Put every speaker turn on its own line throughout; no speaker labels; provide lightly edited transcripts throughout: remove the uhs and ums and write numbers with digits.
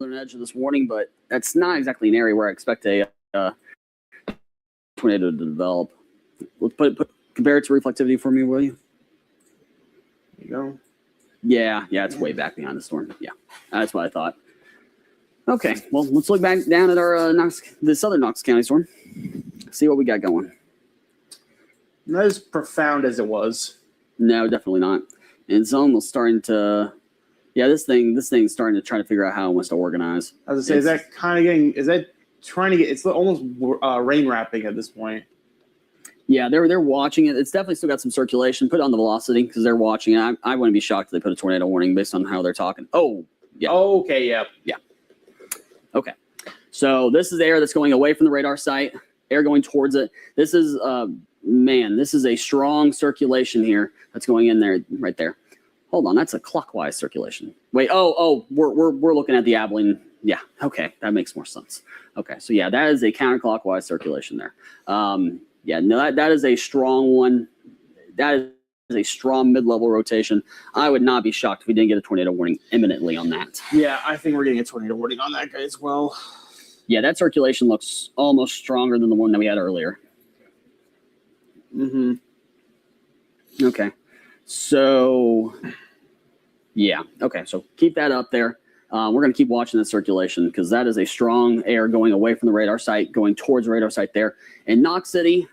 edge of this warning, but that's not exactly an area where I expect a tornado to develop. Let's compare it to reflectivity for me, will you?
There you go.
Yeah, it's way back behind the storm. Yeah, that's what I thought. Okay, well, let's look back down at our the southern Knox County storm. See what we got going.
Not as profound as it was.
No, definitely not. And it's almost starting to. Yeah, this thing's starting to try to figure out how it wants to organize.
I was gonna say, is that trying to get? It's almost rain wrapping at this point.
Yeah, they're watching it. It's definitely still got some circulation. Put it on the velocity because they're watching it. I wouldn't be shocked if they put a tornado warning based on how they're talking. Oh, yeah.
Oh, okay, yeah.
Okay. So this is the air that's going away from the radar site. Air going towards it. This is this is a strong circulation here that's going in there, right there. Hold on, that's a clockwise circulation. Wait, we're looking at the Abilene. Yeah, okay, that makes more sense. Okay, so yeah, that is a counterclockwise circulation there. Yeah, no, that is a strong one. That is a strong mid-level rotation. I would not be shocked if we didn't get a tornado warning imminently on that.
Yeah, I think we're getting a tornado warning on that guy as well.
Yeah, that circulation looks almost stronger than the one that we had earlier.
Mm-hmm.
Okay. So, yeah. Okay, so keep that up there. We're going to keep watching the circulation because that is a strong air going away from the radar site, going towards the radar site there. In Knox City,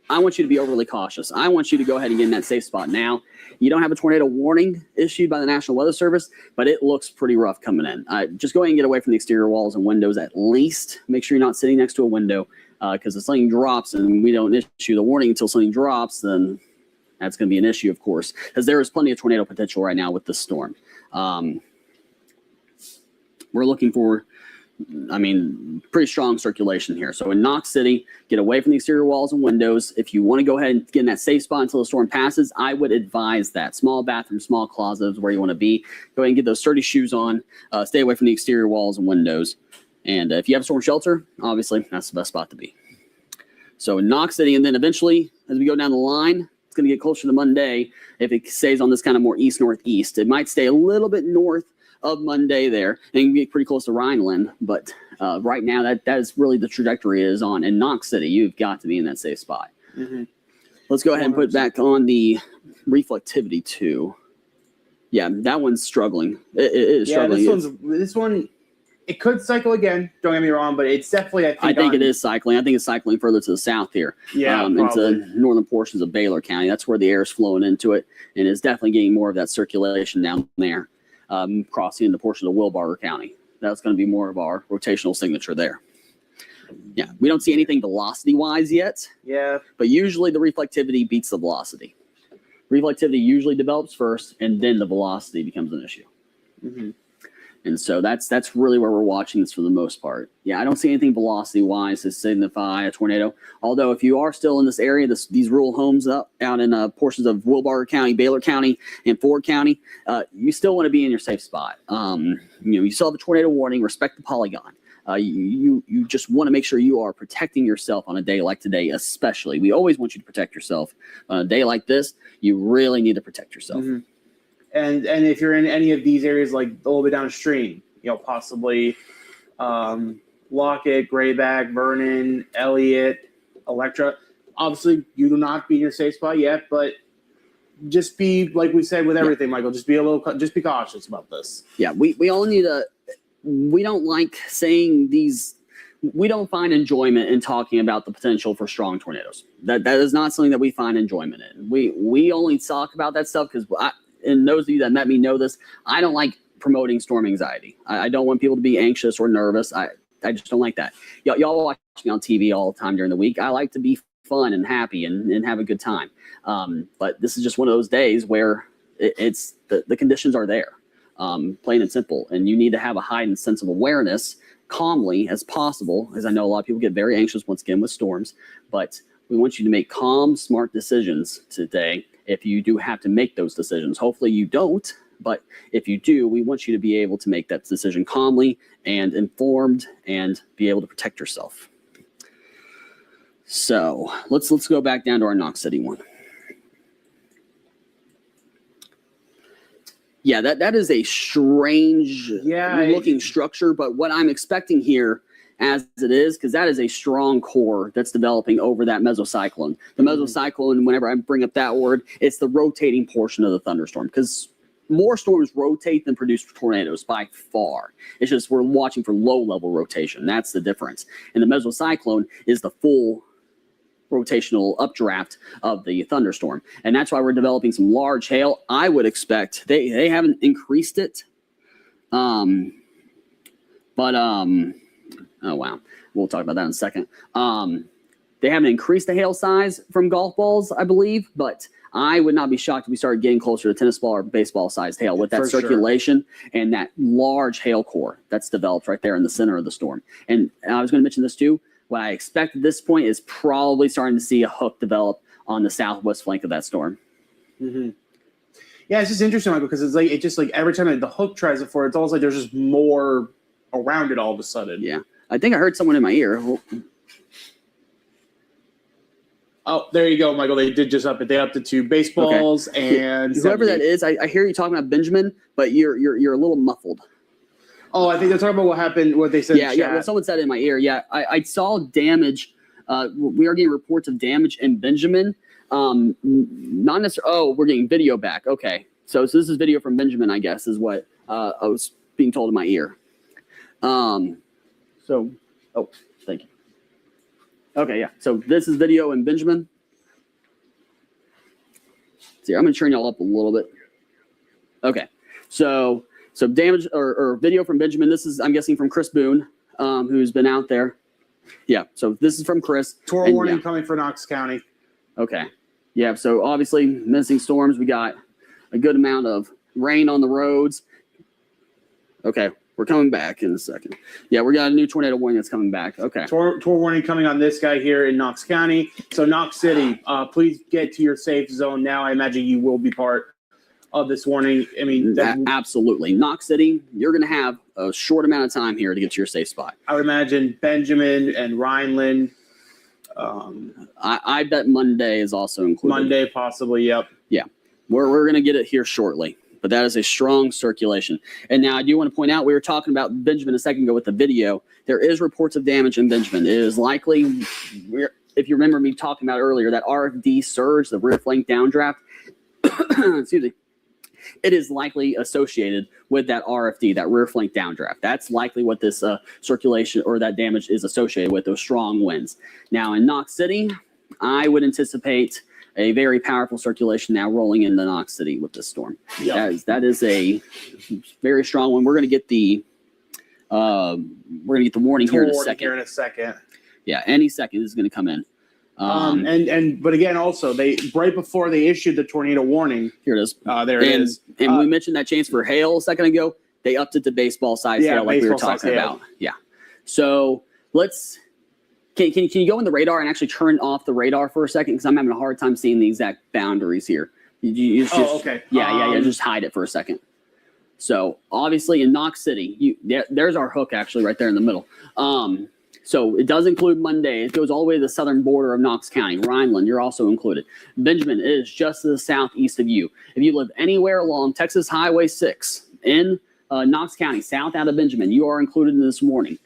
I want you to be overly cautious. I want you to go ahead and get in that safe spot now. You don't have a tornado warning issued by the National Weather Service, but it looks pretty rough coming in. Just go ahead and get away from the exterior walls and windows at least. Make sure you're not sitting next to a window because if something drops and we don't issue the warning until something drops, then that's going to be an issue, of course, because there is plenty of tornado potential right now with this storm. We're looking for, pretty strong circulation here. So in Knox City, get away from the exterior walls and windows. If you want to go ahead and get in that safe spot until the storm passes, I would advise that. Small bathroom, small closet is where you want to be. Go ahead and get those sturdy shoes on. Stay away from the exterior walls and windows. And if you have a storm shelter, obviously, that's the best spot to be. So in Knox City, and then eventually, as we go down the line, it's going to get closer to Monday if it stays on this kind of more east-northeast. It might stay a little bit north of Monday there and get pretty close to Rhineland, but right now that is really the trajectory it is on. In Knox City, you've got to be in that safe spot.
Mm-hmm.
Let's go ahead and put back on the reflectivity too. Yeah, that one's struggling. It is struggling.
This one, it could cycle again. Don't get me wrong, but it's definitely.
I think it is cycling. I think it's cycling further to the south here.
Yeah,
into northern portions of Baylor County. That's where the air is flowing into it, and it's definitely getting more of that circulation down there. Crossing into portions of Wilbarger County. That's going to be more of our rotational signature there. Yeah, we don't see anything velocity-wise yet.
Yeah.
But usually the reflectivity beats the velocity. Reflectivity usually develops first, and then the velocity becomes an issue.
Mm-hmm.
And so that's really where we're watching this for the most part. Yeah, I don't see anything velocity-wise to signify a tornado. Although if you are still in this area, these rural homes out in portions of Wilbarger County, Baylor County, and Ford County, you still want to be in your safe spot. You still have a tornado warning. Respect the polygon. You just want to make sure you are protecting yourself on a day like today, especially. We always want you to protect yourself. On a day like this, you really need to protect yourself.
Mm-hmm. And if you're in any of these areas, like a little bit downstream, possibly Lockett, Grayback, Vernon, Elliott, Electra. Obviously, you do not be in your safe spot yet, but just be, like we said with everything, Michael, just be be cautious about this.
Yeah, we all need we don't like saying these. We don't find enjoyment in talking about the potential for strong tornadoes. That is not something that we find enjoyment in. We only talk about that stuff because and those of you that met me know this, I don't like promoting storm anxiety. I don't want people to be anxious or nervous. I just don't like that. Y'all watch me on TV all the time during the week. I like to be fun and happy and have a good time. But this is just one of those days where it's the conditions are there, plain and simple. And you need to have a heightened sense of awareness calmly as possible, as I know a lot of people get very anxious once again with storms. But we want you to make calm, smart decisions today if you do have to make those decisions. Hopefully you don't, but if you do, we want you to be able to make that decision calmly and informed and be able to protect yourself. So let's go back down to our Knox City one. Yeah, that is a strange looking structure, but what I'm expecting here as it is, because that is a strong core that's developing over that mesocyclone. The mesocyclone, whenever I bring up that word, it's the rotating portion of the thunderstorm, because more storms rotate than produce tornadoes by far. It's just we're watching for low-level rotation. That's the difference. And the mesocyclone is the full rotational updraft of the thunderstorm. And that's why we're developing some large hail. I would expect, they haven't increased it, oh, wow. We'll talk about that in a second. They haven't increased the hail size from golf balls, I believe, but I would not be shocked if we started getting closer to tennis ball or baseball sized hail with that circulation and that large hail core that's developed right there in the center of the storm. And I was going to mention this too. What I expect at this point is probably starting to see a hook develop on the southwest flank of that storm.
Mm-hmm. Yeah, it's just interesting, Michael, because it's just like every time the hook tries it for it, it's almost like there's just more around it all of a sudden.
Yeah. I think I heard someone in my ear.
Oh, there you go, Michael. They did just up it. They upped it to baseballs and
whoever that is. I hear you talking about Benjamin, but you're a little muffled.
Oh, I think they're talking about what happened. What they said.
Yeah, yeah. Well, someone said it in my ear. Yeah, I saw damage. We are getting reports of damage in Benjamin. Not necessarily. Oh, we're getting video back. Okay, so this is video from Benjamin, I guess, is what I was being told in my ear. So, oh, thank you. Okay, yeah. So this is video in Benjamin. See, I'm gonna turn y'all up a little bit. Okay, so damage or video from Benjamin. This is, I'm guessing, from Chris Boone, who's been out there. Yeah. So this is from Chris.
Tornado warning coming for Knox County.
Okay. Yeah. So obviously, missing storms. We got a good amount of rain on the roads. Okay. We're coming back in a second. Yeah, we got a new tornado warning that's coming back. Okay.
Tornado warning coming on this guy here in Knox County. So Knox City, please get to your safe zone now. I imagine you will be part of this warning. I mean,
absolutely. Knox City, you're going to have a short amount of time here to get to your safe spot.
I would imagine Benjamin and Rhineland.
I bet Monday is also included.
Monday, possibly. Yep.
Yeah, we're going to get it here shortly. But that is a strong circulation. And now I do want to point out, we were talking about Benjamin a second ago with the video. There is reports of damage in Benjamin. It is likely, if you remember me talking about earlier, that RFD surge, the rear flank downdraft, excuse me, it is likely associated with that RFD, that rear flank downdraft. That's likely what this circulation or that damage is associated with, those strong winds. Now in Knox City, I would anticipate a very powerful circulation now rolling into Knox City with this storm. Yep. That is a very strong one. We're going to get the warning here in a second. Yeah, any second is going to come in.
But again, also they right before they issued the tornado warning.
Here it is.
There it is.
And we mentioned that chance for hail a second ago. They upped it to baseball size hail, like we were talking about. Yeah. So let's. Can you go in the radar and actually turn off the radar for a second? Because I'm having a hard time seeing the exact boundaries here.
Okay.
Yeah. Just hide it for a second. So obviously in Knox City, there's our hook actually right there in the middle. So it does include Monday. It goes all the way to the southern border of Knox County. Rhineland, you're also included. Benjamin is just to the southeast of you. If you live anywhere along Texas Highway 6 in Knox County, south out of Benjamin, you are included in this warning.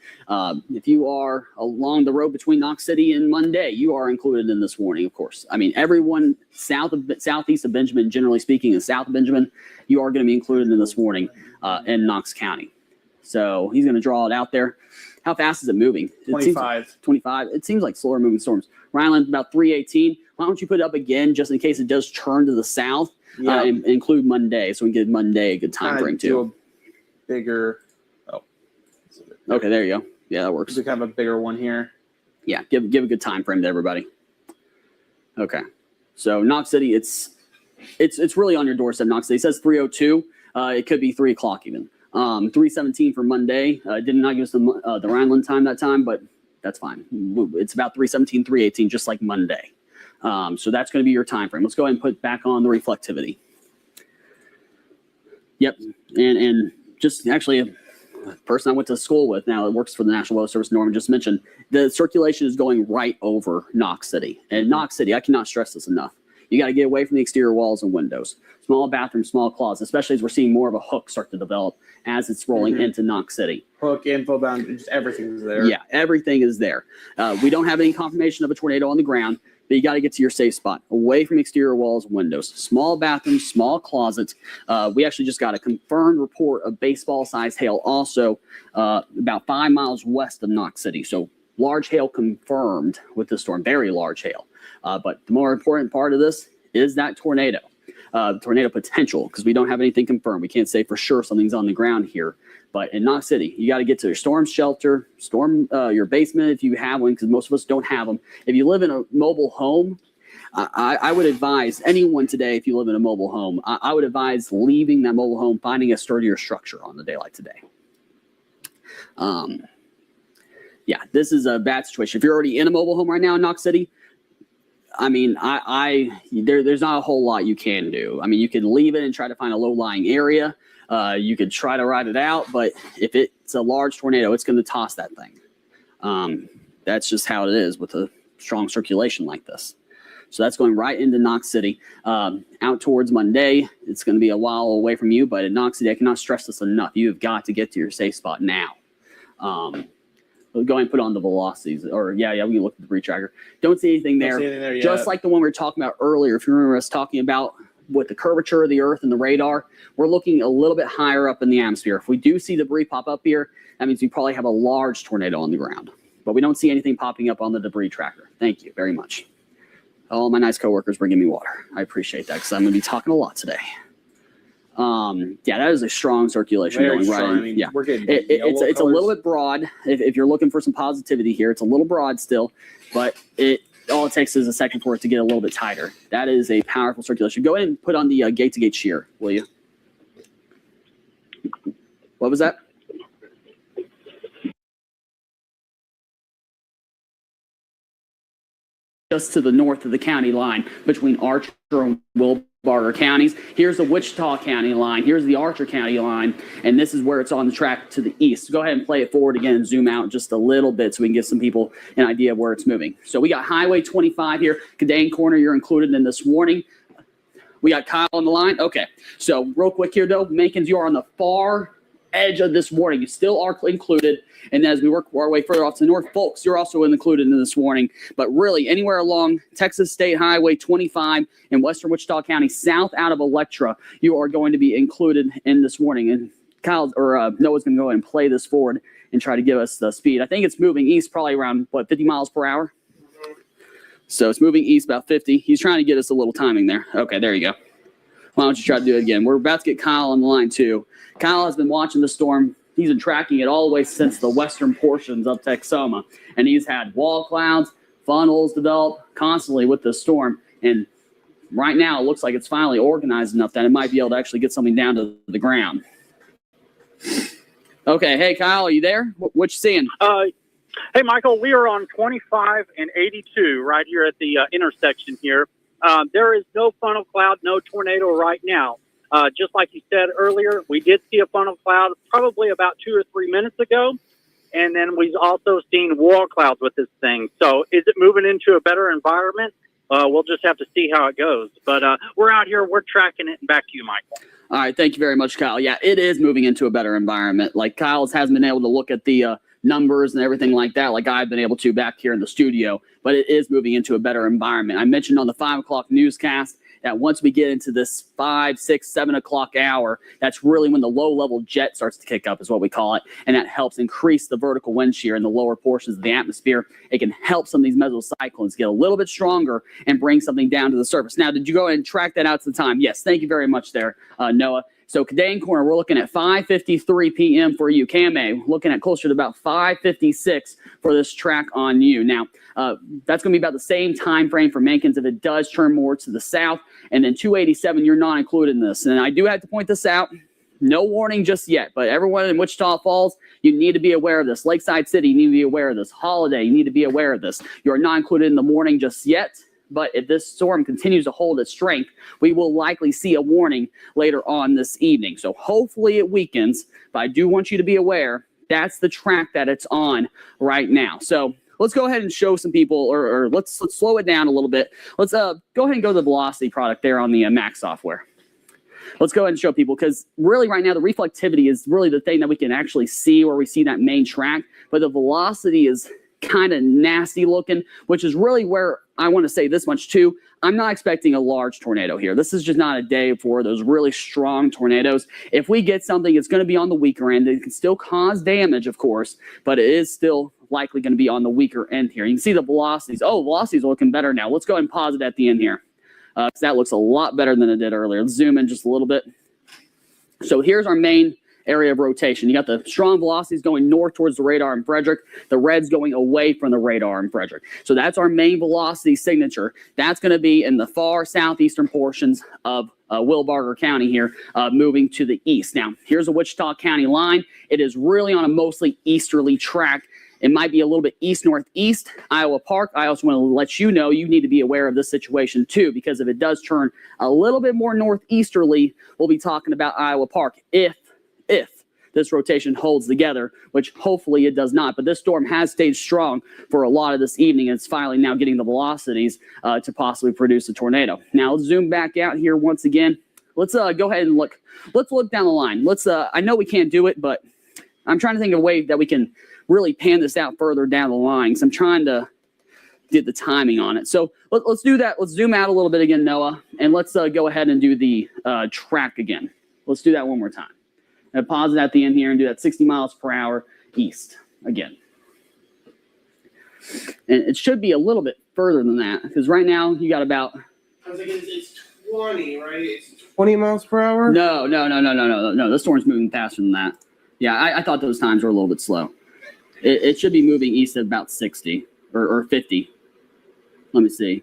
If you are along the road between Knox City and Monday, you are included in this warning, of course. I mean, everyone southeast of Benjamin, generally speaking, and south of Benjamin, you are going to be included in this warning in Knox County. So he's going to draw it out there. How fast is it moving?
25.
25. It seems like slower moving storms. Rhineland, about 318. Why don't you put it up again just in case it does turn to the south and include Monday, so we can give Monday a good time frame too.
Bigger.
Okay, there you go. Yeah, that works.
We have a bigger one here.
Yeah, give a good time frame to everybody. Okay, so Knox City, it's really on your doorstep. Knox City, it says 3:02. It could be 3 o'clock even. 3:17 for Monday. Did not give us the Rhineland time that time, but that's fine. It's about 3:17, 3:18, just like Monday. So that's going to be your time frame. Let's go ahead and put back on the reflectivity. Yep, and just actually a person I went to school with now that works for the National Weather Service, Norman just mentioned, the circulation is going right over Knox City. And Knox City, I cannot stress this enough. You got to get away from the exterior walls and windows. Small bathroom, small closets, especially as we're seeing more of a hook start to develop as it's rolling into Knox City.
Hook, info bound, just everything's there.
Yeah, everything is there. We don't have any confirmation of a tornado on the ground, but you got to get to your safe spot, away from exterior walls and windows. Small bathrooms, small closets. We actually just got a confirmed report of baseball-sized hail also about 5 miles west of Knox City. So large hail confirmed with the storm, very large hail. But the more important part of this is that tornado. Tornado potential, because we don't have anything confirmed. We can't say for sure something's on the ground here. But in Knox City, you got to get to your storm shelter, your basement if you have one, because most of us don't have them. If you live in a mobile home, I would advise anyone today, if you live in a mobile home, I would advise leaving that mobile home, finding a sturdier structure on the day like today. Yeah, this is a bad situation. If you're already in a mobile home right now in Knox City, I mean, there's not a whole lot you can do. I mean, you could leave it and try to find a low-lying area. You could try to ride it out, but if it's a large tornado, it's going to toss that thing. That's just how it is with a strong circulation like this. So that's going right into Knox City. Out towards Monday, it's going to be a while away from you, but in Knox City, I cannot stress this enough. You have got to get to your safe spot now. We'll go ahead and put on the velocities, or yeah, we can look at the debris tracker. Don't see anything there. Just like the one we were talking about earlier. If you remember us talking about with the curvature of the Earth and the radar, we're looking a little bit higher up in the atmosphere. If we do see debris pop up here, that means we probably have a large tornado on the ground. But we don't see anything popping up on the debris tracker. Thank you very much. All my nice coworkers bringing me water. I appreciate that because I'm going to be talking a lot today. Yeah, that is a strong circulation going right in. I mean, yeah, we're getting it's a little bit broad. If you're looking for some positivity here, it's a little broad still, but all it takes is a second for it to get a little bit tighter. That is a powerful circulation. Go ahead and put on the gate-to-gate shear, will you? What was that? Just to the north of the county line between Archer and Wilbarger counties. Here's the Wichita County line. Here's the Archer County line. And this is where it's on the track to the east. So go ahead and play it forward again and zoom out just a little bit so we can give some people an idea of where it's moving. So we got Highway 25 here. Cadane Corner, you're included in this warning. We got Kyle on the line. Okay. So real quick here, though, Mankins, you are on the far edge of this warning. You still are included. And as we work our way further off to the north, folks, you're also included in this warning. But really, anywhere along Texas State Highway 25 in western Wichita County, south out of Electra, you are going to be included in this warning. And Kyle or Noah's going to go ahead and play this forward and try to give us the speed. I think it's moving east, probably around 50 miles per hour. So it's moving east about 50. He's trying to get us a little timing there. Okay, there you go. Why don't you try to do it again? We're about to get Kyle on the line too. Kyle has been watching the storm. He's been tracking it all the way since the western portions of Texoma. And he's had wall clouds, funnels develop constantly with the storm. And right now it looks like it's finally organized enough that it might be able to actually get something down to the ground. Okay, hey Kyle, are you there? What you seeing?
Hey Michael, we are on 25 and 82 right here at the intersection here. There is no funnel cloud, no tornado right now. Just like you said earlier, we did see a funnel cloud probably about 2 or 3 minutes ago. And then we've also seen wall clouds with this thing. So is it moving into a better environment? We'll just have to see how it goes. But we're out here, we're tracking it. And back to you, Michael.
All right. Thank you very much, Kyle. Yeah, it is moving into a better environment. Like Kyle hasn't been able to look at the numbers and everything like that, like I've been able to back here in the studio, but it is moving into a better environment. I mentioned on the 5 o'clock newscast that once we get into this 5, 6, 7 o'clock hour, that's really when the low-level jet starts to kick up, is what we call it, and that helps increase the vertical wind shear in the lower portions of the atmosphere. It can help some of these mesocyclones get a little bit stronger and bring something down to the surface. Now, did you go ahead and track that out to the time? Yes, thank you very much there, Noah. So Cadane Corner, we're looking at 5:53 p.m. for you. KMA, looking at closer to about 5:56 for this track on you. Now, that's going to be about the same time frame for Mankins if it does turn more to the south. And then 287, you're not included in this. And I do have to point this out. No warning just yet, but everyone in Wichita Falls, you need to be aware of this. Lakeside City, you need to be aware of this. Holiday, you need to be aware of this. You are not included in the warning just yet. But if this storm continues to hold its strength, we will likely see a warning later on this evening. So hopefully it weakens, but I do want you to be aware that's the track that it's on right now. So let's go ahead and show some people, or let's slow it down a little bit. Let's go ahead and go to the velocity product there on the Mac software. Let's go ahead and show people, because really right now the reflectivity is really the thing that we can actually see where we see that main track, but the velocity is kind of nasty looking, which is really where I want to say this much too. I'm not expecting a large tornado here. This is just not a day for those really strong tornadoes. If we get something, it's going to be on the weaker end. It can still cause damage, of course, but it is still likely going to be on the weaker end here. You can see the velocities. Oh, velocities are looking better now. Let's go ahead and pause it at the end here. That looks a lot better than it did earlier. Let's zoom in just a little bit. So here's our main area of rotation. You got the strong velocities going north towards the radar in Frederick, the reds going away from the radar in Frederick. So that's our main velocity signature. That's going to be in the far southeastern portions of Wilbarger County here, moving to the east. Now, here's a Wichita County line. It is really on a mostly easterly track. It might be a little bit east-northeast, Iowa Park. I also want to let you know you need to be aware of this situation too, because if it does turn a little bit more northeasterly, we'll be talking about Iowa Park if this rotation holds together, which hopefully it does not. But this storm has stayed strong for a lot of this evening, and it's finally now getting the velocities to possibly produce a tornado. Now let's zoom back out here once again. Let's go ahead and look. Let's look down the line. Let's. I know we can't do it, but I'm trying to think of a way that we can really pan this out further down the line, because I'm trying to get the timing on it. So let's do that. Let's zoom out a little bit again, Noah, and let's go ahead and do the track again. Let's do that one more time. And pause it at the end here and do that 60 miles per hour east again. And it should be a little bit further than that, because right now you got about.
I was thinking it's 20, right? It's 20 miles per hour?
No. This storm's moving faster than that. Yeah, I thought those times were a little bit slow. It should be moving east at about 60 or 50. Let me see.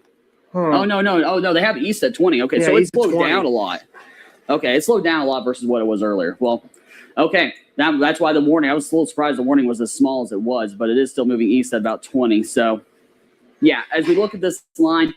Huh. Oh, no. Oh, no, they have east at 20. Okay, yeah, so it slowed down a lot. Okay, it slowed down a lot versus what it was earlier. Well, okay, that's why the warning, I was a little surprised the warning was as small as it was, but it is still moving east at about 20. So, yeah, as we look at this line,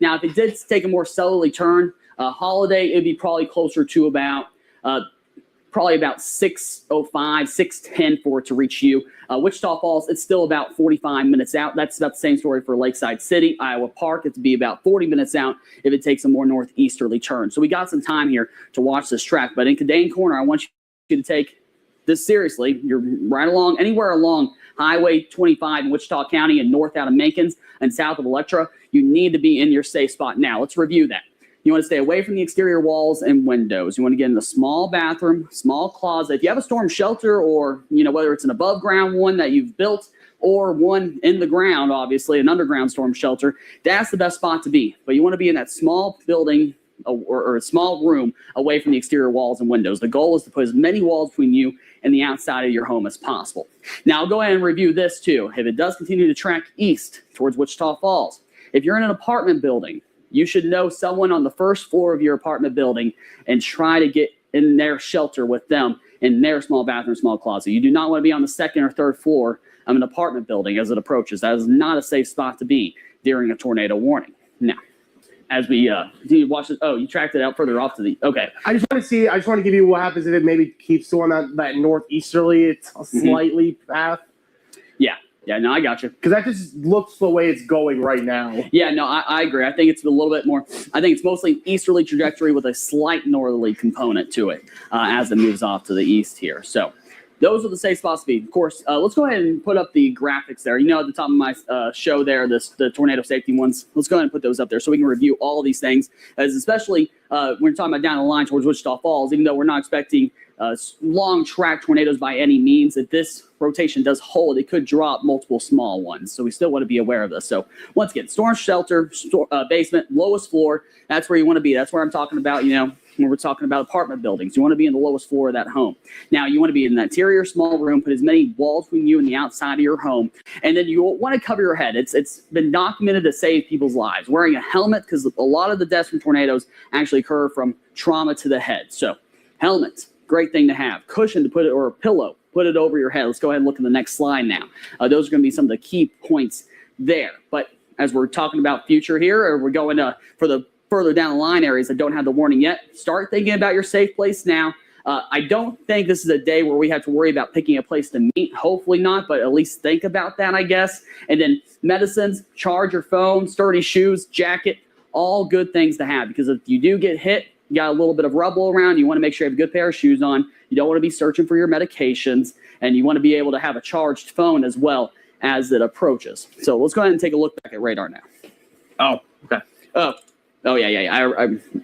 now if it did take a more southerly turn, Holiday, it'd be probably closer to about 6:05, 6:10 for it to reach you. Wichita Falls, it's still about 45 minutes out. That's about the same story for Lakeside City. Iowa Park, it'd be about 40 minutes out if it takes a more northeasterly turn. So we got some time here to watch this track. But in Cadane Corner, I want you to take this seriously. You're right along, anywhere along Highway 25 in Wichita County and north out of Mankins and south of Electra. You need to be in your safe spot. Now, let's review that. You want to stay away from the exterior walls and windows. You want to get in the small bathroom, small closet. If you have a storm shelter, or whether it's an above ground one that you've built or one in the ground, obviously an underground storm shelter, that's the best spot to be. But you want to be in that small building or a small room away from the exterior walls and windows. The goal is to put as many walls between you and the outside of your home as possible. Now, I'll go ahead and review this too. If it does continue to track east towards Wichita Falls, if you're in an apartment building, you should know someone on the first floor of your apartment building and try to get in their shelter with them in their small bathroom, small closet. You do not want to be on the second or third floor of an apartment building as it approaches. That is not a safe spot to be during a tornado warning. Now, as we continue to watch this, you tracked it out further off to the, okay.
I just want to give you what happens if it maybe keeps going that northeasterly, it's a slightly path.
Yeah, no, I got you.
Because that just looks the way it's going right now.
Yeah, no, I agree. I think it's a little bit more, I think it's mostly easterly trajectory with a slight northerly component to it as it moves off to the east here. So those are the safe spots to be. Of course, let's go ahead and put up the graphics there. At the top of my show there, the tornado safety ones. Let's go ahead and put those up there so we can review all of these things, as especially when we're talking about down the line towards Wichita Falls, even though we're not expecting long track tornadoes by any means. If this rotation does hold, it could drop multiple small ones. So we still want to be aware of this. So once again, storm shelter, basement, lowest floor, that's where you want to be. That's where I'm talking about, when we're talking about apartment buildings. You want to be in the lowest floor of that home. Now, you want to be in the interior small room, put as many walls between you and the outside of your home. And then you want to cover your head. It's been documented to save people's lives. Wearing a helmet, because a lot of the deaths from tornadoes actually occur from trauma to the head. So helmet, great thing to have. Cushion to put it, or a pillow, put it over your head. Let's go ahead and look at the next slide now. Those are going to be some of the key points there. But as we're talking about future here, or we're going for the further down the line areas that don't have the warning yet, start thinking about your safe place now. I don't think this is a day where we have to worry about picking a place to meet. Hopefully not, but at least think about that, I guess. And then medicines, charge your phone, sturdy shoes, jacket, all good things to have, because if you do get hit, you got a little bit of rubble around, you want to make sure you have a good pair of shoes on. You don't want to be searching for your medications, and you want to be able to have a charged phone as well as it approaches. So let's go ahead and take a look back at radar now.
Oh, okay.
Oh yeah.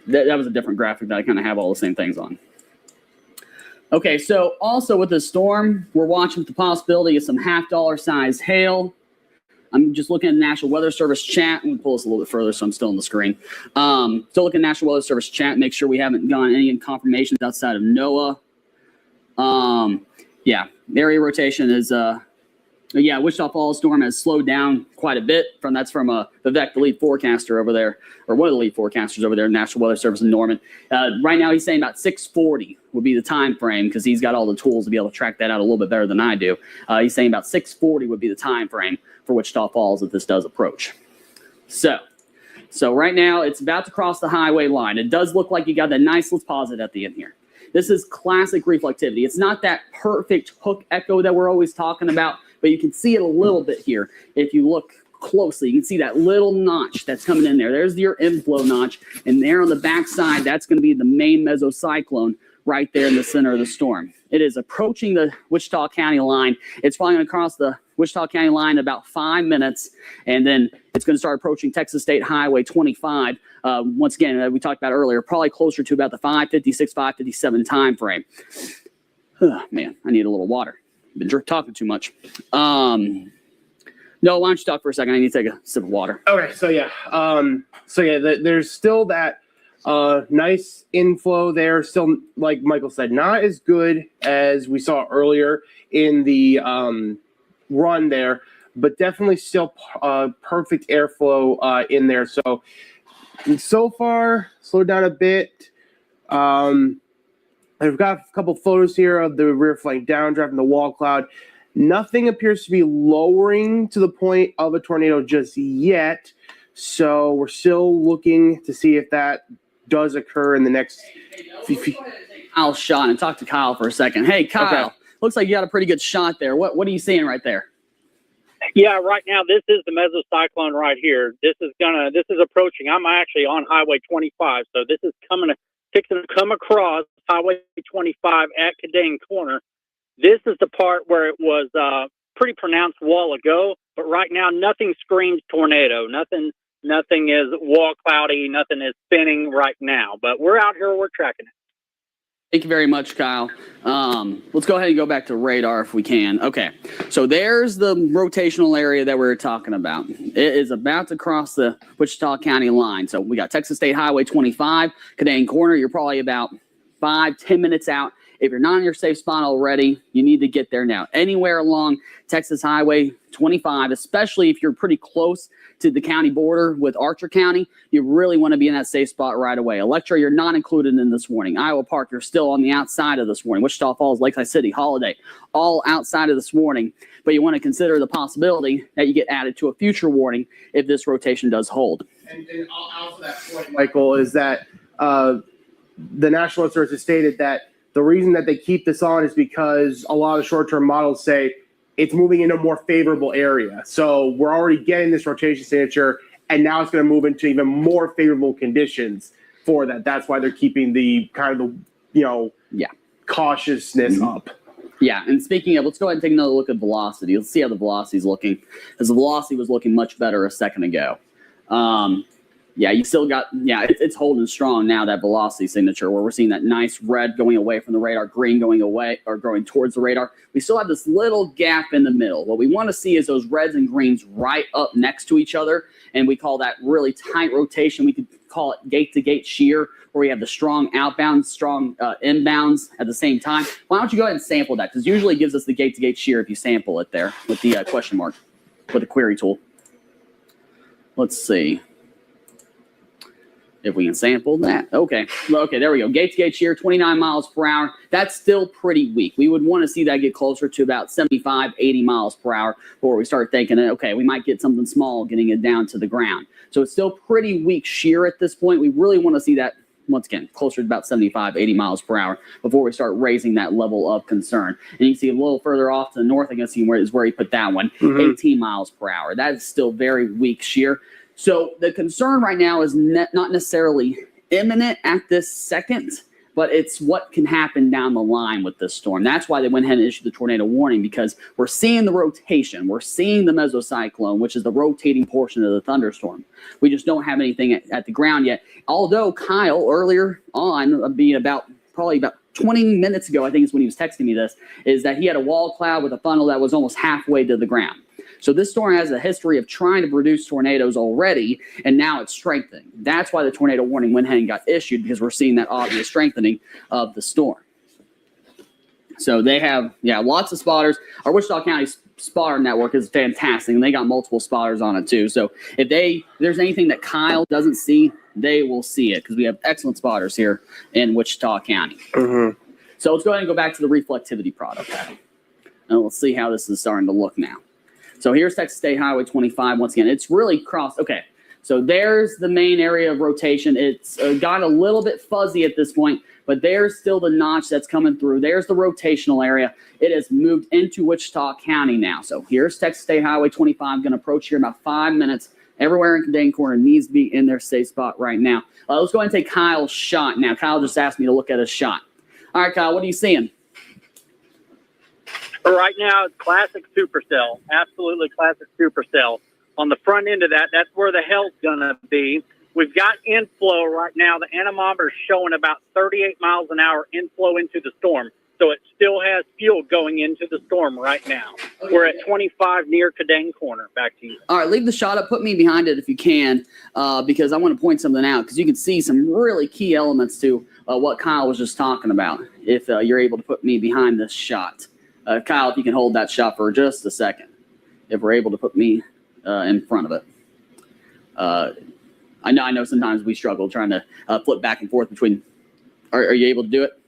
That was a different graphic that I kind of have all the same things on. Okay, so also with the storm, we're watching the possibility of some half-dollar size hail. I'm just looking at the National Weather Service chat. I'm going to pull this a little bit further so I'm still on the screen. Still looking at National Weather Service chat, make sure we haven't gotten any confirmations outside of NOAA. Yeah, area rotation is, Wichita Falls storm has slowed down quite a bit. That's from Vivek, the lead forecaster over there, or one of the lead forecasters over there, National Weather Service in Norman. Right now he's saying about 6:40 would be the time frame, because he's got all the tools to be able to track that out a little bit better than I do. He's saying about 6:40 would be the time frame for Wichita Falls if this does approach. So right now it's about to cross the highway line. It does look like you got that nice, let's pause it at the end here. This is classic reflectivity. It's not that perfect hook echo that we're always talking about, but you can see it a little bit here. If you look closely, you can see that little notch that's coming in there. There's your inflow notch, and there on the back side, that's going to be the main mesocyclone right there in the center of the storm. It is approaching the Wichita County line. It's probably going to cross the Wichita County line in about 5 minutes, and then it's going to start approaching Texas State Highway 25. Once again, we talked about earlier, probably closer to about the 5:56, 5:57 time frame. Man, I need a little water. Been talking too much. No, why don't you talk for a second? I need to take a sip of water.
Okay, there's still that nice inflow there. Still, like Michael said, not as good as we saw earlier in the run there, but definitely still perfect airflow in there. So far, slowed down a bit. I've got a couple photos here of the rear flank downdraft and the wall cloud. Nothing appears to be lowering to the point of a tornado just yet. So we're still looking to see if that does occur in the next few.
I'll shot and talk to Kyle for a second. Hey, Kyle, okay. Looks like you got a pretty good shot there. What are you seeing right there?
Yeah, right now this is the mesocyclone right here. This is approaching. I'm actually on Highway 25, so this is fixing to come across Highway 25 at Cadane Corner. This is the part where it was pretty pronounced a while ago, but right now nothing screams tornado. Nothing is wall cloudy. Nothing is spinning right now. But we're out here. We're tracking it.
Thank you very much, Kyle. Let's go ahead and go back to radar if we can. Okay, so there's the rotational area that we were talking about. It is about to cross the Wichita County line. So we got Texas State Highway 25, Cadane Corner. You're probably about 5-10 minutes out. If you're not in your safe spot already, you need to get there now. Anywhere along Texas Highway 25, especially if you're pretty close to the county border with Archer County, you really want to be in that safe spot right away. Electra, you're not included in this warning. Iowa Park, you're still on the outside of this warning. Wichita Falls, Lakeside City, Holiday, all outside of this warning. But you want to consider the possibility that you get added to a future warning if this rotation does hold.
And also that point, Michael, is that the National Weather Service has stated that the reason that they keep this on is because a lot of short-term models say it's moving into a more favorable area. So we're already getting this rotation signature, and now it's going to move into even more favorable conditions for that. That's why they're keeping the kind of cautiousness up.
Yeah, and speaking of, let's go ahead and take another look at velocity. Let's see how the velocity is looking, because the velocity was looking much better a second ago. You still got, it's holding strong now, that velocity signature, where we're seeing that nice red going away from the radar, green going away or going towards the radar. We still have this little gap in the middle. What we want to see is those reds and greens right up next to each other, and we call that really tight rotation. We could call it gate-to-gate shear, where we have the strong outbounds, strong inbounds at the same time. Why don't you go ahead and sample that? Because usually it gives us the gate-to-gate shear if you sample it there with the question mark, with the query tool. Let's see if we can sample that. Okay, there we go. Gate-to-gate shear, 29 miles per hour. That's still pretty weak. We would want to see that get closer to about 75, 80 miles per hour before we start thinking, okay, we might get something small getting it down to the ground. So it's still pretty weak shear at this point. We really want to see that once again, closer to about 75, 80 miles per hour before we start raising that level of concern. And you can see a little further off to the north, I can see where he put that one, 18 miles per hour. That is still very weak shear. So the concern right now is not necessarily imminent at this second, but it's what can happen down the line with this storm. That's why they went ahead and issued the tornado warning, because we're seeing the rotation. We're seeing the mesocyclone, which is the rotating portion of the thunderstorm. We just don't have anything at the ground yet. Although Kyle earlier on, being probably about 20 minutes ago, I think is when he was texting me this, is that he had a wall cloud with a funnel that was almost halfway to the ground. So this storm has a history of trying to produce tornadoes already, and now it's strengthening. That's why the tornado warning went ahead and got issued, because we're seeing that obvious strengthening of the storm. So they have, lots of spotters. Our Wichita County spotter network is fantastic, and they got multiple spotters on it too. So if there's anything that Kyle doesn't see, they will see it, because we have excellent spotters here in Wichita County. So let's go ahead and go back to the reflectivity product. And let's see how this is starting to look now. So here's Texas State Highway 25. Once again, it's really crossed. Okay, so there's the main area of rotation. It's got a little bit fuzzy at this point, but there's still the notch that's coming through. There's the rotational area. It has moved into Wichita County now. So here's Texas State Highway 25. Going to approach here in about 5 minutes. Everywhere in Dane Corner needs to be in their safe spot right now. Let's go ahead and take Kyle's shot now. Kyle just asked me to look at his shot. All right, Kyle, what are you seeing?
Right now, it's classic supercell, absolutely classic supercell. On the front end of that, that's where the hell's going to be. We've got inflow right now. The anemometer is showing about 38 miles an hour inflow into the storm. So it still has fuel going into the storm right now. Okay. We're at 25 near Cadane Corner. Back to you.
All right, leave the shot up. Put me behind it if you can, because I want to point something out, because you can see some really key elements to what Kyle was just talking about, if you're able to put me behind this shot. Kyle, if you can hold that shot for just a second, if we're able to put me in front of it. I know sometimes we struggle trying to flip back and forth between. Are you able to do it?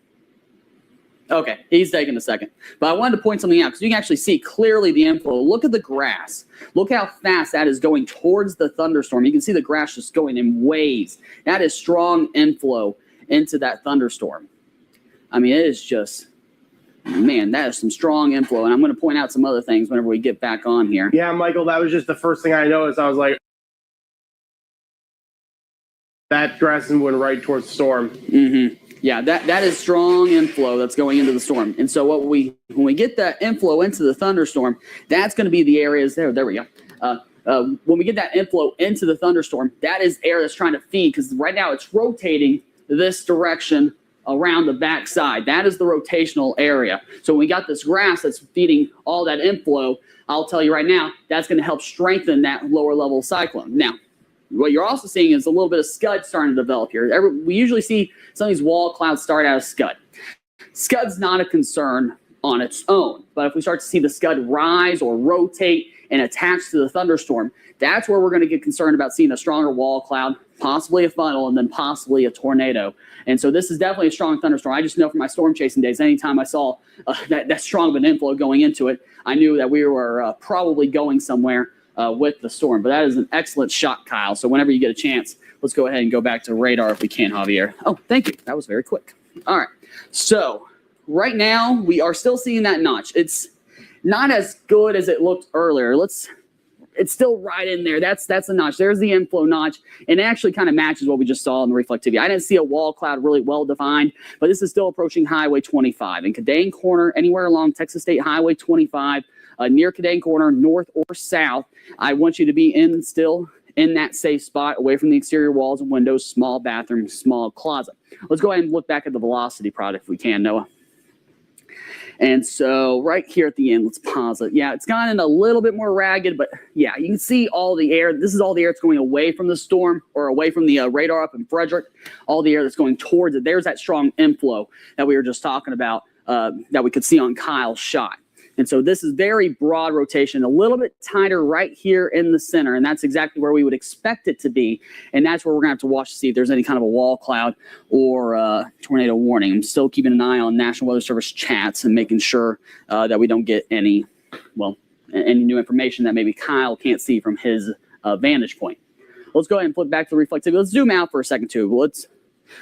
Okay, he's taking a second. But I wanted to point something out, because you can actually see clearly the inflow. Look at the grass. Look how fast that is going towards the thunderstorm. You can see the grass just going in waves. That is strong inflow into that thunderstorm. I mean, it is just... Man, that is some strong inflow, and I'm going to point out some other things whenever we get back on here.
Yeah, Michael, that was just the first thing I noticed. I was like, that grass is moving right towards the storm.
Yeah, that is strong inflow that's going into the storm. And so when we get that inflow into the thunderstorm, that's going to be the areas there. There we go. When we get that inflow into the thunderstorm, that is air that's trying to feed, because right now it's rotating this direction around the backside. That is the rotational area. So when we got this grass that's feeding all that inflow, I'll tell you right now, that's going to help strengthen that lower level cyclone. Now, what you're also seeing is a little bit of scud starting to develop here. We usually see some of these wall clouds start out of scud. Scud's not a concern on its own, but if we start to see the scud rise or rotate and attach to the thunderstorm, that's where we're going to get concerned about seeing a stronger wall cloud, possibly a funnel, and then possibly a tornado. And so this is definitely a strong thunderstorm. I just know from my storm chasing days, anytime I saw that strong of an inflow going into it, I knew that we were probably going somewhere with the storm. But that is an excellent shot, Kyle. So whenever you get a chance, let's go ahead and go back to radar if we can, Javier. Oh, thank you. That was very quick. All right. So right now, we are still seeing that notch. It's not as good as it looked earlier. It's still right in there. That's the notch. There's the inflow notch, and it actually kind of matches what we just saw in the reflectivity. I didn't see a wall cloud really well defined, but this is still approaching Highway 25. In Cadane Corner, anywhere along Texas State Highway 25, near Cadane Corner, north or south, I want you to be still in that safe spot, away from the exterior walls and windows, small bathroom, small closet. Let's go ahead and look back at the velocity product if we can, Noah. And so right here at the end, let's pause it. Yeah, it's gotten a little bit more ragged, but yeah, you can see all the air. This is all the air that's going away from the storm, or away from the radar up in Frederick, all the air that's going towards it. There's that strong inflow that we were just talking about that we could see on Kyle's shot. And so this is very broad rotation, a little bit tighter right here in the center, and that's exactly where we would expect it to be. And that's where we're going to have to watch to see if there's any kind of a wall cloud or tornado warning. I'm still keeping an eye on National Weather Service chats and making sure that we don't get any new information that maybe Kyle can't see from his vantage point. Let's go ahead and flip back to the reflectivity. Let's zoom out for a second too.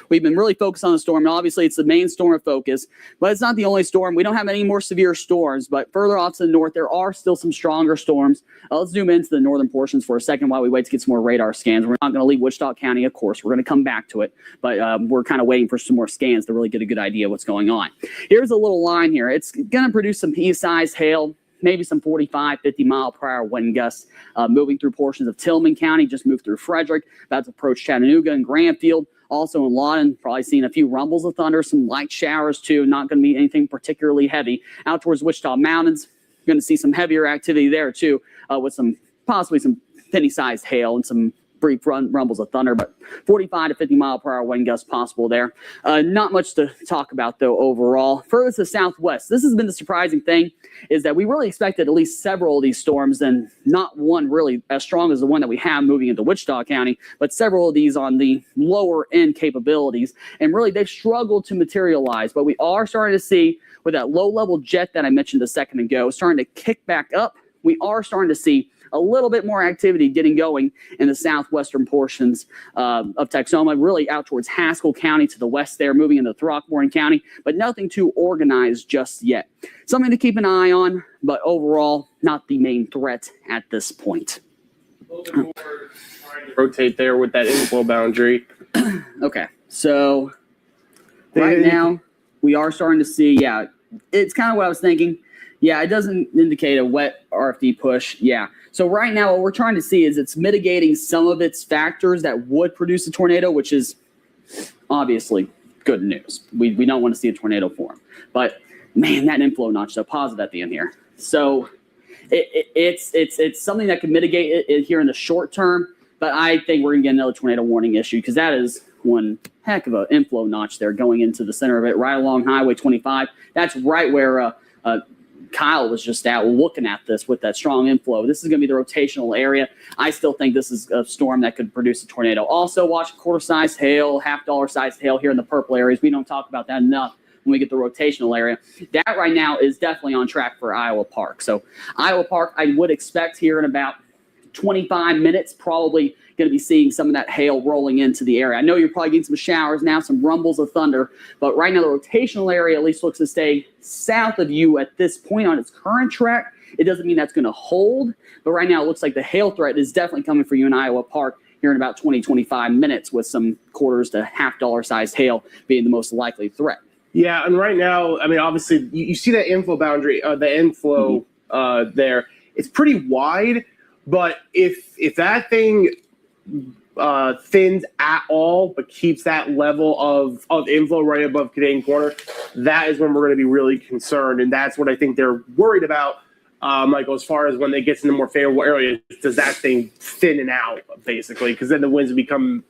we've been really focused on the storm. And obviously, it's the main storm of focus, but it's not the only storm. We don't have any more severe storms, but further off to the north, there are still some stronger storms. Let's zoom into the northern portions for a second while we wait to get some more radar scans. We're not going to leave Wichita County, of course. We're going to come back to it, but we're kind of waiting for some more scans to really get a good idea of what's going on. Here's a little line here. It's going to produce some pea-sized hail, maybe some 45, 50 mile per hour wind gusts, moving through portions of Tillman County, just moved through Frederick, about to approach Chattanooga and Granfield. Also in Lawton, probably seeing a few rumbles of thunder, some light showers too, not going to be anything particularly heavy. Out towards Wichita Mountains, going to see some heavier activity there too, with some possibly some penny-sized hail and some brief rumbles of thunder, but 45 to 50 mile per hour wind gusts possible there. Not much to talk about though overall. Further to the southwest, this has been the surprising thing, is that we really expected at least several of these storms, and not one really as strong as the one that we have moving into Wichita County, but several of these on the lower end capabilities, and really they've struggled to materialize. But we are starting to see, with that low level jet that I mentioned a second ago starting to kick back up, we are starting to see a little bit more activity getting going in the southwestern portions of Texoma, really out towards Haskell County to the west there, moving into Throckmorton County, but nothing too organized just yet. Something to keep an eye on, but overall, not the main threat at this point.
A little bit more trying to rotate there with that inflow boundary.
Okay, so right now we are starting to see, yeah, it's kind of what I was thinking. Yeah, it doesn't indicate a wet RFD push. Yeah. So right now what we're trying to see is it's mitigating some of its factors that would produce a tornado, which is obviously good news. We don't want to see a tornado form. But man, that inflow notch, so positive at the end here. So it's something that can mitigate it here in the short term, but I think we're going to get another tornado warning issue, because that is one heck of an inflow notch there going into the center of it, right along Highway 25. That's right where Kyle was just out looking at this with that strong inflow. This is going to be the rotational area. I still think this is a storm that could produce a tornado. Also, watch quarter-sized hail, half-dollar-sized hail here in the purple areas. We don't talk about that enough when we get the rotational area. That right now is definitely on track for Iowa Park. So Iowa Park, I would expect here in about 25 minutes, probably going to be seeing some of that hail rolling into the area. I know you're probably getting some showers now, some rumbles of thunder, but right now the rotational area at least looks to stay south of you at this point on its current track. It doesn't mean that's going to hold, but right now it looks like the hail threat is definitely coming for you in Iowa Park here in about 20, 25 minutes, with some quarters to half-dollar sized hail being the most likely threat.
Yeah, and right now, I mean, obviously, you see that inflow boundary, the inflow there. It's pretty wide, but if that thing thins at all, but keeps that level of inflow right above Canadian Corner, that is when we're going to be really concerned, and that's what I think they're worried about, Michael, as far as when they get into more favorable areas. Does that thing thinning out, basically, because then the winds become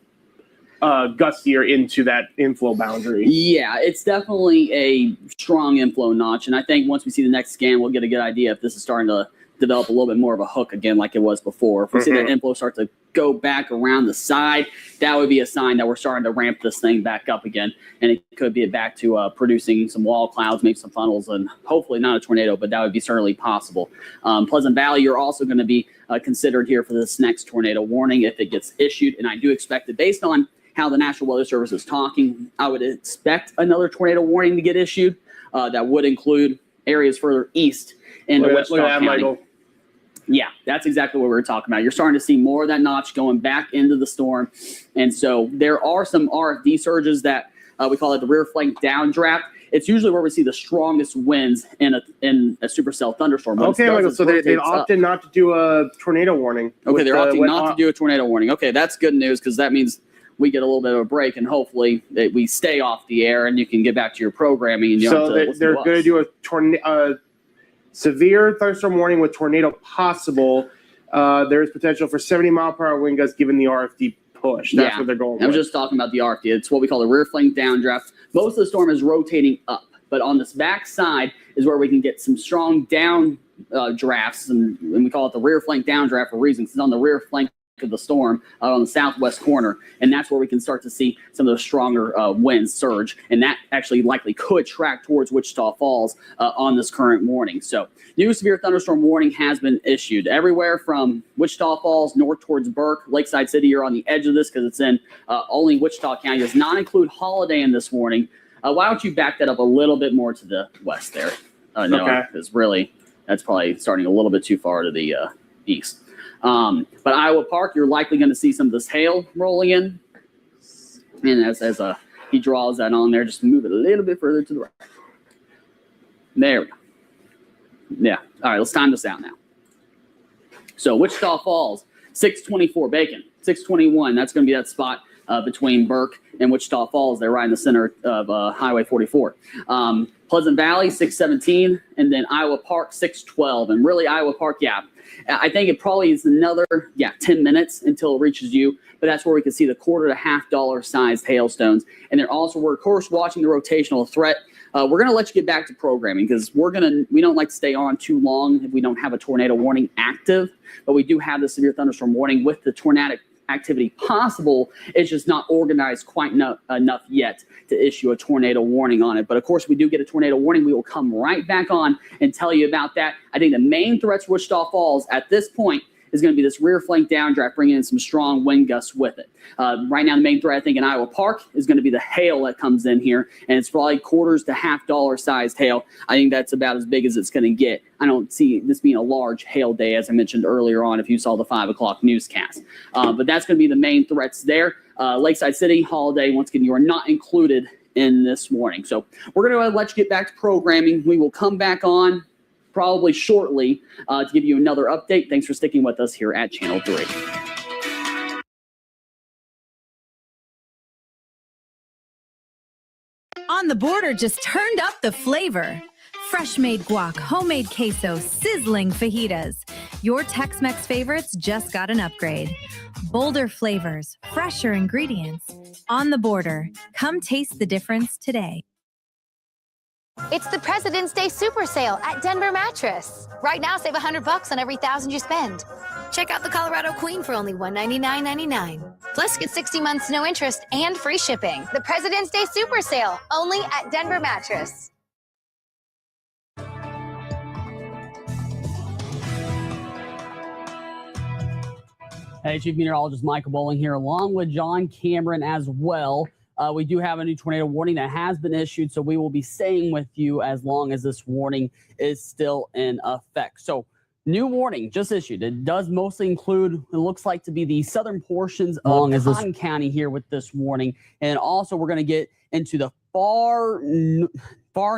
gustier into that inflow boundary.
Yeah, it's definitely a strong inflow notch, and I think once we see the next scan, we'll get a good idea if this is starting to develop a little bit more of a hook again like it was before. If we see that inflow start to go back around the side, that would be a sign that we're starting to ramp this thing back up again, and it could be back to producing some wall clouds, maybe some funnels, and hopefully not a tornado, but that would be certainly possible. Pleasant Valley, you're also going to be considered here for this next tornado warning if it gets issued, and I do expect it, based on how the National Weather Service is talking, I would expect another tornado warning to get issued. That would include areas further east into Wichita County. Michael. Yeah, that's exactly what we were talking about. You're starting to see more of that notch going back into the storm. And so there are some RFD surges that we call it the rear flank downdraft. It's usually where we see the strongest winds in a supercell thunderstorm.
Okay, Michael, so they opted not to do a tornado warning.
Okay, they're opting not to do a tornado warning. Okay, that's good news, because that means we get a little bit of a break, and hopefully that we stay off the air and you can get back to your programming. And you
so they're going to do a tornado. Severe thunderstorm warning with tornado possible. There is potential for 70 mile per hour wind gusts given the RFD push. That's what they're going with.
I'm just talking about the RFD. It's what we call the rear flank downdraft. Most of the storm is rotating up, but on this back side is where we can get some strong down drafts, and we call it the rear flank downdraft for a reason. It's on the rear flank of the storm on the southwest corner, and that's where we can start to see some of those stronger winds surge, and that actually likely could track towards Wichita Falls on this current morning. So new severe thunderstorm warning has been issued everywhere from Wichita Falls north towards Burke. Lakeside City, you're on the edge of this because it's in only Wichita County. Does not include Holiday in this warning. Why don't you back that up a little bit more to the west there? No, because really that's probably starting a little bit too far to the east. But Iowa Park, you're likely going to see some of this hail rolling in. And as he draws that on there, just move it a little bit further to the right. There we go. Yeah. All right, let's time this out now. So Wichita Falls, 624 Bacon, 621. That's going to be that spot between Burke and Wichita Falls. They're right in the center of Highway 44. Pleasant Valley, 617. And then Iowa Park, 612. And really, Iowa Park, yeah, I think it probably is another, 10 minutes until it reaches you. But that's where we can see the $quarter to $half sized hailstones. And then also, we're, of course, watching the rotational threat. We're going to let you get back to programming because we don't like to stay on too long if we don't have a tornado warning active. But we do have the severe thunderstorm warning with the tornadic activity possible. It's just not organized quite enough yet to issue a tornado warning on it. But of course, we do get a tornado warning. We will come right back on and tell you about that. I think the main threats for Wichita Falls at this point is going to be this rear flank downdraft, bringing in some strong wind gusts with it. Right now, the main threat, I think, in Iowa Park is going to be the hail that comes in here, and it's probably $quarters to $half sized hail. I think that's about as big as it's going to get. I don't see this being a large hail day, as I mentioned earlier on, if you saw the 5 o'clock newscast. But that's going to be the main threats there. Lakeside City, Holiday, once again, you are not included in this warning. So we're going to let you get back to programming. We will come back on probably shortly to give you another update. Thanks for sticking with us here at Channel 3.
On the Border just turned up the flavor. Fresh made guac, homemade queso, sizzling fajitas. Your Tex-Mex favorites just got an upgrade. Bolder flavors, fresher ingredients. On the Border, come taste the difference today.
It's the President's Day Super Sale at Denver Mattress. Right now, save $100 on every $1,000 you spend. Check out the Colorado Queen for only $199.99. Plus, get 60 months no interest and free shipping. The President's Day Super Sale, only at Denver Mattress.
Hey, Chief Meteorologist Michael Bowling here, along with John Cameron as well. We do have a new tornado warning that has been issued, so we will be staying with you as long as this warning is still in effect. So, new warning just issued. It does mostly include, it looks like to be the southern portions of Cotton County here with this warning. And also, we're going to get into the far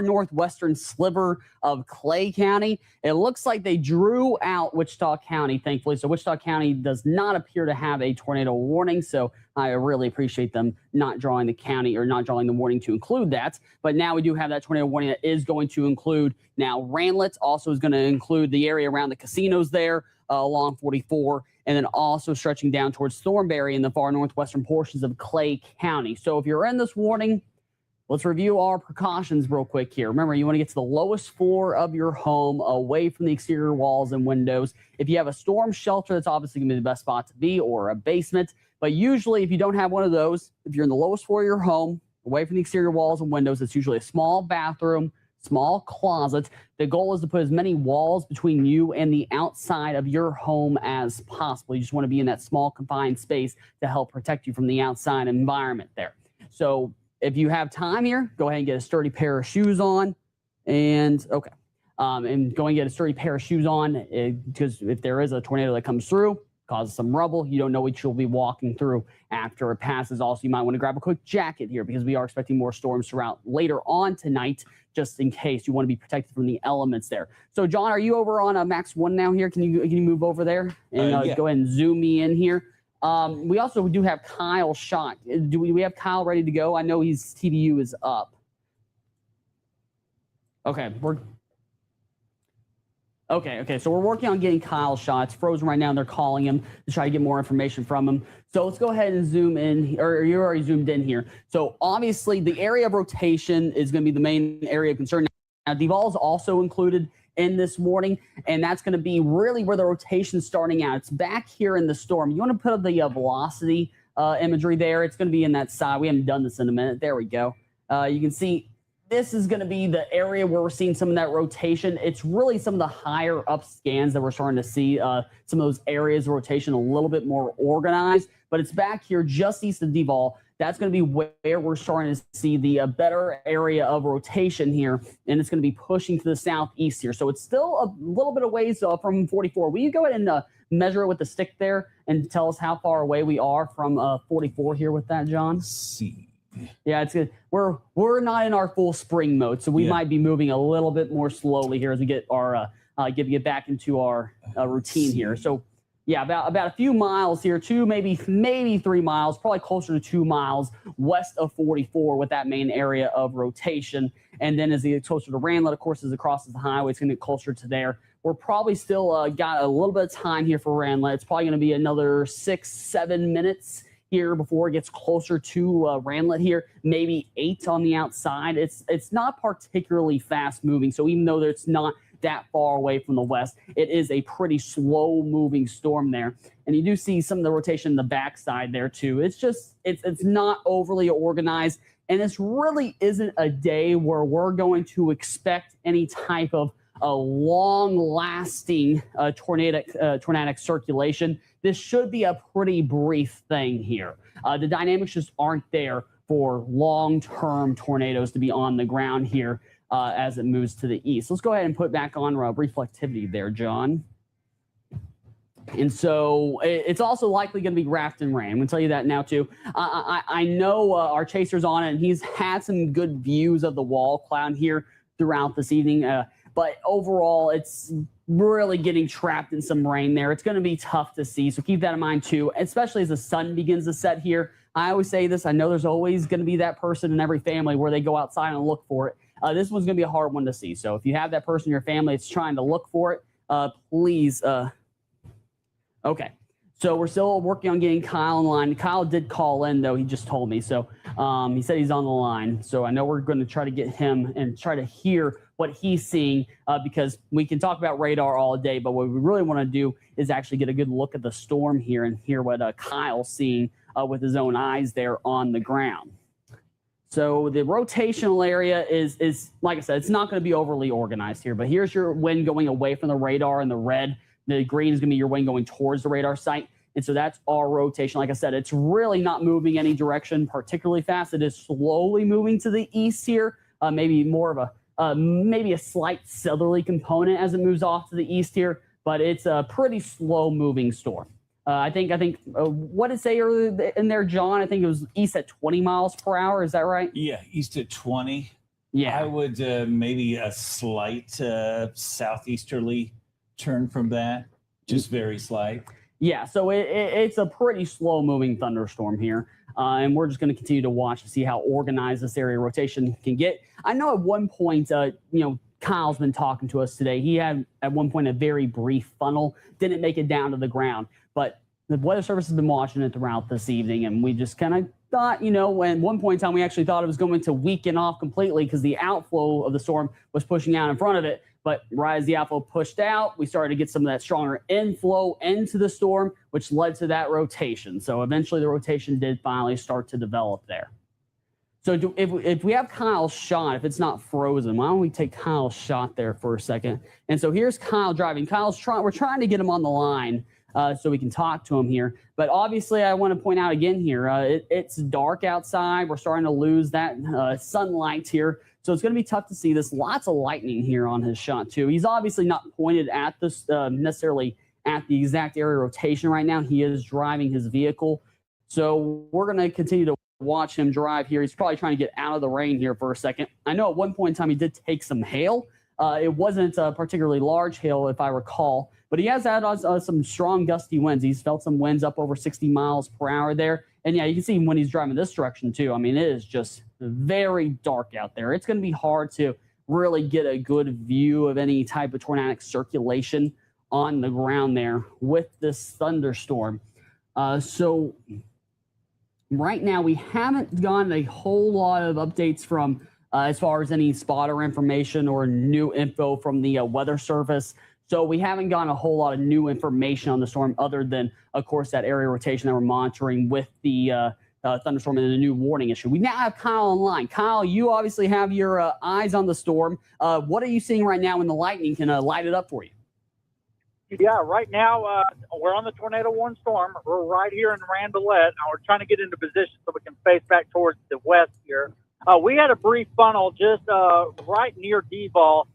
northwestern sliver of Clay County. It looks like they drew out Wichita County, thankfully. So Wichita County does not appear to have a tornado warning. So I really appreciate them not drawing the county or not drawing the warning to include that. But now we do have that tornado warning that is going to include now Randlett, also is going to include the area around the casinos there along 44, and then also stretching down towards Thornberry in the far northwestern portions of Clay County. So if you're in this warning, let's review our precautions real quick here. Remember, you want to get to the lowest floor of your home, away from the exterior walls and windows. If you have a storm shelter, that's obviously going to be the best spot to be, or a basement. But usually, if you don't have one of those, if you're in the lowest floor of your home, away from the exterior walls and windows, it's usually a small bathroom, small closet. The goal is to put as many walls between you and the outside of your home as possible. You just want to be in that small confined space to help protect you from the outside environment there. So if you have time here, go ahead and get a sturdy pair of shoes on. And go and get a sturdy pair of shoes on because if there is a tornado that comes through, causes some rubble, you don't know what you'll be walking through after it passes. Also, you might want to grab a quick jacket here because we are expecting more storms throughout later on tonight, just in case you want to be protected from the elements there. So, John, are you over on Max 1 now here? Can you move over there and
yeah.
Go ahead and zoom me in here? We also do have Kyle shot. Do we have Kyle ready to go? I know his TDU is up. Okay, so we're working on getting Kyle shot. It's frozen right now, and they're calling him to try to get more information from him. So let's go ahead and zoom in, or you're already zoomed in here. So obviously, the area of rotation is going to be the main area of concern. Now, Duval is also included in this morning, and that's going to be really where the rotation's starting out. It's back here in the storm. You want to put up the velocity imagery there. It's going to be in that side. We haven't done this in a minute. There we go. You can see this is going to be the area where we're seeing some of that rotation. It's really some of the higher up scans that we're starting to see some of those areas of rotation a little bit more organized, but it's back here just east of Duval. That's going to be where we're starting to see the better area of rotation here, and it's going to be pushing to the southeast here. So it's still a little bit of ways from 44. Will you go ahead and measure it with the stick there and tell us how far away we are from 44 here with that, John?
Let's see.
Yeah, it's good. We're not in our full spring mode, so we might be moving a little bit more slowly here as we get our get back into our routine here. So yeah, about a few miles here, maybe 3 miles, probably closer to 2 miles west of 44 with that main area of rotation. And then as it gets closer to Ranelagh, of course, as it crosses the highway, it's going to get closer to there. We're probably still got a little bit of time here for Ranelagh. It's probably going to be another 6-7 minutes here before it gets closer to Ranelagh here, maybe 8 on the outside. It's not particularly fast moving, so even though it's not that far away from the west, it is a pretty slow moving storm there. And you do see some of the rotation in the backside there too. It's just it's not overly organized, and this really isn't a day where we're going to expect any type of a long-lasting tornadic circulation. This should be a pretty brief thing here. The dynamics just aren't there for long-term tornadoes to be on the ground here as it moves to the east. Let's go ahead and put back on reflectivity there, John. And so it's also likely going to be raft and rain. I'm going to tell you that now, too. I know our chaser's on it, and he's had some good views of the wall cloud here throughout this evening. But overall, it's really getting trapped in some rain there. It's going to be tough to see, so keep that in mind too, especially as the sun begins to set here. I always say this. I know there's always going to be that person in every family where they go outside and look for it. This one's going to be a hard one to see. So if you have that person in your family that's trying to look for it, please. Okay. So we're still working on getting Kyle in line. Kyle did call in, though. He just told me. So he said he's on the line. So I know we're going to try to get him and try to hear what he's seeing because we can talk about radar all day, but what we really want to do is actually get a good look at the storm here and hear what Kyle's seeing with his own eyes there on the ground. So the rotational area is like I said, it's not going to be overly organized here, but here's your wind going away from the radar in the red. The green is going to be your wind going towards the radar site. And so that's our rotation. Like I said, it's really not moving any direction particularly fast. It is slowly moving to the east here, maybe more of maybe a slight southerly component as it moves off to the east here, but it's a pretty slow moving storm. I think what did it say earlier in there, John? I think it was east at 20 miles per hour. Is that right?
Yeah, east at 20.
Yeah.
I would maybe a slight southeasterly turn from that, just very slight.
Yeah, so it's a pretty slow-moving thunderstorm here, and we're just going to continue to watch to see how organized this area rotation can get. I know at one point, Kyle's been talking to us today. He had at one point a very brief funnel, didn't make it down to the ground, but the Weather Service has been watching it throughout this evening, and we just kind of thought, at one point in time, we actually thought it was going to weaken off completely because the outflow of the storm was pushing out in front of it. But right as the outflow pushed out, we started to get some of that stronger inflow into the storm, which led to that rotation. So eventually the rotation did finally start to develop there. So if we have Kyle's shot, if it's not frozen, why don't we take Kyle's shot there for a second? And so here's Kyle driving. We're trying to get him on the line so we can talk to him here. But obviously I want to point out again here, it's dark outside. We're starting to lose that sunlight here. So it's going to be tough to see this. Lots of lightning here on his shot, too. He's obviously not pointed at this necessarily at the exact area of rotation right now. He is driving his vehicle. So we're going to continue to watch him drive here. He's probably trying to get out of the rain here for a second. I know at one point in time he did take some hail. It wasn't a particularly large hail, if I recall. But he has had some strong gusty winds. He's felt some winds up over 60 miles per hour there. And, yeah, you can see when he's driving this direction, too. I mean, it is just very dark out there. It's going to be hard to really get a good view of any type of tornadic circulation on the ground there with this thunderstorm. So right now we haven't gotten a whole lot of updates from as far as any spotter information or new info from the Weather Service. So we haven't gotten a whole lot of new information on the storm other than, of course, that area rotation that we're monitoring with the thunderstorm and the new warning issue. We now have Kyle online. Kyle, you obviously have your eyes on the storm. What are you seeing right now when the lightning can light it up for you?
Yeah, right now we're on the tornado warning storm. We're right here in Randalet, and we're trying to get into position so we can face back towards the west here. We had a brief funnel just right near D-ball.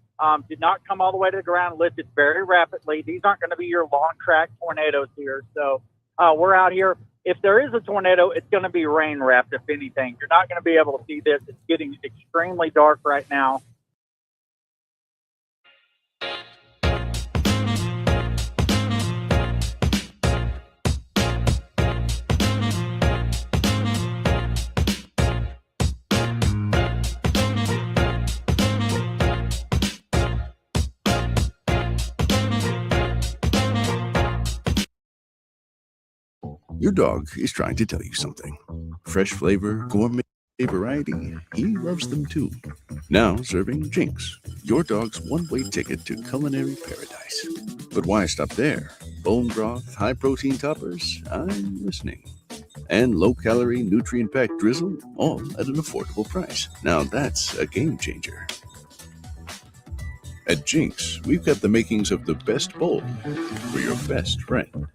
Did not come all the way to the ground, lifted very rapidly. These aren't going to be your long track tornadoes here. So we're out here. If there is a tornado, it's going to be rain wrapped, if anything. You're not going to be able to see this. It's getting extremely dark right now.
Your dog is trying to tell you something. Fresh flavor, gourmet variety, he loves them too. Now serving Jinx, your dog's one-way ticket to culinary paradise. But why stop there? Bone broth, high-protein toppers, I'm listening. And low-calorie, nutrient-packed drizzle, all at an affordable price. Now that's a game changer. At Jinx, we've got the makings of the best bowl for your best friend.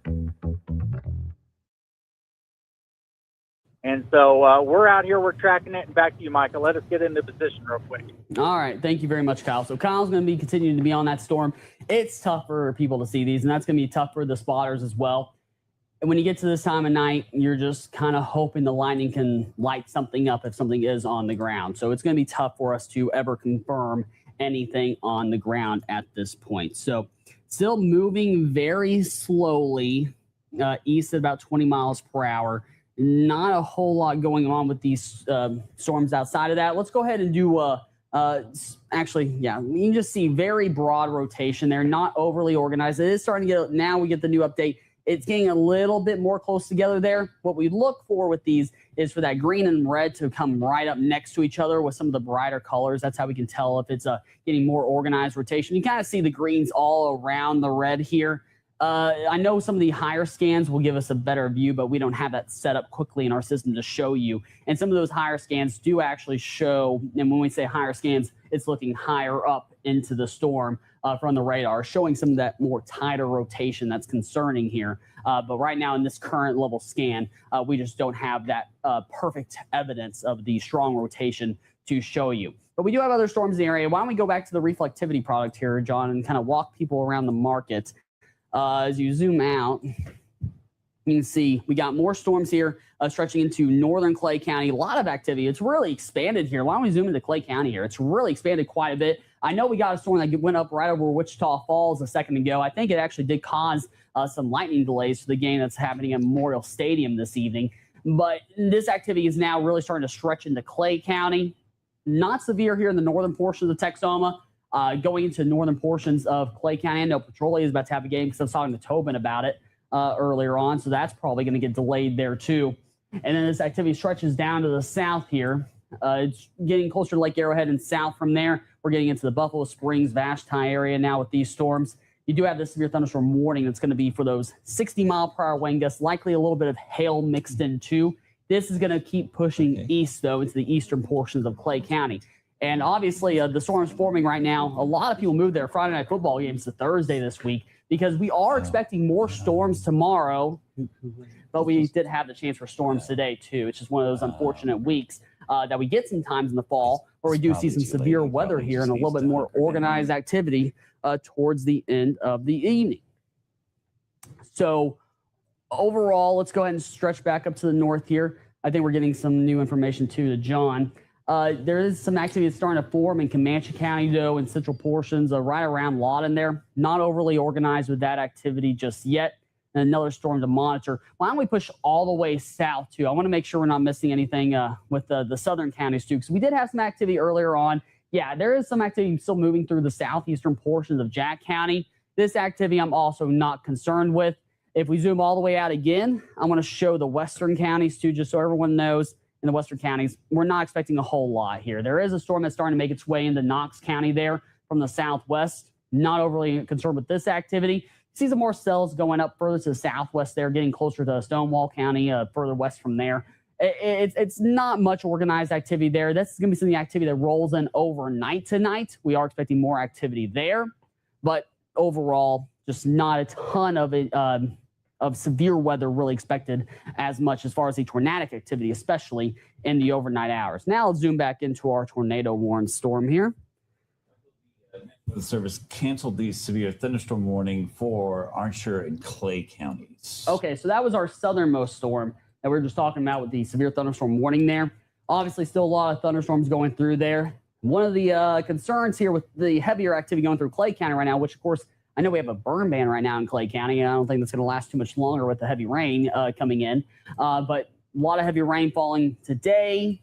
And so we're out here, we're tracking it, and back to you, Michael. Let us get into position real quick.
All right. Thank you very much, Kyle. So Kyle's going to be continuing to be on that storm. It's tough for people to see these, and that's going to be tough for the spotters as well. And when you get to this time of night, you're just kind of hoping the lightning can light something up if something is on the ground. So it's going to be tough for us to ever confirm anything on the ground at this point. So still moving very slowly east at about 20 miles per hour. Not a whole lot going on with these storms outside of that. Let's go ahead and do actually, yeah, you can just see very broad rotation there, not overly organized. It is starting to get, now we get the new update. It's getting a little bit more close together there. What we look for with these is for that green and red to come right up next to each other with some of the brighter colors. That's how we can tell if it's getting more organized rotation. You kind of see the greens all around the red here. I know some of the higher scans will give us a better view, but we don't have that set up quickly in our system to show you. And some of those higher scans do actually show, and when we say higher scans, it's looking higher up into the storm from the radar, showing some of that more tighter rotation that's concerning here. But right now in this current level scan, we just don't have that perfect evidence of the strong rotation to show you. But we do have other storms in the area. Why don't we go back to the reflectivity product here, John, and kind of walk people around the market. As you zoom out, you can see we got more storms here stretching into northern Clay County. A lot of activity. It's really expanded here. Why don't we zoom into Clay County here? It's really expanded quite a bit. I know we got a storm that went up right over Wichita Falls a second ago. I think it actually did cause some lightning delays for the game that's happening at Memorial Stadium this evening. But this activity is now really starting to stretch into Clay County. Not severe here in the northern portions of Texoma. Going into northern portions of Clay County. I know Petrolia is about to have a game because I was talking to Tobin about it earlier on, so that's probably going to get delayed there too. And then this activity stretches down to the south here. It's getting closer to Lake Arrowhead and south from there. We're getting into the Buffalo Springs, Vashti area now with these storms. You do have this severe thunderstorm warning that's going to be for those 60-mile-per-hour wind gusts, likely a little bit of hail mixed in too. This is going to keep pushing east, though, into the eastern portions of Clay County. And obviously, the storm's forming right now. A lot of people moved their Friday night football games to Thursday this week because we are expecting more storms tomorrow. But we did have the chance for storms today, too. It's just one of those unfortunate weeks that we get sometimes in the fall where we do see some severe weather here and a little bit more organized activity towards the end of the evening. So overall, let's go ahead and stretch back up to the north here. I think we're getting some new information, too, to John. There is some activity that's starting to form in Comanche County, though, in central portions right around Lawton there. Not overly organized with that activity just yet. And another storm to monitor. Why don't we push all the way south, too? I want to make sure we're not missing anything with the southern counties, too, because we did have some activity earlier on. Yeah, there is some activity still moving through the southeastern portions of Jack County. This activity I'm also not concerned with. If we zoom all the way out again, I want to show the western counties, too, just so everyone knows. in the western counties, we're not expecting a whole lot here. There is a storm that's starting to make its way into Knox County there from the southwest. Not overly concerned with this activity. See some more cells going up further to the southwest there, getting closer to Stonewall County, further west from there. It's not much organized activity there. This is going to be some of the activity that rolls in overnight tonight. We are expecting more activity there, but overall, just not a ton of severe weather really expected as much as far as the tornadic activity, especially in the overnight hours. Now let's zoom back into our tornado warned storm here.
The service canceled the severe thunderstorm warning for Archer and Clay counties.
Okay, so that was our southernmost storm that we were just talking about with the severe thunderstorm warning there. Obviously, still a lot of thunderstorms going through there. One of the concerns here with the heavier activity going through Clay County right now, which, of course, I know we have a burn ban right now in Clay County, and I don't think that's going to last too much longer with the heavy rain coming in. But a lot of heavy rain falling today.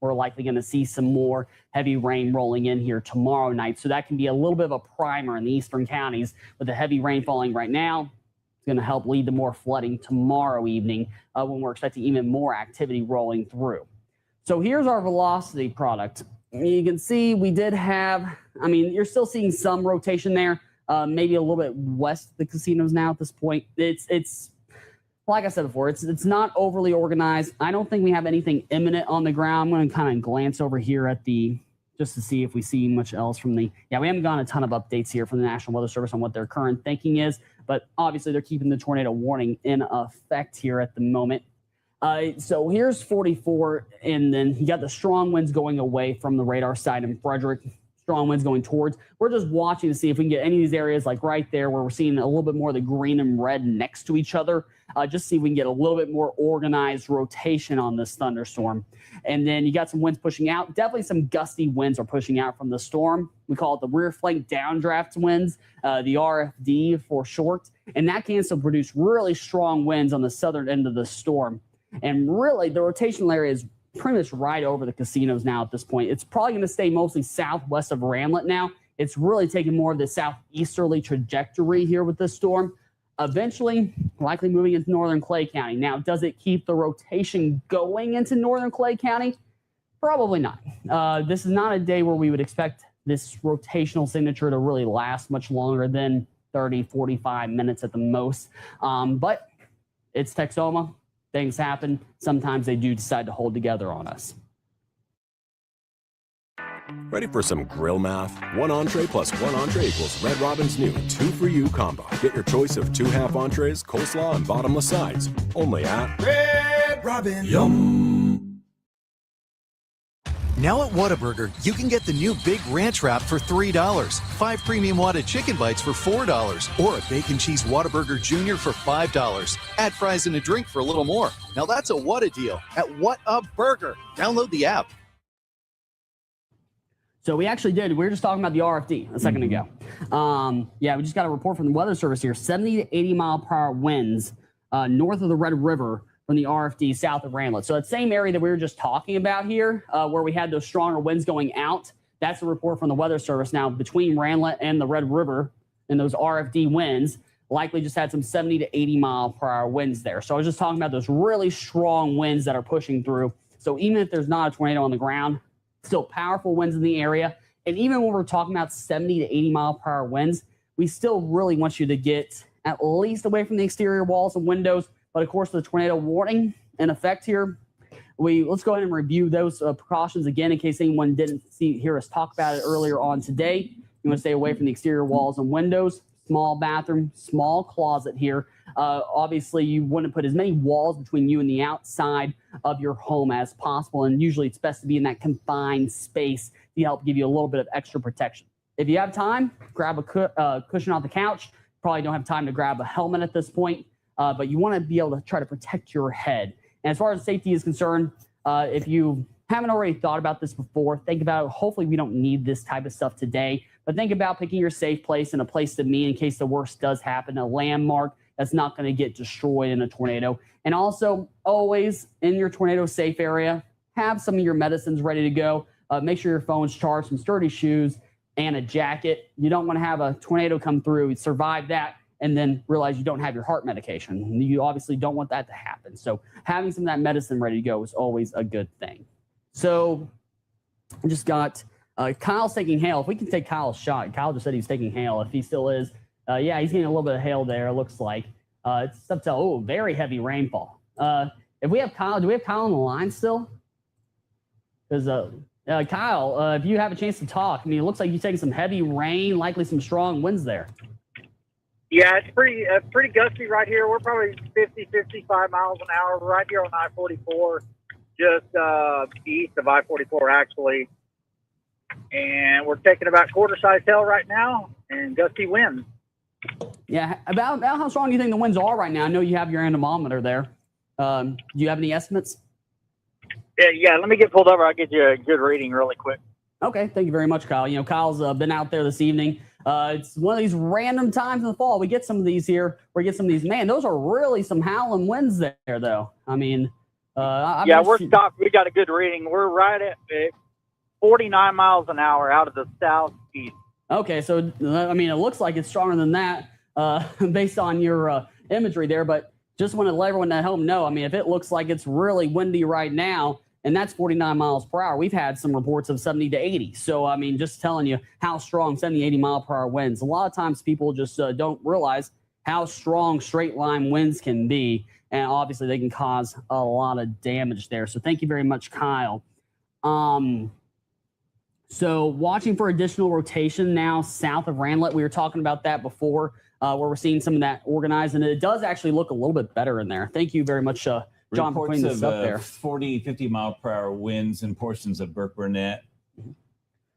We're likely going to see some more heavy rain rolling in here tomorrow night. So that can be a little bit of a primer in the eastern counties with the heavy rain falling right now. It's going to help lead to more flooding tomorrow evening when we're expecting even more activity rolling through. So here's our velocity product. You can see we did have, I mean, you're still seeing some rotation there, maybe a little bit west of the casinos now at this point. It's like I said before, it's not overly organized. I don't think we have anything imminent on the ground. I'm going to kind of glance over here at just to see if we see much else from we haven't gotten a ton of updates here from the National Weather Service on what their current thinking is, but obviously they're keeping the tornado warning in effect here at the moment. So here's 44, and then you got the strong winds going away from the radar side in Frederick. Strong winds going towards. We're just watching to see if we can get any of these areas like right there where we're seeing a little bit more of the green and red next to each other. Just see if we can get a little bit more organized rotation on this thunderstorm. And then you got some winds pushing out. Definitely some gusty winds are pushing out from the storm. We call it the rear flank downdraft winds, the RFD for short. And that can still produce really strong winds on the southern end of the storm. And really, the rotational area is pretty much right over the casinos now at this point. It's probably going to stay mostly southwest of Ramlet now. It's really taking more of the southeasterly trajectory here with this storm. Eventually, likely moving into northern Clay County. Now, does it keep the rotation going into northern Clay County? Probably not. This is not a day where we would expect this rotational signature to really last much longer than 30, 45 minutes at the most. But it's Texoma. Things happen. Sometimes they do decide to hold together on us.
Ready for some grill math? One entree plus one entree equals Red Robin's new 2 for You combo. Get your choice of 2 half entrees, coleslaw, and bottomless sides. Only at Red Robin. Yum!
Now at Whataburger, you can get the new Big Ranch Wrap for $3, 5 premium Whata chicken bites for $4, or a bacon cheese Whataburger Jr. for $5. Add fries and a drink for a little more. Now that's a Whata deal at Whataburger. Download the app.
So we actually did. We were just talking about the RFD a second ago. We just got a report from the Weather Service here. 70 to 80 mile per hour winds north of the Red River from the RFD south of Ramlet. So that same area that we were just talking about here, where we had those stronger winds going out, that's a report from the Weather Service. Now, between Ramlet and the Red River and those RFD winds, likely just had some 70 to 80 mile per hour winds there. So I was just talking about those really strong winds that are pushing through. So even if there's not a tornado on the ground, still powerful winds in the area. And even when we're talking about 70 to 80 mile per hour winds, we still really want you to get at least away from the exterior walls and windows. But of course, the tornado warning in effect here, let's go ahead and review those precautions again in case anyone didn't hear us talk about it earlier on today. You want to stay away from the exterior walls and windows, small bathroom, small closet here. Obviously, you wouldn't put as many walls between you and the outside of your home as possible. And usually it's best to be in that confined space to help give you a little bit of extra protection. If you have time, grab a cushion off the couch. Probably don't have time to grab a helmet at this point. But you want to be able to try to protect your head. And as far as safety is concerned, if you haven't already thought about this before, think about it. Hopefully we don't need this type of stuff today, but think about picking your safe place and a place to meet in case the worst does happen, a landmark that's not going to get destroyed in a tornado. And also, always in your tornado safe area, have some of your medicines ready to go. Make sure your phone's charged, some sturdy shoes, and a jacket. You don't want to have a tornado come through, survive that, and then realize you don't have your heart medication. You obviously don't want that to happen. So having some of that medicine ready to go is always a good thing. So I just got Kyle's taking hail. If we can take Kyle's shot, Kyle just said he's taking hail. If he still is, yeah, he's getting a little bit of hail there, it looks like. It's up to, very heavy rainfall. If we have Kyle, do we have Kyle on the line still? Because Kyle, if you have a chance to talk, I mean, it looks like you're taking some heavy rain, likely some strong winds there.
Yeah, it's pretty gusty right here. We're probably 50, 55 miles an hour right here on I-44, just east of I-44, actually. And we're taking about quarter-size hail right now and gusty winds.
Yeah, about how strong do you think the winds are right now? I know you have your anemometer there. Do you have any estimates?
Yeah, let me get pulled over. I'll get you a good reading really quick.
Okay, thank you very much, Kyle. You know, Kyle's been out there this evening. It's one of these random times in the fall. We get some of these here. We get some of these. Man, those are really some howling winds there, though. I mean,
we're stopped. We got a good reading. We're right at 49 miles an hour out of the southeast.
Okay, so, I mean, it looks like it's stronger than that based on your imagery there, but just want to let everyone at home know, I mean, if it looks like it's really windy right now, and that's 49 miles per hour, we've had some reports of 70 to 80. So, I mean, just telling you how strong 70, 80 mile per hour winds. A lot of times people just don't realize how strong straight line winds can be, and obviously they can cause a lot of damage there. So thank you very much, Kyle. So watching for additional rotation now south of Ranlet. We were talking about that before, where we're seeing some of that organized, and it does actually look a little bit better in there. Thank you very much, John, for putting this up there.
40, 50 mile per hour winds in portions of Burke Burnett.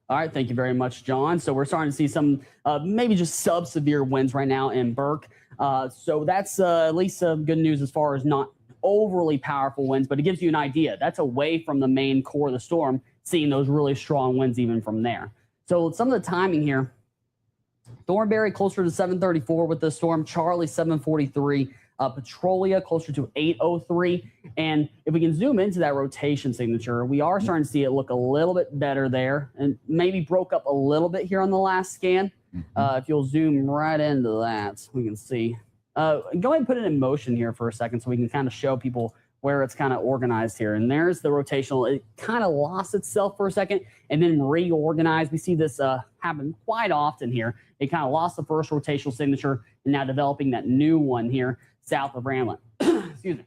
All right, thank you very much, John. So we're starting to see some maybe just sub-severe winds right now in Burke. So that's at least good news as far as not overly powerful winds, but it gives you an idea. That's away from the main core of the storm, seeing those really strong winds even from there. So some of the timing here, Thornberry closer to 7:34 with the storm, Charlie 7:43, Petrolia closer to 8:03. And if we can zoom into that rotation signature, we are starting to see it look a little bit better there, and maybe broke up a little bit here on the last scan. If you'll zoom right into that, we can see. Go ahead and put it in motion here for a second so we can kind of show people where it's kind of organized here. And there's the rotational. It kind of lost itself for a second and then reorganized. We see this happen quite often here. It kind of lost the first rotational signature and now developing that new one here south of Ramlin. Excuse me.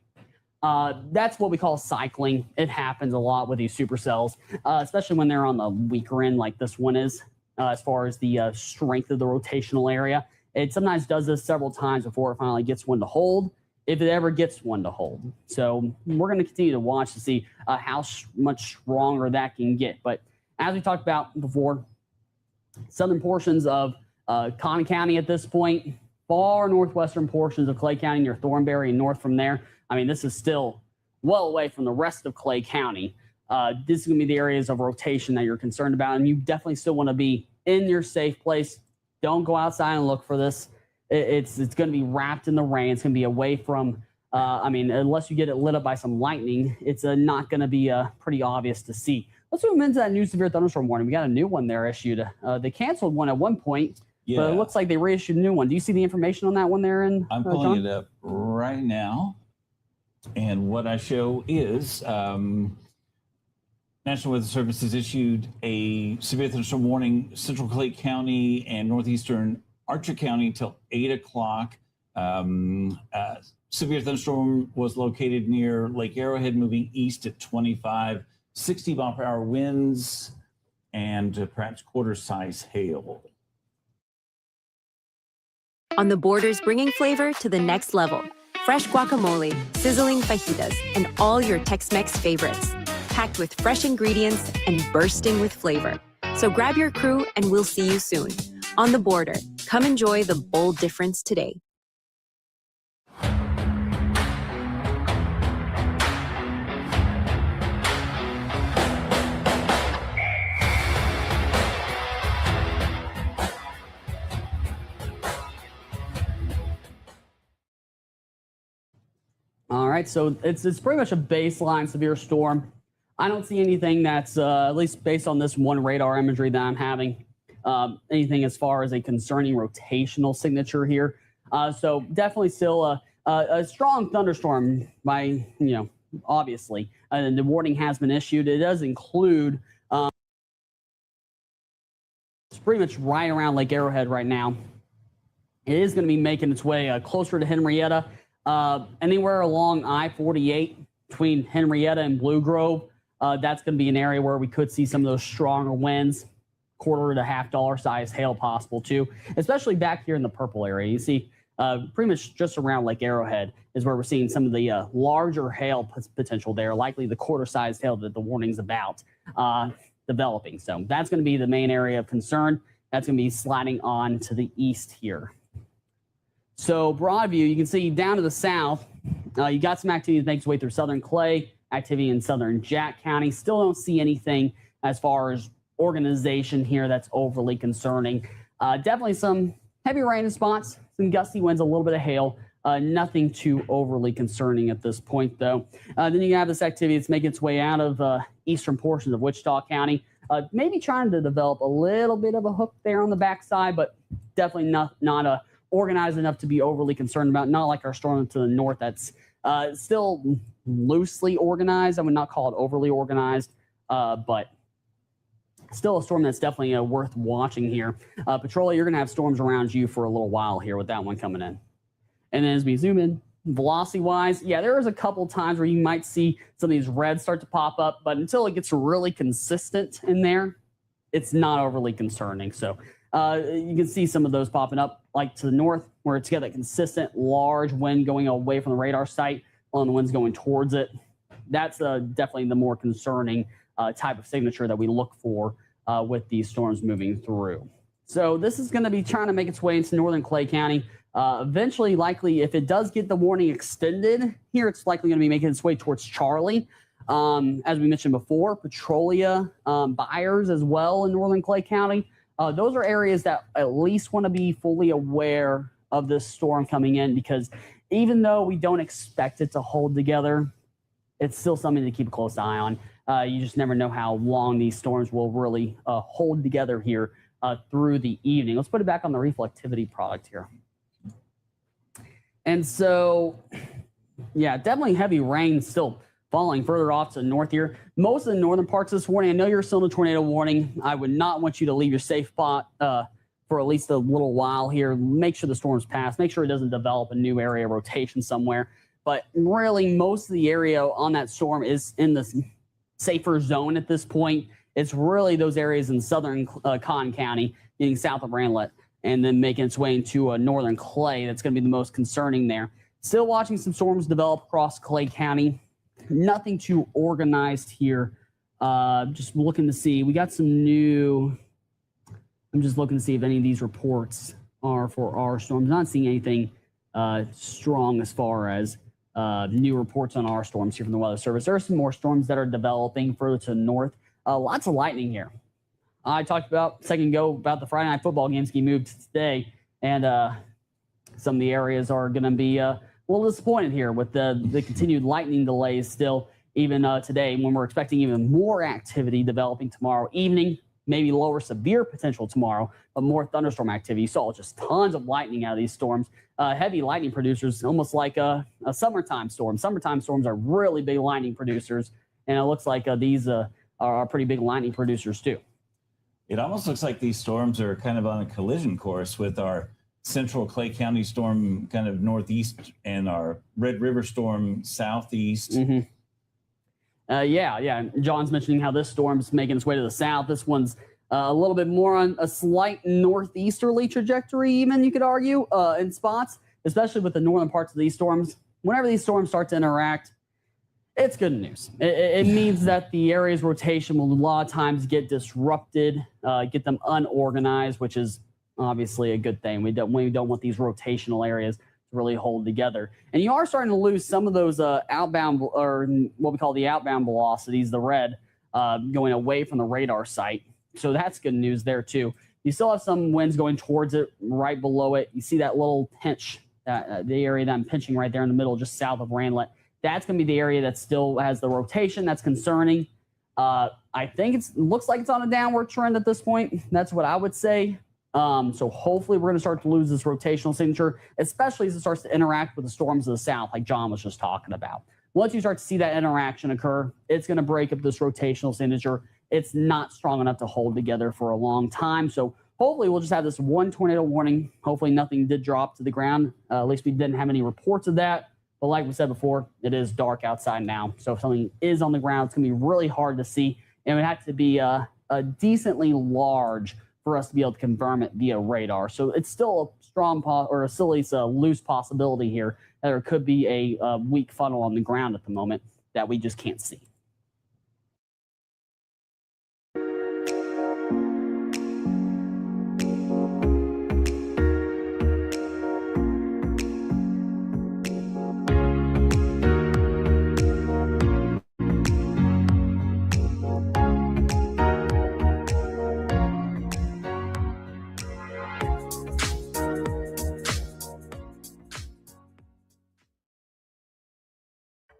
That's what we call cycling. It happens a lot with these supercells, especially when they're on the weaker end like this one is, as far as the strength of the rotational area. It sometimes does this several times before it finally gets one to hold, if it ever gets one to hold. So we're going to continue to watch to see how much stronger that can get. But as we talked about before, southern portions of Conner County at this point, far northwestern portions of Clay County near Thornberry and north from there. I mean, this is still well away from the rest of Clay County. This is going to be the areas of rotation that you're concerned about, and you definitely still want to be in your safe place. Don't go outside and look for this. It's going to be wrapped in the rain. It's going to be away from, I mean, unless you get it lit up by some lightning, it's not going to be pretty obvious to see. Let's move into that new severe thunderstorm warning. We got a new one there issued. They canceled one at one point, but it looks like they reissued a new one. Do you see the information on that one there?
I'm pulling it up right now. And what I show is National Weather Service has issued a severe thunderstorm warning, Central Clay County and northeastern Archer County until 8 o'clock. Severe thunderstorm was located near Lake Arrowhead, moving east at 25, 60 mile per hour winds, and perhaps quarter-size hail.
On the Borders, bringing flavor to the next level. Fresh guacamole, sizzling fajitas, and all your Tex-Mex favorites. Packed with fresh ingredients and bursting with flavor. So grab your crew and we'll see you soon. On the Border, come enjoy the bold difference today.
All right, so it's pretty much a baseline severe storm. I don't see anything that's, at least based on this one radar imagery that I'm having, anything as far as a concerning rotational signature here. So definitely still a strong thunderstorm by, obviously. And the warning has been issued. It does include it's pretty much right around Lake Arrowhead right now. It is going to be making its way closer to Henrietta, anywhere along I-48 between Henrietta and Blue Grove. That's going to be an area where we could see some of those stronger winds, $quarter to $half size hail possible too, especially back here in the purple area. You see pretty much just around Lake Arrowhead is where we're seeing some of the larger hail potential there, likely the quarter-sized hail that the warning's about developing. So that's going to be the main area of concern. That's going to be sliding on to the east here. So Broadview, you can see down to the south, you got some activity that makes its way through southern Clay, activity in southern Jack County. Still don't see anything as far as organization here that's overly concerning. Definitely some heavy rain in spots, some gusty winds, a little bit of hail. Nothing too overly concerning at this point, though. Then you have this activity that's making its way out of eastern portions of Wichita County. Maybe trying to develop a little bit of a hook there on the backside, but definitely not organized enough to be overly concerned about. Not like our storm to the north that's still loosely organized. I would not call it overly organized, but still a storm that's definitely worth watching here. Petrolia, you're going to have storms around you for a little while here with that one coming in. And then as we zoom in, velocity-wise, yeah, there is a couple times where you might see some of these reds start to pop up, but until it gets really consistent in there, it's not overly concerning. So you can see some of those popping up, like to the north, where it's got that consistent large wind going away from the radar site, while the wind's going towards it. That's definitely the more concerning type of signature that we look for with these storms moving through. So this is going to be trying to make its way into northern Clay County. Eventually, likely, if it does get the warning extended here, it's likely going to be making its way towards Charlie. As we mentioned before, Petrolia, Byers as well in northern Clay County. Those are areas that at least want to be fully aware of this storm coming in, because even though we don't expect it to hold together, it's still something to keep a close eye on. You just never know how long these storms will really hold together here through the evening. Let's put it back on the reflectivity product here. And so, yeah, definitely heavy rain still falling further off to the north here. Most of the northern parts this morning, I know you're still in a tornado warning. I would not want you to leave your safe spot for at least a little while here. Make sure the storm's passed. Make sure it doesn't develop a new area of rotation somewhere. But really, most of the area on that storm is in the safer zone at this point. It's really those areas in southern Conn County, getting south of Ranelagh, and then making its way into northern Clay. That's going to be the most concerning there. Still watching some storms develop across Clay County. Nothing too organized here. Just looking to see. We got some new. I'm just looking to see if any of these reports are for our storms. Not seeing anything strong as far as new reports on our storms here from the Weather Service. There are some more storms that are developing further to the north. Lots of lightning here. I talked about a second ago about the Friday night football games getting moved today, and some of the areas are going to be a little disappointed here with the continued lightning delays still, even today, when we're expecting even more activity developing tomorrow evening, maybe lower severe potential tomorrow, but more thunderstorm activity. You saw just tons of lightning out of these storms. Heavy lightning producers, almost like a summertime storm. Summertime storms are really big lightning producers, and it looks like these are pretty big lightning producers too.
It almost looks like these storms are kind of on a collision course with our central Clay County storm kind of northeast and our Red River storm southeast.
Mm-hmm. Yeah. John's mentioning how this storm's making its way to the south. This one's a little bit more on a slight northeasterly trajectory, even, you could argue, in spots, especially with the northern parts of these storms. Whenever these storms start to interact, it's good news. It means that the area's rotation will a lot of times get disrupted, get them unorganized, which is obviously a good thing. We don't want these rotational areas to really hold together. And you are starting to lose some of those outbound, or what we call the outbound velocities, the red, going away from the radar site. So that's good news there too. You still have some winds going towards it, right below it. You see that little pinch, the area that I'm pinching right there in the middle, just south of Ranelagh. That's going to be the area that still has the rotation. That's concerning. I think it looks like it's on a downward trend at this point. That's what I would say. So hopefully we're going to start to lose this rotational signature, especially as it starts to interact with the storms of the south, like John was just talking about. Once you start to see that interaction occur, it's going to break up this rotational signature. It's not strong enough to hold together for a long time. So hopefully we'll just have this one tornado warning. Hopefully nothing did drop to the ground. At least we didn't have any reports of that. But like we said before, it is dark outside now. So if something is on the ground, it's going to be really hard to see. And it would have to be a decently large for us to be able to confirm it via radar. So it's still a strong or still at least a loose possibility here that there could be a weak funnel on the ground at the moment that we just can't see.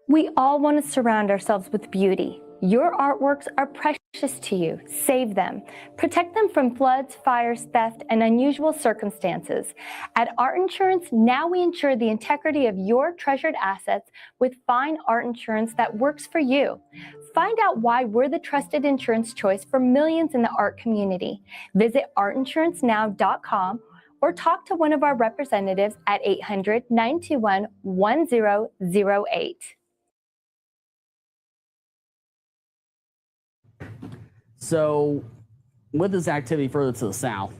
We all want to surround ourselves with beauty. Your artworks are precious to you. Save them. Protect them from floods, fires, theft, and unusual circumstances. At Art Insurance, now we ensure the integrity of your treasured assets with fine art insurance that works for you. Find out why we're the trusted insurance choice for millions in the art community. Visit artinsurancenow.com or talk to one of our representatives at 800-921-1008.
So with this activity further to the south,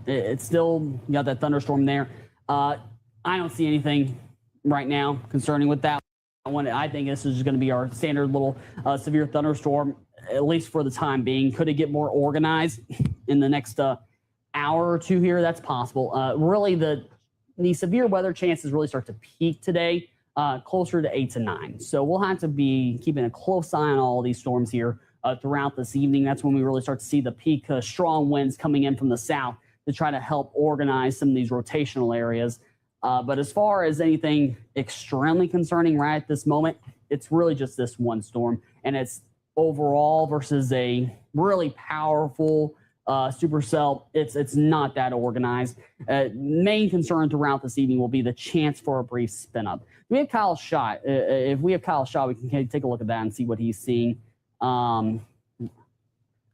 it's still, you got that thunderstorm there. I don't see anything right now concerning with that one. I think this is just going to be our standard little severe thunderstorm, at least for the time being. Could it get more organized in the next hour or two here? That's possible. Really, the severe weather chances really start to peak today, closer to 8 to 9. So we'll have to be keeping a close eye on all these storms here throughout this evening. That's when we really start to see the peak strong winds coming in from the south to try to help organize some of these rotational areas. But as far as anything extremely concerning right at this moment, it's really just this one storm. And it's overall versus a really powerful supercell. It's not that organized. Main concern throughout this evening will be the chance for a brief spin up. We have Kyle's shot. If we have Kyle's shot, we can take a look at that and see what he's seeing. It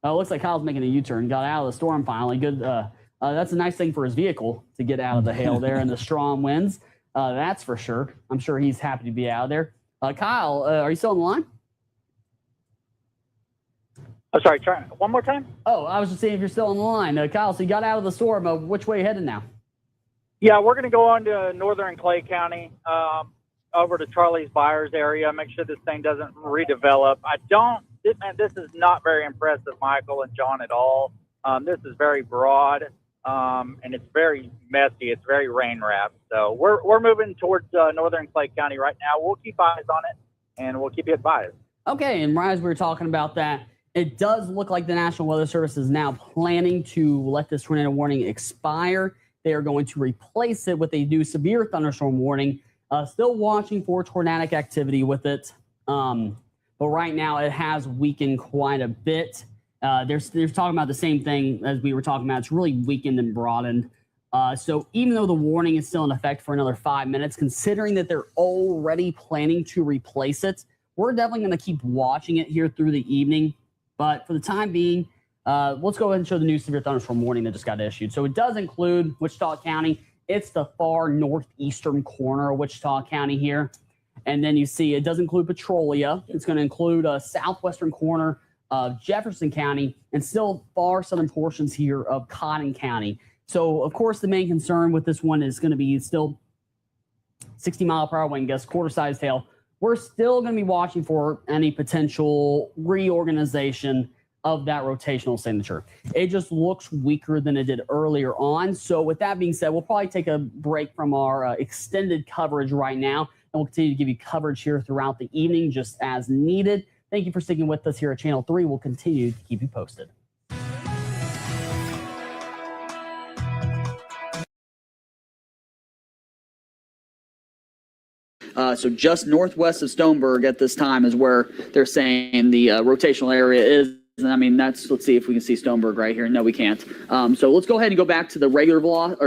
looks like Kyle's making a U-turn, got out of the storm finally. Good. That's a nice thing for his vehicle to get out of the hail there and the strong winds. That's for sure. I'm sure he's happy to be out of there. Kyle, are you still on the line?
I'm sorry, try one more time.
Oh, I was just saying if you're still on the line. Kyle, so you got out of the storm. Which way are you headed now?
Yeah, we're going to go on to northern Clay County, over to Charlie's Byers area, make sure this thing doesn't redevelop. This is not very impressive, Michael and John, at all. This is very broad, and it's very messy. It's very rain wrapped. So we're moving towards northern Clay County right now. We'll keep eyes on it, and we'll keep you advised.
Okay, and right as we were talking about that, it does look like the National Weather Service is now planning to let this tornado warning expire. They are going to replace it with a new severe thunderstorm warning. Still watching for tornadic activity with it. But right now it has weakened quite a bit. They're talking about the same thing as we were talking about. It's really weakened and broadened. So even though the warning is still in effect for another 5 minutes, considering that they're already planning to replace it, we're definitely going to keep watching it here through the evening. But for the time being, let's go ahead and show the new severe thunderstorm warning that just got issued. So it does include Wichita County. It's the far northeastern corner of Wichita County here. And then you see it does include Petrolia. It's going to include a southwestern corner of Jefferson County and still far southern portions here of Cotton County. So, of course, the main concern with this one is going to be still 60-mile-per-hour wind gusts, quarter-sized hail. We're still going to be watching for any potential reorganization of that rotational signature. It just looks weaker than it did earlier on. So with that being said, we'll probably take a break from our extended coverage right now, and we'll continue to give you coverage here throughout the evening just as needed. Thank you for sticking with us here at Channel 3. We'll continue to keep you posted. So just northwest of Stoneburg at this time is where they're saying the rotational area is And I mean, let's see if we can see Stoneberg right here. No, we can't. So let's go ahead and go back to the regular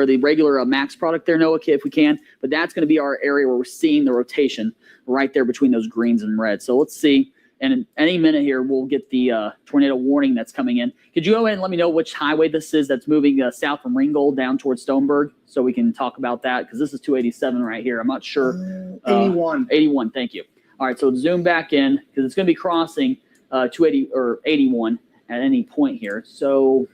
the regular max product there, Noah, if we can. But that's going to be our area where we're seeing the rotation right there between those greens and reds. So let's see. And in any minute here, we'll get the tornado warning that's coming in. Could you go ahead and let me know which highway this is that's moving south from Ringgold down towards Stoneberg so we can talk about that? Because this is 287 right here. I'm not sure.
81.
81, thank you. All right, so zoom back in because it's going to be crossing 280 or 81 at any point here. So,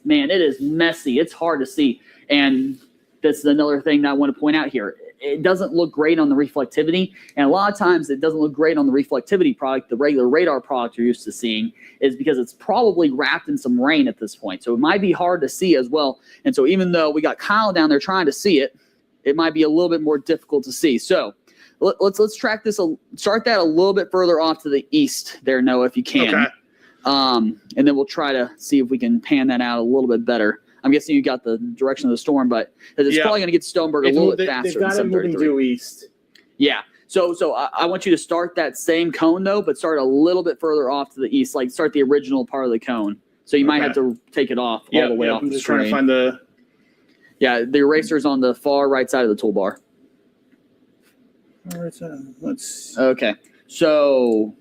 man, it is messy. It's hard to see. And this is another thing that I want to point out here. It doesn't look great on the reflectivity. And a lot of times it doesn't look great on the reflectivity product. The regular radar product you're used to seeing is because it's probably wrapped in some rain at this point. So it might be hard to see as well. And so even though we got Kyle down there trying to see it, it might be a little bit more difficult to see. So let's track this. Start that a little bit further off to the east there, Noah, if you can.
Okay.
And then we'll try to see if we can pan that out a little bit better. I'm guessing you got the direction of the storm, but it's probably going to get Stoneberg a little bit faster.
They've got it moving due east.
Yeah. So I want you to start that same cone, though, but start a little bit further off to the east, like start the original part of the cone. So you might have to take it off all the way off
I'm
the
just
screen.
trying to find the...
Yeah, the eraser's on the far right side of the toolbar.
Let's...
Okay. So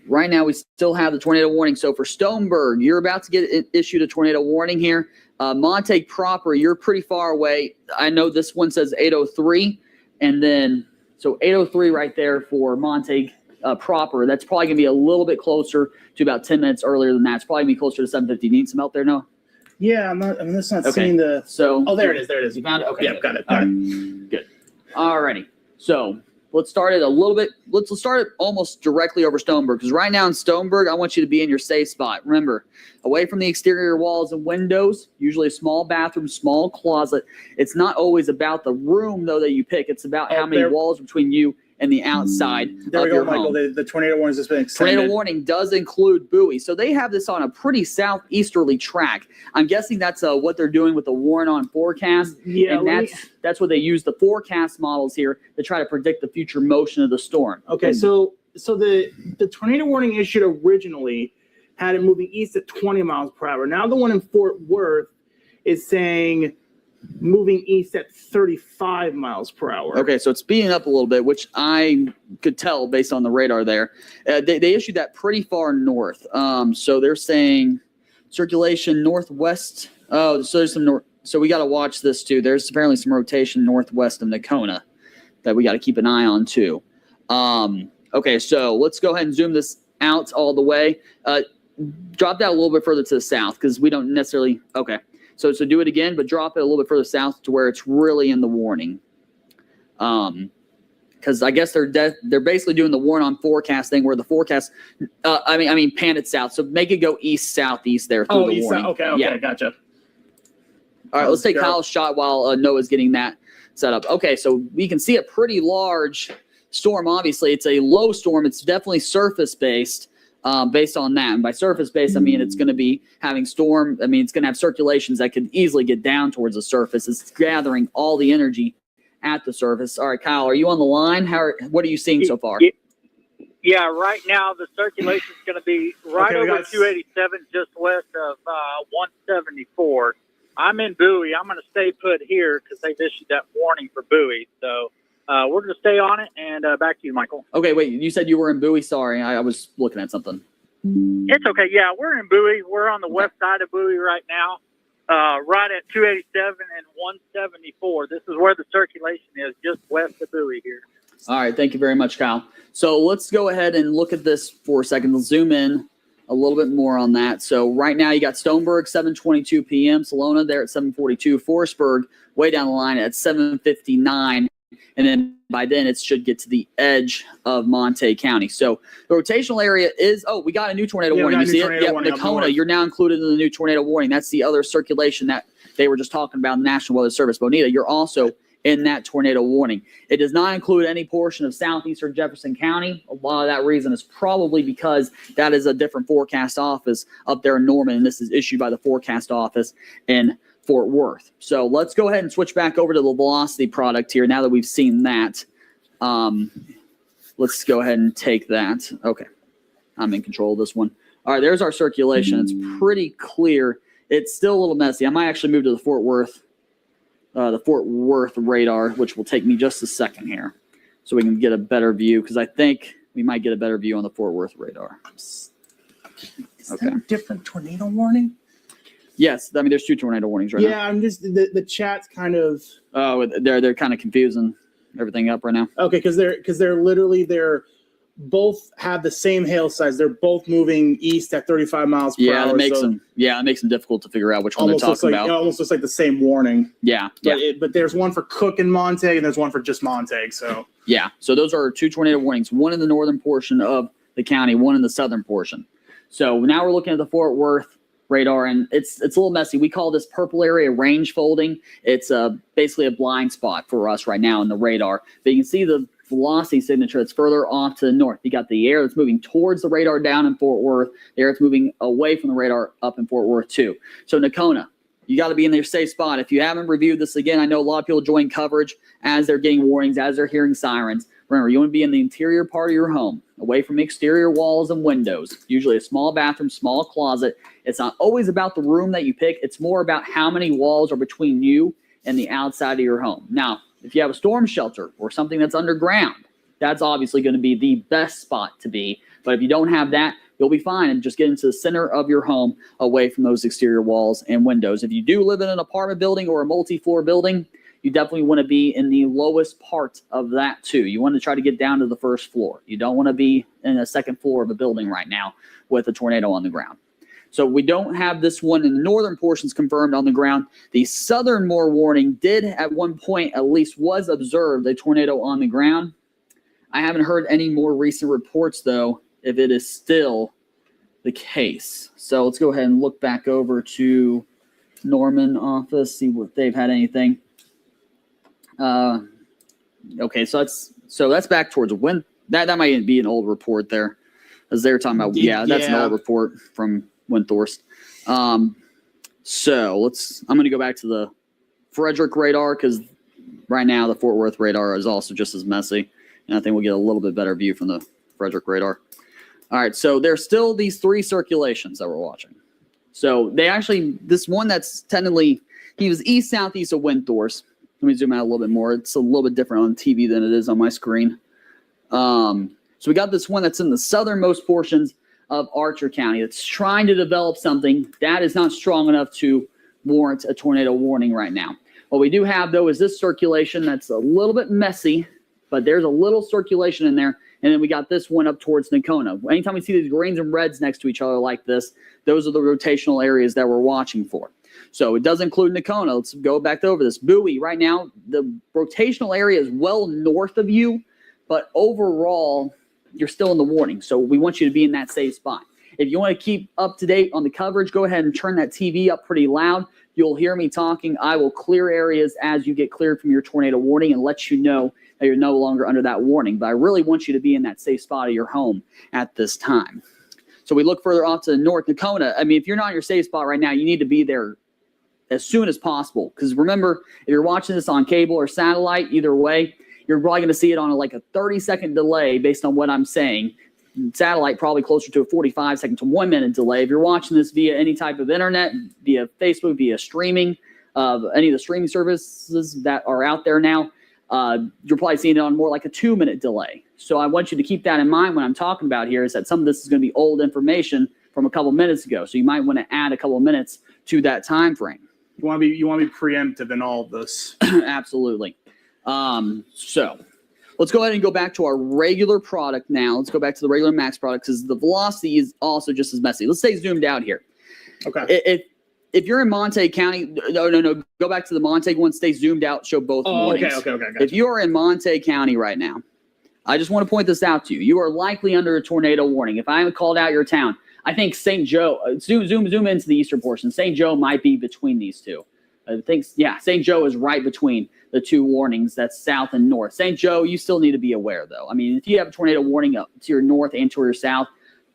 right now we still have the tornado warning. So for Stoneberg, you're about to get issued a tornado warning here. Montague proper, you're pretty far away. I know this one says 803, and then so 803 right there for Montague proper. That's probably gonna be a little bit closer to about 10 minutes earlier than that. It's probably gonna be closer to 750. Need some help there, Noah?
Yeah, I'm just not seeing the...
So
there it is. There it is.
You found it? Okay.
Yeah, got it.
All right. Good. All righty. So let's start it a little bit. Let's start it almost directly over Stoneberg, because right now in Stoneberg, I want you to be in your safe spot. Remember, away from the exterior walls and windows, usually a small bathroom, small closet. It's not always about the room, though, that you pick. It's about how many walls between you and the outside
There
of
we go,
your
Michael.
home.
The tornado warning has been extended.
Tornado warning does include buoy. So they have this on a pretty southeasterly track. I'm guessing that's what they're doing with the warrant on forecast.
Yeah,
and that's what they use the forecast models here to try to predict the future motion of the storm.
Okay, so the tornado warning issued originally had it moving east at 20 miles per hour. Now the one in Fort Worth is saying moving east at 35 miles per hour.
Okay, so it's speeding up a little bit, which I could tell based on the radar there. They issued that pretty far north. So they're saying circulation northwest. Oh, so there's some north. So we got to watch this too. There's apparently some rotation northwest of Nakona that we got to keep an eye on too. Okay, so let's go ahead and zoom this out all the way. Drop that a little bit further to the south because we don't necessarily. Okay. So do it again, but drop it a little bit further south to where it's really in the warning. Because I guess they're basically doing the warning on forecast thing where the forecast, I mean pan it south. So make it go east southeast there through the warning.
Okay,
yeah.
Gotcha.
All right, let's take Kyle's shot while Noah's getting that set up. Okay, so we can see a pretty large storm. Obviously, it's a low storm. It's definitely surface based. Based on that. And by surface based, I mean it's going to be having storm. I mean, it's going to have circulations that could easily get down towards the surface. It's gathering all the energy at the surface. All right, Kyle, are you on the line? What are you seeing so far?
Yeah, right now the circulation is going to be right over 287, just west of 174. I'm in Bowie. I'm going to stay put here because they've issued that warning for Bowie. So we're going to stay on it, and back to you, Michael.
Okay, wait, you said you were in Bowie. Sorry, I was looking at something.
It's okay. Yeah, we're in Bowie. We're on the west side of Bowie right now, right at 287 and 174. This is where the circulation is, just west of Bowie here.
All right, thank you very much, Kyle. So let's go ahead and look at this for a second. Let's zoom in a little bit more on that. So right now you got Stoneberg, 7:22 p.m., Salona there at 7:42, Forestburg way down the line at 7:59. And then by then it should get to the edge of Montague County. So the rotational area is, we got a new tornado warning. You see it? Yep, Nakona, you're now included in the new tornado warning. That's the other circulation that they were just talking about in the National Weather Service. Bonita, you're also in that tornado warning. It does not include any portion of southeastern Jefferson County. A lot of that reason is probably because that is a different forecast office up there in Norman, and this is issued by the forecast office in Fort Worth. So let's go ahead and switch back over to the velocity product here now that we've seen that. Let's go ahead and take that. Okay. I'm in control of this one. All right, there's our circulation. It's pretty clear. It's still a little messy. I might actually move to the Fort Worth radar, which will take me just a second here, so we can get a better view, because I think we might get a better view on the Fort Worth radar.
Is that a different tornado warning?
Yes, I mean there's 2 tornado warnings right now.
Yeah, I'm just the chat's kind of.
Oh, they're kind of confusing everything up right now.
Okay, because they're both have the same hail size. They're both moving east at 35 miles per hour.
It makes them difficult to figure out which one they're talking about.
It almost looks like the same warning.
Yeah,
But there's one for Cook and Montague, and there's one for just Montague. So
yeah, so those are 2 tornado warnings. One in the northern portion of the county, one in the southern portion. So now we're looking at the Fort Worth radar, and it's a little messy. We call this purple area range folding. It's basically a blind spot for us right now in the radar. But you can see the velocity signature that's further off to the north. You got the air that's moving towards the radar down in Fort Worth. The air that's moving away from the radar up in Fort Worth too. So Nakona, you got to be in your safe spot. If you haven't reviewed this again, I know a lot of people join coverage as they're getting warnings, as they're hearing sirens. Remember, you want to be in the interior part of your home, away from exterior walls and windows, usually a small bathroom, small closet. It's not always about the room that you pick. It's more about how many walls are between you and the outside of your home. Now, if you have a storm shelter or something that's underground, that's obviously going to be the best spot to be. But if you don't have that, you'll be fine and just get into the center of your home away from those exterior walls and windows. If you do live in an apartment building or a multi-floor building, you definitely want to be in the lowest part of that too. You want to try to get down to the first floor. You don't want to be in the second floor of a building right now with a tornado on the ground. So we don't have this one in the northern portions confirmed on the ground. The southernmost warning did at one point at least was observed a tornado on the ground. I haven't heard any more recent reports though if it is still the case. So let's go ahead and look back over to Norman office, see what they've had anything. Okay, so that's back towards when that might be an old report there, as they were talking about. Yeah, that's an old report from Windthorst. So I'm going to go back to the Frederick radar, because right now the Fort Worth radar is also just as messy, and I think we'll get a little bit better view from the Frederick radar. All right, so there's still these 3 circulations that we're watching. So this one that's technically, he was east-southeast of Windthorst. Let me zoom out a little bit more. It's a little bit different on TV than it is on my screen. So we got this one that's in the southernmost portions of Archer County. It's trying to develop something that is not strong enough to warrant a tornado warning right now. What we do have, though, is this circulation that's a little bit messy, but there's a little circulation in there. And then we got this one up towards Nakona. Anytime we see these greens and reds next to each other like this, those are the rotational areas that we're watching for. So it does include Nakona. Let's go back over this. Bowie, right now, the rotational area is well north of you, but overall, you're still in the warning. So we want you to be in that safe spot. If you want to keep up to date on the coverage, go ahead and turn that TV up pretty loud. You'll hear me talking. I will clear areas as you get cleared from your tornado warning and let you know that you're no longer under that warning. But I really want you to be in that safe spot of your home at this time. So we look further off to the north, Nakona. I mean, if you're not in your safe spot right now, you need to be there as soon as possible. Because remember, if you're watching this on cable or satellite, either way, you're probably going to see it on a 30-second delay based on what I'm saying. Satellite probably closer to a 45-second to 1 minute delay. If you're watching this via any type of internet, via Facebook, via streaming, any of the streaming services that are out there now, you're probably seeing it on more like a 2-minute delay. So I want you to keep that in mind when I'm talking about here, is that some of this is going to be old information from a couple minutes ago. So you might want to add a couple of minutes to that time frame.
You want to be preemptive in all of this.
Absolutely. So let's go ahead and go back to our regular product now. Let's go back to the regular max product, because the velocity is also just as messy. Let's stay zoomed out here.
Okay.
If you're in Montague County, no, go back to the Montague one. Stay zoomed out. Show both warnings.
Okay. Gotcha.
If you are in Montague County right now, I just want to point this out to you. You are likely under a tornado warning. If I haven't called out your town, I think St. Joe. Zoom into the eastern portion. St. Joe might be between these two. I think, St. Joe is right between the two warnings. That's south and north. St. Joe, you still need to be aware, though. I mean, if you have a tornado warning up to your north and to your south,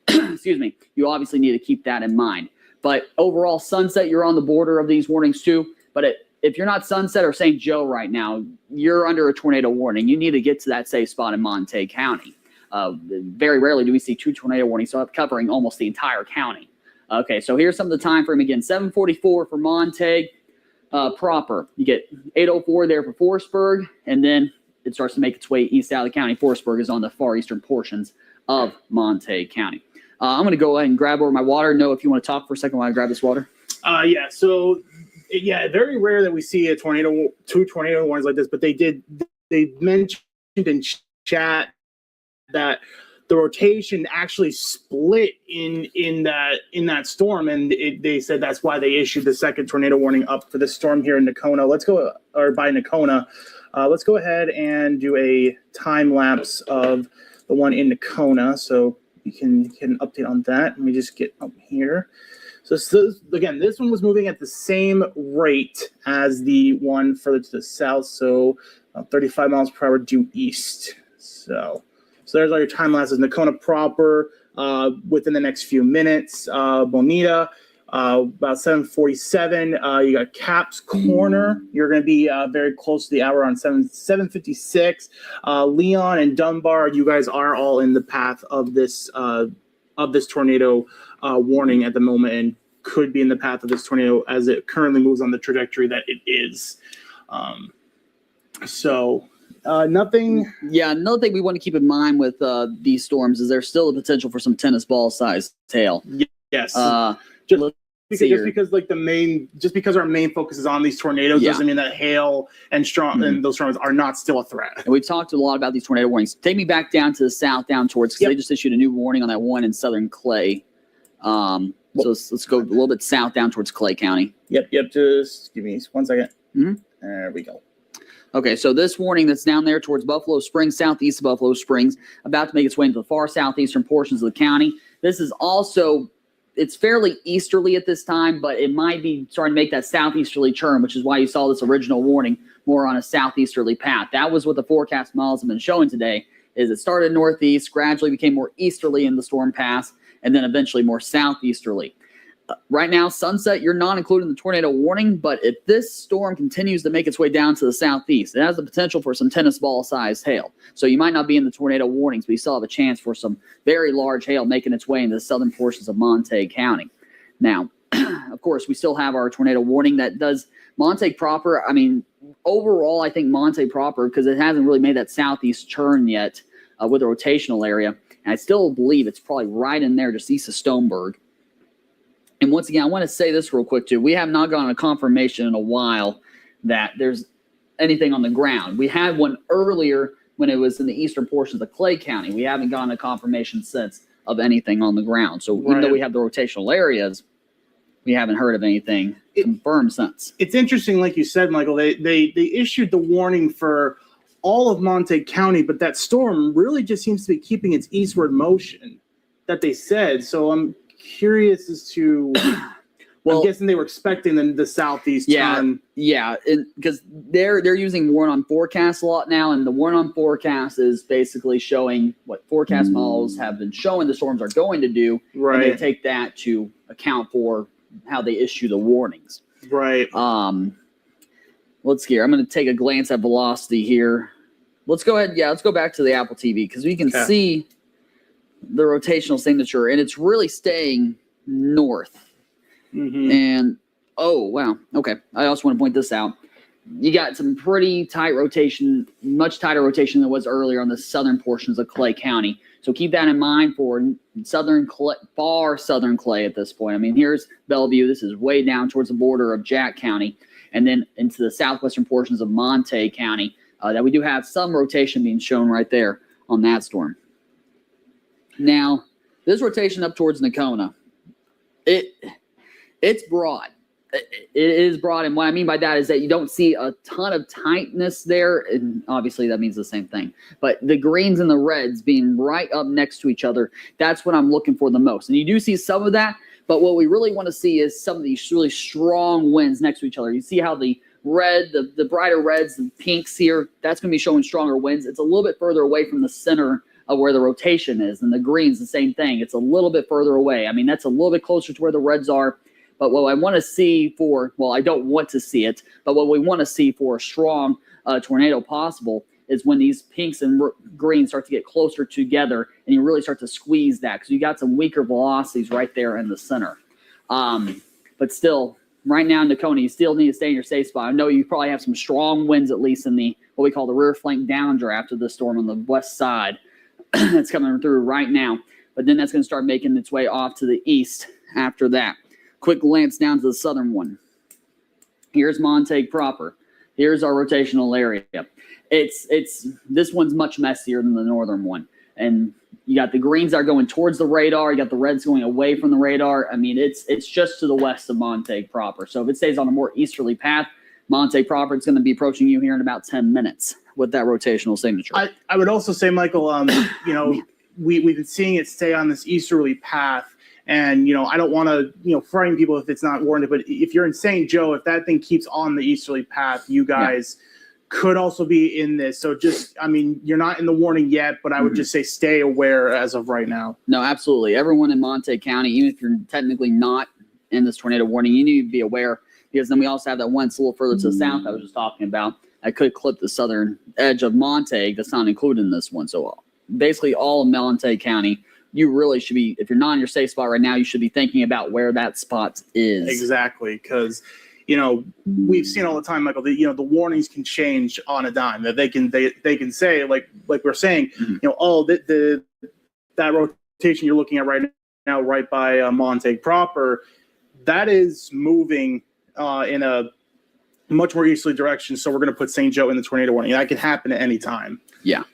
excuse me, you obviously need to keep that in mind. But overall, Sunset, you're on the border of these warnings too. But if you're not Sunset or St. Joe right now, you're under a tornado warning. You need to get to that safe spot in Montague County. Very rarely do we see 2 tornado warnings, so covering almost the entire county. Okay, so here's some of the time frame again. 7:44 for Montague proper. You get 8:04 there for Forestburg, and then it starts to make its way east out of the county. Forestburg is on the far eastern portions of Montague County. I'm going to go ahead and grab over my water. Noah, if you want to talk for a second while I grab this water.
Yeah. So, very rare that we see two tornado warnings like this, but they mentioned in chat that the rotation actually split in that storm, and they said that's why they issued the second tornado warning up for the storm here in Nakona. Let's go ahead and do a time lapse of the one in Nakona, so you can update on that. Let me just get up here. So again, this one was moving at the same rate as the one further to the south, so 35 miles per hour due east. So there's all your time lapses. Nakona proper within the next few minutes. Bonita, about 7:47. You got Caps Corner. You're going to be very close to the hour on 7:56. Leon and Dunbar, you guys are all in the path of this tornado warning at the moment, and could be in the path of this tornado as it currently moves on the trajectory that it is. Nothing.
Yeah, another thing we want to keep in mind with these storms is there's still the potential for some tennis ball sized hail.
Yes. Just because our main focus is on these tornadoes doesn't mean that hail and and those storms are not still a threat.
And we've talked a lot about these tornado warnings. Take me back down to the south, down towards, because they just issued a new warning on that one in southern Clay. So let's go a little bit south down towards Clay County.
Yep. Just give me 1 second.
Mm-hmm.
There we go.
Okay, so this warning that's down there towards Buffalo Springs, southeast of Buffalo Springs, about to make its way into the far southeastern portions of the county. This is also, it's fairly easterly at this time, but it might be starting to make that southeasterly turn, which is why you saw this original warning more on a southeasterly path. That was what the forecast models have been showing today, is it started northeast, gradually became more easterly in the storm path, and then eventually more southeasterly. Right now, Sunset, you're not included in the tornado warning, but if this storm continues to make its way down to the southeast, it has the potential for some tennis ball sized hail. So you might not be in the tornado warnings, but you still have a chance for some very large hail making its way into the southern portions of Montague County. Now, of course, we still have our tornado warning that does Montague proper. I mean, overall, I think Montague proper, because it hasn't really made that southeast turn yet with a rotational area. And I still believe it's probably right in there just east of Stoneburg. And once again, I want to say this real quick, too. We have not gotten a confirmation in a while that there's anything on the ground. We had one earlier when it was in the eastern portions of Clay County. We haven't gotten a confirmation since of anything on the ground. So even though we have the rotational areas, we haven't heard of anything confirmed since.
It's interesting, like you said, Michael, they issued the warning for all of Montague County, but that storm really just seems to be keeping its eastward motion that they said. So I'm curious as to, I'm guessing they were expecting the southeast turn.
Yeah, because they're using warn on forecast a lot now, and the warn on forecast is basically showing what forecast models have been showing the storms are going to do, and they take that to account for how they issue the warnings.
Right.
Let's see here. I'm going to take a glance at velocity here. Let's go ahead. Yeah, let's go back to the Apple TV because we can see the rotational signature, and it's really staying north. And oh wow, okay. I also want to point this out. You got some pretty tight rotation, much tighter rotation than was earlier on the southern portions of Clay County. So keep that in mind for southern Clay, far southern Clay at this point. I mean, here's Bellevue. This is way down towards the border of Jack County, and then into the southwestern portions of Montague County. That we do have some rotation being shown right there on that storm. Now, this rotation up towards Nakona, it's broad. It is broad, and what I mean by that is that you don't see a ton of tightness there, and obviously that means the same thing. But the greens and the reds being right up next to each other, that's what I'm looking for the most. And you do see some of that, but what we really want to see is some of these really strong winds next to each other. You see how the red, the brighter reds and pinks here, that's going to be showing stronger winds. It's a little bit further away from the center of where the rotation is, and the greens, the same thing. It's a little bit further away. I mean, that's a little bit closer to where the reds are. But what I want to see for, well, I don't want to see it, but what we want to see for a strong tornado possible is when these pinks and greens start to get closer together, and you really start to squeeze that because you got some weaker velocities right there in the center. But still, right now in Nakona, you still need to stay in your safe spot. I know you probably have some strong winds, at least in the what we call the rear flank downdraft of the storm on the west side. That's coming through right now. But then that's going to start making its way off to the east after that. Quick glance down to the southern one. Here's Montague proper. Here's our rotational area. It's this one's much messier than the northern one. And you got the greens that are going towards the radar. You got the reds going away from the radar. I mean, it's just to the west of Montague proper. So if it stays on a more easterly path, Montague proper, it's going to be approaching you here in about 10 minutes with that rotational signature.
I would also say, Michael, you know, we've been seeing it stay on this easterly path. And, you know, I don't want to, you know, frighten people if it's not warranted. But if you're in St. Joe, if that thing keeps on the easterly path, you guys could also be in this. So just, I mean, you're not in the warning yet, but I would just say stay aware as of right now.
No, absolutely. Everyone in Montague County, even if you're technically not in this tornado warning, you need to be aware, because then we also have that one that's a little further to the south I was just talking about. I could clip the southern edge of Montague. That's not included in this one. So basically all of Montague County, you really should be, if you're not in your safe spot right now, you should be thinking about where that spot is.
Exactly, because, you know, we've seen all the time, Michael, that, you know, the warnings can change on a dime. That they can say, like we're saying, you know, oh, that rotation you're looking at right now, right by Montague proper, that is moving in a much more easterly direction. So we're going to put St. Joe in the tornado warning. That can happen at any time.
Yeah.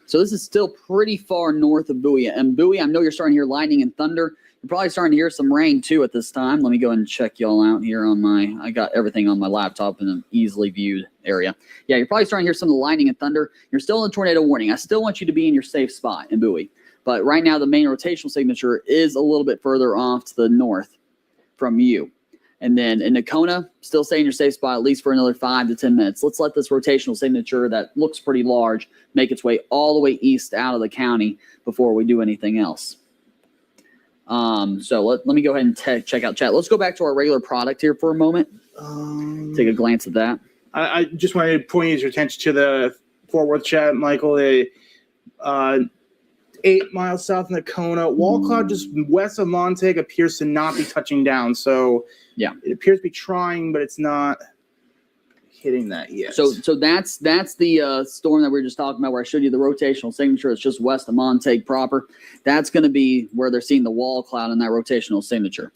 So this is still pretty far north of Bowie. And Bowie, I know you're starting to hear lightning and thunder. You're probably starting to hear some rain, too, at this time. Let me go ahead and check y'all out here on I got everything on my laptop in an easily viewed area. Yeah, you're probably starting to hear some of the lightning and thunder. You're still in a tornado warning. I still want you to be in your safe spot in Bowie. But right now, the main rotational signature is a little bit further off to the north from you. And then in Nakona, still stay in your safe spot at least for another 5 to 10 minutes. Let's let this rotational signature that looks pretty large make its way all the way east out of the county before we do anything else. So let me go ahead and check out chat. Let's go back to our regular product here for a moment. Take a glance at that.
I just wanted to point your attention to the Fort Worth chat, Michael. 8 miles south of Nakona. Wall cloud just west of Montague appears to not be touching down. So yeah, it appears to be trying, but it's not hitting that yet.
So that's the storm that we were just talking about, where I showed you the rotational signature. It's just west of Montague proper. That's going to be where they're seeing the wall cloud in that rotational signature.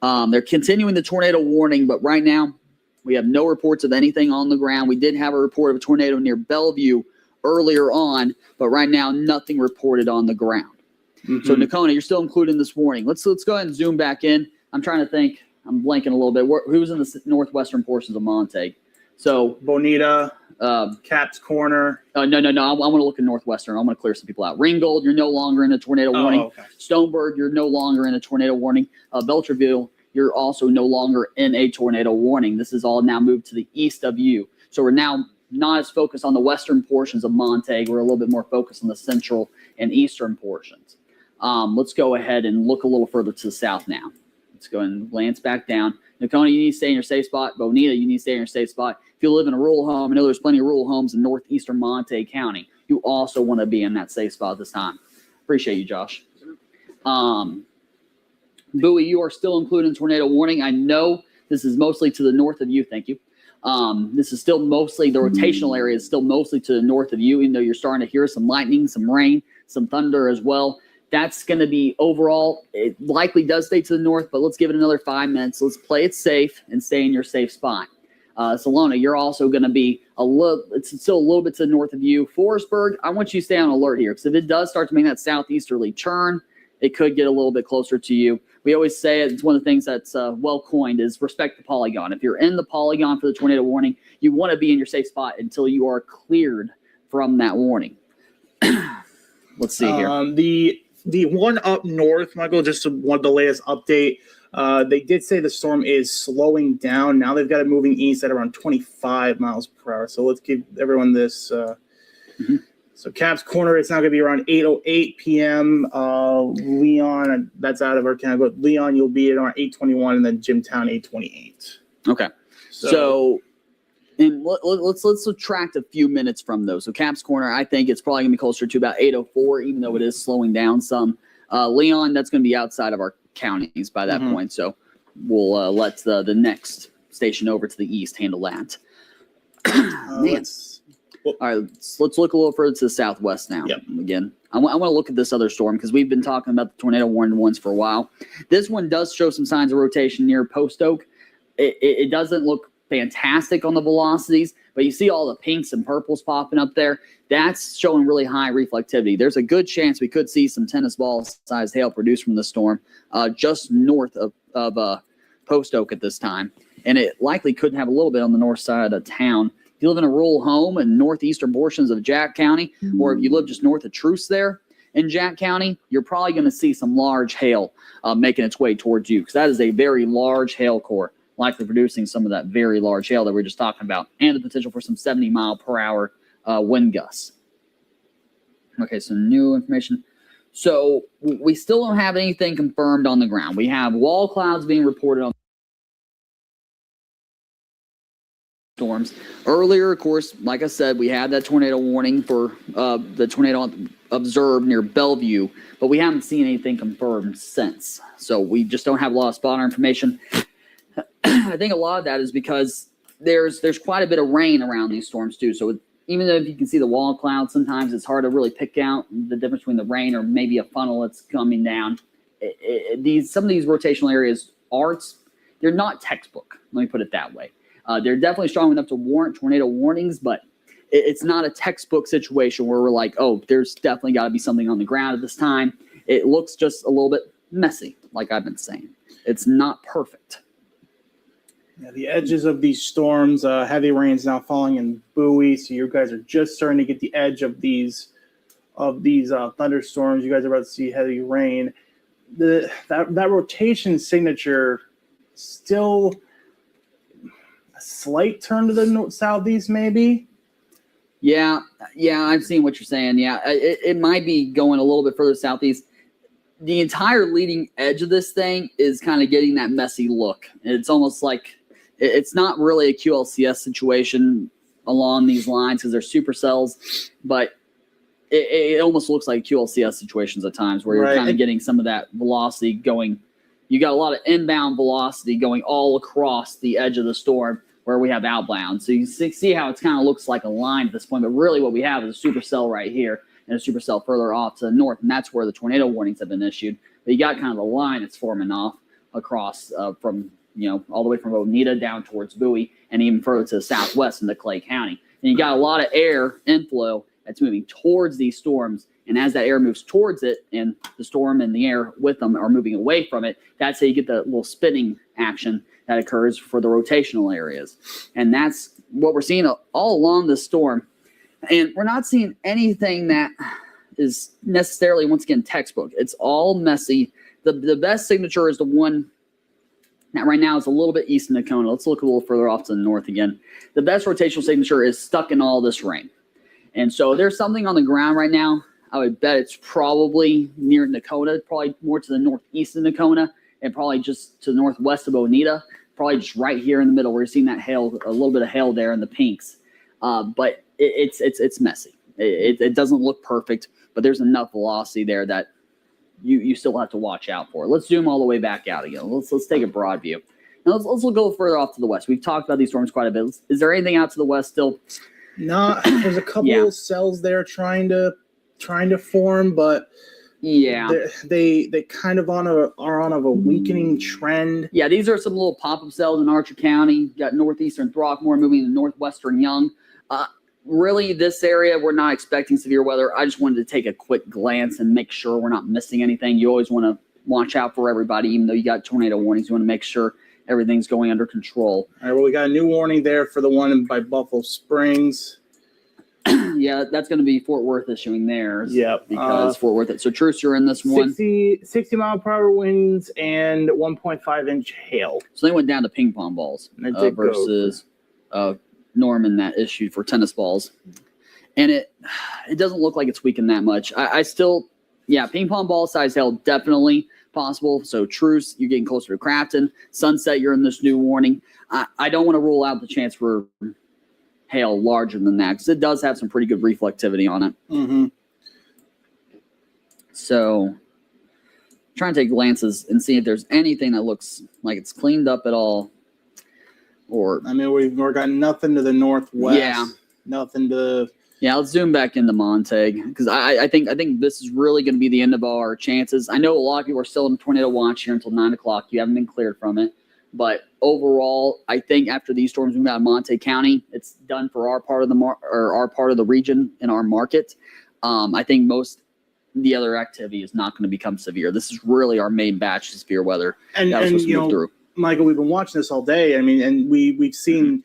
They're continuing the tornado warning, but right now we have no reports of anything on the ground. We did have a report of a tornado near Bellevue earlier on, but right now nothing reported on the ground. So Nakona, you're still included in this warning. Let's go ahead and zoom back in. I'm trying to think. I'm blanking a little bit. Who's in the northwestern portions of Montague? So
Bonita, Caps Corner.
No. I want to look at northwestern. I'm going to clear some people out. Ringgold, you're no longer in a tornado warning.
Okay.
Stoneburg, you're no longer in a tornado warning. Belcherville, you're also no longer in a tornado warning. This is all now moved to the east of you. So we're now not as focused on the western portions of Montague. We're a little bit more focused on the central and eastern portions. Let's go ahead and look a little further to the south now. Let's go and glance back down. Nakona, you need to stay in your safe spot. Bonita, you need to stay in your safe spot. If you live in a rural home, I know there's plenty of rural homes in northeastern Montague County. You also want to be in that safe spot this time. Appreciate you, Josh. Bowie, you are still included in tornado warning. I know this is mostly to the north of you. Thank you. This is still mostly, the rotational area is still mostly to the north of you, even though you're starting to hear some lightning, some rain, some thunder as well. That's going to be overall, it likely does stay to the north, but let's give it another 5 minutes. Let's play it safe and stay in your safe spot. Salona, you're also going to be it's still a little bit to the north of you. Forestburg, I want you to stay on alert here, because if it does start to make that southeasterly turn, it could get a little bit closer to you. We always say it's one of the things that's well coined is respect the polygon. If you're in the polygon for the tornado warning, you want to be in your safe spot until you are cleared from that warning. Let's see here.
The one up north, Michael, just one of the latest update. They did say the storm is slowing down. Now they've got it moving east at around 25 miles per hour. So let's give everyone this. So Caps Corner, it's now going to be around 8:08 p.m. Leon, that's out of our county. But Leon, you'll be at around 8:21, and then Jimtown 8:28.
Okay. So And let's subtract a few minutes from those. So Caps Corner, I think it's probably going to be closer to about 804, even though it is slowing down some. Leon, that's going to be outside of our counties by that point. So we'll let the next station over to the east handle that. Man. All right, let's look a little further to the southwest now.
Yep.
Again, I want to look at this other storm because we've been talking about the tornado warning ones for a while. This one does show some signs of rotation near Post Oak. It doesn't look fantastic on the velocities, but you see all the pinks and purples popping up there. That's showing really high reflectivity. There's a good chance we could see some tennis ball sized hail produced from the storm just north of Post Oak at this time. And it likely could have a little bit on the north side of town. If you live in a rural home in northeastern portions of Jack County, or if you live just north of Truce there in Jack County, you're probably going to see some large hail making its way towards you, because that is a very large hail core, likely producing some of that very large hail that we were just talking about, and the potential for some 70-mile-per-hour wind gusts. Okay, so new information. So we still don't have anything confirmed on the ground. We have wall clouds being reported on storms. Earlier, of course, like I said, we had that tornado warning for the tornado observed near Bellevue, but we haven't seen anything confirmed since. So we just don't have a lot of spotter information. I think a lot of that is because there's quite a bit of rain around these storms too. So even though you can see the wall clouds, sometimes it's hard to really pick out the difference between the rain or maybe a funnel that's coming down. Some of these rotational areas they're not textbook. Let me put it that way. They're definitely strong enough to warrant tornado warnings, but it's not a textbook situation where we're like, oh, there's definitely got to be something on the ground at this time. It looks just a little bit messy, like I've been saying. It's not perfect.
Yeah, the edges of these storms, heavy rains now falling in Bowie, so you guys are just starting to get the edge of these thunderstorms. You guys are about to see heavy rain. That rotation signature still a slight turn to the southeast, maybe.
Yeah, I've seen what you're saying. Yeah, it might be going a little bit further southeast. The entire leading edge of this thing is kind of getting that messy look. It's almost like it's not really a QLCS situation along these lines because they're supercells, but it almost looks like QLCS situations at times where you're kind of getting some of that velocity going. You got a lot of inbound velocity going all across the edge of the storm where we have outbound. So you see how it kind of looks like a line at this point, but really what we have is a supercell right here and a supercell further off to the north, and that's where the tornado warnings have been issued. But you got kind of a line that's forming off across from all the way from Oneida down towards Bowie and even further to the southwest into Clay County. And you got a lot of air inflow that's moving towards these storms. And as that air moves towards it and the storm and the air with them are moving away from it, that's how you get the little spinning action that occurs for the rotational areas. And that's what we're seeing all along the storm. And we're not seeing anything that is necessarily, once again, textbook. It's all messy. The best signature is the one that right now is a little bit east of Nakona. Let's look a little further off to the north again. The best rotational signature is stuck in all this rain. And so there's something on the ground right now. I would bet it's probably near Nakona, probably more to the northeast of Nakona, and probably just to the northwest of Oneida, probably just right here in the middle where you're seeing that hail, a little bit of hail there in the pinks. But it's messy. It doesn't look perfect, but there's enough velocity there that you still have to watch out for. Let's zoom all the way back out again. Let's take a broad view. Now let's go further off to the west. We've talked about these storms quite a bit. Is there anything out to the west still?
No, there's a couple of cells there trying to form, but they kind of are on a weakening trend.
Yeah, these are some little pop-up cells in Archer County. You got northeastern Throckmorton moving to northwestern Young. Really, this area, we're not expecting severe weather. I just wanted to take a quick glance and make sure we're not missing anything. You always want to watch out for everybody, even though you got tornado warnings. You want to make sure everything's going under control.
All right, well, we got a new warning there for the one by Buffalo Springs.
Yeah, that's going to be Fort Worth issuing theirs.
Yep.
Because Fort Worth. So, Truce, you're in this one.
60 mile-per-hour winds and 1.5-inch hail.
So they went down to ping pong balls versus Norman that issued for tennis balls. And it doesn't look like it's weakened that much. I still, ping pong ball size hail definitely possible. So Truce, you're getting closer to Crafton. Sunset, you're in this new warning. I don't want to rule out the chance for hail larger than that because it does have some pretty good reflectivity on it.
Mm-hmm.
So trying to take glances and see if there's anything that looks like it's cleaned up at all. Or
I mean, we've got nothing to the northwest.
Yeah.
Nothing to.
Yeah, let's zoom back into Montague because I think this is really going to be the end of our chances. I know a lot of people are still in tornado watch here until 9 o'clock. You haven't been cleared from it, but overall, I think after these storms we got in Montague County, it's done for our part of the region in our market. I think most the other activity is not going to become severe. This is really our main batch of severe weather
And you know,
through.
Michael, we've been watching this all day. I mean, and we've seen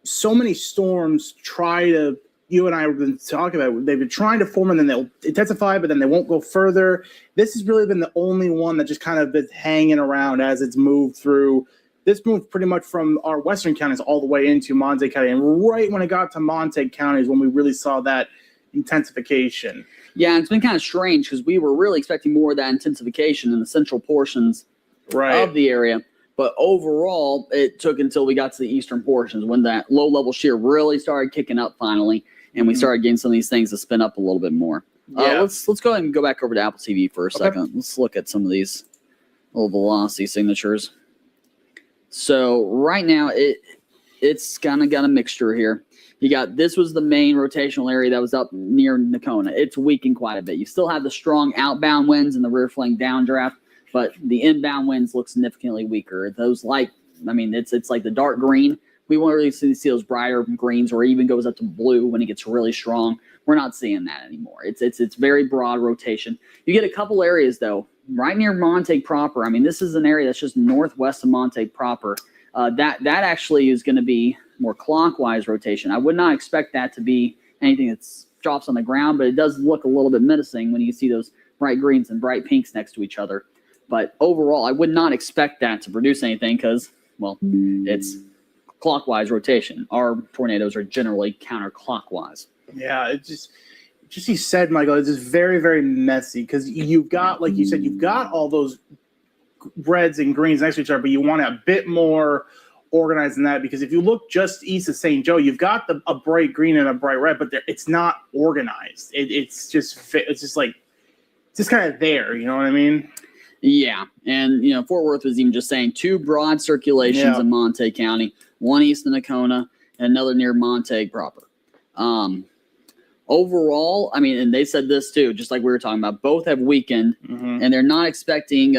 so many storms try to. You and I have been talking about it. They've been trying to form and then they'll intensify, but then they won't go further. This has really been the only one that just kind of been hanging around as it's moved through. This moved pretty much from our western counties all the way into Montague County. And right when it got to Montague County is when we really saw that intensification.
Yeah, it's been kind of strange because we were really expecting more of that intensification in the central portions of the area. But overall, it took until we got to the eastern portions when that low-level shear really started kicking up finally. And we started getting some of these things to spin up a little bit more. Let's go ahead and go back over to Apple TV for a second. Let's look at some of these little velocity signatures. So right now it's kind of got a mixture here. You got this was the main rotational area that was up near Nocona. It's weakened quite a bit. You still have the strong outbound winds and the rear flank downdraft, but the inbound winds look significantly weaker. Those it's like the dark green. We won't really see those brighter greens or even goes up to blue when it gets really strong. We're not seeing that anymore. It's very broad rotation. You get a couple areas though, right near Montague proper. I mean, this is an area that's just northwest of Montague proper. That actually is going to be more clockwise rotation. I would not expect that to be anything that's drops on the ground, but it does look a little bit menacing when you see those bright greens and bright pinks next to each other. But overall, I would not expect that to produce anything because, well, it's clockwise rotation. Our tornadoes are generally counterclockwise.
Yeah, it just you said, Michael, it's just very, very messy because you've got, like you said, you've got all those reds and greens next to each other, but you want it a bit more organized than that because if you look just east of St. Joe, you've got a bright green and a bright red, but it's not organized. It's just kind of there. You know what I mean? Yeah,
and Fort Worth was even just saying 2 broad circulations in Montague County, one east of Nocona and another near Montague proper. Overall, I mean, and they said this too, just like we were talking about, both have weakened, and they're not expecting,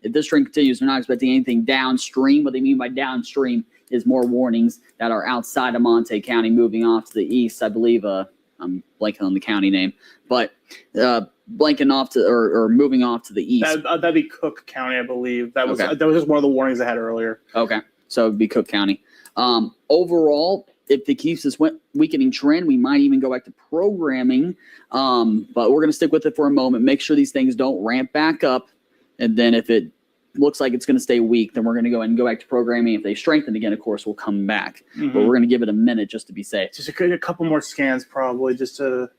if this trend continues, they're not expecting anything downstream. What they mean by downstream is more warnings that are outside of Montague County moving off to the east. I believe, I'm blanking on the county name, but blanking off to or moving off to the east.
That'd be Cook County, I believe. That was just one of the warnings I had earlier.
Okay, so it'd be Cook County. Overall, if it keeps this weakening trend, we might even go back to programming. But we're going to stick with it for a moment. Make sure these things don't ramp back up. And then if it looks like it's going to stay weak, then we're going to go ahead and go back to programming. If they strengthen again, of course, we'll come back. But we're going to give it a minute just to be safe.
Just a couple more scans probably just to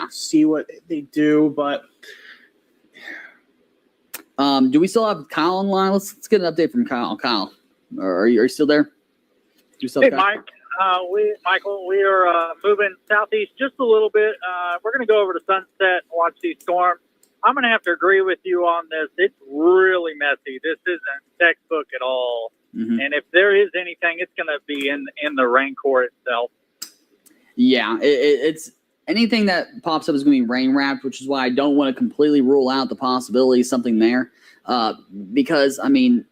see what they do. But
do we still have Kyle online? Let's get an update from Kyle. Kyle, are you still there?
Hey, Mike. Michael, we are moving southeast just a little bit. We're going to go over to Sunset and watch these storms. I'm going to have to agree with you on this. It's really messy. This isn't textbook at all. And if there is anything, it's going to be in the rain core itself.
Yeah, it's anything that pops up is going to be rain wrapped, which is why I don't want to completely rule out the possibility of something there. Because, I mean,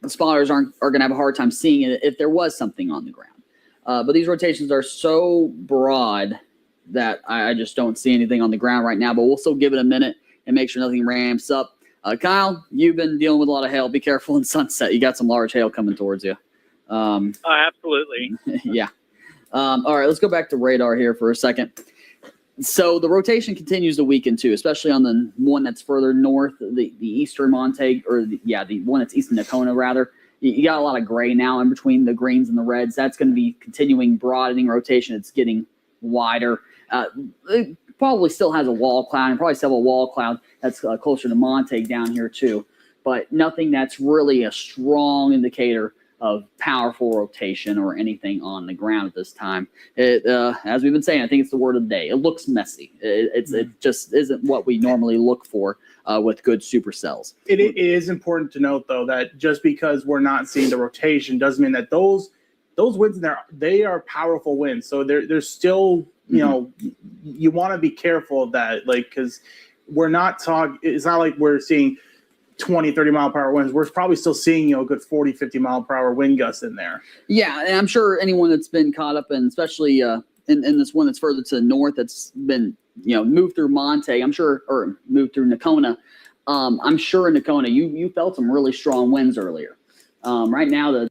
the spotters are going to have a hard time seeing it if there was something on the ground. But these rotations are so broad that I just don't see anything on the ground right now. But we'll still give it a minute and make sure nothing ramps up. Kyle, you've been dealing with a lot of hail. Be careful in Sunset. You got some large hail coming towards you.
Absolutely.
Yeah. All right, let's go back to radar here for a second. So the rotation continues to weaken too, especially on the one that's further north, the eastern Montague, or the one that's east of Nocona rather. You got a lot of gray now in between the greens and the reds. That's going to be continuing broadening rotation. It's getting wider. It probably still has a wall cloud and probably still have a wall cloud that's closer to Montague down here too. But nothing that's really a strong indicator powerful rotation or anything on the ground at this time. As we've been saying, I think it's the word of the day. It looks messy. It just isn't what we normally look for with good supercells.
It is important to note, though, that just because we're not seeing the rotation doesn't mean that those winds in there, they are powerful winds. So there's still, you know, you want to be careful of that, like, because we're not talking, it's not like we're seeing 20, 30 mile per hour winds. We're probably still seeing, you know, a good 40, 50 mile per hour wind gusts in there.
Yeah, and I'm sure anyone that's been caught up in, especially in this one that's further to the north, that's been, you know, moved through Monte, I'm sure, or moved through Nocona. I'm sure in Nocona, you felt some really strong winds earlier. Right now, the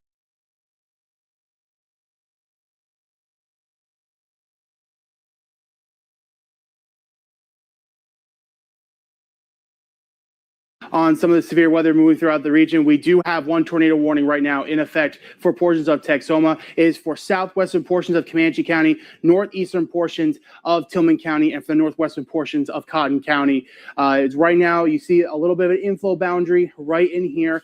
on some of the severe weather moving throughout the region. We do have one tornado warning right now in effect for portions of Texoma. It is for southwestern portions of Comanche County, northeastern portions of Tillman County, and for the northwestern portions of Cotton County. It's right now, you see a little bit of an inflow boundary right in here,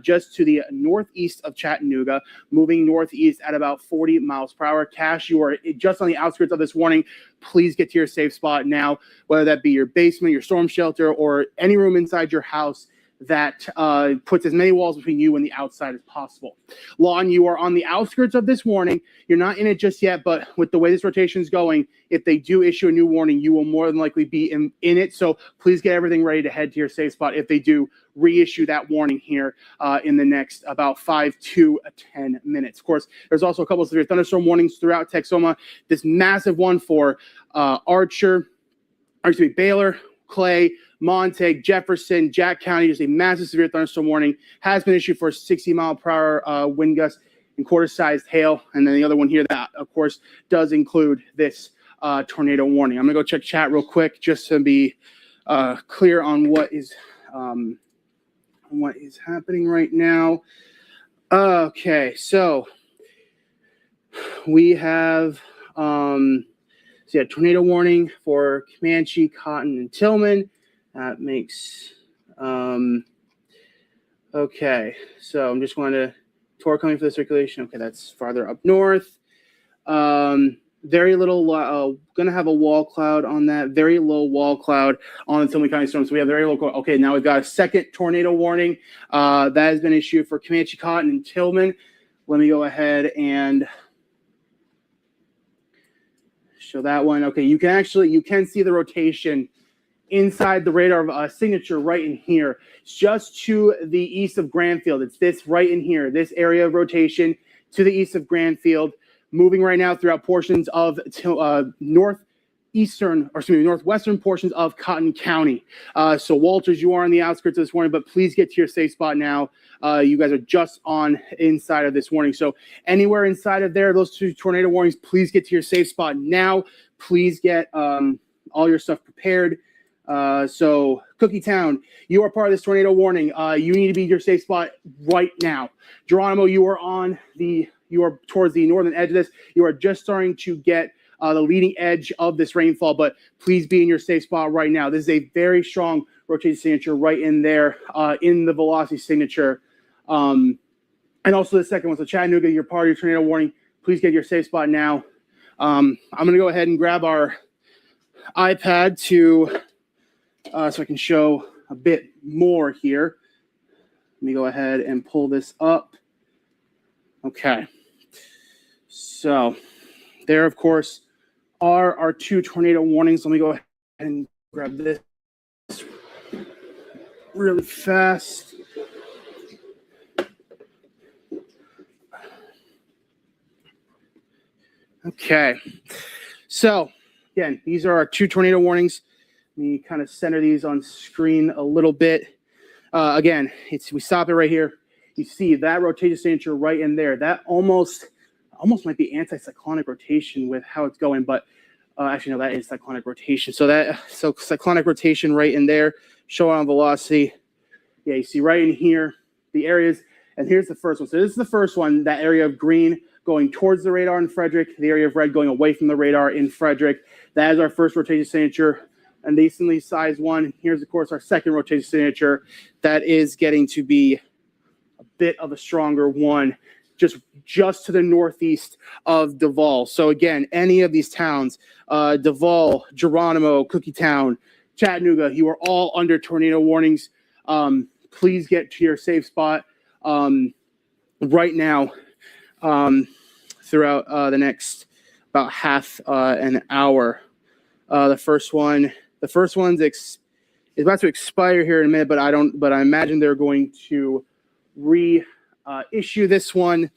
just to the northeast of Chattanooga, moving northeast at about 40 miles per hour. Cash, you are just on the outskirts of this warning. Please get to your safe spot now, whether that be your basement, your storm shelter, or any room inside your house that puts as many walls between you and the outside as possible. Lon, you are on the outskirts of this warning. You're not in it just yet, but with the way this rotation is going, if they do issue a new warning, you will more than likely be in it. So please get everything ready to head to your safe spot if they do reissue that warning here in the next about 5 to 10 minutes. Of course, there's also a couple of severe thunderstorm warnings throughout Texoma. This massive one for Baylor, Clay, Montague, Jefferson, Jack County. Just a massive severe thunderstorm warning has been issued for 60 mile per hour wind gusts and quarter-sized hail. And then the other one here that, of course, does include this tornado warning. I'm going to go check chat real quick just to be clear on what is happening right now. Okay, so we have tornado warning for Comanche, Cotton, and Tillman. That makes okay. So I'm just going to torque coming for the circulation. Okay, that's farther up north. Very little. Going to have a wall cloud on that. Very low wall cloud on the Tillman County storm. So we have very low. Okay, now we've got a second tornado warning that has been issued for Comanche, Cotton, and Tillman. Let me go ahead and show that one. Okay, you can see the rotation inside the radar signature right in here. It's just to the east of Granfield. It's this right in here, this area of rotation to the east of Granfield, moving right now throughout portions of northwestern portions of Cotton County. So Walters, you are on the outskirts of this warning, but please get to your safe spot now. You guys are just on inside of this warning. So anywhere inside of there, those two tornado warnings, please get to your safe spot now. Please get all your stuff prepared. So Cookie Town, you are part of this tornado warning. You need to be at your safe spot right now. Geronimo, you are towards the northern edge of this. You are just starting to get the leading edge of this rainfall, but please be in your safe spot right now. This is a very strong rotation signature right in there, in the velocity signature. And also the second one. So Chattanooga, you're part of your tornado warning. Please get your safe spot now. I'm going to go ahead and grab our iPad so I can show a bit more here. Let me go ahead and pull this up. Okay. So there, of course, are our two tornado warnings. Let me go ahead and grab this really fast. Okay. So, again, these are our two tornado warnings. Let me kind of center these on screen a little bit. Again, we stop it right here. You see that rotation signature right in there. That almost might be anticyclonic rotation with how it's going, but actually no, that is cyclonic rotation. So cyclonic rotation right in there, show on velocity. Yeah, you see right in here the areas, and here's the first one. So this is the first one, that area of green going towards the radar in Frederick, the area of red going away from the radar in Frederick. That is our first rotation signature, a decently sized one. Here's, of course, our second rotation signature. That is getting to be a bit of a stronger one. just to the northeast of Duval. So again, any of these towns, Duval, Geronimo, Cookietown, Chattanooga, you are all under tornado warnings. Please get to your safe spot right now throughout the next about half an hour. The first one's is about to expire here in a minute, but I imagine they're going to issue this one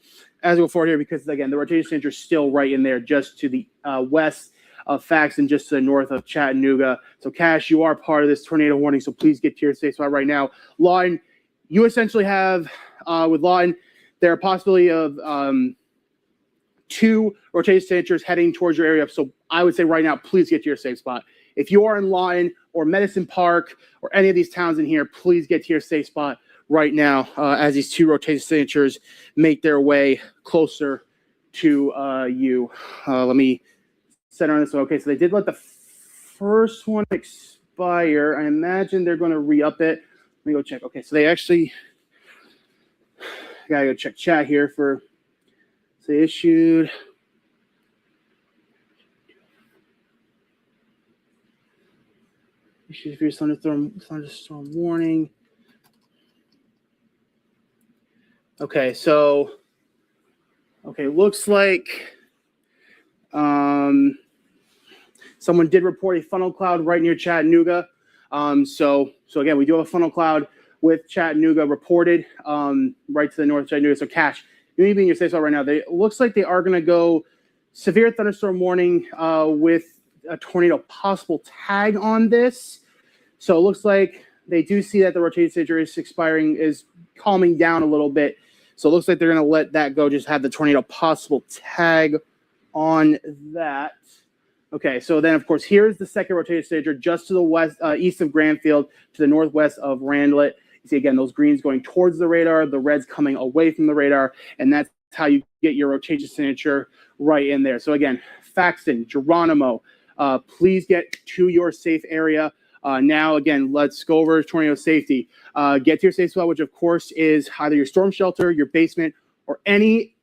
as we go forward here, because again, the rotation center is still right in there, just to the west of Fax and just to the north of Chattanooga. So Cash, you are part of this tornado warning, so please get to your safe spot right now. Lawton, you essentially have, with Lawton, there are a possibility of 2 rotation centers heading towards your area. So I would say right now, please get to your safe spot. If you are in Lawton or Medicine Park or any of these towns in here, please get to your safe spot right now as these 2 rotation signatures make their way closer to you. Let me center on this one. Okay, so they did let the first one expire. I imagine they're going to re-up it. Let me go check. Okay, so they actually gotta go check chat here for. So they issued. Issued for your thunderstorm warning. Okay, so looks like someone did report a funnel cloud right near Chattanooga. So again, we do have a funnel cloud with Chattanooga reported right to the north of Chattanooga. So Cash, you need to be in your safe spot right now. It looks like they are going to go severe thunderstorm warning with a tornado possible tag on this. So it looks like they do see that the rotation signature is is calming down a little bit. So it looks like they're going to let that go, just have the tornado possible tag on that. Okay, so then, of course, here's the second rotation signature just to the west, east of Granfield, to the northwest of Randlet. You see, again, those greens going towards the radar, the reds coming away from the radar, and that's how you get your rotation signature right in there. So, again, Faxton, Geronimo, please get to your safe area. Now, again, let's go over tornado safety. Get to your safe spot, which, of course, is either your storm shelter, your basement, or any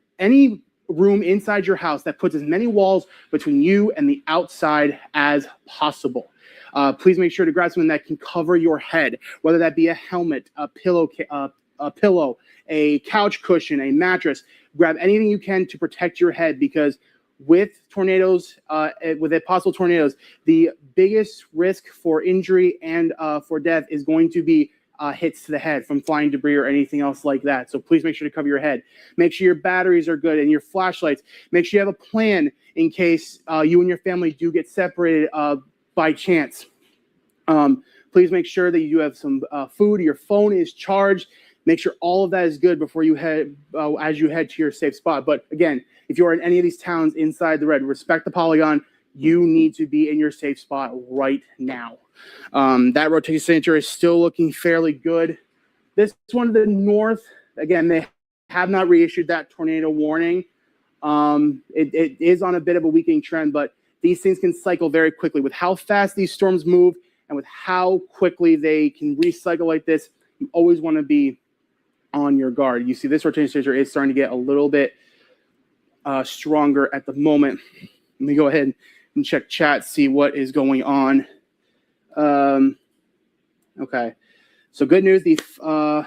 room inside your house that puts as many walls between you and the outside as possible. Please make sure to grab something that can cover your head, whether that be a helmet, a pillow, a couch cushion, a mattress. Grab anything you can to protect your head, because with tornadoes, with possible tornadoes, the biggest risk for injury and for death is going to be hits to the head from flying debris or anything else like that. So please make sure to cover your head. Make sure your batteries are good and your flashlights. Make sure you have a plan in case you and your family do get separated by chance. Please make sure that you have some food, your phone is charged. Make sure all of that is good before you head as you head to your safe spot. But again, if you are in any of these towns inside the red, respect the polygon. You need to be in your safe spot right now. That rotation signature is still looking fairly good. This one to the north, again, they have not reissued that tornado warning. It is on a bit of a weakening trend, but these things can cycle very quickly. With how fast these storms move and with how quickly they can recycle like this, you always want to be on your guard. You see this rotation signature is starting to get a little bit stronger at the moment. Let me go ahead and check chat, see what is going on. Okay, so good news. The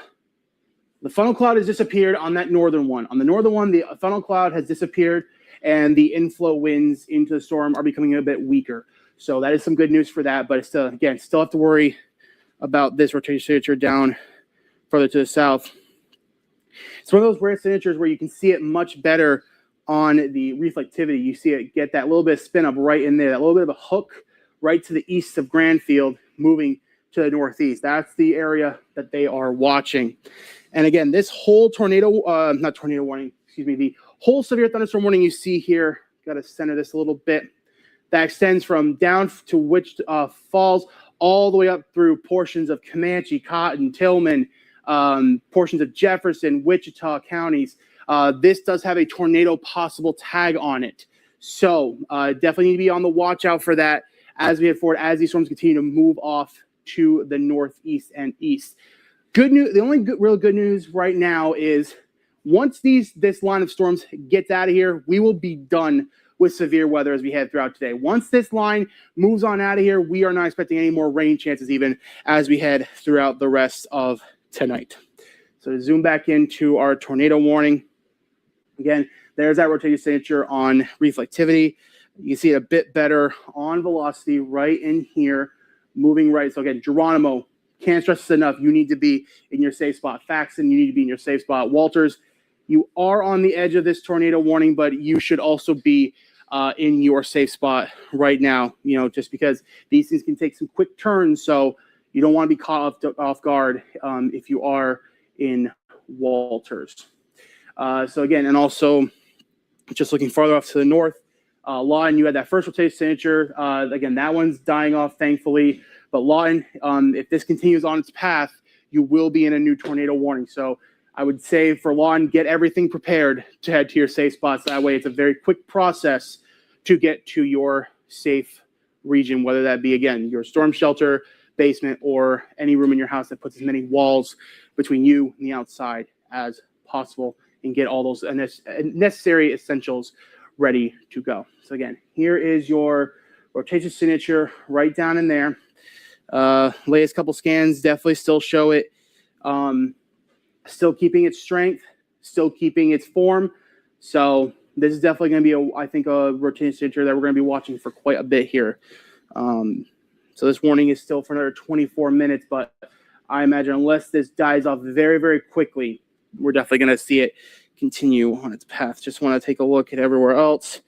funnel cloud has disappeared on that northern one. On the northern one, the funnel cloud has disappeared, and the inflow winds into the storm are becoming a bit weaker. So that is some good news for that. But still, again, still have to worry about this rotation signature down further to the south. It's one of those rare signatures where you can see it much better on the reflectivity. You see it get that little bit of spin up right in there, that little bit of a hook right to the east of Granfield, moving to the northeast. That's the area that they are watching. And again, this whole not tornado warning, the whole severe thunderstorm warning you see here, got to center this a little bit, that extends from down to Wichita Falls all the way up through portions of Comanche, Cotton, Tillman, portions of Jefferson, Wichita counties. This does have a tornado possible tag on it. So definitely need to be on the watch out for that as we head forward, as these storms continue to move off to the northeast and east. Good news. The only real good news right now is once this line of storms gets out of here, we will be done with severe weather as we head throughout today. Once this line moves on out of here, we are not expecting any more rain chances even as we head throughout the rest of tonight. So to zoom back into our tornado warning, again, there's that rotating signature on reflectivity. You can see it a bit better on velocity right in here, moving right. So again, Geronimo, can't stress this enough. You need to be in your safe spot. Faxon, you need to be in your safe spot. Walters, you are on the edge of this tornado warning, but you should also be in your safe spot right now, just because these things can take some quick turns. So you don't want to be caught off guard if you are in Walters. So again, and also just looking farther off to the north, Lawton, you had that first rotation signature. Again, that one's dying off, thankfully. But Lawton, if this continues on its path, you will be in a new tornado warning. So I would say for Lawton, get everything prepared to head to your safe spots. That way it's a very quick process to get to your safe region, whether that be, again, your storm shelter, basement, or any room in your house that puts as many walls between you and the outside as possible, and get all those necessary essentials ready to go. So again, here is your rotation signature right down in there. Latest couple scans definitely still show it. Still keeping its strength, still keeping its form. So this is definitely going to be, I think, a rotation signature that we're going to be watching for quite a bit here. So this warning is still for another 24 minutes, but I imagine unless this dies off very, very quickly, we're definitely going to see it continue on its path. Just want to take a look at everywhere else.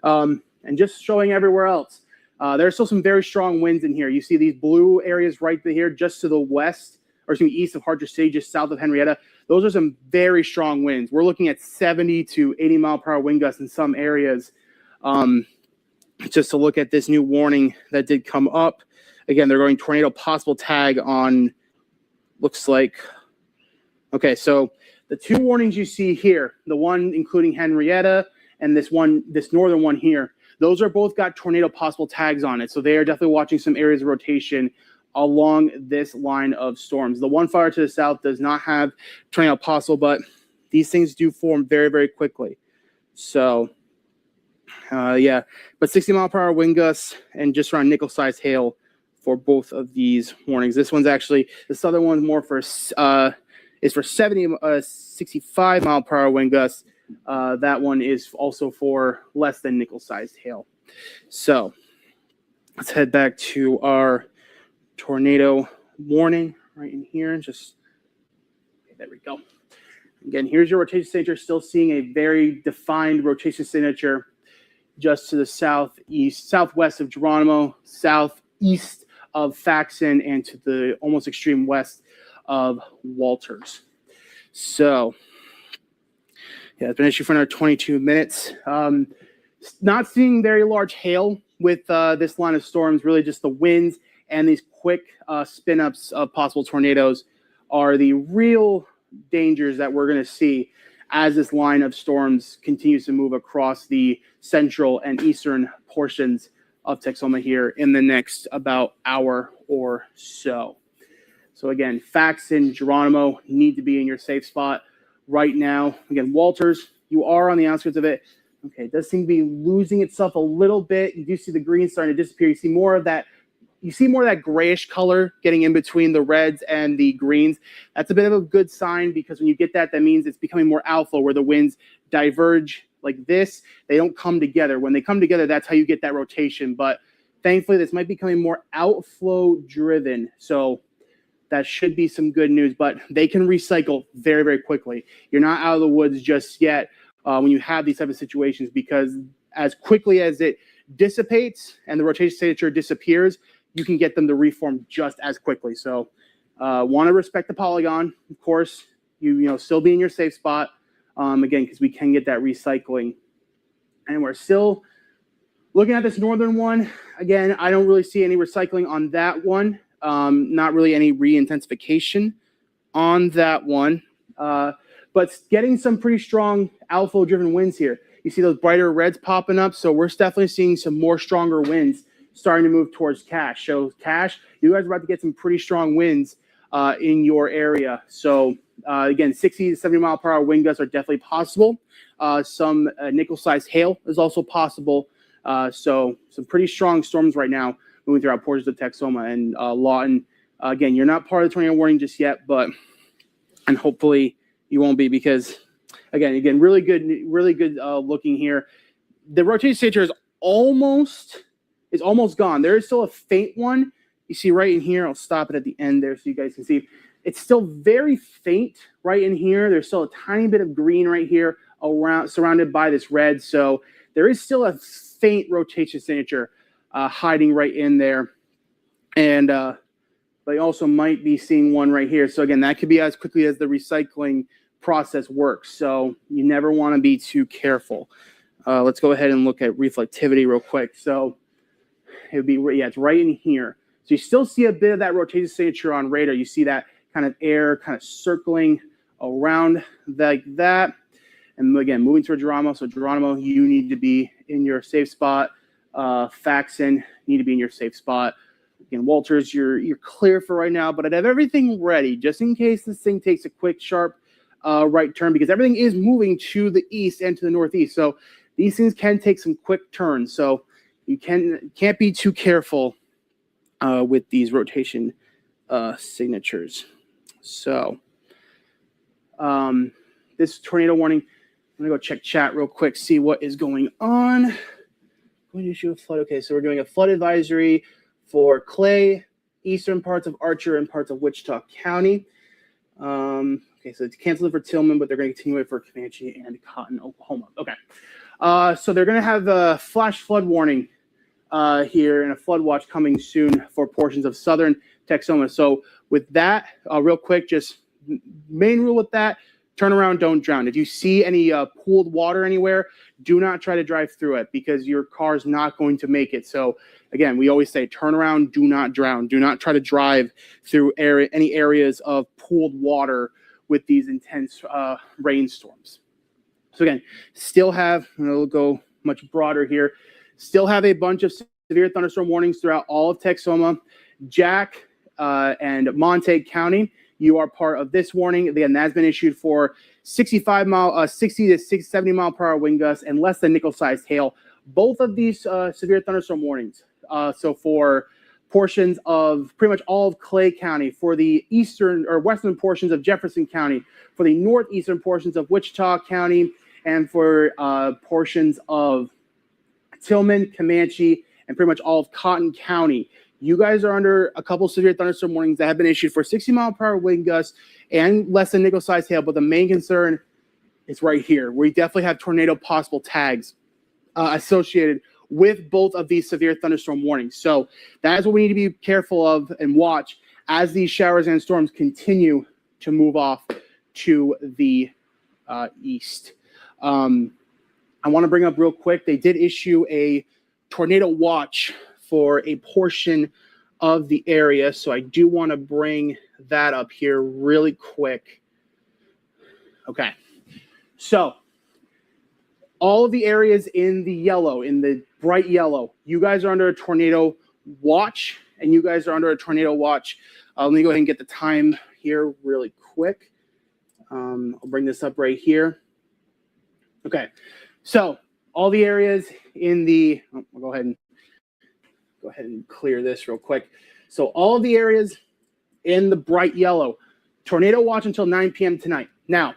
And just showing everywhere else, there's still some very strong winds in here. You see these blue areas right here just to the west, or excuse me, east of Hartridge City, just south of Henrietta. Those are some very strong winds. We're looking at 70 to 80 mile per hour wind gusts in some areas. Just to look at this new warning that did come up. Again, they're going tornado possible tag on, looks like, okay, so the two warnings you see here, the one including Henrietta and this northern one here, those are both got tornado possible tags on it. So they are definitely watching some areas of rotation along this line of storms. The one fire to the south does not have tornado possible, but these things do form very, very quickly. So, yeah, but 60 mile per hour wind gusts and just around nickel-sized hail for both of these warnings. This one's actually, the southern one's more for is for 65 mile per hour wind gusts. That one is also for less than nickel-sized hail. So let's head back to our tornado warning right in here. Just, okay, there we go. Again, here's your rotation signature. Still seeing a very defined rotation signature just to the southwest of Geronimo, southeast of Faxon, and to the almost extreme west of Walters. So, yeah, it's been issued for another 22 minutes. Not seeing very large hail with this line of storms. Really just the winds and these quick spin-ups of possible tornadoes are the real dangers that we're going to see as this line of storms continues to move across the central and eastern portions of Texoma here in the next about hour or so. So again, Faxon, Geronimo need to be in your safe spot right now. Again, Walters, you are on the outskirts of it. Okay, it does seem to be losing itself a little bit. You do see the green starting to disappear. You see more of that grayish color getting in between the reds and the greens. That's a bit of a good sign, because when you get that, that means it's becoming more outflow, where the winds diverge like this. They don't come together. When they come together, that's how you get that rotation. But thankfully, this might be becoming more outflow driven. So that should be some good news, but they can recycle very, very quickly. You're not out of the woods just yet when you have these type of situations, because as quickly as it dissipates and the rotation signature disappears, you can get them to reform just as quickly. So want to respect the polygon, of course, you still be in your safe spot, again, because we can get that recycling. And we're still looking at this northern one. Again, I don't really see any recycling on that one. Not really any re-intensification on that one. But getting some pretty strong outflow driven winds here. You see those brighter reds popping up. So we're definitely seeing some more stronger winds starting to move towards Cache. So Cache, you guys are about to get some pretty strong winds in your area. So Again, 60 to 70 mile per hour wind gusts are definitely possible. Some nickel-sized hail is also possible. So some pretty strong storms right now moving throughout portions of Texoma and Lawton. Again, you're not part of the tornado warning just yet, and hopefully you won't be, because again, really good looking here. The rotation signature is almost gone. There is still a faint one. You see right in here. I'll stop it at the end there so you guys can see. It's still very faint right in here. There's still a tiny bit of green right here around, surrounded by this red. So there is still a faint rotation signature hiding right in there. And but you also might be seeing one right here. So again, that could be as quickly as the recycling process works. So you never want to be too careful. Let's go ahead and look at reflectivity real quick. So it would be, yeah, it's right in here. So you still see a bit of that rotation signature on radar. You see that kind of air kind of circling around like that. And again, moving toward Geronimo. So Geronimo, you need to be in your safe spot. Faxon, you need to be in your safe spot. Again, Walters, you're clear for right now, but I'd have everything ready just in case this thing takes a quick, sharp right turn, because everything is moving to the east and to the northeast. So these things can take some quick turns. So you can't be too careful with these rotation signatures. So this tornado warning, I'm gonna go check chat real quick, see what is going on. Going to issue a flood. Okay, so we're doing a flood advisory for Clay, eastern parts of Archer, and parts of Wichita County. Okay, so it's canceled for Tillman, but they're going to continue it for Comanche and Cotton, Oklahoma. Okay, so they're going to have a flash flood warning here and a flood watch coming soon for portions of southern Texoma. So with that, real quick, just main rule with that: turn around, don't drown. If you see any pooled water anywhere, do not try to drive through it, because your car's not going to make it. So again, we always say turn around, do not drown. Do not try to drive through any areas of pooled water with these intense rainstorms. So again, still have, and it'll go much broader here, still have a bunch of severe thunderstorm warnings throughout all of Texoma. Jack and Montague County, you are part of this warning. Again, that's been issued for 60 to 70 mile per hour wind gusts and less than nickel-sized hail. Both of these severe thunderstorm warnings. So for portions of pretty much all of Clay County, for the eastern or western portions of Jefferson County, for the northeastern portions of Wichita County, and for portions of Tillman, Comanche, and pretty much all of Cotton County. You guys are under a couple severe thunderstorm warnings that have been issued for 60 mile per hour wind gusts and less than nickel-sized hail. But the main concern is right here. We definitely have tornado possible tags associated with both of these severe thunderstorm warnings. So that is what we need to be careful of and watch as these showers and storms continue to move off to the east. I want to bring up real quick, they did issue a tornado watch for a portion of the area. So I do want to bring that up here really quick. Okay. So all of the areas in the yellow, in the bright yellow, you guys are under a tornado watch, and you guys are under a tornado watch. Let me go ahead and get the time here really quick. I'll bring this up right here. Okay. So all the areas in the, I'll go ahead and clear this real quick. So all of the areas in the bright yellow, tornado watch until 9 p.m. tonight. Now,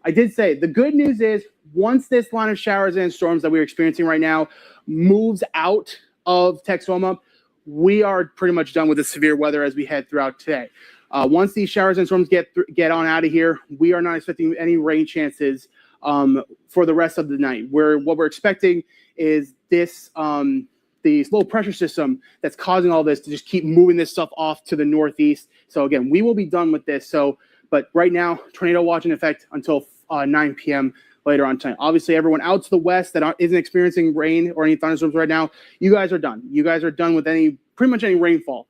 I did say the good news is once this line of showers and storms that we're experiencing right now moves out of Texoma, we are pretty much done with the severe weather as we head throughout today. Once these showers and storms get on out of here, we are not expecting any rain chances for the rest of the night. What we're expecting is this the low pressure system that's causing all this to just keep moving this stuff off to the northeast. So again, we will be done with this. So, but right now, tornado watch in effect until 9 p.m. later on tonight. Obviously, everyone out to the west that isn't experiencing rain or any thunderstorms right now, you guys are done. You guys are done with pretty much any rainfall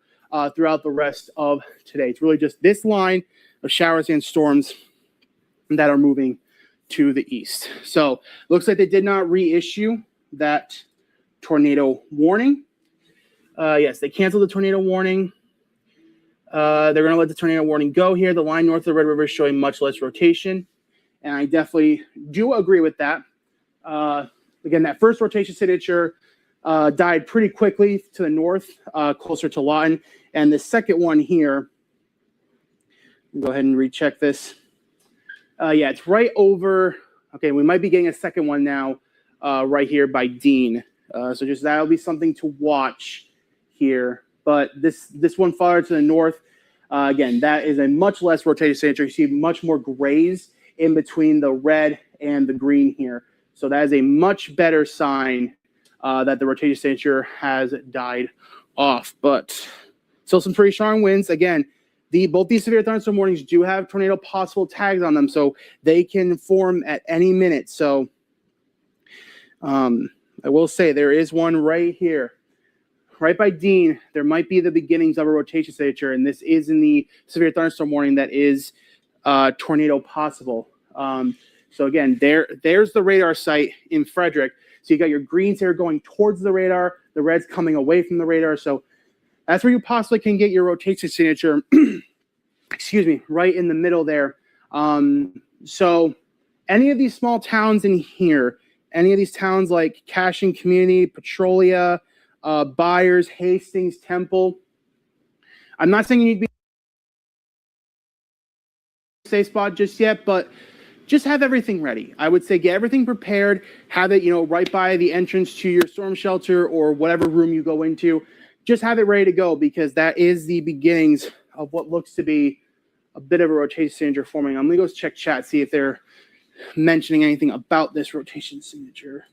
throughout the rest of today. It's really just this line of showers and storms that are moving to the east. So looks like they did not reissue that tornado warning. Yes, they canceled the tornado warning. They're going to let the tornado warning go here. The line north of the Red River is showing much less rotation. And I definitely do agree with that. Again, that first rotation signature died pretty quickly to the north, closer to Lawton. And the second one here, go ahead and recheck this. Yeah, it's right over. Okay, we might be getting a second one now right here by Dean. So just that'll be something to watch here. But this one farther to the north, again, that is a much less rotated signature. You see much more grays in between the red and the green here. So that is a much better sign that the rotated signature has died off. But still some pretty strong winds. Again, both these severe thunderstorm warnings do have tornado possible tags on them, so they can form at any minute. So I will say there is one right here. Right by Dean, there might be the beginnings of a rotation signature, and this is in the severe thunderstorm warning that is tornado possible. So again, there's the radar site in Frederick. So you got your greens here going towards the radar, the reds coming away from the radar. So that's where you possibly can get your rotation signature, excuse me, right in the middle there. So any of these small towns in here, any of these towns like Cashin Community, Petrolia, Byers, Hastings, Temple. I'm not saying you need to be in a safe spot just yet, but just have everything ready. I would say get everything prepared, have it, right by the entrance to your storm shelter or whatever room you go into. Just have it ready to go because that is the beginnings of what looks to be a bit of a rotation signature forming. I'm going to go check chat, see if they're mentioning anything about this rotation signature.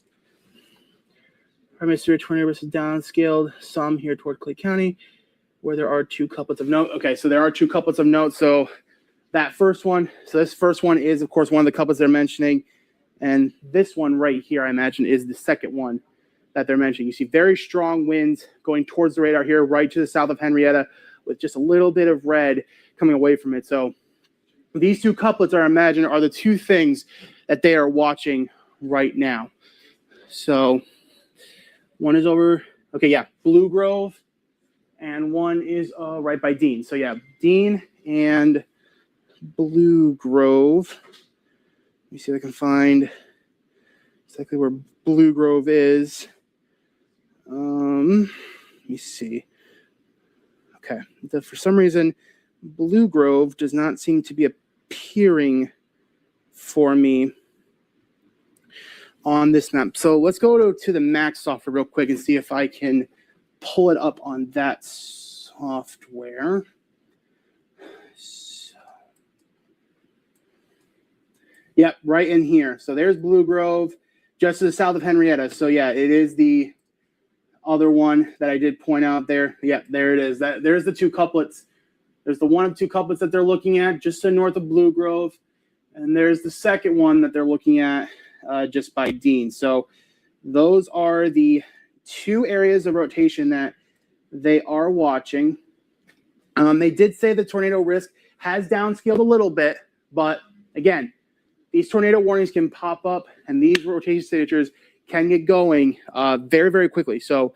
Primary severe tornado risk is downscaled some here toward Clay County, where there are two couplets of note. Okay, so there are two couplets of note. So that first one, so this first one is, of course, one of the couplets they're mentioning. And this one right here, I imagine, is the second one that they're mentioning. You see very strong winds going towards the radar here, right to the south of Henrietta, with just a little bit of red coming away from it. So these two couplets, I imagine, are the two things that they are watching right now. So one is over, okay, yeah, Blue Grove, and one is right by Dean. So yeah, Dean and Blue Grove. Let me see if I can find exactly where Blue Grove is. Let me see. Okay, for some reason, Blue Grove does not seem to be appearing for me on this map. So let's go to the Mac software real quick and see if I can pull it up on that software. So, yep, right in here. So there's Blue Grove, just to the south of Henrietta. So yeah, it is the other one that I did point out there. Yeah, there it is. There's the two couplets. There's the one of two couplets that they're looking at just to north of Blue Grove. And there's the second one that they're looking at just by Dean. So those are the two areas of rotation that they are watching. They did say the tornado risk has downscaled a little bit, but again, these tornado warnings can pop up and these rotation signatures can get going very, very quickly. So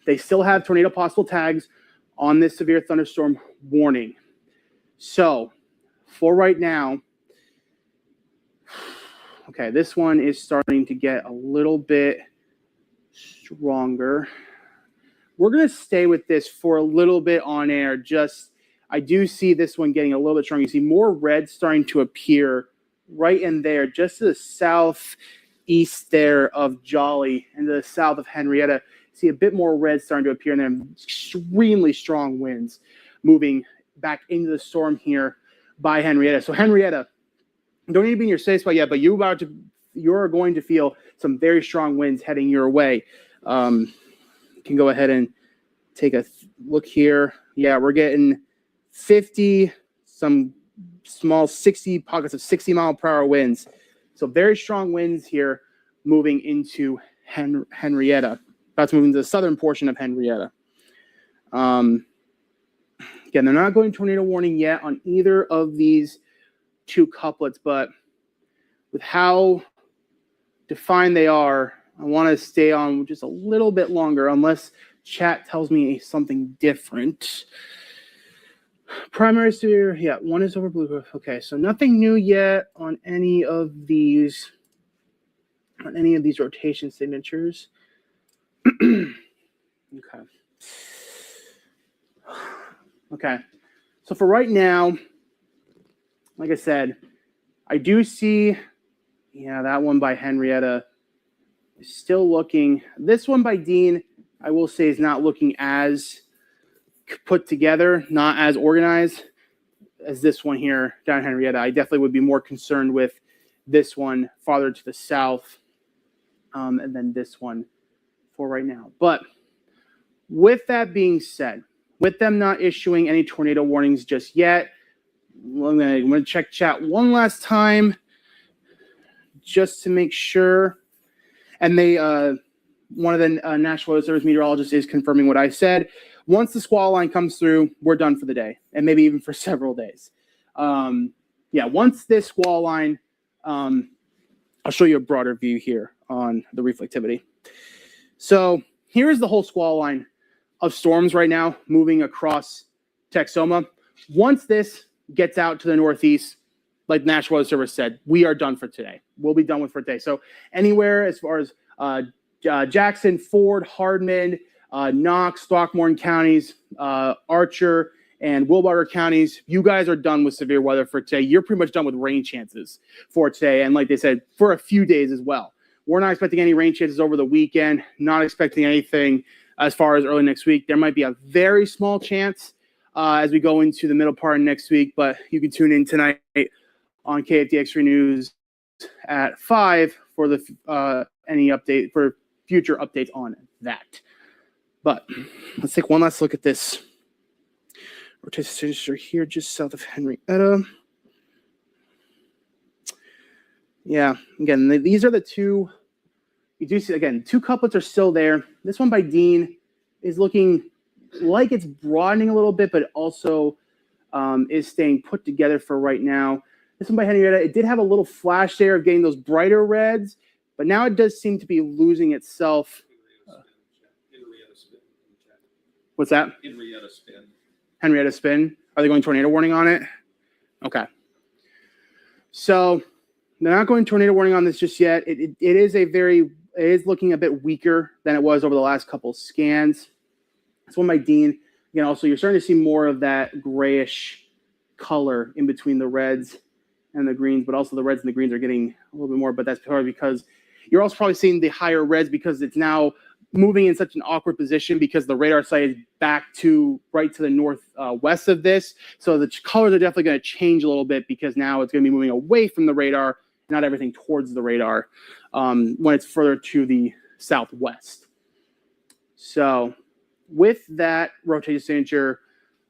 they still have tornado possible tags on this severe thunderstorm warning. So for right now, okay, this one is starting to get a little bit stronger. We're going to stay with this for a little bit on air. I do see this one getting a little bit stronger. You see more red starting to appear right in there, just to the southeast there of Jolly and the south of Henrietta. See a bit more red starting to appear, and then extremely strong winds moving back into the storm here by Henrietta. So Henrietta, don't need to be in your safe spot yet, but you're going to feel some very strong winds heading your way. You can go ahead and take a look here. Yeah, we're getting 50, some small 60 pockets of 60-mile-per-hour winds. So very strong winds here moving into Henrietta. About to move into the southern portion of Henrietta. Again, they're not going tornado warning yet on either of these two couplets, but with how defined they are, I want to stay on just a little bit longer unless chat tells me something different.
Primary severe, yeah, one is over blue. Okay, so nothing new yet on any of these rotation signatures. Okay. Okay. So for right now, like I said, I do see, that one by Henrietta is still looking. This one by Dean, I will say, is not looking as put together, not as organized as this one here down Henrietta. I definitely would be more concerned with this one farther to the south, and then this one for right now. But with that being said, with them not issuing any tornado warnings just yet, I'm gonna check chat one last time just to make sure. And they, one of the National Weather Service meteorologists is confirming what I said. Once the squall line comes through, we're done for the day, and maybe even for several days. Once this squall line, I'll show you a broader view here on the reflectivity. So here is the whole squall line of storms right now moving across Texoma. Once this gets out to the northeast, like the National Weather Service said, we are done for today. We'll be done with for today. So anywhere as far as Jackson, Ford, Hardman, Knox, Throckmorton counties, Archer, and Wilbarger counties, you guys are done with severe weather for today. You're pretty much done with rain chances for today. And like they said, for a few days as well. We're not expecting any rain chances over the weekend, not expecting anything as far as early next week. There might be a very small chance as we go into the middle part of next week, but you can tune in tonight on KFDX3 News at 5 for the any update for future updates on that. But let's take one last look at this rotation signature here just south of Henrietta. Yeah, again, these are the two. You do see, again, two couplets are still there. This one by Dean is looking like it's broadening a little bit, but also is staying put together for right now. This one by Henrietta, it did have a little flash there of getting those brighter reds, but now it does seem to be losing itself. What's that? Henrietta spin. Are they going tornado warning on it? Okay. So they're not going tornado warning on this just yet. It is looking a bit weaker than it was over the last couple scans. This one by Dean. Again, also you're starting to see more of that grayish color in between the reds and the greens, but also the reds and the greens are getting a little bit more, but that's probably because you're also probably seeing the higher reds because it's now moving in such an awkward position because the radar site is back to right to the northwest of this. So the colors are definitely going to change a little bit because now it's going to be moving away from the radar, not everything towards the radar when it's further to the southwest. So with that rotation signature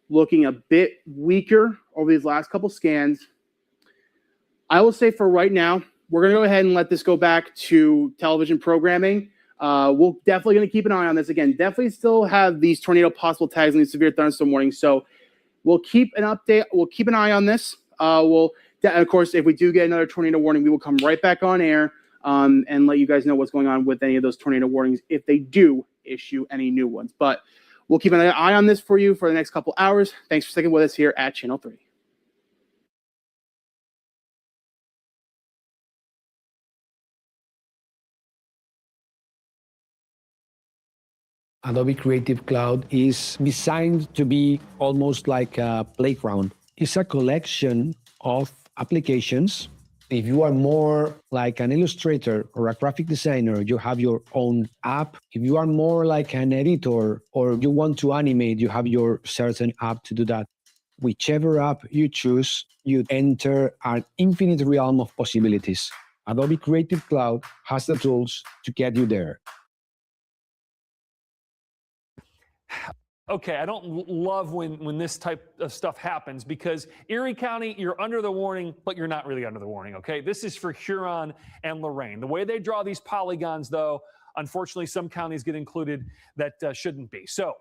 looking a bit weaker over these last couple scans, I will say for right now, we're going to go ahead and let this go back to television programming. We're definitely going to keep an eye on this. Again, definitely still have these tornado possible tags and these severe thunderstorm warnings. So we'll keep an update. We'll keep an eye on this. Of course, if we do get another tornado warning, we will come right back on air and let you guys know what's going on with any of those tornado warnings if they do issue any new ones. But we'll keep an eye on this for you for the next couple hours. Thanks for sticking with us here at Channel 3.
Adobe Creative Cloud is designed to be almost like a playground. It's a collection of applications. If you are more like an illustrator or a graphic designer, you have your own app. If you are more like an editor or you want to animate, you have your certain app to do that. Whichever app you choose, you enter an infinite realm of possibilities. Adobe Creative Cloud has the tools to get you there.
Okay, I don't love when this type of stuff happens because Erie County, you're under the warning, but you're not really under the warning, okay? This is for Huron and Lorraine. The way they draw these polygons, though, unfortunately, some counties get included that shouldn't be. So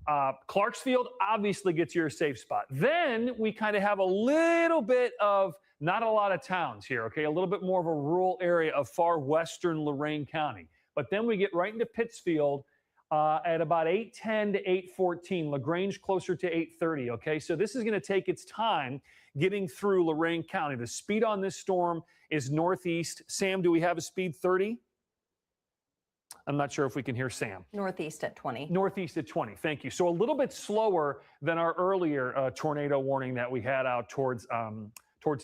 Clarksfield obviously gets you a safe spot. Then we kind of have a little bit of not a lot of towns here, okay? A little bit more of a rural area of far western Lorain County. But then we get right into Pittsfield. at about 8:10 to 8:14. LaGrange closer to 8:30. Okay, so this is going to take its time getting through Lorain County. The speed on this storm is northeast. Sam, do we have a speed 30? I'm not sure if we can hear Sam.
Northeast at 20.
Northeast at 20. Thank you. So a little bit slower than our earlier tornado warning that we had out towards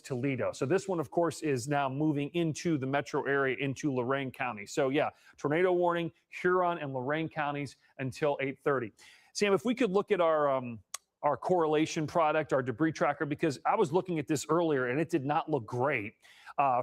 Toledo. So this one, of course, is now moving into the metro area, into Lorain County. So yeah, tornado warning, Huron and Lorain counties until 8:30. Sam, if we could look at our correlation product, our debris tracker, because I was looking at this earlier and it did not look great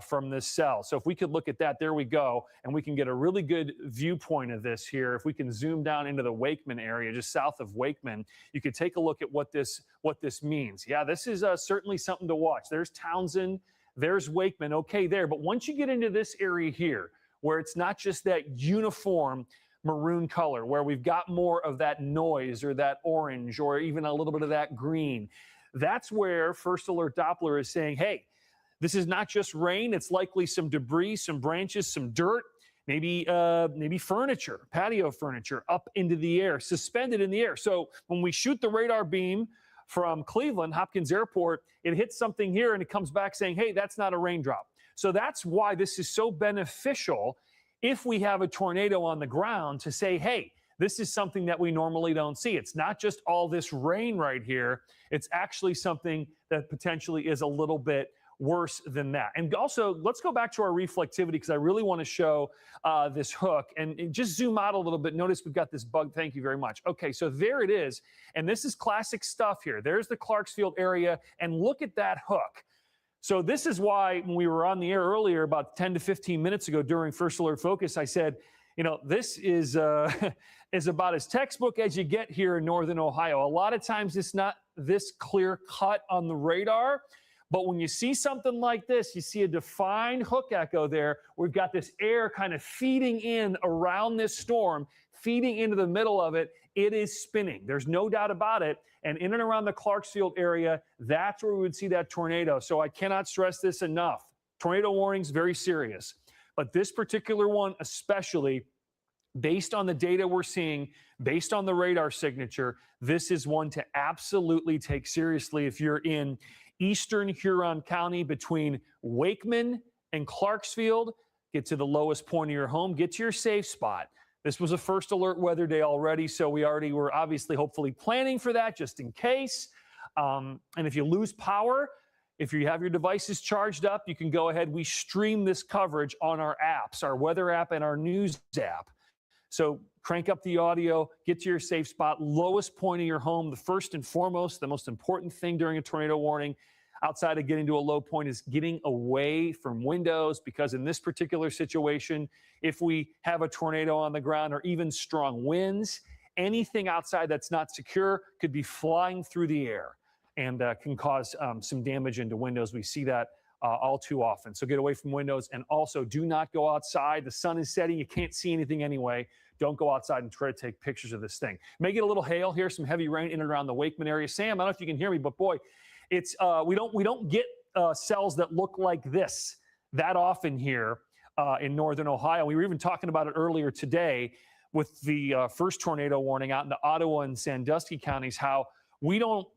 from this cell. So if we could look at that, there we go, and we can get a really good viewpoint of this here. If we can zoom down into the Wakeman area, just south of Wakeman, you could take a look at what this means. Yeah, this is certainly something to watch. There's Townsend, there's Wakeman, okay there. But once you get into this area here, where it's not just that uniform maroon color, where we've got more of that noise or that orange or even a little bit of that green, that's where First Alert Doppler is saying, hey, this is not just rain. It's likely some debris, some branches, some dirt, maybe furniture, patio furniture up into the air, suspended in the air. So when we shoot the radar beam from Cleveland, Hopkins Airport, it hits something here and it comes back saying, hey, that's not a raindrop. So that's why this is so beneficial if we have a tornado on the ground to say, hey, this is something that we normally don't see. It's not just all this rain right here. It's actually something that potentially is a little bit worse than that. And also, let's go back to our reflectivity because I really want to show this hook and just zoom out a little bit. Notice we've got this bug. Thank you very much. Okay, so there it is. And this is classic stuff here. There's the Clarksfield area. And look at that hook. So this is why when we were on the air earlier, about 10 to 15 minutes ago during First Alert Focus, I said, you know, this is about as textbook as you get here in Northern Ohio. A lot of times it's not this clear cut on the radar. But when you see something like this, you see a defined hook echo there. We've got this air kind of feeding in around this storm, feeding into the middle of it. It is spinning. There's no doubt about it. And in and around the Clarksfield area, that's where we would see that tornado. So I cannot stress this enough. Tornado warnings, very serious. But this particular one, especially based on the data we're seeing, based on the radar signature, this is one to absolutely take seriously if you're in eastern Huron County between Wakeman and Clarksfield. Get to the lowest point of your home, get to your safe spot. This was a First Alert weather day already, so we already were obviously hopefully planning for that just in case. And if you lose power, if you have your devices charged up, you can go ahead. We stream this coverage on our apps, our weather app and our news app. So crank up the audio, get to your safe spot, lowest point of your home. The first and foremost, the most important thing during a tornado warning, outside of getting to a low point, is getting away from windows, because in this particular situation, if we have a tornado on the ground or even strong winds, anything outside that's not secure could be flying through the air and can cause some damage into windows. We see that all too often. So get away from windows, and also do not go outside. The sun is setting. You can't see anything anyway. Don't go outside and try to take pictures of this thing. May get a little hail here, some heavy rain in and around the Wakeman area. Sam, I don't know if you can hear me, but boy, it's we don't get cells that look like this that often here in Northern Ohio. We were even talking about it earlier today with the first tornado warning out in the Ottawa and Sandusky counties, how we don't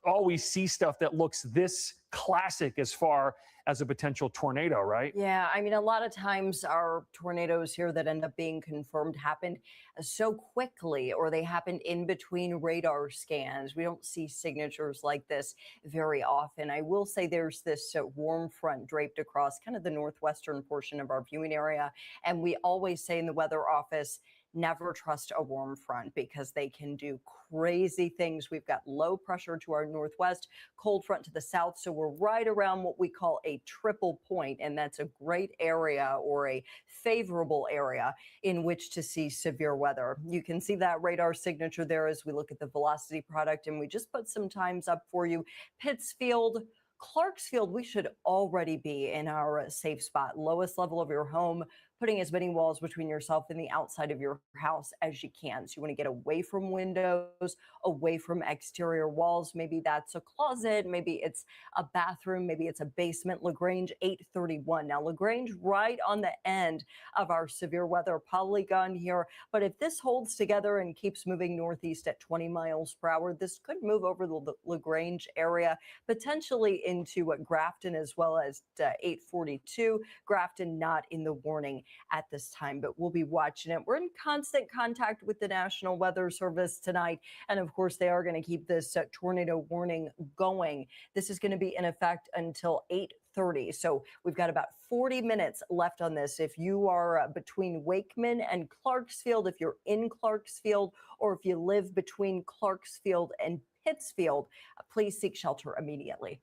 always see stuff that looks this classic as far as a potential tornado, right?
Yeah, I mean, a lot of times our tornadoes here that end up being confirmed happened so quickly, or they happened in between radar scans. We don't see signatures like this very often. I will say there's this warm front draped across kind of the northwestern portion of our viewing area. And we always say in the weather office, never trust a warm front because they can do crazy things. We've got low pressure to our northwest, cold front to the south. So we're right around what we call a triple point, and that's a great area or a favorable area in which to see severe weather. You can see that radar signature there as we look at the velocity product, and we just put some times up for you. Pittsfield, Clarksfield, we should already be in our safe spot. Lowest level of your home, putting as many walls between yourself and the outside of your house as you can. So you want to get away from windows, away from exterior walls. Maybe that's a closet, maybe it's a bathroom, maybe it's a basement. LaGrange 831. Now, LaGrange right on the end of our severe weather polygon here. But if this holds together and keeps moving northeast at 20 miles per hour, this could move over the LaGrange area, potentially into Grafton as well as 842. Grafton not in the warning at this time, but we'll be watching it. We're in constant contact with the National Weather Service tonight. And of course, they are going to keep this tornado warning going. This is going to be in effect until 8:30. So we've got about 40 minutes left on this. If you are between Wakeman and Clarksfield, if you're in Clarksfield, or if you live between Clarksfield and Pittsfield, please seek shelter immediately.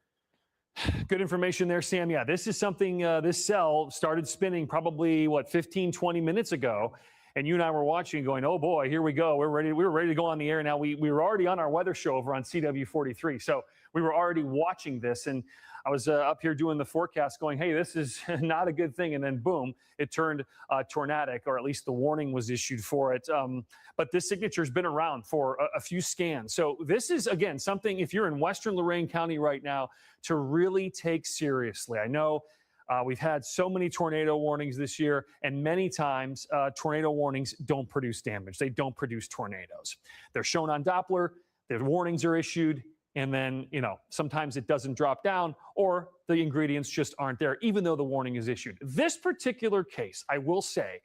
Good information there, Sam. Yeah, this is something, this cell started spinning probably, 15, 20 minutes ago. And you and I were watching going, oh boy, here we go. We were ready to go on the air. Now we were already on our weather show over on CW43. So we were already watching this. And I was up here doing the forecast going, hey, this is not a good thing. And then boom, it turned tornadic, or at least the warning was issued for it. But this signature has been around for a few scans. So this is, again, something, if you're in Western Lorain County right now, to really take seriously. I know we've had so many tornado warnings this year, and many times tornado warnings don't produce damage. They don't produce tornadoes. They're shown on Doppler, the warnings are issued, and then, sometimes it doesn't drop down, or the ingredients just aren't there, even though the warning is issued. This particular case, I will say,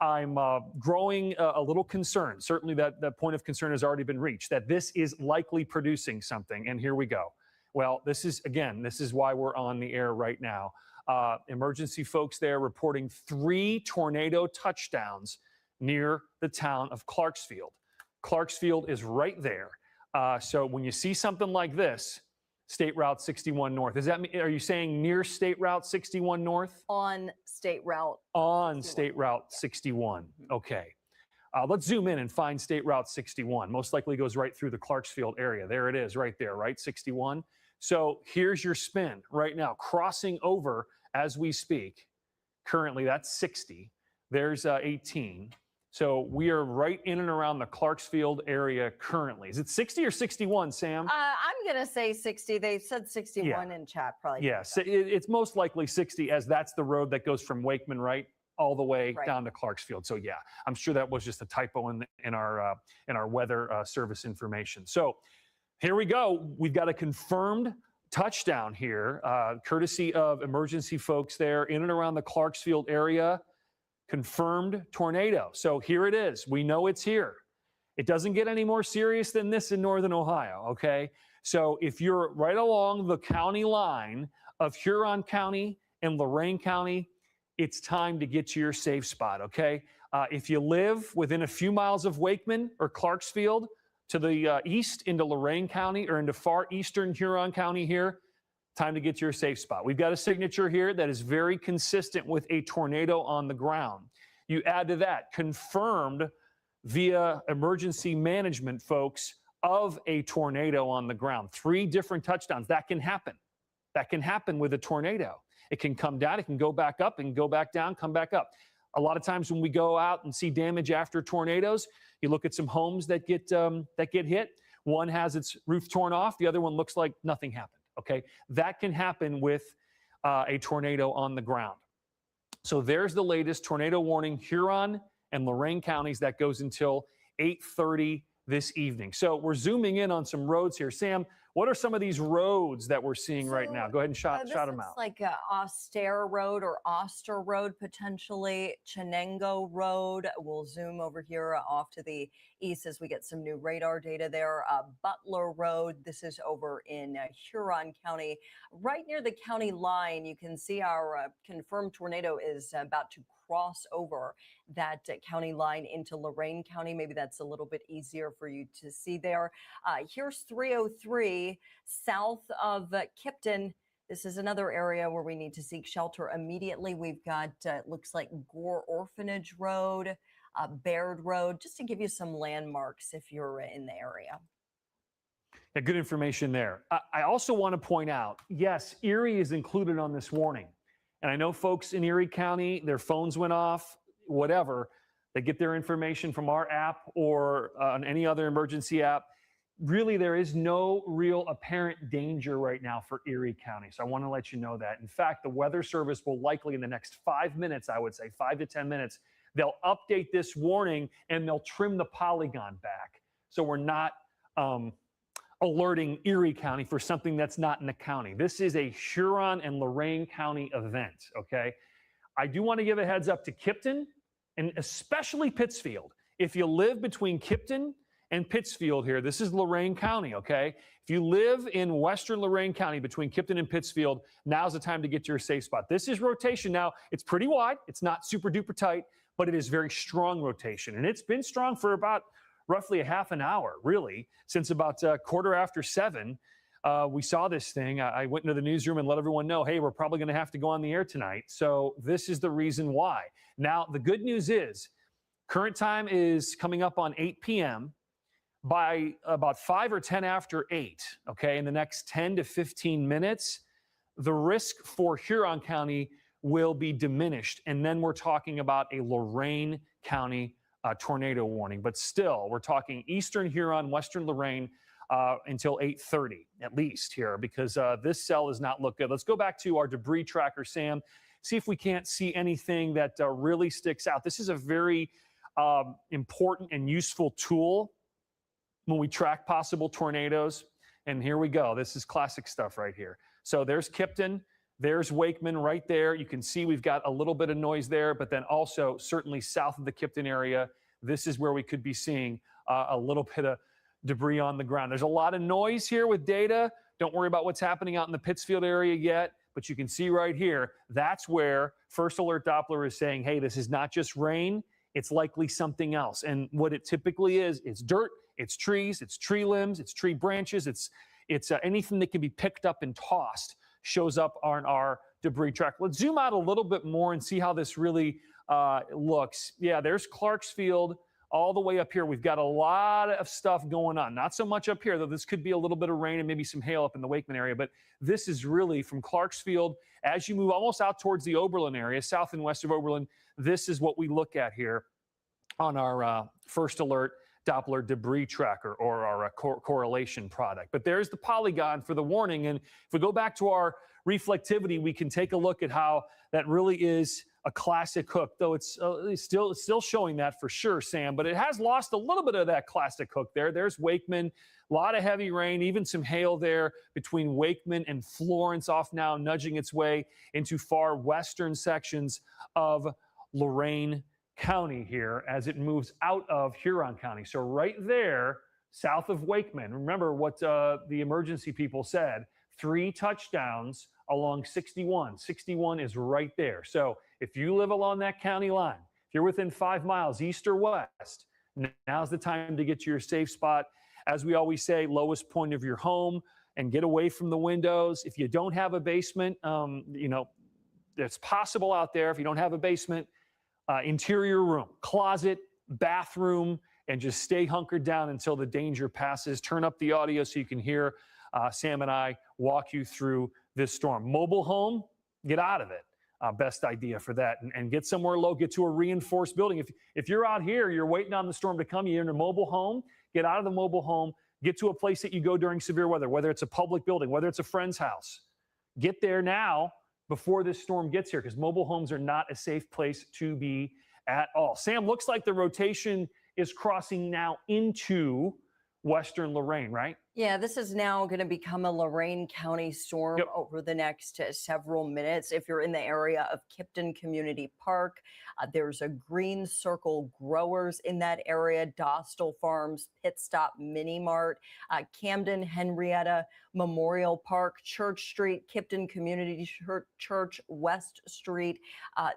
I'm growing a little concerned. Certainly that point of concern has already been reached, that this is likely producing something. And here we go. Well, this is why we're on the air right now. Emergency folks there reporting 3 tornado touchdowns near the town of Clarksfield. Clarksfield is right there. So when you see something like this, State Route 61 North, are you saying near State Route 61 North?
On State Route.
On 61. State Route 61. Okay. Let's zoom in and find State Route 61. Most likely goes right through the Clarksfield area. There it is right there, right? 61. So here's your spin right now, crossing over as we speak. Currently, that's 60. There's 18. So we are right in and around the Clarksfield area currently. Is it 60 or 61, Sam?
I'm going to say 60. They said 61 in chat, probably.
Yes, it's most likely 60, as that's the road that goes from Wakeman, right, all the way down to Clarksfield. So yeah, I'm sure that was just a typo in our weather service information. So here we go. We've got a confirmed touchdown here, courtesy of emergency folks there in and around the Clarksfield area. Confirmed tornado. So here it is. We know it's here. It doesn't get any more serious than this in northern Ohio, okay? So if you're right along the county line of Huron County and Lorain County, it's time to get to your safe spot, okay? If you live within a few miles of Wakeman or Clarksfield, to the east into Lorain County or into far eastern Huron County here, time to get to your safe spot. We've got a signature here that is very consistent with a tornado on the ground. You add to that, confirmed via emergency management folks, of a tornado on the ground. 3 different touchdowns. That can happen. That can happen with a tornado. It can come down, it can go back up, and go back down, come back up. A lot of times when we go out and see damage after tornadoes, you look at some homes that get hit. One has its roof torn off. The other one looks like nothing happened. Okay, that can happen with a tornado on the ground. So there's the latest tornado warning, Huron and Lorain counties. That goes until 8:30 this evening. So we're zooming in on some roads here. Sam, what are some of these roads that we're seeing right now? Go ahead and shout them out.
Like Austere Road or Oster Road, potentially Chenango Road. We'll zoom over here off to the east as we get some new radar data there. Butler Road, this is over in Huron County. Right near the county line, you can see our confirmed tornado is about to cross over that county line into Lorain County. Maybe that's a little bit easier for you to see there. Here's 303 south of Kipton. This is another area where we need to seek shelter immediately. We've got, looks like Gore Orphanage Road, Baird Road, just to give you some landmarks if you're in the area.
Yeah, good information there. I also want to point out, yes, Erie is included on this warning. And I know folks in Erie County, their phones went off, whatever. They get their information from our app or on any other emergency app. Really, there is no real apparent danger right now for Erie County. So I want to let you know that. In fact, the Weather Service will likely in the next 5 minutes, I would say 5 to 10 minutes, they'll update this warning and they'll trim the polygon back. So we're not alerting Erie County for something that's not in the county. This is a Huron and Lorain County event, okay? I do want to give a heads up to Kipton and especially Pittsfield. If you live between Kipton and Pittsfield here, this is Lorain County, okay? If you live in western Lorain County between Kipton and Pittsfield, now's the time to get to your safe spot. This is rotation now. It's pretty wide. It's not super duper tight, but it is very strong rotation. And it's been strong for about roughly a half an hour, really, since about 7:15. We saw this thing. I went into the newsroom and let everyone know, hey, we're probably going to have to go on the air tonight. So this is the reason why. Now, the good news is current time is coming up on 8 p.m. By about 5 or 10 after 8, okay, in the next 10 to 15 minutes, the risk for Huron County will be diminished. And then we're talking about a Lorain County tornado warning. But still, we're talking eastern Huron, western Lorain until 8:30 at least here, because this cell does not look good. Let's go back to our debris tracker, Sam, see if we can't see anything that really sticks out. This is a very important and useful tool when we track possible tornadoes. And here we go. This is classic stuff right here. So there's Kipton, there's Wakeman right there. You can see we've got a little bit of noise there, but then also certainly south of the Kipton area, this is where we could be seeing a little bit of debris on the ground. There's a lot of noise here with data. Don't worry about what's happening out in the Pittsfield area yet, but you can see right here, that's where First Alert Doppler is saying, hey, this is not just rain, it's likely something else. And what it typically is, it's dirt, it's trees, it's tree limbs, it's tree branches, it's anything that can be picked up and tossed shows up on our debris track. Let's zoom out a little bit more and see how this really looks. Yeah, there's Clarksfield all the way up here. We've got a lot of stuff going on. Not so much up here, though this could be a little bit of rain and maybe some hail up in the Wakeman area, but this is really from Clarksfield. As you move almost out towards the Oberlin area, south and west of Oberlin, this is what we look at here on our First Alert Doppler debris tracker or our correlation product. But there's the polygon for the warning. And if we go back to our reflectivity, we can take a look at how that really is a classic hook, though it's still showing that for sure, Sam, but it has lost a little bit of that classic hook there. There's Wakeman, a lot of heavy rain, even some hail there between Wakeman and Florence, off now nudging its way into far western sections of Lorain County here as it moves out of Huron County. So right there, south of Wakeman, remember what the emergency people said, 3 touchdowns along 61. 61 is right there. So if you live along that county line, if you're within 5 miles east or west, now's the time to get to your safe spot. As we always say, lowest point of your home and get away from the windows. If you don't have a basement, it's possible out there. If you don't have a basement, interior room, closet, bathroom, and just stay hunkered down until the danger passes. Turn up the audio so you can hear Sam and I walk you through this storm. Mobile home, get out of it. Best idea for that. And get somewhere low, get to a reinforced building. If you're out here, you're waiting on the storm to come, you're in a mobile home, get out of the mobile home, get to a place that you go during severe weather, whether it's a public building, whether it's a friend's house. Get there now before this storm gets here, because mobile homes are not a safe place to be at all. Sam, looks like the rotation is crossing now into western Lorain, right?
Yeah, this is now going to become a Lorain County storm over the next several minutes. If you're in the area of Kipton Community Park, there's a Green Circle Growers in that area, Dostal Farms, Pit Stop Mini Mart, Camden, Henrietta Memorial Park, Church Street, Kipton Community Church, West Street.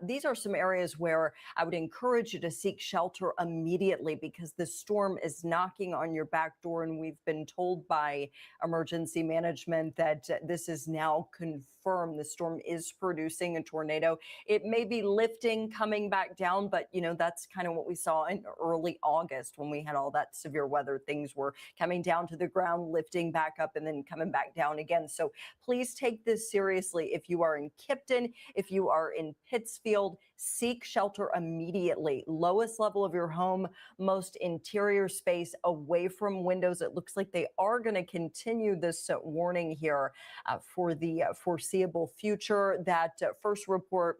These are some areas where I would encourage you to seek shelter immediately, because the storm is knocking on your back door, and we've been told by emergency management that this is now confirmed confirmed the storm is producing a tornado. It may be lifting, coming back down, but that's kind of what we saw in early August when we had all that severe weather. Things were coming down to the ground, lifting back up, and then coming back down again. So please take this seriously. If you are in Kipton, if you are in Pittsfield, seek shelter immediately. Lowest level of your home, most interior space, away from windows. It looks like they are going to continue this warning here for the foreseeable future. That first report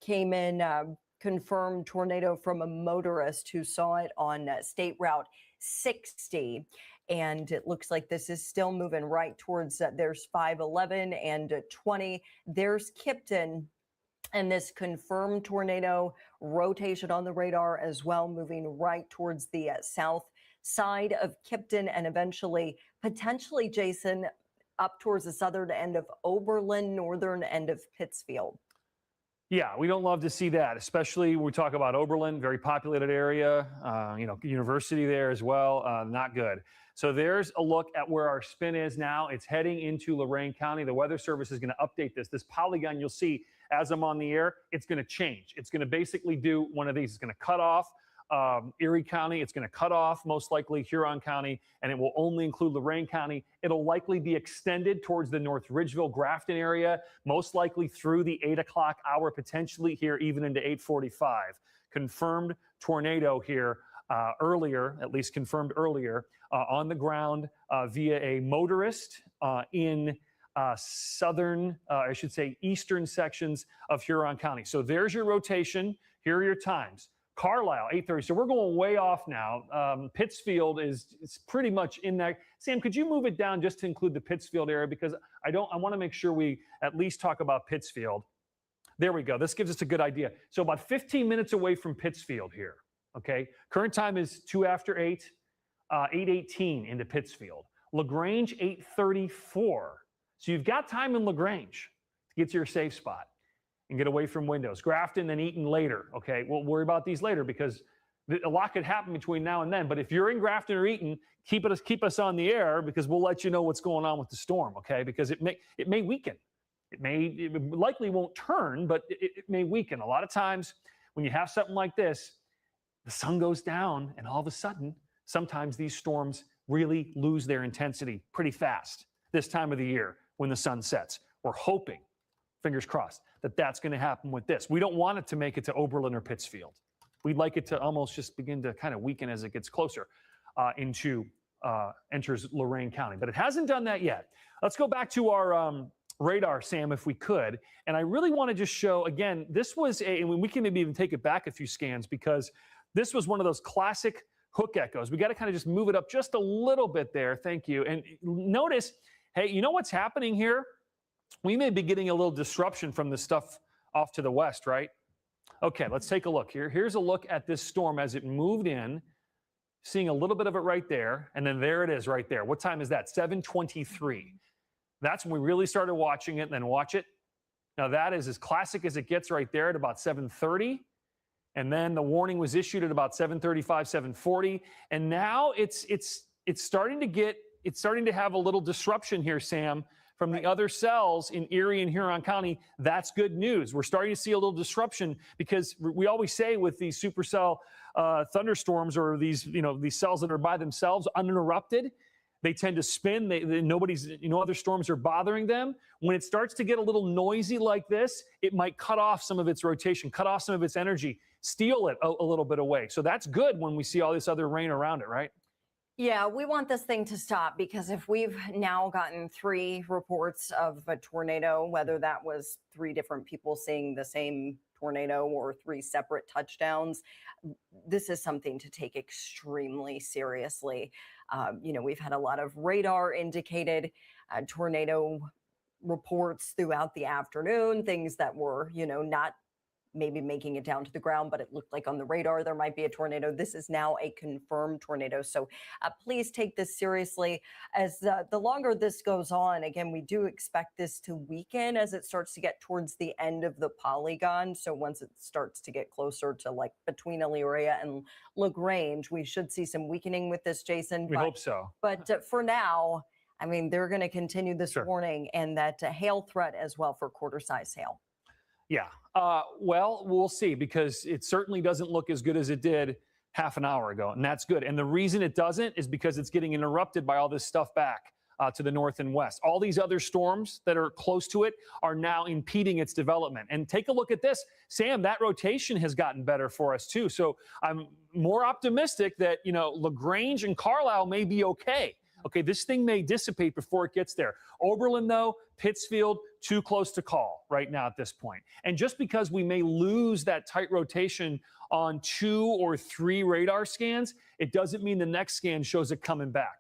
came in, confirmed tornado from a motorist who saw it on State Route 60. And it looks like this is still moving right towards, there's 511 and 20. There's Kipton. And this confirmed tornado rotation on the radar as well, moving right towards the south side of Kipton and eventually, potentially, Jason, up towards the southern end of Oberlin, northern end of Pittsfield.
Yeah, we don't love to see that, especially when we talk about Oberlin, very populated area, university there as well, not good. So there's a look at where our spin is now. It's heading into Lorain County. The Weather Service is going to update this. This polygon you'll see as I'm on the air, it's going to change. It's going to basically do one of these. It's going to cut off Erie County. It's going to cut off most likely Huron County, and it will only include Lorain County. It'll likely be extended towards the North Ridgeville, Grafton area, most likely through the 8 o'clock hour, potentially here even into 8:45. Confirmed tornado here earlier, at least confirmed earlier, on the ground via a motorist in southern, I should say eastern sections of Huron County. So there's your rotation. Here are your times. Carlisle, 8:30. So we're going way off now. Pittsfield is pretty much in that. Sam, could you move it down just to include the Pittsfield area? Because I want to make sure we at least talk about Pittsfield. There we go. This gives us a good idea. So about 15 minutes away from Pittsfield here. Okay. Current time is 2 after 8, 8:18 into Pittsfield. LaGrange, 8:34. So you've got time in LaGrange to get to your safe spot and get away from windows. Grafton, then Eaton later. Okay, we'll worry about these later because a lot could happen between now and then. But if you're in Grafton or Eaton, keep us on the air because we'll let you know what's going on with the storm. Okay, because it may weaken. It likely won't turn, but it may weaken. A lot of times when you have something like this, the sun goes down and all of a sudden, sometimes these storms really lose their intensity pretty fast this time of the year when the sun sets. We're hoping, fingers crossed, that that's going to happen with this. We don't want it to make it to Oberlin or Pittsfield. We'd like it to almost just begin to kind of weaken as it gets closer enters Lorain County. But it hasn't done that yet. Let's go back to our radar, Sam, if we could. And I really want to just show, again, this was and we can maybe even take it back a few scans because this was one of those classic hook echoes. We got to kind of just move it up just a little bit there. Thank you. And notice, hey, you know what's happening here? We may be getting a little disruption from this stuff off to the west, right? Okay, let's take a look here. Here's a look at this storm as it moved in, seeing a little bit of it right there, and then there it is right there. What time is that? 7:23. That's when we really started watching it, and then watch it. Now that is as classic as it gets right there at about 7:30. And then the warning was issued at about 7:35, 7:40. And now it's starting to have a little disruption here, Sam, from the other cells in Erie and Huron County. That's good news. We're starting to see a little disruption because we always say with these supercell thunderstorms or these cells that are by themselves uninterrupted, they tend to spin. Other storms are bothering them. When it starts to get a little noisy like this, it might cut off some of its rotation, cut off some of its energy, steal it a little bit away. So that's good when we see all this other rain around it, right?
Yeah, we want this thing to stop because if we've now gotten 3 reports of a tornado, whether that was 3 different people seeing the same tornado or 3 separate touchdowns, this is something to take extremely seriously. We've had a lot of radar indicated tornado reports throughout the afternoon, things that were, not maybe making it down to the ground, but it looked like on the radar there might be a tornado. This is now a confirmed tornado. So please take this seriously. As the longer this goes on, again, we do expect this to weaken as it starts to get towards the end of the polygon. So once it starts to get closer to like between Elyria and LaGrange, we should see some weakening with this, Jason.
We hope so.
But for now, I mean, they're going to continue this warning and that hail threat as well for quarter-size hail.
Yeah. Well, we'll see, because it certainly doesn't look as good as it did half an hour ago, and that's good. And the reason it doesn't is because it's getting interrupted by all this stuff back to the north and west. All these other storms that are close to it are now impeding its development. And take a look at this, Sam, that rotation has gotten better for us too. So I'm more optimistic that, you know, LaGrange and Carlisle may be okay. Okay, this thing may dissipate before it gets there. Oberlin, though, Pittsfield, too close to call right now at this point. And just because we may lose that tight rotation on 2 or 3 radar scans, it doesn't mean the next scan shows it coming back.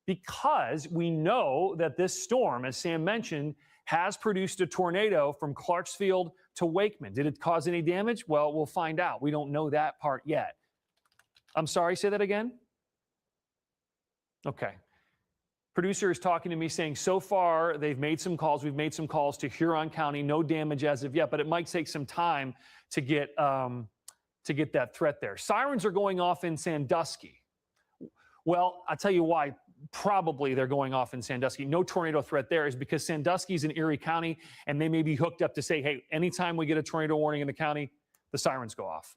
Because we know that this storm, as Sam mentioned, has produced a tornado from Clarksfield to Wakeman. Did it cause any damage? Well, we'll find out. We don't know that part yet. I'm sorry, say that again? Okay. Producer is talking to me saying so far they've made some calls. We've made some calls to Huron County. No damage as of yet, but it might take some time to get that threat there. Sirens are going off in Sandusky. Well, I'll tell you why. Probably they're going off in Sandusky. No tornado threat there is because Sandusky's in Erie County, and they may be hooked up to say, hey, anytime we get a tornado warning in the county, the sirens go off.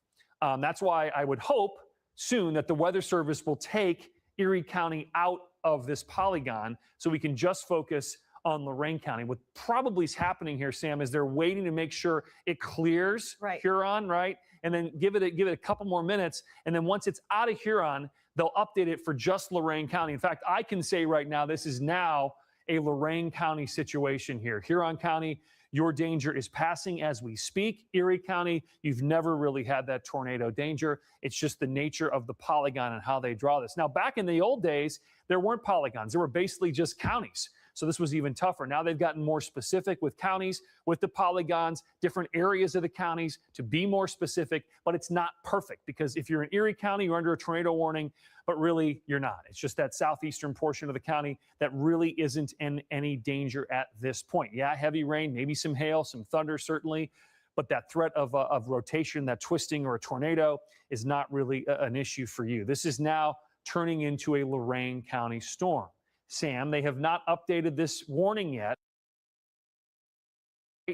That's why I would hope soon that the Weather Service will take Erie County out of this polygon so we can just focus on Lorain County. What probably is happening here, Sam, is they're waiting to make sure it clears Huron, right? And then give it a couple more minutes. And then once it's out of Huron, they'll update it for just Lorain County. In fact, I can say right now, this is now a Lorain County situation here. Huron County, your danger is passing as we speak. Erie County, you've never really had that tornado danger. It's just the nature of the polygon and how they draw this. Now, back in the old days, there weren't polygons. There were basically just counties. So this was even tougher. Now they've gotten more specific with counties, with the polygons, different areas of the counties to be more specific, but it's not perfect because if you're in Erie County, you're under a tornado warning, but really you're not. It's just that southeastern portion of the county that really isn't in any danger at this point. Yeah, heavy rain, maybe some hail, some thunder certainly, but that threat of rotation, that twisting or a tornado is not really an issue for you. This is now turning into a Lorain County storm. Sam, they have not updated this warning yet.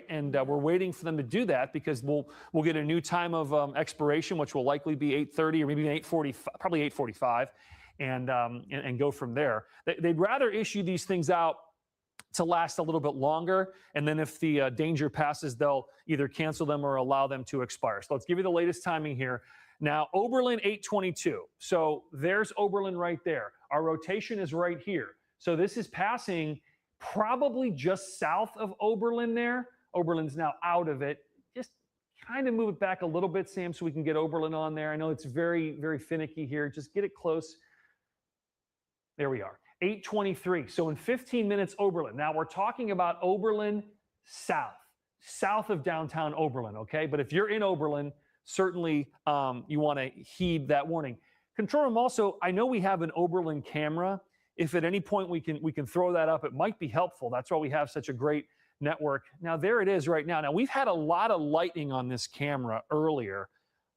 And we're waiting for them to do that because we'll get a new time of expiration, which will likely be 8:30 or maybe 8:45, probably 8:45, and go from there. They'd rather issue these things out to last a little bit longer, and then if the danger passes, they'll either cancel them or allow them to expire. So let's give you the latest timing here. Now, Oberlin 822. So there's Oberlin right there. Our rotation is right here. So this is passing probably just south of Oberlin there. Oberlin's now out of it. Just kind of move it back a little bit, Sam, so we can get Oberlin on there. I know it's very, very finicky here. Just get it close. There we are. 823. So in 15 minutes, Oberlin. Now we're talking about Oberlin south of downtown Oberlin, okay? But if you're in Oberlin, certainly you want to heed that warning. Control room also, I know we have an Oberlin camera. If at any point we can throw that up, it might be helpful. That's why we have such a great network. Now there it is right now. Now we've had a lot of lightning on this camera earlier.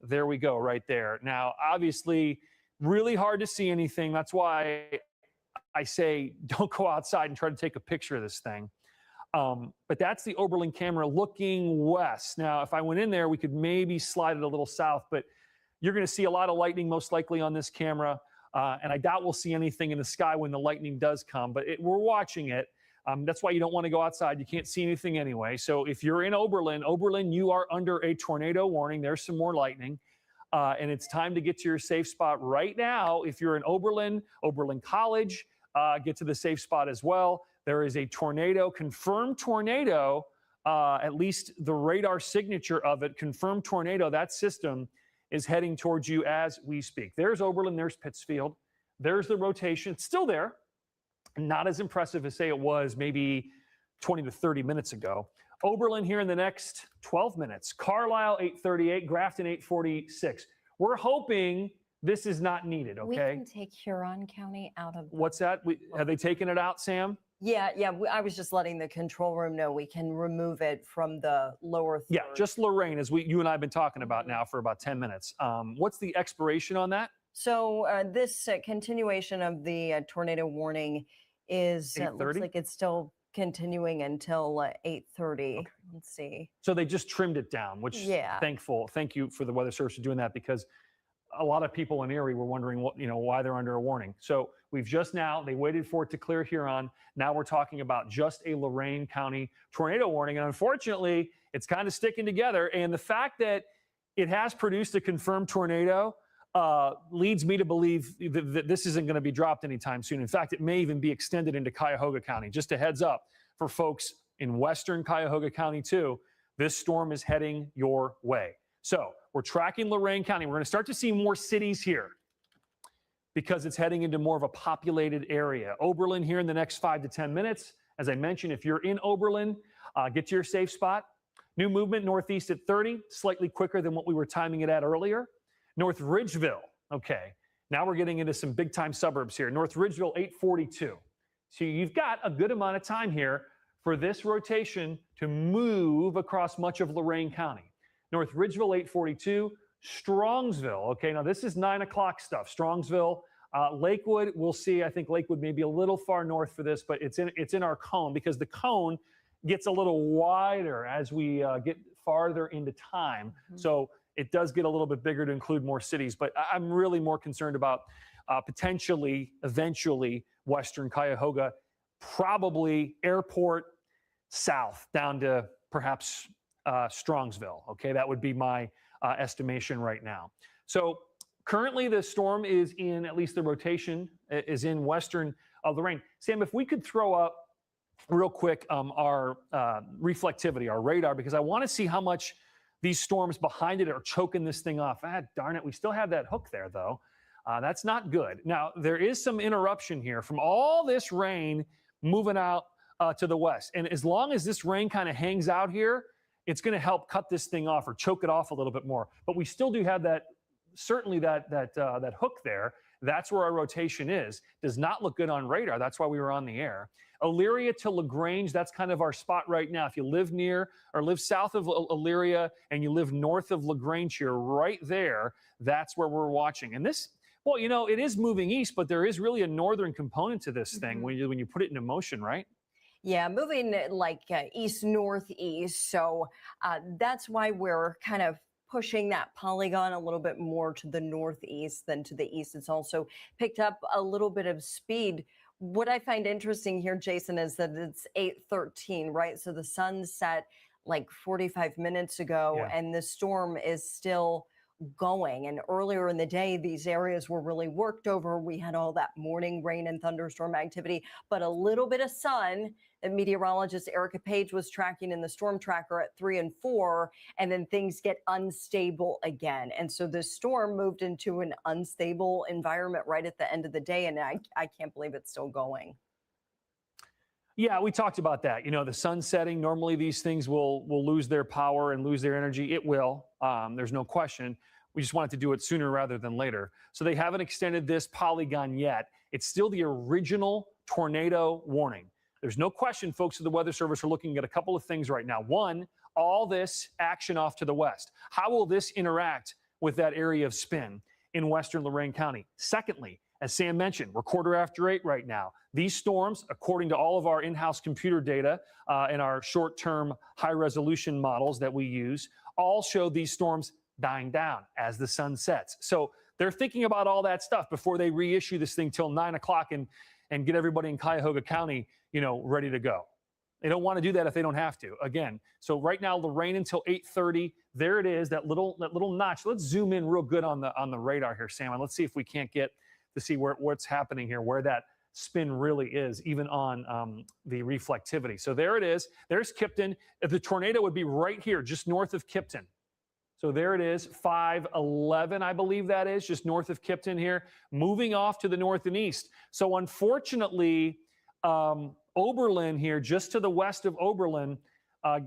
There we go right there. Now obviously really hard to see anything. That's why I say don't go outside and try to take a picture of this thing. But that's the Oberlin camera looking west. Now if I went in there, we could maybe slide it a little south, but you're going to see a lot of lightning most likely on this camera. And I doubt we'll see anything in the sky when the lightning does come, but we're watching it. That's why you don't want to go outside. You can't see anything anyway. So if you're in Oberlin, you are under a tornado warning. There's some more lightning. And it's time to get to your safe spot right now. If you're in Oberlin College, get to the safe spot as well. There is a tornado, confirmed tornado, at least the radar signature of it, confirmed tornado. That system is heading towards you as we speak. There's Oberlin, there's Pittsfield. There's the rotation. It's still there. Not as impressive as, say, it was maybe 20 to 30 minutes ago. Oberlin here in the next 12 minutes. Carlisle, 8:38. Grafton, 8:46. We're hoping this is not needed, okay?
We can take Huron County out of...
What's that? Have they taken it out, Sam?
Yeah. I was just letting the control room know we can remove it from the lower third.
Yeah, just Lorain, as you and I have been talking about now for about 10 minutes. What's the expiration on that?
So this continuation of the tornado warning is. It looks
8:30?
like it's still continuing until 8:30. Okay. Let's see.
So they just trimmed it down, which thank you for the Weather Service for doing that, because a lot of people in Erie were wondering why they're under a warning. So they waited for it to clear Huron. Now we're talking about just a Lorain County tornado warning. And unfortunately, it's kind of sticking together. And the fact that it has produced a confirmed tornado leads me to believe that this isn't going to be dropped anytime soon. In fact, it may even be extended into Cuyahoga County. Just a heads up for folks in western Cuyahoga County too, this storm is heading your way. So we're tracking Lorain County. We're going to start to see more cities here because it's heading into more of a populated area. Oberlin here in the next 5 to 10 minutes. As I mentioned, if you're in Oberlin, get to your safe spot. New movement northeast at 30, slightly quicker than what we were timing it at earlier. North Ridgeville, okay. Now we're getting into some big time suburbs here. North Ridgeville, 842. So you've got a good amount of time here for this rotation to move across much of Lorain County. North Ridgeville, 842. Strongsville, okay, now this is 9 o'clock stuff. Strongsville, Lakewood, we'll see. I think Lakewood may be a little far north for this, but it's in our cone because the cone gets a little wider as we get farther into time. Mm-hmm. So it does get a little bit bigger to include more cities, but I'm really more concerned about potentially, eventually, western Cuyahoga, probably airport south down to perhaps Strongsville. Okay, that would be my estimation right now. So currently the storm is in, at least the rotation is in western Lorain. Sam, if we could throw up real quick our reflectivity, our radar, because I want to see how much these storms behind it are choking this thing off. Darn it, we still have that hook there though. That's not good. Now, there is some interruption here from all this rain moving out to the west. And as long as this rain kind of hangs out here, it's going to help cut this thing off or choke it off a little bit more. But we still do have that, certainly that hook there. That's where our rotation is. Does not look good on radar. That's why we were on the air. Elyria to LaGrange, that's kind of our spot right now. If you live near or live south of Elyria and you live north of LaGrange here, right there, that's where we're watching. And this, well, it is moving east, but there is really a northern component to this thing when you put it into motion, right?
Yeah, moving like east-northeast. So that's why we're kind of pushing that polygon a little bit more to the northeast than to the east. It's also picked up a little bit of speed. What I find interesting here, Jason, is that it's 8:13, right? So the sun set like 45 minutes ago, and the storm is still going. And earlier in the day, these areas were really worked over. We had all that morning rain and thunderstorm activity, but a little bit of sun that meteorologist Erica Page was tracking in the storm tracker at 3 and 4, and then things get unstable again. And so the storm moved into an unstable environment right at the end of the day, and I can't believe it's still going.
Yeah, we talked about that. The sun setting, normally these things will lose their power and lose their energy. It will. There's no question. We just wanted to do it sooner rather than later. So they haven't extended this polygon yet. It's still the original tornado warning. There's no question, folks at the Weather Service are looking at a couple of things right now. One, all this action off to the west. How will this interact with that area of spin in western Lorain County? Secondly, as Sam mentioned, we're 8:15 right now. These storms, according to all of our in-house computer data and our short-term high-resolution models that we use, all show these storms dying down as the sun sets. So they're thinking about all that stuff before they reissue this thing till 9 o'clock and get everybody in Cuyahoga County, ready to go. They don't want to do that if they don't have to. Again, so right now, Lorain until 8:30. There it is, that little notch. Let's zoom in real good on the radar here, Sam, and let's see if we can't get to see what's happening here, where that spin really is, even on the reflectivity. So there it is. There's Kipton. The tornado would be right here, just north of Kipton. So there it is, 511, I believe that is, just north of Kipton here, moving off to the north and east. So unfortunately, Oberlin here, just to the west of Oberlin,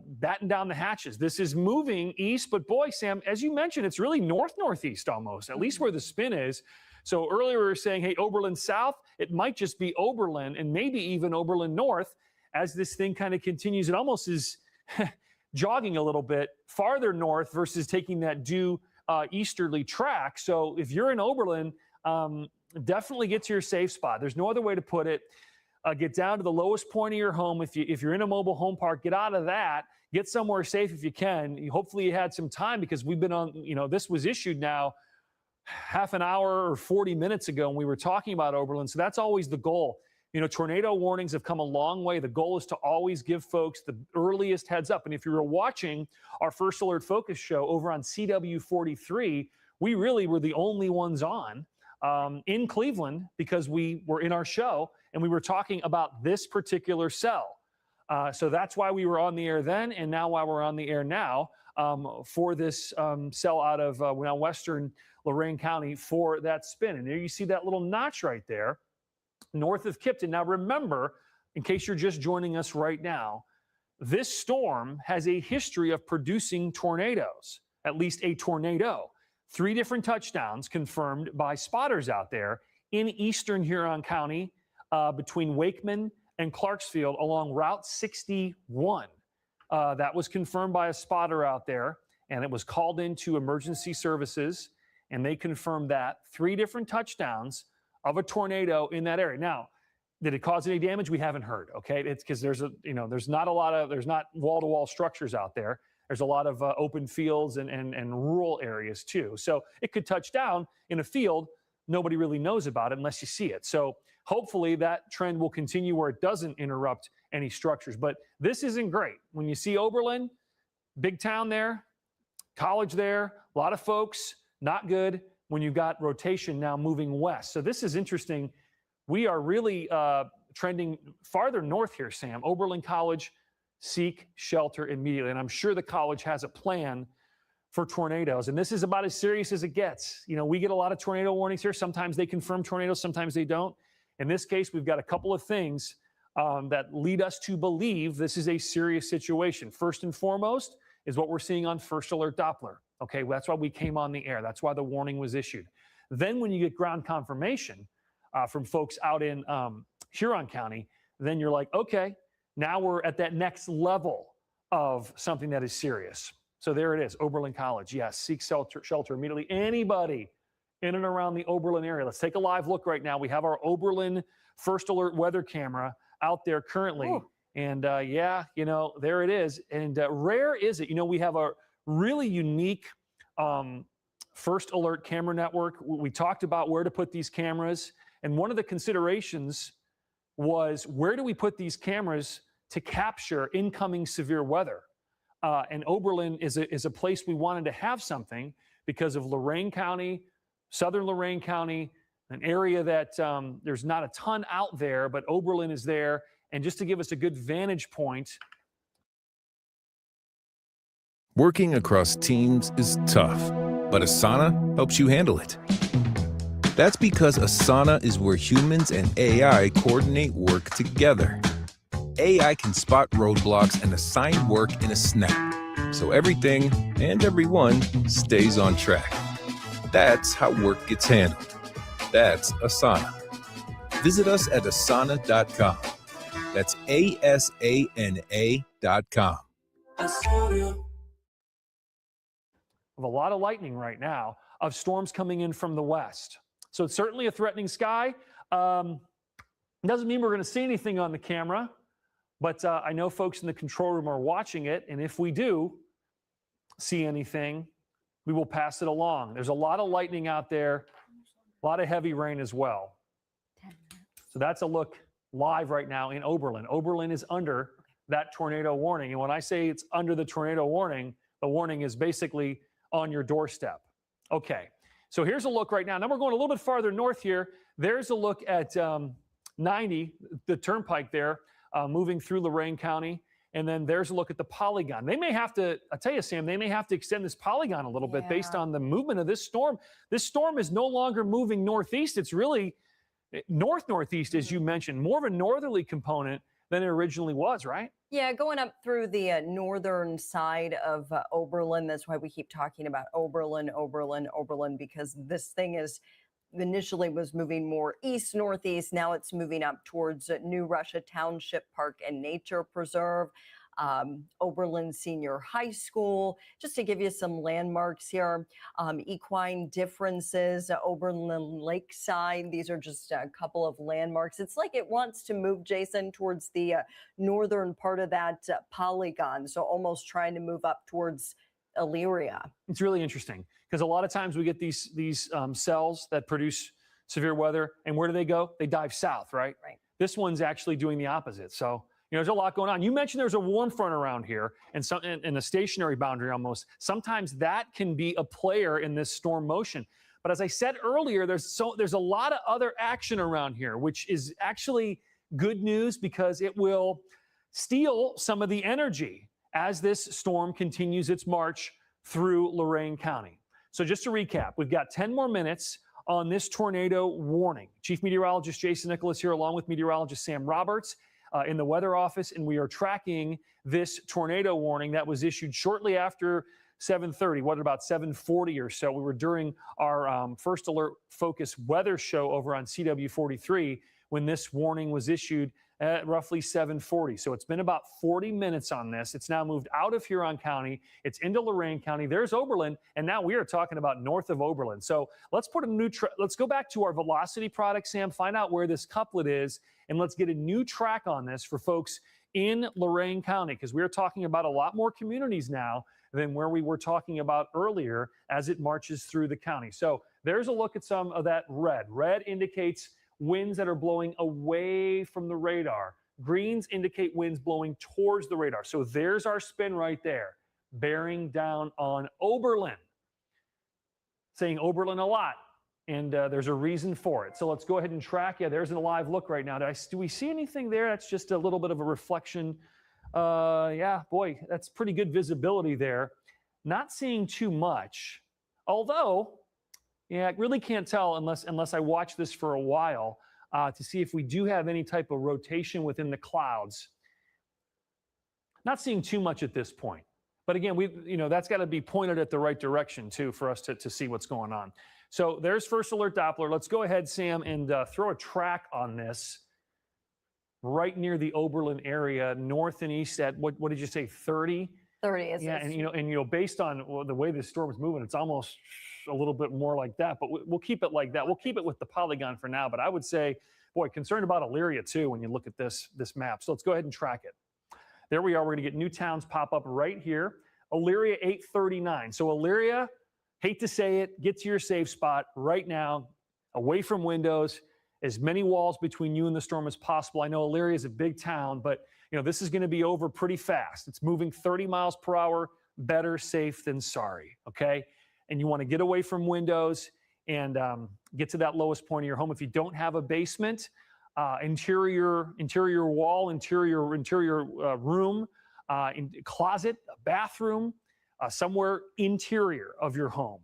batten down the hatches. This is moving east, but boy, Sam, as you mentioned, it's really north-northeast almost, at least where the spin is. So earlier we were saying, hey, Oberlin south, it might just be Oberlin and maybe even Oberlin north as this thing kind of continues. It almost is jogging a little bit farther north versus taking that due easterly track. So if you're in Oberlin, definitely get to your safe spot. There's no other way to put it. Get down to the lowest point of your home. If you're in a mobile home park, get out of that. Get somewhere safe if you can. Hopefully you had some time, because we've been on, this was issued now half an hour or 40 minutes ago, and we were talking about Oberlin. So that's always the goal. Tornado warnings have come a long way. The goal is to always give folks the earliest heads up. And if you were watching our First Alert Focus show over on CW43, we really were the only ones on in Cleveland, because we were in our show and we were talking about this particular cell. So that's why we were on the air then, and now why we're on the air now for this cell out of now Western Lorain County for that spin. And there you see that little notch right there, north of Kipton. Now remember, in case you're just joining us right now, this storm has a history of producing tornadoes, at least a tornado. 3 different touchdowns confirmed by spotters out there in eastern Huron County between Wakeman and Clarksfield along Route 61. That was confirmed by a spotter out there, and it was called into emergency services, and they confirmed that 3 different touchdowns of a tornado in that area. Now, did it cause any damage? We haven't heard. Okay, it's because there's not wall-to-wall structures out there. There's a lot of open fields and rural areas too. So it could touch down in a field. Nobody really knows about it unless you see it. So hopefully that trend will continue where it doesn't interrupt any structures. But this isn't great. When you see Oberlin, big town there, college there, a lot of folks, not good when you've got rotation now moving west. So this is interesting. We are really trending farther north here, Sam. Oberlin College, seek shelter immediately. And I'm sure the college has a plan for tornadoes. And this is about as serious as it gets. We get a lot of tornado warnings here. Sometimes they confirm tornadoes, sometimes they don't. In this case, we've got a couple of things that lead us to believe this is a serious situation. First and foremost is what we're seeing on First Alert Doppler. Okay, that's why we came on the air. That's why the warning was issued. Then when you get ground confirmation from folks out in Huron County, then you're like, okay, now we're at that next level of something that is serious. So there it is, Oberlin College. Yes, seek shelter immediately. Anybody in and around the Oberlin area. Let's take a live look right now. We have our Oberlin First Alert weather camera out there currently. Ooh. And there it is. And rare is it, we have a really unique First Alert camera network. We talked about where to put these cameras. And one of the considerations was, where do we put these cameras to capture incoming severe weather? And Oberlin is a place we wanted to have something because of Lorain County, southern Lorain County, an area that there's not a ton out there, but Oberlin is there. And just to give us a good vantage point.
Working across teams is tough, but Asana helps you handle it. That's because Asana is where humans and AI coordinate work together. AI can spot roadblocks and assign work in a snap, so everything and everyone stays on track. That's how work gets handled. That's Asana. Visit us at asana.com. That's ASANA.com.
Of a lot of lightning right now, of storms coming in from the west. So it's certainly a threatening sky. Doesn't mean we're going to see anything on the camera, but I know folks in the control room are watching it, and if we do see anything, we will pass it along. There's a lot of lightning out there, a lot of heavy rain as well. So that's a look live right now in Oberlin. Oberlin is under that tornado warning, and when I say it's under the tornado warning, the warning is basically on your doorstep. Okay, so here's a look right now. Now we're going a little bit farther north here. There's a look at 90, the turnpike there, moving through Lorain County. And then there's a look at the polygon. They may have to, I'll tell you, Sam, they may have to extend this polygon a little bit based on the movement of this storm. This storm is no longer moving northeast. It's really north-northeast, as you mentioned, more of a northerly component than it originally was, right?
Yeah, going up through the northern side of Oberlin. That's why we keep talking about Oberlin, because this thing is initially was moving more east-northeast. Now it's moving up towards New Russia Township Park and Nature Preserve. Oberlin Senior High School. Just to give you some landmarks here, equine differences, Oberlin Lakeside. These are just a couple of landmarks. It's like it wants to move, Jason, towards the northern part of that polygon. So almost trying to move up towards Elyria.
It's really interesting because a lot of times we get these cells that produce severe weather, and where do they go? They dive south, right?
Right.
This one's actually doing the opposite. So, there's a lot going on. You mentioned there's a warm front around here and a stationary boundary almost. Sometimes that can be a player in this storm motion. But as I said earlier, there's a lot of other action around here, which is actually good news because it will steal some of the energy as this storm continues its march through Lorain County. So just to recap, we've got 10 more minutes on this tornado warning. Chief Meteorologist Jason Nicholas here, along with meteorologist Sam Roberts in the weather office, and we are tracking this tornado warning that was issued shortly after 7:30, about 7:40 or so. We were during our First Alert Focus weather show over on CW 43 when this warning was issued at roughly 7:40. So it's been about 40 minutes on this. It's now moved out of Huron County. It's into Lorain County. There's Oberlin, and now we are talking about north of Oberlin. So let's put a new let's go back to our velocity product, Sam, find out where this couplet is, and let's get a new track on this for folks in Lorain County, because we're talking about a lot more communities now than where we were talking about earlier as it marches through the county. So there's a look at some of that red. Red indicates winds that are blowing away from the radar. Greens indicate winds blowing towards the radar. So there's our spin right there, bearing down on Oberlin. Saying Oberlin a lot, and there's a reason for it. So let's go ahead and track. Yeah, there's a live look right now. Do we see anything there? That's just a little bit of a reflection. Yeah, boy, that's pretty good visibility there. Not seeing too much, although, yeah, I really can't tell unless I watch this for a while to see if we do have any type of rotation within the clouds. Not seeing too much at this point. But again, that's got to be pointed at the right direction too for us to see what's going on. So there's First Alert Doppler. Let's go ahead, Sam, and throw a track on this right near the Oberlin area, north and east at what did you say, 30?
30 is
yeah, and based on the way this storm is moving, it's almost a little bit more like that, but we'll keep it like that. We'll keep it with the polygon for now, but I would say, boy, concerned about Elyria too when you look at this map. So let's go ahead and track it. There we are. We're going to get new towns pop up right here. Elyria 839. So Elyria, hate to say it, get to your safe spot right now, away from windows, as many walls between you and the storm as possible. I know Elyria is a big town, but this is going to be over pretty fast. It's moving 30 miles per hour. Better safe than sorry, okay? And you want to get away from windows and get to that lowest point of your home. If you don't have a basement, interior wall, interior room, closet, a bathroom, somewhere interior of your home.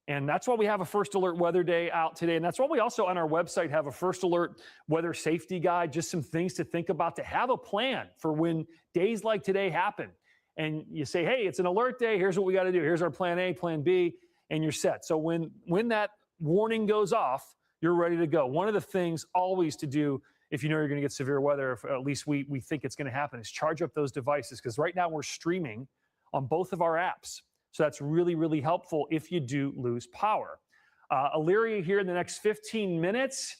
And that's why we have a First Alert Weather Day out today. And that's why we also on our website have a First Alert Weather Safety Guide, just some things to think about, to have a plan for when days like today happen. And you say, hey, it's an alert day. Here's what we got to do. Here's our plan A, plan B, and you're set. So when that warning goes off, you're ready to go. One of the things always to do if you know you're going to get severe weather, if at least we think it's going to happen, is charge up those devices, because right now we're streaming on both of our apps. So that's really, really helpful if you do lose power. Elyria here in the next 15 minutes.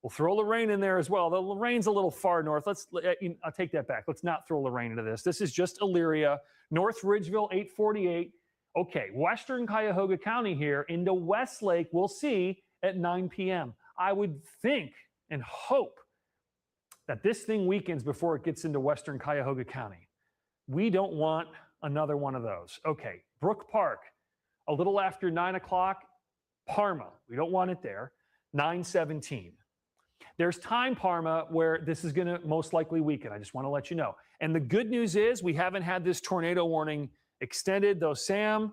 We'll throw Lorain in there as well. The Lorain's a little far north. I'll take that back. Let's not throw Lorain into this. This is just Elyria, North Ridgeville, 848. Okay, Western Cuyahoga County here into Westlake, we'll see at 9 p.m. I would think and hope that this thing weakens before it gets into Western Cuyahoga County. We don't want another one of those. Okay, Brook Park, a little after 9 o'clock. Parma, we don't want it there. 9:17. There's time, Parma, where this is going to most likely weaken. I just want to let you know. And the good news is we haven't had this tornado warning extended, though, Sam,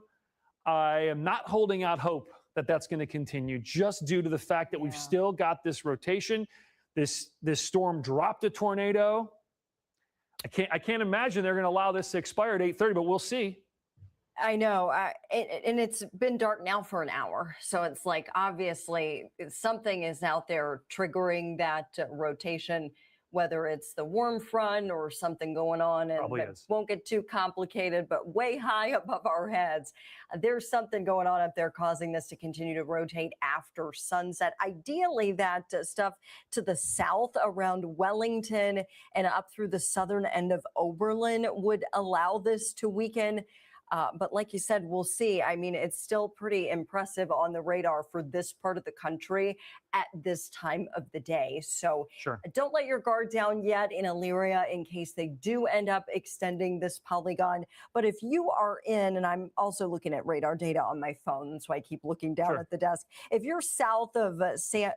I am not holding out hope that that's going to continue, just due to the fact that we've still got this rotation. This storm dropped a tornado. I can't imagine they're going to allow this to expire at 8:30, but we'll see.
I know. And it's been dark now for an hour. So it's like, obviously, something is out there triggering that rotation. whether it's the warm front or something going on, and
Probably
it
is.
won't get too complicated, but way high above our heads, there's something going on up there causing this to continue to rotate after sunset. Ideally, that stuff to the south around Wellington and up through the southern end of Oberlin would allow this to weaken. But like you said, we'll see. I mean, it's still pretty impressive on the radar for this part of the country at this time of the day. So don't let your guard down yet in Elyria in case they do end up extending this polygon. But if you are in, and I'm also looking at radar data on my phone, so I keep looking down at the desk. If you're south of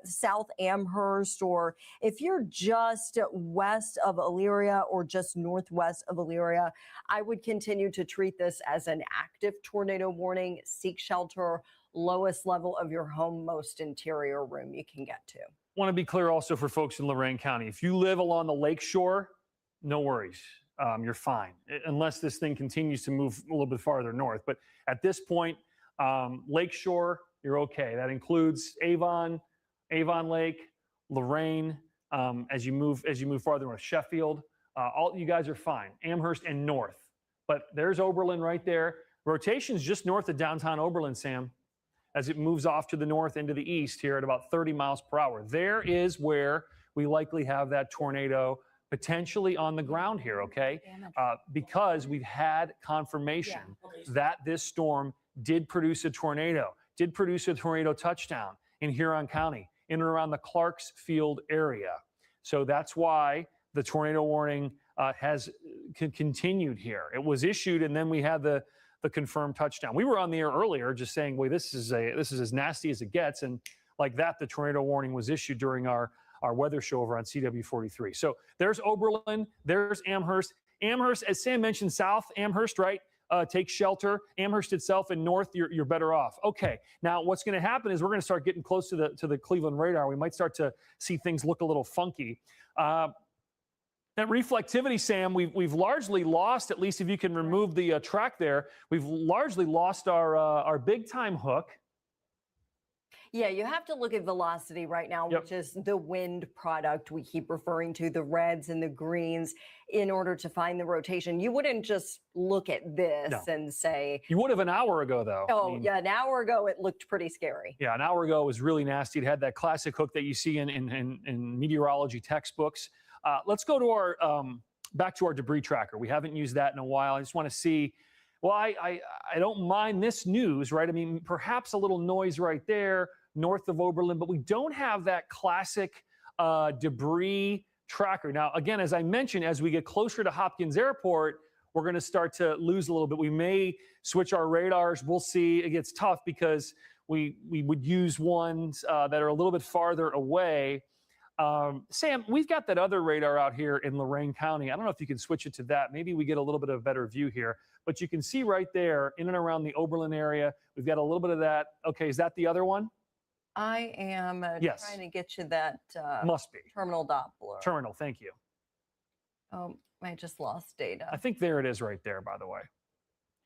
South Amherst, or if you're just west of Elyria or just northwest of Elyria, I would continue to treat this as an active tornado warning. Seek shelter, lowest level of your home, most interior room you can get to.
Want to be clear also for folks in Lorain County. If you live along the lake shore, no worries. You're fine, unless this thing continues to move a little bit farther north. But at this point, lake shore, you're okay. That includes Avon Lake, Lorain. As you move farther north, Sheffield, all you guys are fine. Amherst and north. But there's Oberlin right there. Rotation's just north of downtown Oberlin, Sam, as it moves off to the north into the east here at about 30 miles per hour. There is where we likely have that tornado potentially on the ground here, okay? Because we've had confirmation that this storm did produce a tornado touchdown in Huron County, in and around the Clarksfield area. So that's why the tornado warning has continued here. It was issued, and then we had the confirmed touchdown. We were on the air earlier just saying, "Boy, this is as nasty as it gets," and like that, the tornado warning was issued during our weather show over on CW43. So there's Oberlin, there's Amherst. Amherst, as Sam mentioned, South Amherst, right? Take shelter. Amherst itself and north, you're better off. Okay, now what's going to happen is we're going to start getting close to the Cleveland radar. We might start to see things look a little funky. That reflectivity, Sam, we've largely lost, at least if you can remove the track there, we've largely lost our big time hook.
Yeah, you have to look at velocity right now, which is the wind product we keep referring to, the reds and the greens, in order to find the rotation. You wouldn't just look at this and say...
You would have an hour ago, though.
Oh, yeah, an hour ago, it looked pretty scary.
Yeah, an hour ago it was really nasty. It had that classic hook that you see in meteorology textbooks. Let's go to our back to our debris tracker. We haven't used that in a while. I just want to see. Well, I don't mind this news, right? I mean, perhaps a little noise right there north of Oberlin, but we don't have that classic debris tracker. Now, again, as I mentioned, as we get closer to Hopkins Airport, we're going to start to lose a little bit. We may switch our radars. We'll see. It gets tough because we would use ones that are a little bit farther away. Sam, we've got that other radar out here in Lorain County. I don't know if you can switch it to that. Maybe we get a little bit of a better view here. But you can see right there in and around the Oberlin area, we've got a little bit of that. Okay, is that the other one?
I am trying to get you that
must be
terminal Doppler.
Terminal, thank you.
Oh, I just lost data.
I think there it is right there, by the way.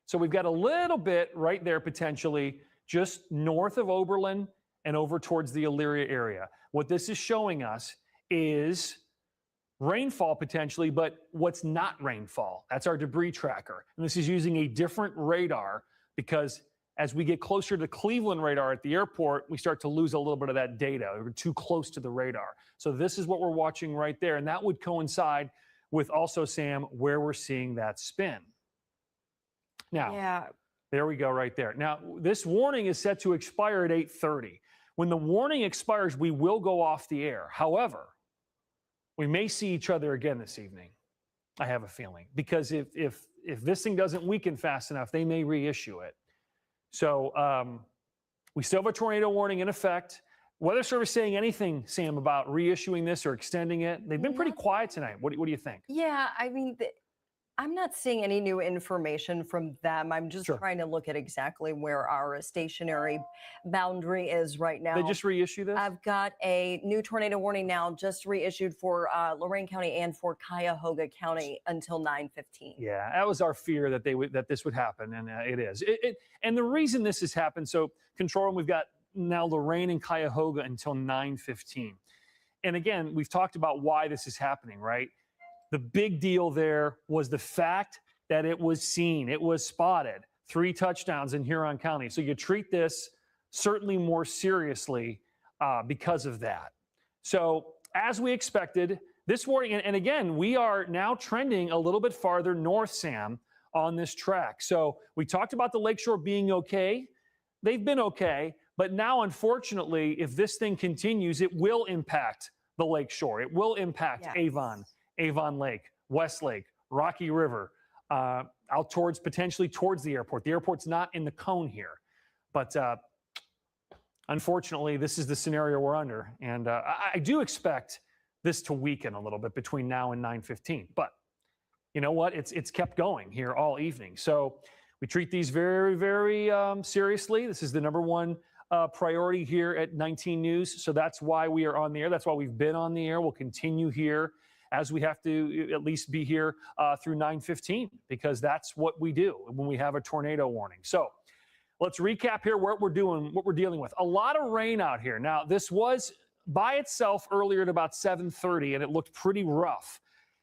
So we've got a little bit right there potentially just north of Oberlin and over towards the Elyria area. What this is showing us is rainfall potentially, but what's not rainfall. That's our debris tracker. And this is using a different radar because as we get closer to Cleveland radar at the airport, we start to lose a little bit of that data. We're too close to the radar. So this is what we're watching right there. And that would coincide with also, Sam, where we're seeing that spin. Now, there we go right there. Now, this warning is set to expire at 8:30. When the warning expires, we will go off the air. However, we may see each other again this evening. I have a feeling, because if this thing doesn't weaken fast enough, they may reissue it. So we still have a tornado warning in effect. Weather Service saying anything, Sam, about reissuing this or extending it? They've been pretty quiet tonight. What do you think?
Yeah, I mean, I'm not seeing any new information from them. I'm just trying to look at exactly where our stationary boundary is right now.
They just reissue this?
I've got a new tornado warning now, just reissued for Lorain County and for Cuyahoga County until 9:15.
Yeah, that was our fear that this would happen, and it is. And the reason this has happened, so control room, we've got now Lorain and Cuyahoga until 9:15. and again, we've talked about why this is happening, right? The big deal there was the fact that it was seen, it was spotted. 3 touchdowns in Huron County. So you treat this certainly more seriously because of that. So as we expected, this morning, and again, we are now trending a little bit farther north, Sam, on this track. So we talked about the Lakeshore being okay. They've been okay. But now, unfortunately, if this thing continues, it will impact the Lakeshore. It will impact Avon, Avon Lake, Westlake, Rocky River, out towards potentially towards the airport. The airport's not in the cone here. But unfortunately, this is the scenario we're under. And I do expect this to weaken a little bit between now and 9:15. But you know what? It's kept going here all evening. So we treat these very, very seriously. This is the number one priority here at 19 News. So that's why we are on the air. That's why we've been on the air. We'll continue here as we have to at least be here through 9:15, because that's what we do when we have a tornado warning. So let's recap here what we're dealing with. A lot of rain out here. Now, this was by itself earlier at about 7:30, and it looked pretty rough.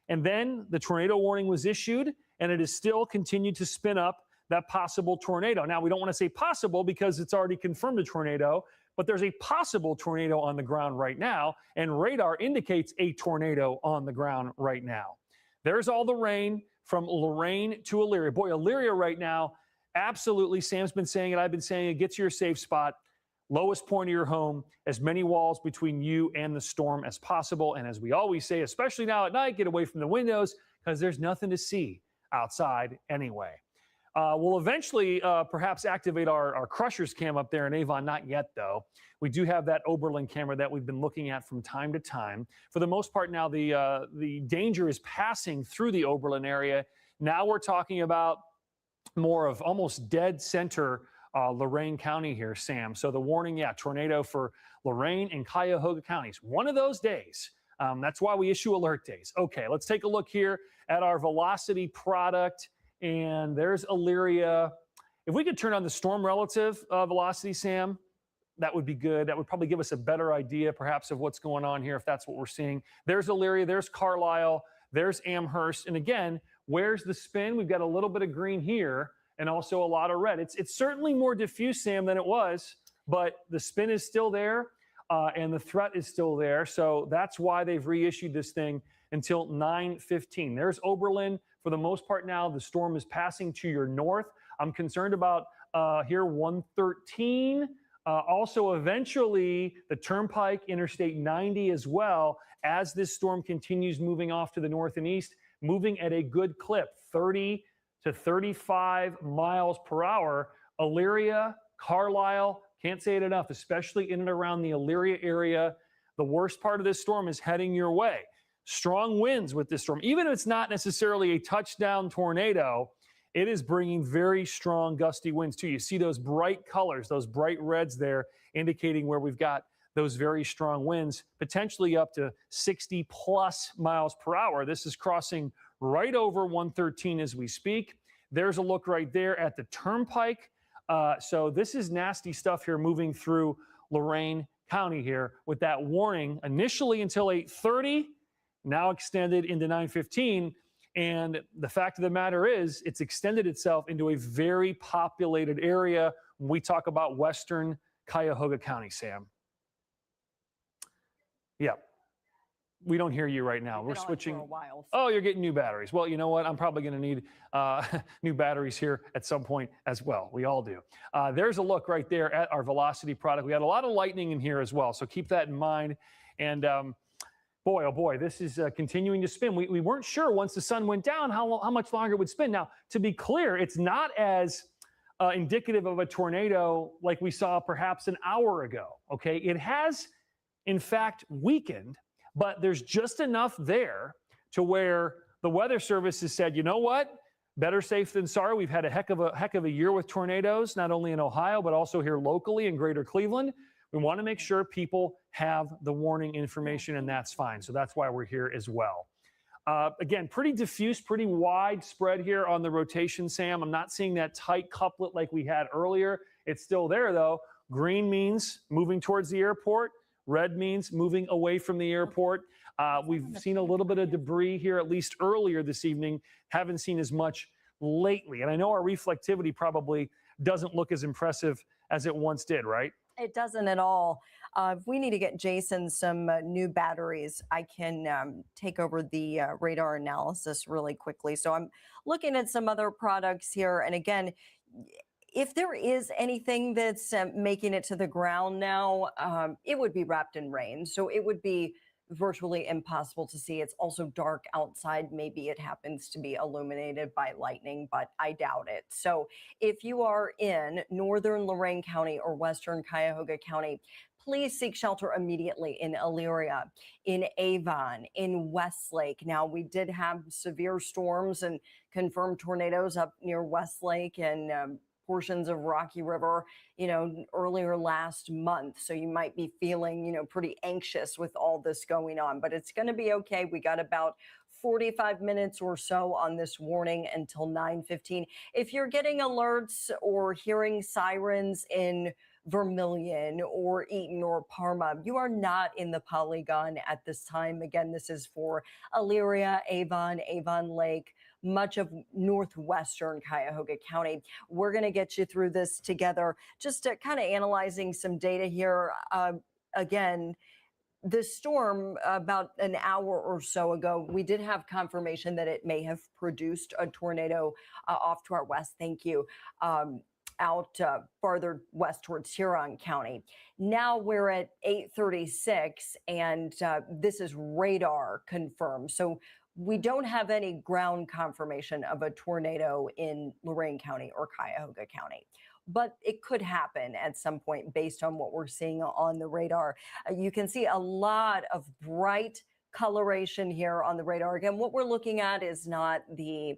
And then the tornado warning was issued, and it has still continued to spin up that possible tornado. Now, we don't want to say possible because it's already confirmed a tornado, but there's a possible tornado on the ground right now, and radar indicates a tornado on the ground right now. There's all the rain from Lorain to Elyria. Boy, Elyria right now, absolutely, Sam's been saying it, I've been saying it, get to your safe spot, lowest point of your home, as many walls between you and the storm as possible. And as we always say, especially now at night, get away from the windows because there's nothing to see outside anyway. We'll eventually perhaps activate our Crushers cam up there in Avon. Not yet, though. We do have that Oberlin camera that we've been looking at from time to time. For the most part now, the danger is passing through the Oberlin area. Now we're talking about more of almost dead center Lorain County here, Sam. So the warning, tornado for Lorain and Cuyahoga counties. One of those days. That's why we issue alert days. Okay, let's take a look here at our velocity product. And there's Elyria. If we could turn on the storm relative velocity, Sam, that would be good. That would probably give us a better idea, perhaps, of what's going on here, if that's what we're seeing. There's Elyria, there's Carlisle, there's Amherst. And again, where's the spin? We've got a little bit of green here and also a lot of red. It's certainly more diffuse, Sam, than it was, but the spin is still there and the threat is still there. So that's why they've reissued this thing until 9:15. There's Oberlin. For the most part now, the storm is passing to your north. I'm concerned about here 113. Also, eventually, the Turnpike, Interstate 90 as well, as this storm continues moving off to the north and east, moving at a good clip, 30 to 35 miles per hour. Elyria, Carlisle, can't say it enough, especially in and around the Elyria area. The worst part of this storm is heading your way. Strong winds with this storm. Even if it's not necessarily a touchdown tornado, it is bringing very strong gusty winds too. You see those bright colors, those bright reds there, indicating where we've got those very strong winds, potentially up to 60 plus miles per hour. This is crossing right over 113 as we speak. There's a look right there at the Turnpike. So this is nasty stuff here moving through Lorain County here with that warning initially until 8:30. Now extended into 9:15. And the fact of the matter is, it's extended itself into a very populated area when we talk about western Cuyahoga County, Sam. Yeah. We don't hear you right now. We're switching.
For a while.
Oh, you're getting new batteries. Well, you know what? I'm probably going to need new batteries here at some point as well. We all do. There's a look right there at our velocity product. We had a lot of lightning in here as well. So keep that in mind. And boy, oh boy, this is continuing to spin. We weren't sure once the sun went down how much longer it would spin. Now, to be clear, it's not as indicative of a tornado like we saw perhaps an hour ago, okay? It has, in fact, weakened, but there's just enough there to where the Weather Service has said, you know what? Better safe than sorry. We've had a heck of a year with tornadoes, not only in Ohio, but also here locally in greater Cleveland. We want to make sure people have the warning information, and that's fine. So that's why we're here as well. Again, pretty diffuse, pretty widespread here on the rotation, Sam. I'm not seeing that tight couplet like we had earlier. It's still there, though. Green means moving towards the airport. Red means moving away from the airport. We've seen a little bit of debris here, at least earlier this evening. Haven't seen as much lately. And I know our reflectivity probably doesn't look as impressive as it once did, right?
It doesn't at all. If we need to get Jason some new batteries, I can take over the radar analysis really quickly. So I'm looking at some other products here. And again, if there is anything that's making it to the ground now, it would be wrapped in rain. So it would be virtually impossible to see. It's also dark outside. Maybe it happens to be illuminated by lightning, but I doubt it. So if you are in northern Lorain County or western Cuyahoga County, please seek shelter immediately in Elyria, in Avon, in Westlake. Now, we did have severe storms and confirmed tornadoes up near Westlake and portions of Rocky River, earlier last month. So you might be feeling, pretty anxious with all this going on, but it's going to be okay. We got about 45 minutes or so on this warning until 9:15. If you're getting alerts or hearing sirens in Vermilion or Eaton or Parma, you are not in the polygon at this time. Again, this is for Elyria, Avon, Avon Lake, much of northwestern Cuyahoga County. We're going to get you through this together, just kind of analyzing some data here. Again, this storm, about an hour or so ago, we did have confirmation that it may have produced a tornado off to our west. Thank you. Out farther west towards Huron County. Now we're at 8:36, and this is radar confirmed. So we don't have any ground confirmation of a tornado in Lorain County or Cuyahoga County, but it could happen at some point based on what we're seeing on the radar. You can see a lot of bright coloration here on the radar. Again, what we're looking at is not the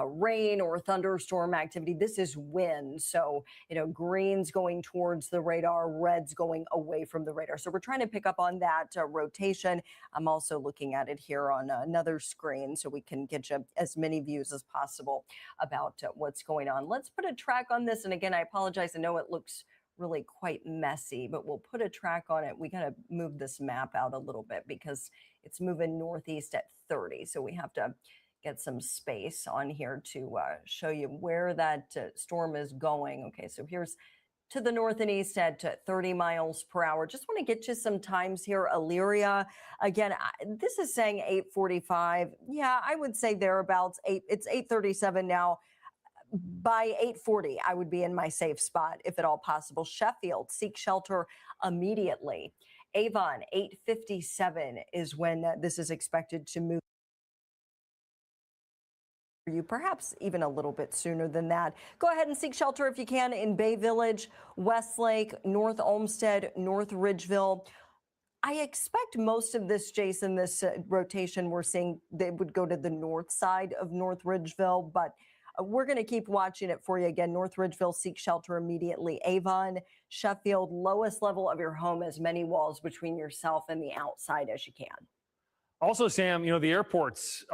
rain or thunderstorm activity. This is wind. So, green's going towards the radar, red's going away from the radar. So we're trying to pick up on that rotation. I'm also looking at it here on another screen so we can get you as many views as possible about what's going on. Let's put a track on this. And again, I apologize. I know it looks really quite messy, but we'll put a track on it. We got to move this map out a little bit because it's moving northeast at 30. So we have to get some space on here to show you where that storm is going. Okay, so here's to the north and east at 30 miles per hour. Just want to get you some times here. Elyria, again, this is saying 8:45. Yeah, I would say thereabouts. It's 8:37 now. By 8:40, I would be in my safe spot, if at all possible. Sheffield, seek shelter immediately. Avon, 8:57 is when this is expected to move. You perhaps even a little bit sooner than that. Go ahead and seek shelter if you can in Bay Village, Westlake, North Olmsted, North Ridgeville. I expect most of this, Jason, this rotation we're seeing, they would go to the north side of North Ridgeville, but we're going to keep watching it for you. Again, North Ridgeville, seek shelter immediately. Avon, Sheffield, lowest level of your home, as many walls between yourself and the outside as you can.
Also, Sam, the airport's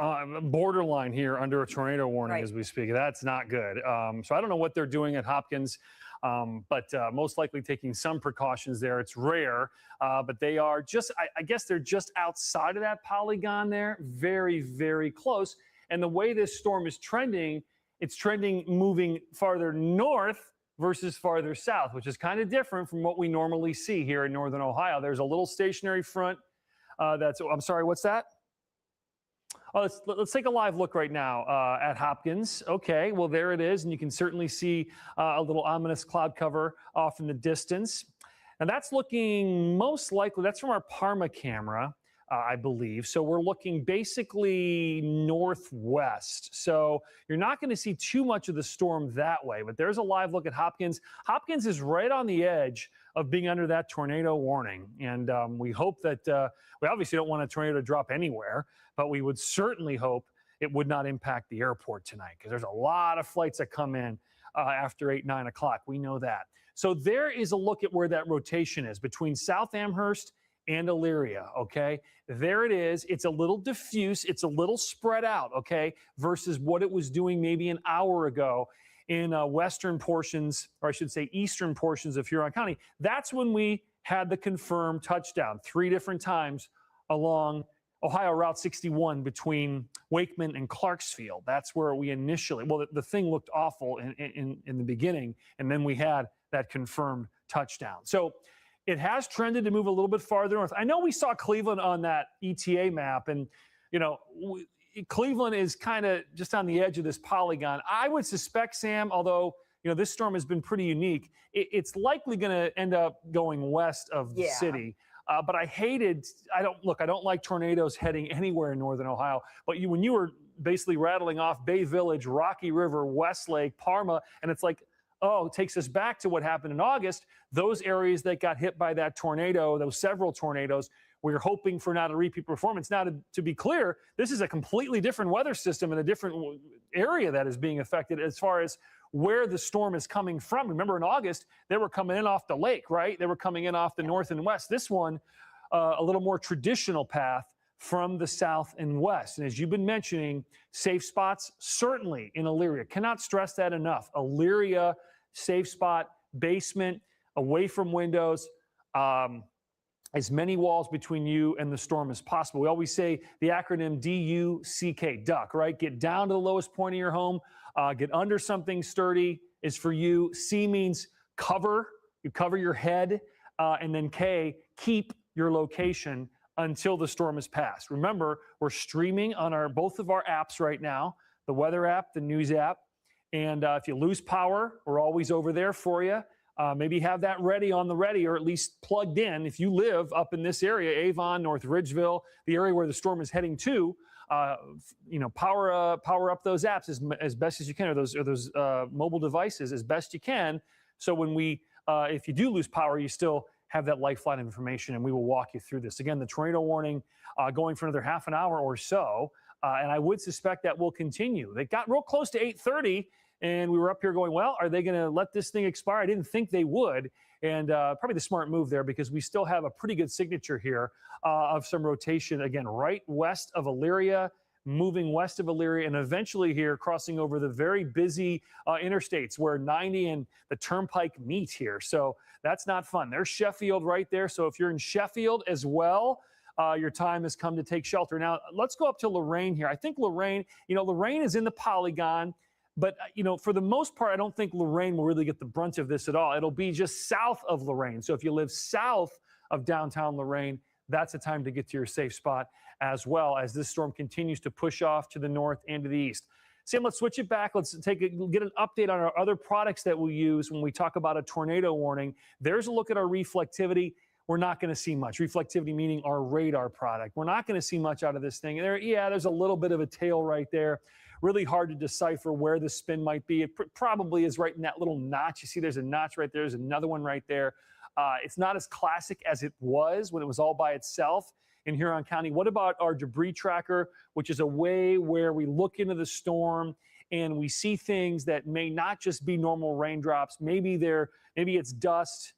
borderline here under a tornado warning as we speak. That's not good. So I don't know what they're doing at Hopkins, but most likely taking some precautions there. It's rare, but they are just, I guess they're just outside of that polygon there, very, very close. And the way this storm is trending, it's trending moving farther north versus farther south, which is kind of different from what we normally see here in northern Ohio. There's a little stationary front. I'm sorry, what's that? Oh, let's take a live look right now at Hopkins. Okay, well, there it is. And you can certainly see a little ominous cloud cover off in the distance. And that's looking most likely, that's from our Parma camera, I believe. So we're looking basically northwest. So you're not going to see too much of the storm that way, but there's a live look at Hopkins. Hopkins is right on the edge of being under that tornado warning. And we hope that, we obviously don't want a tornado to drop anywhere, but we would certainly hope it would not impact the airport tonight because there's a lot of flights that come in after 8, 9 o'clock. We know that. So there is a look at where that rotation is between South Amherst and Elyria, okay? There it is. It's a little diffuse. It's a little spread out, okay, versus what it was doing maybe an hour ago in western portions, or I should say eastern portions of Huron County. That's when we had the confirmed touchdown 3 different times along Ohio Route 61 between Wakeman and Clarksfield. That's where we initially, well, the thing looked awful in the beginning, and then we had that confirmed touchdown. So it has trended to move a little bit farther north. I know we saw Cleveland on that ETA map, and, Cleveland is kind of just on the edge of this polygon. I would suspect, Sam, although, this storm has been pretty unique, it's likely going to end up going west of the city. But I don't like tornadoes heading anywhere in northern Ohio. But when you were basically rattling off Bay Village, Rocky River, Westlake, Parma, and it's like, it takes us back to what happened in August. Those areas that got hit by that tornado, those several tornadoes, we're hoping for not a repeat performance. Now, to be clear, this is a completely different weather system and a different area that is being affected as far as where the storm is coming from. Remember, in August, they were coming in off the lake, right? They were coming in off the north and west. This one, a little more traditional path from the south and west. And as you've been mentioning, safe spots, certainly in Elyria. Cannot stress that enough. Elyria, safe spot, basement, away from windows, as many walls between you and the storm as possible. We always say the acronym DUCK, duck, right? Get down to the lowest point of your home, get under something sturdy is for you. C means cover, you cover your head, and then K, keep your location until the storm has passed. Remember, we're streaming on both of our apps right now, the weather app, the news app. And if you lose power, we're always over there for you. Maybe have that ready on the ready, or at least plugged in. If you live up in this area, Avon, North Ridgeville, the area where the storm is heading to, power up those apps as best as you can, or those mobile devices as best you can. So when if you do lose power, you still have that lifeline information, and we will walk you through this. Again, the tornado warning going for another half an hour or so, and I would suspect that will continue. They got real close to 8:30. And we were up here going, well, are they going to let this thing expire? I didn't think they would. And probably the smart move there, because we still have a pretty good signature here of some rotation, again, right west of Elyria, moving west of Elyria, and eventually here crossing over the very busy interstates where 90 and the Turnpike meet here. So that's not fun. There's Sheffield right there. So if you're in Sheffield as well, your time has come to take shelter. Now, let's go up to Lorain here. I think Lorain is in the polygon. But, for the most part, I don't think Lorain will really get the brunt of this at all. It'll be just south of Lorain. So if you live south of downtown Lorain, that's a time to get to your safe spot as well, as this storm continues to push off to the north and to the east. Sam, let's switch it back. Let's get an update on our other products that we use when we talk about a tornado warning. There's a look at our reflectivity. We're not going to see much. Reflectivity meaning our radar product. We're not going to see much out of this thing. There's a little bit of a tail right there. Really hard to decipher where the spin might be. It probably is right in that little notch. You see there's a notch right there. There's another one right there. It's not as classic as it was when it was all by itself in Huron County. What about our debris tracker, which is a way where we look into the storm and we see things that may not just be normal raindrops. Maybe it's dust.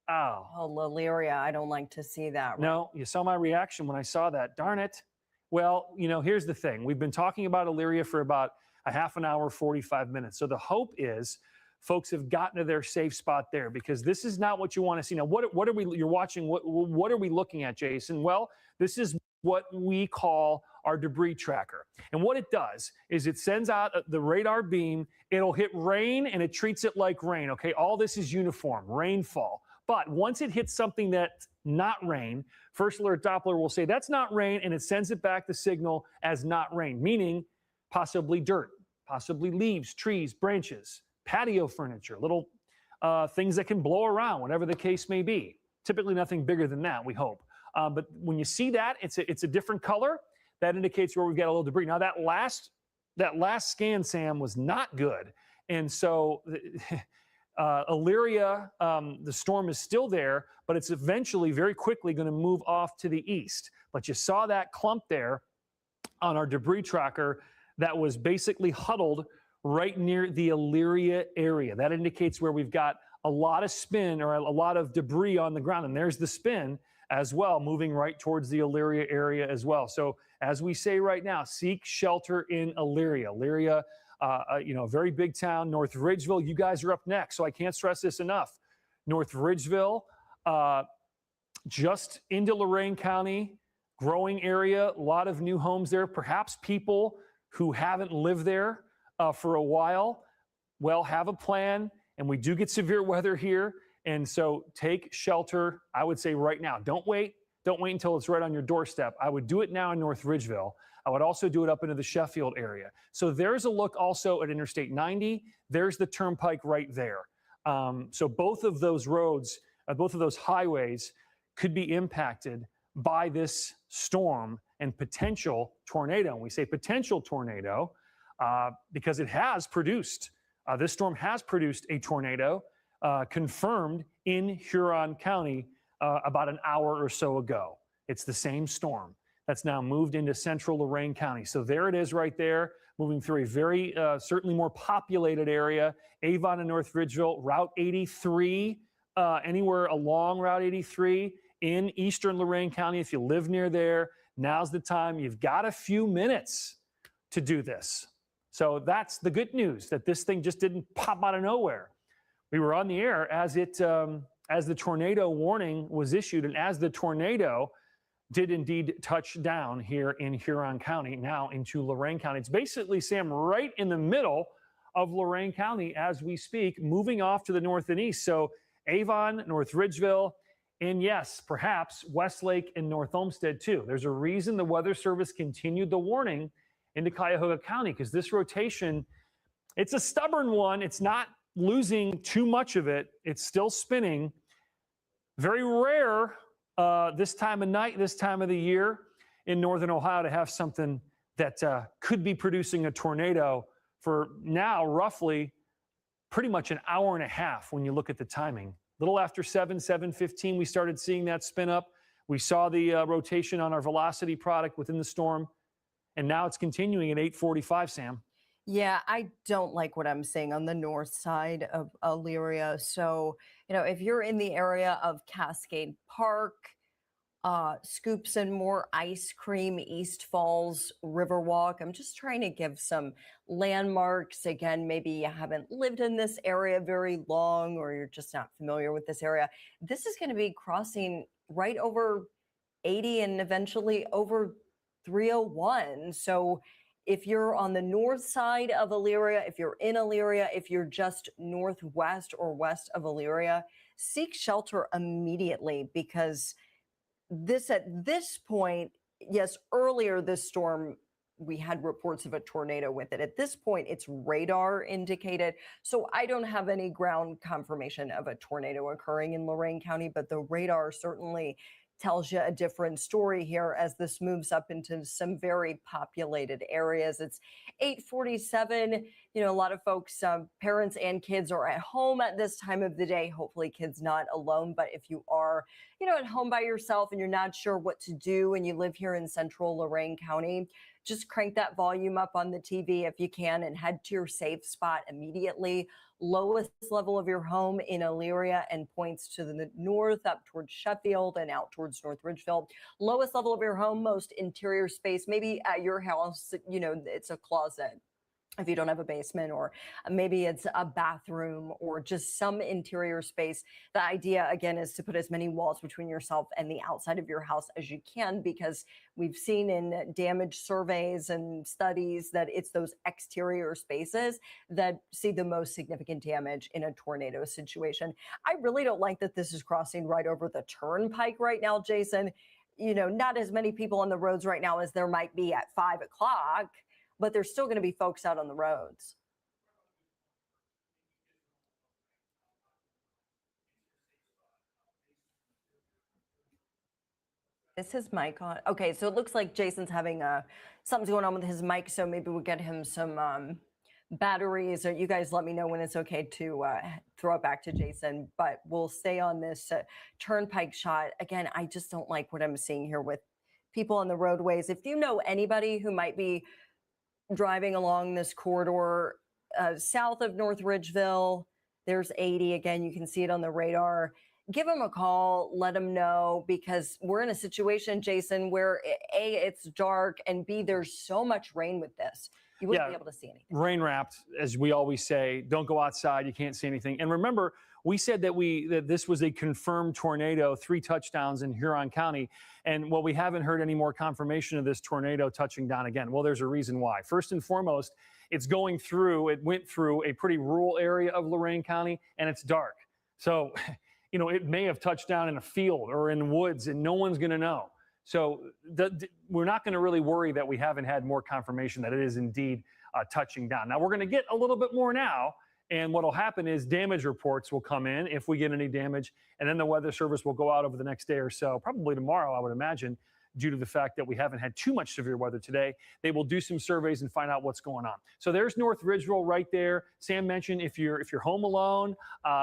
Oh,
Elyria, I don't like to see that.
No, you saw my reaction when I saw that. Darn it. Well, here's the thing. We've been talking about Elyria for about a half an hour, 45 minutes. So the hope is folks have gotten to their safe spot there, because this is not what you want to see. Now, what are we looking at, Jason? Well, this is what we call our debris tracker. And what it does is it sends out the radar beam. It'll hit rain and it treats it like rain. Okay. All this is uniform, rainfall. But once it hits something that's not rain, First Alert Doppler will say that's not rain, and it sends it back the signal as not rain, meaning possibly dirt, possibly leaves, trees, branches, patio furniture, little things that can blow around, whatever the case may be. Typically nothing bigger than that, we hope. But when you see that, it's a different color. That indicates where we've got a little debris. Now that last scan, Sam, was not good. And so Elyria, the storm is still there, but it's eventually very quickly going to move off to the east. But you saw that clump there on our debris tracker that was basically huddled right near the Elyria area. That indicates where we've got a lot of spin or a lot of debris on the ground. And there's the spin as well, moving right towards the Elyria area as well. So as we say right now, seek shelter in Elyria. Elyria, a very big town. North Ridgeville, you guys are up next, so I can't stress this enough. North Ridgeville, just into Lorain County, growing area, a lot of new homes there. Perhaps people who haven't lived there for a while, well, have a plan. And we do get severe weather here. And so take shelter, I would say right now. Don't wait. Don't wait until it's right on your doorstep. I would do it now in North Ridgeville. I would also do it up into the Sheffield area. So there's a look also at Interstate 90. There's the turnpike right there. So both of those roads, both of those highways could be impacted by this storm and potential tornado. And we say potential tornado because it has produced, this storm has produced a tornado confirmed in Huron County about an hour or so ago. It's the same storm that's now moved into central Lorain County. So there it is right there, moving through a very, certainly more populated area. Avon and North Ridgeville, Route 83, anywhere along Route 83 in eastern Lorain County. If you live near there, now's the time. You've got a few minutes to do this. So that's the good news, that this thing just didn't pop out of nowhere. We were on the air as as the tornado warning was issued, and as the tornado did indeed touch down here in Huron County, now into Lorain County. It's basically, Sam, right in the middle of Lorain County as we speak, moving off to the north and east. So Avon, North Ridgeville, and yes, perhaps Westlake and North Olmsted too. There's a reason the Weather Service continued the warning into Cuyahoga County, because this rotation, it's a stubborn one. It's not losing too much of it. It's still spinning. Very rare this time of night, this time of the year in northern Ohio to have something that could be producing a tornado for now roughly pretty much an hour and a half when you look at the timing. A little after 7:15, we started seeing that spin up. We saw the rotation on our velocity product within the storm, and now it's continuing at 8:45, Sam.
Yeah, I don't like what I'm seeing on the north side of Elyria. So, if you're in the area of Cascade Park, Scoops and More Ice Cream, East Falls, Riverwalk, I'm just trying to give some landmarks. Again, maybe you haven't lived in this area very long, or you're just not familiar with this area. This is going to be crossing right over 80 and eventually over 301. So if you're on the north side of Elyria, if you're in Elyria, if you're just northwest or west of Elyria, seek shelter immediately, because at this point, yes, earlier this storm, we had reports of a tornado with it. At this point, it's radar indicated. So I don't have any ground confirmation of a tornado occurring in Lorain County, but the radar certainly tells you a different story here as this moves up into some very populated areas. It's 8:47. A lot of folks, parents and kids are at home at this time of the day. Hopefully kids not alone, but if you are, at home by yourself and you're not sure what to do and you live here in central Lorain County, just crank that volume up on the TV if you can and head to your safe spot immediately. Lowest level of your home in Elyria and points to the north up towards Sheffield and out towards North Ridgeville. Lowest level of your home, most interior space, maybe at your house, it's a closet if you don't have a basement, or maybe it's a bathroom or just some interior space. The idea, again, is to put as many walls between yourself and the outside of your house as you can, because we've seen in damage surveys and studies that it's those exterior spaces that see the most significant damage in a tornado situation. I really don't like that this is crossing right over the turnpike right now, Jason. Not as many people on the roads right now as there might be at 5 o'clock, but there's still going to be folks out on the roads. Is his mic on? Okay, so it looks like Jason's having something's going on with his mic, so maybe we'll get him some batteries, or you guys let me know when it's okay to throw it back to Jason, but we'll stay on this turnpike shot. Again, I just don't like what I'm seeing here with people on the roadways. If you know anybody who might be driving along this corridor south of North Ridgeville, there's 80. Again, you can see it on the radar. Give them a call, let them know, because we're in a situation, Jason, where A, it's dark, and B, there's so much rain with this. You wouldn't be able to see anything.
Rain wrapped, as we always say, don't go outside. You can't see anything. And remember, we said that this was a confirmed tornado, 3 touchdowns in Huron County. And well, we haven't heard any more confirmation of this tornado touching down again. Well, there's a reason why. First and foremost, it went through a pretty rural area of Lorain County, and it's dark. So, it may have touched down in a field or in woods, and no one's going to know. So we're not going to really worry that we haven't had more confirmation that it is indeed touching down. Now, we're going to get a little bit more now. And what will happen is damage reports will come in if we get any damage, and then the Weather Service will go out over the next day or so, probably tomorrow, I would imagine, due to the fact that we haven't had too much severe weather today. They will do some surveys and find out what's going on. So there's North Ridgeville right there. Sam mentioned if you're home alone,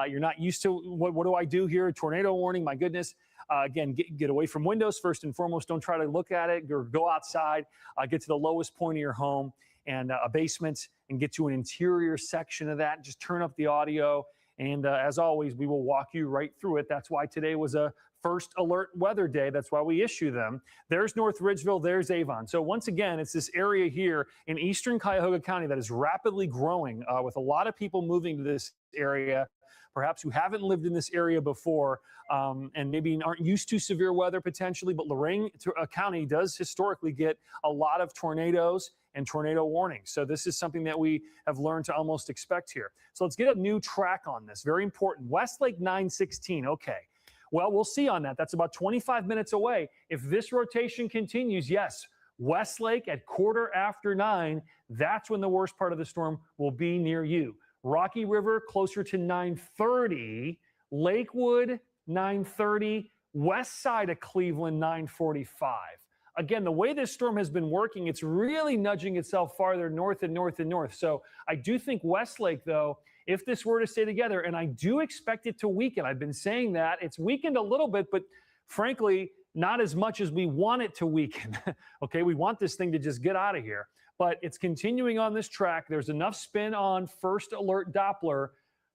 you're not used to what do I do here? Tornado warning, my goodness. Again, get away from windows first and foremost. Don't try to look at it or go outside. Get to the lowest point of your home and a basement and get to an interior section of that. Just turn up the audio. And as always, we will walk you right through it. That's why today was a first alert weather day. That's why we issue them. There's North Ridgeville. There's Avon. So once again, it's this area here in eastern Cuyahoga County that is rapidly growing with a lot of people moving to this area, perhaps who haven't lived in this area before and maybe aren't used to severe weather potentially. But Lorain County does historically get a lot of tornadoes and tornado warnings. So this is something that we have learned to almost expect here. So let's get a new track on this. Very important. Westlake 916. Okay. Well, we'll see on that. That's about 25 minutes away. If this rotation continues, yes, Westlake at 9:15, that's when the worst part of the storm will be near you. Rocky River closer to 9:30, Lakewood 9:30, west side of Cleveland 9:45. Again, the way this storm has been working, it's really nudging itself farther north and north and north. So I do think Westlake, though, if this were to stay together, and I do expect it to weaken. I've been saying that. It's weakened a little bit, but frankly, not as much as we want it to weaken. Okay, we want this thing to just get out of here. But it's continuing on this track. There's enough spin on first alert Doppler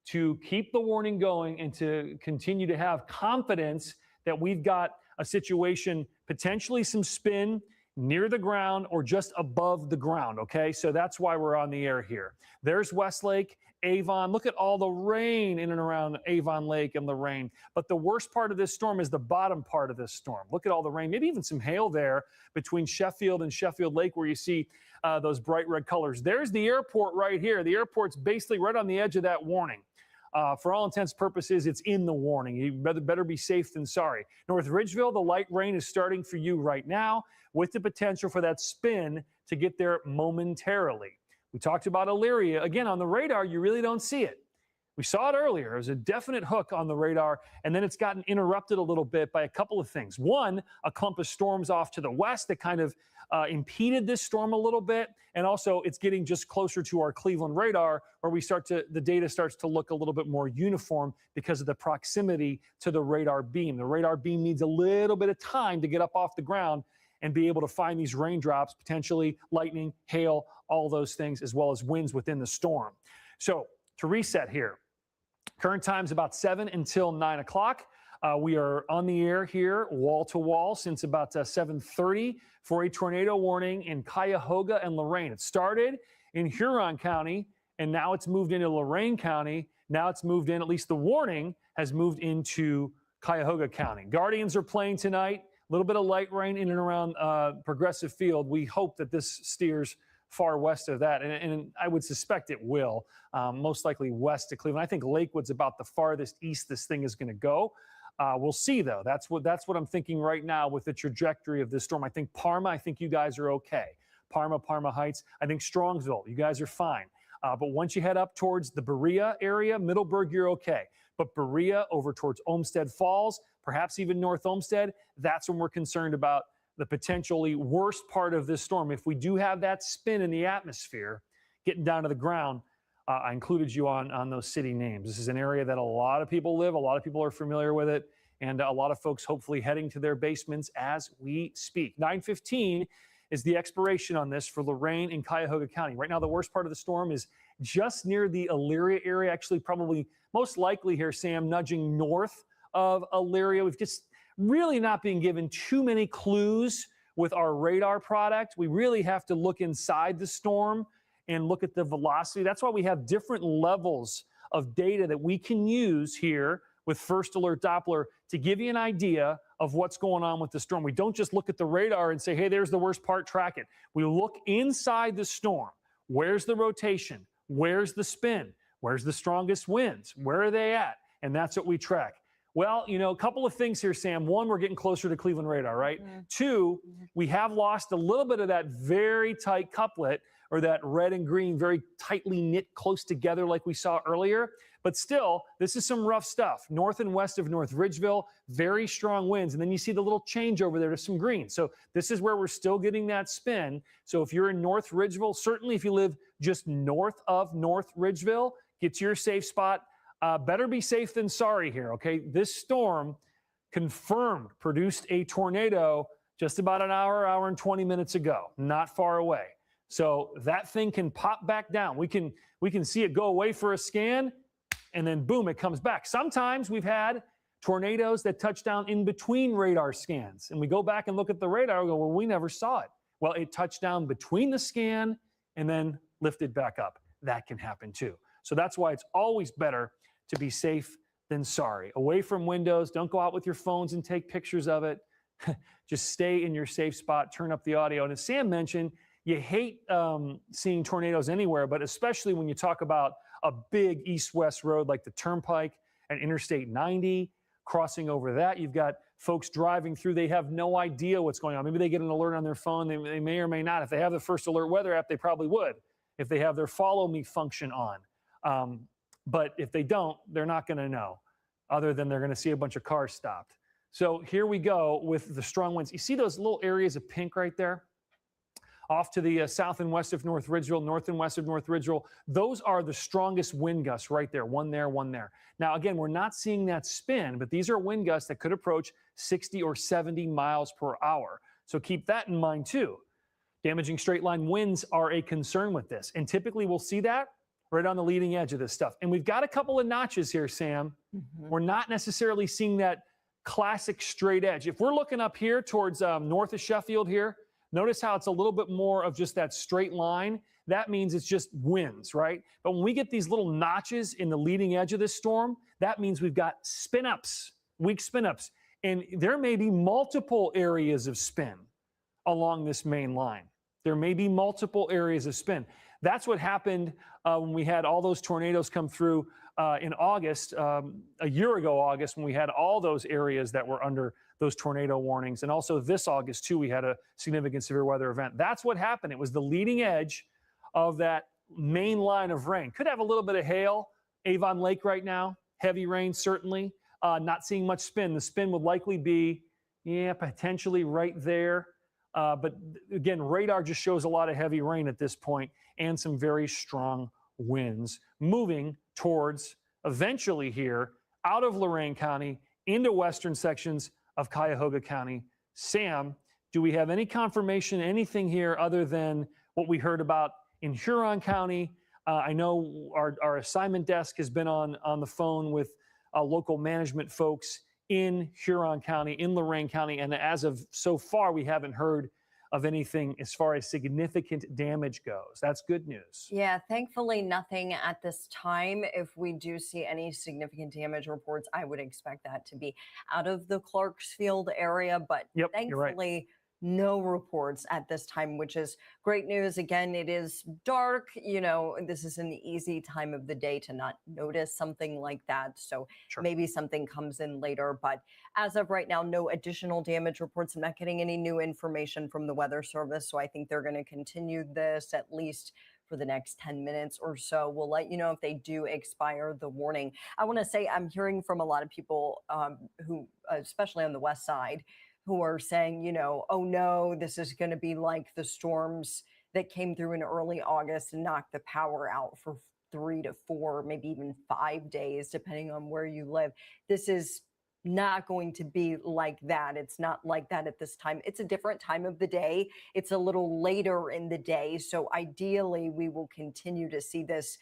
to keep the warning going and to continue to have confidence that we've got a situation, potentially some spin near the ground or just above the ground, okay? So that's why we're on the air here. There's Westlake, Avon. Look at all the rain in and around Avon Lake and the rain. But the worst part of this storm is the bottom part of this storm. Look at all the rain, maybe even some hail there between Sheffield and Sheffield Lake where you see those bright red colors. There's the airport right here. The airport's basically right on the edge of that warning. For all intents and purposes, it's in the warning. You better be safe than sorry. North Ridgeville, the light rain is starting for you right now with the potential for that spin to get there momentarily. We talked about Elyria. Again, on the radar, you really don't see it. We saw it earlier. There's a definite hook on the radar, and then it's gotten interrupted a little bit by a couple of things. One, a clump of storms off to the west that kind of impeded this storm a little bit, and also it's getting just closer to our Cleveland radar where the data starts to look a little bit more uniform because of the proximity to the radar beam. The radar beam needs a little bit of time to get up off the ground and be able to find these raindrops, potentially lightning, hail, all those things, as well as winds within the storm. So to reset here, current time is about 7 until 9 o'clock. We are on the air here, wall to wall, since about 7:30 for a tornado warning in Cuyahoga and Lorain. It started in Huron County, and now it's moved into Lorain County. Now it's moved in, at least the warning has moved into Cuyahoga County. Guardians are playing tonight. A little bit of light rain in and around Progressive Field. We hope that this steers far west of that, and I would suspect it will, most likely west of Cleveland. I think Lakewood's about the farthest east this thing is going to go. We'll see, though. That's what I'm thinking right now with the trajectory of this storm. I think Parma, I think you guys are okay. Parma Heights, I think Strongsville, you guys are fine. But once you head up towards the Berea area, Middleburg, you're okay. But Berea over towards Olmsted Falls, perhaps even North Olmsted, that's when we're concerned about the potentially worst part of this storm. If we do have that spin in the atmosphere, getting down to the ground, I included you on those city names. This is an area that a lot of people live. A lot of people are familiar with it. And a lot of folks hopefully heading to their basements as we speak. 9:15 is the expiration on this for Lorain and Cuyahoga County. Right now, the worst part of the storm is just near the Elyria area, actually probably most likely here, Sam, nudging north of Elyria. We've just really not been given too many clues with our radar product. We really have to look inside the storm and look at the velocity. That's why we have different levels of data that we can use here with First Alert Doppler to give you an idea of what's going on with the storm. We don't just look at the radar and say, hey, there's the worst part, track it. We look inside the storm. Where's the rotation? Where's the spin? Where's the strongest winds? Where are they at? And that's what we track. Well, you know, a couple of things here, Sam. One, we're getting closer to Cleveland radar, right? Two, we have lost a little bit of that very tight couplet, or that red and green, very tightly knit close together like we saw earlier. But still, this is some rough stuff. North and west of North Ridgeville, very strong winds. And then you see the little change over there to some green. So this is where we're still getting that spin. So if you're in North Ridgeville, certainly if you live just north of North Ridgeville, get to your safe spot. Better be safe than sorry here, okay? This storm confirmed produced a tornado just about an hour and 20 minutes ago, not far away. So that thing can pop back down. We can see it go away for a scan, and then boom, it comes back. Sometimes we've had tornadoes that touch down in between radar scans, and we go back and look at the radar and go, well, we never saw it. Well, it touched down between the scan and then lifted back up. That can happen too. So that's why it's always better to be safe than sorry. Away from windows, don't go out with your phones and take pictures of it. Just stay in your safe spot, turn up the audio. And as Sam mentioned, you hate seeing tornadoes anywhere, but especially when you talk about a big east-west road like the Turnpike and Interstate 90, crossing over that. You've got folks driving through. They have no idea what's going on. Maybe they get an alert on their phone. They may or may not. If they have the First Alert weather app, they probably would. If they have their Follow Me function on. But if they don't, they're not going to know, other than they're going to see a bunch of cars stopped. So here we go with the strong winds. You see those little areas of pink right there? Off to the south and west of North Ridgeville, north and west of North Ridgeville. Those are the strongest wind gusts right there. One there, one there. Now, again, we're not seeing that spin, but these are wind gusts that could approach 60 or 70 miles per hour. So keep that in mind too. Damaging straight line winds are a concern with this. And typically we'll see that right on the leading edge of this stuff. And we've got a couple of notches here, Sam. We're not necessarily seeing that classic straight edge. If we're looking up here towards north of Sheffield here, notice how it's a little bit more of just that straight line. That means it's just winds, right? But when we get these little notches in the leading edge of this storm, that means we've got spin-ups, weak spin-ups. And there may be multiple areas of spin along this main line. There may be multiple areas of spin. That's what happened when we had all those tornadoes come through in August, a year ago August, when we had all those areas that were under those tornado warnings. And also this August, too, we had a significant severe weather event. That's what happened. It was the leading edge of that main line of rain. Could have a little bit of hail, Avon Lake right now, heavy rain certainly. Not seeing much spin. The spin would likely be, potentially right there. But again, radar just shows a lot of heavy rain at this point and some very strong winds moving towards eventually here out of Lorain County into western sections of Cuyahoga County. Sam, do we have any confirmation, anything here other than what we heard about in Huron County? I know our assignment desk has been on the phone with local management folks in Huron County, in Lorain County, and as of so far, we haven't heard of anything as far as significant damage goes. That's good news.
Yeah, thankfully nothing at this time. If we do see any significant damage reports, I would expect that to be out of the Clarksfield area, but thankfully no reports at this time, which is great news. Again, it is dark. You know, this is an easy time of the day to not notice something like that. So maybe something comes in later. But as of right now, no additional damage reports. I'm not getting any new information from the Weather Service. So I think they're going to continue this at least for the next 10 minutes or so. We'll let you know if they do expire the warning. I want to say I'm hearing from a lot of people who, especially on the west side, who are saying, you know, oh no, this is going to be like the storms that came through in early August and knocked the power out for 3 to 4, maybe even 5 days, depending on where you live. This is not going to be like that. It's not like that at this time. It's a different time of the day. It's a little later in the day. So ideally, we will continue to see this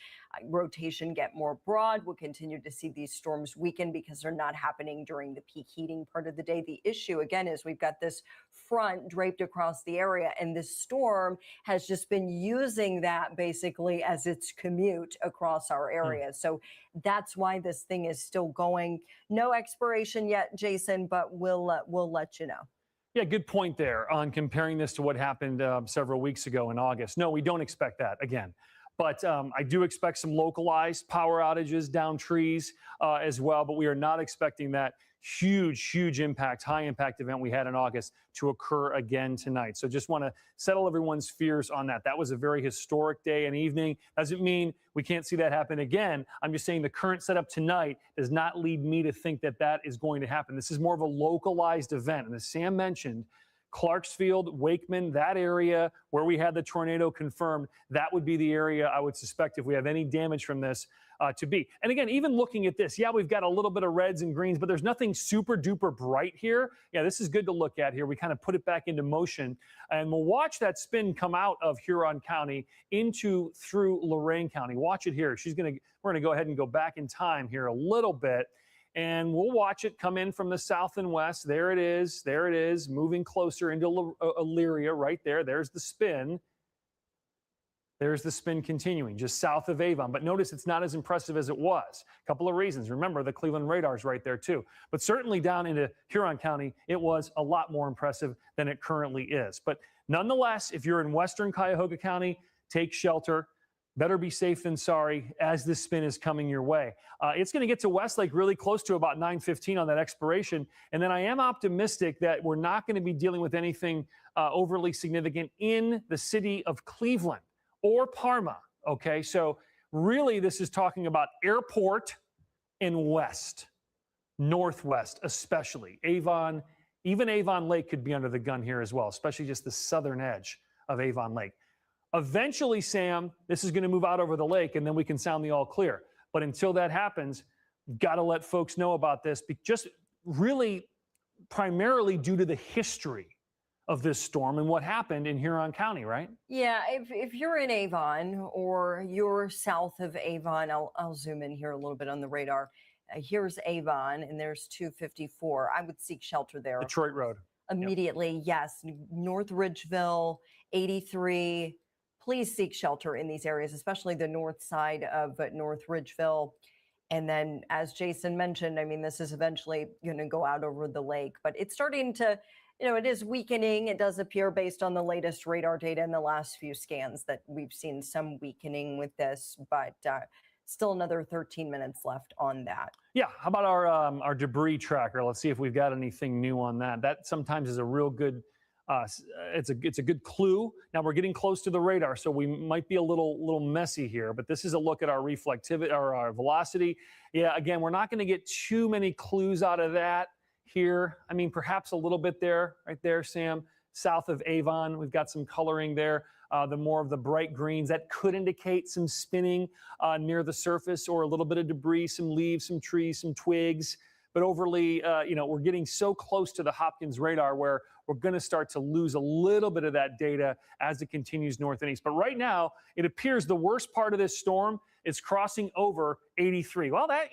rotation get more broad. We'll continue to see these storms weaken because they're not happening during the peak heating part of the day. The issue, again, is we've got this front draped across the area, and this storm has just been using that basically as its commute across our area. So that's why this thing is still going. No expiration yet, Jason, but we'll let you know.
Yeah, good point there on comparing this to what happened several weeks ago in August. No, we don't expect that again. But I do expect some localized power outages, down trees as well. But we are not expecting that huge impact, high impact event we had in August to occur again tonight. So just want to settle everyone's fears on that. That was a very historic day and evening. Doesn't mean we can't see that happen again. I'm just saying the current setup tonight does not lead me to think that that is going to happen. This is more of a localized event. And as Sam mentioned, Clarksfield, Wakeman, that area where we had the tornado confirmed, that would be the area I would suspect if we have any damage from this to be. And again, even looking at this, yeah, we've got a little bit of reds and greens, but there's nothing super duper bright here. Yeah, this is good to look at here. We kind of put it back into motion, and we'll watch that spin come out of Huron County through Lorain County. Watch it here. We're going to go ahead and go back in time here a little bit. And we'll watch it come in from the south and west. There it is, moving closer into Elyria right there. There's the spin. There's the spin continuing just south of Avon. But notice it's not as impressive as it was. A couple of reasons. Remember, the Cleveland radar's right there too. But certainly down into Huron County, it was a lot more impressive than it currently is. But nonetheless, if you're in western Cuyahoga County, take shelter. Better be safe than sorry as this spin is coming your way. It's going to get to Westlake really close to about 9:15 on that expiration. And then I am optimistic that we're not going to be dealing with anything overly significant in the city of Cleveland or Parma. Okay, so really this is talking about airport and west, northwest especially. Avon, even Avon Lake could be under the gun here as well, especially just the southern edge of Avon Lake. Eventually, Sam, this is going to move out over the lake, and then we can sound the all clear. But until that happens, got to let folks know about this, just really primarily due to the history of this storm and what happened in Huron County, right?
Yeah, if you're in Avon or you're south of Avon, I'll zoom in here a little bit on the radar. Here's Avon, and there's 254. I would seek shelter there.
Detroit Road.
Immediately, yep. Yes. North Ridgeville, 83. Please seek shelter in these areas, especially the north side of North Ridgeville. And then, as Jason mentioned, I mean, this is eventually going to go out over the lake, but it's starting to, it is weakening. It does appear based on the latest radar data in the last few scans that we've seen some weakening with this, but still another 13 minutes left on that.
Yeah. How about our debris tracker? Let's see if we've got anything new on that. That sometimes is a real good it's a good clue. Now we're getting close to the radar, so we might be a little messy here, but this is a look at our reflectivity or our velocity. Yeah, again, we're not going to get too many clues out of that here. I mean, perhaps a little bit there, right there, Sam, south of Avon. We've got some coloring there. The more of the bright greens, that could indicate some spinning near the surface or a little bit of debris, some leaves, some trees, some twigs. But overly, we're getting so close to the Hopkins radar where we're going to start to lose a little bit of that data as it continues north and east. But right now, it appears the worst part of this storm is crossing over 83. Well, that,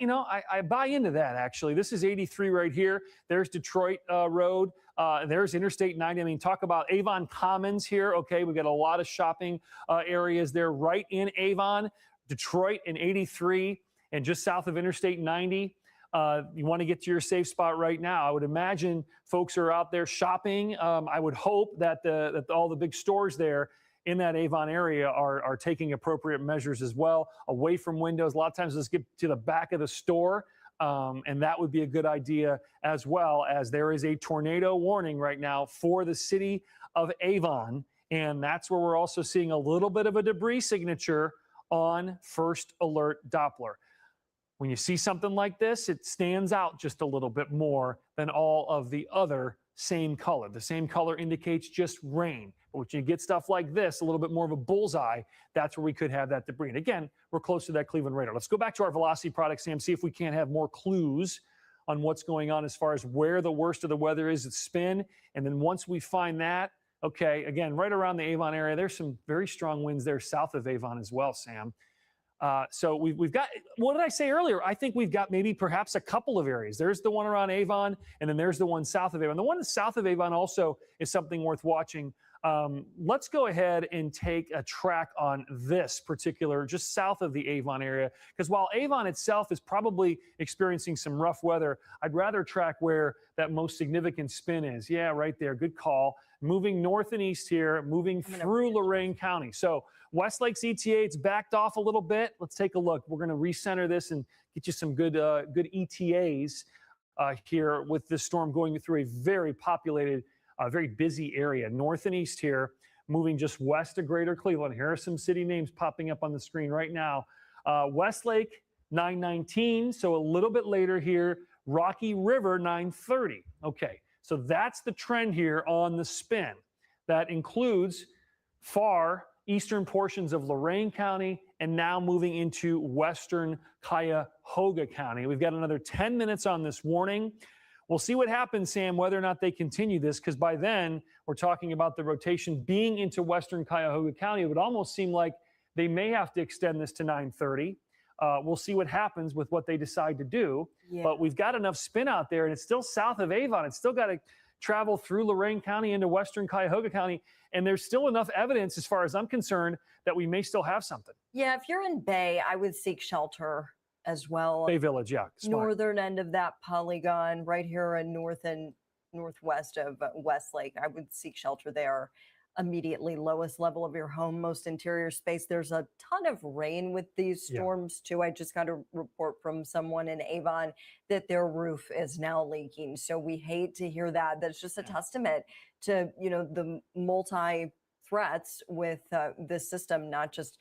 I buy into that, actually. This is 83 right here. There's Detroit Road. There's Interstate 90. I mean, talk about Avon Commons here. Okay, we've got a lot of shopping areas there right in Avon, Detroit and 83, and just south of Interstate 90. You want to get to your safe spot right now. I would imagine folks are out there shopping. I would hope that all the big stores there in that Avon area are taking appropriate measures as well, away from windows. A lot of times let's get to the back of the store, and that would be a good idea as well, as there is a tornado warning right now for the city of Avon, and that's where we're also seeing a little bit of a debris signature on First Alert Doppler. When you see something like this, it stands out just a little bit more than all of the other same color. The same color indicates just rain. But when you get stuff like this, a little bit more of a bullseye, that's where we could have that debris. And again, we're close to that Cleveland radar. Let's go back to our velocity product, Sam, see if we can't have more clues on what's going on as far as where the worst of the weather is at spin. And then once we find that, okay, again, right around the Avon area, there's some very strong winds there south of Avon as well, Sam. So we've got, what did I say earlier? I think we've got maybe perhaps a couple of areas. There's the one around Avon, and then there's the one south of Avon. The one south of Avon also is something worth watching. Let's go ahead and take a track on this particular, just south of the Avon area, because while Avon itself is probably experiencing some rough weather, I'd rather track where that most significant spin is. Yeah, right there. Good call. Moving north and east here, moving through Lorain County. So Westlake's ETA, it's backed off a little bit. Let's take a look. We're going to recenter this and get you some good ETAs here with this storm going through a very populated, very busy area, north and east here, moving just west of Greater Cleveland. Here are some city names popping up on the screen right now. Westlake, 9:19, so a little bit later here. Rocky River, 9:30. Okay, so that's the trend here on the spin. That includes far eastern portions of Lorain County and now moving into western Cuyahoga County. We've got another 10 minutes on this warning. We'll see what happens, Sam, whether or not they continue this, because by then we're talking about the rotation being into western Cuyahoga County. It would almost seem like they may have to extend this to 9:30. We'll see what happens with what they decide to do. Yeah. But we've got enough spin out there, and it's still south of Avon. It's still got to travel through Lorain County into western Cuyahoga County, and there's still enough evidence, as far as I'm concerned, that we may still have something.
Yeah, if you're in Bay, I would seek shelter as well.
Bay Village, yeah. Smart.
Northern end of that polygon, right here in north and northwest of Westlake. I would seek shelter there. Immediately lowest level of your home, most interior space. There's a ton of rain with these storms too. I just got a report from someone in Avon that their roof is now leaking. So we hate to hear that. That's just a testament to, the multi threats with this system, not just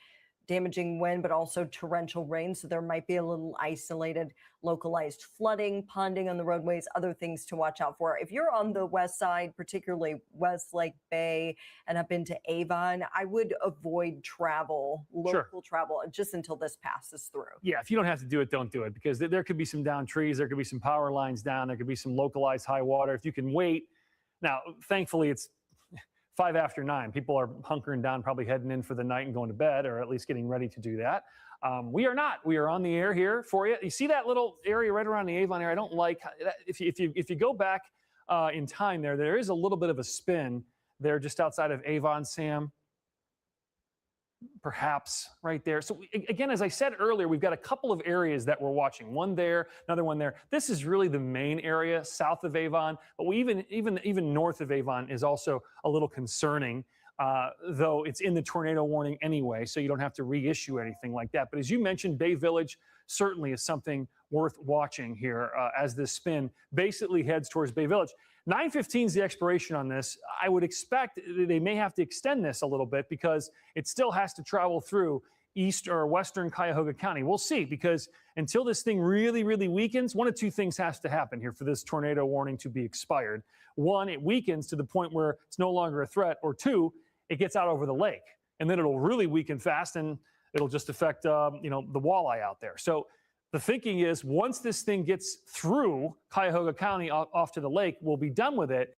damaging wind, but also torrential rain. So there might be a little isolated, localized flooding, ponding on the roadways, other things to watch out for. If you're on the west side, particularly Westlake Bay and up into Avon, I would avoid travel, local travel, just until this passes through.
Yeah, if you don't have to do it, don't do it, because there could be some downed trees, there could be some power lines down, there could be some localized high water. If you can wait. Now, thankfully, it's 5 after 9. People are hunkering down, probably heading in for the night and going to bed, or at least getting ready to do that. We are not. We are on the air here for you. You see that little area right around the Avon area? I don't like that. If you go back in time there is a little bit of a spin there just outside of Avon, Sam. Perhaps right there. So again, as I said earlier, we've got a couple of areas that we're watching. One there, another one there. This is really the main area south of Avon, but we even north of Avon is also a little concerning, though it's in the tornado warning anyway, so you don't have to reissue anything like that. But as you mentioned, Bay Village certainly is something worth watching here as this spin basically heads towards Bay Village. 9:15 is the expiration on this. I would expect they may have to extend this a little bit because it still has to travel through east or western Cuyahoga County. We'll see, because until this thing really, really weakens, one of two things has to happen here for this tornado warning to be expired. One, it weakens to the point where it's no longer a threat, or two, it gets out over the lake, and then it'll really weaken fast, and it'll just affect the walleye out there. So the thinking is once this thing gets through Cuyahoga County off to the lake, we'll be done with it.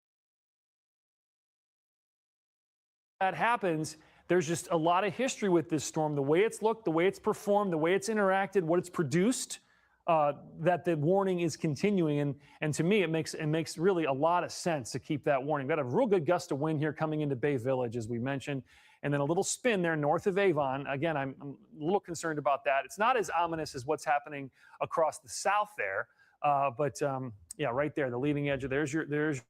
That happens, there's just a lot of history with this storm, the way it's looked, the way it's performed, the way it's interacted, what it's produced, that the warning is continuing. And to me, it makes really a lot of sense to keep that warning. We've got a real good gust of wind here coming into Bay Village, as we mentioned. And then a little spin there north of Avon. Again, I'm a little concerned about that. It's not as ominous as what's happening across the south there. But yeah, right there, the leading edge of there's your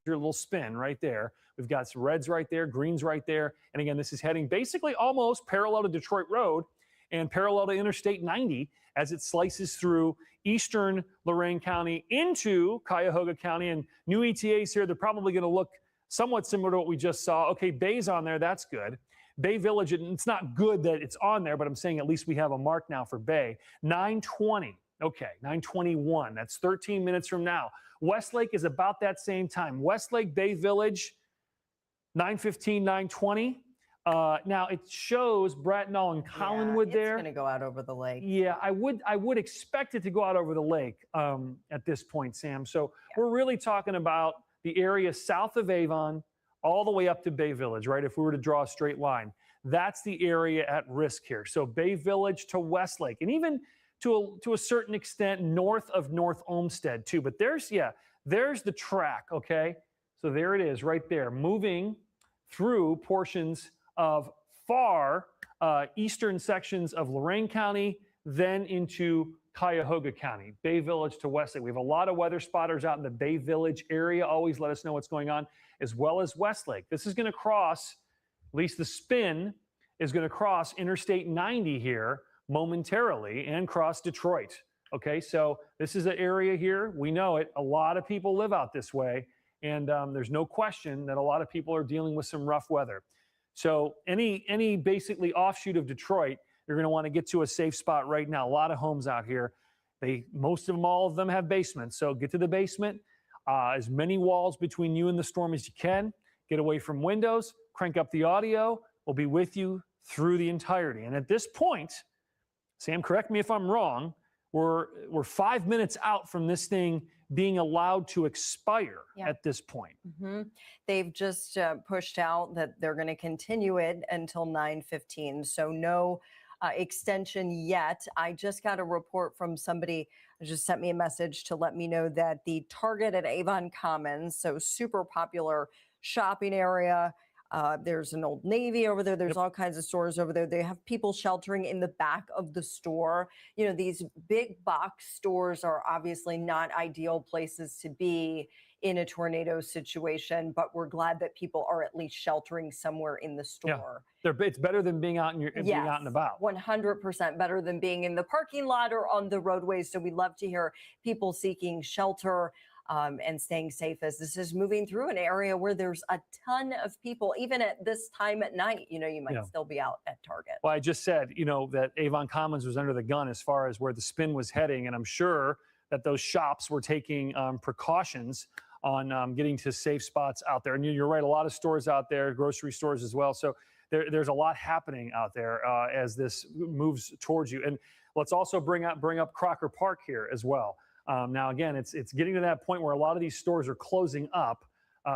little spin right there. We've got some reds right there, greens right there. And again, this is heading basically almost parallel to Detroit Road and parallel to Interstate 90 as it slices through eastern Lorain County into Cuyahoga County. And new ETAs here, they're probably going to look somewhat similar to what we just saw. Okay, Bay's on there. That's good. Bay Village, and it's not good that it's on there, but I'm saying at least we have a mark now for Bay. 9:20. Okay, 9:21. That's 13 minutes from now. Westlake is about that same time. Westlake, Bay Village, 9:15, 9:20. Now it shows Bracknell and Collinwood there.
It's going to go out over the lake.
Yeah, I would expect it to go out over the lake at this point, Sam. So we're really talking about the area south of Avon, all the way up to Bay Village, right? If we were to draw a straight line, that's the area at risk here. So Bay Village to Westlake, and even to a certain extent north of North Olmsted too. But there's the track, okay? So there it is right there, moving through portions of far eastern sections of Lorain County, then into Cuyahoga County, Bay Village to Westlake. We have a lot of weather spotters out in the Bay Village area. Always let us know what's going on, as well as Westlake. This is going to cross, at least the spin is going to cross Interstate 90 here momentarily and cross Detroit. Okay, so this is an area here. We know it. A lot of people live out this way, and there's no question that a lot of people are dealing with some rough weather. So any basically offshoot of Detroit, you're going to want to get to a safe spot right now. A lot of homes out here, all of them have basements. So get to the basement, as many walls between you and the storm as you can. Get away from windows, crank up the audio. We'll be with you through the entirety. And at this point, Sam, correct me if I'm wrong, we're 5 minutes out from this thing being allowed to expire at this point.
Mm-hmm. They've just pushed out that they're going to continue it until 9:15. So no extension yet. I just got a report from somebody who just sent me a message to let me know that the Target at Avon Commons, so super popular shopping area. There's an Old Navy over there. There's all kinds of stores over there. They have people sheltering in the back of the store. You know, these big box stores are obviously not ideal places to be in a tornado situation, but we're glad that people are at least sheltering somewhere in the store.
Yeah. It's better than being out being out and about.
100% better than being in the parking lot or on the roadways. So we love to hear people seeking shelter and staying safe as this is moving through an area where there's a ton of people, even at this time at night. You know, you might still be out at Target.
Well, I just said, that Avon Commons was under the gun as far as where the spin was heading. And I'm sure that those shops were taking precautions on getting to safe spots out there. And you're right, a lot of stores out there, grocery stores as well. So there's a lot happening out there as this moves towards you. And let's also bring up Crocker Park here as well. Now, again, it's getting to that point where a lot of these stores are closing up.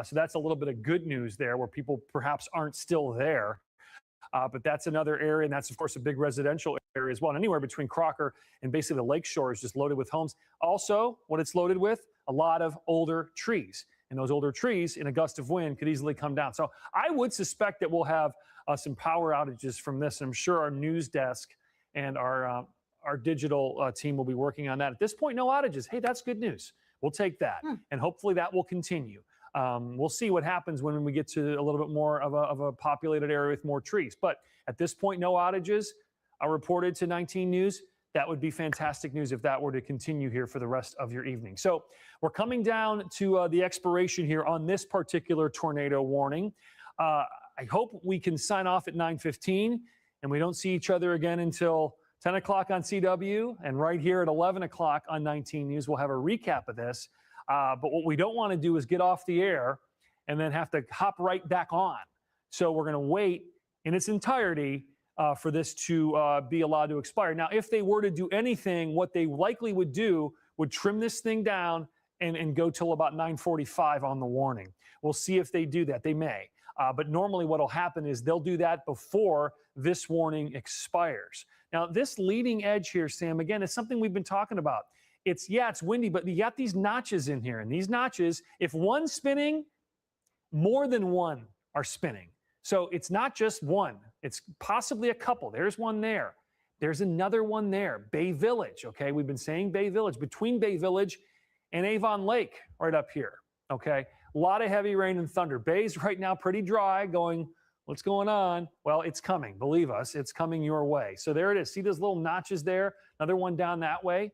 So that's a little bit of good news there where people perhaps aren't still there. But that's another area. And that's, of course, a big residential area as well. And anywhere between Crocker and basically the lakeshore is just loaded with homes. Also, what it's loaded with, a lot of older trees. And those older trees in a gust of wind could easily come down. So I would suspect that we'll have some power outages from this. I'm sure our news desk and our digital team will be working on that. At this point, no outages. Hey, that's good news. We'll take that. And hopefully that will continue. We'll see what happens when we get to a little bit more of a populated area with more trees. But at this point, no outages. I reported to 19 News. That would be fantastic news if that were to continue here for the rest of your evening. So we're coming down to the expiration here on this particular tornado warning. I hope we can sign off at 9:15 and we don't see each other again until 10 o'clock on CW, and right here at 11 o'clock on 19 News, we'll have a recap of this. But what we don't want to do is get off the air and then have to hop right back on. So we're going to wait in its entirety for this to be allowed to expire. Now, if they were to do anything, what they likely would do would trim this thing down and go till about 9:45 on the warning. We'll see if they do that. They may. But normally what will happen is they'll do that before this warning expires. Now, this leading edge here, Sam, again, is something we've been talking about. It's windy, but you got these notches in here. And these notches, if one's spinning, more than one are spinning. So it's not just one. It's possibly a couple. There's one there. There's another one there. Bay Village, okay? We've been saying Bay Village. Between Bay Village and Avon Lake right up here, okay? A lot of heavy rain and thunder. Bay's right now pretty dry, going, what's going on? Well, it's coming. Believe us, it's coming your way. So there it is. See those little notches there? Another one down that way.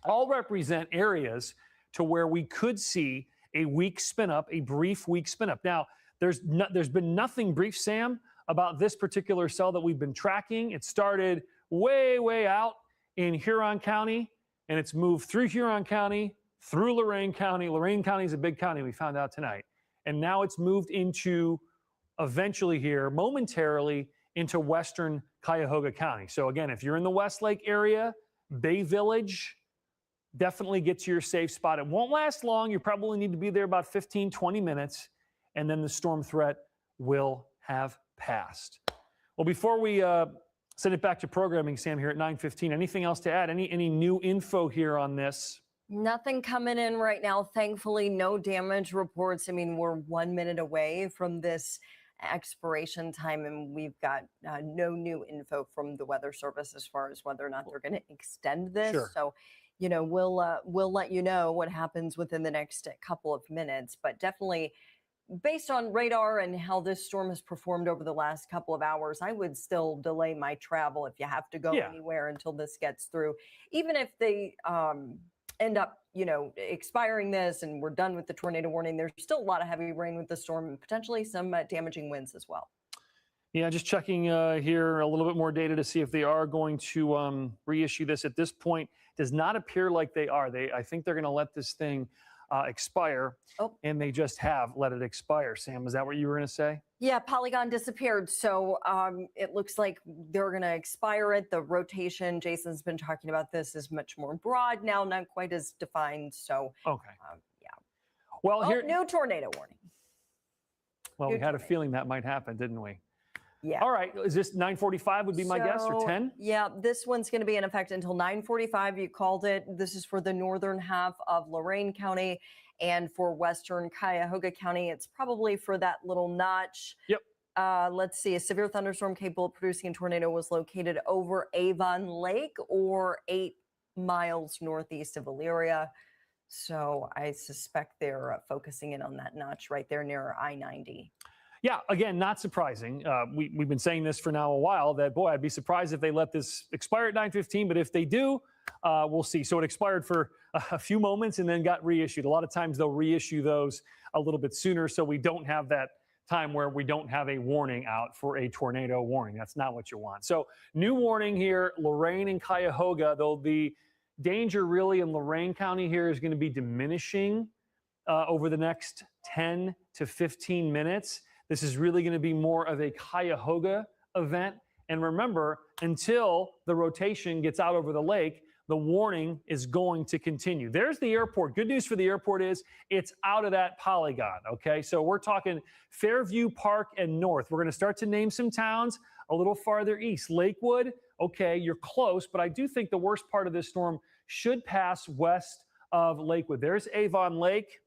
All represent areas to where we could see a weak spin up, a brief weak spin up. Now, there's been nothing brief, Sam, about this particular cell that we've been tracking. It started way, way out in Huron County, and it's moved through Huron County, through Lorain County. Lorain County is a big county, we found out tonight. And now it's moved into, eventually here, momentarily, into western Cuyahoga County. So again, if you're in the Westlake area, Bay Village, definitely get to your safe spot. It won't last long. You probably need to be there about 15, 20 minutes. and then the storm threat will have passed. Well, before we send it back to programming, Sam, here at 9:15, anything else to add? Any new info here on this?
Nothing coming in right now. Thankfully, no damage reports. I mean, we're 1 minute away from this expiration time, and we've got no new info from the Weather Service as far as whether or not they're going to extend this.
Sure.
So, you know, we'll let you know what happens within the next couple of minutes. But definitely, based on radar and how this storm has performed over the last couple of hours, I would still delay my travel if you have to go anywhere until this gets through. Even if they end up, you know, expiring this and we're done with the tornado warning, there's still a lot of heavy rain with the storm and potentially some damaging winds as well.
Yeah, just checking here a little bit more data to see if they are going to reissue this. At this point, does not appear like they are. I think they're going to let this thing expire, and they just have let it expire. Sam, is that what you were going to say?
Yeah, Polygon disappeared. So it looks like they're going to expire it. The rotation, Jason's been talking about this, is much more broad now, not quite as defined. So,
okay.
Yeah.
Well, here,
no tornado warning.
Well, we had a feeling that might happen, didn't we?
Yeah.
All right. Is this 9:45 would be my guess, or 10?
Yeah, this one's going to be in effect until 9:45. You called it. This is for the northern half of Lorain County, and for western Cuyahoga County, it's probably for that little notch.
Yep.
Let's see. A severe thunderstorm capable of producing a tornado was located over Avon Lake, or 8 miles northeast of Elyria. So I suspect they're focusing in on that notch right there near I-90.
Yeah, again, not surprising. We've been saying this for now a while, that, boy, I'd be surprised if they let this expire at 9:15, but if they do, we'll see. So it expired for a few moments and then got reissued. A lot of times they'll reissue those a little bit sooner, so we don't have that time where we don't have a warning out for a tornado warning. That's not what you want. So new warning here, Lorain and Cuyahoga, though the danger really in Lorain County here is going to be diminishing over the next 10 to 15 minutes. This is really going to be more of a Cuyahoga event. And remember, until the rotation gets out over the lake, the warning is going to continue. There's the airport. Good news for the airport is it's out of that polygon, okay? So we're talking Fairview Park and north. We're going to start to name some towns a little farther east. Lakewood, okay, you're close, but I do think the worst part of this storm should pass west of Lakewood. There's Avon Lake.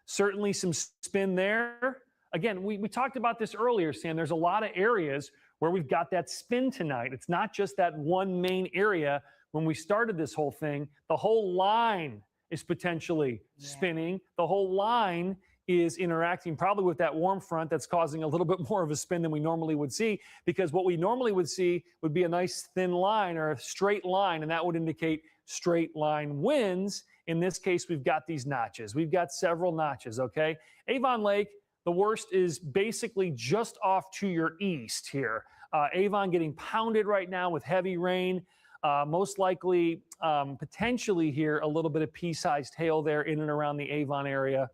Certainly some spin there. Again, we talked about this earlier, Sam. There's a lot of areas where we've got that spin tonight. It's not just that one main area. When we started this whole thing, the whole line is potentially spinning. The whole line is interacting probably with that warm front that's causing a little bit more of a spin than we normally would see, because what we normally would see would be a nice thin line or a straight line, and that would indicate straight line winds. In this case, we've got these notches. We've got several notches, okay? Avon Lake, the worst is basically just off to your east here. Avon getting pounded right now with heavy rain. Most likely, potentially here, a little bit of pea-sized hail there in and around the Avon area.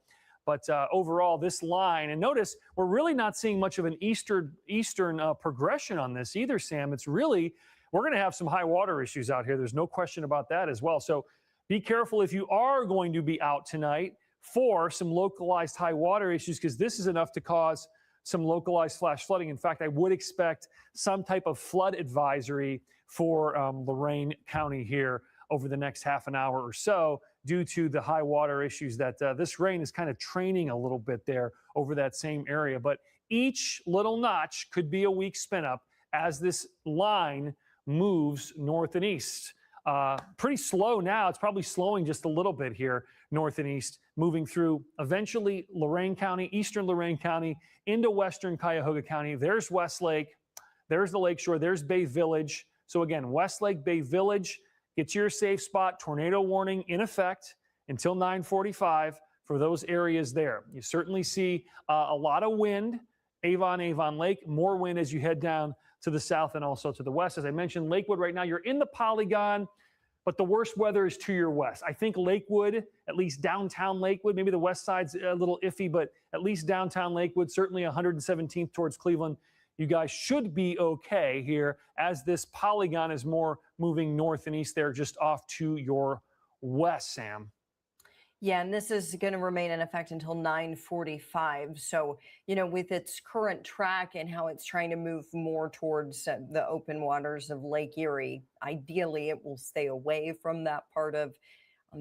But overall, this line, and notice, we're really not seeing much of an eastern progression on this either, Sam. It's really, we're going to have some high water issues out here. There's no question about that as well. So be careful if you are going to be out tonight for some localized high water issues, because this is enough to cause some localized flash flooding. In fact, I would expect some type of flood advisory for Lorain County here over the next half an hour or so, due to the high water issues that this rain is kind of training a little bit there over that same area. But each little notch could be a weak spin up as this line moves north and east. Pretty slow now. It's probably slowing just a little bit here, north and east, moving through eventually Lorain County, eastern Lorain County, into western Cuyahoga County. There's Westlake. There's the Lakeshore. There's Bay Village. So again, Westlake, Bay Village, get to your safe spot. Tornado warning in effect until 9:45 for those areas there. You certainly see a lot of wind. Avon Lake, more wind as you head down to the south and also to the west. As I mentioned, Lakewood right now, you're in the polygon, but the worst weather is to your west. I think Lakewood, at least downtown Lakewood, maybe the west side's a little iffy, but at least downtown Lakewood, certainly 117th towards Cleveland, you guys should be okay here as this polygon is more moving north and east there, just off to your west, Sam.
Yeah, and this is going to remain in effect until 9:45. So, with its current track and how it's trying to move more towards the open waters of Lake Erie, ideally it will stay away from that part of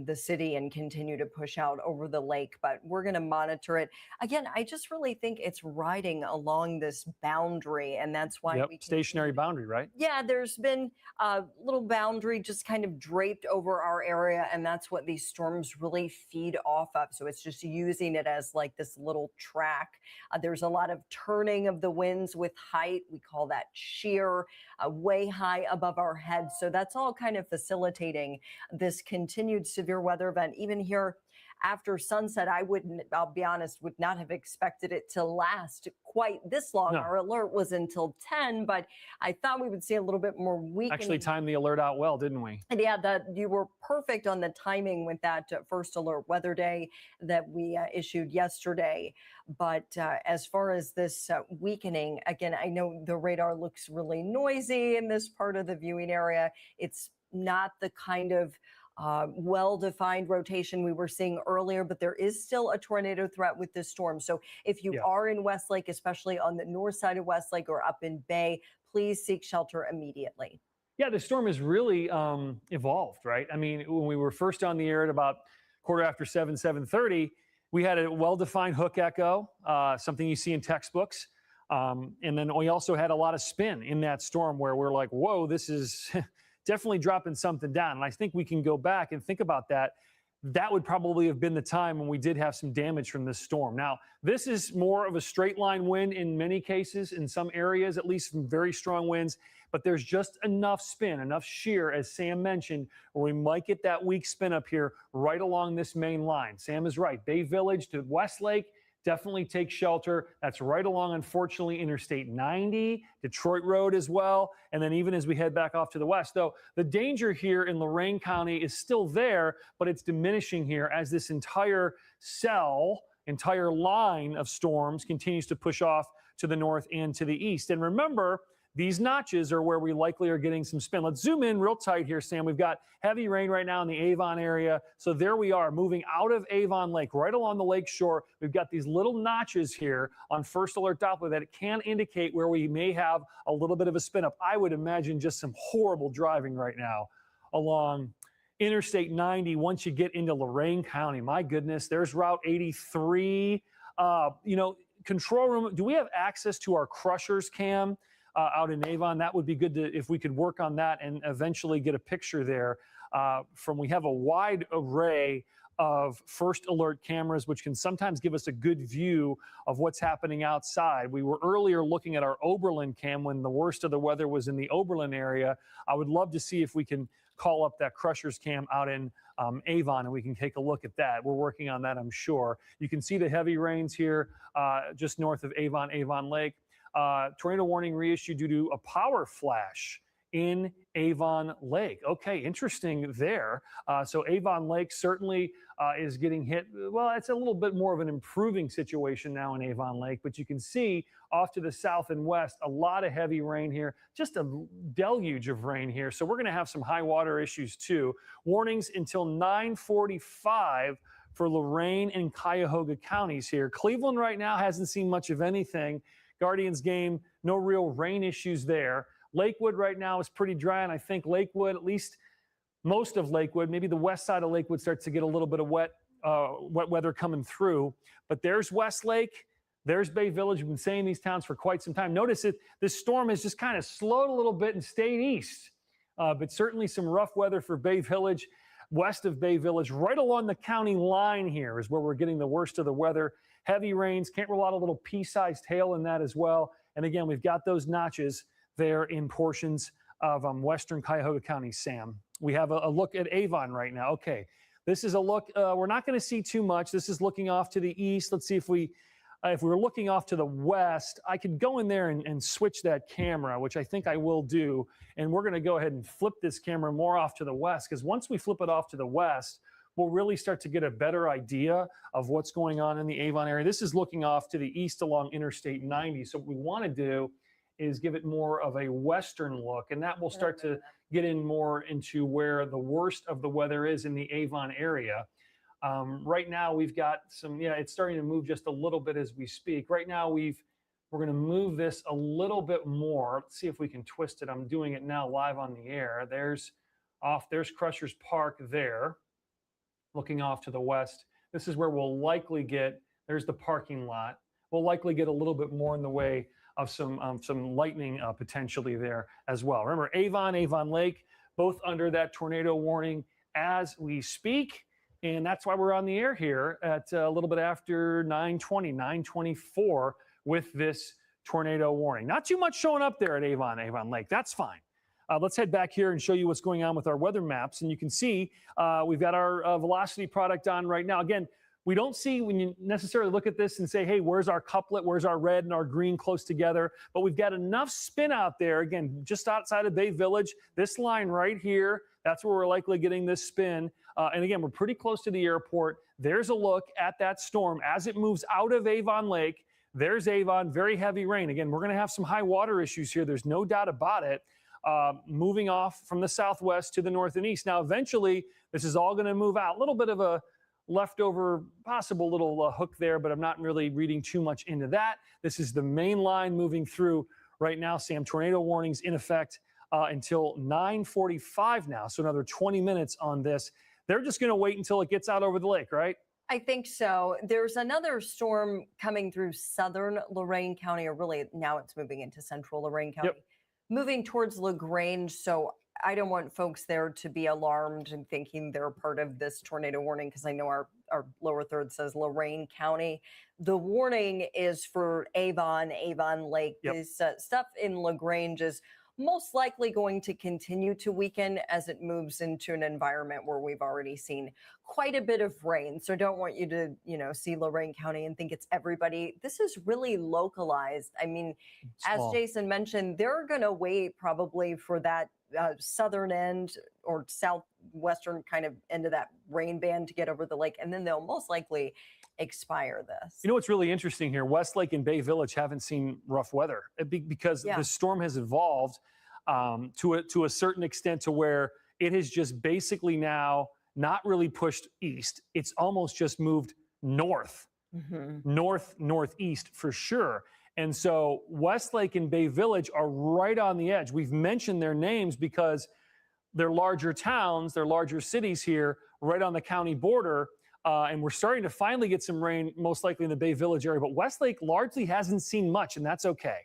the city and continue to push out over the lake, but we're going to monitor it. Again, I just really think it's riding along this boundary, and that's why we
stationary boundary, right?
Yeah, there's been a little boundary just kind of draped over our area, and that's what these storms really feed off of. So it's just using it as like this little track. There's a lot of turning of the winds with height. We call that shear, way high above our heads. So that's all kind of facilitating this continued severe weather event. Even here after sunset, I'll be honest, would not have expected it to last quite this long.
No.
Our alert was until 10, but I thought we would see a little bit more weakening.
Actually timed the alert out well, didn't we?
And yeah, you were perfect on the timing with that first alert weather day that we issued yesterday. But as far as this weakening, again, I know the radar looks really noisy in this part of the viewing area. It's not the kind of well-defined rotation we were seeing earlier, but there is still a tornado threat with this storm. So if you are in Westlake, especially on the north side of Westlake or up in Bay, please seek shelter immediately.
Yeah, the storm has really evolved, right? I mean, when we were first on the air at about 7:30, we had a well-defined hook echo, something you see in textbooks. And then we also had a lot of spin in that storm where we're like, whoa, this is definitely dropping something down. And I think we can go back and think about that. That would probably have been the time when we did have some damage from this storm. Now, this is more of a straight line wind in many cases, in some areas, at least some very strong winds, but there's just enough spin, enough shear, as Sam mentioned, where we might get that weak spin up here right along this main line. Sam is right. Bay Village to Westlake, definitely take shelter. That's right along, unfortunately, Interstate 90, Detroit Road as well. And then even as we head back off to the west, though, the danger here in Lorain County is still there, but it's diminishing here as this entire line of storms continues to push off to the north and to the east. And remember, these notches are where we likely are getting some spin. Let's zoom in real tight here, Sam. We've got heavy rain right now in the Avon area. So there we are, moving out of Avon Lake, right along the lake shore. We've got these little notches here on first alert Doppler that it can indicate where we may have a little bit of a spin up. I would imagine just some horrible driving right now along Interstate 90 once you get into Lorain County. My goodness, there's Route 83. Control room, do we have access to our crushers cam out in Avon? That would be good if we could work on that and eventually get a picture there. We have a wide array of first alert cameras, which can sometimes give us a good view of what's happening outside. We were earlier looking at our Oberlin cam when the worst of the weather was in the Oberlin area. I would love to see if we can call up that crushers cam out in Avon and we can take a look at that. We're working on that, I'm sure. You can see the heavy rains here just north of Avon Lake. Tornado warning reissued due to a power flash in Avon Lake. Okay, interesting there. So Avon Lake certainly is getting hit. Well, it's a little bit more of an improving situation now in Avon Lake, but you can see off to the south and west, a lot of heavy rain here, just a deluge of rain here. So we're going to have some high water issues too. Warnings until 9:45 for Lorain and Cuyahoga counties here. Cleveland right now hasn't seen much of anything. Guardians game, no real rain issues there. Lakewood right now is pretty dry, and I think Lakewood, at least most of Lakewood, maybe the west side of Lakewood starts to get a little bit of wet weather coming through. But there's Westlake, there's Bay Village. We've been saying these towns for quite some time. Notice that this storm has just kind of slowed a little bit and stayed east. But certainly some rough weather for Bay Village, west of Bay Village, right along the county line here is where we're getting the worst of the weather. Heavy rains, can't rule out a little pea-sized hail in that as well. And again, we've got those notches there in portions of western Cuyahoga County, Sam. We have a look at Avon right now. Okay, this is a look. We're not going to see too much. This is looking off to the east. Let's see if we were looking off to the west, I could go in there and switch that camera, which I think I will do. And we're going to go ahead and flip this camera more off to the west, because once we flip it off to the west, we'll really start to get a better idea of what's going on in the Avon area. This is looking off to the east along Interstate 90. So what we want to do is give it more of a western look, and that will start to get in more into where the worst of the weather is in the Avon area. Right now, we've got some, it's starting to move just a little bit as we speak. Right now, we're going to move this a little bit more. Let's see if we can twist it. I'm doing it now live on the air. There's Crushers Park there, looking off to the west. This is where we'll likely get, there's the parking lot. We'll likely get a little bit more in the way of some lightning potentially there as well. Remember, Avon Lake, both under that tornado warning as we speak. And that's why we're on the air here at a little bit after 9:24 with this tornado warning. Not too much showing up there at Avon Lake. That's fine. Let's head back here and show you what's going on with our weather maps. And you can see we've got our velocity product on right now. Again, we don't see when you necessarily look at this and say, hey, where's our couplet? Where's our red and our green close together? But we've got enough spin out there, again, just outside of Bay Village, this line right here, that's where we're likely getting this spin. And again, we're pretty close to the airport. There's a look at that storm as it moves out of Avon Lake. There's Avon, very heavy rain. Again, we're going to have some high water issues here. There's no doubt about it. Moving off from the southwest to the north and east. Now, eventually, this is all going to move out. A little bit of a leftover possible little hook there, but I'm not really reading too much into that. This is the main line moving through right now, Sam. Tornado warnings in effect until 9:45 now, so another 20 minutes on this. They're just going to wait until it gets out over the lake, right?
I think so. There's another storm coming through southern Lorain County, or really now it's moving into central Lorain County.
Yep.
Moving towards LaGrange, so I don't want folks there to be alarmed and thinking they're part of this tornado warning, because I know our lower third says Lorain County. The warning is for Avon Lake.
Yep.
This stuff in LaGrange is most likely going to continue to weaken as it moves into an environment where we've already seen quite a bit of rain. So don't want you to, see Lorain County and think it's everybody. This is really localized. I mean, as Jason mentioned, they're going to wait probably for that southern end or southwestern kind of end of that rain band to get over the lake, and then they'll most likely expire this.
You know what's really interesting here? Westlake and Bay Village haven't seen rough weather because the storm has evolved to a certain extent to where it has just basically now not really pushed east. It's almost just moved north, northeast for sure. And so Westlake and Bay Village are right on the edge. We've mentioned their names because they're larger towns, they're larger cities here, right on the county border. And we're starting to finally get some rain, most likely in the Bay Village area. But Westlake largely hasn't seen much, and that's okay.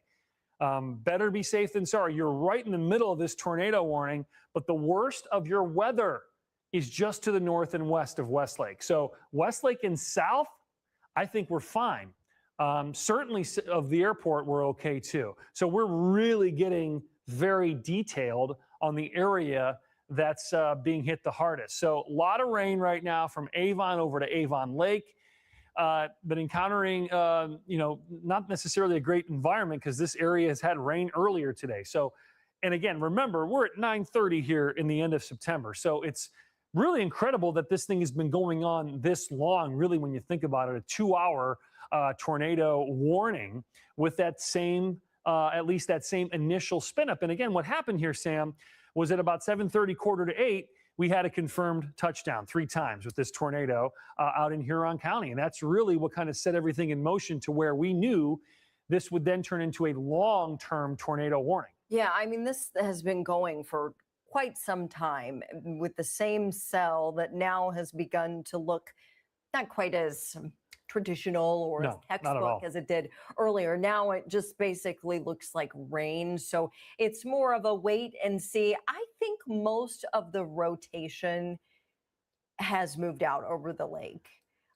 Better be safe than sorry. You're right in the middle of this tornado warning, but the worst of your weather is just to the north and west of Westlake. So Westlake and south, I think we're fine. Certainly of the airport, we're okay too. So we're really getting very detailed on the area that's being hit the hardest. So a lot of rain right now from Avon over to Avon Lake, but encountering, not necessarily a great environment because this area has had rain earlier today. So, and again, remember, we're at 9:30 here in the end of September. So it's really incredible that this thing has been going on this long, really, when you think about it, a 2-hour tornado warning with that same, at least that same initial spin up. And again, what happened here, Sam, was at about 7:30, 7:45, we had a confirmed touchdown 3 times with this tornado out in Huron County. And that's really what kind of set everything in motion to where we knew this would then turn into a long-term tornado warning.
Yeah, I mean, this has been going for quite some time with the same cell that now has begun to look not quite as traditional or as textbook as it did earlier. Now it just basically looks like rain. So it's more of a wait and see. I think most of the rotation has moved out over the lake.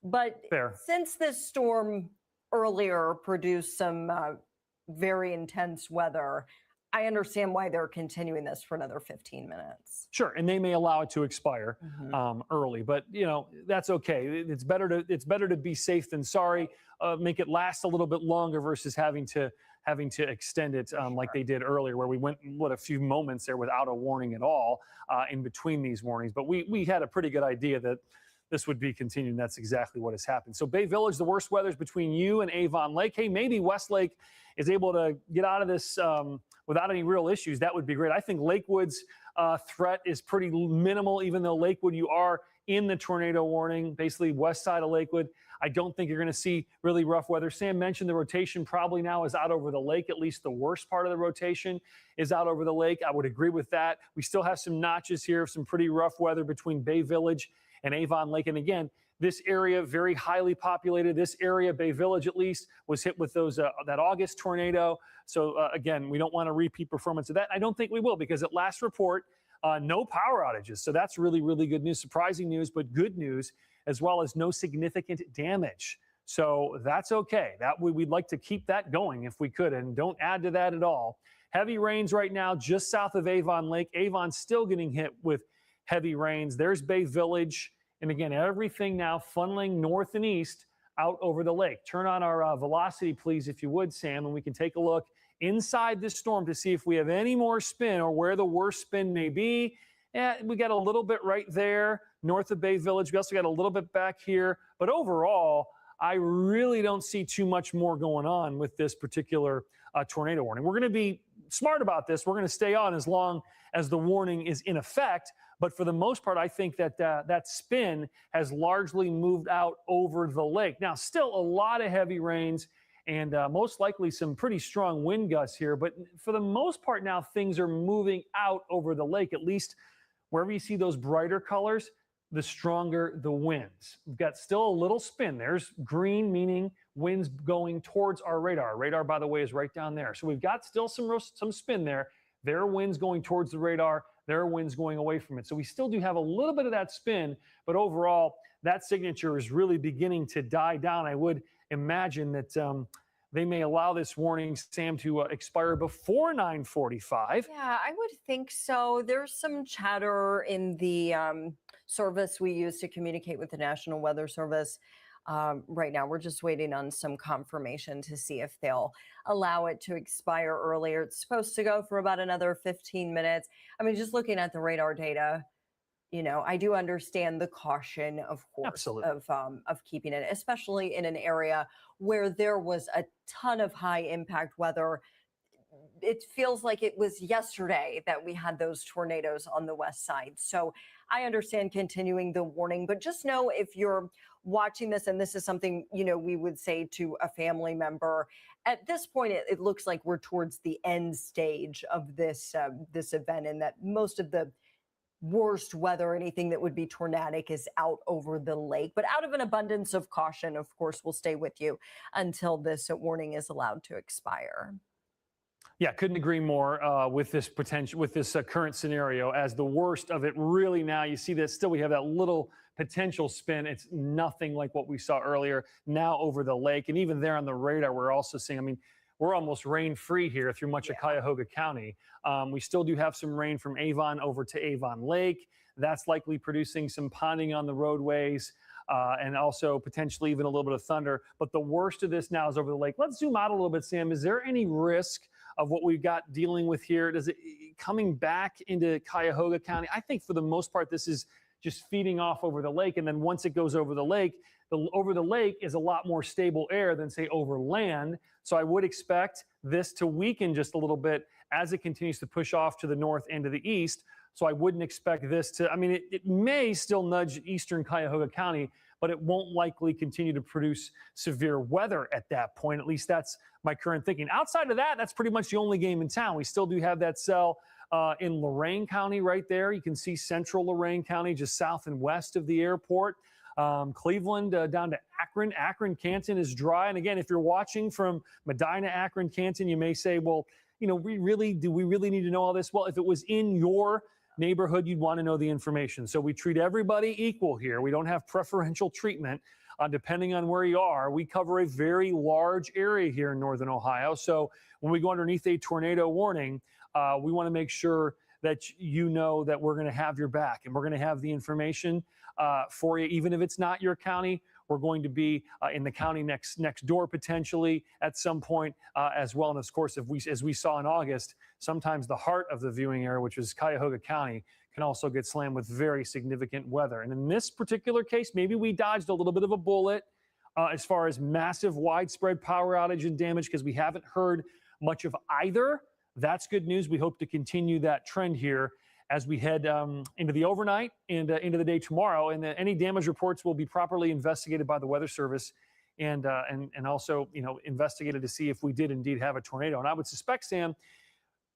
But since this storm earlier produced some very intense weather, I understand why they're continuing this for another 15 minutes.
Sure, and they may allow it to expire early, but that's okay. It's better to be safe than sorry. Make it last a little bit longer versus having to extend it like they did earlier, where we went a few moments there without a warning at all in between these warnings. But we had a pretty good idea that this would be continuing. That's exactly what has happened. So Bay Village, the worst weather is between you and Avon Lake. Hey, maybe Westlake is able to get out of this without any real issues. That would be great. I think Lakewood's threat is pretty minimal, even though Lakewood, you are in the tornado warning, basically west side of Lakewood. I don't think you're going to see really rough weather. Sam mentioned the rotation probably now is out over the lake. At least the worst part of the rotation is out over the lake. I would agree with that. We still have some notches here, some pretty rough weather between Bay Village and Avon Lake. And again, this area, very highly populated. This area, Bay Village at least, was hit with those that August tornado. So again, we don't want to repeat performance of that. I don't think we will, because at last report, no power outages. So that's really, really good news. Surprising news, but good news, as well as no significant damage. So that's okay. We'd like to keep that going if we could, and don't add to that at all. Heavy rains right now just south of Avon Lake. Avon's still getting hit with heavy rains. There's Bay Village. And again, everything now funneling north and east out over the lake. Turn on our velocity, please, if you would, Sam, and we can take a look inside this storm to see if we have any more spin or where the worst spin may be. We got a little bit right there north of Bay Village. We also got a little bit back here. But overall, I really don't see too much more going on with this particular tornado warning. We're going to be smart about this. We're going to stay on as long as the warning is in effect. But for the most part, I think that that spin has largely moved out over the lake. Now, still a lot of heavy rains and most likely some pretty strong wind gusts here. But for the most part now, things are moving out over the lake, at least wherever you see those brighter colors, the stronger the winds. We've got still a little spin. There's green, meaning winds going towards our radar. Our radar, by the way, is right down there. So we've got still some spin there. There are winds going towards the radar. There are winds going away from it. So we still do have a little bit of that spin, but overall, that signature is really beginning to die down. I would imagine that they may allow this warning, Sam, to expire before 9:45.
Yeah, I would think so. There's some chatter in the service we use to communicate with the National Weather Service. Right now, we're just waiting on some confirmation to see if they'll allow it to expire earlier. It's supposed to go for about another 15 minutes. I mean, just looking at the radar data, you know, I do understand the caution, of course, of keeping it, especially in an area where there was a ton of high impact weather. It feels like it was yesterday that we had those tornadoes on the west side. So I understand continuing the warning, but just know if you're watching this, and this is something, you know, we would say to a family member, at this point, it looks like we're towards the end stage of this event, and that most of the worst weather, anything that would be tornadic, is out over the lake. But out of an abundance of caution, of course, we'll stay with you until this warning is allowed to expire.
Yeah, couldn't agree more with this current scenario. As the worst of it really now, you see that still we have that little potential spin. It's nothing like what we saw earlier now over the lake. And even there on the radar, we're also seeing, I mean, we're almost rain-free here through much of Cuyahoga County. We still do have some rain from Avon over to Avon Lake. That's likely producing some ponding on the roadways and also potentially even a little bit of thunder. But the worst of this now is over the lake. Let's zoom out a little bit, Sam. Is there any risk of what we've got dealing with here? Does it coming back into Cuyahoga County? I think for the most part, this is just feeding off over the lake. And then once it goes over the lake is a lot more stable air than, say, over land. So I would expect this to weaken just a little bit as it continues to push off to the north and to the east. So I wouldn't expect this to, I mean, it may still nudge eastern Cuyahoga County, but it won't likely continue to produce severe weather at that point. At least that's my current thinking. Outside of that, that's pretty much the only game in town. We still do have that cell in Lorain County right there. You can see central Lorain County, just south and west of the airport. Cleveland down to Akron. Akron, Canton is dry. And again, if you're watching from Medina, Akron, Canton, you may say, well, you know, do we really need to know all this? Well, if it was in your neighborhood, you'd want to know the information. So we treat everybody equal here. We don't have preferential treatment depending on where you are. We cover a very large area here in Northern Ohio. So when we go underneath a tornado warning, we want to make sure that you know that we're going to have your back and we're going to have the information for you, even if it's not your county. We're going to be in the county next door potentially at some point as well. And of course, as we saw in August, sometimes the heart of the viewing area, which is Cuyahoga County, can also get slammed with very significant weather. And in this particular case, maybe we dodged a little bit of a bullet as far as massive widespread power outage and damage, because we haven't heard much of either. That's good news. We hope to continue that trend here as we head into the overnight and into the day tomorrow. And any damage reports will be properly investigated by the Weather Service and also, investigated to see if we did indeed have a tornado. And I would suspect, Sam,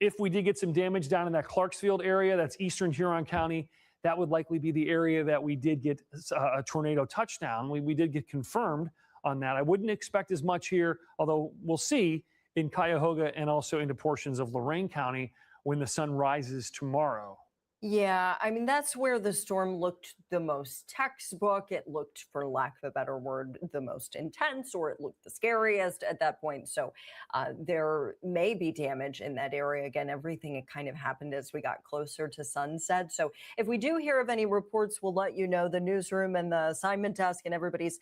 if we did get some damage down in that Clarksfield area, that's eastern Huron County, that would likely be the area that we did get a tornado touchdown. We did get confirmed on that. I wouldn't expect as much here, although we'll see in Cuyahoga and also into portions of Lorain County when the sun rises tomorrow.
Yeah, I mean, that's where the storm looked the most textbook. It looked, for lack of a better word, the most intense, or it looked the scariest at that point. So there may be damage in that area. Again, everything kind of happened as we got closer to sunset. So if we do hear of any reports, we'll let you know. The newsroom and the assignment desk and everybody's,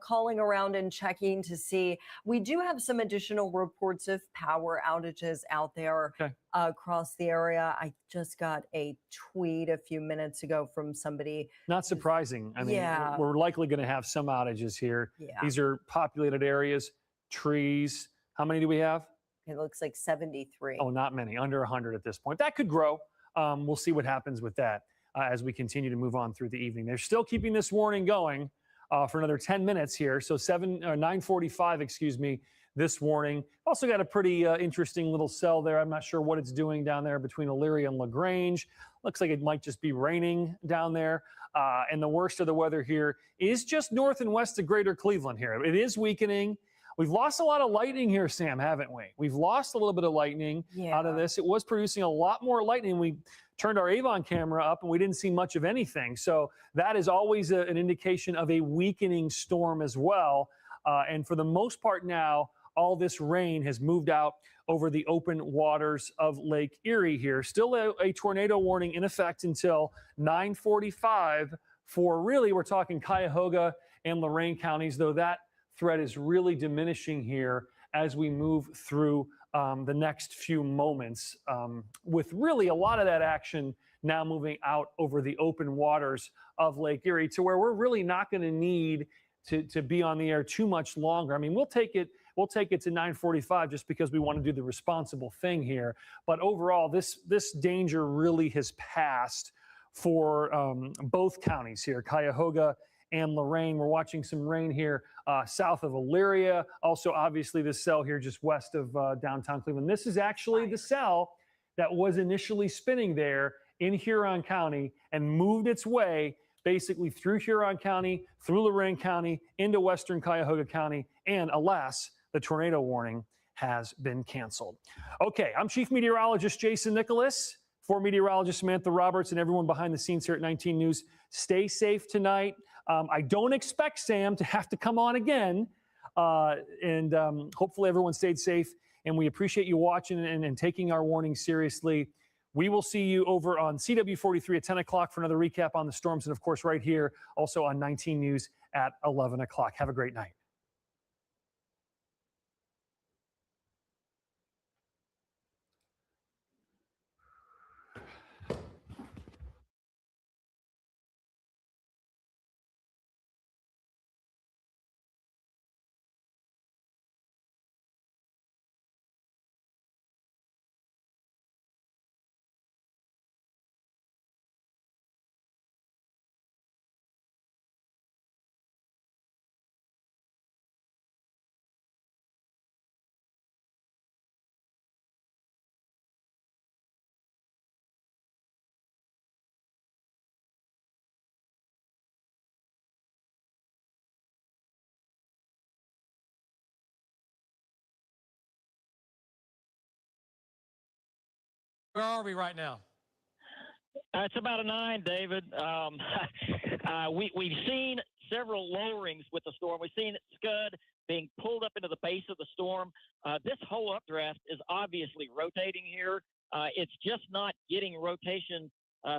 calling around and checking to see. We do have some additional reports of power outages out there.
Okay.
Across the area. I just got a tweet a few minutes ago from somebody.
Not surprising. I mean,
Yeah.
we're likely going to have some outages here.
Yeah.
These are populated areas, trees. How many do we have?
It looks like 73.
Oh, not many, under 100 at this point. That could grow. We'll see what happens with that as we continue to move on through the evening. They're still keeping this warning going for another 10 minutes here. So 9:45, this warning. Also got a pretty interesting little cell there. I'm not sure what it's doing down there between Elyria and LaGrange. Looks like it might just be raining down there. And the worst of the weather here is just north and west of greater Cleveland here. It is weakening. We've lost a lot of lightning here, Sam, haven't we? We've lost a little bit of lightning out of this. It was producing a lot more lightning. We turned our Avon camera up and we didn't see much of anything. So that is always an indication of a weakening storm as well. And for the most part now, all this rain has moved out over the open waters of Lake Erie here. Still a tornado warning in effect until 9:45 for really, we're talking Cuyahoga and Lorain counties, though that threat is really diminishing here as we move through the next few moments, with really a lot of that action now moving out over the open waters of Lake Erie to where we're really not going to need to be on the air too much longer. I mean, we'll take it to 9:45 just because we want to do the responsible thing here. But overall, this danger really has passed for both counties here, Cuyahoga and Lorain. We're watching some rain here south of Elyria. Also, obviously, this cell here just west of downtown Cleveland. This is actually the cell that was initially spinning there in Huron County and moved its way basically through Huron County, through Lorain County, into western Cuyahoga County, and alas, the tornado warning has been canceled. Okay, I'm Chief Meteorologist Jason Nicholas, for meteorologist Samantha Roberts, and everyone behind the scenes here at 19 News. Stay safe tonight. I don't expect Sam to have to come on again, and hopefully everyone stayed safe, and we appreciate you watching and taking our warning seriously. We will see you over on CW43 at 10 o'clock for another recap on the storms, and of course right here also on 19 News at 11 o'clock. Have a great night.
Where are we right now?
It's about a 9, David. We've seen several lowerings with the storm. We've seen Scud being pulled up into the base of the storm. This whole updraft is obviously rotating here. It's just not getting rotation,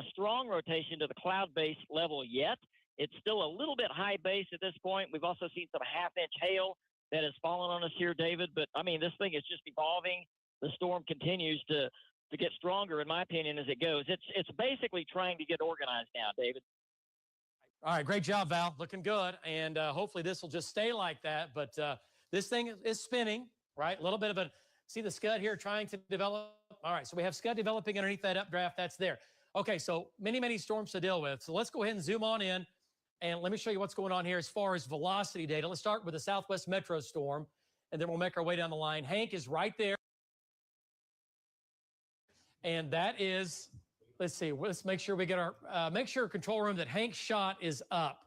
strong rotation to the cloud base level yet. It's still a little bit high base at this point. We've also seen some half-inch hail that has fallen on us here, David. But, I mean, this thing is just evolving. The storm continues to get stronger, in my opinion, as it goes. It's basically trying to get organized now, David.
All right, great job, Val. Looking good. And hopefully this will just stay like that. But this thing is spinning, right? A little bit of a, see the Scud here trying to develop. All right, so we have Scud developing underneath that updraft. That's there. Okay, so many storms to deal with. So let's go ahead and zoom on in, and let me show you what's going on here as far as velocity data. Let's start with the Southwest Metro storm, and then we'll make our way down the line. Hank is right there. And that is, let's see, let's make sure we get our, make sure control room that Hank's shot is up.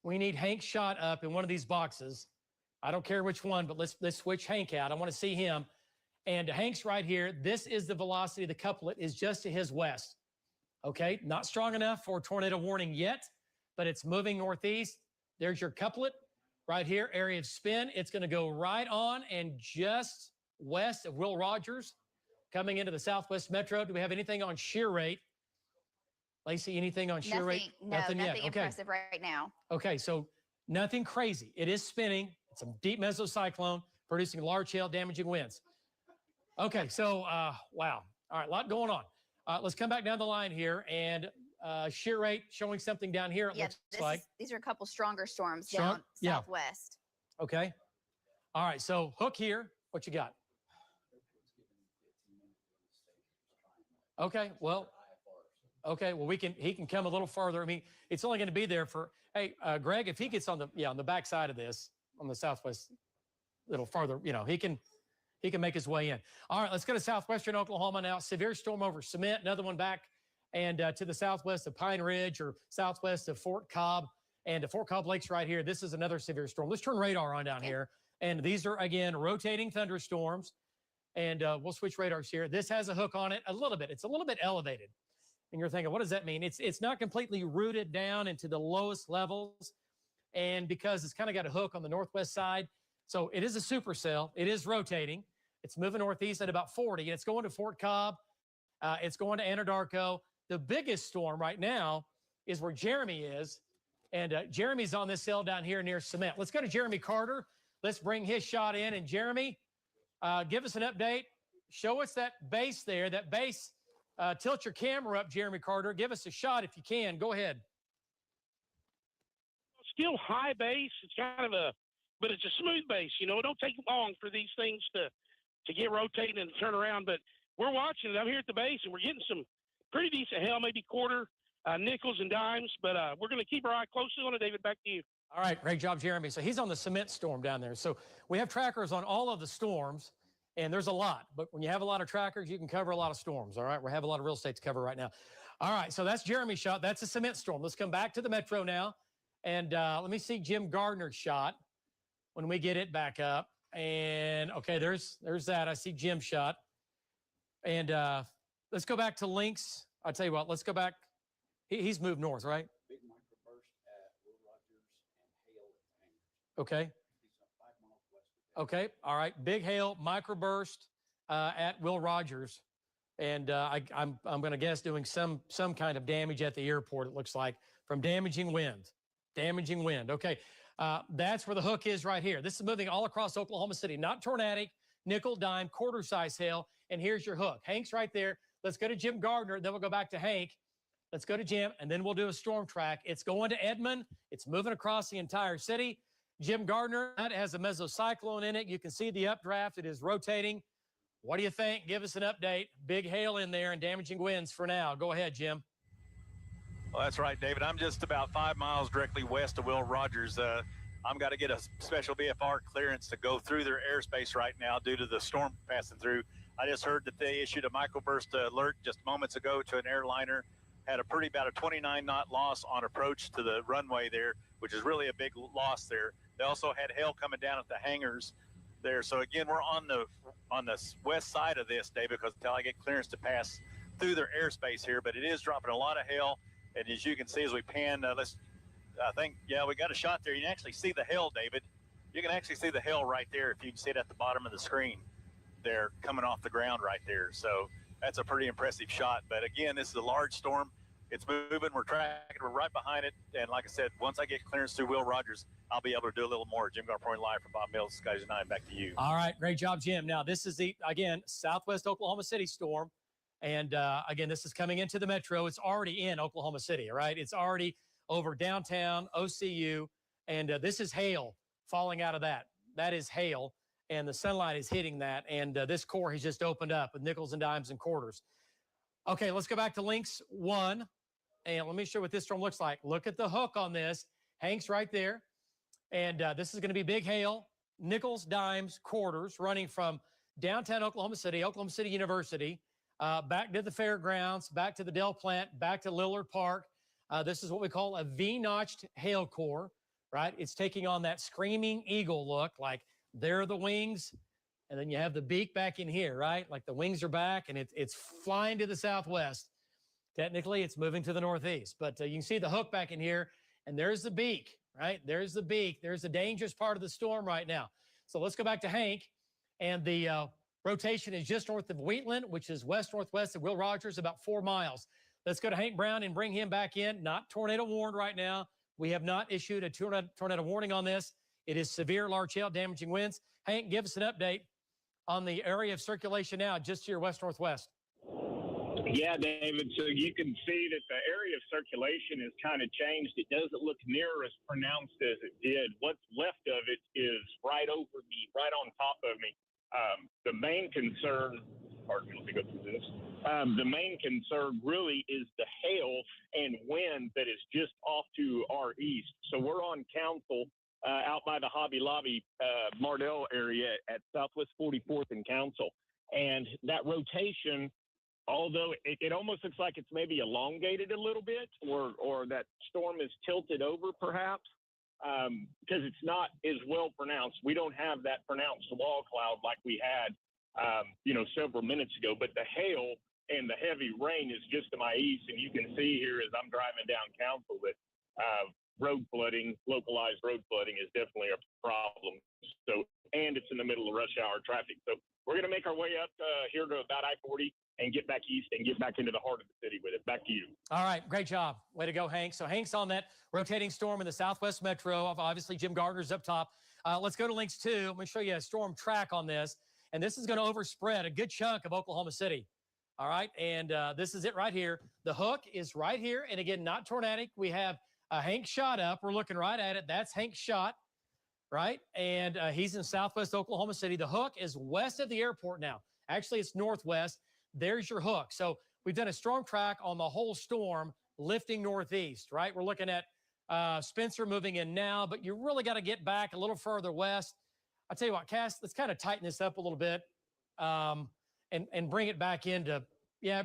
We need Hank's shot up in one of these boxes. I don't care which one, but let's switch Hank out. I want to see him. And Hank's right here. This is the velocity. The couplet is just to his west. Okay, not strong enough for tornado warning yet, but it's moving northeast. There's your couplet right here, area of spin. It's going to go right on and just west of Will Rogers, coming into the Southwest Metro. Do we have anything on shear rate? Lacey, anything on shear rate?
No, nothing
yet. Okay.
impressive right now.
Okay, so nothing crazy. It is spinning. It's a deep mesocyclone producing large hail, damaging winds. Okay, so wow. All right, a lot going on. Let's come back down the line here, and shear rate showing something down here. It looks like
these are a couple stronger storms down southwest.
Okay. All right, so Hook here. What you got? Okay, well, he can come a little farther. I mean, it's only going to be there for, hey, Greg, if he gets on the back side of this, on the southwest, a little farther, he can make his way in. All right, let's go to southwestern Oklahoma now. Severe storm over Cement, another one back and to the southwest of Pine Ridge or southwest of Fort Cobb and Fort Cobb Lakes right here. This is another severe storm. Let's turn radar on down here. And these are, again, rotating thunderstorms. And we'll switch radars here. This has a hook on it a little bit. It's a little bit elevated. And you're thinking, what does that mean? It's not completely rooted down into the lowest levels. And because it's kind of got a hook on the northwest side. So it is a supercell. It is rotating. It's moving northeast at about 40. And it's going to Fort Cobb. It's going to Anadarko. The biggest storm right now is where Jeremy is. And Jeremy's on this hill down here near Cement. Let's go to Jeremy Carter. Let's bring his shot in. And Jeremy, give us an update. Show us that base there. That base, tilt your camera up, Jeremy Carter. Give us a shot if you can. Go ahead.
Still high base. It's kind of but it's a smooth base. It don't take long for these things to get rotating and turn around. But we're watching it. I'm here at the base, and we're getting some pretty decent hail, maybe quarter, nickels and dimes. But we're going to keep our eye closely on it, David. Back to you.
All right, great job, Jeremy. So he's on the Cement storm down there. So we have trackers on all of the storms, and there's a lot. But when you have a lot of trackers, you can cover a lot of storms, all right? We have a lot of real estate to cover right now. All right, so that's Jeremy's shot. That's a Cement storm. Let's come back to the Metro now. And let me see Jim Gardner's shot when we get it back up. And, okay, there's that. I see Jim's shot. And let's go back to Lynx. I'll tell you what, let's go back. He's moved north, right? Okay. Okay. All right. Big hail, microburst at Will Rogers, and I'm going to guess doing some kind of damage at the airport. It looks like from damaging wind. Damaging wind. Okay. That's where the hook is right here. This is moving all across Oklahoma City. Not tornadic, nickel, dime, quarter size hail. And here's your hook. Hank's right there. Let's go to Jim Gardner. Then we'll go back to Hank. Let's go to Jim, and then we'll do a storm track. It's going to Edmond. It's moving across the entire city. Jim Gardner, that has a mesocyclone in it. You can see the updraft. It is rotating. What do you think? Give us an update. Big hail in there and damaging winds for now. Go ahead, Jim.
Well, that's right, David. I'm just about 5 miles directly west of Will Rogers. I'm got to get a special BFR clearance to go through their airspace right now due to the storm passing through. I just heard that they issued a microburst alert just moments ago to an airliner. Had about a 29-knot loss on approach to the runway there, which is really a big loss there. They also had hail coming down at the hangars there. So again, we're on the west side of this, David, because until I get clearance to pass through their airspace here, but it is dropping a lot of hail. And as you can see, as we pan, we got a shot there. You can actually see the hail, David. You can actually see the hail right there if you can see it at the bottom of the screen there coming off the ground right there. So that's a pretty impressive shot. But again, this is a large storm. It's moving. We're tracking. We're right behind it. And like I said, once I get clearance through Will Rogers, I'll be able to do a little more. Jim Gardner live from Bob Mills, Skies 9. Back to you.
All right. Great job, Jim. Now, this is again, southwest Oklahoma City storm. And again, this is coming into the metro. It's already in Oklahoma City, all right? It's already over downtown, OCU. And this is hail falling out of that. That is hail. And the sunlight is hitting that. And this core has just opened up with nickels and dimes and quarters. Okay, let's go back to Lynx 1. And let me show you what this storm looks like. Look at the hook on this. Hank's right there. And this is going to be big hail, nickels, dimes, quarters, running from downtown Oklahoma City University, back to the fairgrounds, back to the Dell plant, back to Lillard Park. This is what we call a V-notched hail core, right? It's taking on that screaming eagle look, like there are the wings, and then you have the beak back in here, right? Like the wings are back, and it's flying to the southwest. Technically, it's moving to the northeast, but you can see the hook back in here, and there's the beak, right? There's the beak. There's the dangerous part of the storm right now. So let's go back to Hank, and the rotation is just north of Wheatland, which is west-northwest of Will Rogers, about 4 miles. Let's go to Hank Brown and bring him back in. Not tornado warned right now. We have not issued a tornado warning on this. It is severe, large hail, damaging winds. Hank, give us an update on the area of circulation now, just to your west-northwest.
Yeah, David. So you can see that the area of circulation has kind of changed. It doesn't look near as pronounced as it did. What's left of it is right over me, right on top of me. The main concern, pardon me, let me go through this. The main concern really is the hail and wind that is just off to our east. So we're on Council out by the Hobby Lobby Mardell area at Southwest 44th and Council. And that rotation, although it almost looks like it's maybe elongated a little bit, or that storm is tilted over perhaps, because it's not as well pronounced. We don't have that pronounced wall cloud like we had, several minutes ago. But the hail and the heavy rain is just to my east, and you can see here as I'm driving down Council that road flooding, localized road flooding, is definitely a problem. So, and it's in the middle of rush hour traffic. So we're going to make our way up here to about I-40 and get back east and get back into the heart of the city with it. Back to you.
All right, great job. Way to go, Hank. So Hank's on that rotating storm in the southwest metro. Obviously, Jim Gardner's up top. Let's go to Lynx 2. I'm going to show you a storm track on this. And this is going to overspread a good chunk of Oklahoma City. All right, and this is it right here. The hook is right here. And again, not tornadic. We have Hank shot up. We're looking right at it. That's Hank's shot, right? And he's in southwest Oklahoma City. The hook is west of the airport now. Actually, it's northwest. There's your hook. So we've done a storm track on the whole storm lifting northeast, right? We're looking at Spencer moving in now, but you really got to get back a little further west. I'll tell you what, Cass, let's kind of tighten this up a little bit and bring it back into,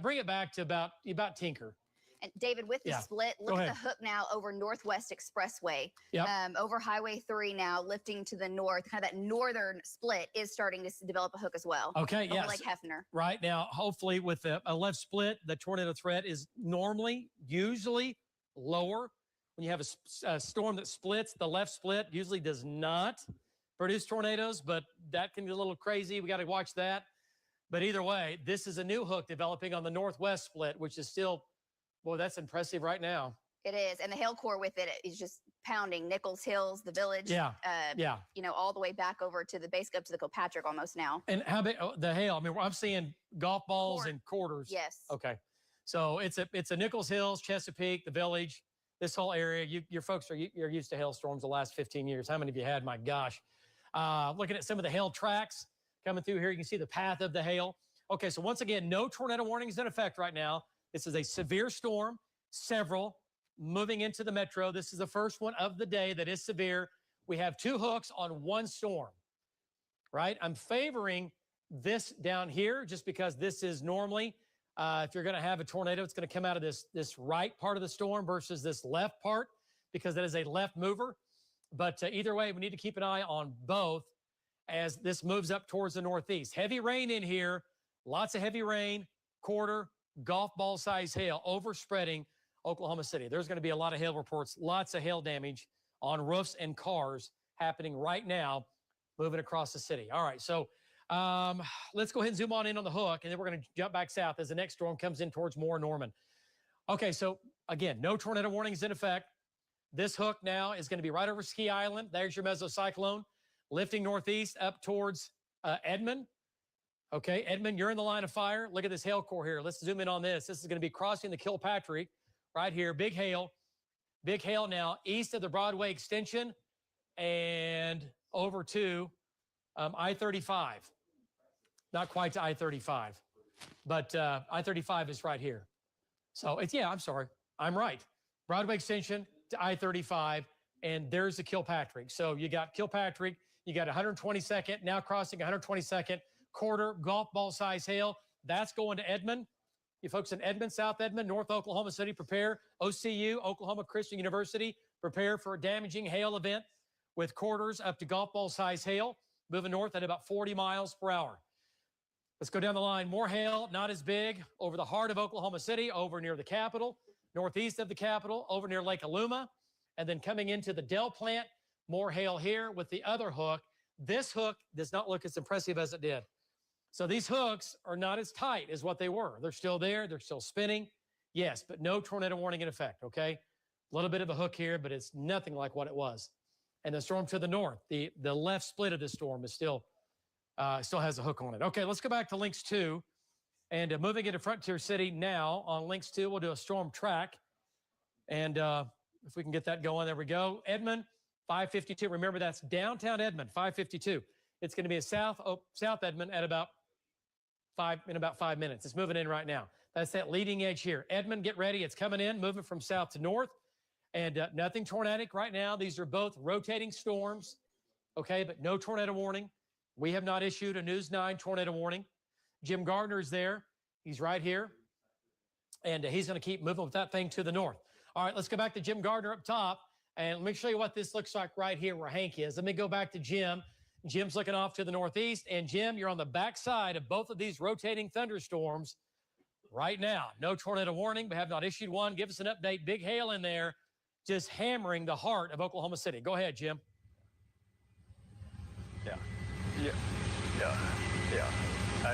bring it back to about Tinker.
And David, with the split, look at the hook now over Northwest Expressway, over Highway 3 now, lifting to the north. Kind of that northern split is starting to develop a hook as well.
Okay,
yes. Like Hefner.
Right now, hopefully with a left split, the tornado threat is usually lower. When you have a storm that splits, the left split usually does not produce tornadoes, but that can be a little crazy. We got to watch that. But either way, this is a new hook developing on the northwest split, which is still, boy, that's impressive right now.
It is. And the hail core with it is just pounding Nichols Hills, the village. All the way back over to the base, up to the Kilpatrick almost now.
And how big the hail? I mean, I'm seeing golf balls and quarters.
Yes.
Okay. So it's a Nichols Hills, Chesapeake, the village, this whole area. Your folks you're used to hailstorms the last 15 years. How many of you had? My gosh. Looking at some of the hail tracks coming through here, you can see the path of the hail. Okay, so once again, no tornado warnings in effect right now. This is a severe storm, several moving into the metro. This is the first one of the day that is severe. We have 2 hooks on one storm, right? I'm favoring this down here just because this is normally, if you're going to have a tornado, it's going to come out of this right part of the storm versus this left part because that is a left mover. But either way, we need to keep an eye on both as this moves up towards the northeast. Heavy rain in here, lots of heavy rain, quarter, golf ball size hail overspreading Oklahoma City. There's going to be a lot of hail reports, lots of hail damage on roofs and cars happening right now, moving across the city. All right, so let's go ahead and zoom on in on the hook, and then we're going to jump back south as the next storm comes in towards Moore Norman. Okay, so again, no tornado warnings in effect. This hook now is going to be right over Ski Island. There's your mesocyclone, lifting northeast up towards Edmond. Okay, Edmond, you're in the line of fire. Look at this hail core here. Let's zoom in on this. This is going to be crossing the Kilpatrick right here. Big hail now east of the Broadway extension and over to I-35. Not quite to I-35. but I-35 is right here. So it's, yeah, I'm sorry. I'm right. Broadway extension to I-35, and there's the Kilpatrick. So you got Kilpatrick, you got 122nd, now crossing 122nd, quarter golf ball size hail. That's going to Edmond. You folks in Edmond, South Edmond, North Oklahoma City, prepare. OCU, Oklahoma Christian University, prepare for a damaging hail event with quarters up to golf ball size hail, moving north at about 40 miles per hour. Let's go down the line. More hail, not as big, over the heart of Oklahoma City, over near the Capitol, northeast of the Capitol, over near Lake Aluma, and then coming into the Dell plant, more hail here with the other hook. This hook does not look as impressive as it did. So these hooks are not as tight as what they were. They're still there. They're still spinning. Yes, but no tornado warning in effect, okay? A little bit of a hook here, but it's nothing like what it was. And the storm to the north, the left split of the storm is still has a hook on it. Okay, let's go back to Lynx 2. And moving into Frontier City now on Lynx 2, we'll do a storm track. And if we can get that going, there we go. Edmond, 552. Remember, that's downtown Edmond, 552. It's going to be a South Edmond at about 5 minutes. It's moving in right now. That's that leading edge here. Edmond, get ready. It's coming in, moving from south to north. And nothing tornadic right now. These are both rotating storms, okay, but no tornado warning. We have not issued a News 9 tornado warning. Jim Gardner is there. He's right here. And he's going to keep moving with that thing to the north. All right, let's go back to Jim Gardner up top. And let me show you what this looks like right here where Hank is. Let me go back to Jim. Jim's looking off to the northeast. And Jim, you're on the backside of both of these rotating thunderstorms right now. No tornado warning. We have not issued one. Give us an update. Big hail in there, just hammering the heart of Oklahoma City. Go ahead, Jim.
Yeah.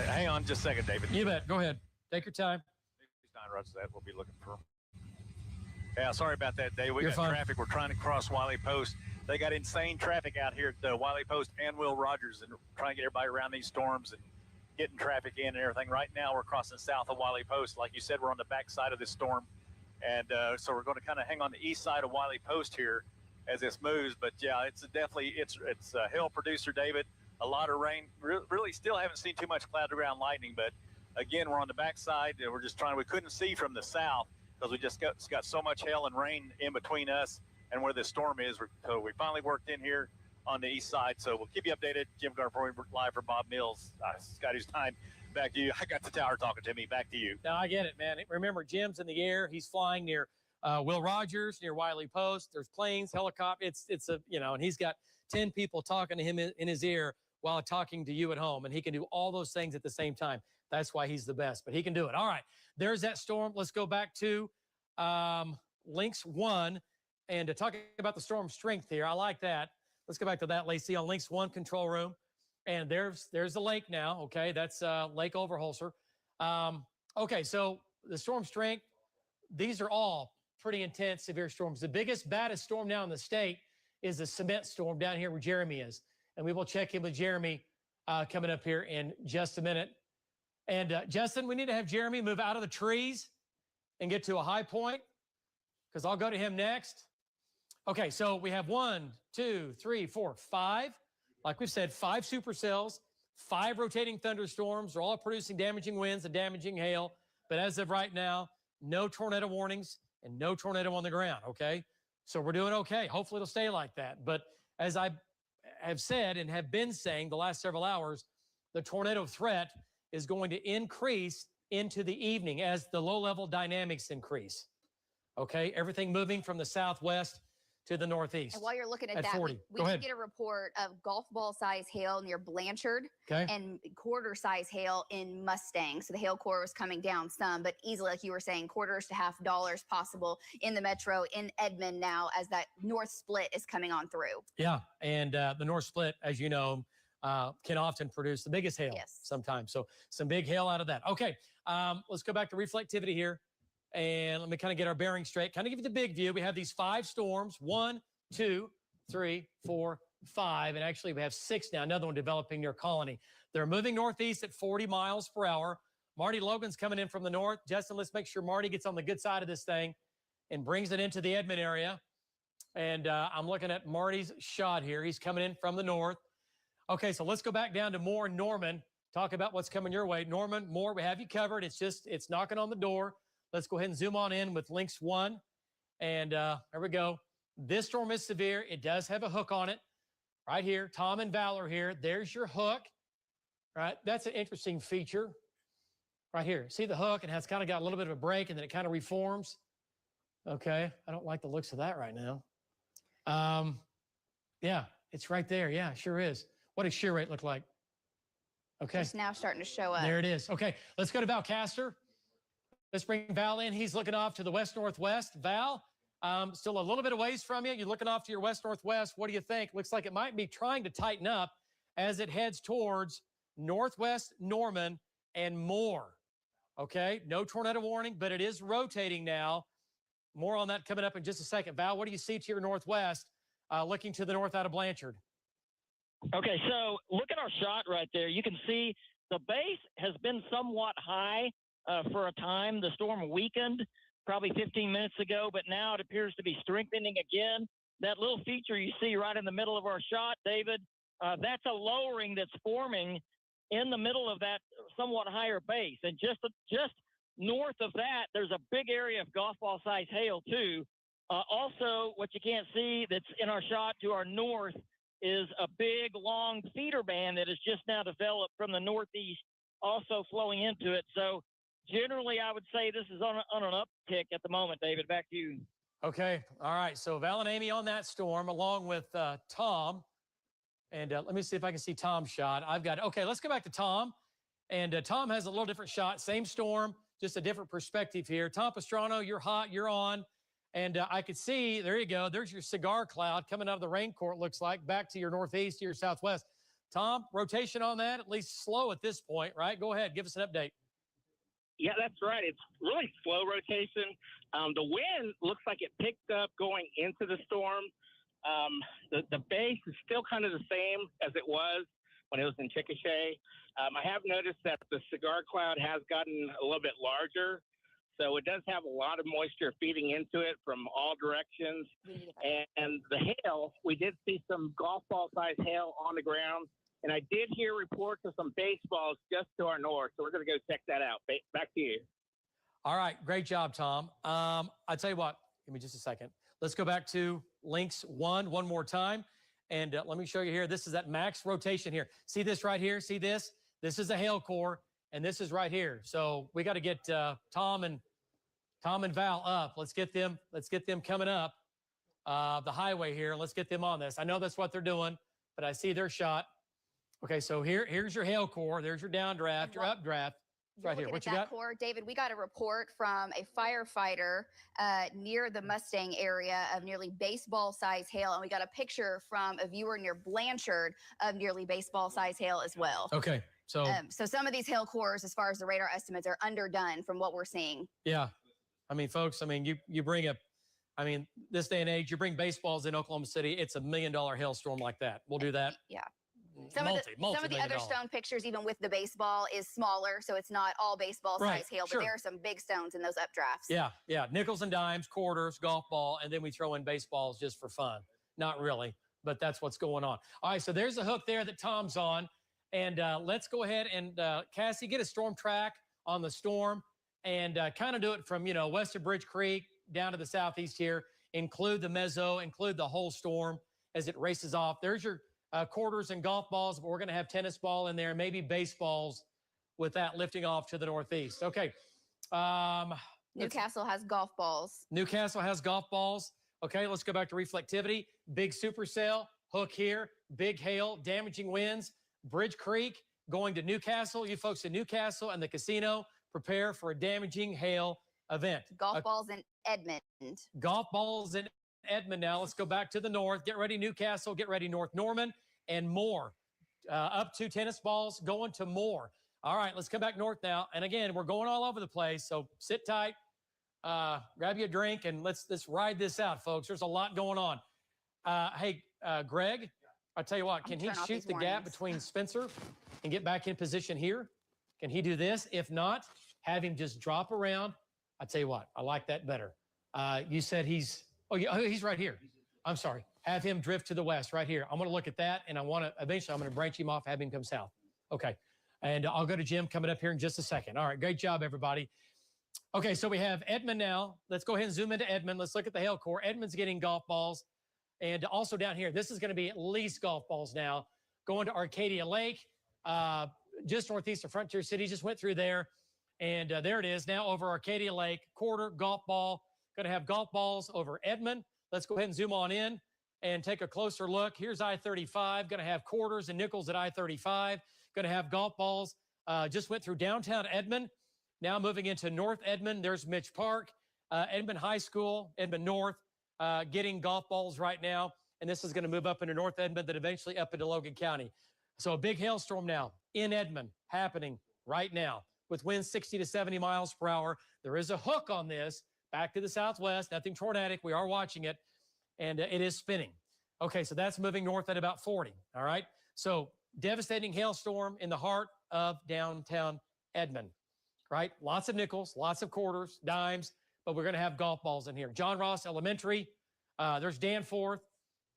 Hang on just a second, David.
You bet. Go ahead. Take your time.
Roger that. We'll be looking for him. Yeah, sorry about that, Dave. We
You're
got
fine.
traffic. We're trying to cross Wiley Post. They got insane traffic out here at Wiley Post and Will Rogers, and trying to get everybody around these storms and getting traffic in and everything. Right now, we're crossing south of Wiley Post. Like you said, we're on the back side of this storm. And so we're going to kind of hang on the east side of Wiley Post here as this moves. But yeah, it's definitely, it's a hail producer, David. A lot of rain. Really still haven't seen too much cloud to ground lightning. But again, we're on the back side. We're just trying, we couldn't see from the south because we just got so much hail and rain in between us and where the storm is. So we finally worked in here on the east side. So we'll keep you updated. Jim Garber live for Bob Mills. Scotty's time. Back to you. I got the tower talking to me. Back to you.
No, I get it, man. Remember, Jim's in the air. He's flying near Will Rogers, near Wiley Post. There's planes, helicopters. It's a, and he's got 10 people talking to him in his ear while talking to you at home. And he can do all those things at the same time. That's why he's the best, but he can do it. All right. There's that storm. Let's go back to Lynx 1 and talking about the storm strength here. I like that. Let's go back to that, Lacey, on Lynx 1 control room. And there's the lake now. Okay, that's Lake Overholser. Okay, so the storm strength, these are all pretty intense, severe storms. The biggest, baddest storm now in the state is the cement storm down here where Jeremy is. And we will check in with Jeremy coming up here in just a minute. And Justin, we need to have Jeremy move out of the trees and get to a high point because I'll go to him next. Okay, so we have 1, 2, 3, 4, 5. Like we've said, 5 supercells, 5 rotating thunderstorms. They're all producing damaging winds and damaging hail. But as of right now, no tornado warnings and no tornado on the ground, okay? So we're doing okay. Hopefully it'll stay like that. But as I have said and have been saying the last several hours, the tornado threat is going to increase into the evening as the low-level dynamics increase, okay? Everything moving from the southwest to the northeast.
And while you're looking at that,
40.
we did get a report of golf ball size hail near Blanchard and quarter size hail in Mustang. So the hail core was coming down some, but easily, like you were saying, quarters to $50 possible in the metro in Edmond now as that north split is coming on through.
Yeah, and the north split, as you know, can often produce the biggest hail sometimes. So some big hail out of that. Okay, let's go back to reflectivity here. And let me kind of get our bearings straight. Kind of give you the big view. We have these 5 storms. 1, 2, 3, 4, 5. And actually, we have 6 now. Another one developing near Colony. They're moving northeast at 40 miles per hour. Marty Logan's coming in from the north. Justin, let's make sure Marty gets on the good side of this thing and brings it into the Edmond area. And I'm looking at Marty's shot here. He's coming in from the north. Okay, so let's go back down to Moore and Norman. talk about what's coming your way. Norman, Moore, we have you covered. It's knocking on the door. Let's go ahead and zoom on in with links 1. And there we go. This storm is severe. It does have a hook on it right here. Tom and Val are here. There's your hook, right? That's an interesting feature right here. See the hook? It has kind of got a little bit of a break, and then it kind of reforms. Okay. I don't like the looks of that right now. Yeah, it's right there. Yeah, sure is. What does shear rate look like? Okay.
It's now starting to show up.
There it is. Okay, let's go to Val Castor. Let's bring Val in. He's looking off to the west-northwest. Val, still a little bit of ways from you. You're looking off to your west-northwest. What do you think? Looks like it might be trying to tighten up as it heads towards northwest Norman and more. Okay, no tornado warning, but it is rotating now. More on that coming up in just a second. Val, what do you see to your northwest, looking to the north out of Blanchard?
Okay, so look at our shot right there. You can see the base has been somewhat high for a time. The storm weakened probably 15 minutes ago, but now it appears to be strengthening again. That little feature you see right in the middle of our shot, David, that's a lowering that's forming in the middle of that somewhat higher base. And just north of that, there's a big area of golf ball size hail too. Also, what you can't see that's in our shot to our north is a big, long feeder band that has just now developed from the northeast, also flowing into it. So generally, I would say this is on an uptick at the moment, David. Back to you.
Okay. All right. So Val and Amy on that storm, along with Tom. And let me see if I can see Tom's shot. Okay, let's go back to Tom. And Tom has a little different shot. Same storm, just a different perspective here. Tom Pastrano, you're hot. You're on. And I could see, there you go. There's your cigar cloud coming out of the rain court, looks like, back to your northeast, to your southwest. Tom, rotation on that, at least slow at this point, right? Go ahead. Give us an update.
Yeah, that's right. It's really slow rotation. The wind looks like it picked up going into the storm. The base is still kind of the same as it was when it was in Chickasha. I have noticed that the cigar cloud has gotten a little bit larger. So it does have a lot of moisture feeding into it from all directions. And the hail, we did see some golf ball size hail on the ground. And I did hear reports of some baseballs just to our north. So we're going to go check that out. Back to you.
All right. Great job, Tom. I'll tell you what, give me just a second. Let's go back to links 1 more time. And let me show you here. This is that max rotation here. See this right here? See this? This is a hail core, and this is right here. So we got to get Tom and Val up. Let's get them coming up the highway here. Let's get them on this. I know that's what they're doing, but I see their shot. Okay, so here's your hail core. There's your downdraft, your updraft. Right here. What you got?
Core. David, we got a report from a firefighter near the Mustang area of nearly baseball size hail. And we got a picture from a viewer near Blanchard of nearly baseball size hail as well.
Okay. So
some of these hail cores, as far as the radar estimates, are underdone from what we're seeing.
Yeah. I mean, folks, you bring this day and age, you bring baseballs in Oklahoma City, it's $1 million hailstorm like that. We'll do that.
Yeah. Some of the other stone pictures, even with the baseball, is smaller, so it's not all baseball size hail, but there are some big stones in those updrafts.
Yeah. Nickels and dimes, quarters, golf ball, and then we throw in baseballs just for fun. Not really, but that's what's going on. All right, so there's a hook there that Tom's on, and let's go ahead and Cassie, get a storm track on the storm, and kind of do it from west of Bridge Creek down to the southeast here. Include the mezzo, include the whole storm as it races off. There's your quarters and golf balls, but we're going to have tennis ball in there, maybe baseballs with that lifting off to the northeast. Okay.
Newcastle has golf balls.
Newcastle has golf balls. Okay, let's go back to reflectivity. Big supercell, hook here, big hail, damaging winds. Bridge Creek going to Newcastle. You folks in Newcastle and the casino, prepare for a damaging hail event.
Golf balls in Edmond.
Golf balls in Edmond now. Let's go back to the north. Get ready, Newcastle. Get ready, North Norman and more. Up to tennis balls going to more. All right, let's come back north now. And again, we're going all over the place, so sit tight, grab you a drink, and let's ride this out, folks. There's a lot going on. Hey, Greg, I'll tell you what, can he shoot the gap between Spencer and get back in position here? Can he do this? If not, have him just drop around. I'll tell you what, I like that better. You said he's right here. I'm sorry. Have him drift to the west right here. I'm going to look at that, and eventually I'm going to branch him off, have him come south. Okay. And I'll go to Jim coming up here in just a second. All right, great job, everybody. Okay, so we have Edmond now. Let's go ahead and zoom into Edmond. Let's look at the hail core. Edmond's getting golf balls. And also down here, this is going to be at least golf balls now. Going to Arcadia Lake, just northeast of Frontier City. Just went through there. And there it is now over Arcadia Lake. Quarter golf ball. Going to have golf balls over Edmond. Let's go ahead and zoom on in and take a closer look. Here's I-35. Going to have quarters and nickels at I-35. Going to have golf balls. Just went through downtown Edmond. Now moving into North Edmond. There's Mitch Park. Edmond High School, Edmond North, getting golf balls right now. And this is going to move up into North Edmond, then eventually up into Logan County. So a big hailstorm now in Edmond happening right now with winds 60 to 70 miles per hour. There is a hook on this back to the southwest, nothing tornadic. We are watching it, and it is spinning. Okay, so that's moving north at about 40. All right. So devastating hailstorm in the heart of downtown Edmond, right? Lots of nickels, lots of quarters, dimes, but we're going to have golf balls in here. John Ross Elementary. There's Danforth.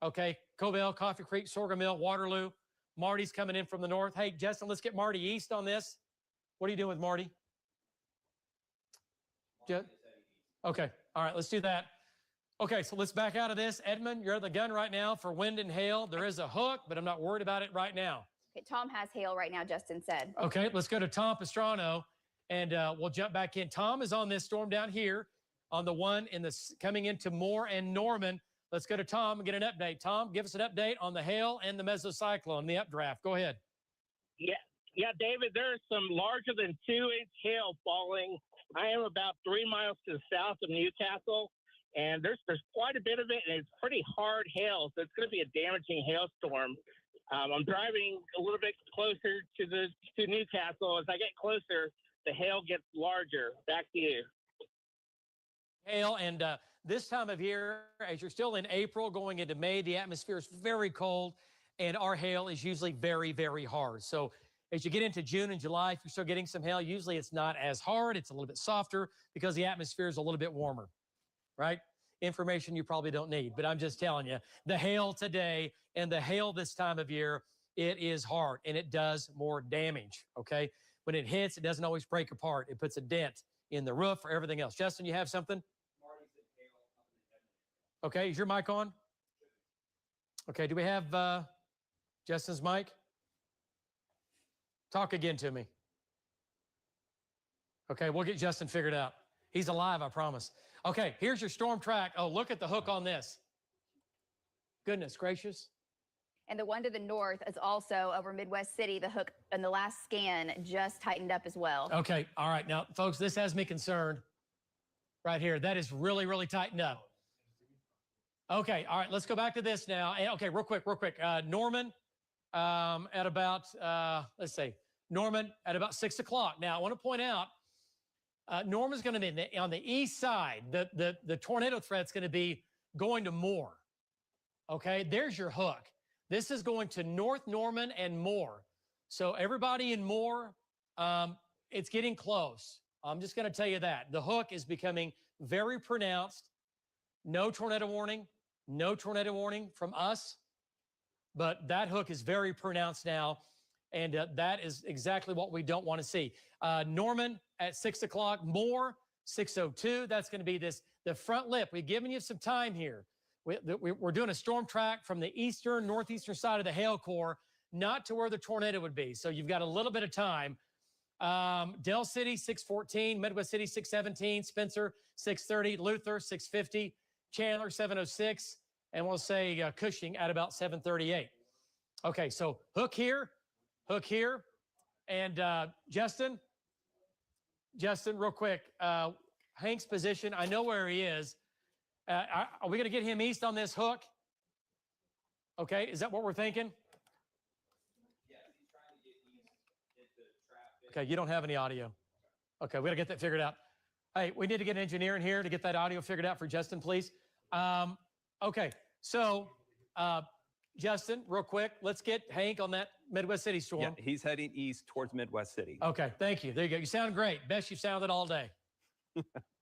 Okay. Covell, Coffee Creek, Sorghum Mill, Waterloo. Marty's coming in from the north. Hey, Justin, let's get Marty east on this. What are you doing with Marty? Okay. All right. Let's do that. Okay. So let's back out of this. Edmond, you're at the gun right now for wind and hail. There is a hook, but I'm not worried about it right now.
Okay, Tom has hail right now, Justin said.
Okay. Let's go to Tom Pastrano, and we'll jump back in. Tom is on this storm down here on the one in the coming into Moore and Norman. Let's go to Tom and get an update. Tom, give us an update on the hail and the mesocyclone, the updraft. Go ahead.
Yeah, David, there's some larger than 2-inch hail falling. I am about 3 miles to the south of Newcastle, and there's quite a bit of it, and it's pretty hard hail, so it's going to be a damaging hailstorm. I'm driving a little bit closer to Newcastle. As I get closer, the hail gets larger. Back to you.
Hail, and this time of year, as you're still in April going into May, the atmosphere is very cold, and our hail is usually very, very hard. So as you get into June and July, if you're still getting some hail, usually it's not as hard. It's a little bit softer because the atmosphere is a little bit warmer, right? Information you probably don't need, but I'm just telling you, the hail today and the hail this time of year, it is hard, and it does more damage, okay? When it hits, it doesn't always break apart. It puts a dent in the roof or everything else. Justin, you have something? Okay, is your mic on? Okay, do we have Justin's mic? Talk again to me. Okay, we'll get Justin figured out. He's alive, I promise. Okay, here's your storm track. Oh, look at the hook on this. Goodness gracious.
And the one to the north is also over Midwest City. The hook in the last scan just tightened up as well.
Okay, all right. Now, folks, this has me concerned right here. That is really, really tightened up. Okay, all right, let's go back to this now. Okay, real quick. Norman at about, let's see, Norman at about 6 o'clock. Now, I want to point out, Norman's going to be on the east side. The tornado threat's going to be going to Moore. Okay, there's your hook. This is going to North Norman and Moore. So everybody in Moore, it's getting close. I'm just going to tell you that. The hook is becoming very pronounced. No tornado warning from us, but that hook is very pronounced now, and that is exactly what we don't want to see. Norman at 6 o'clock, Moore 6:02. That's going to be the front lip. We've given you some time here. We're doing a storm track from the eastern, northeastern side of the hail core, not to where the tornado would be. So you've got a little bit of time. Del City 6:14, Midwest City 6:17, Spencer 6:30, Luther 6:50. Chandler 7:06, and we'll say Cushing at about 7:38. Okay, so hook here, and Justin, real quick, Hank's position, I know where he is. Are we going to get him east on this hook? Okay, is that what we're thinking? Yeah, he's trying to get east into traffic. Okay, you don't have any audio. Okay, we got to get that figured out. Hey, we need to get an engineer in here to get that audio figured out for Justin, please. Okay, so Justin, real quick, let's get Hank on that Midwest City storm.
Yeah, he's heading east towards Midwest City.
Okay, thank you. There you go. You sound great. Best you've sounded all day.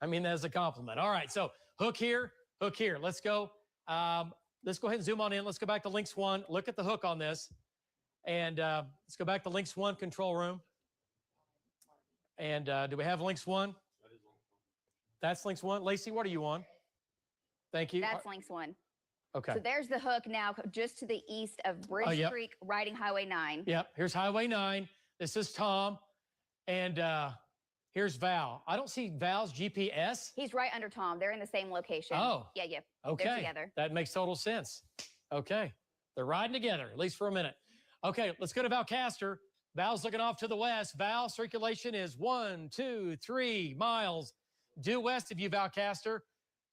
I mean, that's a compliment. All right, so hook here. Let's go. Let's go ahead and zoom on in. Let's go back to Lynx 1. Look at the hook on this. And let's go back to Lynx 1 control room. And do we have links 1? That's links 1. Lacey, what are you on? Thank you.
That's links 1.
Okay.
So there's the hook now, just to the east of Bridge
yep.
Creek, riding Highway 9.
Yep. Here's Highway 9. This is Tom. And here's Val. I don't see Val's GPS.
He's right under Tom. They're in the same location.
Oh.
Yeah.
Okay.
They're together.
That makes total sense. Okay. They're riding together, at least for a minute. Okay, let's go to Valcaster. Val's looking off to the west. Val, circulation is 1, 2, 3 miles due west of you, Valcaster.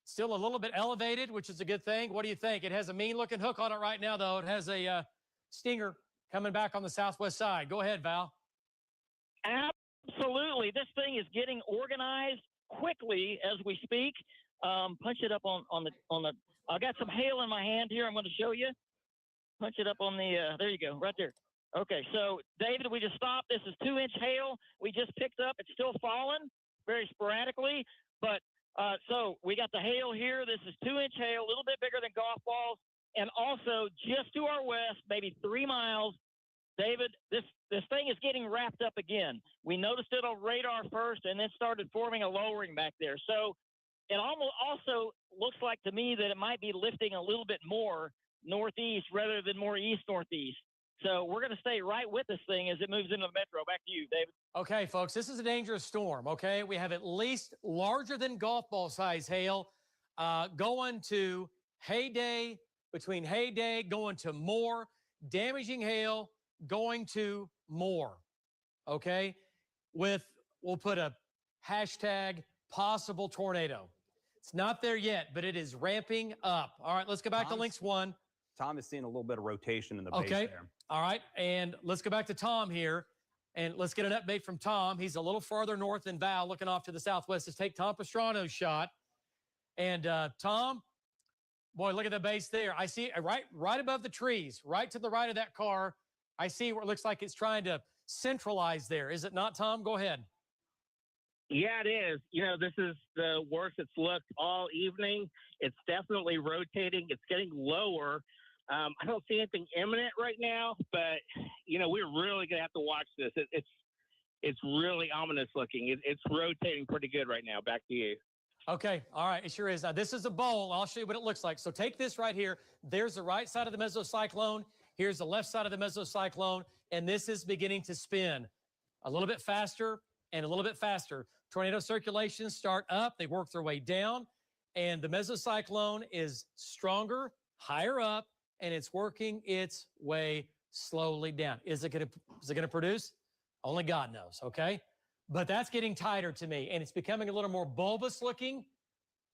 Still a little bit elevated, which is a good thing. What do you think? It has a mean-looking hook on it right now, though. It has a stinger coming back on the southwest side. Go ahead, Val.
Absolutely. This thing is getting organized quickly as we speak. Punch it up on the. I got some hail in my hand here. I'm going to show you. Punch it up on the. There you go, right there. Okay, so David, we just stopped. This is 2-inch hail. We just picked up. It's still falling very sporadically, but so we got the hail here. This is 2-inch hail, a little bit bigger than golf balls, and also just to our west, maybe 3 miles. David, this thing is getting wrapped up again. We noticed it on radar first, and then started forming a lowering back there. So it almost also looks like to me that it might be lifting a little bit more northeast rather than more east-northeast. So we're going to stay right with this thing as it moves into the metro. Back to you, David.
Okay, folks, this is a dangerous storm, okay? We have at least larger than golf ball size hail going to Heyday, between Heyday going to more, damaging hail going to more, okay? We'll put a hashtag possible tornado. It's not there yet, but it is ramping up. All right, let's go back to links 1.
Tom is seeing a little bit of rotation in the base there.
All right, and let's go back to Tom here, and let's get an update from Tom. He's a little farther north than Val, looking off to the southwest. Let's take Tom Pastrano's shot. And Tom, boy, look at the base there. I see it right above the trees, right to the right of that car. I see where it looks like it's trying to centralize there. Is it not, Tom? Go ahead.
Yeah, it is. You know, this is the worst it's looked all evening. It's definitely rotating. It's getting lower. I don't see anything imminent right now, but, you know, we're really going to have to watch this. It's really ominous looking. It's rotating pretty good right now. Back to you.
Okay. All right. It sure is. Now, this is a bowl. I'll show you what it looks like. So take this right here. There's the right side of the mesocyclone. Here's the left side of the mesocyclone. And this is beginning to spin a little bit faster and a little bit faster. Tornado circulations start up. They work their way down. And the mesocyclone is stronger, higher up, and it's working its way slowly down. Is it going to produce? Only God knows, okay? But that's getting tighter to me, and it's becoming a little more bulbous looking,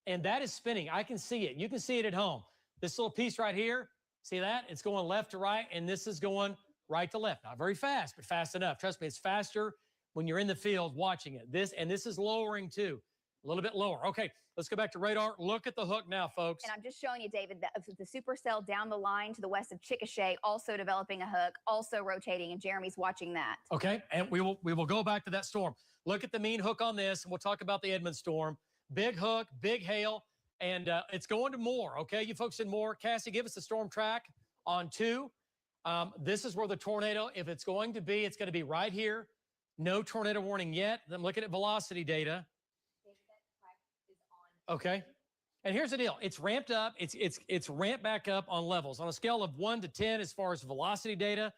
and that is spinning. I can see it. You can see it at home. This little piece right here, see that? It's going left to right, and this is going right to left. Not very fast, but fast enough. Trust me, it's faster when you're in the field watching it. This is lowering too, a little bit lower. Okay, let's go back to radar. Look at the hook now, folks.
And I'm just showing you, David, the supercell down the line to the west of Chickasha, also developing a hook, also rotating, and Jeremy's watching that.
Okay, and we will go back to that storm. Look at the mean hook on this, and we'll talk about the Edmund storm. Big hook, big hail, and it's going to more, okay? You folks in more. Cassie, give us the storm track on 2. This is where the tornado, if it's going to be right here. No tornado warning yet. I'm looking at velocity data. Okay. And here's the deal. It's ramped up. It's ramped back up on levels. On a scale of 1 to 10 as far as velocity data,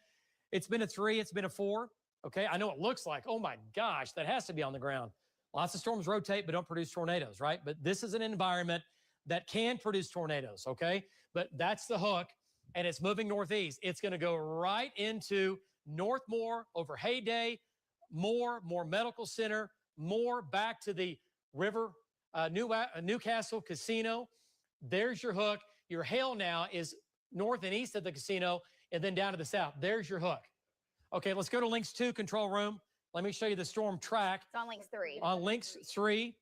it's been a 3. It's been a 4. Okay. I know it looks like, oh my gosh, that has to be on the ground. Lots of storms rotate but don't produce tornadoes, right? But this is an environment that can produce tornadoes, okay? But that's the hook, and it's moving northeast. It's going to go right into Northmore, over Heyday, more Medical Center, more back to the river, Newcastle Casino. There's your hook. Your hail now is north and east of the casino, and then down to the south. There's your hook. Okay, let's go to links 2, control room. Let me show you the storm track.
It's on links 3.
On links 3.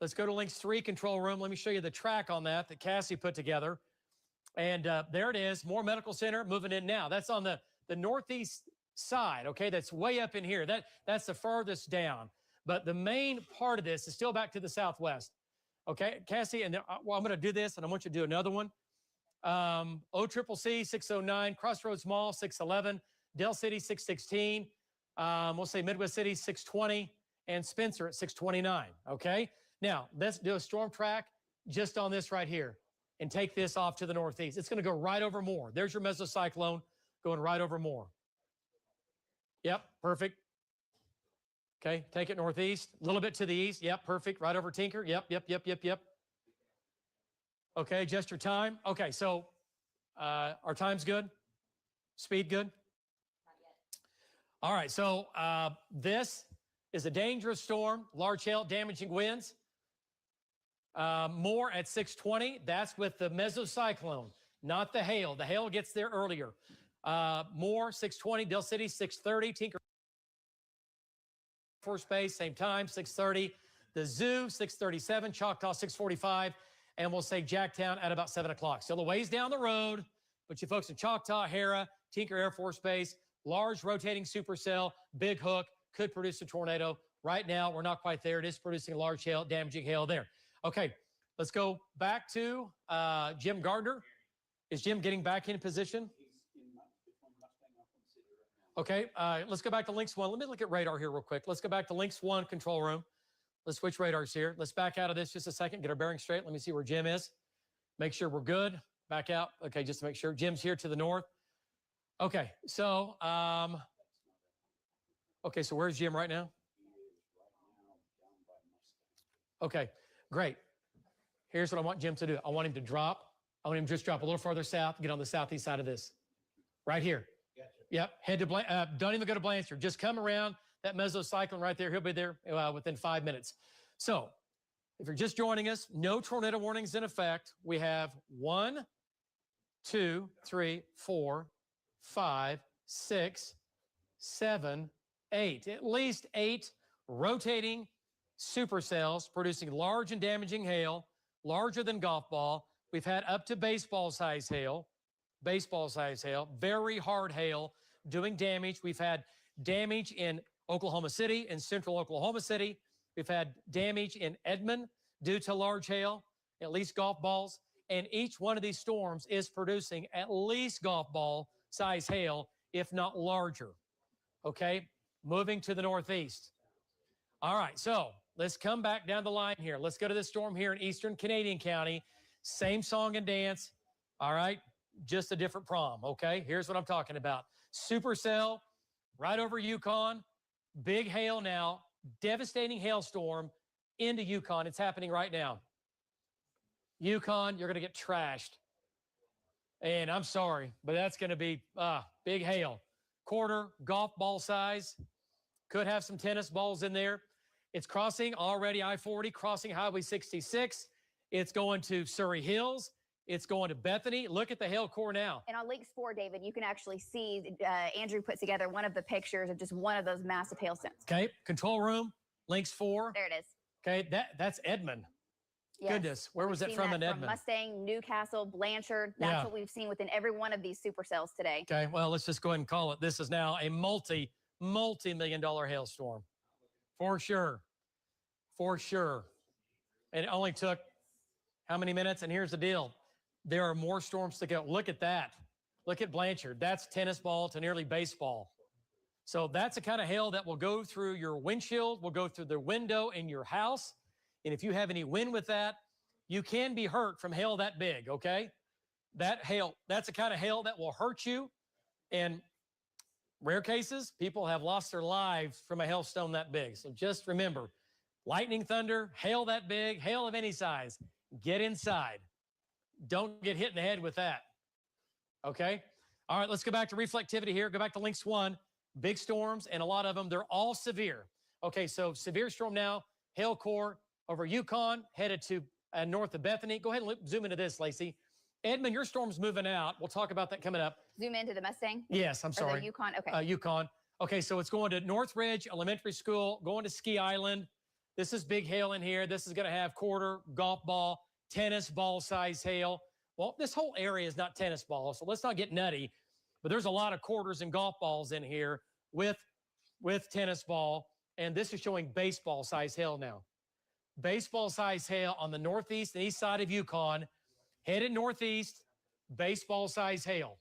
Let's go to links 3, control room. Let me show you the track on that Cassie put together. And there it is, more Medical Center moving in now. That's on the northeast side, okay? That's way up in here. That's the furthest down. But the main part of this is still back to the southwest. Okay, Cassie, and well, I'm going to do this, and I want you to do another one. OCCC 609, Crossroads Mall 611, Dell City 616. We'll say Midwest City 620, and Spencer at 629. Okay. Now let's do a storm track just on this right here and take this off to the northeast. It's going to go right over Moore. There's your mesocyclone going right over Moore. Yep. Perfect. Okay. Take it northeast, a little bit to the east. Yep. Perfect. Right over Tinker. Yep. Okay. Adjust your time. Okay. So our time's good. Speed good. All right. So this is a dangerous storm, large hail, damaging winds. More at 620. That's with the mesocyclone, not the hail. The hail gets there earlier. More 620. Del City 630. Tinker Force Base same time 630. The Zoo 637. Choctaw 645. And we'll say Jacktown at about 7 o'clock. Still a ways down the road, but you folks in Choctaw, Hera, Tinker Air Force Base, large rotating supercell, big hook, could produce a tornado. Right now, we're not quite there. It is producing large hail, damaging hail there. Okay, let's go back to Jim Gardner. Is Jim getting back in position? Okay, let's go back to Lynx 1. Let me look at radar here real quick. Let's go back to Lynx 1 control room. Let's switch radars here. Let's back out of this just a second, get our bearing straight. Let me see where Jim is. Make sure we're good. Back out. Okay, just to make sure. Jim's here to the north. Okay, so so where's Jim right now? Okay, great. Here's what I want Jim to do. I want him to drop. I want him to just drop a little farther south, get on the southeast side of this. Right here. Gotcha. Yep, head to don't even go to Blanchard. Just come around that mesocyclone right there. He'll be there within 5 minutes. So if you're just joining us, no tornado warnings in effect. We have 1, 2, 3, 4, 5, 6, 7, 8. At least 8 rotating supercells producing large and damaging hail, larger than golf ball. We've had up to baseball size hail, very hard hail doing damage. We've had damage in Oklahoma City, in central Oklahoma City. We've had damage in Edmond due to large hail, at least golf balls. And each one of these storms is producing at least golf ball size hail, if not larger. Okay, moving to the northeast. All right, so let's come back down the line here. Let's go to this storm here in eastern Canadian County. Same song and dance. All right, just a different prom. Okay, here's what I'm talking about. Supercell right over Yukon. Big hail now. Devastating hailstorm into Yukon. It's happening right now. Yukon, you're going to get trashed. And I'm sorry, but that's going to be big hail. Quarter, golf ball size. Could have some tennis balls in there. It's crossing already I-40, crossing Highway 66. It's going to Surrey Hills. It's going to Bethany. Look at the hail core now.
And on Lynx 4, David, you can actually see Andrew put together one of the pictures of just one of those massive hailstones.
Okay, control room, Lynx 4.
There it is.
Okay, that's Edmond.
Yes.
Goodness, where was it from in Edmond?
Mustang, Newcastle, Blanchard. That's what we've seen within every one of these supercells today.
Okay, well, let's just go ahead and call it. This is now a multi-million-dollar hailstorm. For sure. For sure. It only took how many minutes? And here's the deal. There are more storms to go. Look at that. Look at Blanchard. That's tennis ball to nearly baseball. So that's the kind of hail that will go through your windshield, will go through the window in your house. And if you have any wind with that, you can be hurt from hail that big, okay? That hail, that's the kind of hail that will hurt you. And rare cases, people have lost their lives from a hailstone that big. So just remember, lightning, thunder, hail that big, hail of any size, get inside. Don't get hit in the head with that. Okay? All right, let's go back to reflectivity here. Go back to Lynx 1. Big storms, and a lot of them, they're all severe. Okay, so severe storm now, hail core over Yukon, headed to north of Bethany. Go ahead and zoom into this, Lacey. Edmund, your storm's moving out. We'll talk about that coming up.
Zoom into the Mustang?
Yes, I'm sorry.
Or the Yukon? Okay.
Yukon. Okay, so it's going to Northridge Elementary School, going to Ski Island. This is big hail in here. This is going to have quarter, golf ball, tennis ball size hail. Well, this whole area is not tennis ball, so let's not get nutty. But there's a lot of quarters and golf balls in here with tennis ball. And this is showing baseball size hail now. Baseball size hail on the northeast and east side of Yukon. Headed northeast, baseball size hail.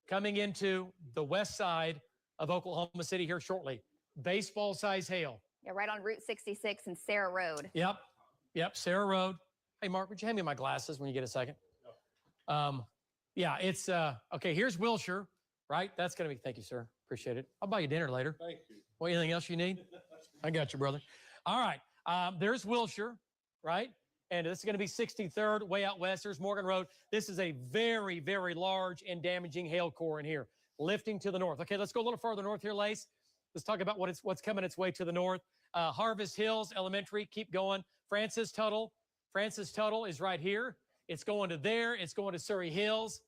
Coming into the west side of Oklahoma City here shortly. Baseball size hail.
Yeah, right on Route 66 and Sarah Road.
Yep. Sarah Road. Hey, Mark, would you hand me my glasses when you get a second? Yeah, it's okay. Here's Wilshire, right? That's gonna be. Thank you, sir. Appreciate it. I'll buy you dinner later.
Thank you.
Well, anything else you need? I got you, brother. All right. There's Wilshire, right? And this is going to be 63rd, way out west. There's Morgan Road. This is a very, very large and damaging hail core in here, lifting to the north. Okay, let's go a little farther north here, Lace. Let's talk about what's coming its way to the north. Harvest Hills Elementary, keep going. Francis Tuttle is right here. It's going to there. It's going to Surrey Hills.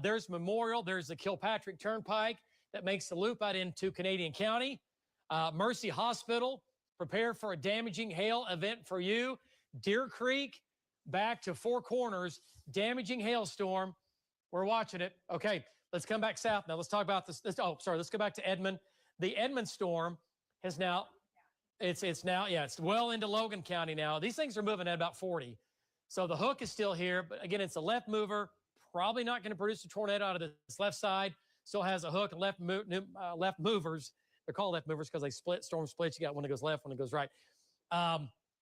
There's Memorial. There's the Kilpatrick Turnpike that makes the loop out into Canadian County. Mercy Hospital, prepare for a damaging hail event for you. Deer Creek, back to Four Corners, damaging hailstorm. We're watching it. Okay, let's come back south now. Let's talk about this. Let's go back to Edmond. The Edmond storm has now, it's well into Logan County now. These things are moving at about 40. So the hook is still here, but again, it's a left mover, probably not going to produce a tornado out of this left side. Still has a hook and left movers. They're called left movers because they split, storm splits. You got one that goes left, one that goes right.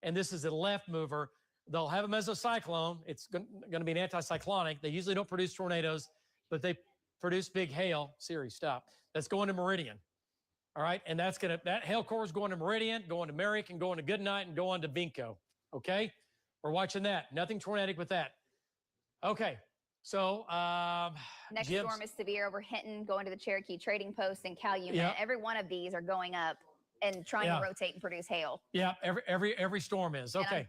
And this is a left mover. They'll have a mesocyclone. It's going to be an anticyclonic. They usually don't produce tornadoes, but they produce big hail. Siri, stop. That's going to Meridian. All right, and that hail core is going to Meridian, going to Merrick, and going to Goodnight, and going to Vinco. Okay, we're watching that. Nothing tornadic with that. Okay, so
next
Jim's,
storm is severe over Hinton, going to the Cherokee Trading Post and Calumet.
Yeah.
Every one of these are going up and trying to rotate and produce hail.
Yeah, every storm is. Okay.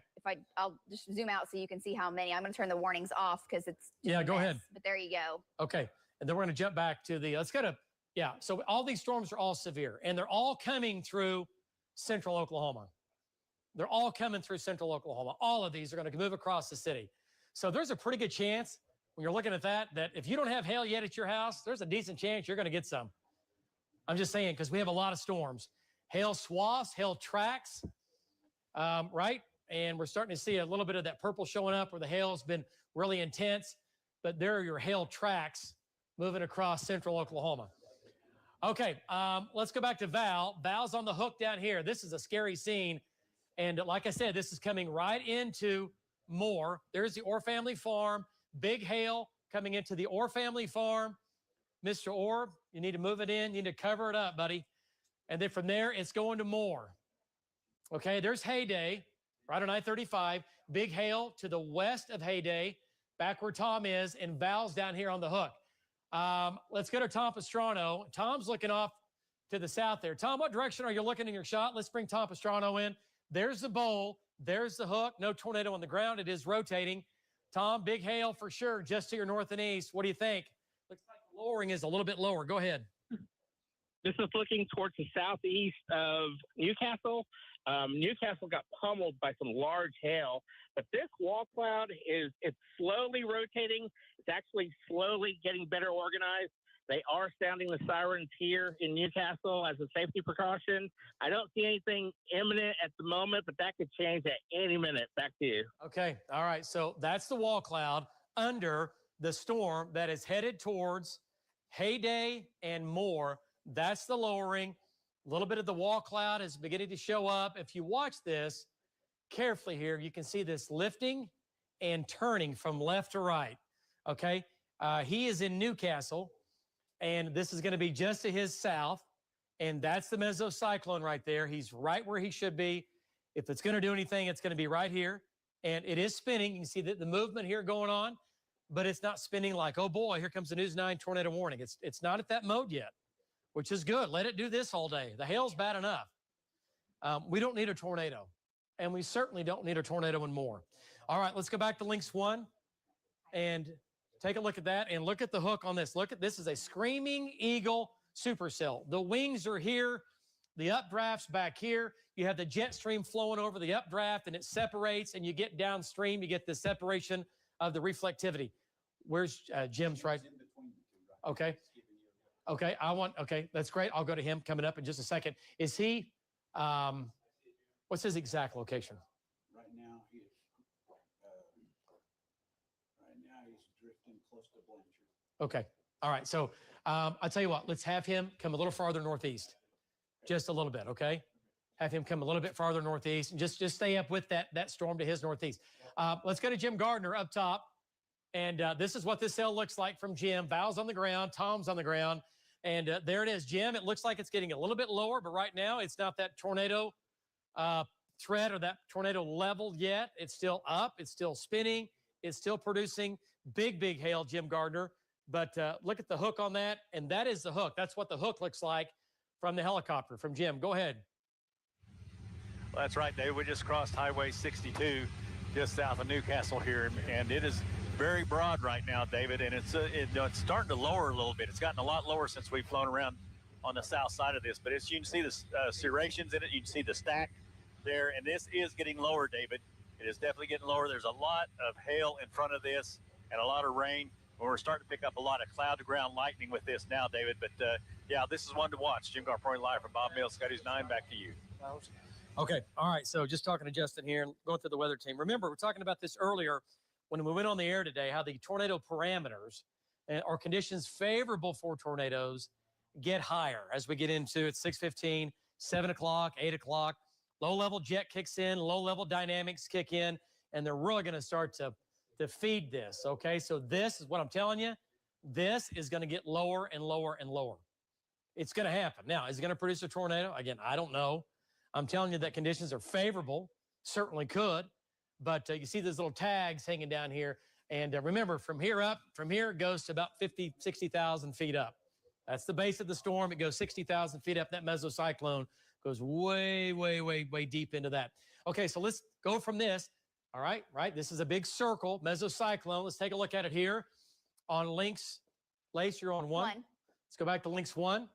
I'll just zoom out so you can see how many. I'm going to turn the warnings off because it's just
go ahead.
But there you go.
Okay, and then we're going to jump back to let's go to, so all these storms are all severe, and they're all coming through central Oklahoma. They're all coming through central Oklahoma. All of these are going to move across the city. So there's a pretty good chance when you're looking at that if you don't have hail yet at your house, there's a decent chance you're going to get some. I'm just saying, because we have a lot of storms. Hail swaths, hail tracks, right? And we're starting to see a little bit of that purple showing up where the hail has been really intense, but there are your hail tracks moving across central Oklahoma. Okay, let's go back to Val. Val's on the hook down here. This is a scary scene. And like I said, this is coming right into Moore. There's the Orr family farm. Big hail coming into the Orr family farm. Mr. Orr, you need to move it in. You need to cover it up, buddy. And then from there, it's going to Moore. Okay, there's Hayday, right on I-35. Big hail to the west of Hayday, back where Tom is, and Val's down here on the hook. Let's go to Tom Pastrano. Tom's looking off to the south there. Tom, what direction are you looking in your shot? Let's bring Tom Pastrano in. There's the bowl. There's the hook. No tornado on the ground. It is rotating. Tom, big hail for sure, just to your north and east. What do you think? Looks like the lowering is a little bit lower. Go ahead.
This is looking towards the southeast of Newcastle. Newcastle got pummeled by some large hail, but this wall cloud it's slowly rotating. It's actually slowly getting better organized. They are sounding the sirens here in Newcastle as a safety precaution. I don't see anything imminent at the moment, but that could change at any minute. Back to you.
Okay. All right. So that's the wall cloud under the storm that is headed towards Hayday and Moore. That's the lowering. A little bit of the wall cloud is beginning to show up. If you watch this carefully here, you can see this lifting and turning from left to right. Okay. He is in Newcastle, and this is going to be just to his south. And that's the mesocyclone right there. He's right where he should be. If it's going to do anything, it's going to be right here. And it is spinning. You can see the movement here going on, but it's not spinning like, oh boy, here comes the News 9 tornado warning. It's not at that mode yet, which is good. Let it do this all day. The hail's bad enough. We don't need a tornado, and we certainly don't need a tornado and more. All right, let's go back to Lynx 1 and take a look at that and look at the hook on this. Look at this is a Screaming Eagle supercell. The wings are here. The updraft's back here. You have the jet stream flowing over the updraft, and it separates, and you get downstream. You get the separation of the reflectivity. Where's Jim's right? Okay. Okay, okay, that's great. I'll go to him coming up in just a second. Is he, what's his exact location?
Right now, he's drifting close to Blanchard.
Okay, all right. So I'll tell you what, let's have him come a little farther northeast, just a little bit, okay? have him come a little bit farther northeast, and just stay up with that storm to his northeast. Let's go to Jim Gardner up top. And this is what this cell looks like from Jim. Val's on the ground, Tom's on the ground. And there it is, Jim. It looks like it's getting a little bit lower, but right now it's not that tornado threat or that tornado level yet. It's still up. It's still spinning. It's still producing big hail, Jim Gardner. But look at the hook on that, and that is the hook. That's what the hook looks like from the helicopter, from Jim. Go ahead.
Well, that's right, Dave. We just crossed Highway 62 just south of Newcastle here, and it is very broad right now, David, and it's starting to lower a little bit. It's gotten a lot lower since we've flown around on the south side of this, but you can see the serrations in it. You can see the stack there, and this is getting lower, David. It is definitely getting lower. There's a lot of hail in front of this and a lot of rain. We're starting to pick up a lot of cloud-to-ground lightning with this now, David. But, yeah, this is one to watch. Jim Garpori live from Bob Mills, Scotty's 9, back to you.
Okay, all right, so just talking to Justin here and going through the weather team. Remember, we're talking about this earlier when we went on the air today, how the tornado parameters or conditions favorable for tornadoes get higher as we get into it. 6:15, 7 o'clock, 8 o'clock. Low-level jet kicks in, low-level dynamics kick in, and they're really going to start to feed this, okay? So this is what I'm telling you. This is going to get lower and lower and lower. It's going to happen. Now, is it going to produce a tornado? Again, I don't know. I'm telling you that conditions are favorable. Certainly could. But you see those little tags hanging down here. And remember, from here it goes to about 50, 60,000 feet up. That's the base of the storm. It goes 60,000 feet up. That mesocyclone goes way deep into that. Okay, so let's go from this. All right, this is a big circle, mesocyclone. Let's take a look at it here on links. Lace, you're on one. Let's go back to links 1.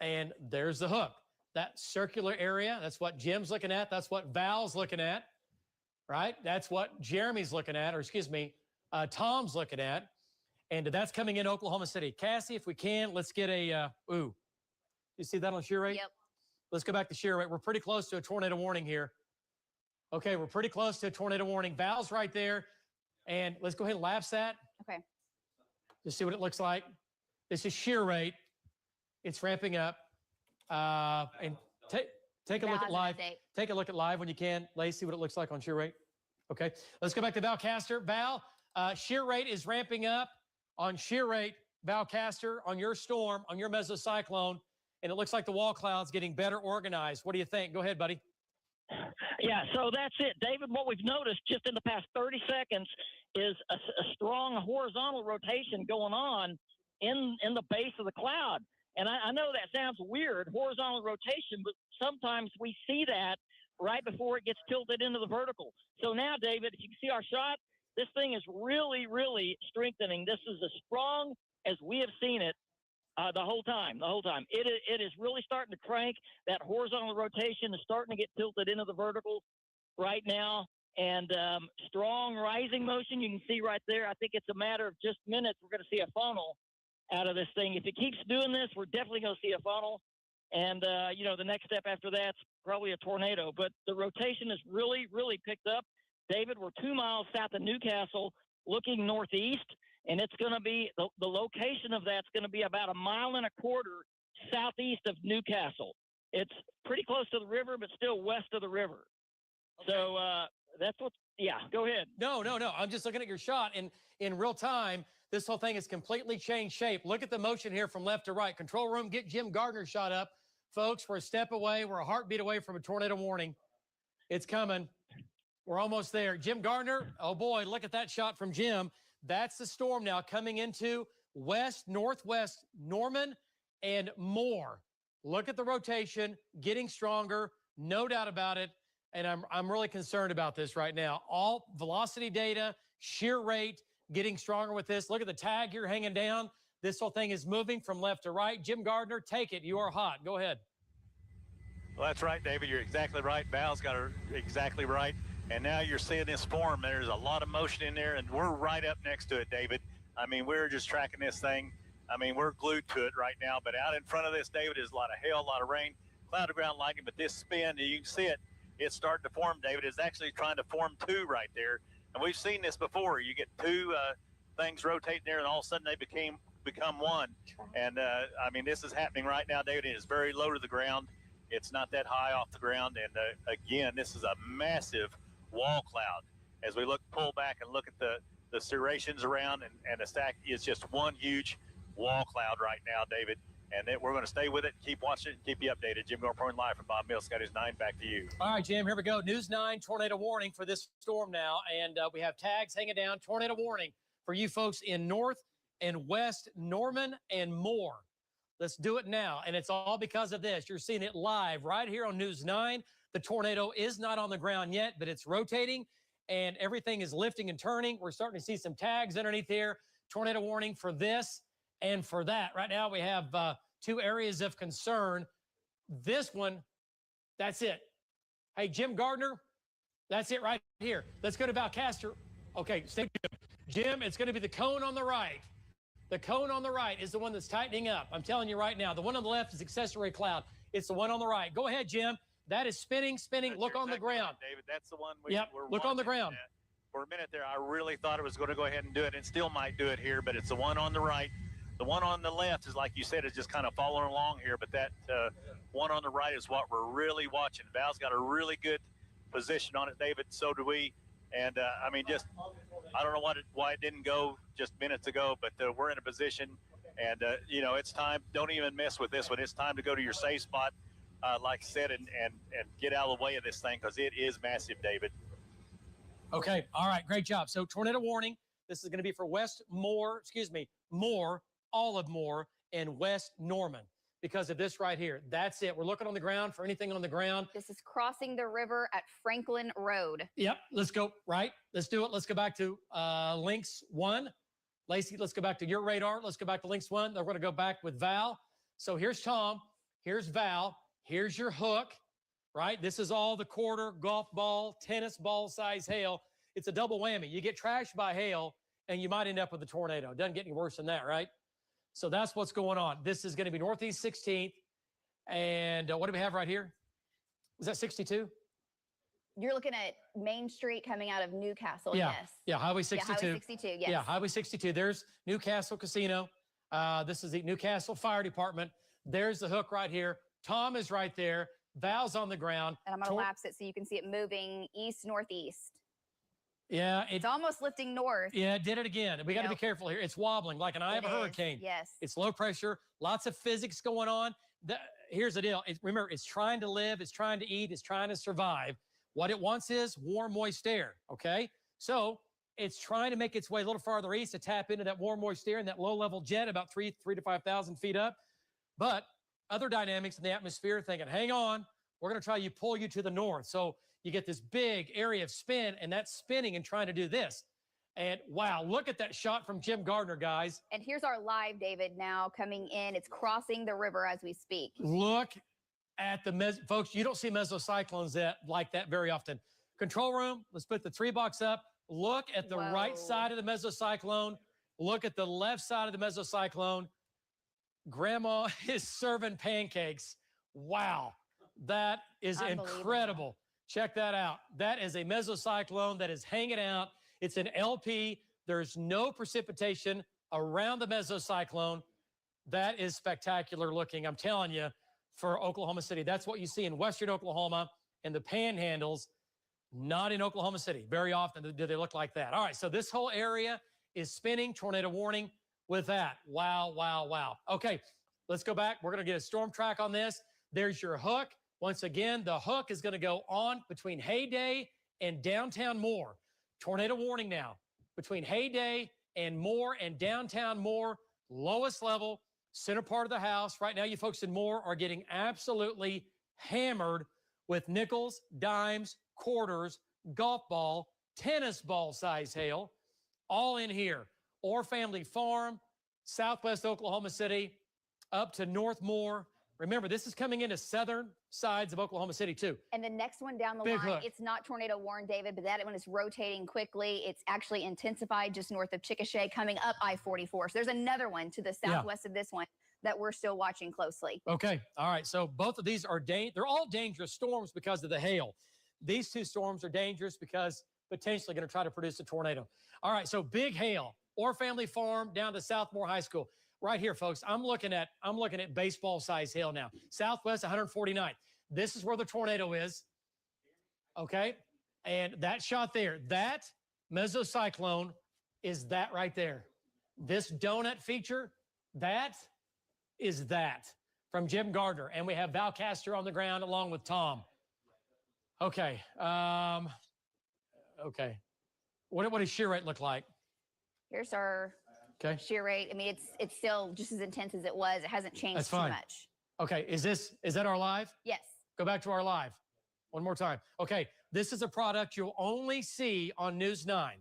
And there's the hook. That circular area, that's what Jim's looking at. That's what Val's looking at, right? That's what Jeremy's looking at, or excuse me, Tom's looking at. And that's coming in Oklahoma City. Cassie, if we can, let's get a, you see that on shear rate?
Yep.
Let's go back to shear rate. We're pretty close to a tornado warning here. Okay, we're pretty close to a tornado warning. Val's right there. And let's go ahead and lapse that.
Okay.
Just see what it looks like. This is shear rate. It's ramping up. And take a look at live. Take a look at live when you can. Lace, see what it looks like on shear rate. Okay, let's go back to Valcaster. Val, shear rate is ramping up on shear rate, Valcaster, on your storm, on your mesocyclone, and it looks like the wall cloud's getting better organized. What do you think? Go ahead, buddy.
Yeah, so that's it. David, what we've noticed just in the past 30 seconds is a strong horizontal rotation going on in the base of the cloud. And I know that sounds weird, horizontal rotation, but sometimes we see that right before it gets tilted into the vertical. So now, David, if you can see our shot, this thing is really strengthening. This is as strong as we have seen it the whole time. It is really starting to crank. That horizontal rotation is starting to get tilted into the vertical right now. And strong rising motion, you can see right there. I think it's a matter of just minutes. We're going to see a funnel out of this thing. If it keeps doing this, we're definitely going to see a funnel. And, the next step after that's probably a tornado. But the rotation has really picked up. David, we're 2 miles south of Newcastle looking northeast, and it's going to be, the location of that's going to be about 1.25 miles southeast of Newcastle. It's pretty close to the river, but still west of the river. Okay. So that's what, go ahead.
No. I'm just looking at your shot, and in real time, this whole thing has completely changed shape. Look at the motion here from left to right. Control room, get Jim Gardner's shot up. Folks, we're a step away. We're a heartbeat away from a tornado warning. It's coming. We're almost there. Jim Gardner, oh boy, look at that shot from Jim. That's the storm now coming into northwest Norman and more. Look at the rotation, getting stronger, no doubt about it. And I'm really concerned about this right now. All velocity data, shear rate, getting stronger with this. Look at the tag here hanging down. This whole thing is moving from left to right. Jim Gardner, take it. You are hot. Go ahead.
Well, that's right, David. You're exactly right. Val's got her exactly right. And now you're seeing this form. There's a lot of motion in there, and we're right up next to it, David. I mean, we're just tracking this thing. I mean, we're glued to it right now. But out in front of this, David, is a lot of hail, a lot of rain, cloud-to-ground lightning. But this spin, you can see it. It's starting to form, David. It's actually trying to form two right there. And we've seen this before. You get two things rotating there, and all of a sudden they become one. And, I mean, this is happening right now, David. It is very low to the ground. It's not that high off the ground. And again, this is a massive wall cloud. As we pull back and look at the serrations around and the stack, it's just one huge wall cloud right now, David. And then we're going to stay with it, keep watching it, and keep you updated. Jim Garport live from Bob Mills, Scotty's 9, back to you.
All right, Jim, here we go. News 9, tornado warning for this storm now. And we have tags hanging down, tornado warning for you folks in North and West Norman and more. Let's do it now. And it's all because of this. You're seeing it live right here on News 9. The tornado is not on the ground yet, but it's rotating and everything is lifting and turning. We're starting to see some tags underneath here. Tornado warning for this and for that. Right now we have 2 areas of concern. This one, that's it. Hey, Jim Gardner, that's it right here. Let's go to Valcaster. Okay, stay tuned. Jim, it's going to be the cone on the right. The cone on the right is the one that's tightening up. I'm telling you right now. The one on the left is accessory cloud. It's the one on the right. Go ahead, Jim. That is spinning. Look on the ground.
Right, David, that's the one
we're look on the ground.
For a minute there, I really thought it was going to go ahead and do it, and still might do it here, but it's the one on the right. The one on the left is, like you said, is just kind of following along here, but that one on the right is what we're really watching. Val's got a really good position on it, David. So do we. And, I mean, just I don't know why it didn't go just minutes ago, but we're in a position, and, you know, it's time. Don't even mess with this one. It's time to go to your safe spot, like I said, and get out of the way of this thing because it is massive, David.
Okay. All right. Great job. So tornado warning. This is going to be for Moore, Olive Moore, and West Norman because of this right here. That's it. We're looking on the ground for anything on the ground.
This is crossing the river at Franklin Road.
Yep. Let's go. Right. Let's do it. Let's go back to Lynx 1. Lacey, let's go back to your radar. Let's go back to Lynx 1. Then we're going to go back with Val. So here's Tom. Here's Val. Here's your hook. Right. This is all the quarter, golf ball, tennis ball size hail. It's a double whammy. You get trashed by hail and you might end up with a tornado. It doesn't get any worse than that, right? So that's what's going on. This is going to be Northeast 16th. And what do we have right here? Is that 62?
You're looking at Main Street coming out of Newcastle,
yeah.
yes.
Yeah, Highway 62.
Yeah, Highway 62, yes.
Yeah, Highway 62. There's Newcastle Casino. This is the Newcastle Fire Department. There's the hook right here. Tom is right there. Val's on the ground.
And I'm going to lapse it so you can see it moving east-northeast.
Yeah.
It's almost lifting north.
Yeah, it did it again. We got to be careful here. It's wobbling like an eye of a hurricane.
Yes.
It's low pressure, lots of physics going on. Here's the deal. Remember, it's trying to live, it's trying to eat, it's trying to survive. What it wants is warm, moist air, okay? So it's trying to make its way a little farther east to tap into that warm, moist air and that low-level jet about 3,000 to 5,000 feet up. But other dynamics in the atmosphere thinking, hang on, we're going to try to pull you to the north. So you get this big area of spin, and that's spinning and trying to do this. And wow, look at that shot from Jim Gardner, guys.
And here's our live, David, now coming in. It's crossing the river as we speak.
Look at the, folks, you don't see mesocyclones like that very often. Control room, let's put the 3-box up. Look at the right side of the mesocyclone. Look at the left side of the mesocyclone. Grandma is serving pancakes. Wow, that is incredible. Check that out. That is a mesocyclone that is hanging out. It's an LP. There's no precipitation around the mesocyclone. That is spectacular looking, I'm telling you, for Oklahoma City. That's what you see in western Oklahoma and the panhandles, not in Oklahoma City. Very often do they look like that. All right, so this whole area is spinning, tornado warning with that. Wow, wow, wow. Okay, let's go back. We're going to get a storm track on this. There's your hook. Once again, the hook is going to go on between Hayday and downtown Moore. Tornado warning now between Hayday and Moore and downtown Moore, lowest level, center part of the house. Right now, you folks in Moore are getting absolutely hammered with nickels, dimes, quarters, golf ball, tennis ball size hail, all in here. Orr Family Farm, Southwest Oklahoma City, up to North Moore. Remember, this is coming into southern sides of Oklahoma City, too.
And the next one down the line, it's not tornado warned, David, but that one is rotating quickly. It's actually intensified just north of Chickasha, coming up I-44. So there's another one to the southwest of this one that we're still watching closely.
Okay. All right. So both of these are they're all dangerous storms because of the hail. These two storms are dangerous because potentially going to try to produce a tornado. All right. So big hail. Orr Family Farm down to Southmore High School. Right here, folks, I'm looking at baseball size hail now. Southwest 149. This is where the tornado is. Okay. And that shot there, that mesocyclone is that right there. This donut feature, that is that from Jim Gardner. And we have Val Castor on the ground along with Tom. Okay. Okay. What does shear rate look like?
Here's our shear rate. I mean, it's still just as intense as it was. It hasn't changed
That's
too
fine.
much.
Okay. Is that our live?
Yes.
Go back to our live. One more time. Okay. This is a product you'll only see on News 9.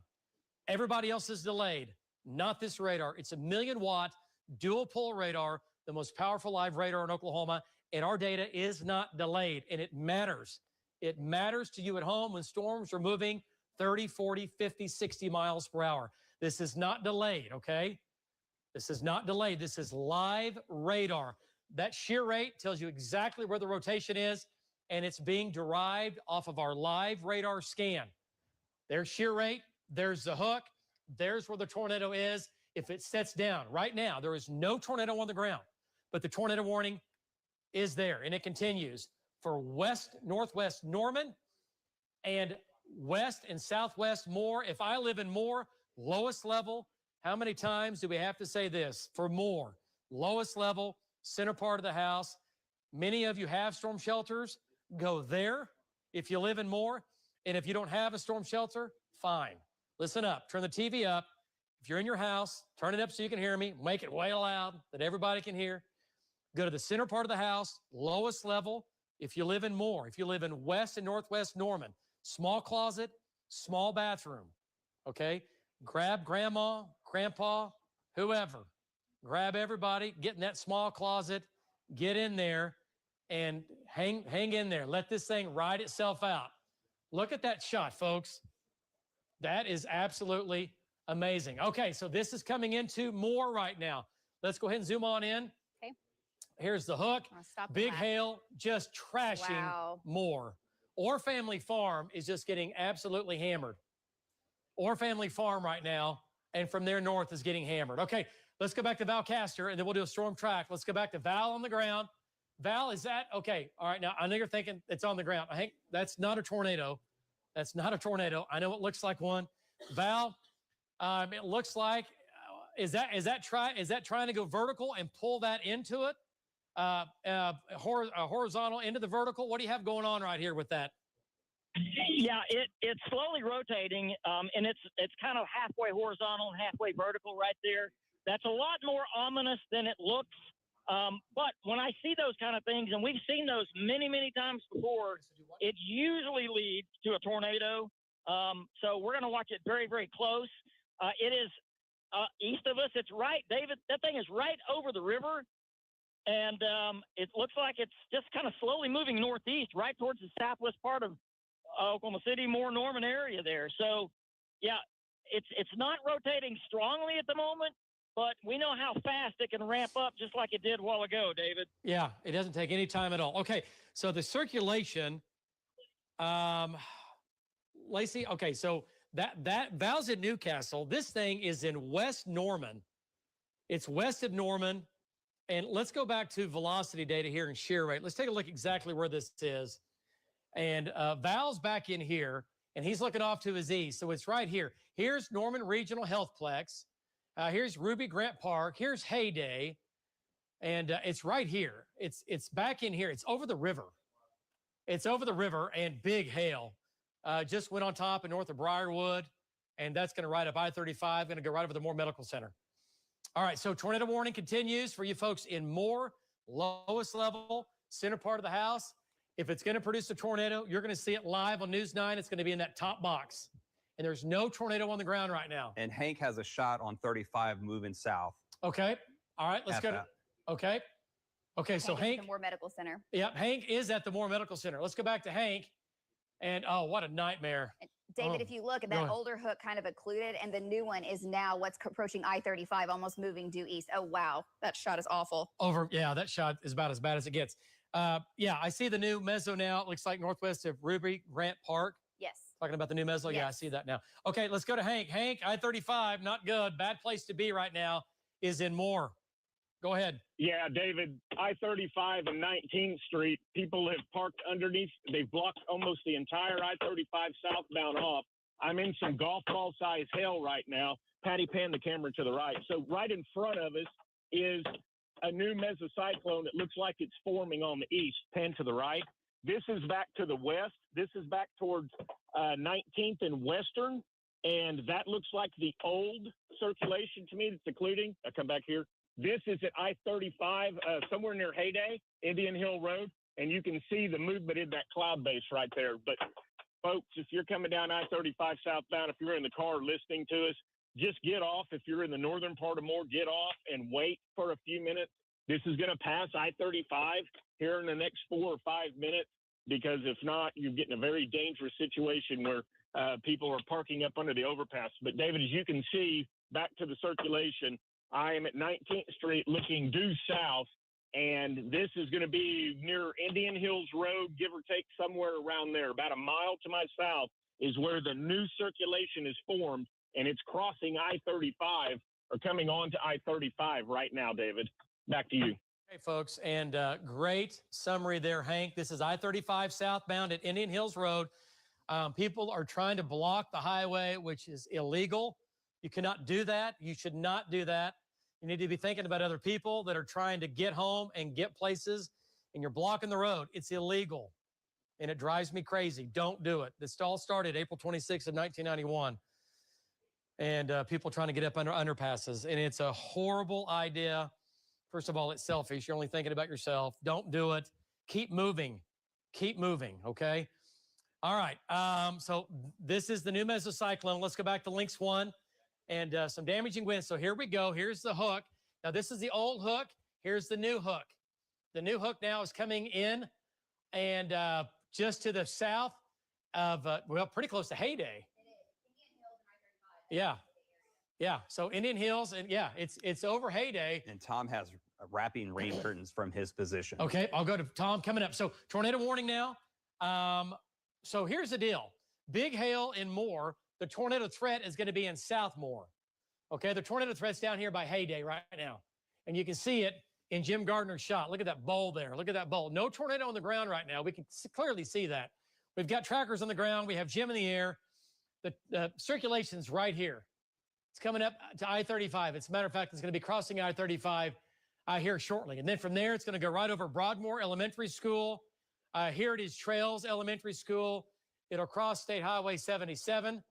Everybody else is delayed. Not this radar. It's a 1,000,000-watt dual pole radar, the most powerful live radar in Oklahoma. And our data is not delayed. And it matters. It matters to you at home when storms are moving 30, 40, 50, 60 miles per hour. This is not delayed, okay? This is not delayed. This is live radar. That shear rate tells you exactly where the rotation is, and it's being derived off of our live radar scan. There's shear rate. There's the hook. There's where the tornado is. If it sets down right now, there is no tornado on the ground, but the tornado warning is there, and it continues for west-northwest Norman and west and southwest Moore. If I live in Moore, lowest level, how many times do we have to say this? For Moore, lowest level, center part of the house. Many of you have storm shelters. Go there if you live in Moore. And if you don't have a storm shelter, fine. Listen up. Turn the TV up. If you're in your house, turn it up so you can hear me. Make it way loud that everybody can hear. Go to the center part of the house, lowest level. If you live in Moore, if you live in west and northwest Norman, small closet, small bathroom, okay? Grab grandma, grandpa, whoever. Grab everybody, get in that small closet, get in there, and hang in there. Let this thing ride itself out. Look at that shot, folks. That is absolutely amazing. Okay, so this is coming into Moore right now. Let's go ahead and zoom on in.
Okay.
Here's the hook. Big hail, just trashing Moore. Or Family Farm is just getting absolutely hammered. Or Family Farm right now, and from there north is getting hammered. Okay, let's go back to Val Castor, and then we'll do a storm track. Let's go back to Val on the ground. Val, is that okay? All right, now I know you're thinking it's on the ground. I think that's not a tornado. That's not a tornado. I know it looks like one. Val, it looks like is that trying to go vertical and pull that into it? Horizontal into the vertical. What do you have going on right here with that?
Yeah, it's slowly rotating, and it's kind of halfway horizontal and halfway vertical right there. That's a lot more ominous than it looks. But when I see those kind of things, and we've seen those many, many times before, it usually leads to a tornado. So we're going to watch it very, very close. It is east of us. It's right, David, that thing is right over the river. And it looks like it's just kind of slowly moving northeast, right towards the southwest part of Oklahoma City, Moore, Norman area there. So, yeah, it's not rotating strongly at the moment, but we know how fast it can ramp up just like it did a while ago, David.
Yeah, it doesn't take any time at all. Okay, so the circulation, Lacey, okay, so that Val's in Newcastle. This thing is in West Norman. It's west of Norman. And let's go back to velocity data here and shear rate. Let's take a look exactly where this is. And Val's back in here, and he's looking off to his east. So it's right here. Here's Norman Regional Healthplex. Here's Ruby Grant Park. Here's Heyday. And it's right here. It's back in here. It's over the river. It's over the river, and big hail. Just went on top and north of Briarwood, and that's going to ride up I-35, going to go right over the Moore Medical Center. All right, so tornado warning continues for you folks in Moore, lowest level, center part of the house. If it's going to produce a tornado, you're going to see it live on News 9. It's going to be in that top box. And there's no tornado on the ground right now.
And Hank has a shot on 35 moving south.
Okay. All right, let's go to, okay. Okay, so Hank.
The Moore Medical Center.
Yep, Hank is at the Moore Medical Center. Let's go back to Hank. And, oh, what a nightmare.
David, if you look at that older hook kind of occluded, and the new one is now what's approaching I-35, almost moving due east. Oh, wow. That shot is awful.
Yeah, that shot is about as bad as it gets. Yeah, I see the new mezzo now. It looks like northwest of Ruby Grant Park.
Yes.
Talking about the new mezzo? Yes. Yeah, I see that now. Okay, let's go to Hank. Hank, I-35, not good. Bad place to be right now is in Moore. Go ahead.
Yeah, David, I-35 and 19th Street, people have parked underneath. They've blocked almost the entire I-35 southbound off. I'm in some golf ball size hail right now. Patty, pan the camera to the right. So right in front of us is a new mesocyclone that looks like it's forming on the east. Pan to the right. This is back to the west. This is back towards 19th and Western. And that looks like the old circulation to me that's occluding. I come back here. This is at I-35, somewhere near Hayday, Indian Hill Road. And you can see the movement in that cloud base right there. But folks, if you're coming down I-35 southbound, if you're in the car listening to us, just get off. If you're in the northern part of Moore, get off and wait for a few minutes. This is going to pass I-35 here in the next 4 or 5 minutes, because if not, you're getting a very dangerous situation where people are parking up under the overpass. But David, as you can see, back to the circulation, I am at 19th Street looking due south, and this is going to be near Indian Hills Road, give or take somewhere around there. About a mile to my south is where the new circulation is formed, and it's crossing I-35 or coming on to I-35 right now, David. Back to you.
Okay, folks, and great summary there, Hank. This is I-35 southbound at Indian Hills Road. People are trying to block the highway, which is illegal. You cannot do that. You should not do that. You need to be thinking about other people that are trying to get home and get places, and you're blocking the road. It's illegal, and it drives me crazy. Don't do it. This all started April 26th of 1991, and people trying to get up under underpasses, and it's a horrible idea. First of all, it's selfish. You're only thinking about yourself. Don't do it. Keep moving. Keep moving, okay? All right, so this is the new mesocyclone. Let's go back to Lynx 1 and some damaging winds. So here we go. Here's the hook. Now, this is the old hook. Here's the new hook. The new hook now is coming in and just to the south of, well, pretty close to Hayday. Yeah. Yeah, so Indian Hills, and yeah, it's over Hayday.
And Tom has wrapping rain curtains from his position.
Okay, I'll go to Tom coming up. So tornado warning now. So here's the deal. Big hail in Moore. The tornado threat is going to be in South Moore. Okay, the tornado threat's down here by Hayday right now. And you can see it in Jim Gardner's shot. Look at that bowl there. Look at that bowl. No tornado on the ground right now. We can clearly see that. We've got trackers on the ground. We have Jim in the air. The circulation's right here. It's coming up to I-35. As a matter of fact, it's going to be crossing I-35 here shortly. And then from there, it's going to go right over Broadmoor Elementary School. Here it is Trails Elementary School. It'll cross State Highway 77.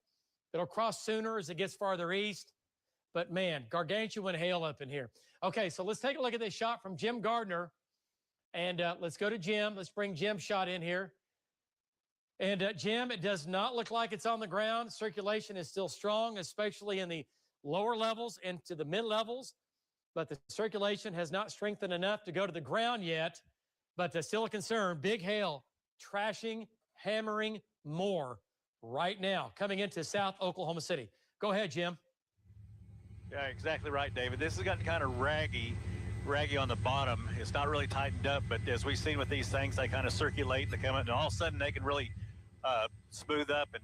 It'll cross sooner as it gets farther east. But man, gargantuan hail up in here. Okay, so let's take a look at this shot from Jim Gardner. And let's go to Jim. Let's bring Jim's shot in here. And Jim, it does not look like it's on the ground. Circulation is still strong, especially in the lower levels and to the mid-levels. But the circulation has not strengthened enough to go to the ground yet. But still a concern. Big hail, trashing, hammering Moore right now, coming into South Oklahoma City. Go ahead, Jim.
Yeah, exactly right, David. This has gotten kind of raggy on the bottom. It's not really tightened up, but as we've seen with these things, they kind of circulate, they come up, and all of a sudden they can really smooth up and,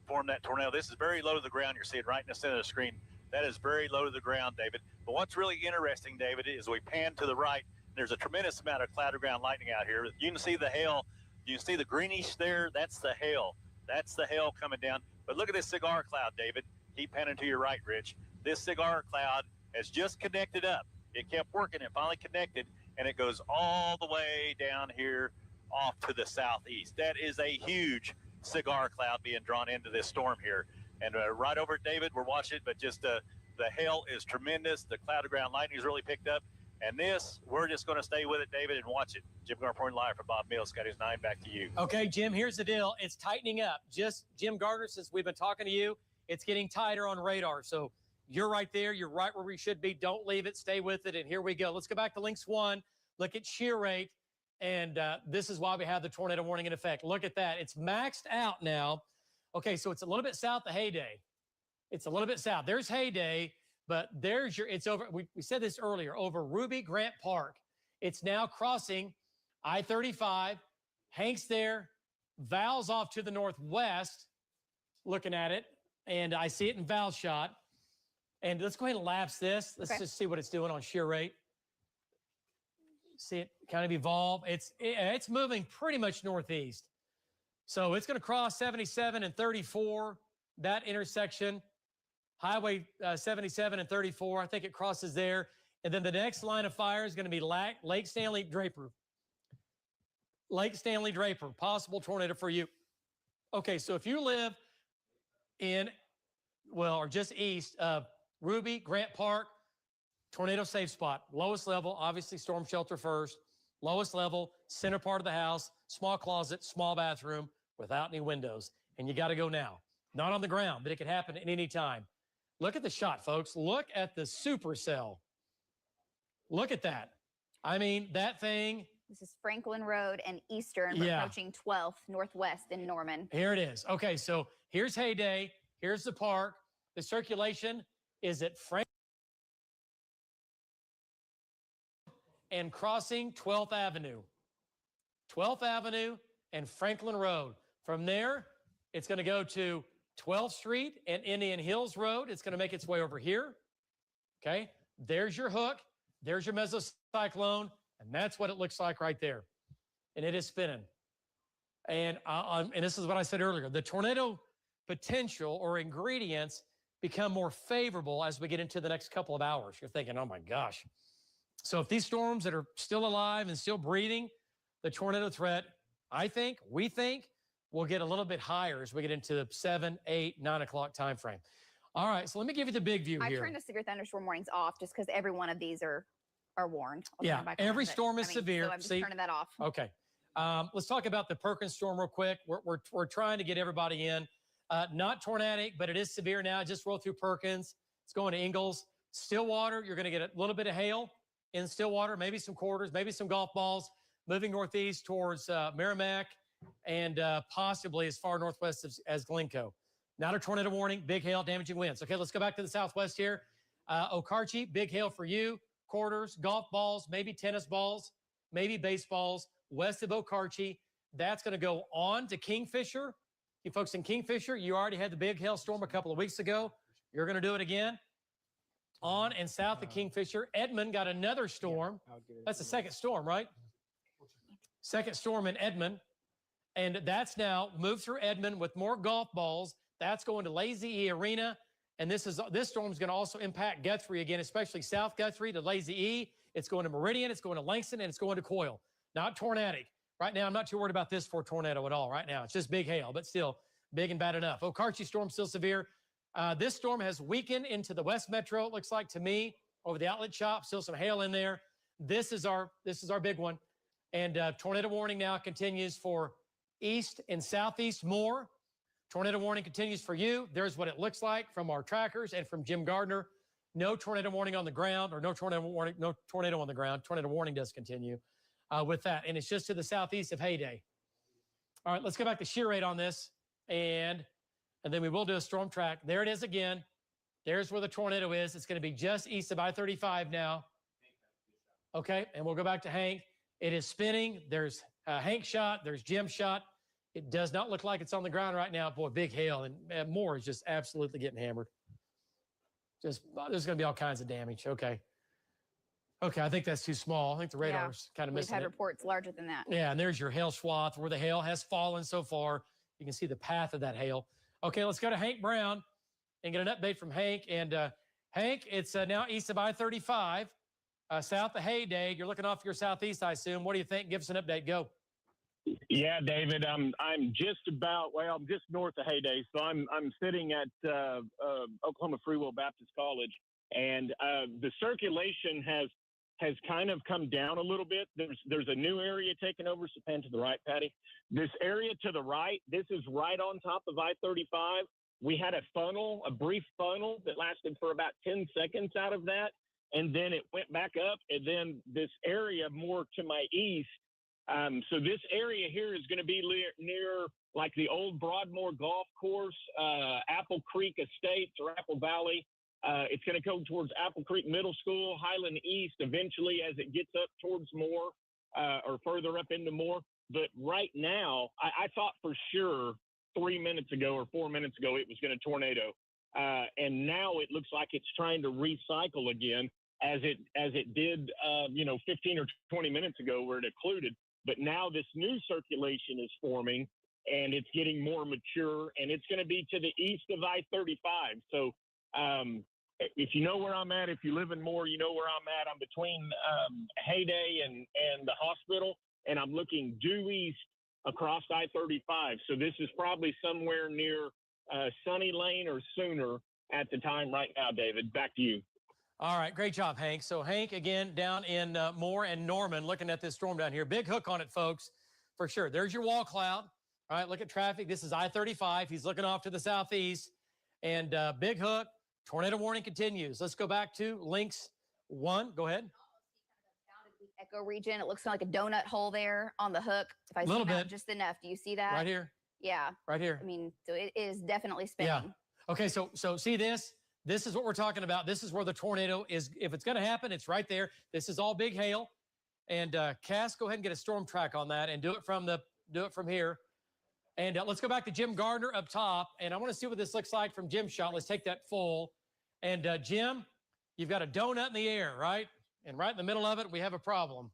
form that tornado. This is very low to the ground. You're seeing right in the center of the screen. That is very low to the ground, David. But what's really interesting, David, is we pan to the right. There's a tremendous amount of cloud to ground lightning out here. You can see the hail. You can see the greenish there. That's the hail. That's the hail coming down. But look at this cigar cloud, David. Keep panning to your right, Rich. This cigar cloud has just connected up. It kept working. It finally connected, and it goes all the way down here off to the southeast. That is a huge cigar cloud being drawn into this storm here. And right over it, David, we're watching it, but just the hail is tremendous. The cloud to ground lightning has really picked up. And this, we're just going to stay with it, David, and watch it. Jim Gardner reporting live from Bob Mills, Scotty's 9, back to you.
Okay, Jim, here's the deal. It's tightening up. Just Jim Gardner, since we've been talking to you, it's getting tighter on radar. So you're right there. You're right where we should be. Don't leave it. Stay with it. And here we go. Let's go back to Lynx 1. Look at shear rate. And this is why we have the tornado warning in effect. Look at that. It's maxed out now. Okay, so it's a little bit south of Hayday. It's a little bit south. There's Hayday. But there's it's over, we said this earlier, over Ruby Grant Park. It's now crossing I-35. Hank's there. Val's off to the northwest, looking at it. And I see it in Val's shot. And let's go ahead and lapse this. Let's just see what it's doing on shear rate. See it kind of evolve. It's moving pretty much northeast. So it's going to cross 77 and 34, that intersection. Highway 77 and 34, I think it crosses there. And then the next line of fire is going to be Lake Stanley Draper. Lake Stanley Draper, possible tornado for you. Okay, so if you live in, well, or just east of Ruby, Grant Park, tornado safe spot. Lowest level, obviously storm shelter first. Lowest level, center part of the house, small closet, small bathroom without any windows. And you got to go now. Not on the ground, but it could happen at any time. Look at the shot, folks. Look at the supercell. Look at that. I mean, that thing.
This is Franklin Road and Eastern, approaching 12th Northwest in Norman.
Here it is. Okay, so here's Heyday. Here's the park. The circulation is at Franklin and crossing 12th Avenue. 12th Avenue and Franklin Road. From there, it's going to go to 12th Street and Indian Hills Road. It's going to make its way over here. Okay, there's your hook. There's your mesocyclone. And that's what it looks like right there. And it is spinning. And this is what I said earlier. The tornado potential or ingredients become more favorable as we get into the next couple of hours. You're thinking, oh my gosh. So if these storms that are still alive and still breathing, the tornado threat, we think, will get a little bit higher as we get into the 7, 8, 9 o'clock time frame. All right, so let me give you the big view here.
I turned the severe thunderstorm warnings off just because every one of these are warned.
Every storm is severe.
So I'm just turning that off.
Okay. Let's talk about the Perkins storm real quick. We're trying to get everybody in. Not tornadic, but it is severe now. It just rolled through Perkins. It's going to Ingalls. Stillwater, you're going to get a little bit of hail in Stillwater, maybe some quarters, maybe some golf balls, moving northeast towards Merrimack and possibly as far northwest as Glencoe. Not a tornado warning, big hail, damaging winds. Okay, let's go back to the southwest here. Okarche, big hail for you. Quarters, golf balls, maybe tennis balls, maybe baseballs, west of Okarche. That's going to go on to Kingfisher. You folks in Kingfisher, you already had the big hailstorm a couple of weeks ago. You're going to do it again. On and south of Kingfisher. Edmond got another storm. That's the second storm, right? Second storm in Edmond. And that's now moved through Edmond with more golf balls. That's going to Lazy E Arena. And this storm is going to also impact Guthrie again, especially South Guthrie to Lazy E. It's going to Meridian, it's going to Langston, and it's going to Coyle. Not tornadic. Right now, I'm not too worried about this for a tornado at all right now. It's just big hail, but still big and bad enough. Okarche storm still severe. This storm has weakened into the West Metro, it looks like to me, over the outlet shop. Still some hail in there. This is our big one. And tornado warning now continues for east and southeast more. Tornado warning continues for you. There's what it looks like from our trackers and from Jim Gardner. No tornado warning on the ground, or no tornado on the ground. Tornado warning does continue with that. And it's just to the southeast of Heyday. All right, let's go back to shear rate on this. And then we will do a storm track. There it is again. There's where the tornado is. It's going to be just east of I-35 now. Okay, and we'll go back to Hank. It is spinning. There's Hank shot. There's Jim shot. It does not look like it's on the ground right now. Boy, big hail, and more is just absolutely getting hammered. There's going to be all kinds of damage. Okay, I think that's too small. I think the radar's kind of missing
We've had
it.
reports larger than that.
Yeah, and there's your hail swath where the hail has fallen so far. You can see the path of that hail. Okay, let's go to Hank Brown and get an update from Hank. And Hank, it's now east of I-35, south of Heyday. You're looking off your southeast, I assume. What do you think? Give us an update. Go.
Yeah, David, I'm just north of Heyday, so I'm sitting at Oklahoma Free Will Baptist College, and the circulation has kind of come down a little bit. There's a new area taking over. So pan to the right, Patty. This area to the right, this is right on top of I-35. We had a brief funnel that lasted for about 10 seconds out of that, and then it went back up, and then this area more to my east. So this area here is going to be near like the old Broadmoor Golf Course, Apple Creek Estates or Apple Valley. It's going to go towards Apple Creek Middle School, Highland East, eventually as it gets up towards Moore or further up into Moore. But right now, I thought for sure 3 minutes ago or 4 minutes ago it was going to tornado. And now it looks like it's trying to recycle again. as it did, 15 or 20 minutes ago where it occluded. But now this new circulation is forming, and it's getting more mature, and it's going to be to the east of I-35. So if you know where I'm at, if you live in Moore, you know where I'm at. I'm between Hayday and the hospital, and I'm looking due east across I-35. So this is probably somewhere near Sunny Lane or sooner at the time right now, David. Back to you.
All right, great job, Hank. So Hank, again, down in Moore and Norman, looking at this storm down here. Big hook on it, folks, for sure. There's your wall cloud. All right, look at traffic. This is I-35. He's looking off to the southeast. And big hook, tornado warning continues. Let's go back to Lynx 1. Go ahead.
Echo region. It looks like a donut hole there on the hook. If I zoom out just enough, do you see that?
Right here.
Yeah.
Right here.
I mean, so it is definitely spinning.
Yeah. Okay, so see this? This is what we're talking about. This is where the tornado is. If it's going to happen, it's right there. This is all big hail. And Cass, go ahead and get a storm track on that and do it from here. And let's go back to Jim Gardner up top. And I want to see what this looks like from Jim's shot. Let's take that full. And Jim, you've got a donut in the air, right? And right in the middle of it, we have a problem.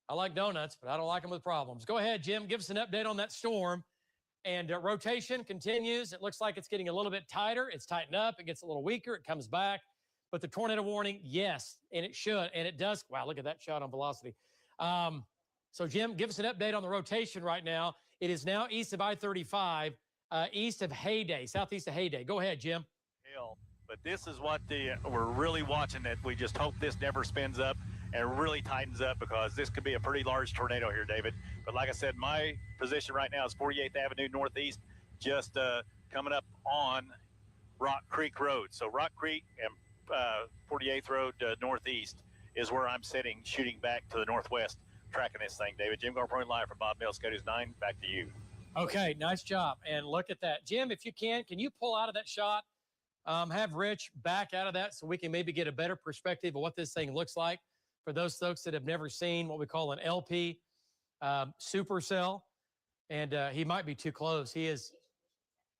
I like donuts, but I don't like them with problems. Go ahead, Jim. Give us an update on that storm. And rotation continues. It looks like it's getting a little bit tighter. It's tightened up. It gets a little weaker. It comes back. But the tornado warning, yes, and it should. And it does. Wow, look at that shot on velocity. So, Jim, give us an update on the rotation right now. It is now east of I-35, east of Hayday, southeast of Hayday. Go ahead, Jim.
But this is what we're really watching. That we just hope this never spins up and really tightens up, because this could be a pretty large tornado here, David. But like I said, my position right now is 48th Avenue Northeast, just coming up on Rock Creek Road. So Rock Creek and 48th Road Northeast is where I'm sitting, shooting back to the northwest, tracking this thing, David. Jim Garpoint live from Bob Mills, News 9. Back to you.
Okay, nice job. And look at that. Jim, if you can you pull out of that shot? Have Rich back out of that so we can maybe get a better perspective of what this thing looks like for those folks that have never seen what we call an LP supercell. And he might be too close. He is,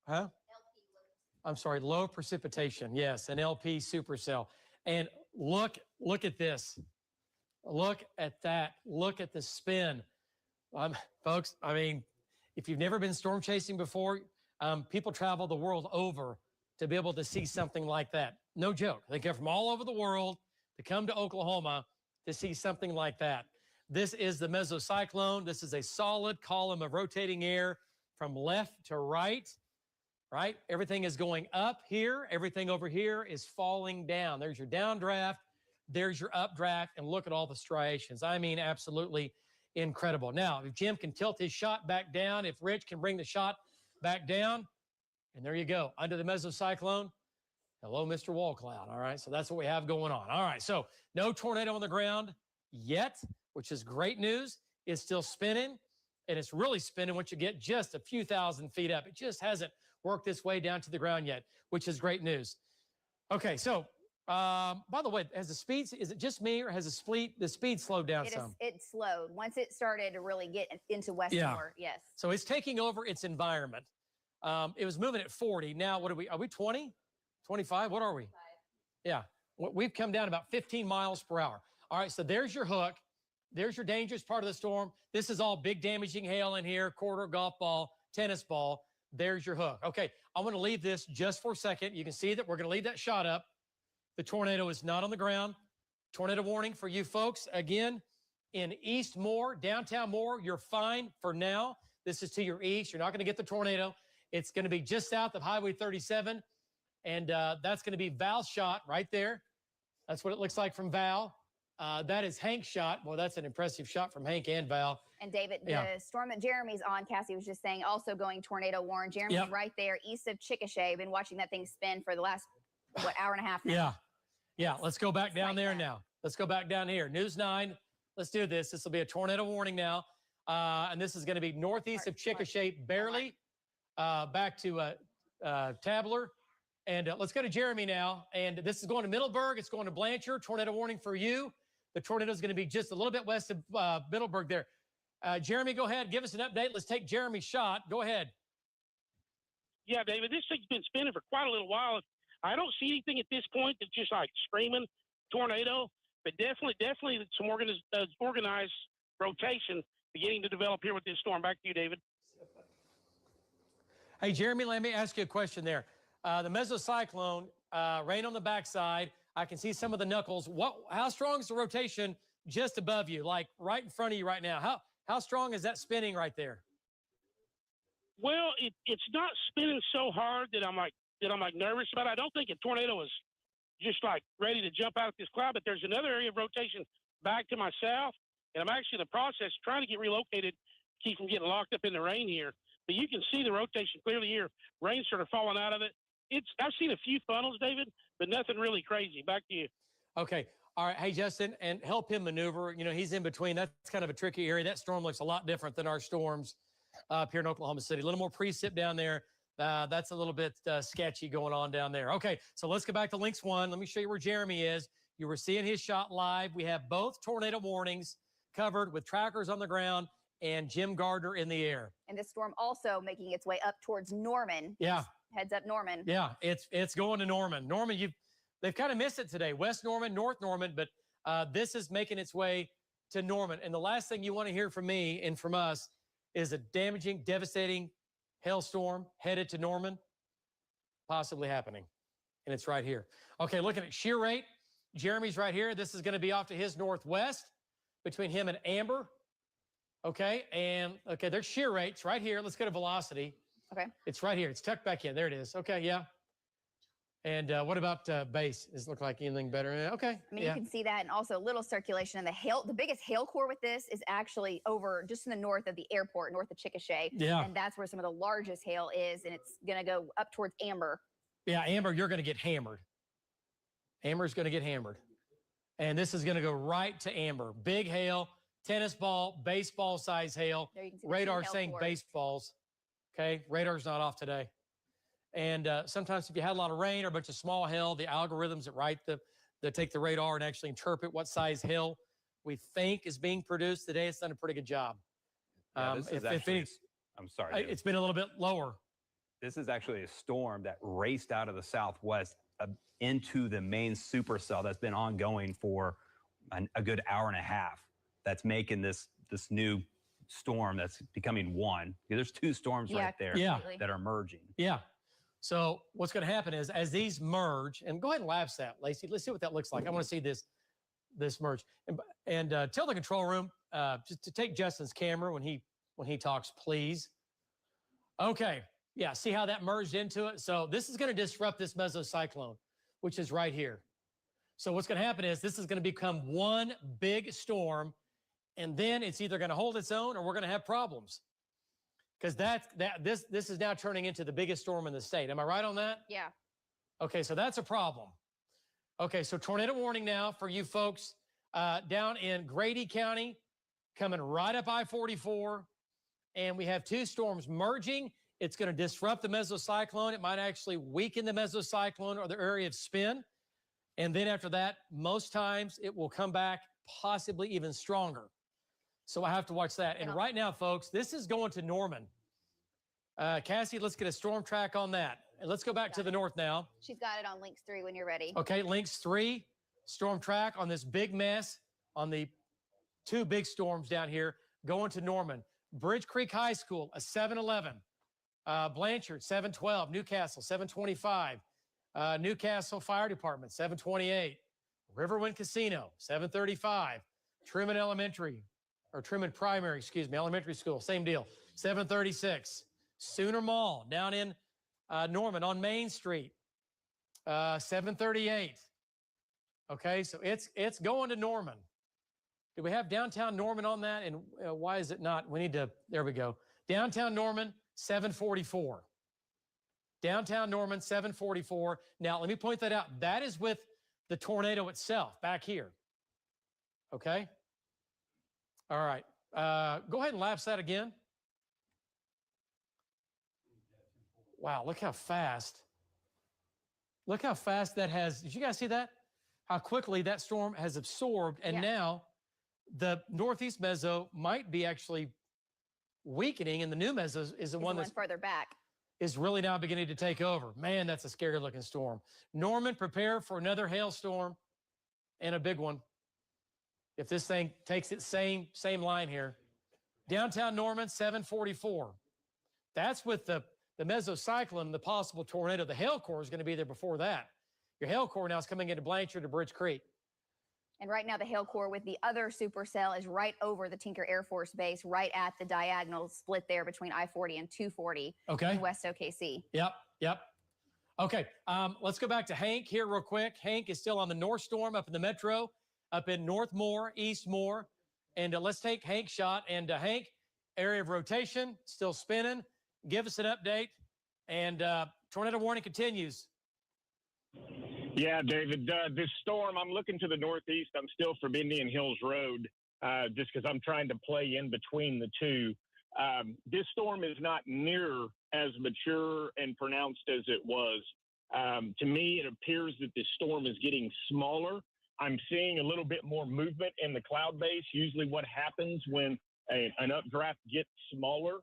I'm sorry, low precipitation. Yes, an LP supercell. And look at this. Look at that. Look at the spin. Folks, I mean, if you've never been storm chasing before, people travel the world over to be able to see something like that. No joke. They come from all over the world to come to Oklahoma to see something like that. This is the mesocyclone. This is a solid column of rotating air from left to right, right? Everything is going up here. Everything over here is falling down. There's your downdraft. There's your updraft. And look at all the striations. I mean, absolutely incredible. Now, if Jim can tilt his shot back down, if Rich can bring the shot back down, and there you go, under the mesocyclone. Hello, Mr. Wall Cloud. All right, so that's what we have going on. All right, so no tornado on the ground yet, which is great news. It's still spinning, and it's really spinning once you get just a few thousand feet up. It just hasn't worked its way down to the ground yet, which is great news. Okay, so by the way, has the speed, is it just me, or has the speed slowed down some?
It slowed. Once it started to really get into Westmore, yes.
So it's taking over its environment. It was moving at 40. Now, what are we 20? 25? What are we? 25. Yeah. We've come down about 15 miles per hour. All right, so there's your hook. There's your dangerous part of the storm. This is all big damaging hail in here, quarter, golf ball, tennis ball. There's your hook. Okay, I'm going to leave this just for a second. You can see that we're going to leave that shot up. The tornado is not on the ground. Tornado warning for you folks. Again, in East Moore, downtown Moore, you're fine for now. This is to your east. You're not going to get the tornado. It's going to be just south of Highway 37, and that's going to be Val's shot right there. That's what it looks like from Val. That is Hank's shot. Well, that's an impressive shot from Hank and Val.
And David, the storm that Jeremy's on, Cassie was just saying, also going tornado warn. Jeremy's right there east of Chickasha. Been watching that thing spin for the last, hour and a half now.
Yeah. Let's go back down there now. Let's go back down here. News 9. Let's do this. This will be a tornado warning now. And this is going to be northeast of Chickasha, barely back to Tabler. And let's go to Jeremy now. And this is going to Middleburg. It's going to Blanchard. Tornado warning for you. The tornado is going to be just a little bit west of Middleburg there. Jeremy, go ahead. Give us an update. Let's take Jeremy's shot. Go ahead.
Yeah, David, this thing's been spinning for quite a little while. I don't see anything at this point that's just like screaming tornado, but definitely some organized rotation beginning to develop here with this storm. Back to you, David.
Hey, Jeremy, let me ask you a question there. The mesocyclone, rain on the backside. I can see some of the knuckles. How strong is the rotation just above you, like right in front of you right now? How strong is that spinning right there?
Well, it's not spinning so hard that I'm like nervous about it. I don't think a tornado is just like ready to jump out of this cloud, but there's another area of rotation back to my south, and I'm actually in the process trying to get relocated to keep from getting locked up in the rain here. But you can see the rotation clearly here. Rain sort of falling out of it. I've seen a few funnels, David, but nothing really crazy. Back to you.
Okay. All right. Hey, Justin, and help him maneuver. You know, he's in between. That's kind of a tricky area. That storm looks a lot different than our storms up here in Oklahoma City. A little more precip down there. That's a little bit sketchy going on down there. Okay, so let's go back to Lynx 1. Let me show you where Jeremy is. You were seeing his shot live. We have both tornado warnings covered with trackers on the ground and Jim Gardner in the air.
And this storm also making its way up towards Norman.
Yeah.
Heads up Norman.
Yeah, it's going to Norman. Norman, they've kind of missed it today. West Norman, North Norman, but this is making its way to Norman. And the last thing you want to hear from me and from us is a damaging, devastating hailstorm headed to Norman, possibly happening. And it's right here. Okay, looking at shear rate. Jeremy's right here. This is going to be off to his northwest between him and Amber. Okay, and okay, there's shear rates right here. Let's go to velocity.
Okay.
It's right here. It's tucked back in. There it is. Okay, yeah. And what about base? Does it look like anything better? Okay.
I mean, you can see that, and also a little circulation. And the biggest hail core with this is actually over just in the north of the airport, north of Chickasha.
Yeah.
And that's where some of the largest hail is, and it's going to go up towards Amber.
Yeah, Amber, you're going to get hammered. Amber's going to get hammered. And this is going to go right to Amber. Big hail, tennis ball, baseball size hail. Radar saying baseballs. Okay, radar's not off today. And sometimes if you had a lot of rain or a bunch of small hail, the algorithms that take the radar and actually interpret what size hail we think is being produced today, it's done a pretty good job.
Yeah, this is actually, I'm sorry.
It's been a little bit lower.
This is actually a storm that raced out of the southwest into the main supercell that's been ongoing for a good hour and a half. That's making this new storm that's becoming one. There's two storms right there that are merging.
Yeah. So what's going to happen is as these merge, and go ahead and lapse that, Lacey. Let's see what that looks like. I want to see this merge. And tell the control room just to take Justin's camera when he talks, please. Okay. Yeah. See how that merged into it? So this is going to disrupt this mesocyclone, which is right here. So what's going to happen is this is going to become one big storm, and then it's either going to hold its own or we're going to have problems. Because this is now turning into the biggest storm in the state. Am I right on that?
Yeah.
Okay, so that's a problem. Okay, so tornado warning now for you folks down in Grady County, coming right up I-44. And we have two storms merging. It's going to disrupt the mesocyclone. It might actually weaken the mesocyclone or the area of spin. And then after that, most times it will come back possibly even stronger. So I have to watch that. And right now, folks, this is going to Norman. Cassie, let's get a storm track on that. And let's go back to the north now.
She's got it on Lynx 3 when you're ready.
Okay, Lynx 3, storm track on this big mess, on the two big storms down here, going to Norman. Bridge Creek High School, a 711. Blanchard, 712. Newcastle, 725. Newcastle Fire Department, 728. Riverwind Casino, 735. Truman Primary, elementary school, same deal, 736. Sooner Mall down in Norman on Main Street, 738. Okay, so it's going to Norman. Do we have downtown Norman on that? And why is it not? We need to, there we go. Downtown Norman, 744. Downtown Norman, 744. Now, let me point that out. That is with the tornado itself back here. Okay? All right. Go ahead and lapse that again. Wow, look how fast. Look how fast that has. Did you guys see that? How quickly that storm has absorbed. And now the northeast meso might be actually weakening, and the new meso is the one that's
further back.
Is really now beginning to take over. Man, that's a scary looking storm. Norman, prepare for another hailstorm. and a big one. If this thing takes its same line here. Downtown Norman, 744. That's with the mesocyclone, the possible tornado. The hail core is going to be there before that. Your hail core now is coming into Blanchard to Bridge Creek.
And right now, the hail core with the other supercell is right over the Tinker Air Force Base, right at the diagonal split there between I-40 and 240 in West OKC.
Yep. Okay, let's go back to Hank here real quick. Hank is still on the North Storm up in the metro, up in North Moore, East Moore. And let's take Hank's shot. And Hank, area of rotation, still spinning. Give us an update. And tornado warning continues.
Yeah, David, this storm, I'm looking to the northeast. I'm still from Indian Hills Road, just because I'm trying to play in between the two. This storm is not near as mature and pronounced as it was. To me, it appears that this storm is getting smaller. I'm seeing a little bit more movement in the cloud base. Usually what happens when an updraft gets smaller,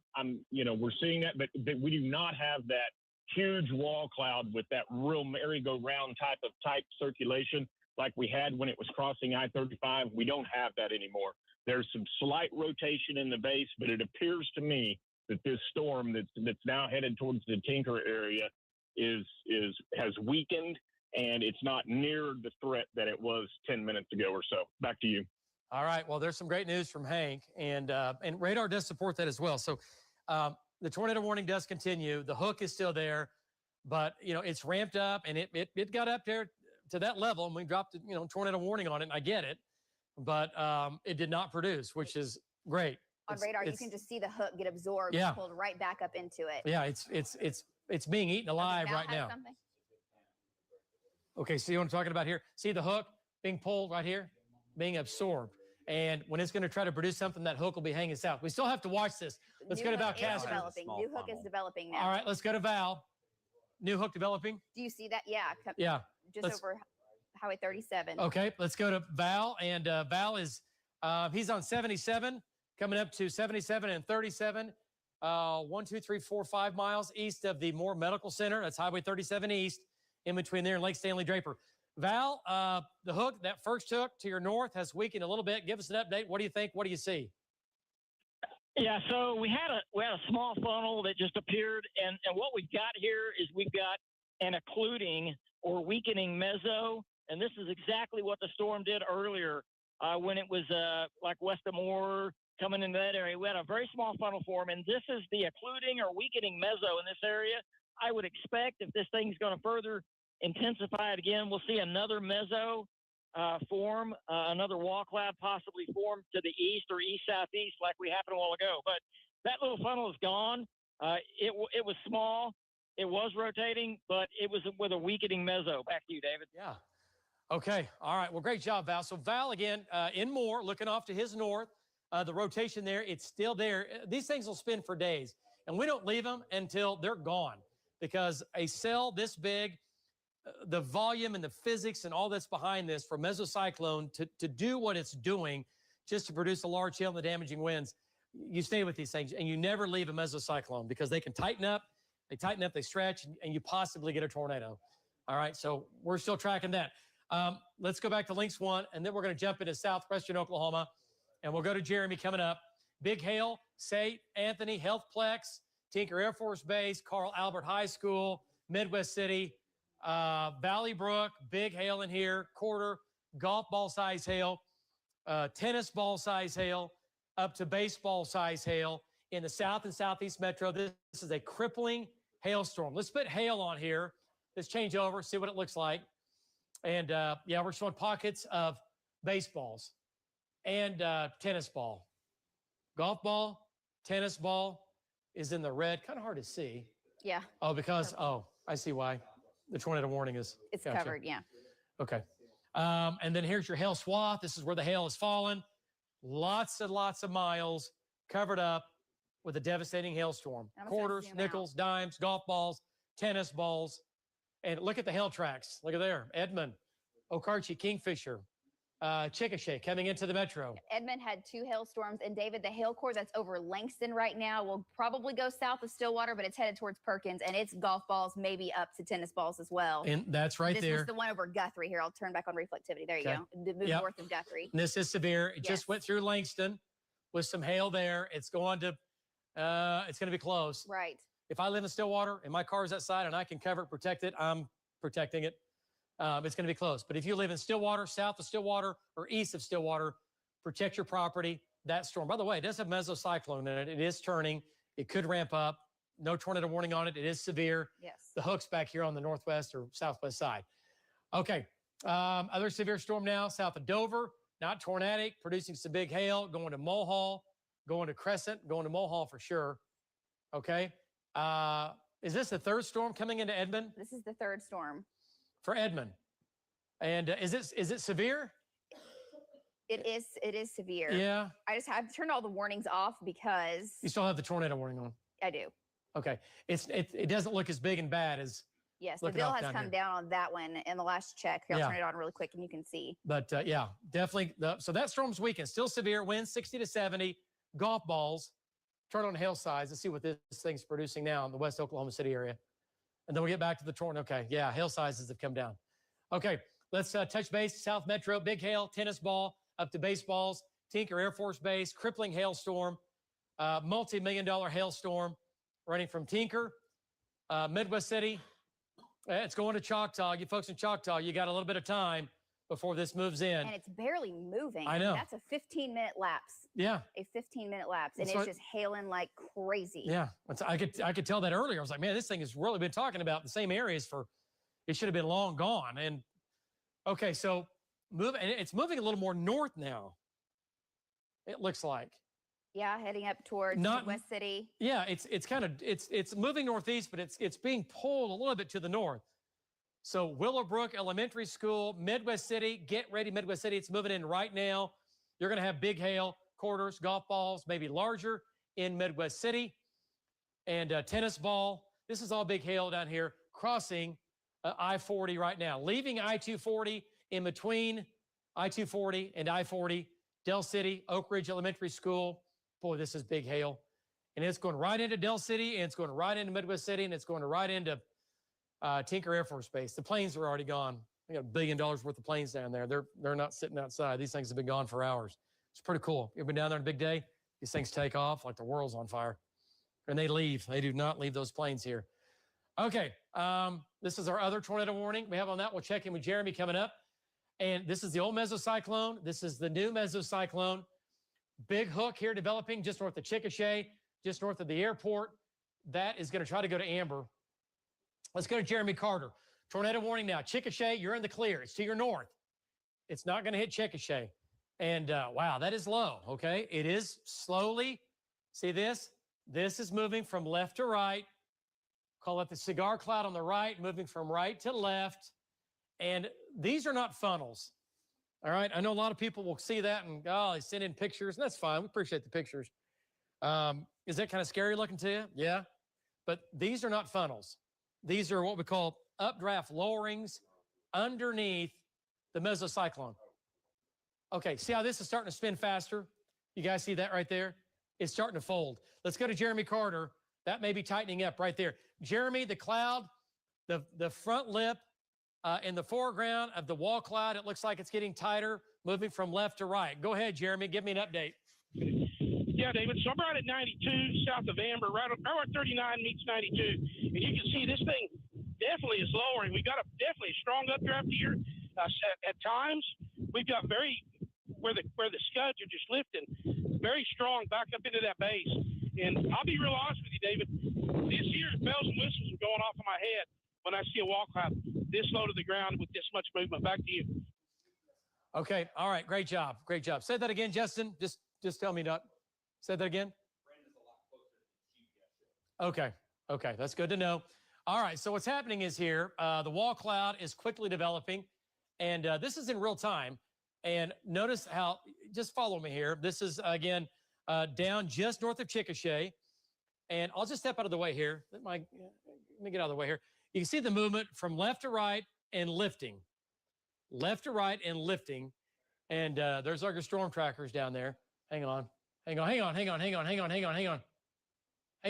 we're seeing that, but we do not have that huge wall cloud with that real merry-go-round type circulation like we had when it was crossing I-35. We don't have that anymore. There's some slight rotation in the base, but it appears to me that this storm that's now headed towards the Tinker area has weakened, and it's not near the threat that it was 10 minutes ago or so. Back to you.
All right. Well, there's some great news from Hank, and radar does support that as well. So the tornado warning does continue. The hook is still there, but it's ramped up, and it got up there to that level, and we dropped tornado warning on it. And I get it, but it did not produce, which is great.
On radar, you can just see the hook get absorbed, and pulled right back up into it.
Yeah, it's being eaten alive right now.
Something.
Okay, see what I'm talking about here? See the hook being pulled right here, being absorbed. And when it's going to try to produce something, that hook will be hanging south. We still have to watch this. Let's go to Val Casper.
New hook is developing now.
All right, let's go to Val. New hook developing?
Do you see that? Yeah.
Yeah.
Just over Highway 37.
Okay, let's go to Val. And Val is, he's on 77, coming up to 77 and 37. 1, 2, 3, 4, 5 miles east of the Moore Medical Center. That's Highway 37 East, in between there and Lake Stanley Draper. Val, the hook, that first hook to your north has weakened a little bit. Give us an update. What do you think? What do you see?
Yeah, so we had a small funnel that just appeared, and what we've got here is we've got an occluding or weakening meso, and this is exactly what the storm did earlier when it was like west of Moore, coming into that area. We had a very small funnel form, and this is the occluding or weakening meso in this area. I would expect if this thing's going to further intensify it again, we'll see another meso form, another wall cloud possibly form to the east or east-southeast like we happened a while ago. But that little funnel is gone. It was small. It was rotating, but it was with a weakening meso. Back to you, David.
Yeah. Okay. All right. Well, great job, Val. So Val, again, in Moore, looking off to his north, the rotation there, it's still there. These things will spin for days, and we don't leave them until they're gone, because a cell this big, the volume and the physics and all that's behind this for mesocyclone to do what it's doing, just to produce a large hail and the damaging winds, you stay with these things, and you never leave a mesocyclone, because they can tighten up, they stretch, and you possibly get a tornado. All right, so we're still tracking that. Let's go back to Lynx 1, and then we're going to jump into southwestern Oklahoma, and we'll go to Jeremy coming up. Big hail, St. Anthony Healthplex, Tinker Air Force Base, Carl Albert High School, Midwest City, Valley Brook, big hail in here, quarter, golf ball size hail, tennis ball size hail, up to baseball size hail in the south and southeast metro. This is a crippling hailstorm. Let's put hail on here. Let's change over, see what it looks like. And yeah, we're showing pockets of baseballs and tennis ball. Golf ball, tennis ball is in the red. Kind of hard to see.
Yeah.
Oh, because, I see why. The tornado warning is.
It's
gotcha.
covered, yeah.
Okay. And then here's your hail swath. This is where the hail has fallen. Lots and lots of miles covered up with a devastating hailstorm. Quarters, nickels, dimes, golf balls, tennis balls. And look at the hail tracks. Look at there. Edmond, Okarche, Kingfisher, Chickasha coming into the metro.
Edmond had 2 hailstorms, and David, the hail core that's over Langston right now will probably go south of Stillwater, but it's headed towards Perkins, and it's golf balls, maybe up to tennis balls as well.
And that's right
this
there.
This was the one over Guthrie here. I'll turn back on reflectivity. There you go. The move north of Guthrie.
And this is severe. It just went through Langston with some hail there. It's going to be close.
Right.
If I live in Stillwater and my car is outside and I can cover it, protect it, I'm protecting it. It's going to be close. But if you live in Stillwater, south of Stillwater, or east of Stillwater, protect your property. That storm, by the way, it does have mesocyclone in it. It is turning. It could ramp up. No tornado warning on it. It is severe.
Yes.
The hook's back here on the northwest or southwest side. Okay. Other severe storm now, south of Dover, not tornadic, producing some big hail, going to Mulhall, going to Crescent, going to Mulhall for sure. Okay. Is this the 3rd storm coming into Edmond?
This is the 3rd storm.
For Edmond. And is it severe?
It is severe.
Yeah.
I've turned all the warnings off because
you still have the tornado warning on.
I do.
Okay. It doesn't look as big and bad as.
Yes, the bill has come down on that one in the last check. Here, I'll turn it on really quick and you can see.
But yeah, definitely. So that storm's weakened. Still severe. Winds 60 to 70. Golf balls. Turn on hail size. Let's see what this thing's producing now in the West Oklahoma City area. And then we'll get back to the tornado. Okay, yeah, hail sizes have come down. Okay, let's touch base. South Metro, big hail, tennis ball, up to baseballs. Tinker Air Force Base, crippling hailstorm, multi-million-dollar hailstorm running from Tinker, Midwest City. It's going to Choctaw. You folks in Choctaw, you got a little bit of time before this moves in.
And it's barely moving.
I know.
That's a 15-minute lapse.
Yeah.
A 15-minute lapse. And it's just hailing like crazy.
Yeah. I could tell that earlier. I was like, man, this thing has really been talking about the same areas for, it should have been long gone. And okay, so it's moving a little more north now. It looks like.
Yeah, heading up towards West City.
Yeah, it's moving northeast, but it's being pulled a little bit to the north. So Willowbrook Elementary School, Midwest City, get ready, Midwest City. It's moving in right now. You're going to have big hail, quarters, golf balls, maybe larger in Midwest City, and tennis ball. This is all big hail down here, crossing I-40 right now, leaving I-240 in between I-240 and I-40, Del City, Oak Ridge Elementary School. Boy, this is big hail. And it's going right into Del City, and it's going right into Midwest City, and it's going right into Tinker Air Force Base. The planes are already gone. We got $1 billion worth of planes down there. They're not sitting outside. These things have been gone for hours. It's pretty cool. You've been down there on a big day. These things take off like the world's on fire. And they leave. They do not leave those planes here. Okay. This is our other tornado warning we have on that. We'll check in with Jeremy coming up. And this is the old mesocyclone. This is the new mesocyclone. Big hook here developing just north of Chickasha, just north of the airport. That is going to try to go to amber. Let's go to Jeremy Carter. Tornado warning now. Chickasha, you're in the clear. It's to your north. It's not going to hit Chickasha. And wow, that is low, okay? It is slowly. See this? This is moving from left to right. Call it the cigar cloud on the right, moving from right to left. And these are not funnels, all right? I know a lot of people will see that and, they send in pictures, and that's fine. We appreciate the pictures. Is that kind of scary looking to you? Yeah. But these are not funnels. These are what we call updraft lowerings underneath the mesocyclone. Okay, see how this is starting to spin faster? You guys see that right there? It's starting to fold. Let's go to Jeremy Carter. That may be tightening up right there. Jeremy, the cloud, the front lip in the foreground of the wall cloud, it looks like it's getting tighter, moving from left to right. Go ahead, Jeremy. Give me an update.
Yeah, David. So I'm right at 92 south of Amber, right where 39 meets 92. And you can see this thing definitely is lowering. We've got definitely a strong updraft here. At times, we've got where the scuds are just lifting, very strong back up into that base. And I'll be real honest with you, David. This year, bells and whistles are going off in my head when I see a wall cloud this low to the ground with this much movement. Back to you.
Okay. All right. Great job. Great job. Say that again, Justin. Just tell me not. Say that again. Okay. Okay. That's good to know. All right. So what's happening is here, the wall cloud is quickly developing, and this is in real time. And notice how, just follow me here. This is, again, down just north of Chickasha. And I'll just step out of the way here. Let me get out of the way here. You can see the movement from left to right and lifting. Left to right and lifting. And there's our storm trackers down there. Hang on, hang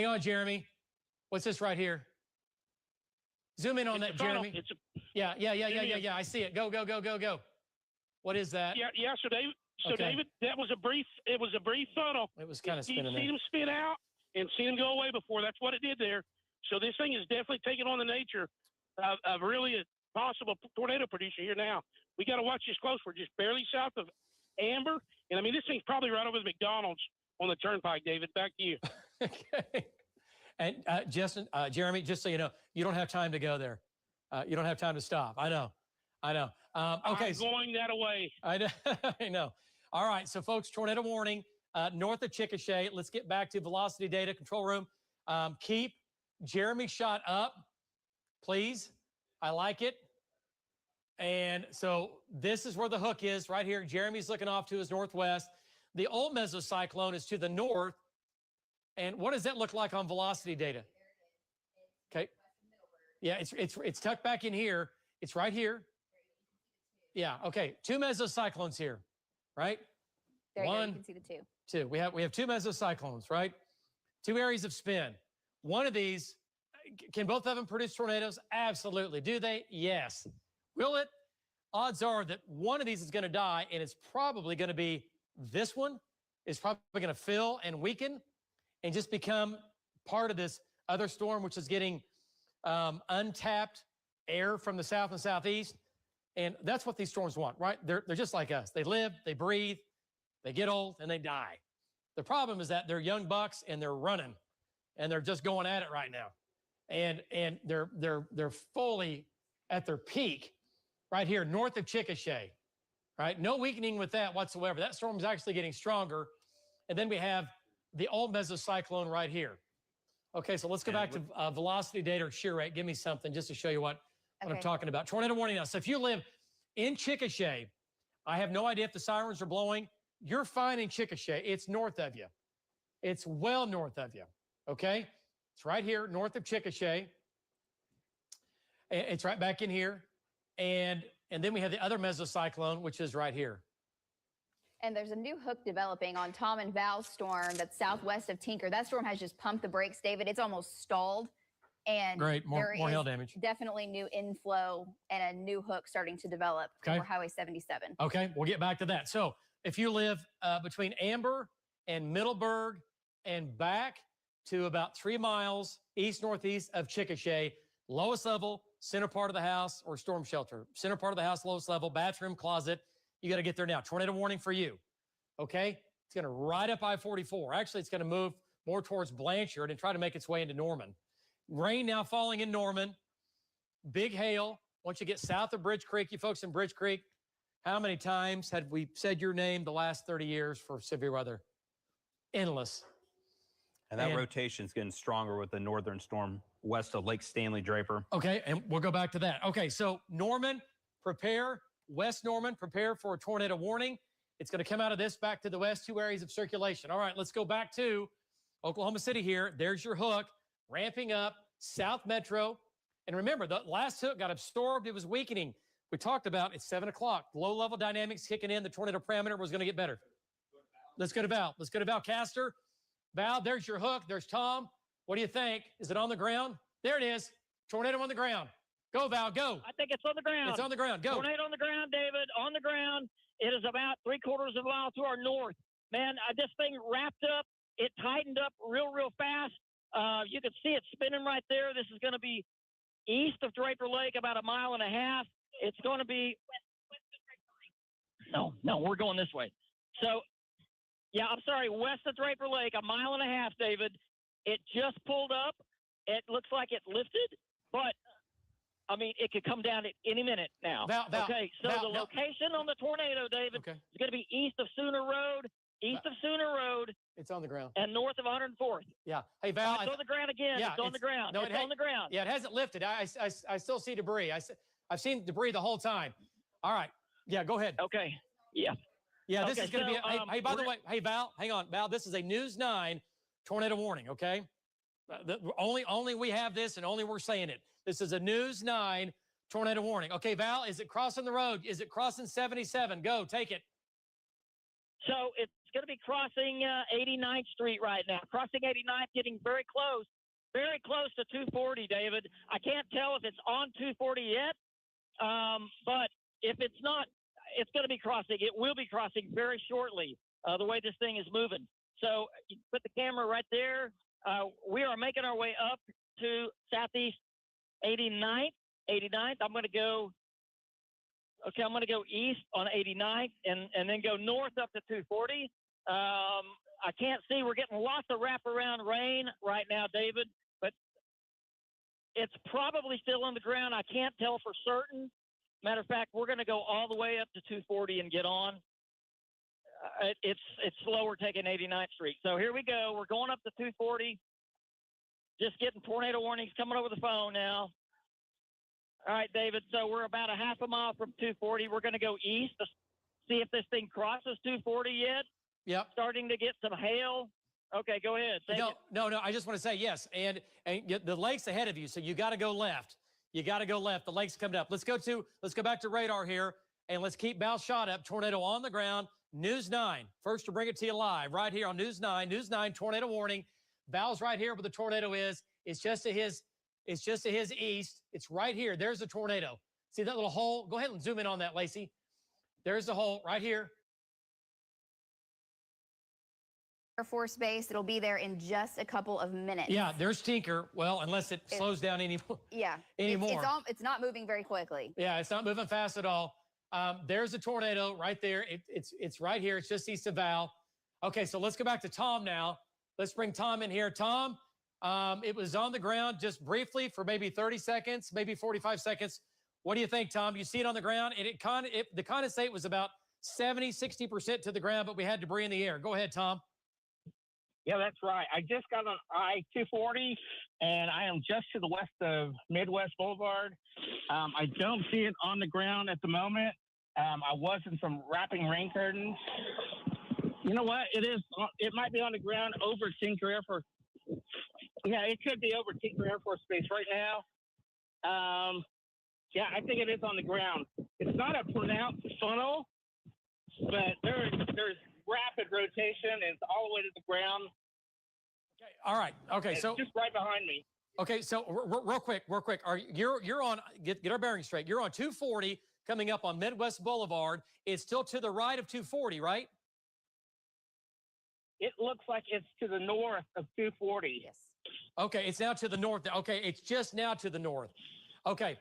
on, Jeremy. What's this right here? Zoom in on that, Jeremy. Yeah. I see it. Go. What is that?
Yeah. So David, David, that was a brief. It was a brief funnel.
It was kind of spinning.
You've seen them spin out and seen them go away before. That's what it did there. So this thing is definitely taking on the nature of really a possible tornado producer here now. We got to watch this close. We're just barely south of Amber, and I mean this thing's probably right over the McDonald's on the turnpike. David, back to you.
Okay. And Jeremy, just so you know, you don't have time to go there. You don't have time to stop. I know. Okay.
I'm going that away.
I know. All right. So, folks, tornado warning north of Chickasha. Let's get back to velocity data control room. Keep Jeremy shot up, please. I like it. And so this is where the hook is right here. Jeremy's looking off to his northwest. The old mesocyclone is to the north. And what does that look like on velocity data? Okay. Yeah, it's tucked back in here. It's right here. Yeah. Okay. 2 mesocyclones here, right?
There you
One,
go. You can see the two.
2. We have 2 mesocyclones, right? 2 areas of spin. One of these, can both of them produce tornadoes? Absolutely. Do they? Yes. Will it? Odds are that one of these is going to die, and it's probably going to be this one. Is probably going to fill and weaken and just become part of this other storm, which is getting untapped air from the south and southeast. And that's what these storms want, right? They're just like us. They live, they breathe, they get old, and they die. The problem is that they're young bucks and they're running, and they're just going at it right now. And they're fully at their peak right here north of Chickasha, right? No weakening with that whatsoever. That storm is actually getting stronger. And then we have the old mesocyclone right here. Okay, so let's go back to velocity data or shear rate. Give me something just to show you what I'm talking about. Tornado warning now. So if you live in Chickasha, I have no idea if the sirens are blowing. You're fine in Chickasha. It's north of you. It's well north of you. Okay? It's right here, north of Chickasha. It's right back in here. And then we have the other mesocyclone, which is right here.
And there's a new hook developing on Tom and Val's storm that's southwest of Tinker. That storm has just pumped the brakes, David. It's almost stalled. And
great, more hail damage.
Definitely new inflow and a new hook starting to develop over Highway 77.
Okay, we'll get back to that. So if you live between Amber and Middleburg and back to about 3 miles east-northeast of Chickasha, lowest level, center part of the house or storm shelter. Center part of the house, lowest level, bathroom, closet. You got to get there now. Tornado warning for you. Okay? It's going to ride up I-44. Actually, it's going to move more towards Blanchard and try to make its way into Norman. Rain now falling in Norman. Big hail. Once you get south of Bridge Creek, you folks in Bridge Creek, how many times had we said your name the last 30 years for severe weather? Endless.
And that rotation is getting stronger with the northern storm west of Lake Stanley Draper.
Okay, and we'll go back to that. Okay, so Norman, prepare. West Norman, prepare for a tornado warning. It's going to come out of this back to the west, 2 areas of circulation. All right, let's go back to Oklahoma City here. There's your hook, ramping up, South Metro. And remember, the last hook got absorbed. It was weakening. We talked about it's 7 o'clock. Low-level dynamics kicking in. The tornado parameter was going to get better. Let's go to Val. Let's go to Val Castor. Val, there's your hook. There's Tom. What do you think? Is it on the ground? There it is. Tornado on the ground. Go, Val, go.
I think it's on the ground.
It's on the ground. Go.
Tornado on the ground, David. On the ground. It is about 3/4 of a mile to our north. Man, this thing wrapped up. It tightened up real fast. You can see it spinning right there. This is going to be east of Draper Lake, about 1.5 miles. It's going to be No, we're going this way. So, yeah, I'm sorry, west of Draper Lake, 1.5 miles, David. It just pulled up. It looks like it lifted, but I mean, it could come down at any minute now.
Val,
the location on the tornado, David, is going to be east of Sooner Road,
It's on the ground.
and north of 104th.
Yeah. Hey, Val.
It's on the ground again.
Yeah,
it's on the ground.
No,
it's on the ground.
Yeah, it hasn't lifted. I still see debris. I've seen debris the whole time. All right. Yeah, go ahead.
Okay. Yeah.
Yeah, this
Okay,
is going to
so,
be. Hey, by the way, hey, Val, hang on. Val, this is a News 9 tornado warning, okay? Only we have this and only we're saying it. This is a News 9 tornado warning. Okay, Val, is it crossing the road? Is it crossing 77? Go, take it.
So it's going to be crossing 89th Street right now. Crossing 89th, getting very close to 240, David. I can't tell if it's on 240 yet, but if it's not, it's going to be crossing. It will be crossing very shortly, the way this thing is moving. So you put the camera right there. We are making our way up to Southeast 89th. I'm going to go east on 89th and then go north up to 240. I can't see. We're getting lots of wraparound rain right now, David, but it's probably still on the ground. I can't tell for certain. Matter of fact, we're going to go all the way up to 240 and get on. It's slower taking 89th Street. So here we go. We're going up to 240. Just getting tornado warnings coming over the phone now. All right, David. So we're about a half a mile from 240. We're going to go east to see if this thing crosses 240 yet.
Yep.
Starting to get some hail. Okay, go ahead.
No. I just want to say yes. And the lake's ahead of you, so you got to go left. You got to go left. The lake's coming up. Let's go back to radar here, and let's keep Val shot up. Tornado on the ground. News 9. First to bring it to you live right here on News 9. News 9 tornado warning. Val's right here where the tornado is. It's just to his east. It's right here. There's the tornado. See that little hole? Go ahead and zoom in on that, Lacey. There's the hole right here.
Air Force Base. It'll be there in just a couple of minutes.
Yeah, there's Tinker. Well, unless it slows down anymore.
Yeah.
Anymore.
It's not moving very quickly.
Yeah, it's not moving fast at all. There's a tornado right there. It's right here. It's just east of Val. Okay, so let's go back to Tom now. Let's bring Tom in here. Tom, it was on the ground just briefly for maybe 30 seconds, maybe 45 seconds. What do you think, Tom? You see it on the ground? And the condensate was about 60% to the ground, but we had debris in the air. Go ahead, Tom.
Yeah, that's right. I just got on I-240, and I am just to the west of Midwest Boulevard. I don't see it on the ground at the moment. I was in some wrapping rain curtains. You know what? It might be on the ground over Tinker Air Force. Yeah, it could be over Tinker Air Force Base right now. Yeah, I think it is on the ground. It's not a pronounced funnel, but there's rapid rotation, and it's all the way to the ground.
Okay, all right. Okay,
it's
so
just right behind me.
Okay, so real quick. You're on. Get our bearings straight. You're on 240 coming up on Midwest Boulevard. It's still to the right of 240, right?
It looks like it's to the north of 240.
Yes.
Okay, it's now to the north. Okay, it's just now to the north. Okay,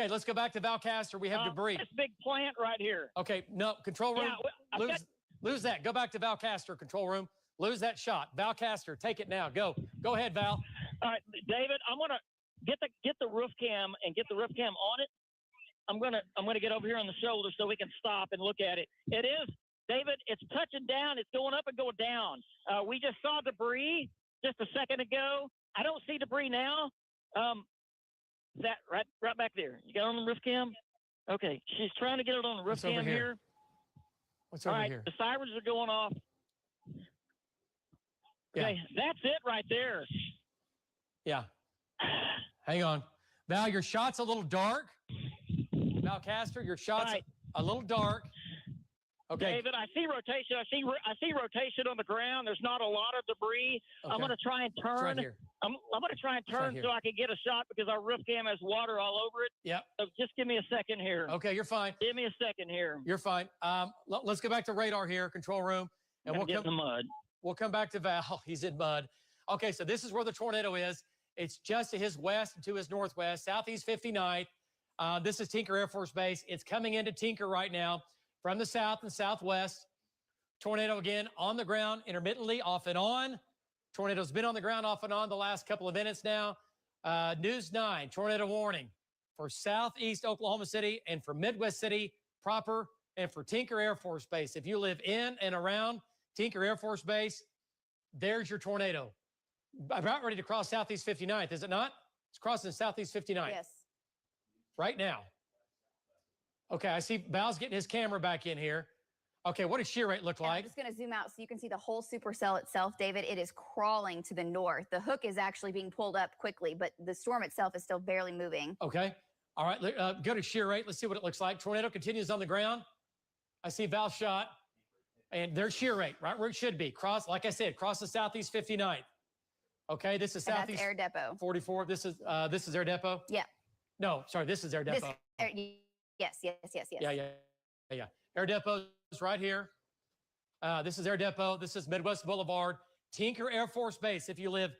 let's go back to Valcaster. We have debris.
This big plant right here.
Okay, no, control room.
Yeah,
lose that. Go back to Valcaster, control room. Lose that shot. Valcaster, take it now. Go ahead, Val.
All right, David, I'm gonna get the roof cam and get the roof cam on it. I'm gonna get over here on the shoulder so we can stop and look at it. It is, David, it's touching down. It's going up and going down. We just saw debris just a second ago. I don't see debris now. That right back there. You got it on the roof cam? Okay. She's trying to get it on the roof cam here.
What's over here?
The sirens are going off. Okay, that's it right there.
Yeah. Hang on. Val, your shot's a little dark. Valcaster, your shot's a little dark. Okay.
David, I see rotation. I see rotation on the ground. There's not a lot of debris.
Okay.
I'm going to try and turn.
Right here.
I'm going to try and turn so I can get a shot because our roof cam has water all over it.
Yep.
So just give me a second here.
Okay, you're fine.
Give me a second here.
You're fine. Let's go back to radar here, control room, and we'll
get in the mud.
We'll come back to Val. He's in mud. Okay, so this is where the tornado is. It's just to his west and to his northwest, southeast 59th. This is Tinker Air Force Base. It's coming into Tinker right now from the south and southwest. Tornado again on the ground, intermittently off and on. Tornado's been on the ground off and on the last couple of minutes now. News 9, tornado warning for southeast Oklahoma City and for Midwest City proper and for Tinker Air Force Base. If you live in and around Tinker Air Force Base, there's your tornado. About ready to cross southeast 59th, is it not? It's crossing southeast 59th.
Yes.
Right now. Okay, I see Val's getting his camera back in here. Okay, what does shear rate look like?
I'm just going to zoom out so you can see the whole supercell itself, David. It is crawling to the north. The hook is actually being pulled up quickly, but the storm itself is still barely moving.
Okay. All right, go to shear rate. Let's see what it looks like. Tornado continues on the ground. I see Val shot. And there's shear rate, right where it should be. Like I said, cross the southeast 59th. Okay, this is
And
southeast
that's air depot.
44. This is air depot.
Yeah.
No, sorry, this is air depot.
Yes.
Yeah. Air depot is right here. This is air depot. This is Midwest Boulevard. Tinker Air Force Base. If you live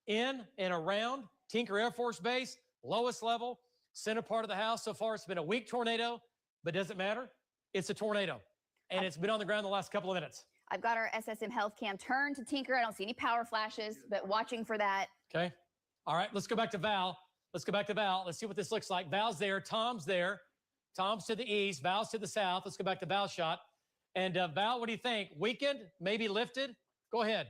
in and around Tinker Air Force Base, lowest level, center part of the house. So far, it's been a weak tornado, but doesn't matter. It's a tornado, and it's been on the ground the last couple of minutes.
I've got our SSM health cam turned to Tinker. I don't see any power flashes, but watching for that.
Okay. All right, let's go back to Val. Let's see what this looks like. Val's there. Tom's there. Tom's to the east. Val's to the south. Let's go back to Val's shot. And Val, what do you think? Weakened? Maybe lifted? Go ahead.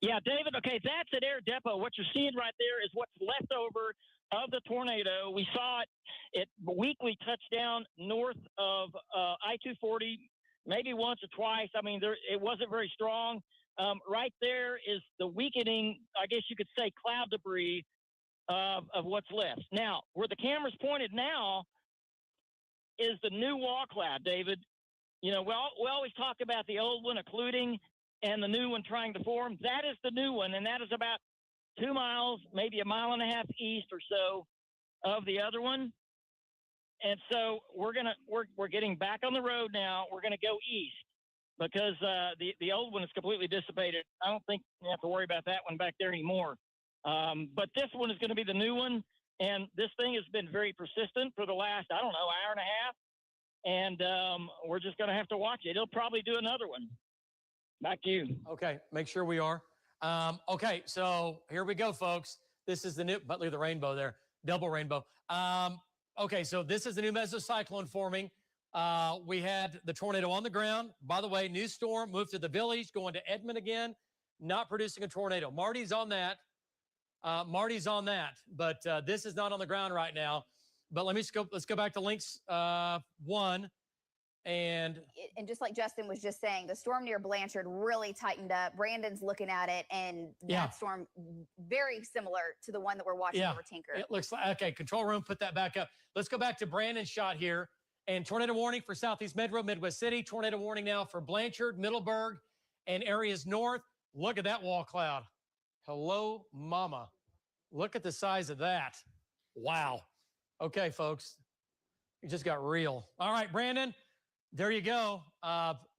Yeah, David, okay, that's at Air Depot. What you're seeing right there is what's left over of the tornado. We saw it weakly touch down north of I-240, maybe once or twice. I mean, it wasn't very strong. Right there is the weakening, I guess you could say, cloud debris of what's left. Now, where the camera's pointed now is the new wall cloud, David. You know, we always talk about the old one occluding and the new one trying to form. That is the new one, and that is about 2 miles, maybe 1.5 miles east or so of the other one. And so we're getting back on the road now. We're gonna go east because the old one is completely dissipated. I don't think we have to worry about that one back there anymore. But this one is going to be the new one, and this thing has been very persistent for the last, I don't know, hour and a half. And we're just going to have to watch it. It'll probably do another one. Back to you.
Okay, make sure we are. Okay, so here we go, folks. This is the new, but look at the rainbow there, double rainbow. Okay, so this is the new mesocyclone forming. We had the tornado on the ground. By the way, new storm moved to the village, going to Edmond again, not producing a tornado. Marty's on that. But this is not on the ground right now. But let's go back to links 1. And
just like Justin was just saying, the storm near Blanchard really tightened up. Brandon's looking at it, and that storm very similar to the one that we're watching over Tinker.
It looks like, okay, control room, put that back up. Let's go back to Brandon's shot here. And tornado warning for Southeast Metro, Midwest City. Tornado warning now for Blanchard, Middleburg, and areas north. Look at that wall cloud. Hello, mama. Look at the size of that. Wow. Okay, folks. It just got real. All right, Brandon, there you go.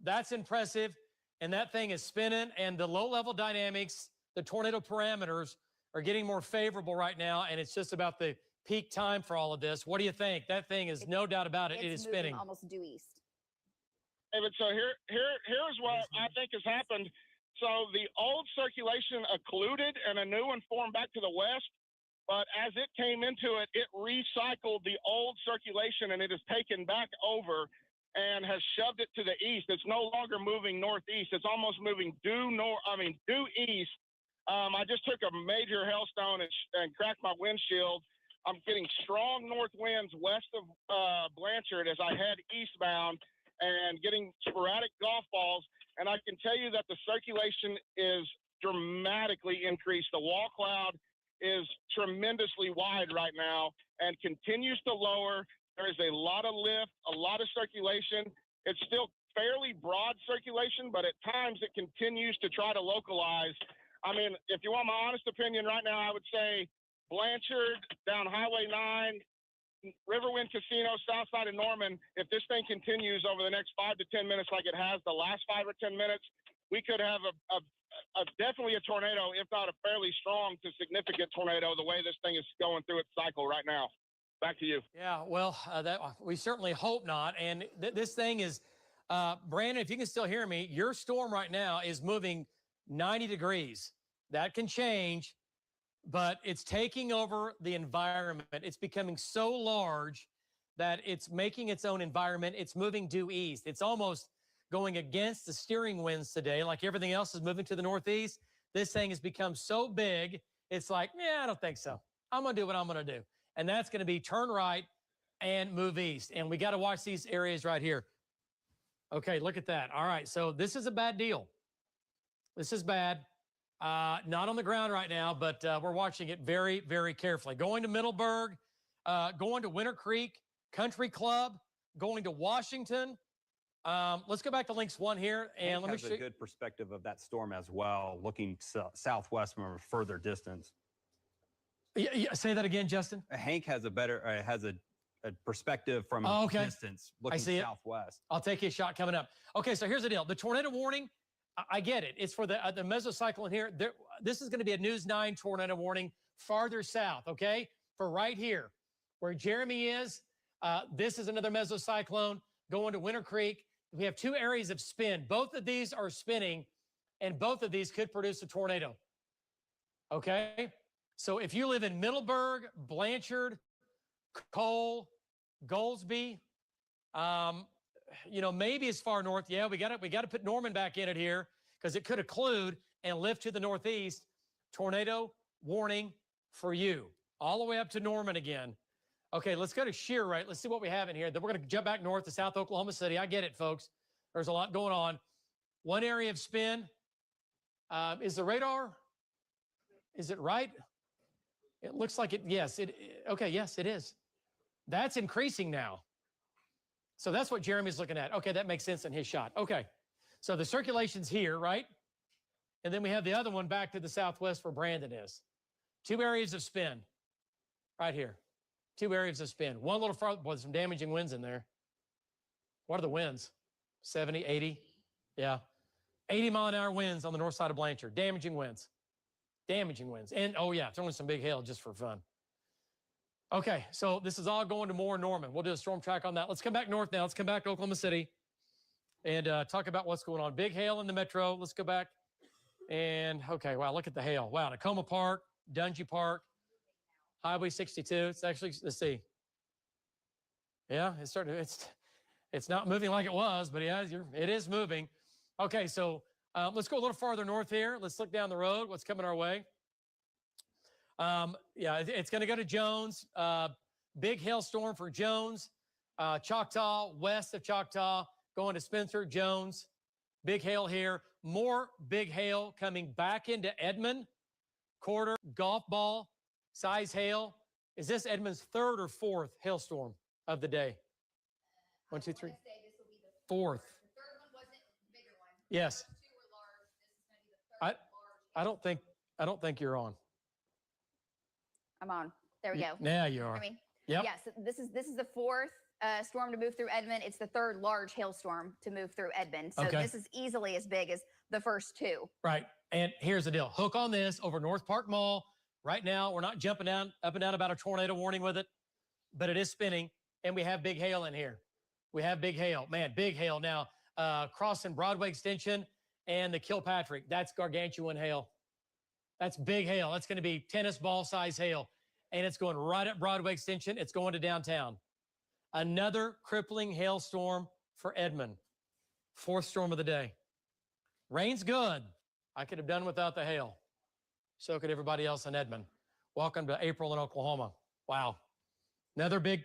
That's impressive. And that thing is spinning. And the low-level dynamics, the tornado parameters are getting more favorable right now. And it's just about the peak time for all of this. What do you think? That thing is no doubt about it. It is spinning.
Almost due east.
David, so here's what I think has happened. So the old circulation occluded and a new one formed back to the west. But as it came into it, it recycled the old circulation and it has taken back over and has shoved it to the east. It's no longer moving northeast. It's almost moving due east. I just took a major hailstone and cracked my windshield. I'm getting strong north winds west of Blanchard as I head eastbound and getting sporadic golf balls. And I can tell you that the circulation is dramatically increased. The wall cloud is tremendously wide right now and continues to lower. There is a lot of lift, a lot of circulation. It's still fairly broad circulation, but at times it continues to try to localize. I mean, if you want my honest opinion right now, I would say Blanchard down Highway 9, Riverwind Casino, south side of Norman. If this thing continues over the next 5 to 10 minutes like it has the last 5 or 10 minutes, we could have definitely a tornado, if not a fairly strong to significant tornado, the way this thing is going through its cycle right now. Back to you.
Yeah, well, we certainly hope not. And this thing is, Brandon, if you can still hear me, your storm right now is moving 90 degrees. That can change, but it's taking over the environment. It's becoming so large that it's making its own environment. It's moving due east. It's almost going against the steering winds today, like everything else is moving to the northeast. This thing has become so big, it's like, I don't think so. I'm going to do what I'm going to do. And that's going to be turn right and move east. And we got to watch these areas right here. Okay, look at that. All right, so this is a bad deal. This is bad. Not on the ground right now, but we're watching it very, very carefully. Going to Middleburg, going to Winter Creek Country Club, going to Washington, Let's go back to Links 1 here, and
Hank
let me
has
show
a
you.
good perspective of that storm as well, looking southwest from a further distance.
Yeah, say that again, Justin.
Hank has a better a perspective from distance,
I
looking
see it.
southwest.
I'll take a shot coming up. Okay, so here's the deal. The tornado warning, I get it. It's for the mesocyclone here. This is going to be a News 9 tornado warning farther south, okay? For right here, where Jeremy is, this is another mesocyclone going to Winter Creek. We have 2 areas of spin. Both of these are spinning, and both of these could produce a tornado, okay? So if you live in Middleburg, Blanchard, Cole, Goldsby, maybe as far north. Yeah, we got to put Norman back in it here because it could occlude and lift to the northeast. Tornado warning for you all the way up to Norman again. Okay, let's go to Sheer, right? Let's see what we have in here. Then we're going to jump back north to South Oklahoma City. I get it, folks. There's a lot going on. One area of spin. Is the radar? Is it right? It looks like it. Yes. Okay. Yes, it is. That's increasing now. So that's what Jeremy's looking at. Okay, that makes sense in his shot. Okay. So the circulation's here, right? And then we have the other one back to the southwest where Brandon is. 2 areas of spin right here. 2 areas of spin. One little farther. Boy, there's some damaging winds in there. What are the winds? 70, 80? Yeah. 80-mile-an-hour winds on the north side of Blanchard. Damaging winds. Damaging winds. And, oh, yeah, throwing some big hail just for fun. Okay, so this is all going to Moore and Norman. We'll do a storm track on that. Let's come back north now. Let's come back to Oklahoma City and talk about what's going on. Big hail in the metro. Let's go back. And, okay, wow, look at the hail. Wow, Tacoma Park, Dungy Park, Highway 62. It's actually, let's see. Yeah, it's not moving like it was, but yeah, it is moving. Okay, so let's go a little farther north here. Let's look down the road. What's coming our way? Yeah, it's going to go to Jones. Big hailstorm for Jones. Choctaw, west of Choctaw, going to Spencer, Jones. Big hail here. More big hail coming back into Edmond. Quarter, golf ball, size hail. Is this Edmond's 3rd or 4th hailstorm of the day? 1, 2, 3. 4th. Yes. I don't think you're on.
I'm on. There we go.
Yeah, you are.
Yep. Yes, this is the 4th storm to move through Edmond. It's the 3rd large hailstorm to move through Edmond. So this is easily as big as the first 2.
Right. And here's the deal. Hook on this over North Park Mall. Right now, we're not jumping up and down about a tornado warning with it, but it is spinning, and we have big hail in here. We have big hail. Man, big hail now. Crossing Broadway Extension and the Kilpatrick. That's gargantuan hail. That's big hail. That's going to be tennis ball size hail. And it's going right up Broadway Extension. It's going to downtown. Another crippling hailstorm for Edmond. 4th storm of the day. Rain's good. I could have done without the hail. So could everybody else in Edmond. Welcome to April in Oklahoma. Wow. Another big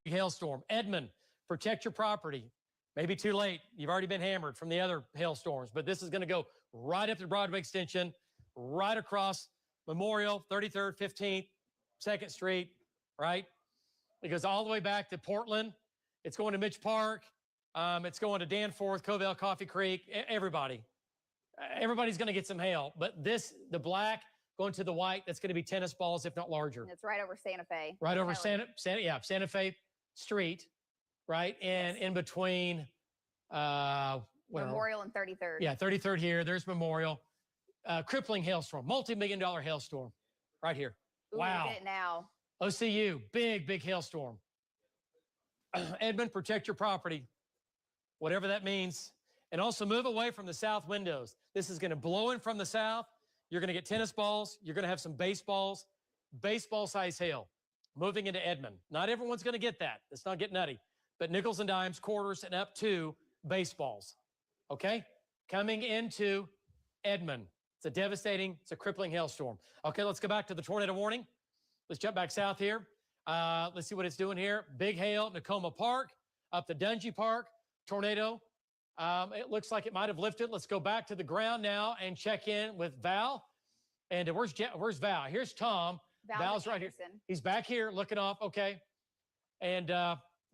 hailstorm. Edmond, protect your property. Maybe too late. You've already been hammered from the other hailstorms, but this is going to go right up to Broadway Extension, right across Memorial, 33rd, 15th, 2nd Street, right? It goes all the way back to Portland. It's going to Mitch Park. It's going to Danforth, Covell, Coffee Creek, everybody. Everybody's going to get some hail, but the black going to the white, that's going to be tennis balls, if not larger.
And it's right over Santa Fe.
Right over Santa Fe Street, right? And in between
Memorial and 33rd.
Yeah, 33rd here. There's Memorial. Crippling hailstorm, multi-million-dollar hailstorm right here.
Ooh,
wow.
Look at it now.
OCU, big hailstorm. Edmond, protect your property, whatever that means. And also move away from the south windows. This is going to blow in from the south. You're going to get tennis balls. You're going to have some baseballs, baseball-size hail moving into Edmond. Not everyone's going to get that. Let's not get nutty. But nickels and dimes, quarters, and up to baseballs. Okay? Coming into Edmond. It's a crippling hailstorm. Okay, let's go back to the tornado warning. Let's jump back south here. Let's see what it's doing here. Big hail, Tacoma Park, up to Dungy Park, tornado. It looks like it might have lifted. Let's go back to the ground now and check in with Val. And where's Val? Here's Tom. Val's right here. He's back here looking off. Okay. And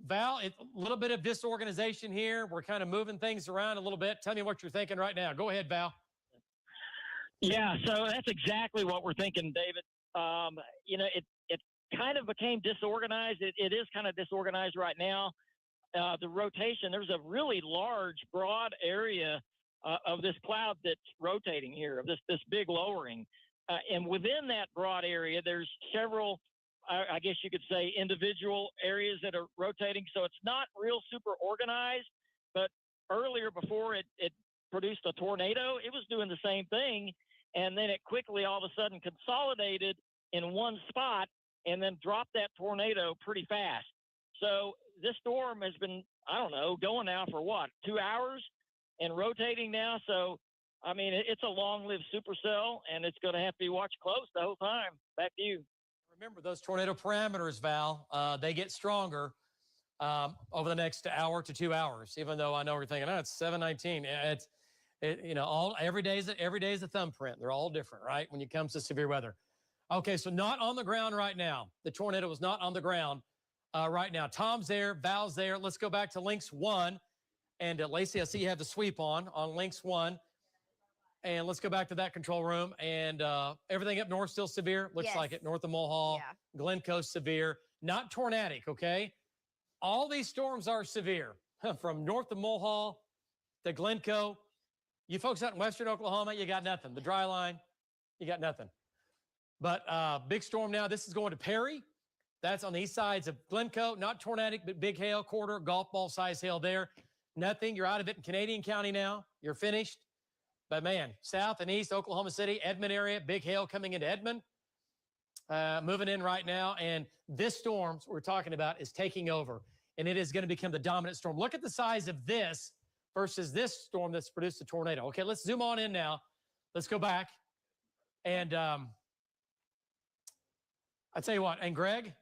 Val, a little bit of disorganization here. We're kind of moving things around a little bit. Tell me what you're thinking right now. Go ahead, Val.
Yeah, so that's exactly what we're thinking, David. It kind of became disorganized. It is kind of disorganized right now. The rotation, there's a really large, broad area of this cloud that's rotating here, of this big lowering. And within that broad area, there's several, I guess you could say, individual areas that are rotating. So it's not real super organized. But earlier, before it produced a tornado, it was doing the same thing. And then it quickly, all of a sudden, consolidated in one spot and then dropped that tornado pretty fast. So this storm has been, I don't know, going now for what, 2 hours and rotating now. So, I mean, it's a long-lived supercell, and it's going to have to be watched close the whole time. Back to you.
Remember those tornado parameters, Val, they get stronger over the next hour to 2 hours, even though I know we're thinking, oh, it's 719. Every day is a thumbprint. They're all different, right, when it comes to severe weather. Okay, so not on the ground right now. The tornado is not on the ground right now. Tom's there. Val's there. Let's go back to Lynx 1. And Lacey, I see you have the sweep on Lynx 1. And let's go back to that control room. And everything up north still severe? Looks like it. North of Mulhall, Glencoe severe. Not tornadic, okay? All these storms are severe. From north of Mulhall to Glencoe. You folks out in western Oklahoma, you got nothing. The dry line, you got nothing. But big storm now. This is going to Perry. That's on the east sides of Glencoe. Not tornadic, but big hail, quarter, golf ball size hail there. Nothing. You're out of it in Canadian County now. You're finished. But, man, south and east, Oklahoma City, Edmond area, big hail coming into Edmond. Moving in right now. And this storm we're talking about is taking over. And it is going to become the dominant storm. Look at the size of this versus this storm that's produced a tornado. Okay, let's zoom on in now. Let's go back. And I tell you what, and Greg,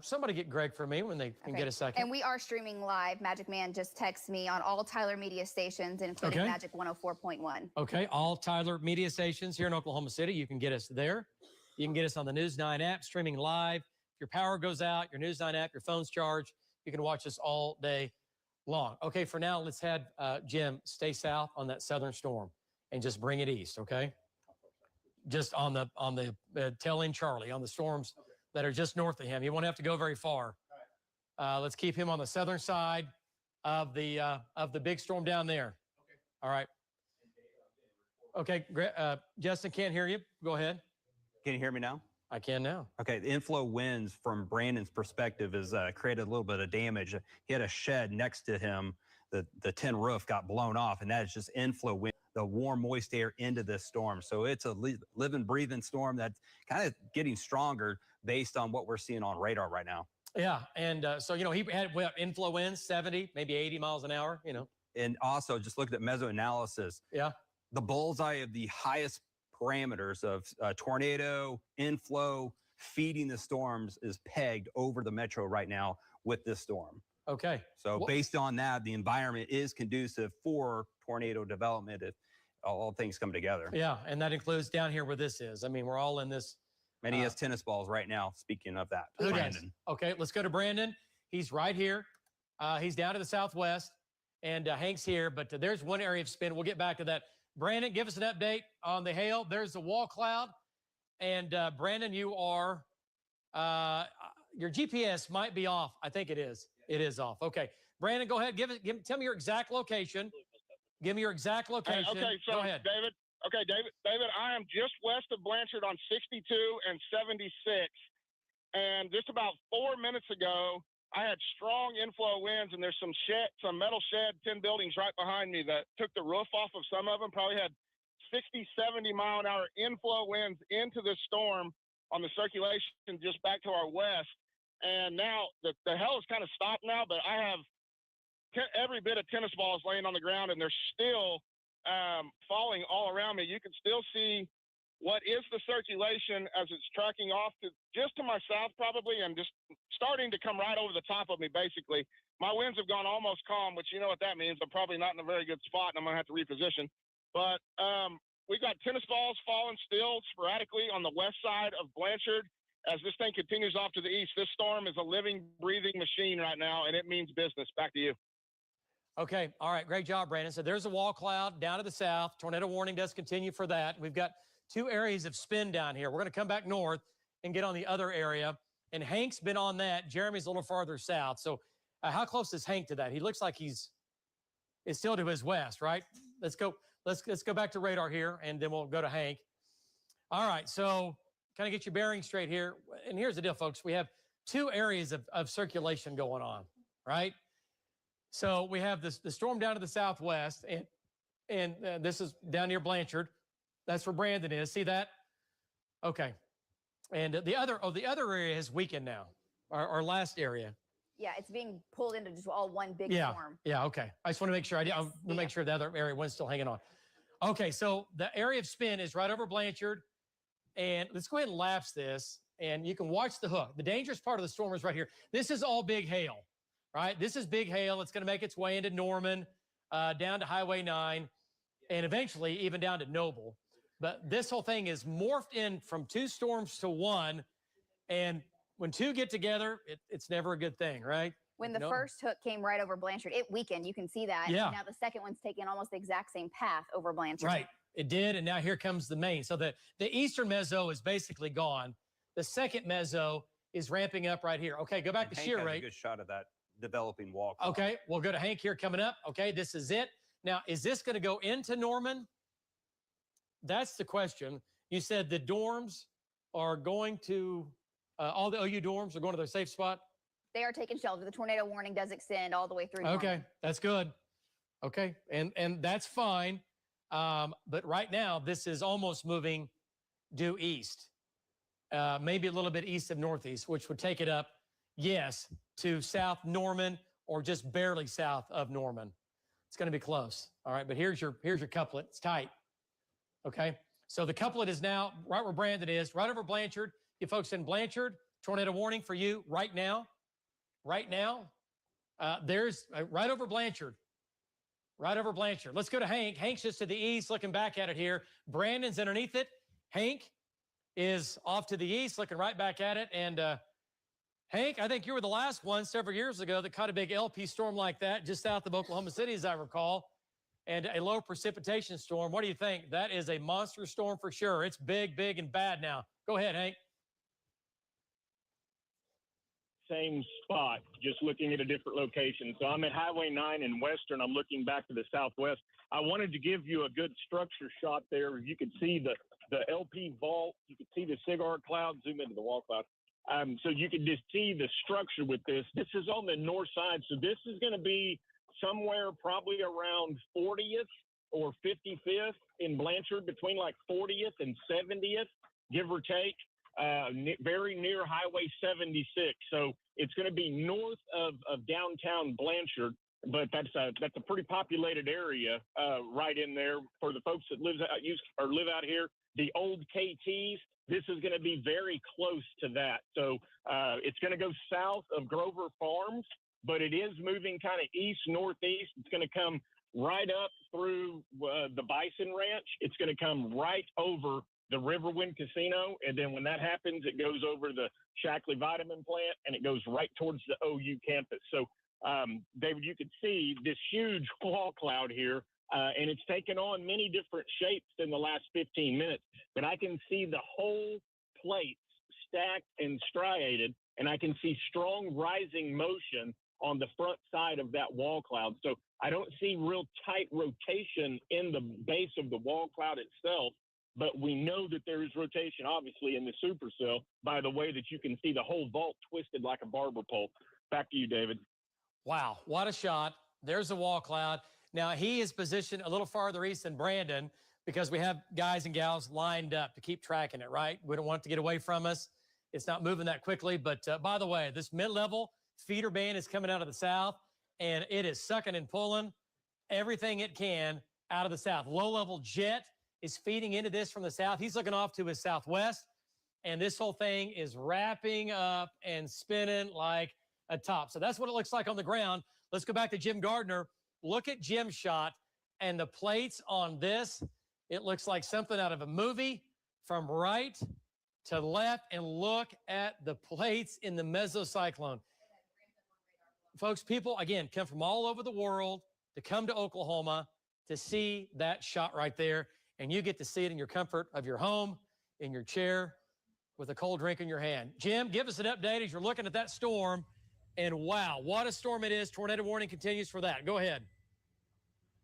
somebody get Greg for me when they can get a second.
And we are streaming live. Magic Man just texted me on all Tyler media stations, including Magic 104.1.
Okay, all Tyler media stations here in Oklahoma City. You can get us there. You can get us on the News 9 app, streaming live. If your power goes out, your News 9 app, your phone's charged, you can watch us all day long. Okay, for now, let's have Jim stay south on that southern storm and just bring it east, okay? Just on the tail end Charlie, on the storms that are just north of him. He won't have to go very far. Let's keep him on the southern side of the big storm down there. Okay. All right. Okay, Justin, can't hear you. Go ahead.
Can you hear me now?
I can now.
Okay, the inflow winds from Brandon's perspective has created a little bit of damage. He had a shed next to him. The tin roof got blown off, and that is just inflow wind, the warm, moist air into this storm. So it's a living, breathing storm that's kind of getting stronger based on what we're seeing on radar right now.
Yeah, and so, he had inflow winds, 70, maybe 80 miles an hour,
And also, just looked at mesoanalysis.
Yeah.
The bullseye of the highest parameters of tornado, inflow, feeding the storms is pegged over the metro right now with this storm.
Okay.
So based on that, the environment is conducive for tornado development if all things come together.
Yeah, and that includes down here where this is. I mean, we're all in this.
And he has tennis balls right now, speaking of that.
Who
Brandon.
does? Okay, let's go to Brandon. He's right here. He's down to the southwest, and Hank's here, but there's one area of spin. We'll get back to that. Brandon, give us an update on the hail. There's the wall cloud. And Brandon, you are, your GPS might be off. I think it is. It is off. Okay. Brandon, go ahead. Tell me your exact location. Give me your exact location.
Okay, so
go ahead.
David, I am just west of Blanchard on 62 and 76. And just about 4 minutes ago, I had strong inflow winds, and there's some metal shed, 10 buildings right behind me that took the roof off of some of them. Probably had 60, 70 mile an hour inflow winds into the storm on the circulation just back to our west. And now the hell is kind of stopped now, but I have every bit of tennis balls laying on the ground, and they're still falling all around me. You can still see what is the circulation as it's tracking off to just to my south probably, and just starting to come right over the top of me, basically. My winds have gone almost calm, which you know what that means. I'm probably not in a very good spot, and I'm going to have to reposition. But we got tennis balls falling still sporadically on the west side of Blanchard, as this thing continues off to the east, this storm is a living, breathing machine right now, and it means business. Back to you.
Okay. All right. Great job, Brandon. So there's a wall cloud down to the south. Tornado warning does continue for that. We've got 2 areas of spin down here. We're going to come back north and get on the other area. And Hank's been on that. Jeremy's a little farther south. So how close is Hank to that? He looks like it's still to his west, right? Let's go back to radar here, and then we'll go to Hank. All right. So kind of get your bearings straight here. And here's the deal, folks. We have 2 areas of circulation going on, right? So we have the storm down to the southwest, and this is down near Blanchard. That's where Brandon is. See that? Okay. And the other area has weakened now. Our last area.
Yeah, it's being pulled into just all one big storm.
Yeah. Okay. I just want to make sure. I want to make sure the other area was still hanging on. Okay. So the area of spin is right over Blanchard, and let's go ahead and lapse this, and you can watch the hook. The dangerous part of the storm is right here. This is all big hail. Right? This is big hail. It's going to make its way into Norman, down to Highway 9, and eventually even down to Noble. But this whole thing is morphed in from 2 storms to 1. And when 2 get together, it's never a good thing, right?
When the first hook came right over Blanchard, it weakened. You can see that.
Yeah.
And now the second one's taking almost the exact same path over Blanchard.
Right. It did. And now here comes the main. So the eastern mezzo is basically gone. The second mezzo is ramping up right here. Okay, go back to shear rate.
A good shot of that developing wall cloud.
Okay, we'll go to Hank here coming up. Okay, this is it. Now, is this going to go into Norman? That's the question. You said the dorms are going to, all the OU dorms are going to their safe spot?
They are taking shelter. The tornado warning does extend all the way through.
Okay,
Norman.
that's good. Okay, and that's fine. But right now, this is almost moving due east. Maybe a little bit east of northeast, which would take it up, yes, to South Norman or just barely south of Norman. It's going to be close. All right, but here's your couplet. It's tight. Okay, so the couplet is now right where Brandon is, right over Blanchard. You folks in Blanchard, tornado warning for you right now. Right now, there's right over Blanchard. Right over Blanchard. Let's go to Hank. Hank's just to the east, looking back at it here. Brandon's underneath it. Hank is off to the east, looking right back at it. And Hank, I think you were the last one several years ago that caught a big LP storm like that just south of Oklahoma City, as I recall, and a low precipitation storm. What do you think? That is a monster storm for sure. It's big, big, and bad now. Go ahead, Hank.
Same spot, just looking at a different location. So I'm at Highway 9 in Western. I'm looking back to the southwest. I wanted to give you a good structure shot there. You could see the LP vault. You could see the cigar cloud. Zoom into the wall cloud. So you can just see the structure with this. This is on the north side. So this is going to be somewhere probably around 40th or 55th in Blanchard, between like 40th and 70th, give or take. Very near Highway 76. So it's going to be north of downtown Blanchard, but that's a pretty populated area right in there for the folks that live out here. The old KTs, this is going to be very close to that. So it's going to go south of Grover Farms, but it is moving kind of east-northeast. It's going to come right up through the Bison Ranch. It's going to come right over the Riverwind Casino, and then when that happens, it goes over the Shackley Vitamin Plant, and it goes right towards the OU campus. So, David, you can see this huge wall cloud here, and it's taken on many different shapes in the last 15 minutes. But I can see the whole plate stacked and striated, and I can see strong rising motion on the front side of that wall cloud. So I don't see real tight rotation in the base of the wall cloud itself. But we know that there is rotation, obviously, in the supercell by the way that you can see the whole vault twisted like a barber pole. Back to you, David.
Wow, what a shot. There's the wall cloud. Now, he is positioned a little farther east than Brandon because we have guys and gals lined up to keep tracking it, right? We don't want it to get away from us. It's not moving that quickly. But by the way, this mid-level feeder band is coming out of the south, and it is sucking and pulling everything it can out of the south. Low-level jet is feeding into this from the south. He's looking off to his southwest, and this whole thing is wrapping up and spinning like a top. So that's what it looks like on the ground. Let's go back to Jim Gardner. Look at Jim's shot, and the plates on this, it looks like something out of a movie from right to the left and look at the plates in the mesocyclone. Folks, people, again, come from all over the world to come to Oklahoma to see that shot right there. And you get to see it in your comfort of your home, in your chair, with a cold drink in your hand. Jim, give us an update as you're looking at that storm. And wow, what a storm it is. Tornado warning continues for that. Go ahead.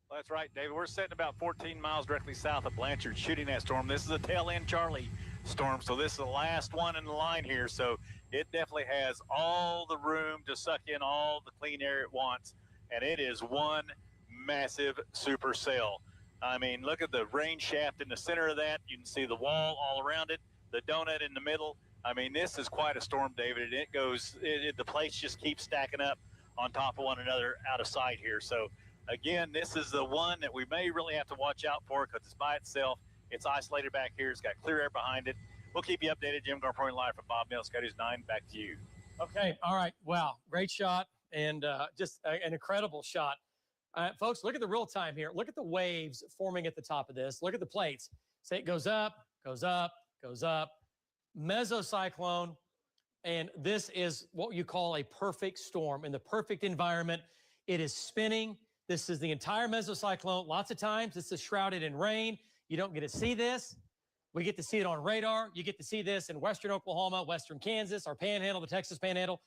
Well, that's right, David. We're sitting about 14 miles directly south of Blanchard shooting that storm. This is a tail end Charlie storm, so this is the last one in the line here. So it definitely has all the room to suck in all the clean air it wants, and it is one massive supercell. I mean, look at the rain shaft in the center of that. You can see the wall all around it, the donut in the middle. I mean, this is quite a storm, David, and it goes, the plates just keep stacking up on top of one another out of sight here. So again, this is the one that we may really have to watch out for because it's by itself. It's isolated back here. It's got clear air behind it. We'll keep you updated. Jim Garpoint live from Bob Mills, Scotty's 9. Back to you.
Okay. All right. Wow. Great shot and just an incredible shot. Folks, look at the real time here. Look at the waves forming at the top of this. Look at the plates. Say it goes up, goes up, goes up. Mesocyclone. And this is what you call a perfect storm in the perfect environment. It is spinning. This is the entire mesocyclone. Lots of times this is shrouded in rain. You don't get to see this. We get to see it on radar. You get to see this in western Oklahoma, western Kansas, our panhandle, the Texas panhandle.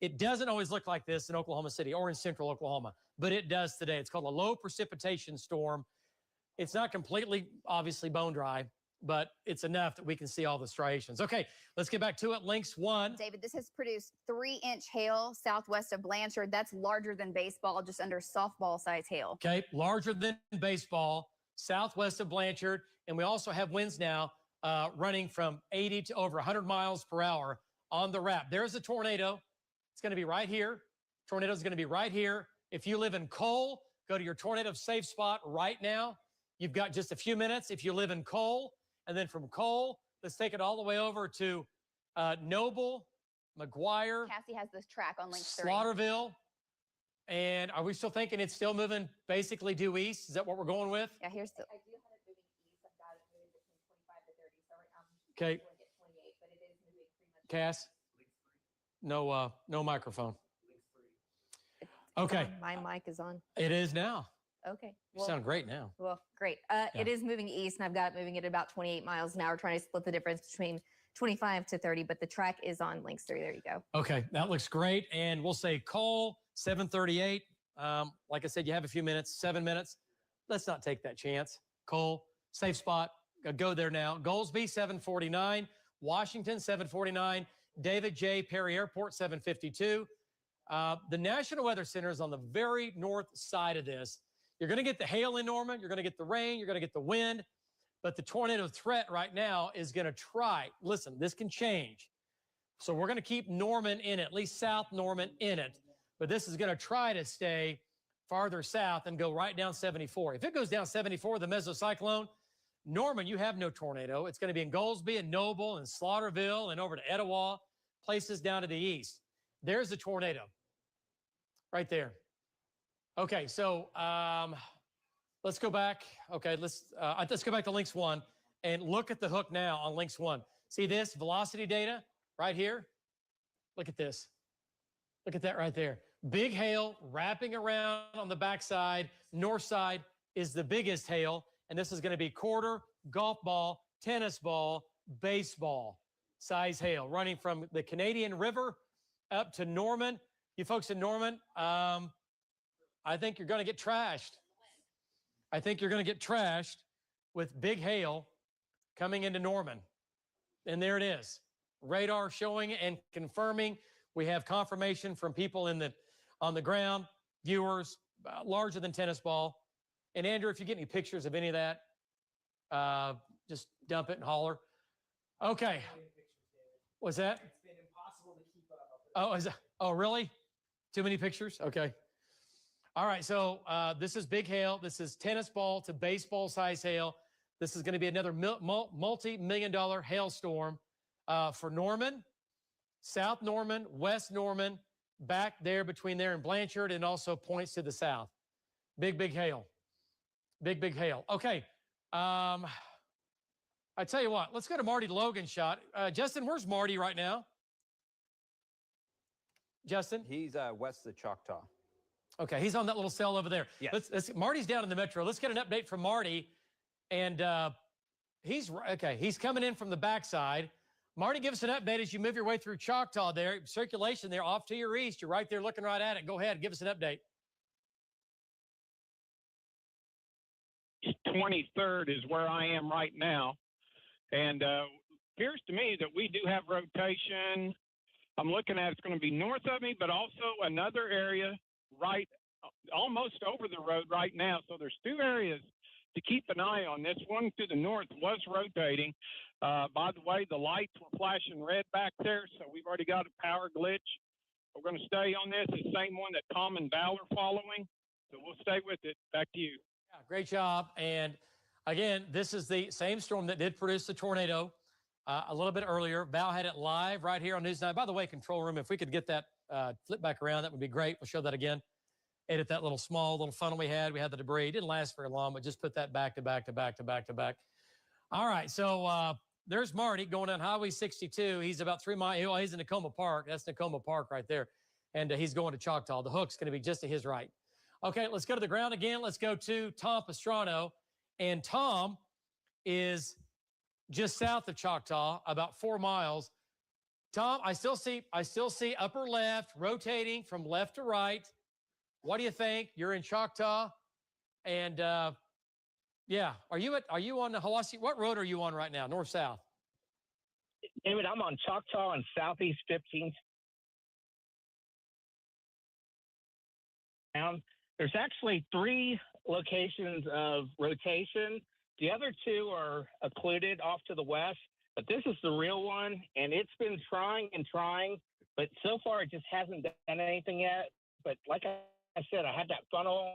It doesn't always look like this in Oklahoma City or in central Oklahoma, but it does today. It's called a low precipitation storm. It's not completely, obviously, bone dry, but it's enough that we can see all the striations. Okay, let's get back to it. Lynx 1.
David, this has produced 3-inch hail southwest of Blanchard. That's larger than baseball, just under softball size hail.
Okay, larger than baseball, southwest of Blanchard. And we also have winds now running from 80 to over 100 miles per hour on the wrap. There's a tornado. It's going to be right here. Tornado is going to be right here. If you live in Cole, go to your tornado safe spot right now. You've got just a few minutes if you live in Cole. And then from Cole, let's take it all the way over to Noble, McGuire.
Cassie has this track on link 3.
Slaughterville. And are we still thinking it's still moving basically due east? Is that what we're going with?
Yeah, here's the.
Okay. Cass? No, no microphone. Okay.
My mic is on.
It is now.
Okay.
You sound great now.
Well, great. It is moving east, and I've got it moving at about 28 miles an hour, trying to split the difference between 25 to 30, but the track is on links 3. There you go.
Okay, that looks great. And we'll say Cole, 738. Like I said, you have a few minutes, 7 minutes. Let's not take that chance. Cole, safe spot. Go there now. Goldsby, 749. Washington, 749. David J. Perry Airport, 752. The National Weather Center is on the very north side of this. You're going to get the hail in Norman. You're going to get the rain. You're going to get the wind. But the tornado threat right now is going to try. Listen, this can change. So we're going to keep Norman in it, at least South Norman in it. But this is going to try to stay farther south and go right down 74. If it goes down 74, the mesocyclone, Norman, you have no tornado. It's going to be in Goldsby and Noble and Slaughterville and over to Etowah, places down to the east. There's the tornado right there. Okay, so let's go back. Okay, let's go back to links 1 and look at the hook now on links 1. See this velocity data right here? Look at this. Look at that right there. Big hail wrapping around on the backside. North side is the biggest hail, and this is going to be quarter, golf ball, tennis ball, baseball size hail running from the Canadian River up to Norman. You folks in Norman, I think you're going to get trashed. I think you're going to get trashed with big hail coming into Norman. And there it is. Radar showing and confirming. We have confirmation from people on the ground, viewers, larger than tennis ball. And Andrew, if you get any pictures of any of that, just dump it and holler. Okay. What's that? It's been impossible to keep up. Oh, really? Too many pictures? Okay. All right, so this is big hail. This is tennis ball to baseball size hail. This is going to be another multi-million-dollar hailstorm for Norman, South Norman, West Norman, back there between there and Blanchard, and also points to the south. Big, big hail. Big, big hail. Okay. I tell you what, let's go to Marty Logan's shot. Justin, where's Marty right now? Justin?
He's west of Choctaw.
Okay, he's on that little cell over there.
Yes.
Marty's down in the metro. Let's get an update from Marty. And he's coming in from the backside. Marty, give us an update as you move your way through Choctaw there. Circulation there off to your east. You're right there looking right at it. Go ahead, give us an update.
23rd is where I am right now. And appears to me that we do have rotation. I'm looking at it's going to be north of me, but also another area right almost over the road right now. So there's two areas to keep an eye on. This one to the north was rotating. By the way, the lights were flashing red back there, so we've already got a power glitch. We're going to stay on this, the same one that Tom and Val are following. So we'll stay with it. Back to you.
Yeah, great job. And again, this is the same storm that did produce the tornado a little bit earlier. Val had it live right here on News 9. By the way, control room, if we could get that flip back around, that would be great. We'll show that again. Edit that little funnel we had. We had the debris. It didn't last very long, but just put that back to back to back to back to back. All right, so there's Marty going down Highway 62. He's about 3 miles. He's in Nakoma Park. That's Nakoma Park right there. And he's going to Choctaw. The hook's going to be just to his right. Okay, let's go to the ground again. Let's go to Tom Pastrano. And Tom is just south of Choctaw, about 4 miles. Tom, I still see upper left rotating from left to right. What do you think? You're in Choctaw, and yeah, are you on the Hiwassee? What road are you on right now? North south?
David, I'm on Choctaw and Southeast 15th. There's actually 3 locations of rotation. The other 2 are occluded off to the west, but this is the real one, and it's been trying and trying, but so far it just hasn't done anything yet. But like I said, I had that funnel.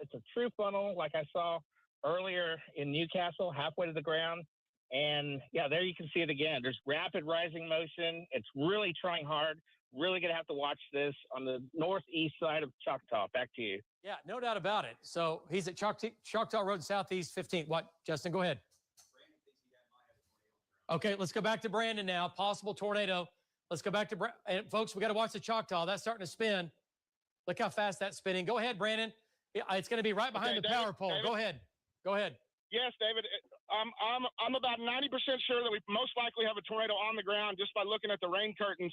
It's a true funnel like I saw earlier in Newcastle, halfway to the ground. And yeah, there you can see it again. There's rapid rising motion. It's really trying hard. Really going to have to watch this on the northeast side of Choctaw. Back to you.
Yeah, no doubt about it. So he's at Choctaw Road, Southeast 15th. What, Justin? Go ahead. Okay, let's go back to Brandon now. Possible tornado. Let's go back to and folks. We got to watch the Choctaw. That's starting to spin. Look how fast that's spinning. Go ahead, Brandon. It's going to be right behind the power pole. Go ahead. Go ahead.
Yes, David. I'm about 90% sure that we most likely have a tornado on the ground just by looking at the rain curtains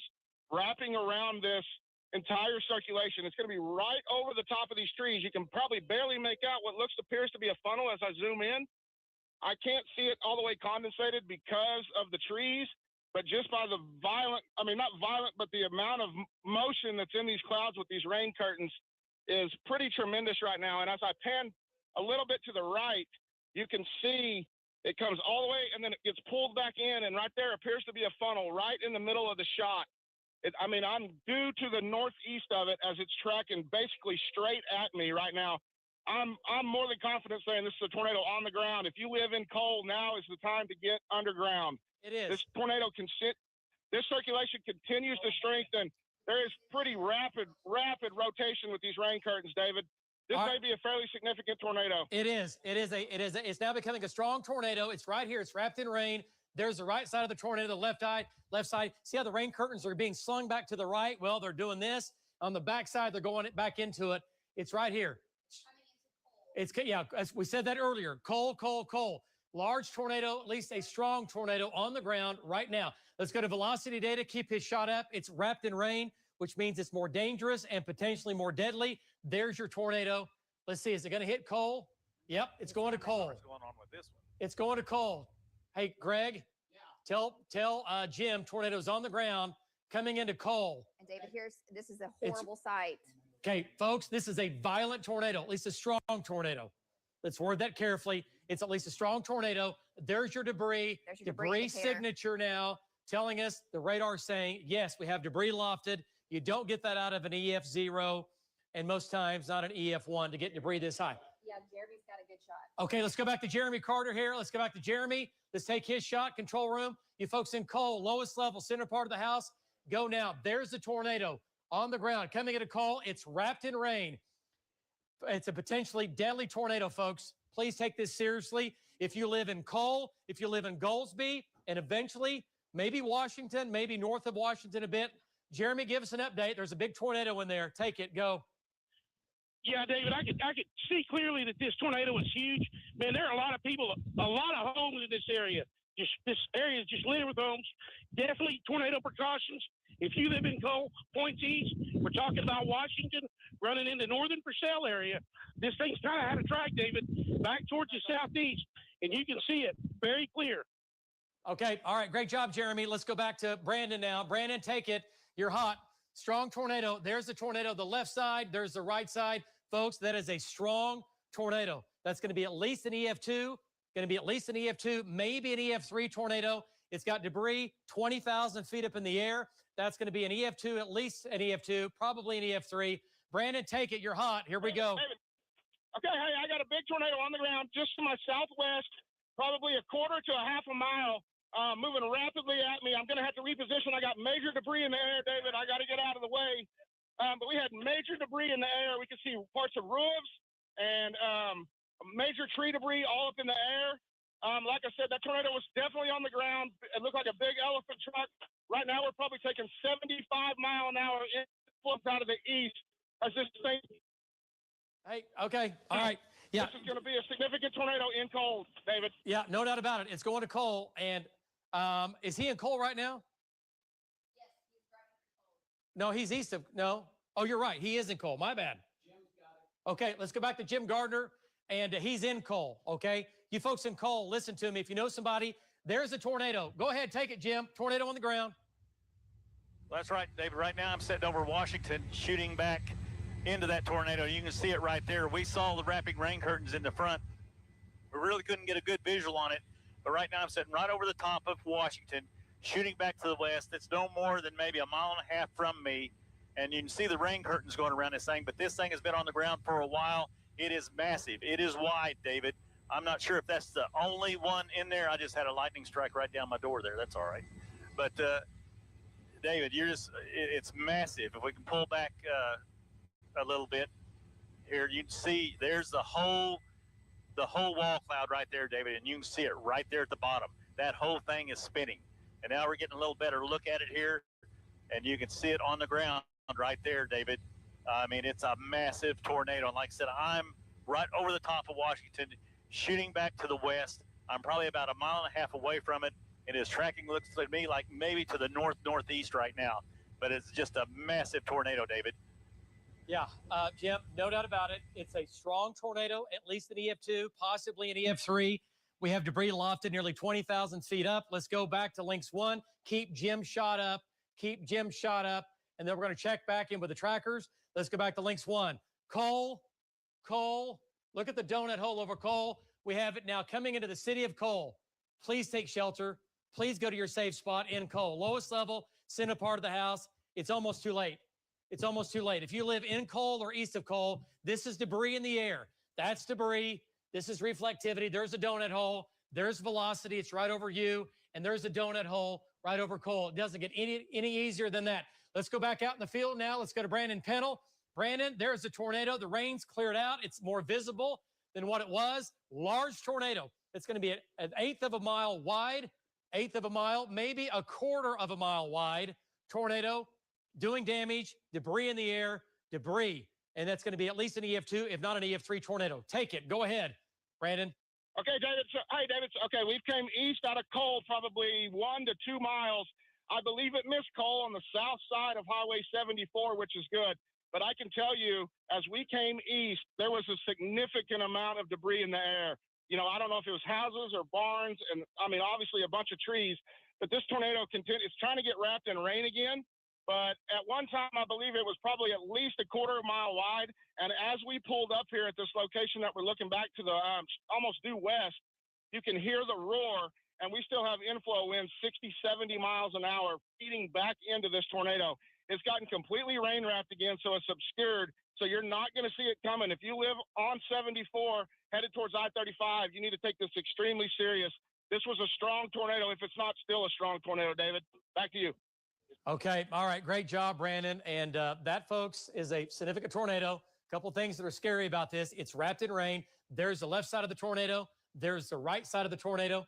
wrapping around this entire circulation. It's going to be right over the top of these trees. You can probably barely make out what appears to be a funnel as I zoom in. I can't see it all the way condensated because of the trees, but just by the not violent, but the amount of motion that's in these clouds with these rain curtains is pretty tremendous right now. And as I pan a little bit to the right, you can see it comes all the way and then it gets pulled back in. And right there appears to be a funnel right in the middle of the shot. I'm due to the northeast of it as it's tracking basically straight at me right now. I'm more than confident saying this is a tornado on the ground. If you live in Cole, now is the time to get underground.
It is.
This tornado this circulation continues to strengthen. There is pretty rapid rotation with these rain curtains, David. This may be a fairly significant tornado.
It is. It's now becoming a strong tornado. It's right here. It's wrapped in rain. There's the right side of the tornado, the left side. See how the rain curtains are being slung back to the right? Well, they're doing this. On the back side, they're going back into it. It's right here. As we said that earlier. Cole. Large tornado, at least a strong tornado on the ground right now. Let's go to velocity data. Keep his shot up. It's wrapped in rain, which means it's more dangerous and potentially more deadly. There's your tornado. Let's see. Is it going to hit Cole? Yep, it's going to Cole.
What's going on with this one?
It's going to Cole. Hey, Greg, tell Jim tornadoes on the ground coming into Cole.
And David, this is a horrible sight.
Okay, folks, this is a violent tornado, at least a strong tornado. Let's word that carefully. It's at least a strong tornado. There's your debris.
There's your
debris signature now telling us the radar saying, yes, we have debris lofted. You don't get that out of an EF0 and most times not an EF1 to get debris this high.
Yeah, Jeremy's got a good shot.
Okay, let's go back to Jeremy Carter here. Let's go back to Jeremy. Let's take his shot. Control room. You folks in Cole, lowest level, center part of the house. Go now. There's the tornado on the ground. Coming at a call. It's wrapped in rain. It's a potentially deadly tornado, folks. Please take this seriously. If you live in Cole, if you live in Goldsby, and eventually maybe Washington, maybe north of Washington a bit. Jeremy, give us an update. There's a big tornado in there. Take it. Go.
Yeah, David, I could see clearly that this tornado was huge. Man, there are a lot of people, a lot of homes in this area. This area is just littered with homes. Definitely tornado precautions. If you live in Cole, points east, we're talking about Washington, running into northern Purcell area. This thing's kind of had a track, David, back towards the southeast, and you can see it very clear.
Okay. All right. Great job, Jeremy. Let's go back to Brandon now. Brandon, take it. You're hot. Strong tornado. There's the tornado, the left side. There's the right side. Folks, that is a strong tornado. That's going to be at least an EF2, maybe an EF3 tornado. It's got debris 20,000 feet up in the air. That's going to be an EF2, at least an EF2, probably an EF3. Brandon, take it. You're hot. Here we go.
Okay, hey, I got a big tornado on the ground just to my southwest, probably a quarter to a half a mile, moving rapidly at me. I'm going to have to reposition. I got major debris in the air, David. I got to get out of the way. But we had major debris in the air. We could see parts of roofs and major tree debris all up in the air. Like I said, that tornado was definitely on the ground. It looked like a big elephant truck. Right now, we're probably taking 75-mile-an-hour influence out of the east as this thing.
Hey, okay. All right. Yeah.
This is going to be a significant tornado in Cole, David.
Yeah, no doubt about it. It's going to Cole. And is he in Cole right now? No, he's east of, no. Oh, you're right. He is in Cole. My bad. Okay, let's go back to Jim Gardner, and he's in Cole, okay? You folks in Cole, listen to me. If you know somebody, there's a tornado. Go ahead, take it, Jim. Tornado on the ground.
Well, that's right, David. Right now I'm sitting over Washington, shooting back into that tornado. You can see it right there. We saw the wrapping rain curtains in the front. We really couldn't get a good visual on it, but right now I'm sitting right over the top of Washington, shooting back to the west. It's no more than maybe a mile and a half from me, and you can see the rain curtains going around this thing, but this thing has been on the ground for a while. It is massive. It is wide, David. I'm not sure if that's the only one in there. I just had a lightning strike right down my door there. That's all right. But, David, it's massive. If we can pull back a little bit here, you can see there's the whole wall cloud right there, David, and you can see it right there at the bottom. That whole thing is spinning. And now we're getting a little better look at it here, and you can see it on the ground right there, David. I mean, it's a massive tornado. And like I said, I'm right over the top of Washington, shooting back to the west. I'm probably about a mile and a half away from it, and its tracking looks to me like maybe to the northeast right now. But it's just a massive tornado, David.
Yeah, Jim, no doubt about it. It's a strong tornado, at least an EF2, possibly an EF3. We have debris lofted nearly 20,000 feet up. Let's go back to links 1. Keep Jim shot up. Keep Jim shot up. And then we're going to check back in with the trackers. Let's go back to links 1. Cole. Look at the donut hole over Cole. We have it now coming into the city of Cole. Please take shelter. Please go to your safe spot in Cole. Lowest level, center part of the house. It's almost too late. It's almost too late. If you live in Cole or east of Cole, this is debris in the air. That's debris. This is reflectivity. There's a donut hole. There's velocity. It's right over you. And there's a donut hole right over Cole. It doesn't get any easier than that. Let's go back out in the field now. Let's go to Brandon Pennell. Brandon, there's a tornado. The rain's cleared out. It's more visible than what it was. Large tornado. It's going to be an eighth of a mile wide, maybe a quarter of a mile wide tornado doing damage, debris in the air, debris. And that's going to be at least an EF2, if not an EF3 tornado. Take it. Go ahead, Brandon.
Okay, David. Hey, David. Okay, we've came east out of Cole, probably 1 to 2 miles. I believe it missed Cole on the south side of Highway 74, which is good. But I can tell you, as we came east, there was a significant amount of debris in the air. You know, I don't know if it was houses or barns, and I mean, obviously a bunch of trees. But this tornado it's trying to get wrapped in rain again. But at one time, I believe it was probably at least a quarter mile wide. And as we pulled up here at this location that we're looking back to the almost due west, you can hear the roar. And we still have inflow winds 60, 70 miles an hour feeding back into this tornado. It's gotten completely rain wrapped again, so it's obscured. So you're not going to see it coming. If you live on 74 headed towards I-35, you need to take this extremely serious. This was a strong tornado, if it's not still a strong tornado, David. Back to you.
Okay. All right. Great job, Brandon. And that, folks, is a significant tornado. A couple things that are scary about this. It's wrapped in rain. There's the left side of the tornado. There's the right side of the tornado.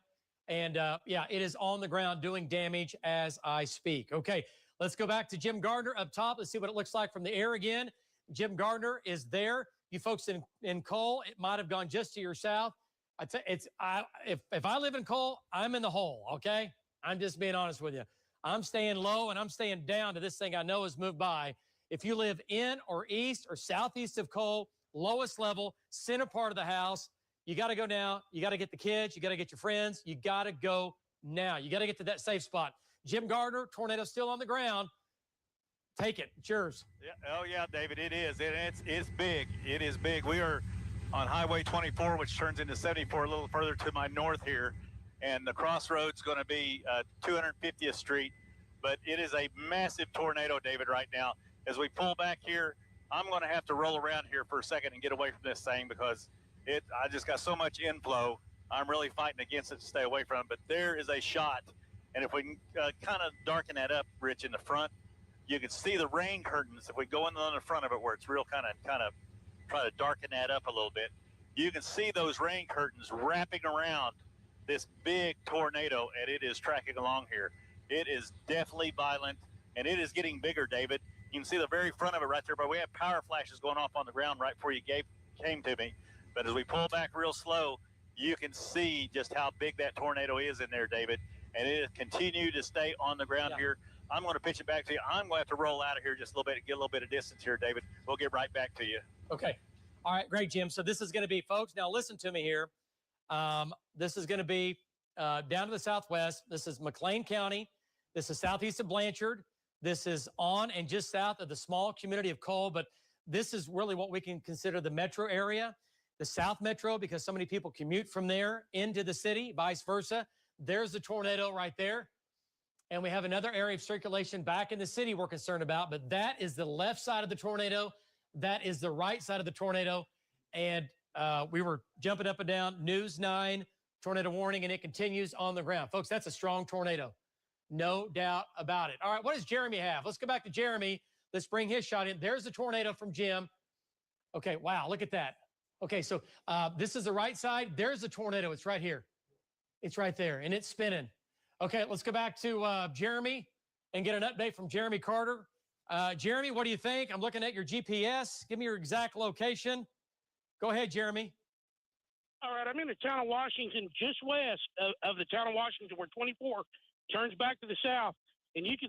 And yeah, it is on the ground doing damage as I speak. Okay, let's go back to Jim Gardner up top. Let's see what it looks like from the air again. Jim Gardner is there. You folks in Cole, it might have gone just to your south. If I live in Cole, I'm in the hole, okay? I'm just being honest with you. I'm staying low and I'm staying down to this thing I know has moved by. If you live in or east or southeast of Cole, lowest level, center part of the house, you got to go now. You got to get the kids. You got to get your friends. You got to go now. You got to get to that safe spot. Jim Gardner, tornado still on the ground. Take it. It's yours.
Yeah, oh, yeah, David, it is. It's big. It is big. We are on Highway 24, which turns into 74 a little further to my north here. And the crossroads going to be 250th Street. But it is a massive tornado, David, right now. As we pull back here, I'm going to have to roll around here for a second and get away from this thing because I just got so much inflow. I'm really fighting against it to stay away from it. But there is a shot. And if we can kind of darken that up, Rich, in the front, you can see the rain curtains. If we go in on the front of it where it's real kind of try to darken that up a little bit, you can see those rain curtains wrapping around this big tornado, and it is tracking along here. It is definitely violent, and it is getting bigger, David. You can see the very front of it right there, but we have power flashes going off on the ground right before you came to me. But as we pull back real slow, you can see just how big that tornado is in there, David. And it has continued to stay on the ground here. I'm going to pitch it back to you. I'm going to have to roll out of here just a little bit, get a little bit of distance here, David. We'll get right back to you.
Okay. All right, great, Jim. So this is going to be, folks, now listen to me here. This is going to be down to the southwest. This is McLean County. This is southeast of Blanchard. This is on and just south of the small community of Cole, but this is really what we can consider the metro area, the South Metro, because so many people commute from there into the city, vice versa. There's the tornado right there. And we have another area of circulation back in the city we're concerned about, but that is the left side of the tornado. That is the right side of the tornado. And we were jumping up and down, News 9, tornado warning, and it continues on the ground. Folks, that's a strong tornado. No doubt about it. All right, what does Jeremy have? Let's go back to Jeremy. Let's bring his shot in. There's the tornado from Jim. Okay, wow, look at that. Okay, so this is the right side. There's the tornado. It's right here. It's right there, and it's spinning. Okay, let's go back to Jeremy and get an update from Jeremy Carter. Jeremy, what do you think? I'm looking at your GPS. Give me your exact location. Go ahead, Jeremy.
All right, I'm in the town of Washington, just west of the town of Washington, where 24 turns back to the south. And you can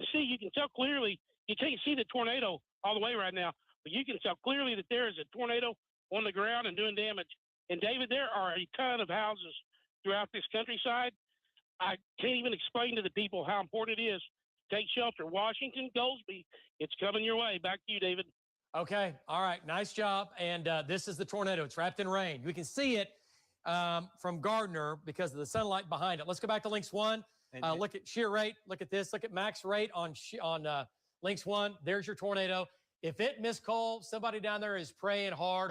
tell clearly, you can't see the tornado all the way right now, but you can tell clearly that there is a tornado on the ground and doing damage. And David, there are a ton of houses throughout this countryside. I can't even explain to the people how important it is to take shelter. Washington, Goldsby, it's coming your way. Back to you, David.
Okay. All right. Nice job. And this is the tornado. It's wrapped in rain. We can see it from Gardner because of the sunlight behind it. Let's go back to Links 1. Look at shear rate. Look at this. Look at max rate on Links 1. There's your tornado. If it missed Cole, somebody down there is praying hard,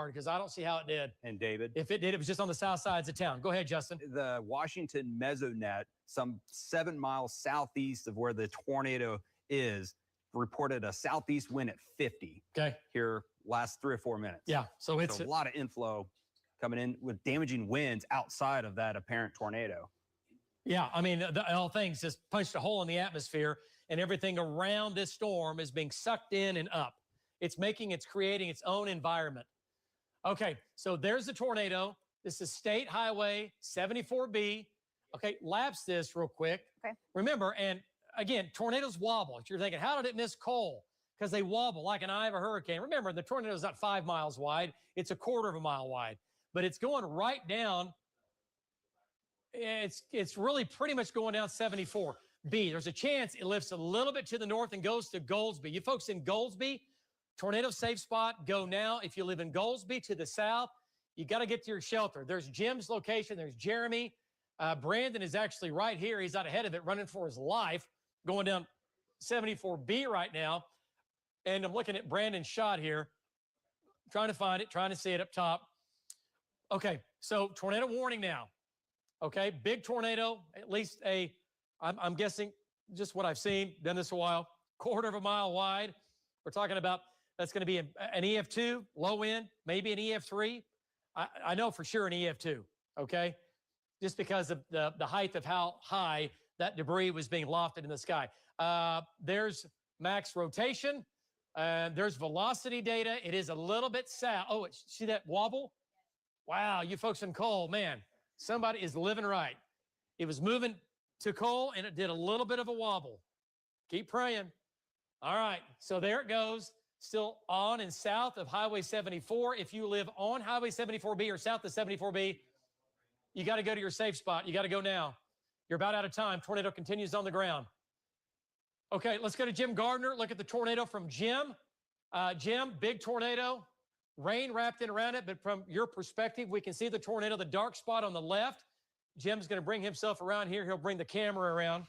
because I don't see how it did.
And David?
If it did, it was just on the south sides of town. Go ahead, Justin.
The Washington Mesonet, some 7 miles southeast of where the tornado is, reported a southeast wind at 50.
Okay.
Here last 3 or 4 minutes.
Yeah. So it's
a lot of inflow coming in with damaging winds outside of that apparent tornado.
Yeah. I mean, the whole thing's just punched a hole in the atmosphere, and everything around this storm is being sucked in and up. It's creating its own environment. Okay, so there's the tornado. This is State Highway 74B. Okay, lapse this real quick.
Okay.
Remember, and again, tornadoes wobble. You're thinking, how did it miss Cole? Because they wobble like an eye of a hurricane. Remember, the tornado is not 5 miles wide. It's a quarter of a mile wide. But it's going right down. It's really pretty much going down 74B. There's a chance it lifts a little bit to the north and goes to Goldsby. You folks in Goldsby, tornado safe spot, go now. If you live in Goldsby to the south, you got to get to your shelter. There's Jim's location. There's Jeremy. Brandon is actually right here. He's out ahead of it, running for his life, going down 74B right now. And I'm looking at Brandon's shot here, trying to find it, trying to see it up top. Okay, so tornado warning now. Okay, big tornado, at least I'm guessing just what I've seen, done this a while, quarter of a mile wide. We're talking about that's going to be an EF2, low end, maybe an EF3. I know for sure an EF2. okay? Just because of the height of how high that debris was being lofted in the sky. There's max rotation. There's velocity data. It is a little bit south. Oh, see that wobble? Wow, you folks in Cole, man, somebody is living right. It was moving to Cole, and it did a little bit of a wobble. Keep praying. All right, so there it goes. Still on and south of Highway 74. If you live on Highway 74B or south of 74B, you got to go to your safe spot. You got to go now. You're about out of time. Tornado continues on the ground. Okay, let's go to Jim Gardner. Look at the tornado from Jim. Jim, big tornado, rain wrapped in around it, but from your perspective, we can see the tornado, the dark spot on the left. Jim's going to bring himself around here. He'll bring the camera around,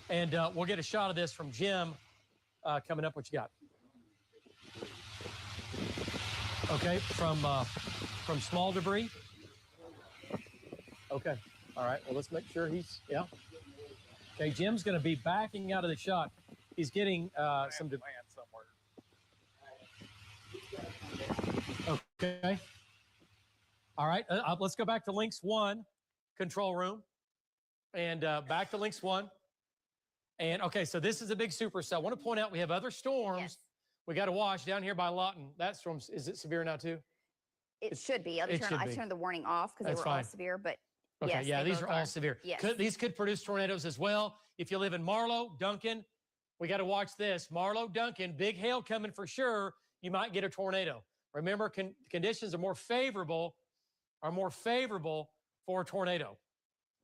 and we'll get a shot of this from Jim coming up. What you got? Okay, from small debris. Okay, all right. Well, let's make sure he's, yeah. Okay, Jim's going to be backing out of the shot. He's getting some debris somewhere. Okay. All right, let's go back to Lynx 1 control room, and back to Lynx 1. And okay, so this is a big supercell. I want to point out we have other storms.
Yes.
We got to watch down here by Lawton. That storm, is it severe now too?
It should be. I turned the warning off because they were all severe, but
okay,
yes,
yeah, these are all severe.
Yes.
These could produce tornadoes as well. If you live in Marlow, Duncan, we got to watch this. Marlow, Duncan, big hail coming for sure. You might get a tornado. Remember, conditions are more favorable for a tornado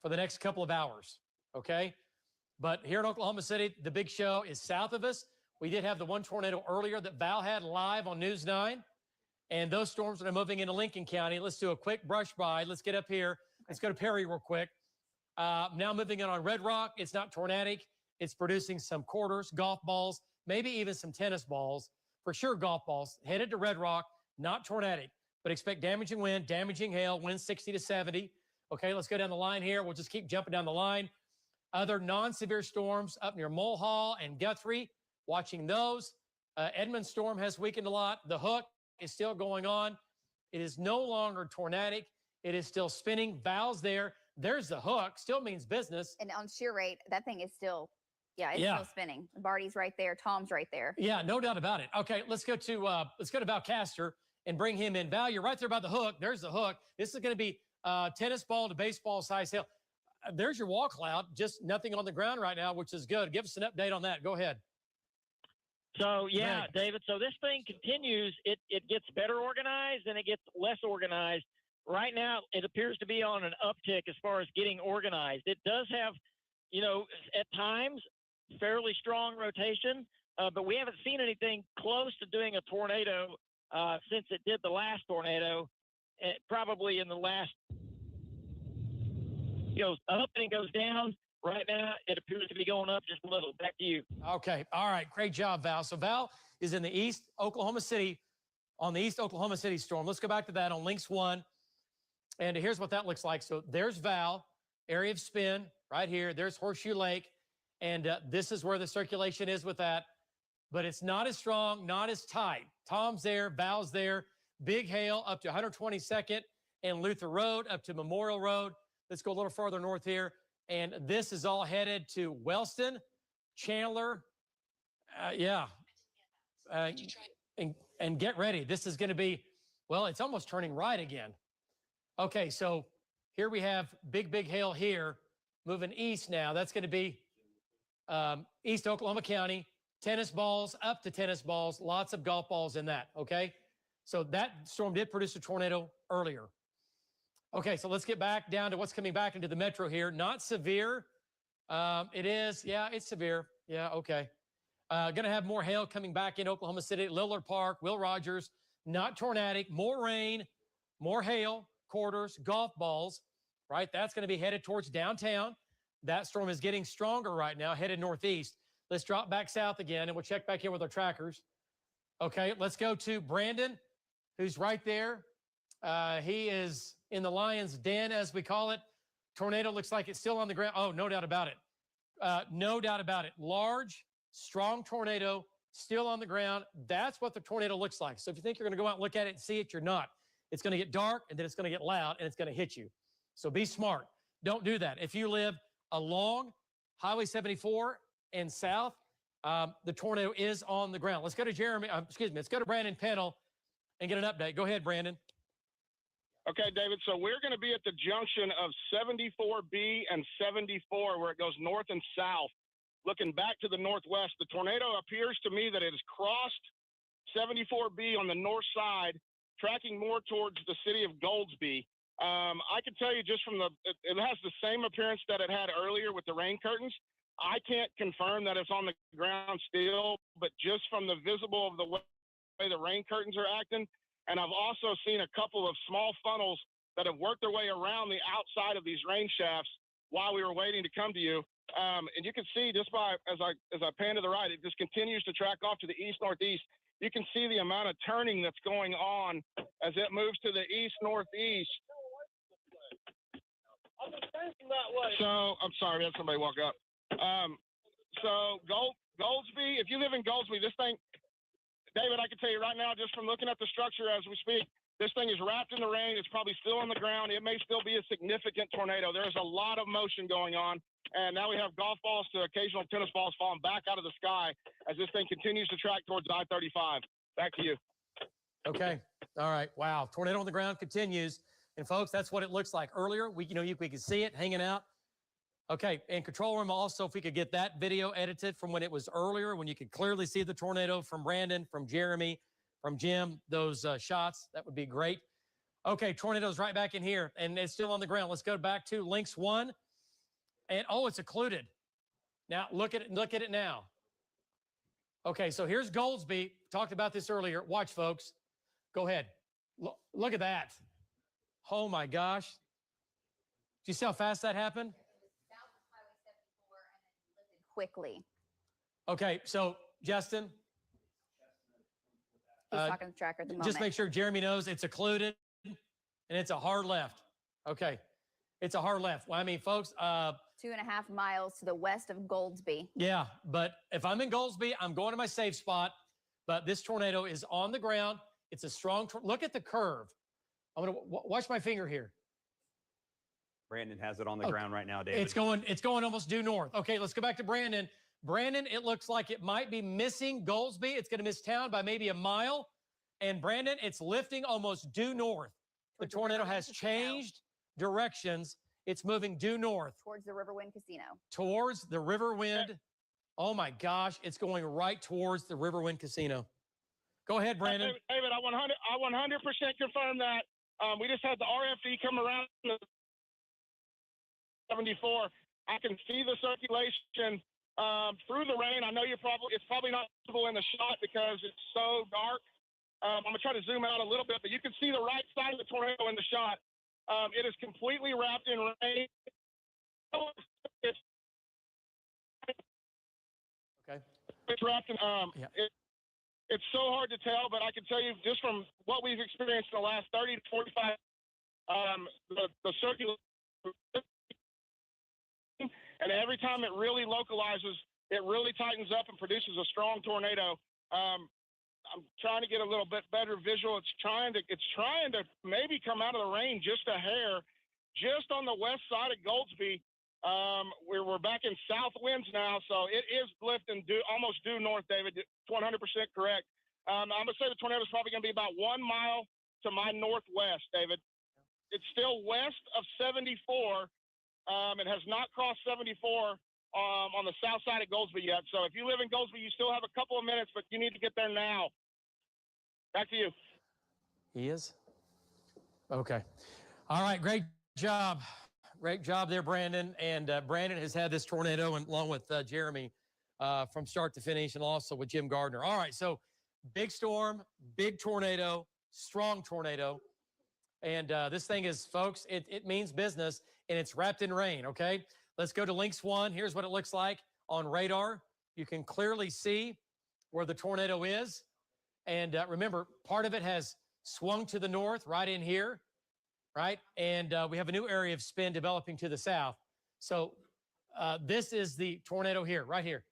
for the next couple of hours, okay? But here in Oklahoma City, the big show is south of us. We did have the one tornado earlier that Val had live on News 9, and those storms are moving into Lincoln County. Let's do a quick brush by. Let's get up here. Let's go to Perry real quick. Now moving on Red Rock. It's not tornadic. It's producing some quarters, golf balls, maybe even some tennis balls. For sure, golf balls. Headed to Red Rock, not tornadic, but expect damaging wind, damaging hail, winds 60 to 70. Okay, let's go down the line here. We'll just keep jumping down the line. Other non-severe storms up near Mulhall and Guthrie, watching those. Edmund storm has weakened a lot. The hook is still going on. It is no longer tornadic. It is still spinning. Val's there. There's the hook. Still means business.
And on shear rate, that thing is still, still spinning. Barty's right there. Tom's right there.
Yeah, no doubt about it. Okay, let's go to Val Castor and bring him in. Val, you're right there by the hook. There's the hook. This is going to be tennis ball to baseball size hail. There's your wall cloud. Just nothing on the ground right now, which is good. Give us an update on that. Go ahead.
So, yeah, David, so this thing continues. It gets better organized and it gets less organized. Right now, it appears to be on an uptick as far as getting organized. It does have, at times, fairly strong rotation, but we haven't seen anything close to doing a tornado since it did the last tornado, probably in the last, goes up and it goes down. Right now, it appears to be going up just a little. Back to you.
Okay. All right. Great job, Val. So Val is in the East Oklahoma City, on the East Oklahoma City storm. Let's go back to that on Lynx 1. And here's what that looks like. So there's Val, area of spin right here. There's Horseshoe Lake. And this is where the circulation is with that. But it's not as strong, not as tight. Tom's there, Val's there. Big hail up to 122nd and Luther Road up to Memorial Road. Let's go a little farther north here. And this is all headed to Wellston, Chandler. And get ready. This is going to be, well, it's almost turning right again. Okay, so here we have big hail here, moving east now. That's going to be East Oklahoma County, tennis balls, up to tennis balls, lots of golf balls in that, okay? So that storm did produce a tornado earlier. Okay, so let's get back down to what's coming back into the metro here. Not severe. It is, it's severe. Yeah, okay. Going to have more hail coming back in Oklahoma City, Lillard Park, Will Rogers. Not tornadic, more rain, more hail, quarters, golf balls, right? That's going to be headed towards downtown. That storm is getting stronger right now, headed northeast. Let's drop back south again, and we'll check back in with our trackers. Okay, let's go to Brandon, who's right there. He is in the lion's den, as we call it. Tornado looks like it's still on the ground. Oh, no doubt about it. No doubt about it. Large, strong tornado, still on the ground. That's what the tornado looks like. So if you think you're going to go out and look at it and see it, you're not. It's going to get dark, and then it's going to get loud, and it's going to hit you. So be smart. Don't do that. If you live along Highway 74 and south, the tornado is on the ground. Let's go to let's go to Brandon Pennell and get an update. Go ahead, Brandon.
Okay, David. So we're going to be at the junction of 74B and 74, where it goes north and south. Looking back to the northwest, the tornado appears to me that it has crossed 74B on the north side, tracking more towards the city of Goldsby. I can tell you just from it has the same appearance that it had earlier with the rain curtains. I can't confirm that it's on the ground still, but just from the visible of the way the rain curtains are acting. And I've also seen a couple of small funnels that have worked their way around the outside of these rain shafts while we were waiting to come to you. And you can see just by as I pan to the right, it just continues to track off to the east-northeast. You can see the amount of turning that's going on as it moves to the east-northeast. So I'm sorry, we had somebody walk up. So Goldsby, if you live in Goldsby, this thing, David, I can tell you right now, just from looking at the structure as we speak, this thing is wrapped in the rain. It's probably still on the ground. It may still be a significant tornado. There's a lot of motion going on. And now we have golf balls to occasional tennis balls falling back out of the sky as this thing continues to track towards I-35. Back to you.
Okay. All right. Wow. Tornado on the ground continues. And folks, that's what it looks like. Earlier, we could see it hanging out. Okay, and control room also, if we could get that video edited from when it was earlier, when you could clearly see the tornado from Brandon, from Jeremy, from Jim, those shots, that would be great. Okay, tornado's right back in here, and it's still on the ground. Let's go back to Lynx 1. And, oh, it's occluded. Now, look at it now. Okay, so here's Goldsby. Talked about this earlier. Watch, folks. Go ahead. Look at that. Oh, my gosh. Do you see how fast that happened?
Quickly.
Okay, so Justin.
He's talking to the tracker at the moment.
Just make sure Jeremy knows it's occluded and it's a hard left. Okay, it's a hard left. Well, I mean, folks.
2.5 miles to the west of Goldsby.
Yeah, but if I'm in Goldsby, I'm going to my safe spot. But this tornado is on the ground. It's a strong. Look at the curve. I'm going to watch my finger here.
Brandon has it on the ground right now, David.
It's going almost due north. Okay, let's go back to Brandon. Brandon, it looks like it might be missing Goldsby. It's going to miss town by maybe a mile. And Brandon, it's lifting almost due north. The tornado has changed directions. It's moving due north.
Towards the Riverwind Casino.
Towards the Riverwind. Oh my gosh, it's going right towards the Riverwind Casino. Go ahead, Brandon.
David, I 100% confirm that. We just had the RFD come around the 74. I can see the circulation through the rain. I know it's probably not visible in the shot because it's so dark. I'm gonna try to zoom out a little bit, but you can see the right side of the tornado in the shot. It is completely wrapped in rain.
Okay.
It's wrapped in. It's so hard to tell, but I can tell you just from what we've experienced in the last 30 to 45, the circulation. And every time it really localizes, it really tightens up and produces a strong tornado. I'm trying to get a little bit better visual. It's trying to maybe come out of the rain just a hair, just on the west side of Goldsby. We're back in south winds now, so it is lifting almost due north, David. 100% correct. I'm gonna say the tornado is probably gonna be about 1 mile to my northwest, David. It's still west of 74. It has not crossed 74 on the south side of Goldsby yet. So if you live in Goldsby, you still have a couple of minutes, but you need to get there now. Back to you.
He is? Okay. All right, great job. Great job there, Brandon. And Brandon has had this tornado along with Jeremy from start to finish, and also with Jim Gardner. All right, so big storm, big tornado, strong tornado. And this thing is, folks, it means business, and it's wrapped in rain, okay? Let's go to Lynx 1. Here's what it looks like on radar. You can clearly see where the tornado is. And remember, part of it has swung to the north right in here, right? And we have a new area of spin developing to the south. So this is the tornado here, right here.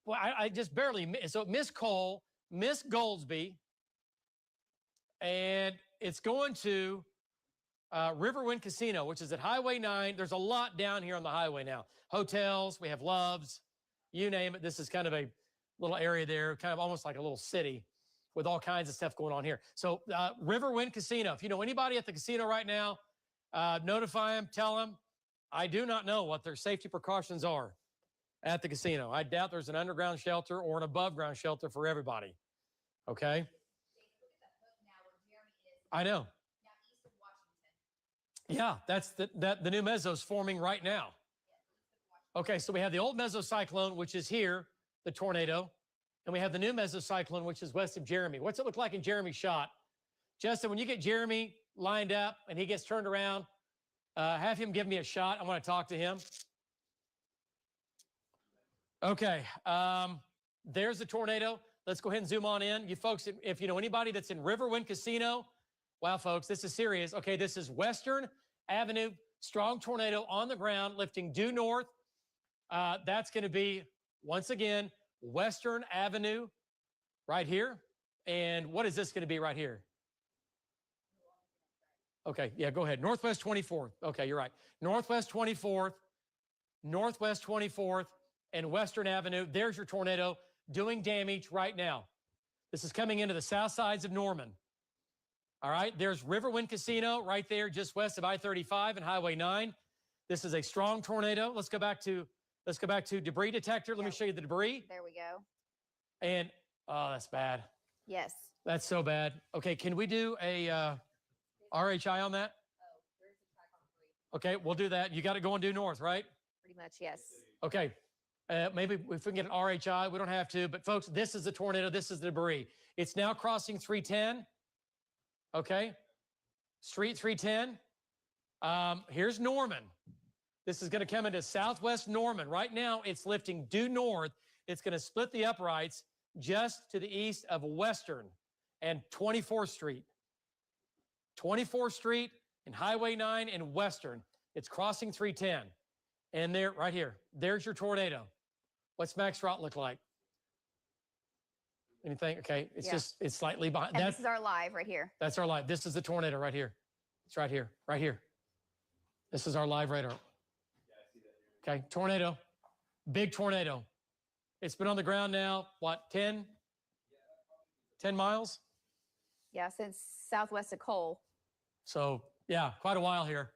Well, I just barely missed. So Miss Cole, Miss Goldsby, and it's going to Riverwind Casino, which is at Highway 9. There's a lot down here on the highway now. Hotels, we have Loves, you name it. This is kind of a little area there, kind of almost like a little city with all kinds of stuff going on here. So Riverwind Casino, if you know anybody at the casino right now, notify them, tell them, I do not know what their safety precautions are at the casino. I doubt there's an underground shelter or an above ground shelter for everybody. Okay? I know. Yeah, that's the new meso's forming right now. Okay, so we have the old mesocyclone, which is here, the tornado, and we have the new mesocyclone, which is west of Jeremy. What's it look like in Jeremy's shot? Justin, when you get Jeremy lined up and he gets turned around, have him give me a shot. I want to talk to him. Okay, there's the tornado. Let's go ahead and zoom on in. You folks, if you know anybody that's in Riverwind Casino, wow, folks, this is serious. Okay, this is Western Avenue, strong tornado on the ground, lifting due north. That's going to be, once again, Western Avenue right here. And what is this going to be right here? Okay, yeah, go ahead. Northwest 24th. Okay, you're right. Northwest 24th, Northwest 24th, and Western Avenue. There's your tornado doing damage right now. This is coming into the south sides of Norman. All right, there's Riverwind Casino right there just west of I-35 and Highway 9. This is a strong tornado. Let's go back to debris detector. Let me show you the debris.
There we go.
And, oh, that's bad.
Yes.
That's so bad. Okay, can we do a RHI on that? Okay, we'll do that. You got to go and due north, right?
Pretty much, yes.
Okay, maybe if we can get an RHI, we don't have to. But, folks, this is the tornado. This is the debris. It's now crossing 310. Okay, Street 310. Here's Norman. This is going to come into southwest Norman. Right now, it's lifting due north. It's going to split the uprights just to the east of Western and 24th Street. 24th Street and Highway 9 and Western. It's crossing 310. And there, right here, there's your tornado. What's Max Rot look like? Anything? Okay, it's slightly behind.
And this is our live right here.
That's our live. This is the tornado right here. It's right here, right here. This is our live radar. Okay, tornado, big tornado. It's been on the ground now, what, 10 miles?
Yeah, since southwest of Cole.
So yeah, quite a while here.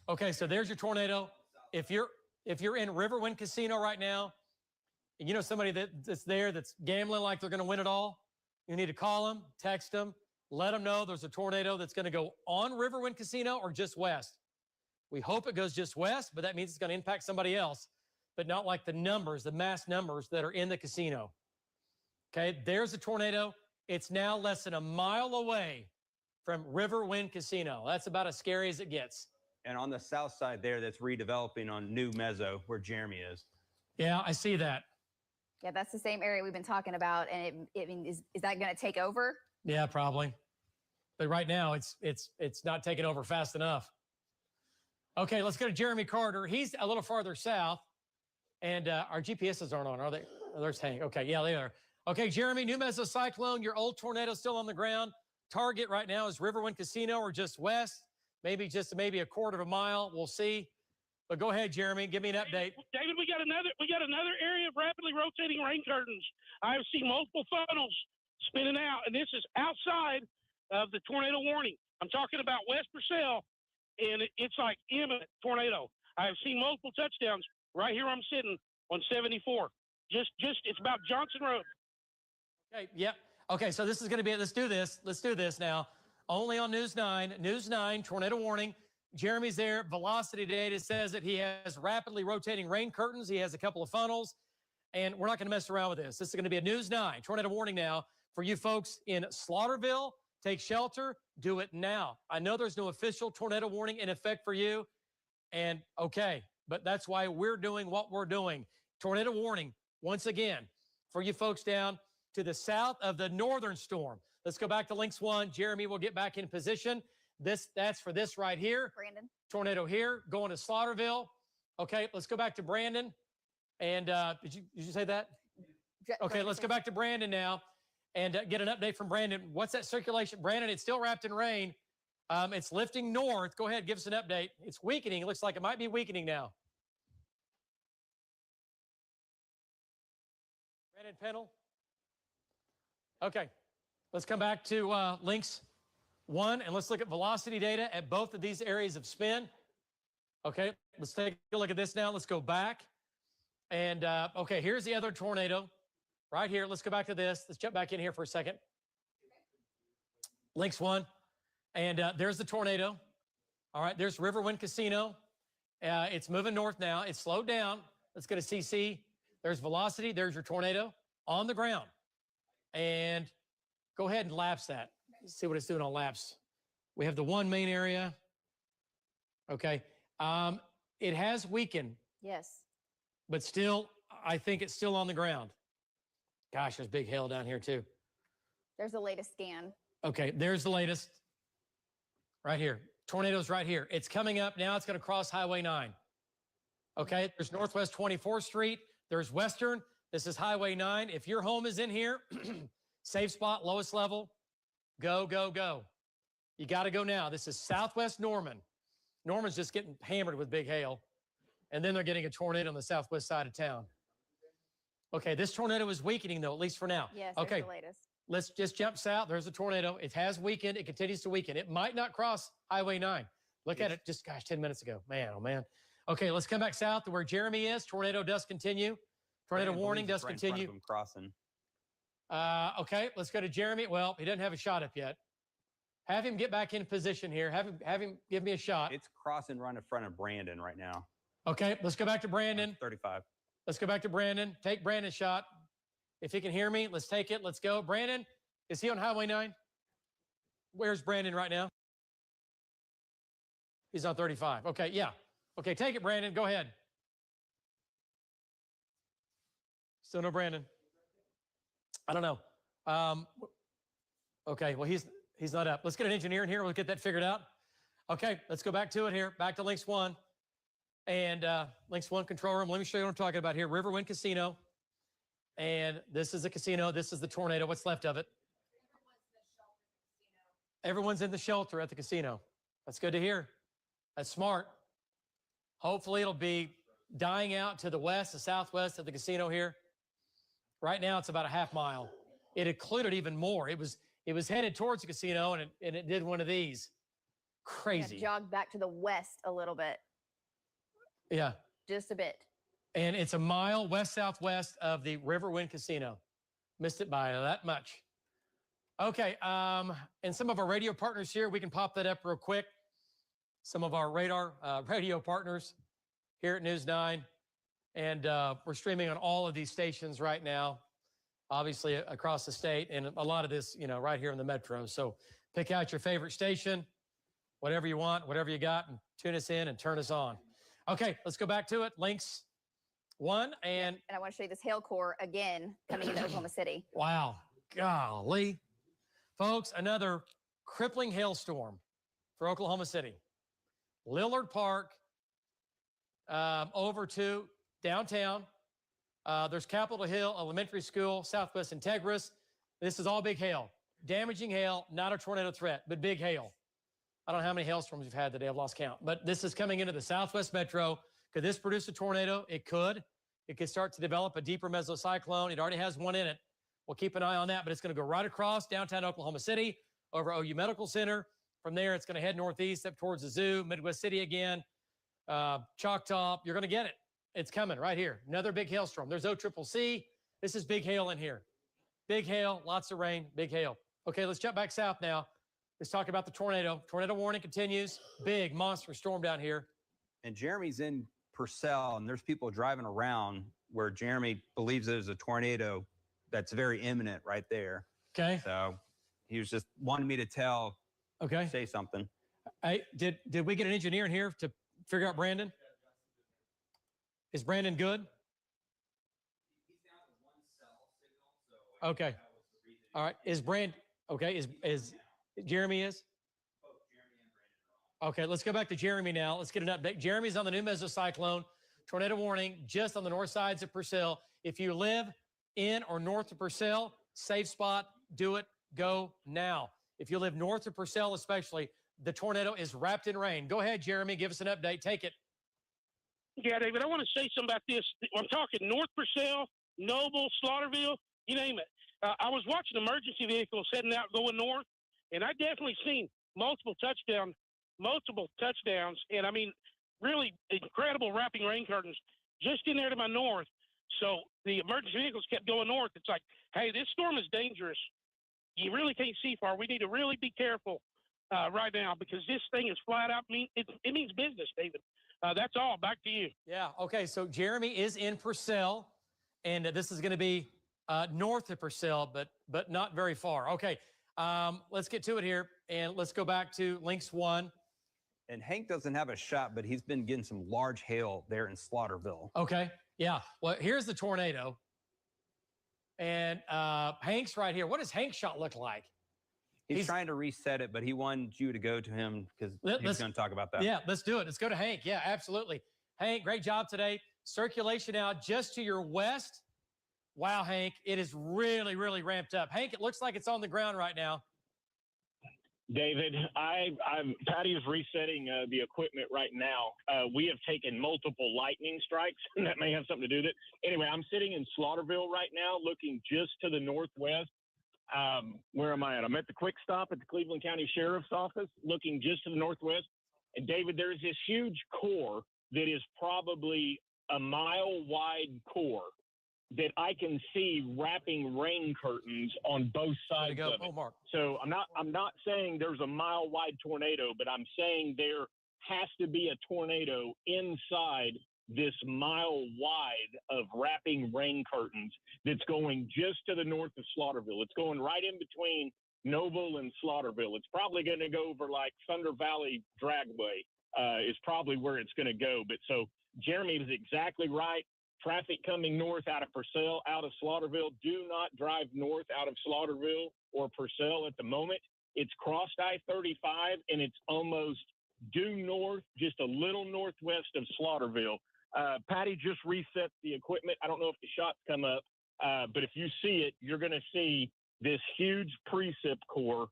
Okay, so there's your tornado. If you're in Riverwind Casino right now, and you know somebody that's there that's gambling like they're going to win it all, you need to call them, text them, let them know there's a tornado that's going to go on Riverwind Casino or just west. We hope it goes just west, but that means it's going to impact somebody else, but not like the numbers, the mass numbers that are in the casino. Okay, there's a tornado. It's now less than a mile away from Riverwind Casino. That's about as scary as it gets.
And on the south side there, that's redeveloping on New Mezzo, where Jeremy is.
Yeah, I see that.
Yeah, that's the same area we've been talking about. And is that going to take over?
Yeah, probably. But right now, it's not taking over fast enough. Okay, let's go to Jeremy Carter. He's a little farther south, and our GPSs aren't on, are they? Oh, there's Hank. Okay, yeah, they are. Okay, Jeremy, new mesocyclone. Your old tornado still on the ground. Target right now is Riverwind Casino or just west. Maybe a quarter of a mile. We'll see. But go ahead, Jeremy. Give me an update.
David, we got another area of rapidly rotating rain curtains. I've seen multiple funnels spinning out, and this is outside of the tornado warning. I'm talking about West Purcell, and it's like imminent tornado. I've seen multiple touchdowns right here. I'm sitting on 74. Just it's about Johnson Road.
Okay. Yep. Okay. So this is going to be. Let's do this. Let's do this now. Only on News 9. News 9 tornado warning. Jeremy's there. Velocity data says that he has rapidly rotating rain curtains. He has a couple of funnels, and we're not going to mess around with this. This is going to be a News 9 tornado warning now for you folks in Slaughterville. Take shelter. Do it now. I know there's no official tornado warning in effect for you, and okay, but that's why we're doing what we're doing. Tornado warning once again for you folks down to the south of the northern storm. Let's go back to Lynx 1. Jeremy will get back in position. That's for this right here.
Brandon.
Tornado here, going to Slaughterville. Okay, let's go back to Brandon. And did you say that? Okay, let's go back to Brandon now. and get an update from Brandon. What's that circulation? Brandon, it's still wrapped in rain. It's lifting north. Go ahead, give us an update. It's weakening. It looks like it might be weakening now. Brandon Pennell? Okay, let's come back to links 1, and let's look at velocity data at both of these areas of spin. Okay, let's take a look at this now. Let's go back. And, okay, here's the other tornado right here. Let's go back to this. Let's jump back in here for a second. Links 1. And there's the tornado. All right, there's Riverwind Casino. It's moving north now. It's slowed down. Let's go to CC. There's velocity. There's your tornado on the ground. And go ahead and lapse that. Let's see what it's doing on laps. We have the 1 main area. Okay. It has weakened.
Yes.
But still, I think it's still on the ground. Gosh, there's big hail down here too.
There's the latest scan.
Okay, there's the latest. Right here. Tornadoes right here. It's coming up. Now it's going to cross Highway 9. Okay, there's Northwest 24th Street. There's Western. This is Highway 9. If your home is in here, safe spot, lowest level, go, go, go. You got to go now. This is Southwest Norman. Norman's just getting hammered with big hail. And then they're getting a tornado on the southwest side of town. Okay, this tornado is weakening, though, at least for now.
Yes,
okay,
the latest.
Let's just jump south. There's a tornado. It has weakened. It continues to weaken. It might not cross Highway 9. Look at it just, gosh, 10 minutes ago. Man, oh, man. Okay, let's come back south to where Jeremy is. Tornado does continue. Tornado warning does continue.
Crossing.
Okay, let's go to Jeremy. Well, he doesn't have a shot up yet. Have him get back in position here. Have him give me a shot.
It's crossing right in front of Brandon right now.
Okay, let's go back to Brandon.
35.
Let's go back to Brandon. Take Brandon's shot. If he can hear me, let's take it. Let's go. Brandon, is he on Highway 9? Where's Brandon right now? He's on 35. Okay, yeah. Okay, take it, Brandon. Go ahead. Still no Brandon. I don't know. Okay, well, he's not up. Let's get an engineer in here. We'll get that figured out. Okay, let's go back to it here. Back to Links 1. And Links 1 control room. Let me show you what I'm talking about here. Riverwind Casino. And this is the casino. This is the tornado. What's left of it? Everyone's in the shelter at the casino. That's good to hear. That's smart. Hopefully it'll be dying out to the west, the southwest of the casino here. Right now it's about a half mile. It occluded even more. It was headed towards the casino and it did one of these. Crazy.
Jogged back to the west a little bit.
Yeah.
Just a bit.
And it's a mile west-southwest of the Riverwind Casino. Missed it by that much. Okay, and some of our radio partners here, we can pop that up real quick. Some of our radar radio partners here at News 9. And we're streaming on all of these stations right now, obviously across the state, and a lot of this, right here in the metro. So pick out your favorite station, whatever you want, whatever you got, and tune us in and turn us on. Okay, let's go back to it. Links 1 and
I want to show you this hail core again coming into Oklahoma City.
Wow, golly. Folks, another crippling hailstorm for Oklahoma City. Lillard Park over to downtown. There's Capitol Hill Elementary School, Southwest Integris. This is all big hail. Damaging hail, not a tornado threat, but big hail. I don't know how many hailstorms we've had today. I've lost count. But this is coming into the Southwest Metro. Could this produce a tornado? It could. It could start to develop a deeper mesocyclone. It already has one in it. We'll keep an eye on that, but it's going to go right across downtown Oklahoma City over OU Medical Center. From there, it's going to head northeast up towards the zoo, Midwest City again, Choctaw. You're going to get it. It's coming right here. Another big hailstorm. There's OCCC. This is big hail in here. Big hail, lots of rain, big hail. Okay, let's jump back south now. Let's talk about the tornado. Tornado warning continues. Big monster storm down here.
And Jeremy's in Purcell, and there's people driving around where Jeremy believes there's a tornado that's very imminent right there.
Okay.
So he was just wanting me to say something.
Hey, did we get an engineer in here to figure out Brandon? Is Brandon good? Okay. All right. Is Brand okay? Is Jeremy is? Okay, let's go back to Jeremy now. Let's get an update. Jeremy's on the new mesocyclone. Tornado warning just on the north sides of Purcell. If you live in or north of Purcell, safe spot, do it. Go now. If you live north of Purcell, especially, the tornado is wrapped in rain. Go ahead, Jeremy. Give us an update. Take it.
Yeah, David, I want to say something about this. I'm talking North Purcell, Noble, Slaughterville, you name it. I was watching emergency vehicles heading out going north, and I definitely seen multiple touchdowns, and I mean, really incredible wrapping rain curtains just in there to my north. So the emergency vehicles kept going north. It's like, hey, this storm is dangerous. You really can't see far. We need to really be careful right now because this thing is flat out it means business, David. That's all. Back to you.
Yeah. Okay. So Jeremy is in Purcell, and this is going to be north of Purcell, but not very far. Okay. Let's get to it here, and let's go back to Lynx 1.
And Hank doesn't have a shot, but he's been getting some large hail there in Slaughterville.
Okay. Yeah. Well, here's the tornado. And Hank's right here. What does Hank's shot look like?
He's trying to reset it, but he wanted you to go to him because he's going to talk about that.
Yeah, let's do it. Let's go to Hank. Yeah, absolutely. Hank, great job today. Circulation out just to your west. Wow, Hank, it is really, really ramped up. Hank, it looks like it's on the ground right now.
David, Patty's resetting the equipment right now. We have taken multiple lightning strikes, and that may have something to do with it. Anyway, I'm sitting in Slaughterville right now, looking just to the northwest. Where am I at? I'm at the quick stop at the Cleveland County Sheriff's Office, looking just to the northwest. And David, there's this huge core that is probably a mile-wide core that I can see wrapping rain curtains on both sides of it.
Mark.
So I'm not saying there's a mile-wide tornado, but I'm saying there has to be a tornado inside this mile wide of wrapping rain curtains that's going just to the north of Slaughterville. It's going right in between Noble and Slaughterville. It's probably going to go over like Thunder Valley Dragway is probably where it's going to go. But so Jeremy is exactly right. Traffic coming north out of Purcell, out of Slaughterville. Do not drive north out of Slaughterville or Purcell at the moment. It's crossed I-35 and it's almost due north, just a little northwest of Slaughterville. Patty just reset the equipment. I don't know if the shots come up, but if you see it, you're going to see this huge precip core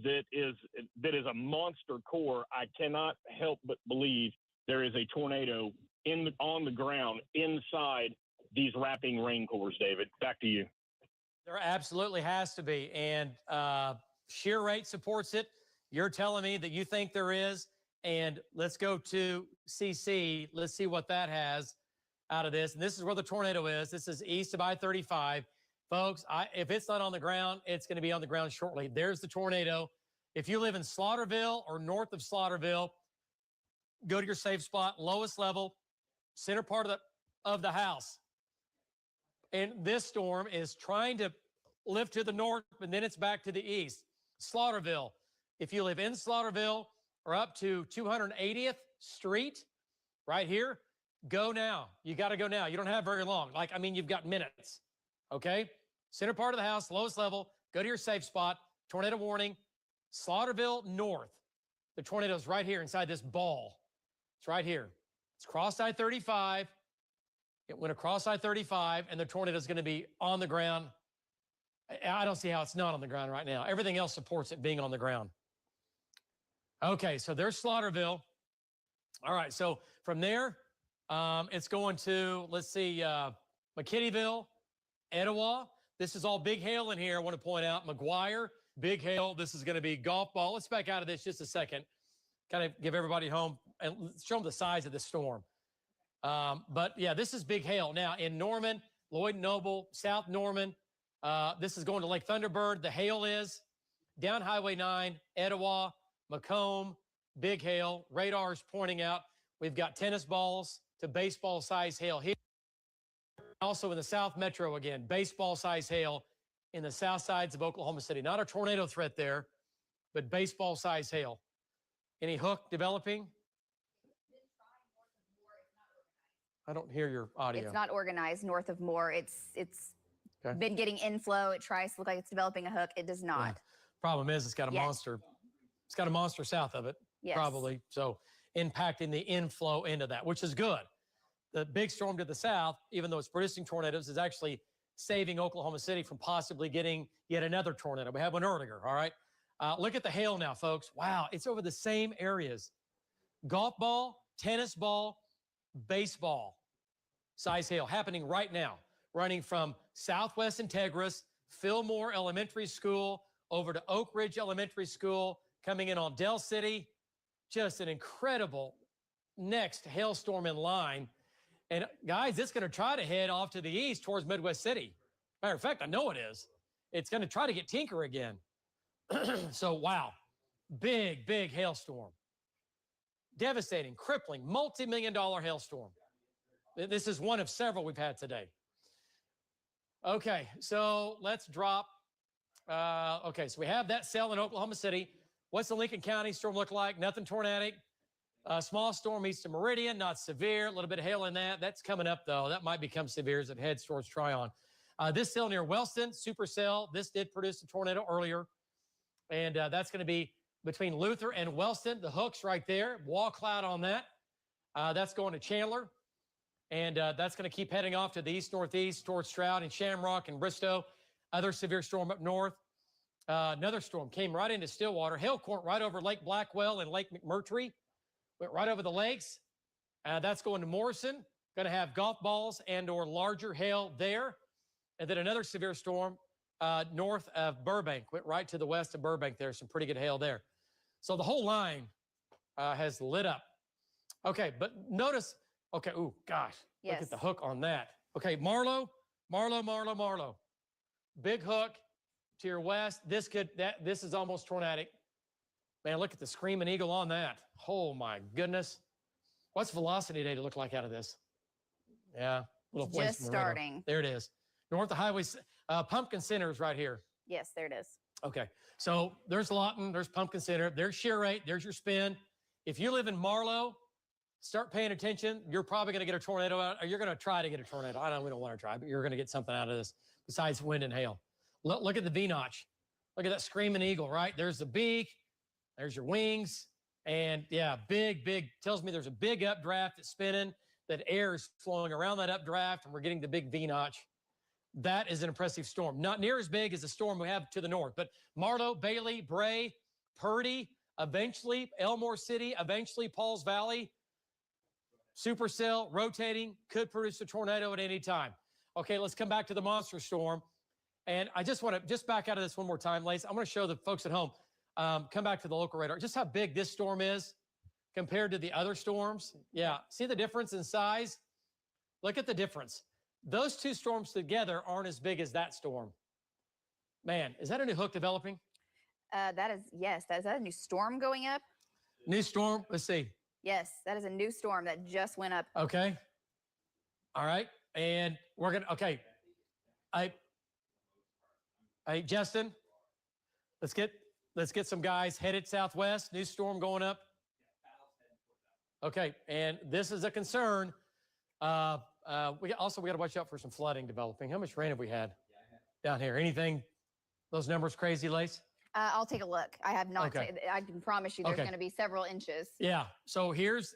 that is a monster core. I cannot help but believe there is a tornado on the ground inside these wrapping rain cores. David, back to you.
There absolutely has to be, and shear rate supports it. You're telling me that you think there is. And let's go to CC. Let's see what that has out of this. And this is where the tornado is. This is east of I-35. Folks, if it's not on the ground, it's going to be on the ground shortly. There's the tornado. If you live in Slaughterville or north of Slaughterville, go to your safe spot, lowest level, center part of the house. And this storm is trying to lift to the north, and then it's back to the east. Slaughterville. If you live in Slaughterville, or up to 280th Street, right here, go now. You got to go now. You don't have very long. You've got minutes, okay? Center part of the house, lowest level, go to your safe spot, tornado warning, Slaughterville North. The tornado's right here inside this ball. It's right here. It's crossed I-35. It went across I-35, and the tornado's going to be on the ground. I don't see how it's not on the ground right now. Everything else supports it being on the ground. Okay, so there's Slaughterville. All right, so from there, it's going to, let's see, McKittyville, Etowah. This is all big hail in here, I want to point out. McGuire, big hail. This is going to be golf ball. Let's back out of this just a second. Kind of give everybody home and show them the size of the storm. But, yeah, this is big hail. Now, in Norman, Lloyd Noble, South Norman, this is going to Lake Thunderbird. The hail is down Highway 9, Etowah, Macomb, big hail. Radar's pointing out we've got tennis balls to baseball size hail here. Also in the South Metro again, baseball size hail in the south sides of Oklahoma City. Not a tornado threat there, but baseball size hail. Any hook developing? I don't hear your audio.
It's not organized north of Moore. It's
Okay.
been getting inflow. It tries to look like it's developing a hook. It does not.
Yeah. Problem is, it's got a
Yes.
monster. It's got a monster south of it,
Yes.
probably. So impacting the inflow into that, which is good. The big storm to the south, even though it's producing tornadoes, is actually saving Oklahoma City from possibly getting yet another tornado. We had one earlier, all right? Look at the hail now, folks. Wow, it's over the same areas. Golf ball, tennis ball, baseball size hail happening right now, running from Southwest Integris, Fillmore Elementary School, over to Oak Ridge Elementary School, coming in on Del City. Just an incredible next hailstorm in line. And guys, it's going to try to head off to the east towards Midwest City. Matter of fact, I know it is. It's going to try to get Tinker again. So, wow. Big, big hailstorm. Devastating, crippling, multi-million-dollar hailstorm. This is one of several we've had today. Okay, so let's drop. Okay, so we have that cell in Oklahoma City. What's the Lincoln County storm look like? Nothing tornadic. Small storm east of Meridian, not severe. A little bit of hail in that. That's coming up, though. That might become severe as it heads towards Tryon. This cell near Wellston, supercell. This did produce a tornado earlier. And that's going to be between Luther and Wellston. The hook's right there. Wall cloud on that. That's going to Chandler. And that's going to keep heading off to the east-northeast towards Stroud and Shamrock and Bristow. Other severe storm up north. Another storm came right into Stillwater. Hail went right over Lake Blackwell and Lake McMurtry. Went right over the lakes. That's going to Morrison. Going to have golf balls and or larger hail there. And then another severe storm north of Burbank. Went right to the west of Burbank there. Some pretty good hail there. So the whole line has lit up. Okay, but notice, okay, ooh, gosh.
Yes.
Look at the hook on that. Okay, Marlow. Big hook to your west. This is almost tornadic. Man, look at the Screaming Eagle on that. Oh my goodness. What's velocity data look like out of this? Yeah, little
Just starting.
There it is. North of Highway, Pumpkin Center is right here.
Yes, there it is.
Okay, so there's Lawton, there's Pumpkin Center, there's shear rate, there's your spin. If you live in Marlow, start paying attention. You're probably going to get a tornado out, or you're going to try to get a tornado. I know we don't want to try, but you're going to get something out of this besides wind and hail. Look at the V-notch. Look at that Screaming Eagle, right? There's the beak, there's your wings, and yeah, big, tells me there's a big updraft that's spinning, that air is flowing around that updraft, and we're getting the big V-notch. That is an impressive storm. Not near as big as the storm we have to the north, but Marlow, Bailey, Bray, Purdy, eventually Elmore City, eventually Pauls Valley, supercell, rotating, could produce a tornado at any time. Okay, let's come back to the monster storm. And I just want to back out of this one more time, Lace. I want to show the folks at home, come back to the local radar, just how big this storm is compared to the other storms. Yeah, see the difference in size? Look at the difference. Those two storms together aren't as big as that storm. Man, is that a new hook developing?
That is, yes. Is that a new storm going up?
New storm? Let's see.
Yes, that is a new storm that just went up.
Okay. All right. And we're going to, okay. Justin, let's get some guys headed southwest. New storm going up. Okay. And this is a concern. We got to watch out for some flooding developing. How much rain have we had down here? Anything? Those numbers crazy, Lace?
I'll take a look. I have not.
Okay.
I can promise you there's going to be several inches.
Yeah. So here's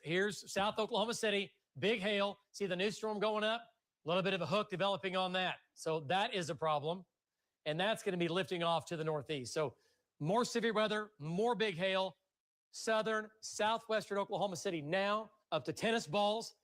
South Oklahoma City, big hail. See the new storm going up? A little bit of a hook developing on that. So that is a problem. And that's going to be lifting off to the northeast. So more severe weather, more big hail, southwestern Oklahoma City now up to tennis balls,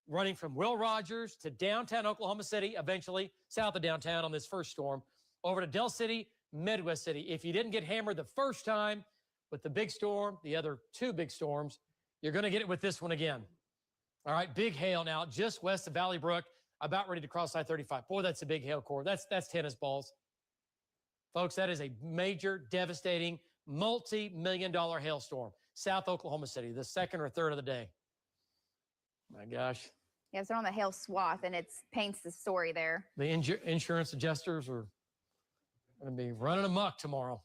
running from Will Rogers to downtown Oklahoma City, eventually south of downtown on this first storm, over to Del City, Midwest City. If you didn't get hammered the first time with the big storm, the other two big storms, you're going to get it with this one again. All right, big hail now just west of Valley Brook, about ready to cross I-35. Boy, that's a big hail core. That's tennis balls. Folks, that is a major, devastating, multi-million-dollar hailstorm. South Oklahoma City, the second or third of the day. My gosh.
Yeah, it's on the hail swath, and it paints the story there.
The insurance adjusters are going to be running amok tomorrow.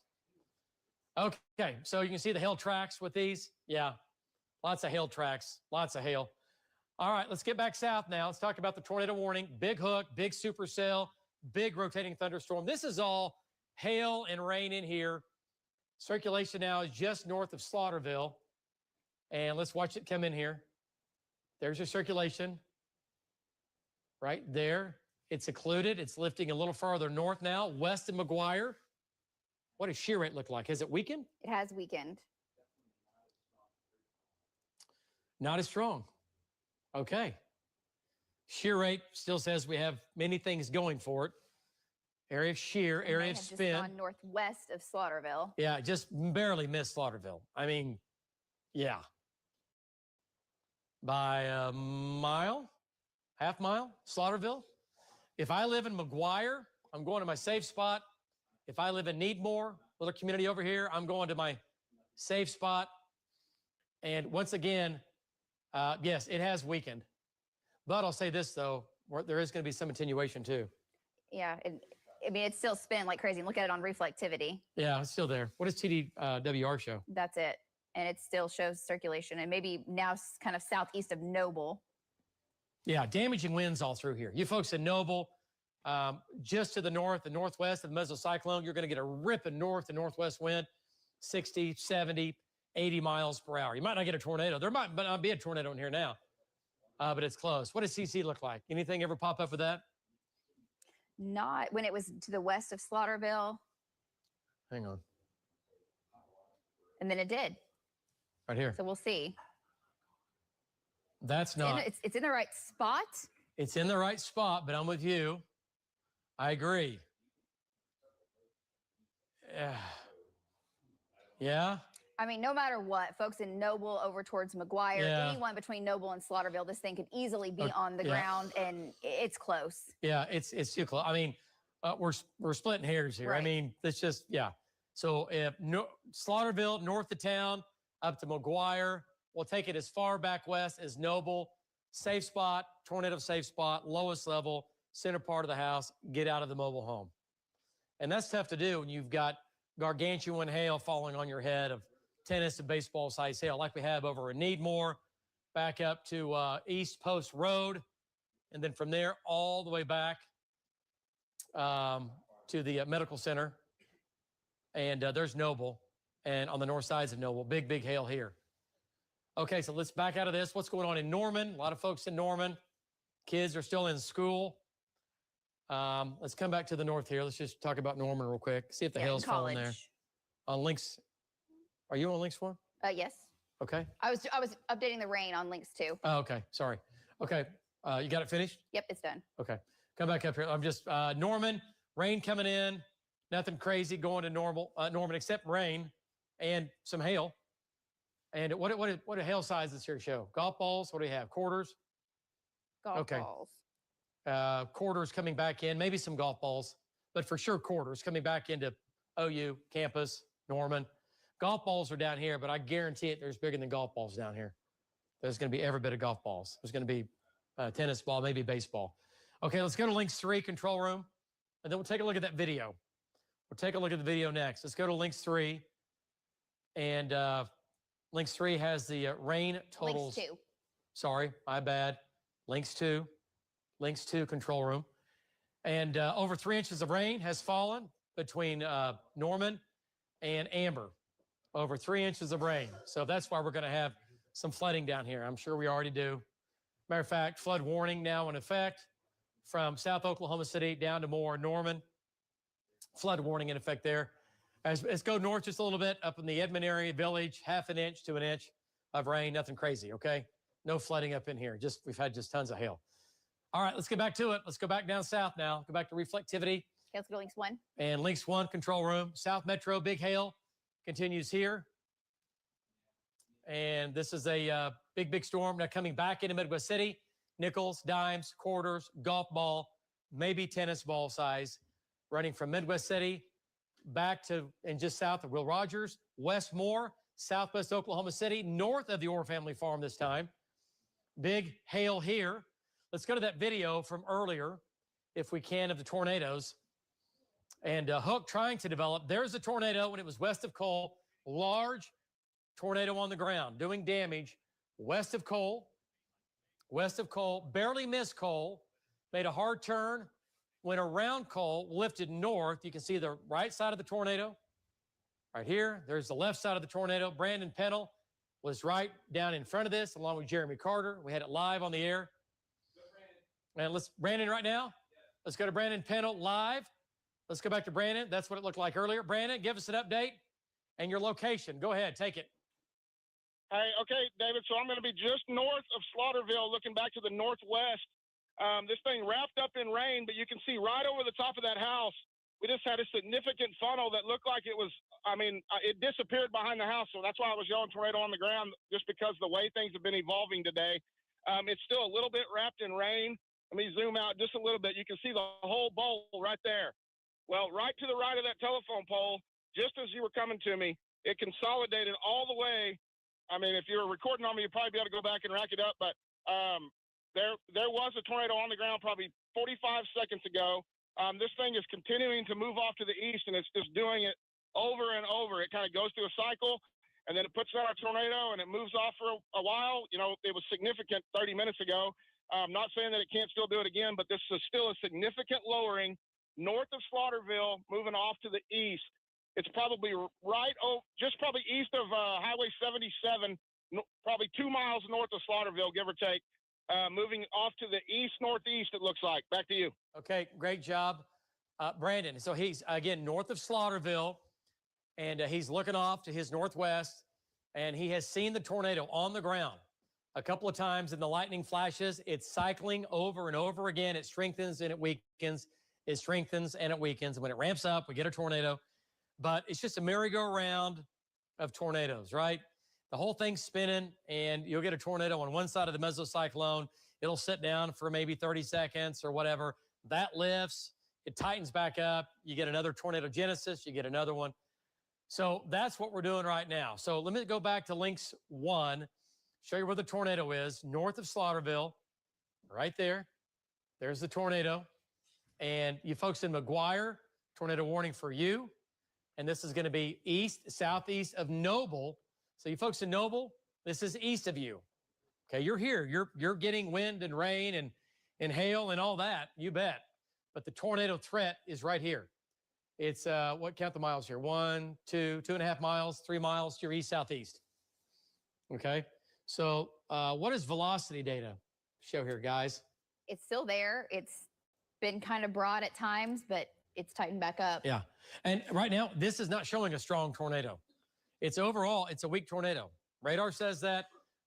Okay, so you can see the hail tracks with these. Yeah, lots of hail tracks, lots of hail. All right, let's get back south now. Let's talk about the tornado warning. Big hook, big supercell, big rotating thunderstorm. This is all hail and rain in here. Circulation now is just north of Slaughterville. And let's watch it come in here. There's your circulation right there. It's occluded. It's lifting a little farther north now, west of McGuire. What does shear rate look like? Has it weakened?
It has weakened.
Not as strong. Okay. Shear rate still says we have many things going for it. Area of shear,
It
area
may
of
have just
spin.
gone northwest of Slaughterville.
Yeah, just barely missed Slaughterville. I mean, yeah. By a mile, half mile, Slaughterville. If I live in McGuire, I'm going to my safe spot. If I live in Needmore, little community over here, I'm going to my safe spot. And once again, yes, it has weakened. But I'll say this, though, there is going to be some attenuation, too.
Yeah, I mean, it's still spinning like crazy. Look at it on reflectivity.
Yeah, it's still there. What does TDWR show?
That's it. And it still shows circulation. And maybe now kind of southeast of Noble.
Yeah, damaging winds all through here. You folks in Noble, just to the north and northwest of the mesocyclone, you're going to get a ripping north and northwest wind, 60, 70, 80 miles per hour. You might not get a tornado. There might not be a tornado in here now, but it's close. What does CC look like? Anything ever pop up with that?
Not when it was to the west of Slaughterville.
Hang on.
And then it did.
Right here.
So we'll see.
That's not.
It's in the right spot.
It's in the right spot, but I'm with you. I agree. Yeah.
I mean, no matter what, folks in Noble over towards McGuire, anyone between Noble and Slaughterville, this thing could easily be on the ground, and it's close.
Yeah, it's too close. I mean, we're splitting hairs here.
Right.
I mean, it's just So if Slaughterville, north of town, up to McGuire, we'll take it as far back west as Noble. Safe spot, tornado safe spot, lowest level, center part of the house, get out of the mobile home. And that's tough to do when you've got gargantuan hail falling on your head of tennis and baseball size hail like we have over in Needmore, back up to East Post Road, and then from there all the way back to the medical center. And there's Noble, and on the north sides of Noble, big hail here. Okay, so let's back out of this. What's going on in Norman? A lot of folks in Norman. Kids are still in school. Let's come back to the north here. Let's just talk about Norman real quick. See if the hail's falling there. On links. Are you on links for?
Yes.
Okay.
I was updating the rain on links too.
Oh, okay. Sorry. Okay. You got it finished?
Yep, it's done.
Okay. Come back up here. I'm just Norman, rain coming in. Nothing crazy going to Norman except rain and some hail. And what a hail size this here show? Golf balls? What do we have? Quarters?
Golf balls.
Quarters coming back in, maybe some golf balls, but for sure quarters coming back into OU, campus, Norman. Golf balls are down here, but I guarantee it there's bigger than golf balls down here. There's going to be every bit of golf balls. There's going to be tennis ball, maybe baseball. Okay, let's go to Links 3 control room, and then we'll take a look at that video. We'll take a look at the video next. Let's go to Links 3, and Links 3 has the rain totals.
Links 2.
Sorry, my bad. Links 2 control room. And over 3 inches of rain has fallen between Norman and Amber. Over 3 inches of rain. So that's why we're going to have some flooding down here. I'm sure we already do. Matter of fact, flood warning now in effect from South Oklahoma City down to more Norman. Flood warning in effect there. Let's go north just a little bit, up in the Edmond area, Village, 1/2 inch to 1 inch of rain. Nothing crazy, okay? No flooding up in here. We've had just tons of hail. All right, let's get back to it. Let's go back down south now. Go back to reflectivity.
Okay, let's go to Links 1.
And Links 1 control room. South Metro, big hail continues here. And this is a big storm now coming back into Midwest City. Nickels, dimes, quarters, golf ball, maybe tennis ball size, running from Midwest City back to and just south of Will Rogers, Westmore, southwest Oklahoma City, north of the Orr family farm this time. Big hail here. Let's go to that video from earlier, if we can, of the tornadoes. And Hook trying to develop. There's a tornado when it was west of Cole. Large tornado on the ground, doing damage west of Cole. Barely missed Cole. Made a hard turn. Went around Cole, lifted north. You can see the right side of the tornado. Right here. There's the left side of the tornado. Brandon Pennell was right down in front of this, along with Jeremy Carter. We had it live on the air. And Brandon right now? Let's go to Brandon Pennell live. Let's go back to Brandon. That's what it looked like earlier. Brandon, give us an update and your location. Go ahead, take it.
Hey, okay, David. So I'm going to be just north of Slaughterville, looking back to the northwest. This thing wrapped up in rain, but you can see right over the top of that house, we just had a significant funnel that looked like it was, it disappeared behind the house. So that's why I was yelling tornado on the ground, just because the way things have been evolving today. It's still a little bit wrapped in rain. Let me zoom out just a little bit. You can see the whole bowl right there. Well, right to the right of that telephone pole, just as you were coming to me, it consolidated all the way. I mean, if you were recording on me, you'd probably be able to go back and rack it up. But there was a tornado on the ground probably 45 seconds ago. This thing is continuing to move off to the east, and it's just doing it over and over. It kind of goes through a cycle, and then it puts out a tornado, and it moves off for a while. You know, it was significant 30 minutes ago. I'm not saying that it can't still do it again, but this is still a significant lowering north of Slaughterville, moving off to the east. It's probably just probably east of Highway 77, probably 2 miles north of Slaughterville, give or take, moving off to the east-northeast, it looks like. Back to you.
Okay, great job, Brandon. So he's, again, north of Slaughterville, and he's looking off to his northwest, and he has seen the tornado on the ground a couple of times in the lightning flashes. It's cycling over and over again. It strengthens and it weakens. It strengthens and it weakens. And when it ramps up, we get a tornado. But it's just a merry-go-round of tornadoes, right? The whole thing's spinning, and you'll get a tornado on one side of the mesocyclone. It'll sit down for maybe 30 seconds or whatever. That lifts. It tightens back up. You get another tornado genesis. You get another one. So that's what we're doing right now. So let me go back to links 1, show you where the tornado is, north of Slaughterville, right there. There's the tornado. And you folks in McGuire, tornado warning for you. And this is going to be southeast of Noble. So you folks in Noble, this is east of you. Okay, you're here. You're getting wind and rain and hail and all that, you bet. But the tornado threat is right here. It's, count the miles here? 1, 2, 2.5 miles, 3 miles to your east-southeast. Okay, so what does velocity data show here, guys?
It's still there. It's been kind of broad at times, but it's tightened back up.
Yeah. And right now, this is not showing a strong tornado. It's overall, it's a weak tornado. Radar says that.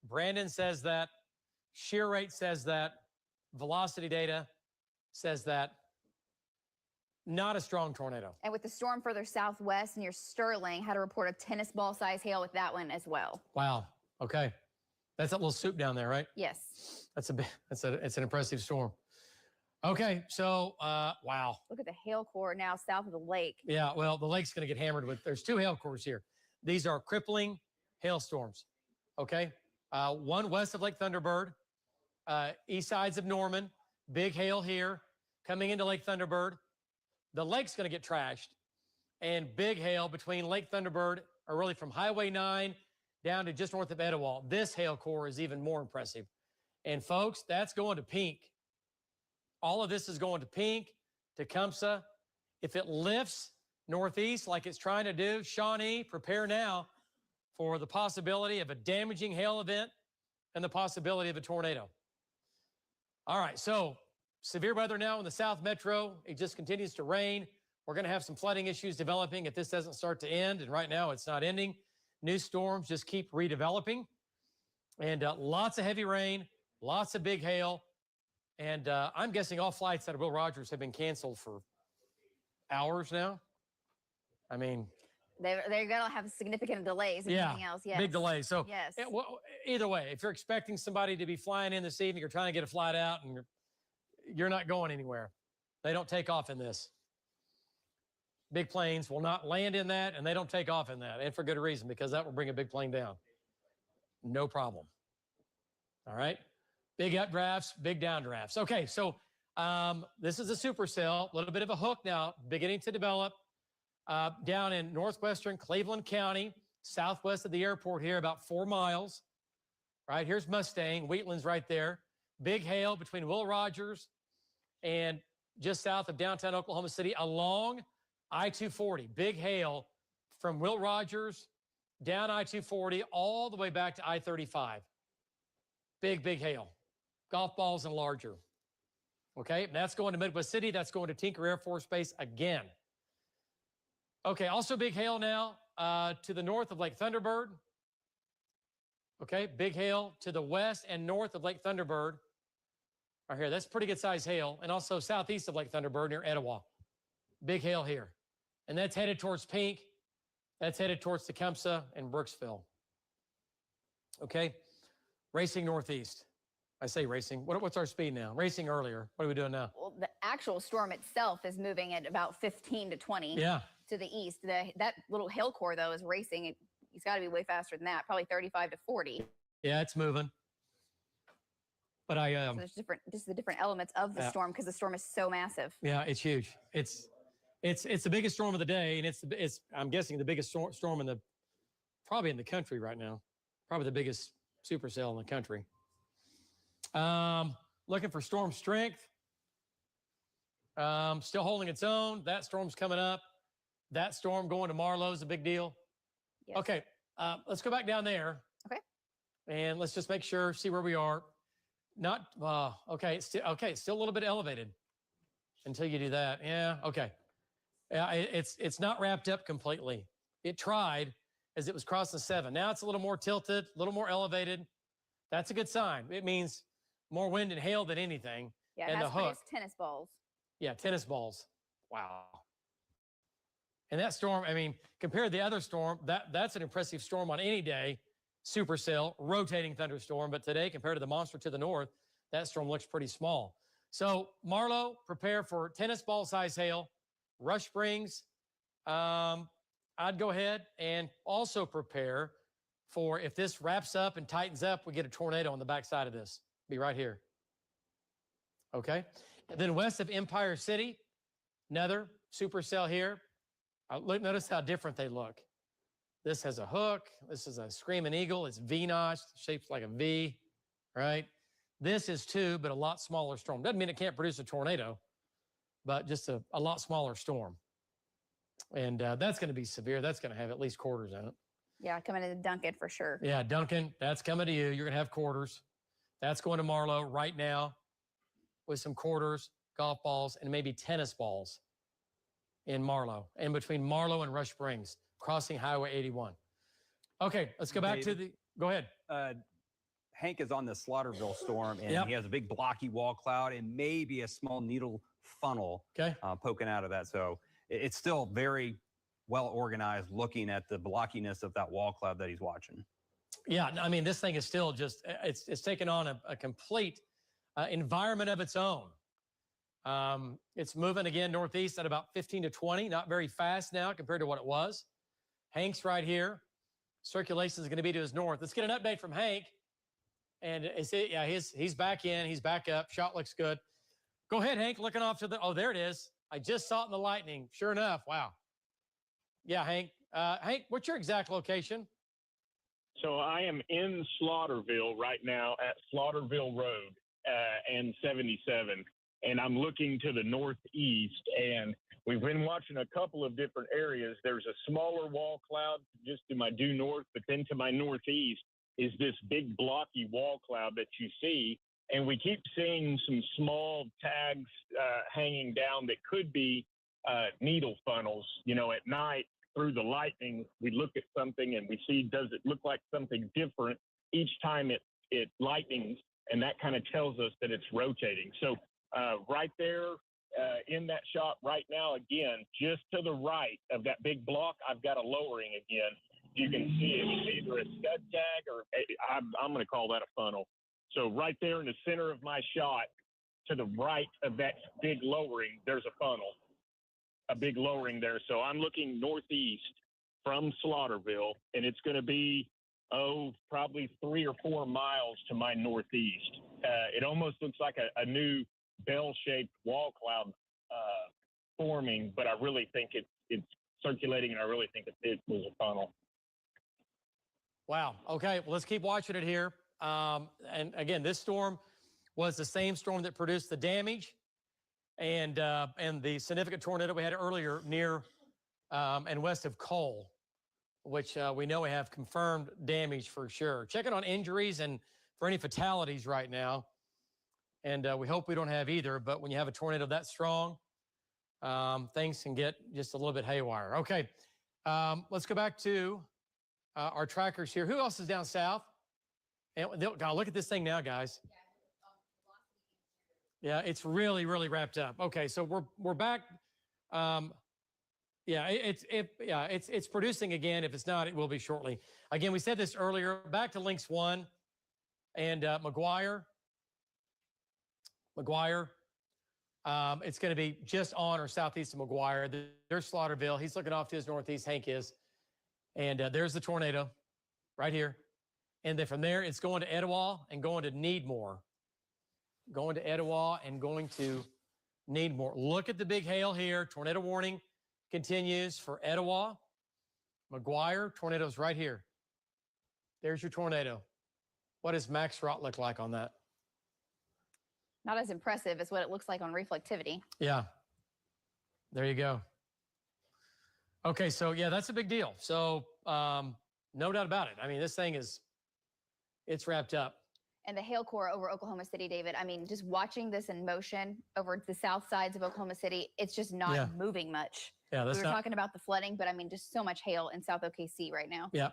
Brandon says that. Shear rate says that. Velocity data says that. Not a strong tornado.
And with the storm further southwest near Sterling, had a report of tennis ball size hail with that one as well.
Wow. Okay. That's that little soup down there, right?
Yes.
It's an impressive storm. Okay, so, wow.
Look at the hail core now south of the lake.
Yeah, well, the lake's going to get hammered with, there's 2 hail cores here. These are crippling hailstorms, okay? One west of Lake Thunderbird, east sides of Norman, big hail here, coming into Lake Thunderbird. The lake's going to get trashed, and big hail between Lake Thunderbird, or really from Highway 9 down to just north of Etowah. This hail core is even more impressive. And folks, that's going to Pink. All of this is going to Pink, Tecumseh. If it lifts northeast like it's trying to do, Shawnee, prepare now for the possibility of a damaging hail event and the possibility of a tornado. All right, so severe weather now in the South Metro. It just continues to rain. We're going to have some flooding issues developing if this doesn't start to end, and right now it's not ending. New storms just keep redeveloping, and lots of heavy rain, lots of big hail. And I'm guessing all flights out of Will Rogers have been canceled for hours now. I mean,
they're going to have significant delays and everything else. Yes.
Big delays. So
yes.
Well, either way, if you're expecting somebody to be flying in this evening, you're trying to get a flight out and you're not going anywhere. They don't take off in this. Big planes will not land in that, and they don't take off in that, and for good reason, because that will bring a big plane down. No problem. All right? Big updrafts, big downdrafts. Okay, so this is a supercell, a little bit of a hook now, beginning to develop down in northwestern Cleveland County, southwest of the airport here, about 4 miles. Right, here's Mustang, Wheatland's right there. Big hail between Will Rogers and just south of downtown Oklahoma City along I-240. Big hail from Will Rogers down I-240 all the way back to I-35. Big hail. Golf balls and larger. Okay, that's going to Midwest City. That's going to Tinker Air Force Base again. Okay, also big hail now to the north of Lake Thunderbird. Okay, big hail to the west and north of Lake Thunderbird. Right here, that's pretty good size hail. And also southeast of Lake Thunderbird near Etowah. Big hail here. And that's headed towards Pink. That's headed towards Tecumseh and Brooksville. Okay, racing northeast. I say racing. What's our speed now? Racing earlier. What are we doing now?
Well, the actual storm itself is moving at about 15 to 20 to the east. That little hail core, though, is racing. It's got to be way faster than that, probably 35 to 40.
Yeah, it's moving. But
So there's just the different elements of the storm because the storm is so massive.
Yeah, it's huge. It's the biggest storm of the day, and it's I'm guessing the biggest storm probably in the country right now. Probably the biggest supercell in the country. Looking for storm strength. Still holding its own. That storm's coming up. That storm going to Marlow is a big deal.
Yes.
Okay, let's go back down there.
Okay.
And let's just make sure, see where we are. Not, okay, it's still a little bit elevated until you do that. Yeah, okay. Yeah, it's not wrapped up completely. It tried as it was crossing 7. Now it's a little more tilted, a little more elevated. That's a good sign. It means more wind and hail than anything.
Yeah, it
and
has
the hook.
produced tennis balls.
Yeah, tennis balls. Wow. And that storm, I mean, compared to the other storm, that's an impressive storm on any day. Supercell, rotating thunderstorm. But today, compared to the monster to the north, that storm looks pretty small. So Marlow, prepare for tennis ball size hail. Rush Springs, I'd go ahead and also prepare for if this wraps up and tightens up, we get a tornado on the backside of this. Be right here. Okay. And then west of Empire City, another supercell here. Notice how different they look. This has a hook. This is a screaming eagle. It's V-notched, shaped like a V, right? This is too, but a lot smaller storm. Doesn't mean it can't produce a tornado, but just a lot smaller storm. And that's going to be severe. That's going to have at least quarters in it.
Yeah, coming to Duncan for sure.
Yeah, Duncan, that's coming to you. You're going to have quarters. That's going to Marlow right now with some quarters, golf balls, and maybe tennis balls in Marlow, in between Marlow and Rush Springs, crossing Highway 81. Okay, let's go back to go ahead.
Hank is on the Slaughterville storm, and he has a big blocky wall cloud and maybe a small needle funnel poking out of that. So it's still very well organized looking at the blockiness of that wall cloud that he's watching.
Yeah, I mean, this thing is still just, it's taken on a complete environment of its own. It's moving again northeast at about 15 to 20, not very fast now compared to what it was. Hank's right here. Circulation is going to be to his north. Let's get an update from Hank. And he's back in, he's back up. Shot looks good. Go ahead, Hank, looking off to oh, there it is. I just saw it in the lightning. Sure enough, wow. Yeah, Hank. Hank, what's your exact location?
So I am in Slaughterville right now at Slaughterville Road and 77, and I'm looking to the northeast, and we've been watching a couple of different areas. There's a smaller wall cloud just to my due north, but then to my northeast is this big blocky wall cloud that you see, and we keep seeing some small tags hanging down that could be needle funnels. You know, at night, through the lightning, we look at something and we see, does it look like something different each time it lightnings, and that kind of tells us that it's rotating. So right there in that shot right now, again, just to the right of that big block, I've got a lowering again. You can see it's either a scud tag or I'm going to call that a funnel. So right there in the center of my shot, to the right of that big lowering, there's a funnel. A big lowering there. So I'm looking northeast from Slaughterville, and it's going to be, probably 3 or 4 miles to my northeast. It almost looks like a new bell-shaped wall cloud forming, but I really think it's circulating, and I really think it was a funnel.
Wow. Okay. Well, let's keep watching it here. And again, this storm was the same storm that produced the damage and the significant tornado we had earlier near and west of Cole, which we know we have confirmed damage for sure. Checking on injuries and for any fatalities right now. And we hope we don't have either. But when you have a tornado that strong, things can get just a little bit haywire. Okay, let's go back to our trackers here. Who else is down south? And God, look at this thing now, guys. Yeah, it's really, really wrapped up. Okay, so we're back. Yeah, it's producing again. If it's not, it will be shortly. Again, we said this earlier. Back to Lynx 1 and McGuire. It's going to be just on or southeast of McGuire. There's Slaughterville. He's looking off to his northeast. Hank is. And there's the tornado right here. And then from there, it's going to Etowah and going to Needmore. Going to Etowah and going to Needmore. Look at the big hail here. Tornado warning continues for Etowah. McGuire, tornadoes right here. There's your tornado. What does max rot look like on that?
Not as impressive as what it looks like on reflectivity.
Yeah. There you go. Okay, so yeah, that's a big deal. So no doubt about it. I mean, this thing it's wrapped up.
And the hail core over Oklahoma City, David, I mean, just watching this in motion over the south sides of Oklahoma City, it's just not moving much.
Yeah,
we were talking about the flooding, but I mean, just so much hail in South OKC right now.
Yeah.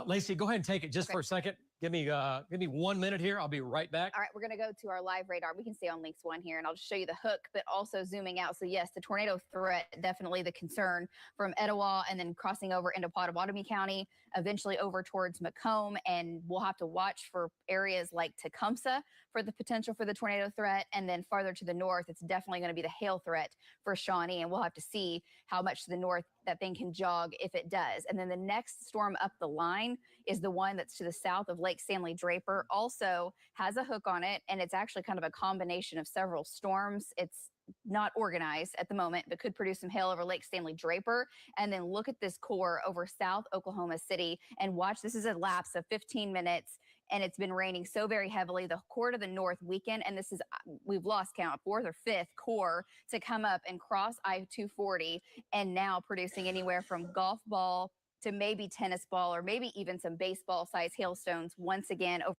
Lacey, go ahead and take it just for a second. Give me 1 minute here. I'll be right back.
All right, we're going to go to our live radar. We can stay on Lynx 1 here, and I'll just show you the hook, but also zooming out. So yes, the tornado threat, definitely the concern from Etowah and then crossing over into Pottawatomie County, eventually over towards Macomb, and we'll have to watch for areas like Tecumseh for the potential for the tornado threat, and then farther to the north, it's definitely going to be the hail threat for Shawnee, and we'll have to see how much to the north that thing can jog if it does. And then the next storm up the line is the one that's to the south of Lake Stanley Draper, also has a hook on it, and it's actually kind of a combination of several storms. It's not organized at the moment, but could produce some hail over Lake Stanley Draper. And then look at this core over South Oklahoma City and watch. This is a lapse of 15 minutes, and it's been raining so very heavily. The core to the north weakened, and this is, we've lost count, fourth or fifth core to come up and cross I-240, and now producing anywhere from golf ball to maybe tennis ball or maybe even some baseball size hailstones once again over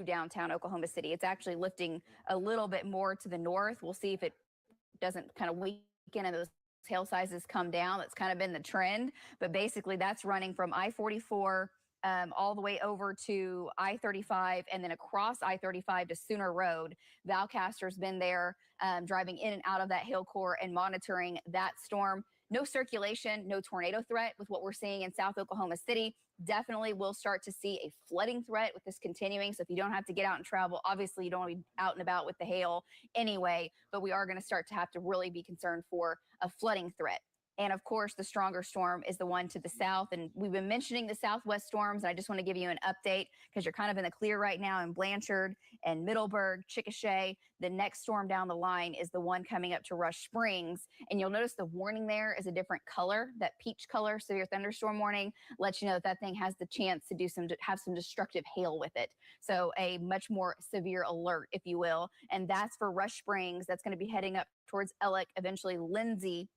downtown Oklahoma City. It's actually lifting a little bit more to the north. We'll see if it doesn't kind of weaken and those hail sizes come down. That's kind of been the trend, but basically that's running from I-44 all the way over to I-35 and then across I-35 to Sooner Road. Valcaster's been there driving in and out of that hail core and monitoring that storm. No circulation, no tornado threat with what we're seeing in South Oklahoma City. Definitely we'll start to see a flooding threat with this continuing. So if you don't have to get out and travel, obviously you don't want to be out and about with the hail anyway, but we are going to start to have to really be concerned for a flooding threat. And of course, the stronger storm is the one to the south. And we've been mentioning the southwest storms. And I just want to give you an update because you're kind of in the clear right now in Blanchard and Middleburg, Chickasha. The next storm down the line is the one coming up to Rush Springs. And you'll notice the warning there is a different color. That peach color, severe thunderstorm warning, lets you know that that thing has the chance to have some destructive hail with it. So a much more severe alert, if you will. And that's for Rush Springs. That's going to be heading up towards Ellick, eventually Lindsay.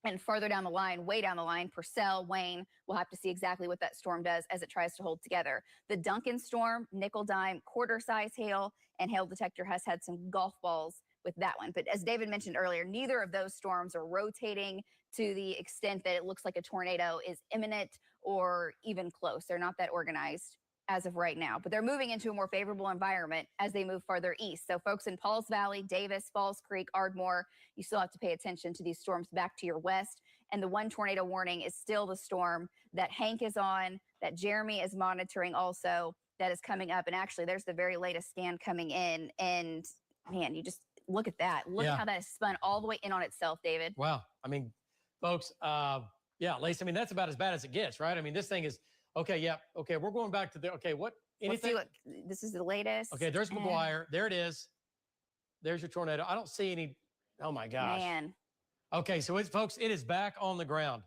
And further down the line, way down the line, Purcell, Wayne, we'll have to see exactly what that storm does as it tries to hold together. The Duncan storm, nickel dime, quarter-size hail, and hail detector has had some golf balls with that one. But as David mentioned earlier, neither of those storms are rotating to the extent that it looks like a tornado is imminent or even close. They're not that organized as of right now, but they're moving into a more favorable environment as they move further east. So folks in Pauls Valley, Davis, Falls Creek, Ardmore, you still have to pay attention to these storms back to your west. And the one tornado warning is still the storm that Hank is on, that Jeremy is monitoring also, that is coming up. And actually, there's the very latest scan coming in. And man, you just look at that. Look at how that is spun all the way in on itself, David.
Wow. I mean, folks, yeah, Lacey, I mean, that's about as bad as it gets, right? I mean, this thing is, okay, yeah, okay, we're going back to the, okay, what, anything?
Let's see what, this is the latest.
Okay, there's McGuire. There it is. There's your tornado. I don't see any, oh my gosh.
Man.
Okay, so it's, folks, it is back on the ground.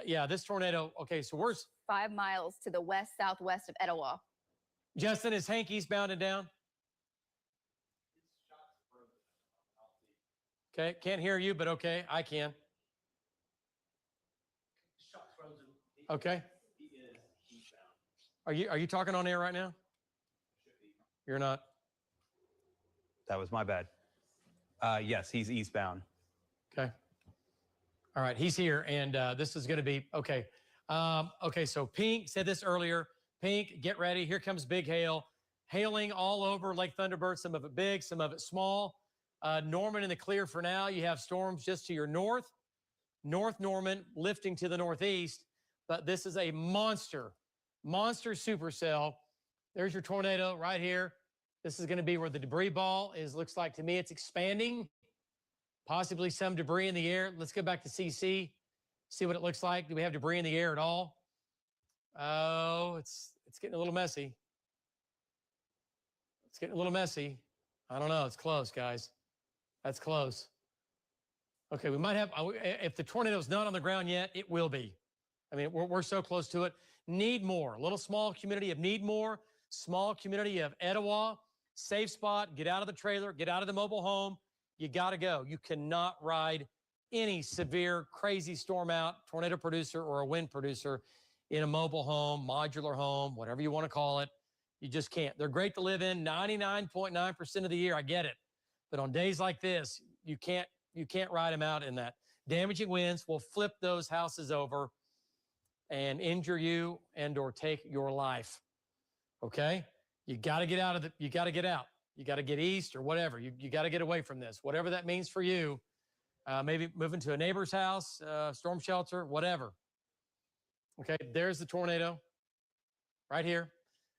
Yeah, this tornado, okay, so where's?
5 miles to the west-southwest of Etowah.
Justin, is Hank eastbound and down? Okay, can't hear you, but okay, I can. Okay. Are you talking on air right now? You're not.
That was my bad. Yes, he's eastbound.
Okay. All right, he's here, and this is going to be okay. Okay, so Pink said this earlier. Pink, get ready. Here comes big hail. Hailing all over Lake Thunderbird, some of it big, some of it small. Norman in the clear for now. You have storms just to your north. North Norman lifting to the northeast, but this is a monster supercell. There's your tornado right here. This is going to be where the debris ball is. Looks like to me it's expanding. Possibly some debris in the air. Let's go back to CC, see what it looks like. Do we have debris in the air at all? Oh, it's getting a little messy. It's getting a little messy. I don't know. It's close, guys. That's close. Okay, we might have, if the tornado's not on the ground yet, it will be. I mean, we're so close to it. Needmore, a little small community of Needmore, small community of Etowah, safe spot, get out of the trailer, get out of the mobile home. You got to go. You cannot ride any severe, crazy storm out, tornado producer or a wind producer in a mobile home, modular home, whatever you want to call it. You just can't. They're great to live in 99.9% of the year. I get it. But on days like this, you can't ride them out in that. Damaging winds will flip those houses over and injure you and or take your life. Okay? You got to get out of you got to get out. You got to get east or whatever. You got to get away from this. Whatever that means for you. Maybe moving to a neighbor's house, storm shelter, whatever. Okay, there's the tornado right here.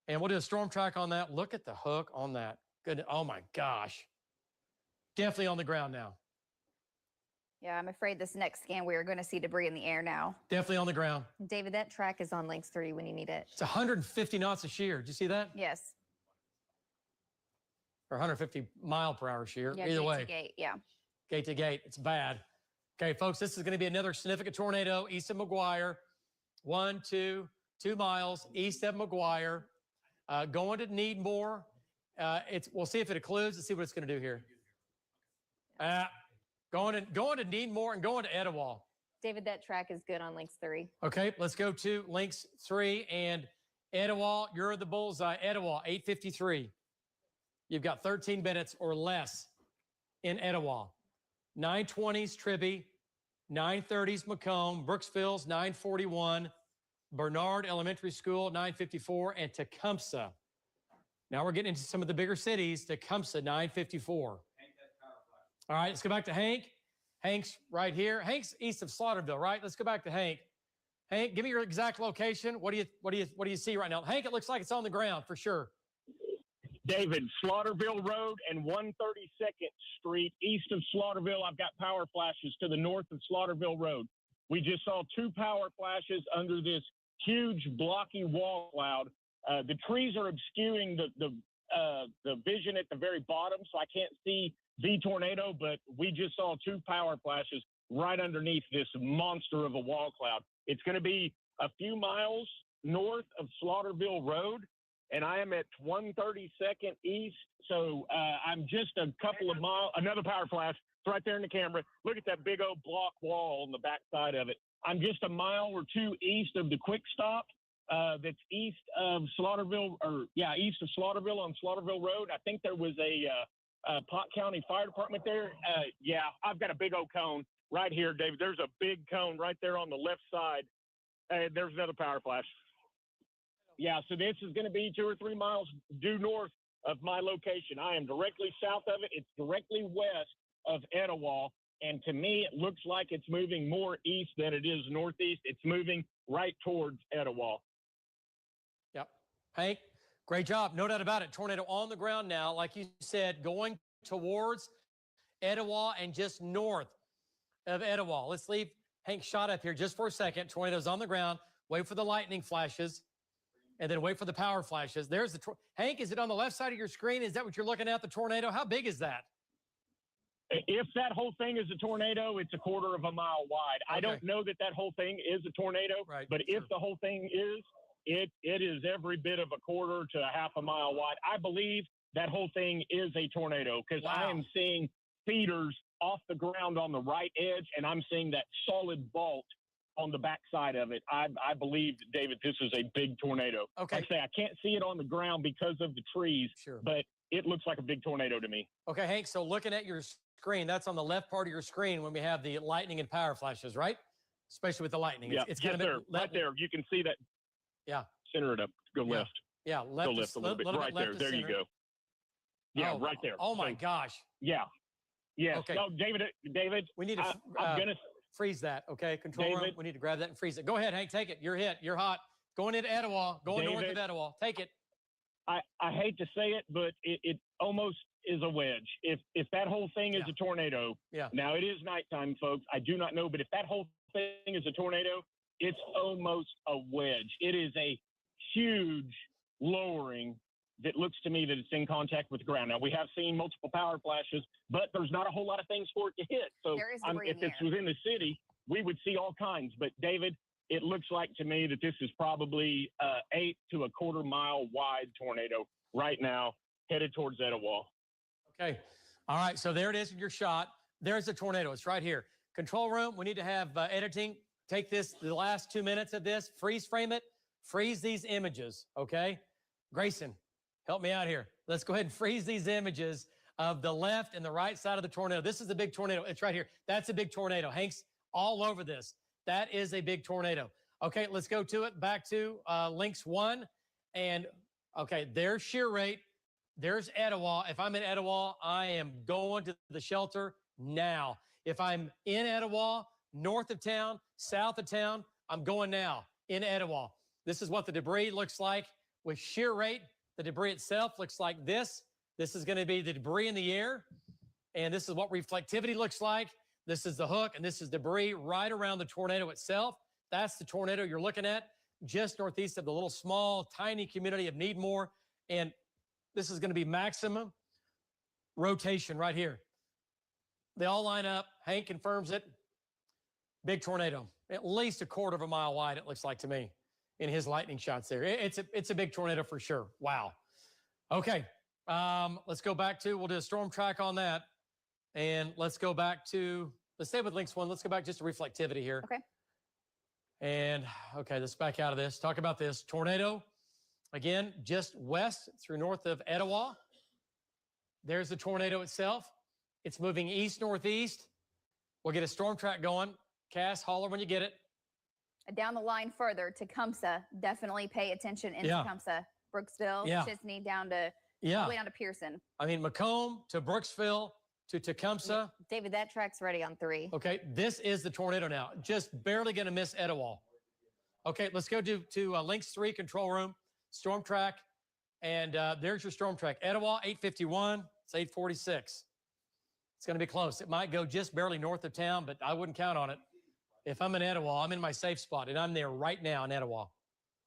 And we'll do a storm track on that. Look at the hook on that. Good. Oh my gosh. Definitely on the ground now.
Yeah, I'm afraid this next scan, we are going to see debris in the air now.
Definitely on the ground.
David, that track is on links 3 when you need it.
It's 150 knots a shear. Did you see that?
Yes.
Or 150 mile per hour shear.
Yeah,
Either
gate
way.
to gate, yeah.
Gate to gate. It's bad. Okay, folks, this is going to be another significant tornado east of McGuire. 2 miles east of McGuire. Going to Needmore. We'll see if it occludes and see what it's going to do here. Going to Needmore and going to Etowah.
David, that track is good on links 3.
Okay, let's go to links 3 and Etowah. You're the bullseye. Etowah, 8:53. You've got 13 minutes or less in Etowah. 9:20s Tribby, 9:30s Macomb, Brooksville's 9:41, Bernard Elementary School 9:54, and Tecumseh. Now we're getting into some of the bigger cities. Tecumseh 9:54. All right, let's go back to Hank. Hank's right here. Hank's east of Slaughterville, right? Let's go back to Hank. Hank, give me your exact location. What do you see right now? Hank, it looks like it's on the ground for sure.
David, Slaughterville Road and 132nd Street east of Slaughterville. I've got power flashes to the north of Slaughterville Road. We just saw 2 power flashes under this huge blocky wall cloud. The trees are obscuring the vision at the very bottom, so I can't see the tornado, but we just saw 2 power flashes right underneath this monster of a wall cloud. It's going to be a few miles north of Slaughterville Road, and I am at 132nd East, so I'm just a couple of miles. Another power flash. It's right there in the camera. Look at that big old block wall on the back side of it. I'm just a mile or 2 east of the quick stop that's east of Slaughterville, east of Slaughterville on Slaughterville Road. I think there was a Pot County Fire Department there. I've got a big old cone right here, David. There's a big cone right there on the left side. There's another power flash. Yeah, so this is going to be 2 or 3 miles due north of my location. I am directly south of it. It's directly west of Etowah. And to me, it looks like it's moving more east than it is northeast. It's moving right towards Etowah.
Yep. Hank, great job. No doubt about it. Tornado on the ground now, like you said, going towards Etowah and just north of Etowah. Let's leave Hank shot up here just for a second. Tornado's on the ground. Wait for the lightning flashes. And then wait for the power flashes. There's the Hank, is it on the left side of your screen? Is that what you're looking at, the tornado? How big is that?
If that whole thing is a tornado, it's a quarter of a mile wide. Okay. I don't know that whole thing is a tornado, right, but if the whole thing is, it is every bit of a quarter to a half a mile wide. I believe that whole thing is a tornado because I am seeing feeders off the ground on the right edge, and I'm seeing that solid vault on the backside of it, I believe, David, this is a big tornado.
Okay.
Like I say, I can't see it on the ground because of the trees, but it looks like a big tornado to me.
Okay, Hank, so looking at your screen, that's on the left part of your screen when we have the lightning and power flashes, right? Especially with the lightning.
Yeah,
It's
yes,
kind of
sir. Right there. You can see that.
Yeah.
Center it up. Go left.
Yeah, left.
Go left a little bit. Right there. There you go. Yeah, right there.
Oh, my gosh.
Yeah. Yes.
Okay.
No, David,
we need to
I'm gonna
freeze that, okay? Control room, we need to grab that and freeze it. Go ahead, Hank, take it. You're hit. You're hot. Going into Etowah, going north of Etowah. Take it.
I hate to say it, but it almost is a wedge. If that whole thing is a tornado, now it is nighttime, folks. I do not know, but if that whole thing is a tornado, it's almost a wedge. It is a huge lowering that looks to me that it's in contact with the ground. Now, we have seen multiple power flashes, but there's not a whole lot of things for it to hit. So if this was in the city, we would see all kinds. But, David, it looks like to me that this is probably 8 to a quarter mile wide tornado right now headed towards Etowah.
Okay. All right. So there it is in your shot. There's the tornado. It's right here. Control room, we need to have editing. Take this, the last 2 minutes of this, freeze frame it, freeze these images, okay? Grayson, help me out here. Let's go ahead and freeze these images of the left and the right side of the tornado. This is a big tornado. It's right here. That's a big tornado. Hank's all over this. That is a big tornado. Okay, let's go to it. Back to links 1. And, okay, there's shear rate. There's Etowah. If I'm in Etowah, I am going to the shelter now. If I'm in Etowah, north of town, south of town, I'm going now in Etowah. This is what the debris looks like with shear rate. The debris itself looks like this. This is going to be the debris in the air. And this is what reflectivity looks like. This is the hook, and this is debris right around the tornado itself. That's the tornado you're looking at just northeast of the little small, tiny community of Needmore. And this is going to be maximum rotation right here. They all line up. Hank confirms it. Big tornado, at least a quarter of a mile wide, it looks like to me, in his lightning shots there. It's a big tornado for sure. Wow. Okay, let's go back to, we'll do a storm track on that. And let's go back to, let's stay with links 1. Let's go back just to reflectivity here.
Okay.
And, okay, let's back out of this. Talk about this. Tornado, again, just west through north of Etowah. There's the tornado itself. It's moving east-northeast. We'll get a storm track going. Cass, holler when you get it.
Down the line further, Tecumseh, definitely pay attention in Tecumseh. Brooksville, Chisney, down to, all the way down to Pearson.
I mean, Macomb to Brooksville to Tecumseh.
David, that track's ready on 3.
Okay, this is the tornado now. Just barely going to miss Etowah. Okay, let's go to links 3, control room, storm track. And there's your storm track. Etowah, 851. It's 846. It's going to be close. It might go just barely north of town, but I wouldn't count on it. If I'm in Etowah, I'm in my safe spot, and I'm there right now in Etowah.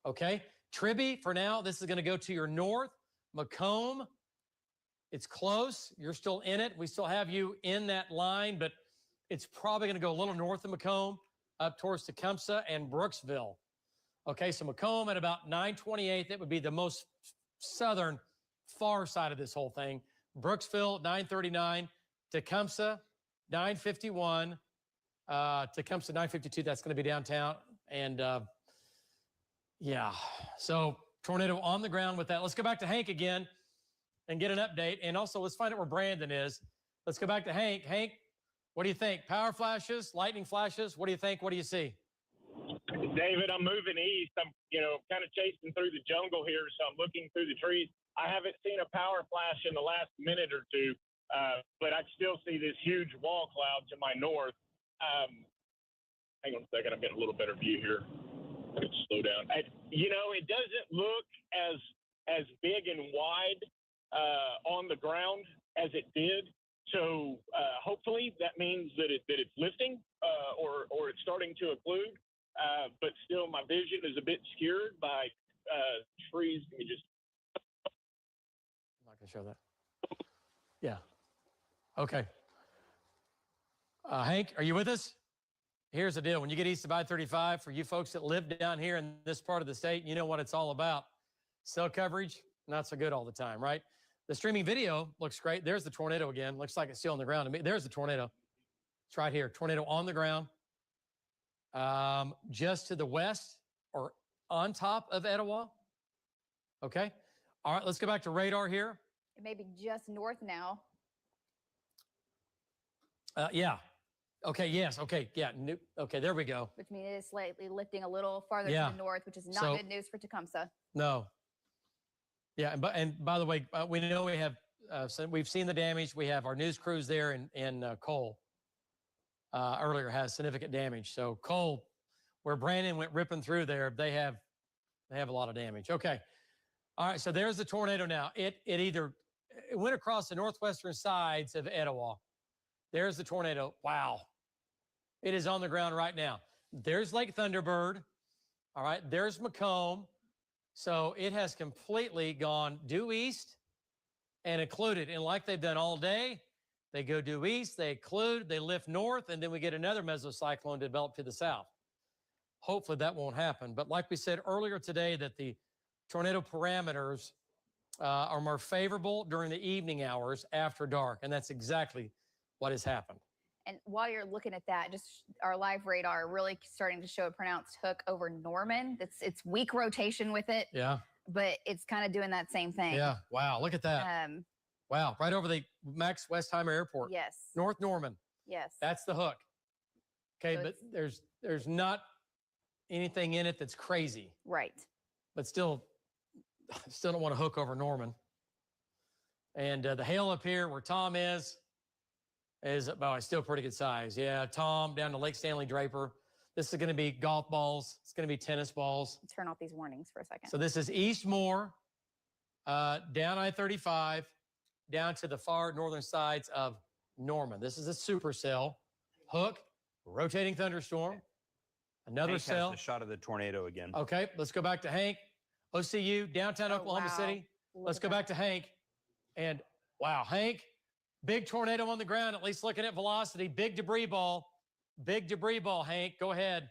Okay? Tribby, for now, this is going to go to your north. Macomb, it's close. You're still in it. We still have you in that line, but it's probably going to go a little north of Macomb, up towards Tecumseh and Brooksville. Okay, so Macomb at about 928. That would be the most southern, far side of this whole thing. Brooksville, 939. Tecumseh, 951. Tecumseh, 952. That's going to be downtown. And, yeah, so tornado on the ground with that. Let's go back to Hank again and get an update. And also, let's find out where Brandon is. Let's go back to Hank. Hank, what do you think? Power flashes, lightning flashes? What do you think? What do you see?
David, I'm moving east. I'm, kind of chasing through the jungle here, so I'm looking through the trees. I haven't seen a power flash in the last minute or two, but I still see this huge wall cloud to my north. Hang on a second. I'm getting a little better view here. Slow down. It doesn't look as big and wide on the ground as it did. So hopefully that means that it's lifting or it's starting to occlude. But still, my vision is a bit obscured by trees. Let me just.
I'm not going to show that. Yeah. Okay. Hank, are you with us? Here's the deal. When you get east of I-35, for you folks that live down here in this part of the state, you know what it's all about. Cell coverage, not so good all the time, right? The streaming video looks great. There's the tornado again. Looks like it's still on the ground to me. There's the tornado. It's right here. Tornado on the ground. Just to the west or on top of Etowah. Okay. All right, let's go back to radar here.
It may be just north now.
Yeah. Okay, yes. Okay, yeah. Okay, there we go.
Which means it is slightly lifting a little farther
Yeah.
to the north, which is not
So-
good news for Tecumseh.
No. Yeah, and by the way, we know we have, so we've seen the damage. We have our news crews there in Cole earlier has significant damage. So Cole, where Brandon went ripping through there, they have a lot of damage. Okay. All right, so there's the tornado now. It went across the northwestern sides of Etowah. There's the tornado. Wow. It is on the ground right now. There's Lake Thunderbird. All right, there's Macomb. So it has completely gone due east and occluded. And like they've done all day, they go due east, they occlude, they lift north, and then we get another mesocyclone develop to the south. Hopefully that won't happen. But like we said earlier today, that the tornado parameters are more favorable during the evening hours after dark. And that's exactly what has happened.
And while you're looking at that, just our live radar really starting to show a pronounced hook over Norman. It's weak rotation with it.
Yeah.
But it's kind of doing that same thing.
Yeah. Wow. Look at that. Wow. Right over the Max Westheimer Airport.
Yes.
North Norman.
Yes.
That's the hook. Okay.
So
But there's not anything in it that's crazy.
Right.
But still don't want to hook over Norman. And the hail up here where Tom is it's still pretty good size. Yeah, Tom down to Lake Stanley Draper. This is going to be golf balls. It's going to be tennis balls.
Turn off these warnings for a second.
So this is Eastmore, down I-35, down to the far northern sides of Norman. This is a supercell. Hook, rotating thunderstorm. Another
Hank
cell.
has the shot of the tornado again.
Okay, let's go back to Hank. OCU, downtown Oklahoma
wow.
City.
Look
Let's
at
go
that.
back to Hank. And wow, Hank, big tornado on the ground, at least looking at velocity. Big debris ball, Hank. Go ahead.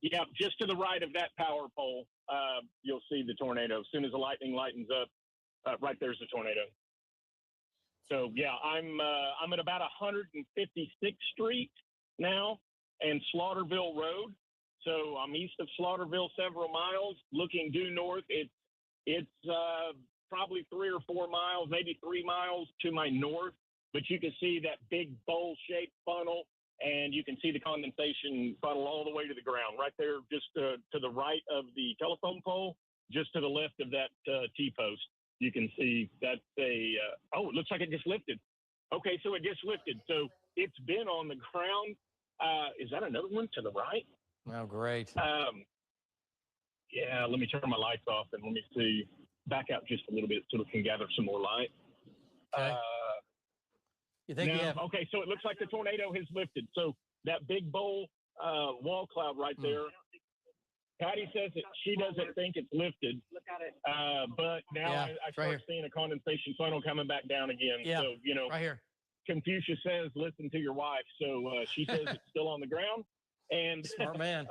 Yeah, just to the right of that power pole, you'll see the tornado. As soon as the lightning lightens up, right there's the tornado. So yeah, I'm at about 156th Street now and Slaughterville Road. So I'm east of Slaughterville several miles, looking due north. It's probably 3 or 4 miles, maybe 3 miles to my north, but you can see that big bowl-shaped funnel, and you can see the condensation funnel all the way to the ground, right there just to the right of the telephone pole, just to the left of that T-post. You can see that's it looks like it just lifted. Okay, so it just lifted. So it's been on the ground. Is that another one to the right?
Oh, great.
Yeah, let me turn my lights off and let me see. Back out just a little bit so we can gather some more light.
Okay. You think you have...
Okay, so it looks like the tornado has lifted. So that big bowl wall cloud right there, Patty says that she doesn't think it's lifted.
Look at it.
But now
Yeah,
I start seeing a condensation funnel coming back down again.
Yeah,
So,
right here.
Confucius says, listen to your wife. So she says it's still on the ground. And
Smart man.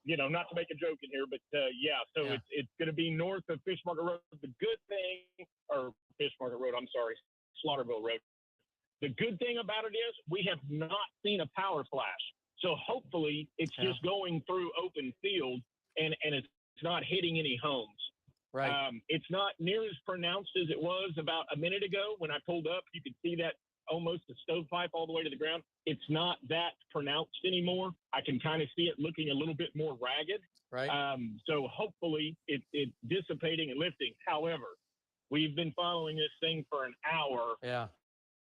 Not to make a joke in here, but it's going to be north of Fish Market Road. The good thing, or Fish Market Road, I'm sorry, Slaughterville Road. The good thing about it is we have not seen a power flash. So hopefully it's just going through open field and it's not hitting any homes.
Right.
It's not near as pronounced as it was about a minute ago. When I pulled up, you could see that almost a stovepipe all the way to the ground. It's not that pronounced anymore. I can kind of see it looking a little bit more ragged.
Right.
So hopefully it's dissipating and lifting. However, we've been following this thing for an hour.
Yeah.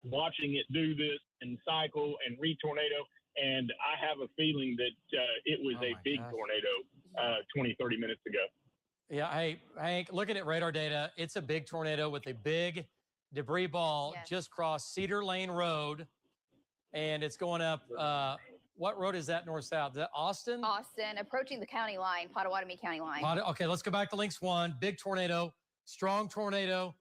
Watching it do this and cycle and re-tornado. And I have a feeling that it was a big tornado 20, 30 minutes ago.
Yeah. Hey, Hank, looking at radar data, it's a big tornado with a big debris ball just crossed Cedar Lane Road. And it's going up. What road is that north-south? Is that Austin?
Austin, approaching the county line, Potawatomi County line.
Okay, let's go back to Links 1. Big tornado, strong tornado,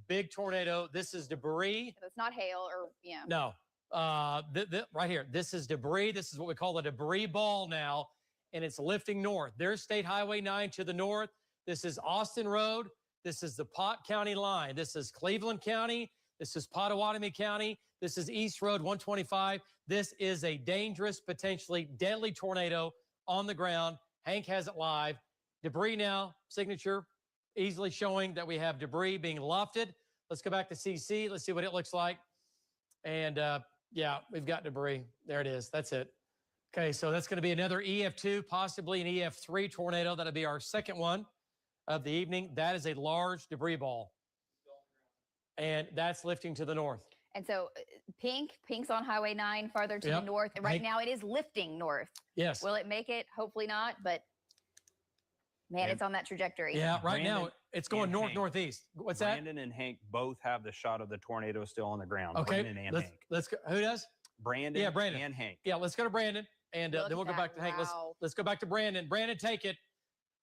big tornado. This is debris.
It's not hail or,
No. Right here. This is debris. This is what we call a debris ball now, and it's lifting north. There's State Highway 9 to the north. This is Austin Road. This is the Pot County line. This is Cleveland County. This is Pottawatomie County. This is East Road 125. This is a dangerous, potentially deadly tornado on the ground. Hank has it live. Debris now, signature, easily showing that we have debris being lofted. Let's go back to CC. Let's see what it looks like. And yeah, we've got debris. There it is. That's it. Okay, so that's going to be another EF2, possibly an EF3 tornado. That'll be our second one of the evening. That is a large debris ball. And that's lifting to the north.
And so Pink's on Highway 9 farther to the north. And right now it is lifting north.
Yes.
Will it make it? Hopefully not, but man, it's on that trajectory.
Yeah, right now it's going north-northeast. What's that?
Brandon and Hank both have the shot of the tornado still on the ground.
Okay,
Brandon and Hank.
let's go. Who does?
Brandon,
Yeah, Brandon
and Hank.
Yeah, let's go to Brandon, and then we'll go back to Hank.
Wow.
Let's go back to Brandon. Brandon, take it.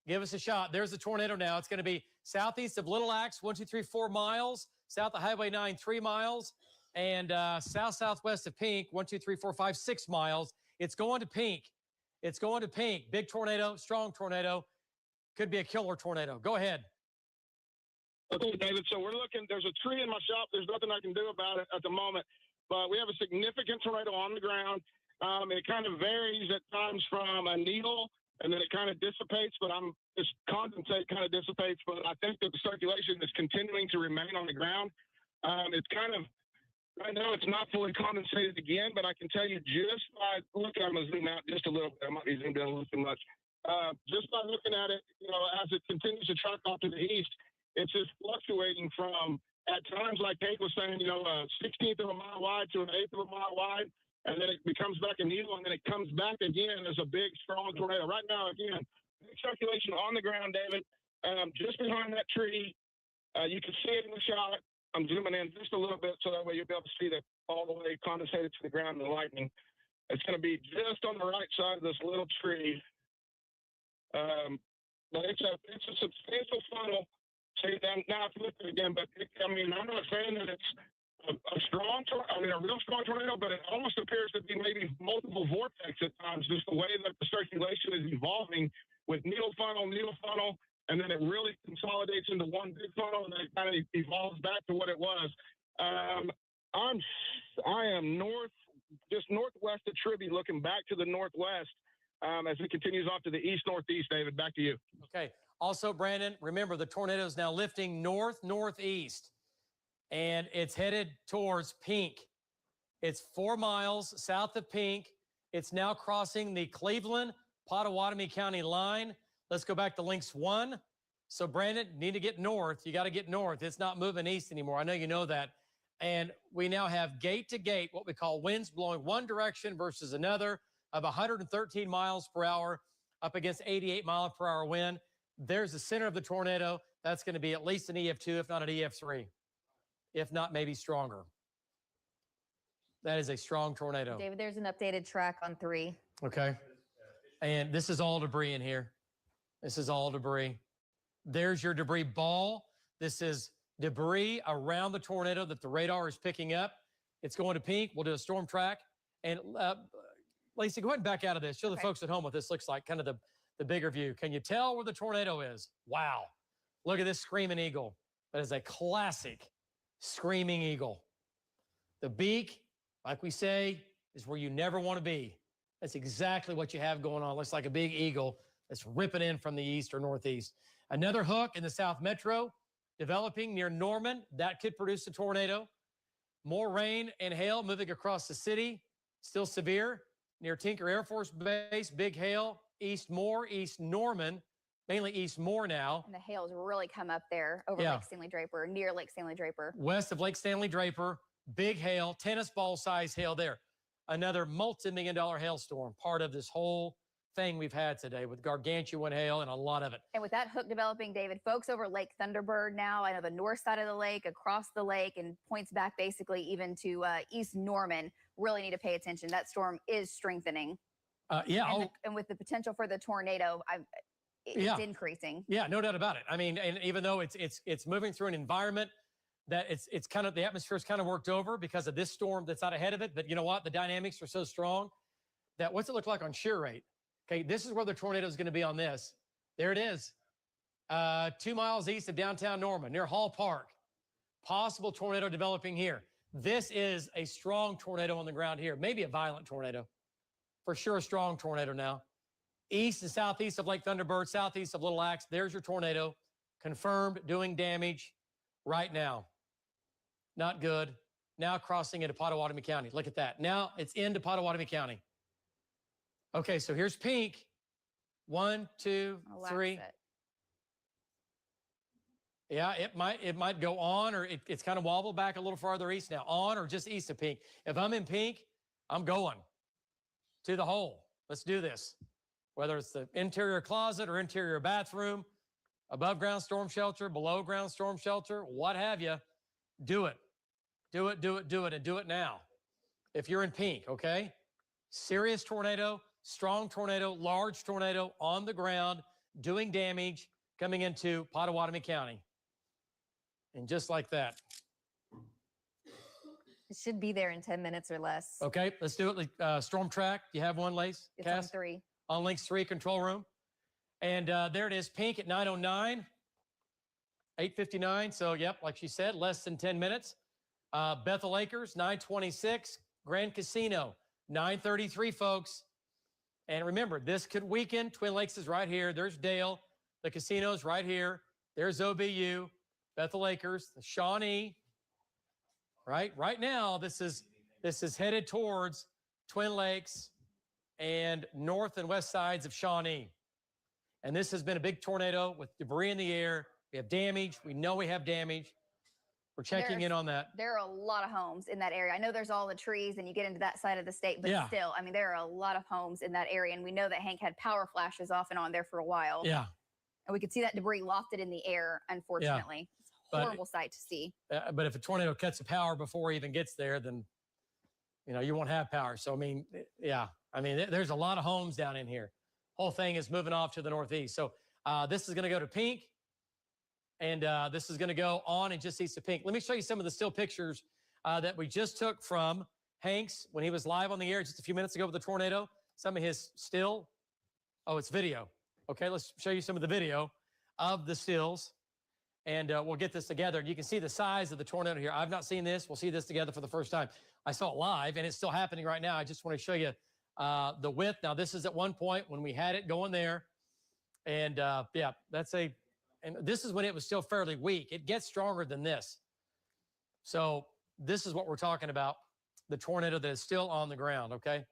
Give us a shot. There's the tornado now. It's going to be southeast of Little Axe, 1, 2, 3, 4 miles. South of Highway 9, 3 miles. And southwest of Pink, 1, 2, 3, 4, 5, 6 miles. It's going to Pink. It's going to Pink. Big tornado, strong tornado. Could be a killer tornado. Go ahead.
Okay, David. So we're looking. There's a tree in my shop. There's nothing I can do about it at the moment. But we have a significant tornado on the ground. It kind of varies at times from a needle, and then it kind of dissipates. But this condensate kind of dissipates. But I think that the circulation is continuing to remain on the ground. It's kind of right now. It's not fully condensated again, but I can tell you just by looking. I'm gonna zoom out just a little bit. I might be zoomed in a little too much. Just by looking at it, as it continues to track off to the east, it's just fluctuating from, at times, like Hank was saying, a 16th of a mile wide to an 1/8 of a mile wide, and then it becomes back a needle, and then it comes back again as a big, strong tornado. Right now, again, big circulation on the ground, David, just behind that tree. You can see it in the shot. I'm zooming in just a little bit so that way you'll be able to see that all the way condensated to the ground in the lightning. It's going to be just on the right side of this little tree. But it's a substantial funnel. See, now I flipped it again, but I'm not saying that it's a strong, a real strong tornado, but it almost appears to be maybe multiple vortex at times, just the way that the circulation is evolving with needle funnel, and then it really consolidates into one big funnel, and then it kind of evolves back to what it was. I am just northwest of Tribby, looking back to the northwest. As it continues off to the east-northeast, David, back to you.
Okay. Also, Brandon, remember the tornado is now lifting north-northeast, and it's headed towards Pink. It's 4 miles south of Pink. It's now crossing the Cleveland-Pottawatomie County line. Let's go back to Lynx 1. So, Brandon, need to get north. You got to get north. It's not moving east anymore. I know you know that. And we now have gate-to-gate, what we call winds blowing one direction versus another, of 113 miles per hour up against 88 mile per hour wind. There's the center of the tornado. That's going to be at least an EF2, if not an EF3, if not maybe stronger. That is a strong tornado.
David, there's an updated track on 3.
Okay. And this is all debris in here. This is all debris. There's your debris ball. This is debris around the tornado that the radar is picking up. It's going to Pink. We'll do a storm track. And Lacey, go ahead and back out of this. Show the folks at home what this looks like, kind of the bigger view. Can you tell where the tornado is? Wow. Look at this screaming eagle. That is a classic screaming eagle. The beak, like we say, is where you never want to be. That's exactly what you have going on. Looks like a big eagle that's ripping in from the east or northeast. Another hook in the South Metro developing near Norman. That could produce a tornado. More rain and hail moving across the city. Still severe. Near Tinker Air Force Base, big hail, East Moore, East Norman, mainly East Moore now.
And the hail's really come up there over Lake Stanley Draper, near Lake Stanley Draper.
West of Lake Stanley Draper, big hail, tennis ball size hail there. Another multi-million-dollar hailstorm, part of this whole thing we've had today with gargantuan hail and a lot of it.
And with that hook developing, David, folks over Lake Thunderbird now, I know the north side of the lake, across the lake, and points back basically even to East Norman, really need to pay attention. That storm is strengthening. And with the potential for the tornado, it's increasing.
Yeah, no doubt about it. I mean, and even though it's moving through an environment that it's kind of, the atmosphere's kind of worked over because of this storm that's out ahead of it. But you know what? The dynamics are so strong that what's it look like on shear rate? Okay, this is where the tornado is going to be on this. There it is. 2 miles east of downtown Norman, near Hall Park. possible tornado developing here. This is a strong tornado on the ground here, maybe a violent tornado. For sure, a strong tornado now. East and southeast of Lake Thunderbird, southeast of Little Axe, there's your tornado. Confirmed doing damage right now. Not good. Now crossing into Pottawatomie County. Look at that. Now it's into Pottawatomie County. Okay, so here's pink. 1, 2, 3. Yeah, it might go on, or it's kind of wobbled back a little farther east now. On or just east of pink. If I'm in pink, I'm going to the hole. Let's do this. Whether it's the interior closet or interior bathroom, above ground storm shelter, below ground storm shelter, what have you, do it. Do it, do it, do it, and do it now. If you're in pink, okay? Serious tornado, strong tornado, large tornado on the ground, doing damage, coming into Pottawatomie County. And just like that.
It should be there in 10 minutes or less.
Okay, let's do it. Storm track, you have one, Lace?
It's on 3.
On links 3, control room. And there it is, pink at 9:09, 8:59. So, yep, like she said, less than 10 minutes. Bethel Acres, 9:26. Grand Casino, 9:33, folks. And remember, this could weaken. Twin Lakes is right here. There's Dale. The casino's right here. There's OBU, Bethel Acres, the Shawnee. Right now, this is headed towards Twin Lakes and north and west sides of Shawnee. And this has been a big tornado with debris in the air. We have damage. We know we have damage. We're checking in on that.
There are a lot of homes in that area. I know there's all the trees and you get into that side of the state, but still, I mean, there are a lot of homes in that area. And we know that Hank had power flashes off and on there for a while.
Yeah.
And we could see that debris lofted in the air, unfortunately. It's a horrible sight to see.
But if a tornado cuts the power before it even gets there, then, you won't have power. So, I mean, there's a lot of homes down in here. Whole thing is moving off to the northeast. So this is going to go to pink. And this is going to go on and just east of pink. Let me show you some of the still pictures that we just took from Hanks when he was live on the air just a few minutes ago with the tornado. Some of his still. Oh, it's video. Okay, let's show you some of the video of the stills. And we'll get this together. And you can see the size of the tornado here. I've not seen this. We'll see this together for the first time. I saw it live, and it's still happening right now. I just want to show you the width. Now, this is at one point when we had it going there. And, and this is when it was still fairly weak. It gets stronger than this. So this is what we're talking about, the tornado that is still on the ground, okay?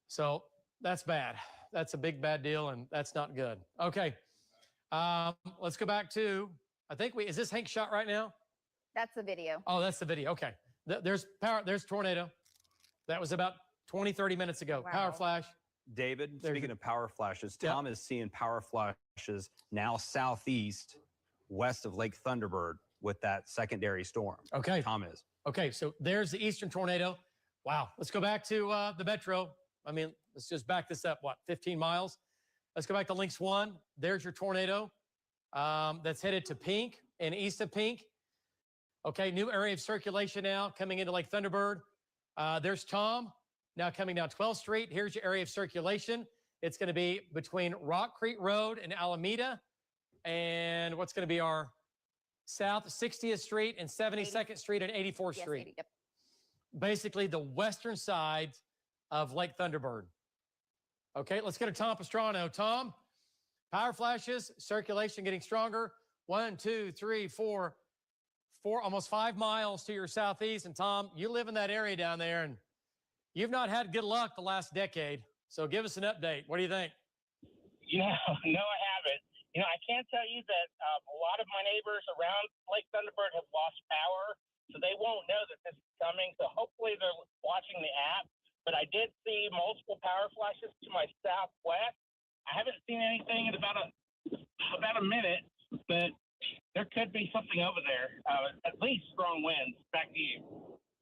So that's bad. That's a big bad deal, and that's not good. Okay, let's go back to, is this Hank shot right now?
That's the video.
Oh, that's the video, okay. There's tornado. That was about 20, 30 minutes ago. Wow. Power flash.
David, speaking of power flashes, Tom is seeing power flashes now southeast, west of Lake Thunderbird with that secondary storm.
Okay.
Tom is.
Okay, so there's the eastern tornado. Wow. Let's go back to the metro. Let's just back this up, 15 miles? Let's go back to Links 1. There's your tornado that's headed to pink and east of pink. Okay, new area of circulation now coming into Lake Thunderbird. There's Tom. Now coming down 12th Street, here's your area of circulation. It's going to be between Rock Creek Road and Alameda, and what's going to be our south 60th Street and 72nd Street and 84th Street.
80, yep.
Basically the western side of Lake Thunderbird. Okay, let's get a Tom Pastrano. Tom, power flashes, circulation getting stronger. 1, 2, 3, 4, almost 5 miles to your southeast. And Tom, you live in that area down there, and you've not had good luck the last decade. So give us an update. What do you think?
No, I haven't. I can't tell you that a lot of my neighbors around Lake Thunderbird have lost power, so they won't know that this is coming. So hopefully they're watching the app. But I did see multiple power flashes to my southwest. I haven't seen anything in about a minute, but there could be something over there. At least strong winds. Back to you.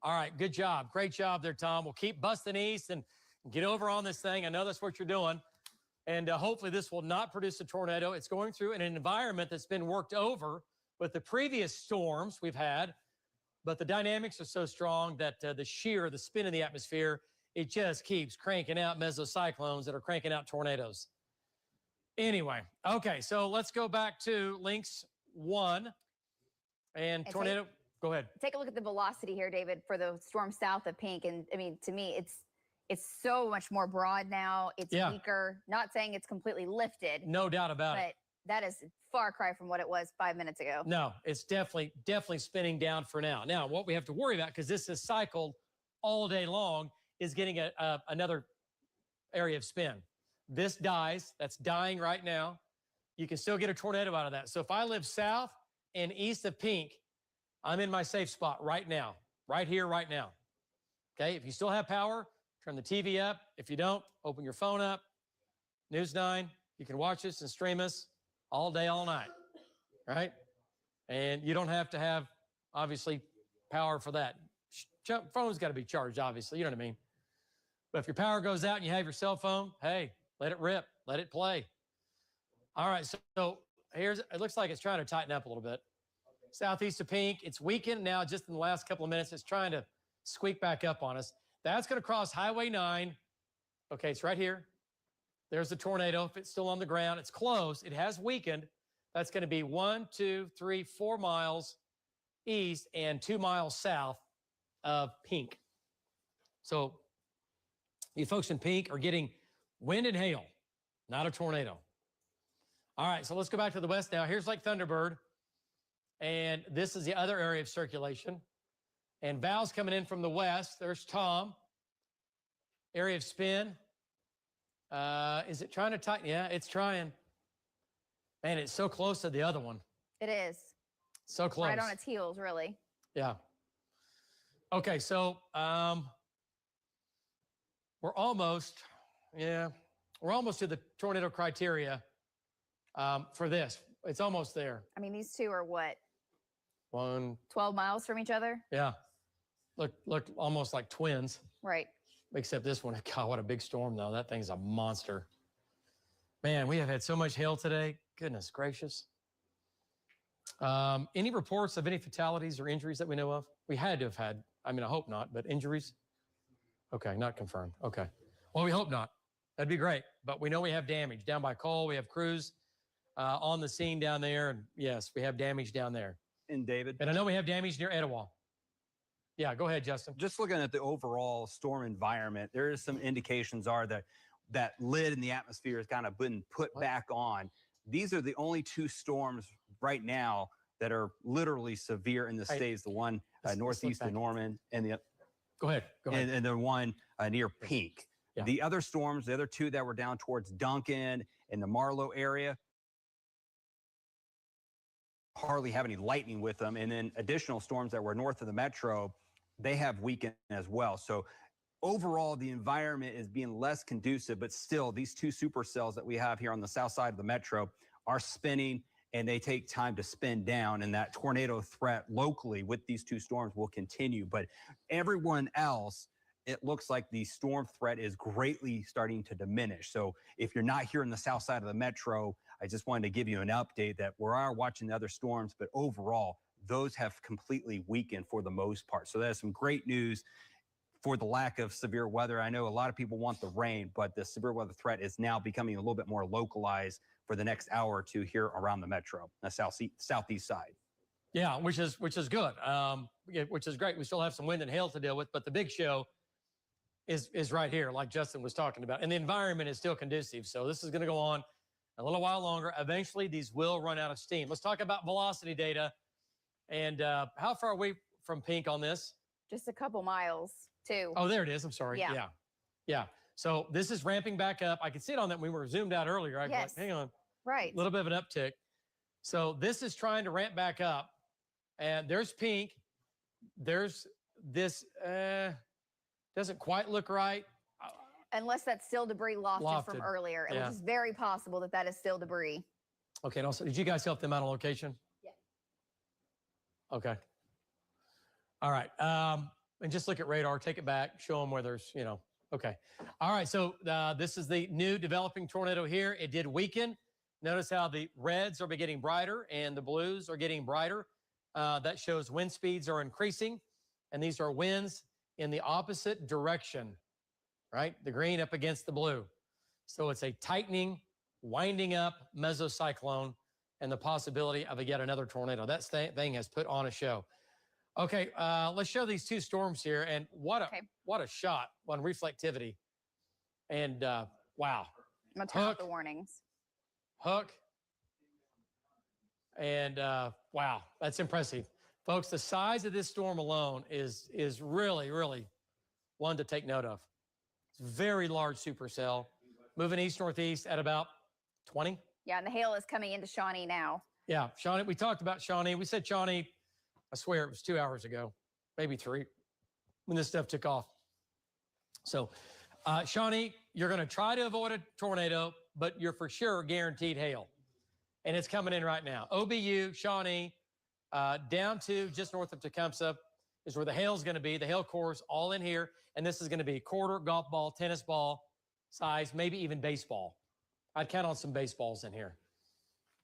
All right, good job. Great job there, Tom. We'll keep busting east and get over on this thing. I know that's what you're doing. And hopefully this will not produce a tornado. It's going through in an environment that's been worked over with the previous storms we've had. But the dynamics are so strong that the spin in the atmosphere, it just keeps cranking out mesocyclones that are cranking out tornadoes. Anyway, okay, so let's go back to Links 1. And tornado, go ahead.
Take a look at the velocity here, David, for the storm south of Pink. And I mean, to me, it's so much more broad now. It's weaker. Not saying it's completely lifted.
No doubt about it.
But that is far cry from what it was 5 minutes ago.
No, it's definitely spinning down for now. Now, what we have to worry about, because this is cycled all day long, is getting another area of spin. This dies. That's dying right now. You can still get a tornado out of that. So if I live south and east of Pink, I'm in my safe spot right now, right here, right now. Okay, if you still have power, turn the TV up. If you don't, open your phone up. News 9, you can watch us and stream us all day, all night, right? And you don't have to have, obviously, power for that. Phone's got to be charged, obviously, you know what I mean? But if your power goes out and you have your cell phone, hey, let it rip, let it play. All right, so it looks like it's trying to tighten up a little bit. Southeast of Pink, it's weakened now just in the last couple of minutes. It's trying to squeak back up on us. That's going to cross Highway 9. Okay, it's right here. There's the tornado. If it's still on the ground, it's close. It has weakened. That's going to be 1, 2, 3, 4 miles east and 2 miles south of Pink. So you folks in Pink are getting wind and hail, not a tornado. All right, so let's go back to the west now. Here's Lake Thunderbird, and this is the other area of circulation. And Val's coming in from the west. There's Tom. Area of spin. Is it trying to tighten? Yeah, it's trying. Man, it's so close to the other one.
It is.
So close.
Right on its heels, really.
Yeah. Okay, so we're almost to the tornado criteria for this. It's almost there.
I mean, these two are what?
12
miles from each other?
Yeah. Look almost like twins.
Right.
Except this one, God, what a big storm, though. That thing's a monster. Man, we have had so much hail today. Goodness gracious. Any reports of any fatalities or injuries that we know of? We had to have had. I mean, I hope not, but injuries? Okay, not confirmed. Okay. Well, we hope not. That'd be great. But we know we have damage. Down by Cole, we have crews on the scene down there. And yes, we have damage down there.
And David?
And I know we have damage near Etowah. Yeah, go ahead, Justin.
Just looking at the overall storm environment, there is some indications are that lid in the atmosphere has kind of been put back on. These are the only two storms right now that are literally severe in the states. The one northeast of Norman and the
go ahead.
And the one near Pink.
Yeah.
The other storms, the other two that were down towards Duncan and the Marlow area, hardly have any lightning with them. And then additional storms that were north of the metro, they have weakened as well. So overall, the environment is being less conducive, but still these two supercells that we have here on the south side of the metro are spinning, and they take time to spin down, and that tornado threat locally with these two storms will continue. But everyone else, it looks like the storm threat is greatly starting to diminish. So if you're not here in the south side of the metro, I just wanted to give you an update that we are watching the other storms, but overall, those have completely weakened for the most part. So that's some great news for the lack of severe weather. I know a lot of people want the rain, but the severe weather threat is now becoming a little bit more localized for the next hour or two here around the metro, the southeast side.
Yeah, which is good, which is great. We still have some wind and hail to deal with, but the big show is right here, like Justin was talking about. And the environment is still conducive. So this is going to go on a little while longer. Eventually, these will run out of steam. Let's talk about velocity data. And how far away from Pink on this?
Just a couple miles, too.
Oh, there it is. I'm sorry. Yeah. So this is ramping back up. I could see it on that. We were zoomed out earlier. I was like, hang on.
Right.
A little bit of an uptick. So this is trying to ramp back up. And there's Pink. There's this. Doesn't quite look right.
Unless that's still debris lofted from earlier, which is very possible that is still debris.
Okay. And also, did you guys help them out on location?
Yeah.
Okay. All right. And just look at radar, take it back, show them where there's, okay. All right. So this is the new developing tornado here. It did weaken. Notice how the reds are getting brighter and the blues are getting brighter. That shows wind speeds are increasing. And these are winds in the opposite direction, right? The green up against the blue. So it's a tightening, winding up mesocyclone. and the possibility of yet another tornado. That thing has put on a show. Okay, let's show these two storms here, and what a shot on reflectivity. And wow.
I'm going to turn off the warnings.
Hook. And wow, that's impressive. Folks, the size of this storm alone is really, really one to take note of. It's a very large supercell, moving east-northeast at about 20.
Yeah, and the hail is coming into Shawnee now.
Yeah, Shawnee, we talked about Shawnee. We said Shawnee, I swear it was 2 hours ago, maybe 3, when this stuff took off. So, Shawnee, you're going to try to avoid a tornado, but you're for sure guaranteed hail. And it's coming in right now. OBU, Shawnee, down to just north of Tecumseh is where the hail is going to be. The hail core is all in here. And this is going to be quarter, golf ball, tennis ball size, maybe even baseball. I'd count on some baseballs in here.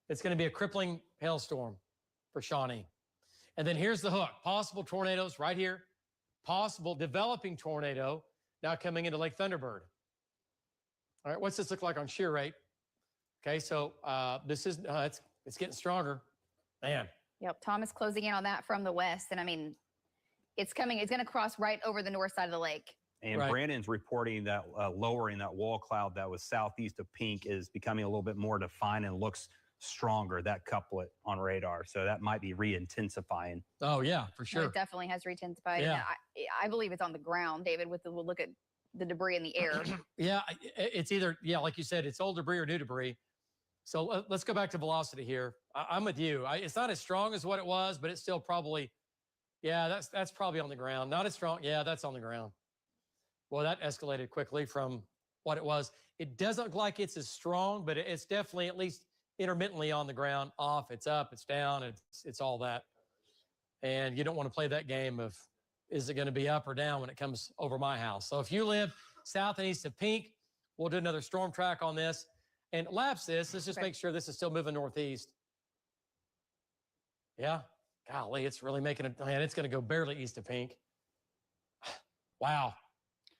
It's going to be a crippling hailstorm for Shawnee. And then here's the hook. Possible tornadoes right here. Possible developing tornado now coming into Lake Thunderbird. All right, what's this look like on shear rate? Okay, so this is, it's getting stronger. Man.
Yep, Tom is closing in on that from the west. And I mean, it's coming, it's going to cross right over the north side of the lake.
And Brandon's reporting that lowering that wall cloud that was southeast of Pink is becoming a little bit more defined and looks stronger, that couplet on radar. So that might be re-intensifying.
Oh, yeah, for sure.
It definitely has re-intensified.
Yeah.
I believe it's on the ground, David, with the look at the debris in the air.
Yeah, it's either, like you said, it's old debris or new debris. So let's go back to velocity here. I'm with you. It's not as strong as what it was, but it's still probably, yeah, that's probably on the ground. Not as strong. Yeah, that's on the ground. Well, that escalated quickly from what it was. It doesn't look like it's as strong, but it's definitely at least intermittently on the ground, off, it's up, it's down, it's all that. And you don't want to play that game of, is it going to be up or down when it comes over my house? So if you live south and east of Pink, we'll do another storm track on this. And lapse this, let's just make sure this is still moving northeast. Yeah, golly, it's really making it, man, it's going to go barely east of Pink. Wow.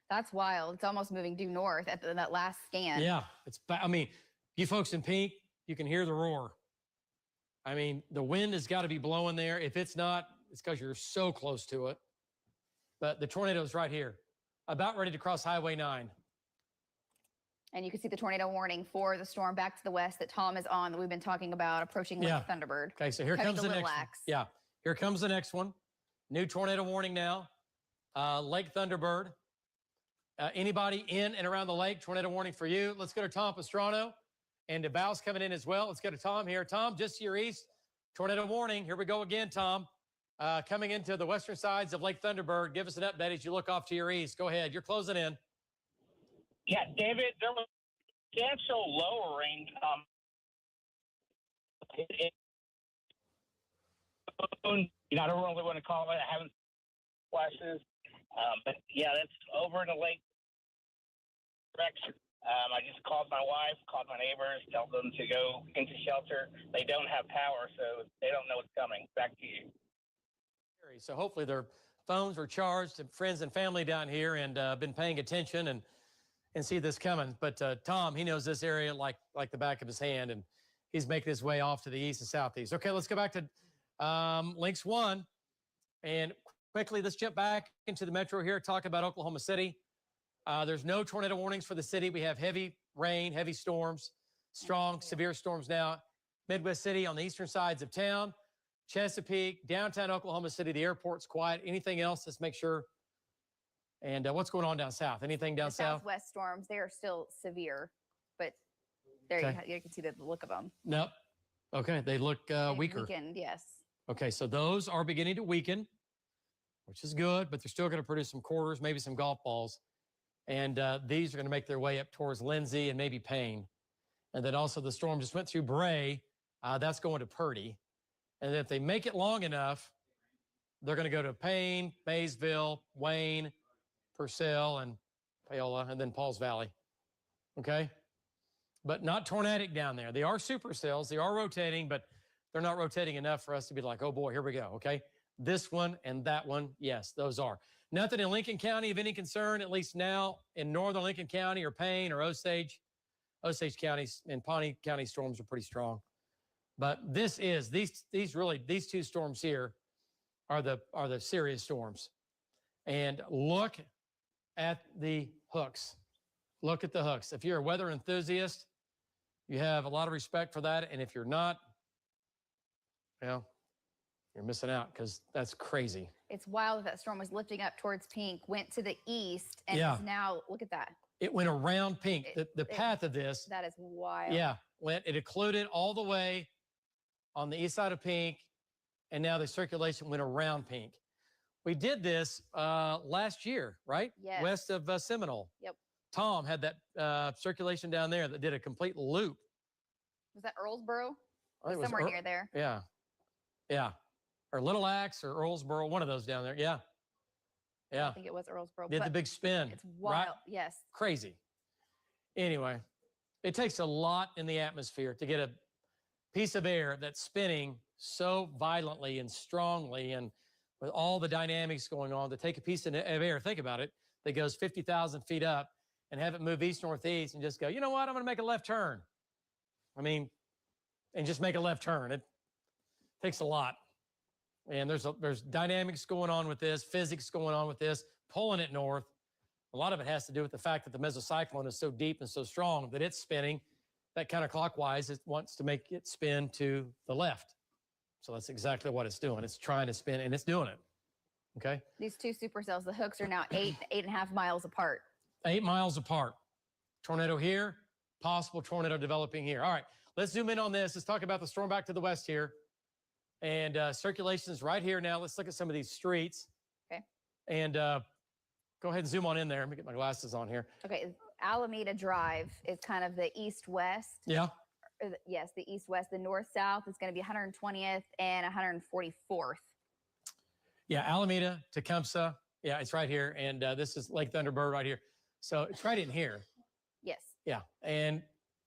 That's wild. It's almost moving due north at that last scan.
Yeah, I mean, you folks in Pink, you can hear the roar. I mean, the wind has got to be blowing there. If it's not, it's because you're so close to it. But the tornado is right here, about ready to cross Highway 9.
And you can see the tornado warning for the storm back to the west that Tom is on, that we've been talking about, approaching Lake Thunderbird.
Okay, so here comes the next one. Yeah, here comes the next one. New tornado warning now. Lake Thunderbird. Anybody in and around the lake, tornado warning for you. Let's go to Tom Pastrano. And DeBow's coming in as well. Let's go to Tom here. Tom, just to your east, tornado warning. Here we go again, Tom. Coming into the western sides of Lake Thunderbird. Give us an update as you look off to your east. Go ahead. You're closing in.
Yeah, David, there was substantial lowering. I don't really want to call it. I haven't flashes. But yeah, that's over in the lake direction. I just called my wife, called my neighbors, told them to go into shelter. They don't have power, so they don't know what's coming. Back to you.
So hopefully their phones were charged, friends and family down here, and been paying attention and see this coming. But Tom, he knows this area like the back of his hand, and he's making his way off to the east and southeast. Okay, let's go back to Links 1. And quickly, let's jump back into the metro here, talk about Oklahoma City. There's no tornado warnings for the city. We have heavy rain, heavy storms, strong, severe storms now. Midwest City on the eastern sides of town, Chesapeake, downtown Oklahoma City, the airport's quiet. Anything else? Let's make sure. And what's going on down south? Anything down south?
Southwest storms, they are still severe, but there you can see the look of them.
Nope. Okay, they look weaker.
Weakened, yes.
Okay, so those are beginning to weaken, which is good, but they're still going to produce some quarters, maybe some golf balls. And these are going to make their way up towards Lindsay and maybe Payne. And then also the storm just went through Bray. That's going to Purdy. And if they make it long enough, they're going to go to Payne, Maysville, Wayne, Purcell, and Paola, and then Pauls Valley. Okay? But not tornadic down there. They are supercells. They are rotating, but they're not rotating enough for us to be like, oh boy, here we go. Okay? This one and that one, yes, those are. Nothing in Lincoln County of any concern, at least now in northern Lincoln County or Payne or Osage. Osage counties and Pawnee County storms are pretty strong. But this is these two storms here are the serious storms. And look at the hooks. Look at the hooks. If you're a weather enthusiast, you have a lot of respect for that. And if you're not, well, you're missing out because that's crazy.
It's wild that storm was lifting up towards Pink, went to the east, and
Yeah.
is now, look at that.
It went around Pink. The path of this.
That is wild.
Yeah. It occluded all the way on the east side of Pink, and now the circulation went around Pink. We did this last year, right?
Yes.
West of Seminole.
Yep.
Tom had that circulation down there that did a complete loop.
Was that Earlsboro?
I think it was
Somewhere near there.
Yeah. Yeah. Or Little Axe or Earlsboro, one of those down there. Yeah. Yeah.
I think it was Earlsboro.
Did the
but
big spin.
It's wild.
Right?
Yes.
Crazy. Anyway, it takes a lot in the atmosphere to get a piece of air that's spinning so violently and strongly and with all the dynamics going on, to take a piece of air, think about it, that goes 50,000 feet up and have it move east-northeast and just go, you know what, I'm going to make a left turn. I mean, and just make a left turn. It takes a lot. And there's dynamics going on with this, physics going on with this, pulling it north. A lot of it has to do with the fact that the mesocyclone is so deep and so strong that it's spinning that counterclockwise. It wants to make it spin to the left. So that's exactly what it's doing. It's trying to spin, and it's doing it. Okay?
These two supercells, the hooks are now 8.5 miles apart.
8 miles apart. Tornado here, possible tornado developing here. All right, let's zoom in on this. Let's talk about the storm back to the west here. And circulation is right here now. Let's look at some of these streets.
Okay.
And go ahead and zoom on in there. Let me get my glasses on here.
Okay, Alameda Drive is kind of the east-west.
Yeah.
Yes, the east-west. The north-south is going to be 120th and 144th.
Yeah, Alameda, Tecumseh. Yeah, it's right here. And this is Lake Thunderbird right here. So it's right in here.
Yes.
Yeah. And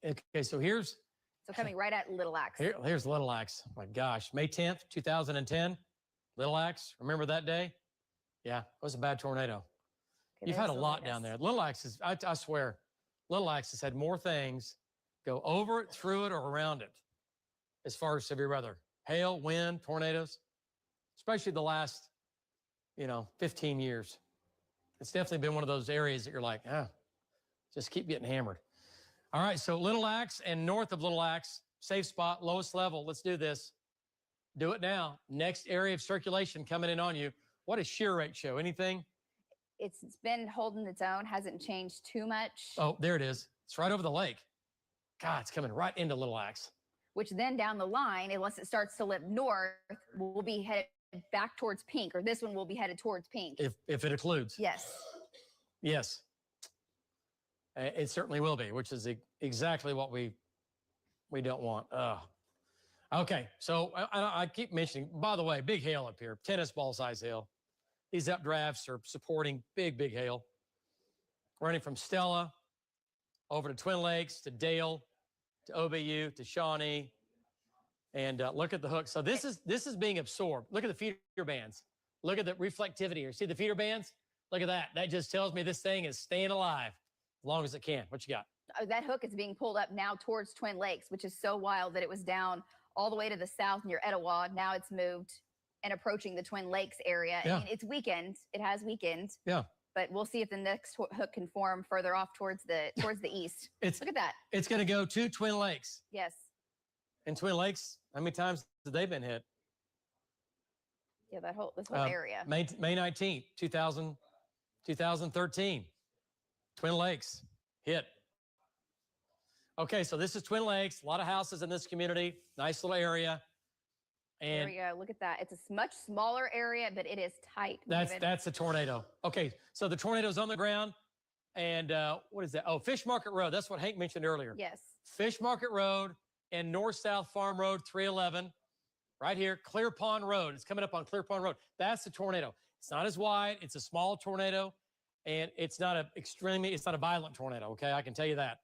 okay, so here's.
So coming right at Little Axe.
Here's Little Axe. Oh my gosh, May 10th, 2010. Little Axe. Remember that day? Yeah, it was a bad tornado.
Okay,
You've had a lot down there. Little Axe is, I swear, Little Axe has had more things go over it, through it, or around it as far as severe weather. Hail, wind, tornadoes, especially the last, 15 years. It's definitely been one of those areas that you're like, just keep getting hammered. All right, so Little Axe and north of Little Axe, safe spot, lowest level. Let's do this. Do it now. Next area of circulation coming in on you. What does shear rate show? Anything?
It's been holding its own, hasn't changed too much.
Oh, there it is. It's right over the lake. God, it's coming right into Little Axe.
Which then down the line, unless it starts to lip north, will be headed back towards Pink, or this one will be headed towards Pink.
If it occludes.
Yes.
Yes. It certainly will be, which is exactly what we don't want. Okay, so I keep mentioning, by the way, big hail up here, tennis ball size hail. These updrafts are supporting big hail. Running from Stella over to Twin Lakes, to Dale, to OBU, to Shawnee. And look at the hook. So this is being absorbed. Look at the feeder bands. Look at the reflectivity here. See the feeder bands? Look at that. That just tells me this thing is staying alive as long as it can. What you got?
That hook is being pulled up now towards Twin Lakes, which is so wild that it was down all the way to the south near Etowah. Now it's moved and approaching the Twin Lakes area.
Yeah.
I mean, it's weakened. It has weakened.
Yeah.
But we'll see if the next hook can form further off towards the east. Look at that.
It's going to go to Twin Lakes.
Yes.
And Twin Lakes, how many times have they been hit?
Yeah, this whole area.
May 19th, 2013. Twin Lakes hit. Okay, so this is Twin Lakes. A lot of houses in this community. Nice little area. And
there we go. Look at that. It's a much smaller area, but it is tight.
That's a tornado. Okay, so the tornado's on the ground. And what is that? Oh, Fish Market Road. That's what Hank mentioned earlier.
Yes.
Fish Market Road and North-South Farm Road 311. Right here, Clear Pond Road. It's coming up on Clear Pond Road. That's the tornado. It's not as wide. It's a small tornado. And it's not a violent tornado, okay? I can tell you that.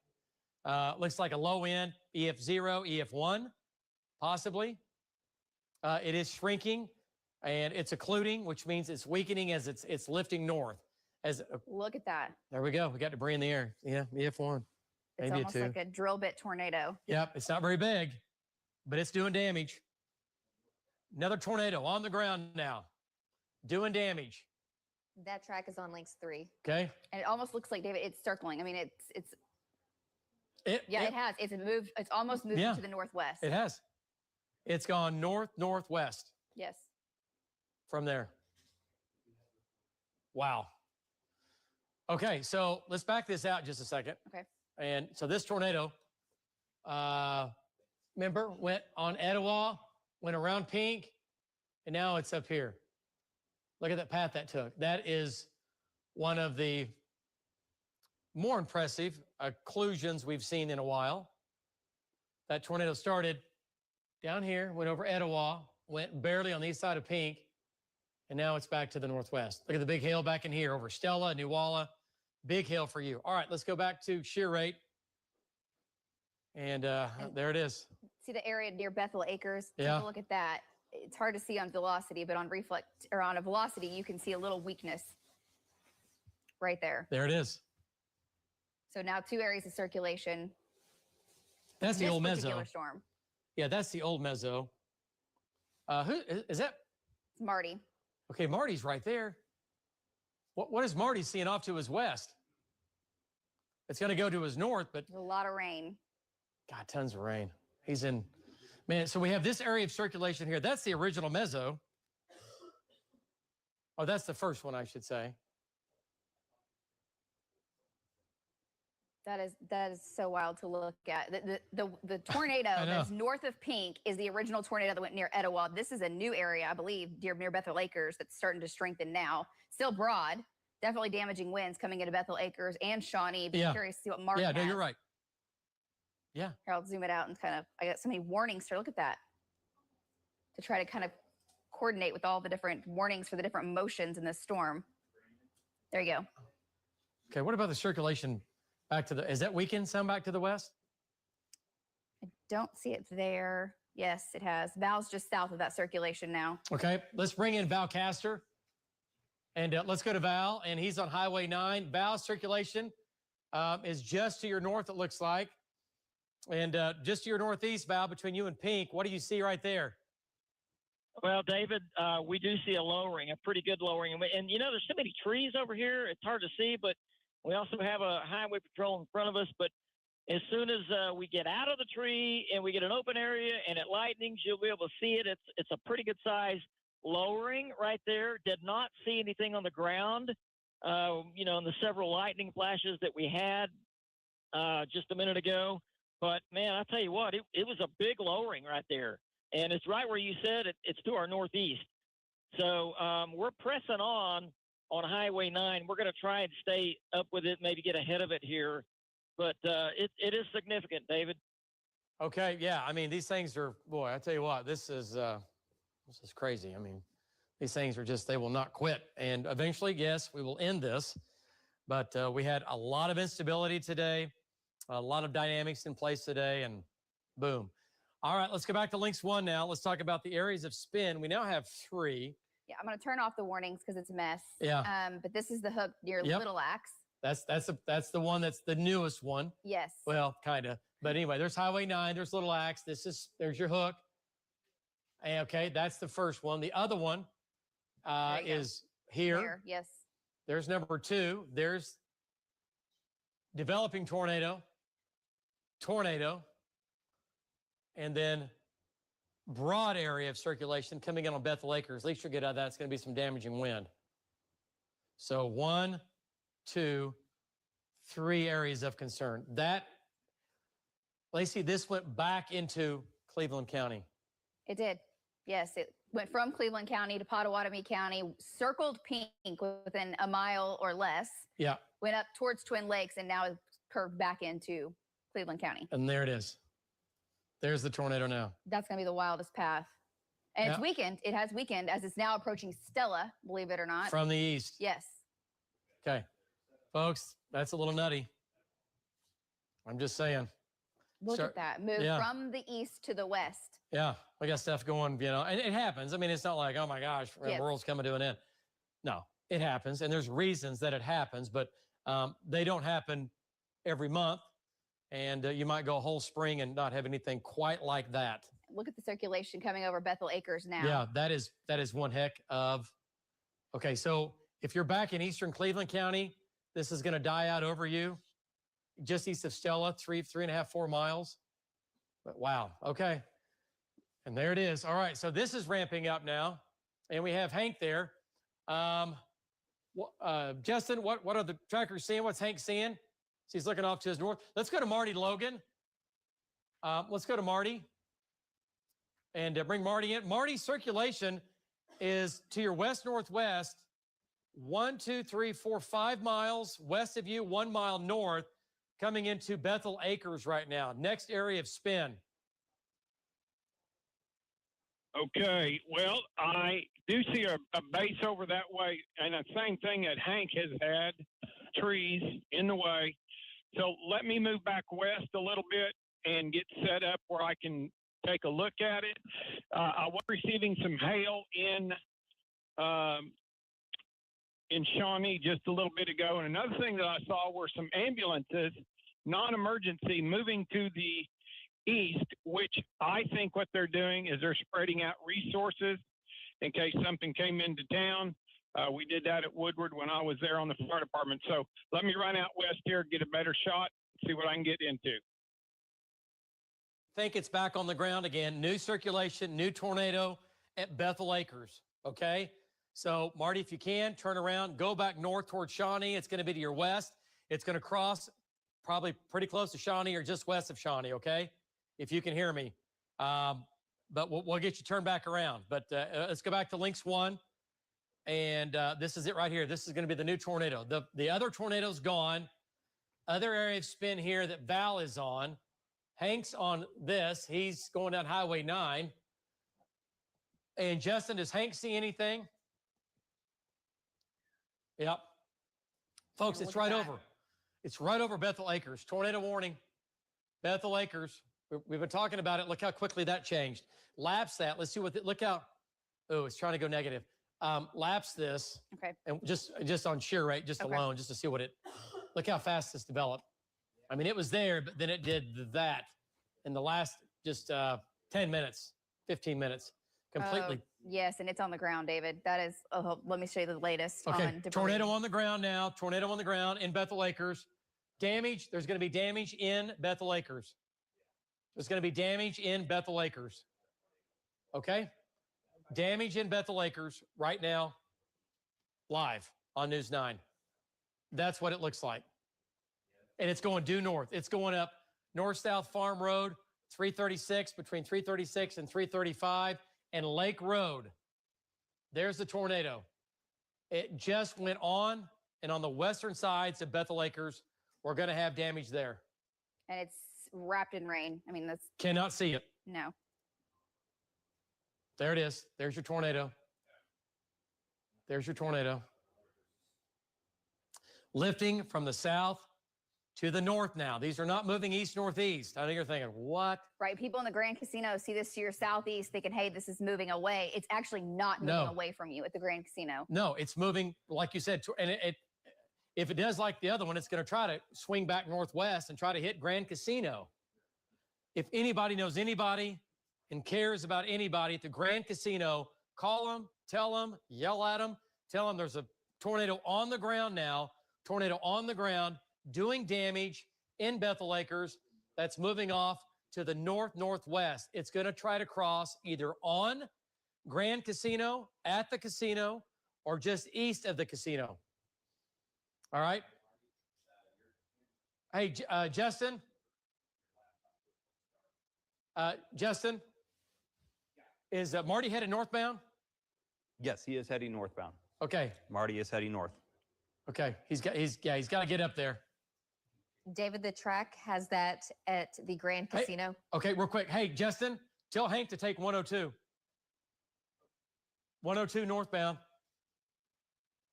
Looks like a low end, EF0, EF1, possibly. It is shrinking, and it's occluding, which means it's weakening as it's lifting north.
Look at that.
There we go. We got debris in the air. Yeah, EF1.
It's
maybe
almost
a 2.
like a drill bit tornado.
Yep, it's not very big, but it's doing damage. Another tornado on the ground now, doing damage.
That track is on links 3.
Okay.
And it almost looks like, David, it's circling. I mean, it has. It's moved. It's almost moved to the northwest.
It has. It's gone northwest.
Yes.
From there. Wow. Okay, so let's back this out just a second.
Okay.
And so this tornado, remember, went on Etowah, went around Pink, and now it's up here. Look at that path that took. That is one of the more impressive occlusions we've seen in a while. That tornado started down here, went over Etowah, went barely on the east side of Pink, and now it's back to the northwest. Look at the big hail back in here over Stella, Newalla. Big hail for you. All right, let's go back to shear rate. And there it is.
See the area near Bethel Acres?
Yeah.
Take a look at that. It's hard to see on velocity, but on on a velocity, you can see a little weakness right there.
There it is.
So now 2 areas of circulation.
That's the old
particular
meso.
storm.
Yeah, that's the old meso. Who is that?
It's Marty.
Okay, Marty's right there. What is Marty seeing off to his west? It's going to go to his north, but
There's a lot of rain.
God, tons of rain. He's in, man. So we have this area of circulation here. That's the original meso. Oh, that's the first one, I should say.
That is so wild to look at. The tornado that's north of Pink is the original tornado that went near Etowah. This is a new area, I believe, near Bethel Acres that's starting to strengthen now. Still broad, definitely damaging winds coming into Bethel Acres and Shawnee. Be curious to see what Mark
Yeah, no,
has.
you're right. Yeah.
Here, I'll zoom it out and I got so many warnings to look at that. To try to kind of coordinate with all the different warnings for the different motions in this storm. There you go.
Okay, what about the circulation back to the, is that weakened some back to the west?
I don't see it there. Yes, it has. Val's just south of that circulation now.
Okay, let's bring in Val Castor. And let's go to Val, and he's on Highway 9. Val's circulation is just to your north, it looks like. And just to your northeast, Val, between you and Pink, what do you see right there?
Well, David, we do see a lowering, a pretty good lowering. And you know, there's so many trees over here, it's hard to see, but we also have a highway patrol in front of us. But as soon as we get out of the tree and we get an open area and it lightnings, you'll be able to see it. It's a pretty good size lowering right there. Did not see anything on the ground, you know, in the several lightning flashes that we had just a minute ago. But, man, I'll tell you what, it was a big lowering right there. And it's right where you said it's to our northeast. So we're pressing on Highway 9. We're going to try and stay up with it, maybe get ahead of it here. But it is significant, David.
Okay, yeah. I mean, these things are, boy, I tell you what, this is crazy. I mean, these things are just, they will not quit. And eventually, yes, we will end this. But we had a lot of instability today, a lot of dynamics in place today, and boom. All right, let's go back to Links 1 now. Let's talk about the areas of spin. We now have 3.
Yeah, I'm going to turn off the warnings because it's a mess.
Yeah.
But this is the hook near Little Axe.
That's the one that's the newest one.
Yes.
Well, kind of. But anyway, there's Highway 9, there's Little Axe. There's your hook. Okay, that's the first one. The other one is here.
Yes.
There's number 2. There's developing tornado, and then broad area of circulation coming in on Bethel Acres. At least you'll get out of that. It's going to be some damaging wind. So 1, 2, 3 areas of concern. Lacey, this went back into Cleveland County.
It did. Yes, it went from Cleveland County to Pottawatomie County, circled Pink within a mile or less.
Yeah.
Went up towards Twin Lakes and now is curved back into Cleveland County.
And there it is. There's the tornado now.
That's going to be the wildest path. And it's weakened. It has weakened as it's now approaching Stella, believe it or not.
From the east.
Yes.
Okay. Folks, that's a little nutty. I'm just saying.
Look at that. Move from the east to the west.
Yeah. We got stuff going, you know, and it happens. I mean, it's not like, oh my gosh, the world's coming to an end. No, it happens. And there's reasons that it happens, but they don't happen every month. And you might go a whole spring and not have anything quite like that.
look at the circulation coming over Bethel Acres now.
Yeah, that is one heck of. Okay, so if you're back in eastern Cleveland County, this is going to die out over you, just east of Stella, 3.5, 4 miles. But wow, okay. And there it is. All right, so this is ramping up now, and we have Hank there. Justin, what are the trackers seeing? What's Hank seeing? So he's looking off to his north. Let's go to Marty Logan. Let's go to Marty and bring Marty in. Marty's circulation is to your west-northwest, 1, 2, 3, 4, 5 miles west of you, 1 mile north, coming into Bethel Acres right now. Next area of spin.
Okay, well, I do see a base over that way, and the same thing that Hank has had, trees in the way. So let me move back west a little bit and get set up where I can take a look at it. I was receiving some hail in Shawnee just a little bit ago, and another thing that I saw were some ambulances, non-emergency, moving to the east, which I think what they're doing is they're spreading out resources in case something came into town. We did that at Woodward when I was there on the fire department. So let me run out west here, get a better shot, see what I can get into.
Think it's back on the ground again. New circulation, new tornado at Bethel Acres, okay? So, Marty, if you can, turn around, go back north towards Shawnee. It's going to be to your west. It's going to cross probably pretty close to Shawnee or just west of Shawnee, okay? If you can hear me. But we'll get you turned back around. But let's go back to Lynx 1. And this is it right here. This is going to be the new tornado. The other tornado's gone. Other area of spin here that Val is on. Hank's on this. He's going down Highway 9. And Justin, does Hank see anything? Yep. Folks, it's right over. It's right over Bethel Acres. Tornado warning. Bethel Acres. We've been talking about it. Look how quickly that changed. Lapse that. Let's see look how, it's trying to go negative. Lapse this.
Okay.
And just on shear rate, alone, just to see look how fast this developed. I mean, it was there, but then it did that in the last just 10 minutes, 15 minutes, completely.
Yes, and it's on the ground, David. That is, let me show you the latest
Okay,
on debris.
tornado on the ground now. Tornado on the ground in Bethel Acres. Damage, there's going to be damage in Bethel Acres. There's going to be damage in Bethel Acres. Okay? Damage in Bethel Acres right now, live on News 9. That's what it looks like. And it's going due north. It's going up north-south Farm Road, 336, between 336 and 335, and Lake Road. There's the tornado. It just went on, and on the western sides of Bethel Acres, we're going to have damage there.
And it's wrapped in rain. I mean, that's...
Cannot see it.
No.
There it is. There's your tornado. There's your tornado. Lifting from the south to the north now. These are not moving east-northeast. I think you're thinking, what?
Right. People in the Grand Casino see this to your southeast thinking, hey, this is moving away. It's actually not moving away from you at the Grand Casino.
No, it's moving, like you said, and if it does like the other one, it's going to try to swing back northwest and try to hit Grand Casino. If anybody knows anybody and cares about anybody at the Grand Casino, call them, tell them, yell at them, tell them there's a tornado on the ground now, tornado on the ground, doing damage in Bethel Acres that's moving off to the north-northwest. It's going to try to cross either on Grand Casino, at the casino, or just east of the casino. All right? Hey, Justin? Justin? Is Marty headed northbound?
Yes, he is heading northbound.
Okay.
Marty is heading north.
Okay. He's got to get up there.
David, the track has that at the Grand Casino.
Hey, okay, real quick. Hey, Justin, tell Hank to take 102. 102 northbound.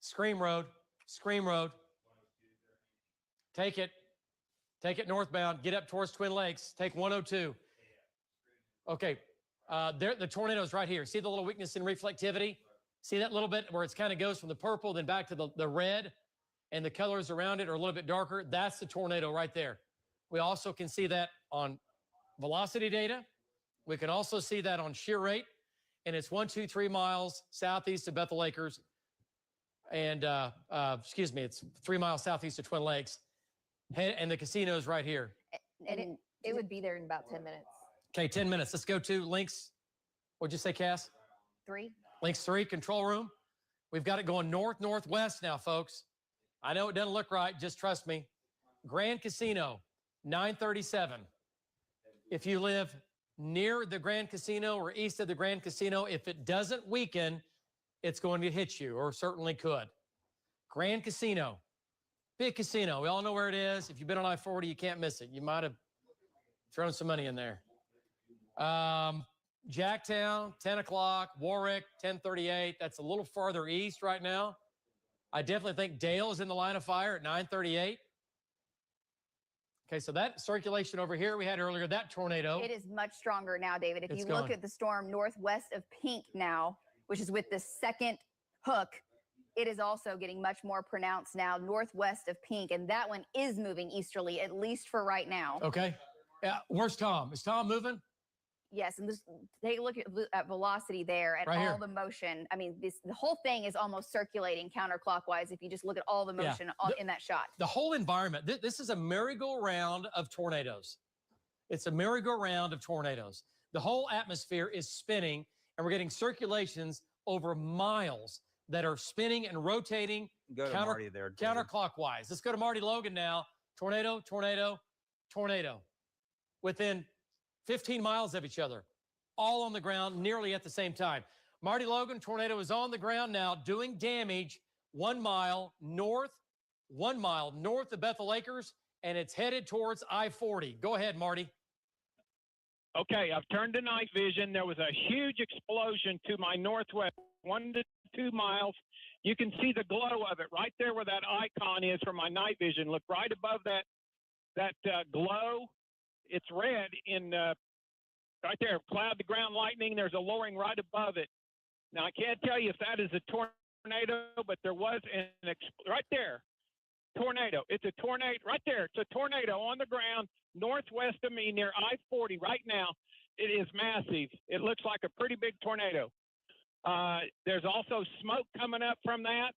Scream Road. Scream Road. Take it. Take it northbound. Get up towards Twin Lakes. Take 102. Okay. The tornado's right here. See the little weakness in reflectivity? See that little bit where it kind of goes from the purple then back to the red, and the colors around it are a little bit darker? That's the tornado right there. We also can see that on velocity data We can also see that on shear rate, and it's 3 miles southeast of Bethel Acres. And, it's 3 miles southeast of Twin Lakes. And the casino is right here.
And it would be there in about 10 minutes.
Okay, 10 minutes. Let's go to links. What'd you say, Cass?
3.
Links 3, control room. We've got it going north-northwest now, folks. I know it doesn't look right. Just trust me. Grand Casino, 937. If you live near the Grand Casino or east of the Grand Casino, if it doesn't weaken, it's going to hit you, or certainly could. Grand Casino, big casino. We all know where it is. If you've been on I-40, you can't miss it. You might have thrown some money in there. Jacktown, 10 o'clock. Warwick, 10:38. That's a little farther east right now. I definitely think Dale is in the line of fire at 9:38. Okay, so that circulation over here we had earlier, that tornado.
It is much stronger now, David. If
It's
you look
gone.
at the storm northwest of Pink now, which is with the second hook, it is also getting much more pronounced now northwest of Pink, and that one is moving easterly, at least for right now.
Okay. Where's Tom? Is Tom moving?
Yes, and take a look at velocity there, at
Right
all
here.
the motion. I mean, the whole thing is almost circulating counterclockwise if you just look at all the
Yeah.
motion in that shot.
The whole environment, this is a merry-go-round of tornadoes. It's a merry-go-round of tornadoes. The whole atmosphere is spinning, and we're getting circulations over miles that are spinning and rotating
Go to Marty there, David.
counterclockwise. Let's go to Marty Logan now. Tornado, tornado, tornado. Within 15 miles of each other, all on the ground nearly at the same time. Marty Logan, tornado is on the ground now doing damage 1 mile north of Bethel Acres, and it's headed towards I-40. Go ahead, Marty.
Okay, I've turned to night vision. There was a huge explosion to my northwest, 1 to 2 miles. You can see the glow of it right there where that icon is for my night vision. Look right above that glow. It's red in right there, cloud to ground lightning. There's a lowering right above it. Now, I can't tell you if that is a tornado, but there was right there, tornado. It's a tornado right there. It's a tornado on the ground northwest of me near I-40 right now. It is massive. It looks like a pretty big tornado. There's also smoke coming up from that.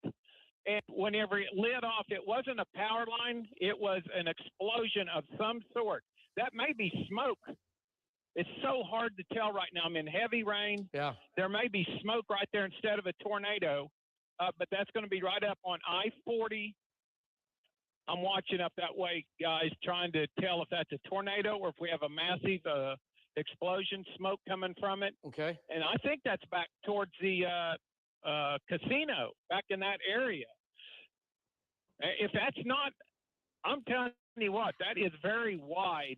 And whenever it lit off, it wasn't a power line. It was an explosion of some sort. That may be smoke. It's so hard to tell right now. I'm in heavy rain.
Yeah.
There may be smoke right there instead of a tornado, but that's going to be right up on I-40. I'm watching up that way, guys, trying to tell if that's a tornado or if we have a massive explosion, smoke coming from it.
Okay.
And I think that's back towards the casino, back in that area. If that's not, I'm telling you what, that is very wide.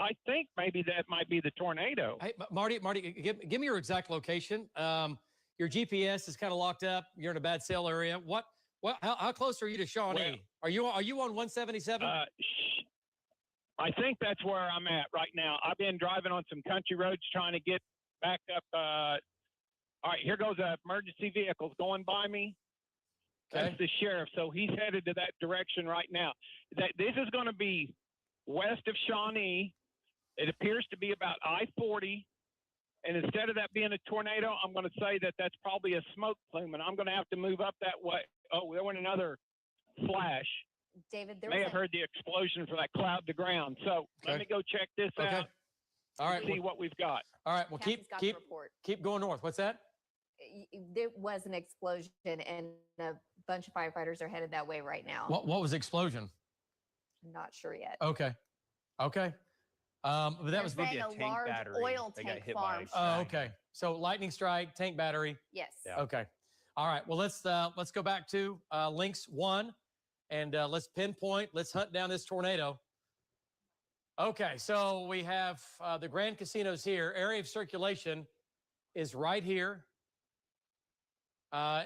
I think maybe that might be the tornado.
Hey, Marty, give me your exact location. Your GPS is kind of locked up. You're in a bad sale area. How close are you to Shawnee? Are you on 177?
I think that's where I'm at right now. I've been driving on some country roads trying to get back up. All right, here goes a emergency vehicles going by me.
Okay.
That's the sheriff. So he's headed to that direction right now. This is going to be west of Shawnee. It appears to be about I-40. And instead of that being a tornado, I'm going to say that that's probably a smoke plume, and I'm going to have to move up that way. Oh, there went another flash.
David, there
May
was
have heard the explosion for that cloud to ground. So let me go check this out.
All right.
And see what we've got.
All right. Well,
Cassie's got the report.
keep going north. What's that?
There was an explosion, and a bunch of firefighters are headed that way right now.
What was the explosion?
I'm not sure yet.
Okay. But that was
saying a large oil tank farm.
Oh, okay. So lightning strike, tank battery.
Yes.
Okay. All right. Well, let's go back to links 1, and let's pinpoint. Let's hunt down this tornado. Okay. So we have the Grand Casinos here. Area of circulation is right here.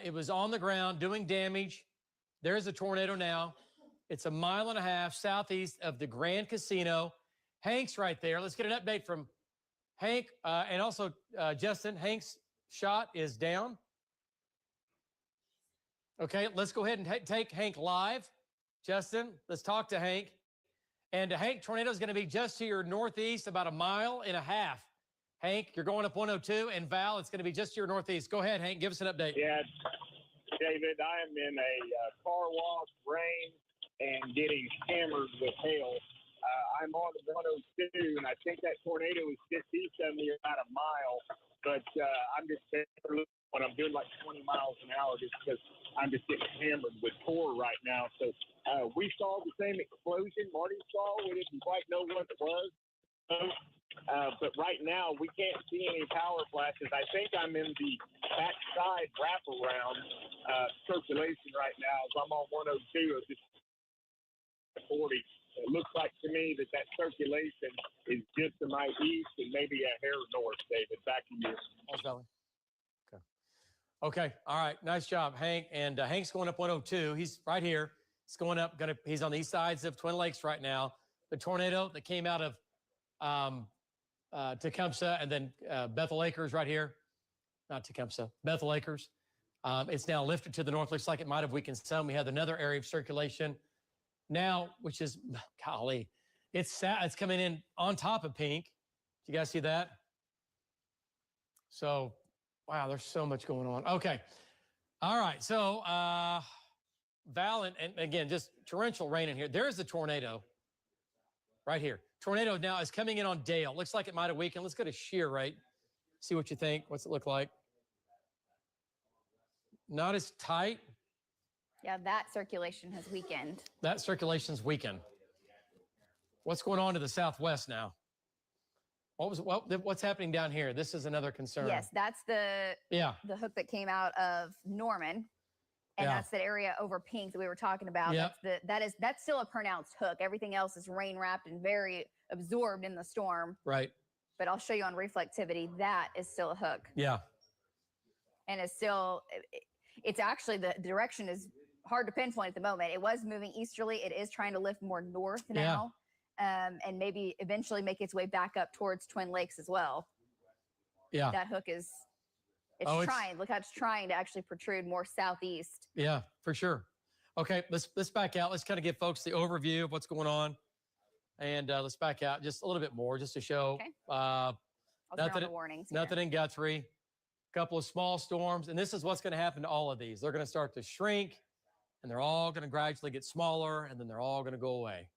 It was on the ground doing damage. There's a tornado now. It's 1.5 miles southeast of the Grand Casino. Hank's right there. Let's get an update from Hank and also Justin. Hank's shot is down. Okay, let's go ahead and take Hank live. Justin, let's talk to Hank. And Hank, tornado is going to be just to your northeast, about 1.5 miles. Hank, you're going up 102, and Val, it's going to be just to your northeast. Go ahead, Hank. Give us an update.
Yeah, David, I am in a car wash, rain, and getting hammered with hail. I'm on 102, and I think that tornado is just east of me about a mile. But I'm just when I'm doing like 20 miles an hour just because I'm just getting hammered with core right now. So we saw the same explosion Marty saw. We didn't quite know what it was. But right now, we can't see any power flashes. I think I'm in the backside wraparound circulation right now. As I'm on 102, it's just 40. It looks like to me that circulation is just to my east and maybe a hair north, David. Back to you.
Thanks, Valley. Okay. All right. Nice job, Hank. And Hank's going up 102. He's right here. He's going up. He's on the east sides of Twin Lakes right now. The tornado that came out of Tecumseh and then Bethel Acres right here. Not Tecumseh, Bethel Acres. It's now lifted to the north. Looks like it might have weakened some. We have another area of circulation now, which is, golly, it's coming in on top of Pink. Do you guys see that? So, wow, there's so much going on. Okay. All right. So, Val, and again, just torrential rain in here. There's the tornado right here. Tornado now is coming in on Dale. Looks like it might have weakened. Let's go to shear rate. See what you think. What's it look like? Not as tight.
Yeah, that circulation has weakened.
That circulation's weakened. What's going on to the southwest now? What's happening down here? This is another concern.
Yes, that's the hook that came out of Norman. And that's that area over Pink that we were talking about.
Yep.
That's still a pronounced hook. Everything else is rain wrapped and very absorbed in the storm.
Right.
But I'll show you on reflectivity, that is still a hook.
Yeah.
And it's actually, the direction is hard to pinpoint at the moment. It was moving easterly. It is trying to lift more north now. And maybe eventually make its way back up towards Twin Lakes as well.
Yeah.
That hook is, trying. Look how it's trying to actually protrude more southeast.
Yeah, for sure. Okay, let's back out. Let's kind of give folks the overview of what's going on. And let's back out just a little bit more just to show.
Okay. I'll turn on the warnings here.
Nothing in Guthrie. A couple of small storms. And this is what's going to happen to all of these. They're going to start to shrink, and they're all going to gradually get smaller, and then they're all going to go away.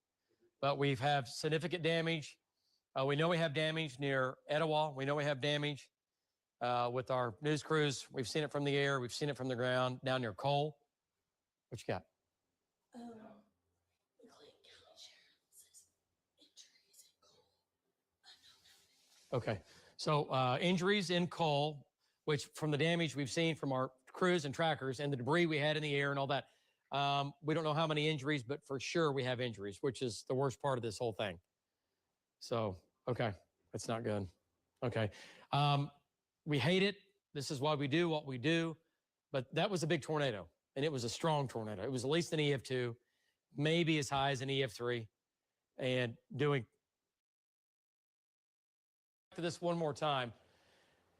But we've had significant damage. We know we have damage near Etowah. We know we have damage with our news crews. We've seen it from the air. We've seen it from the ground down near Cole. What you got? Okay. So injuries in Cole, which from the damage we've seen from our crews and trackers and the debris we had in the air and all that, we don't know how many injuries, but for sure we have injuries, which is the worst part of this whole thing. So, okay, that's not good. Okay. We hate it. This is why we do what we do. But that was a big tornado, and it was a strong tornado. It was at least an EF2, maybe as high as an EF3. And doing to this one more time.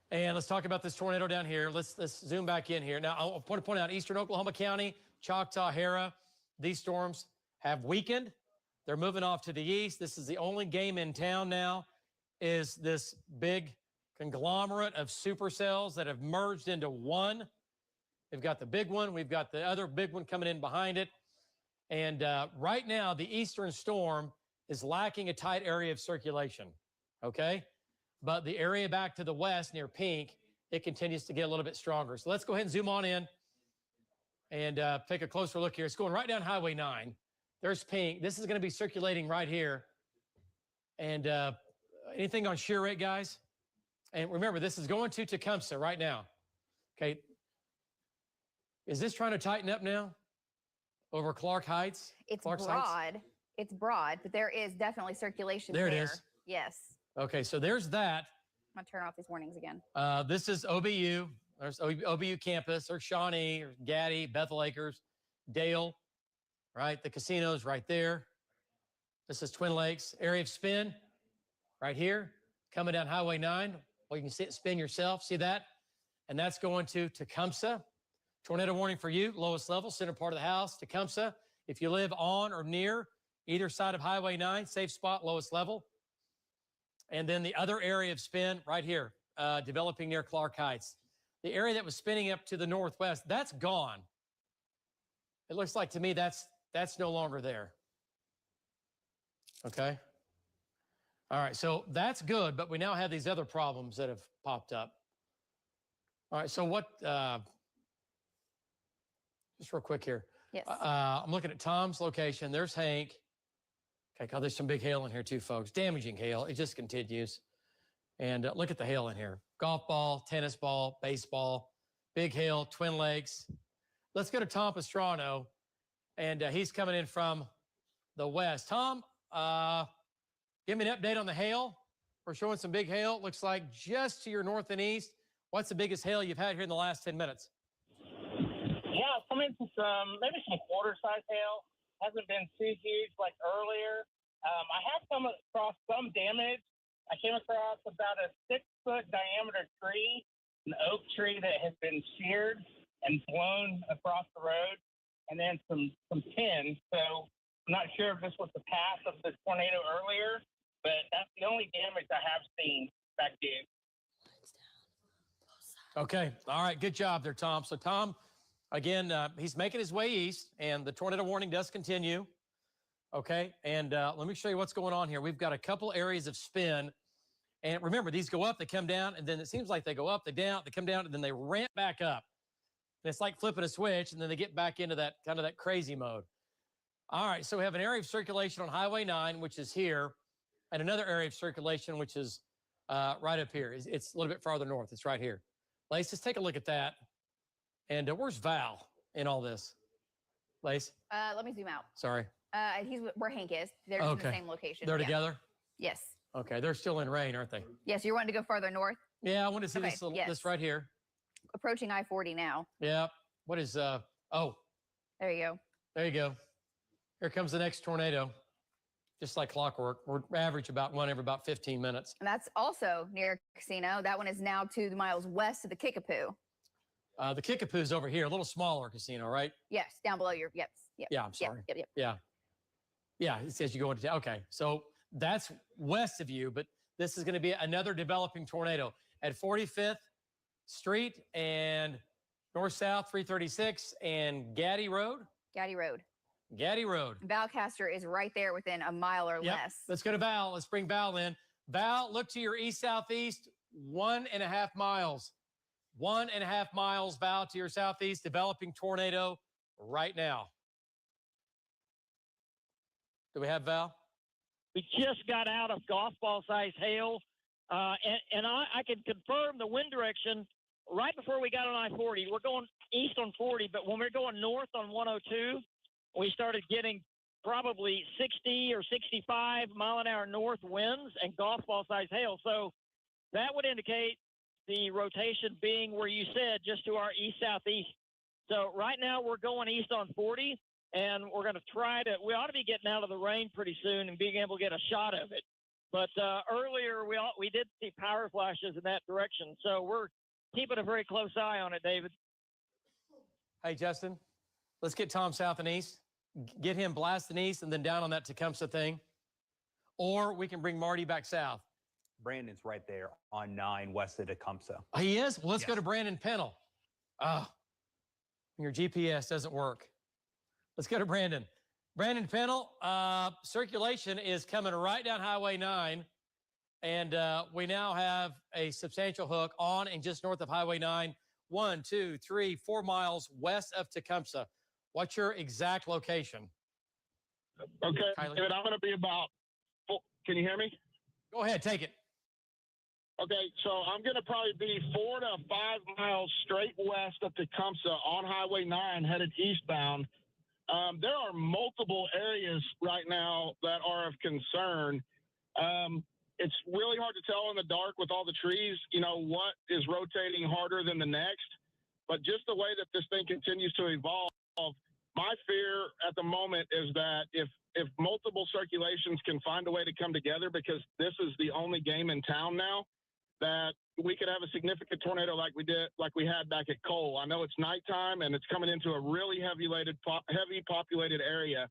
And let's talk about this tornado down here. Let's zoom back in here. Now, I want to point out eastern Oklahoma County, Choctaw, Harrah, these storms have weakened. They're moving off to the east. This is the only game in town now, is this big conglomerate of supercells that have merged into one. We've got the big one. We've got the other big one coming in behind it. And right now, the eastern storm is lacking a tight area of circulation, okay? But the area back to the west near Pink, it continues to get a little bit stronger. So let's go ahead and zoom on in and take a closer look here. It's going right down Highway 9. There's Pink. This is going to be circulating right here. And anything on shear rate, guys? And remember, this is going to Tecumseh right now. Okay. Is this trying to tighten up now over Clark Heights?
It's
Clark's
broad.
Heights?
It's broad, but there is definitely circulation
There it is.
Yes.
Okay, so there's that.
I'm going to turn off these warnings again.
This is OBU. There's OBU campus. There's Shawnee, or Gaddy, Bethel Acres, Dale, right? The casino's right there. This is Twin Lakes. Area of spin right here, coming down Highway 9. Well, you can see it spin yourself. See that? And that's going to Tecumseh. Tornado warning for you, lowest level, center part of the house, Tecumseh. If you live on or near either side of Highway 9, safe spot, lowest level. And then the other area of spin right here, developing near Clark Heights. The area that was spinning up to the northwest, that's gone. It looks like to me that's no longer there. Okay. All right, so that's good, but we now have these other problems that have popped up. All right, so what, just real quick here.
Yes.
I'm looking at Tom's location. There's Hank. Okay, God, there's some big hail in here too, folks. Damaging hail. It just continues. And look at the hail in here. Golf ball, tennis ball, baseball, big hail, Twin Lakes. Let's go to Tom Pastrano, and he's coming in from the west. Tom, give me an update on the hail. We're showing some big hail. Looks like just to your north and east. What's the biggest hail you've had here in the last 10 minutes?
Yeah, come into maybe some quarter-size hail. Hasn't been too huge like earlier. I have come across some damage. I came across about a 6-foot diameter tree, an oak tree that has been sheared and blown across the road, and then some pins. So I'm not sure if this was the path of the tornado earlier, but that's the only damage I have seen back there.
Okay. All right. Good job there, Tom. So Tom, again, he's making his way east, and the tornado warning does continue. Okay. And let me show you what's going on here. We've got a couple areas of spin. And remember, these go up, they come down, and then it seems like they go up, they down, they come down, and then they ramp back up. And it's like flipping a switch, and then they get back into that kind of that crazy mode. All right. So we have an area of circulation on Highway 9, which is here, and another area of circulation, which is right up here. It's a little bit farther north. It's right here. Lace, just take a look at that. And where's Val in all this? Lace?
Let me zoom out.
Sorry.
He's where Hank is. They're in the same location.
They're
Yeah.
together?
Yes.
Okay, they're still in rain, aren't they?
Yes, you're wanting to go farther north?
Yeah, I want to see this
yes.
this right here.
Approaching I-40 now.
Yeah. What is, oh.
There you go.
There you go. Here comes the next tornado. Just like clockwork. We're average about one every about 15 minutes.
And that's also near Casino. That one is now 2 miles west of the Kickapoo.
The Kickapoo's over here, a little smaller casino, right?
Yes, down below your, yep.
Yeah, I'm sorry.
Yep.
Yeah. Yeah, it says you go into, okay. So that's west of you, but this is going to be another developing tornado at 45th Street and north-south 336 and Gaddy Road.
Gaddy Road.
Gaddy Road.
Valcaster is right there within a mile or less.
Let's go to Val. Let's bring Val in. Val, look to your east-southeast, 1.5 miles. 1.5 miles, Val, to your southeast, developing tornado right now. Do we have Val?
We just got out of golf ball size hail, and I can confirm the wind direction right before we got on I-40. We're going east on 40, but when we're going north on 102, we started getting probably 60 or 65 mile-an-hour north winds and golf ball size hail. So that would indicate the rotation being where you said, just to our east-southeast. So right now we're going east on 40, and we're going to we ought to be getting out of the rain pretty soon and being able to get a shot of it. But earlier we did see power flashes in that direction. So we're keeping a very close eye on it, David.
Hey, Justin, let's get Tom south and east. Get him blasting east and then down on that Tecumseh thing. Or we can bring Marty back south.
Brandon's right there on 9 west of Tecumseh.
He is? Well, let's go to Brandon Pennell. Your GPS doesn't work. Let's go to Brandon. Brandon Pennell, circulation is coming right down Highway 9. And we now have a substantial hook on and just north of Highway 9, 1, 2, 3, 4 miles west of Tecumseh. What's your exact location?
Okay,
Kylie?
David, I'm going to be about, can you hear me?
Go ahead, take it.
Okay, so I'm going to probably be 4 to 5 miles straight west of Tecumseh on Highway 9 headed eastbound. There are multiple areas right now that are of concern. It's really hard to tell in the dark with all the trees, what is rotating harder than the next. But just the way that this thing continues to evolve, my fear at the moment is that if multiple circulations can find a way to come together, because this is the only game in town now, that we could have a significant tornado like we had back at Cole. I know it's nighttime and it's coming into a really heavy populated area.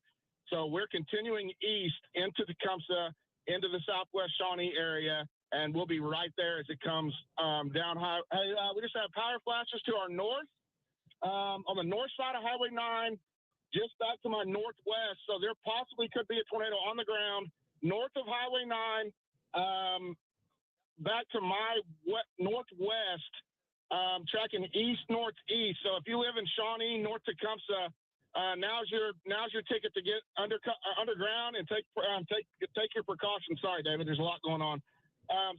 So we're continuing east into Tecumseh, into the southwest Shawnee area, and we'll be right there as it comes down high. We just have power flashes to our north, on the north side of Highway 9, just back to my northwest. So there possibly could be a tornado on the ground north of Highway 9, back to my northwest, tracking east-northeast. So if you live in Shawnee, North Tecumseh, now's your ticket to get underground and take your precautions. Sorry, David, there's a lot going on.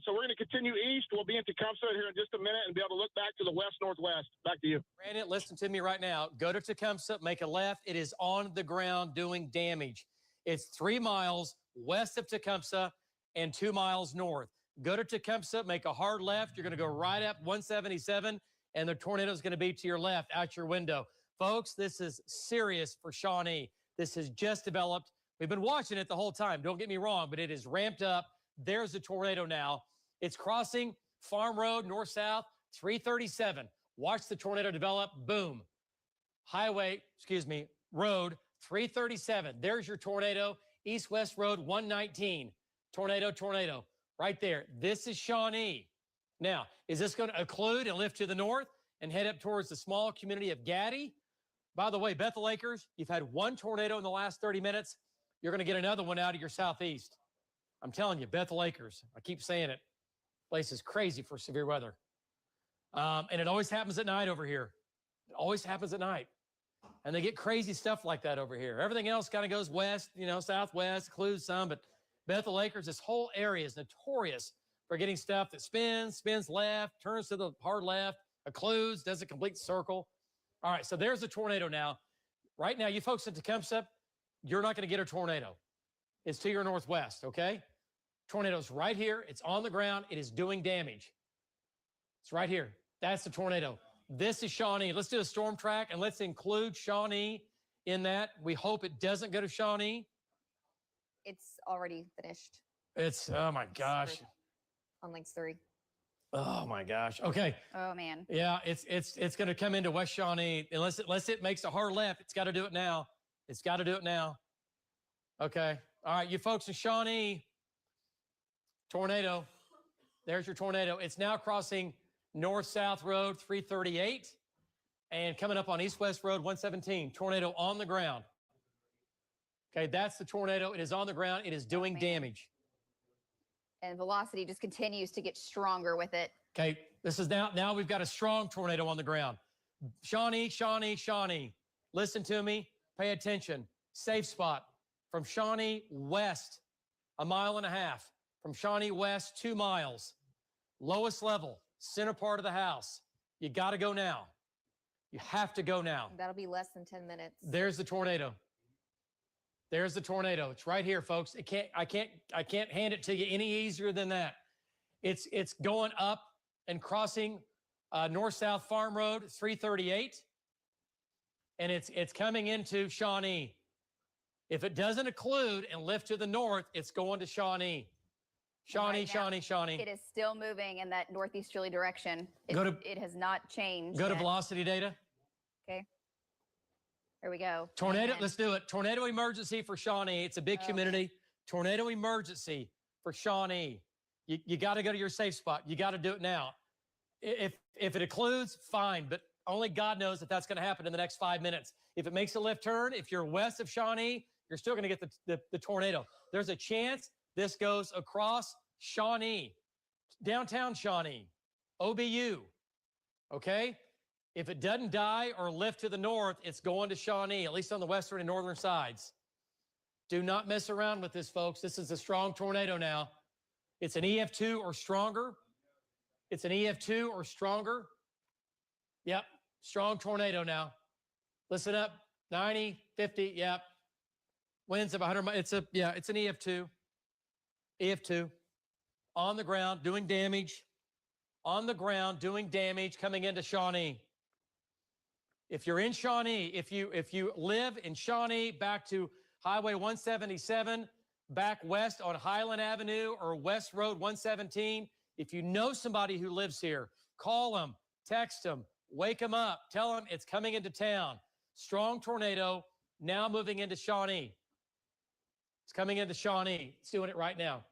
So we're going to continue east. We'll be in Tecumseh here in just a minute and be able to look back to the west-northwest. Back to you.
Brandon, listen to me right now. Go to Tecumseh, make a left. It is on the ground doing damage. It's 3 miles west of Tecumseh and 2 miles north. Go to Tecumseh, make a hard left. You're going to go right up 177, and the tornado is going to be to your left, out your window. Folks, this is serious for Shawnee. This has just developed. We've been watching it the whole time. Don't get me wrong, but it is ramped up. There's the tornado now. It's crossing Farm Road, north-south, 337. Watch the tornado develop. Boom. Road 337. There's your tornado. East-west road 119. Tornado. Right there. This is Shawnee. Now, is this going to occlude and lift to the north and head up towards the small community of Gaddy? By the way, Bethel Acres, you've had one tornado in the last 30 minutes. You're going to get another one out of your southeast. I'm telling you, Bethel Acres. I keep saying it. Place is crazy for severe weather. And it always happens at night over here. It always happens at night. And they get crazy stuff like that over here. Everything else kind of goes west, southwest, includes some, but Bethel Acres, this whole area is notorious for getting stuff that spins left, turns to the hard left, occludes, does a complete circle. All right, so there's a tornado now. Right now, you folks in Tecumseh, you're not going to get a tornado. It's to your northwest, okay? Tornado's right here. It's on the ground. It is doing damage. It's right here. That's the tornado. This is Shawnee. Let's do a storm track, and let's include Shawnee in that. We hope it doesn't go to Shawnee.
It's already finished
It's, oh my gosh.
on links 3.
Oh my gosh. Okay.
Oh man.
Yeah, it's going to come into West Shawnee unless it makes a hard left. It's got to do it now. It's got to do it now. Okay. All right, you folks in Shawnee, tornado. There's your tornado. It's now crossing north-south road 338 and coming up on east-west road 117. Tornado on the ground. Okay, that's the tornado. It is on the ground. It is doing damage.
And velocity just continues to get stronger with it.
Okay, this is now we've got a strong tornado on the ground. Shawnee. Listen to me. Pay attention. Safe spot. From Shawnee west, 1.5 miles. From Shawnee west, 2 miles. Lowest level, center part of the house. You got to go now. You have to go now.
That'll be less than 10 minutes.
There's the tornado. There's the tornado. It's right here, folks. I can't hand it to you any easier than that. It's going up and crossing north-south Farm Road 338, and it's coming into Shawnee. If it doesn't occlude and lift to the north, it's going to Shawnee. Shawnee.
It is still moving in that northeasterly direction. It has not changed.
Go to
yet.
velocity data.
Okay. There we go.
Tornado,
And
let's do it. Tornado emergency for Shawnee. It's a big community. Tornado emergency for Shawnee. You got to go to your safe spot. You got to do it now. If it occludes, fine, but only God knows if that's going to happen in the next 5 minutes. If it makes a left turn, if you're west of Shawnee, you're still going to get the tornado. There's a chance this goes across Shawnee, downtown Shawnee, OBU, okay? If it doesn't die or lift to the north, it's going to Shawnee, at least on the western and northern sides. Do not mess around with this, folks. This is a strong tornado now. It's an EF2 or stronger. It's an EF2 or stronger. Yep, strong tornado now. Listen up, 90, 50, yep. Winds of 100 miles. It's an EF2. EF2. On the ground, doing damage. On the ground, doing damage, coming into Shawnee. If you're in Shawnee, if you live in Shawnee, back to Highway 177, back west on Highland Avenue or West Road 117, if you know somebody who lives here, call them, text them, wake them up, tell them it's coming into town. Strong tornado, now moving into Shawnee. It's coming into Shawnee. It's doing it right now.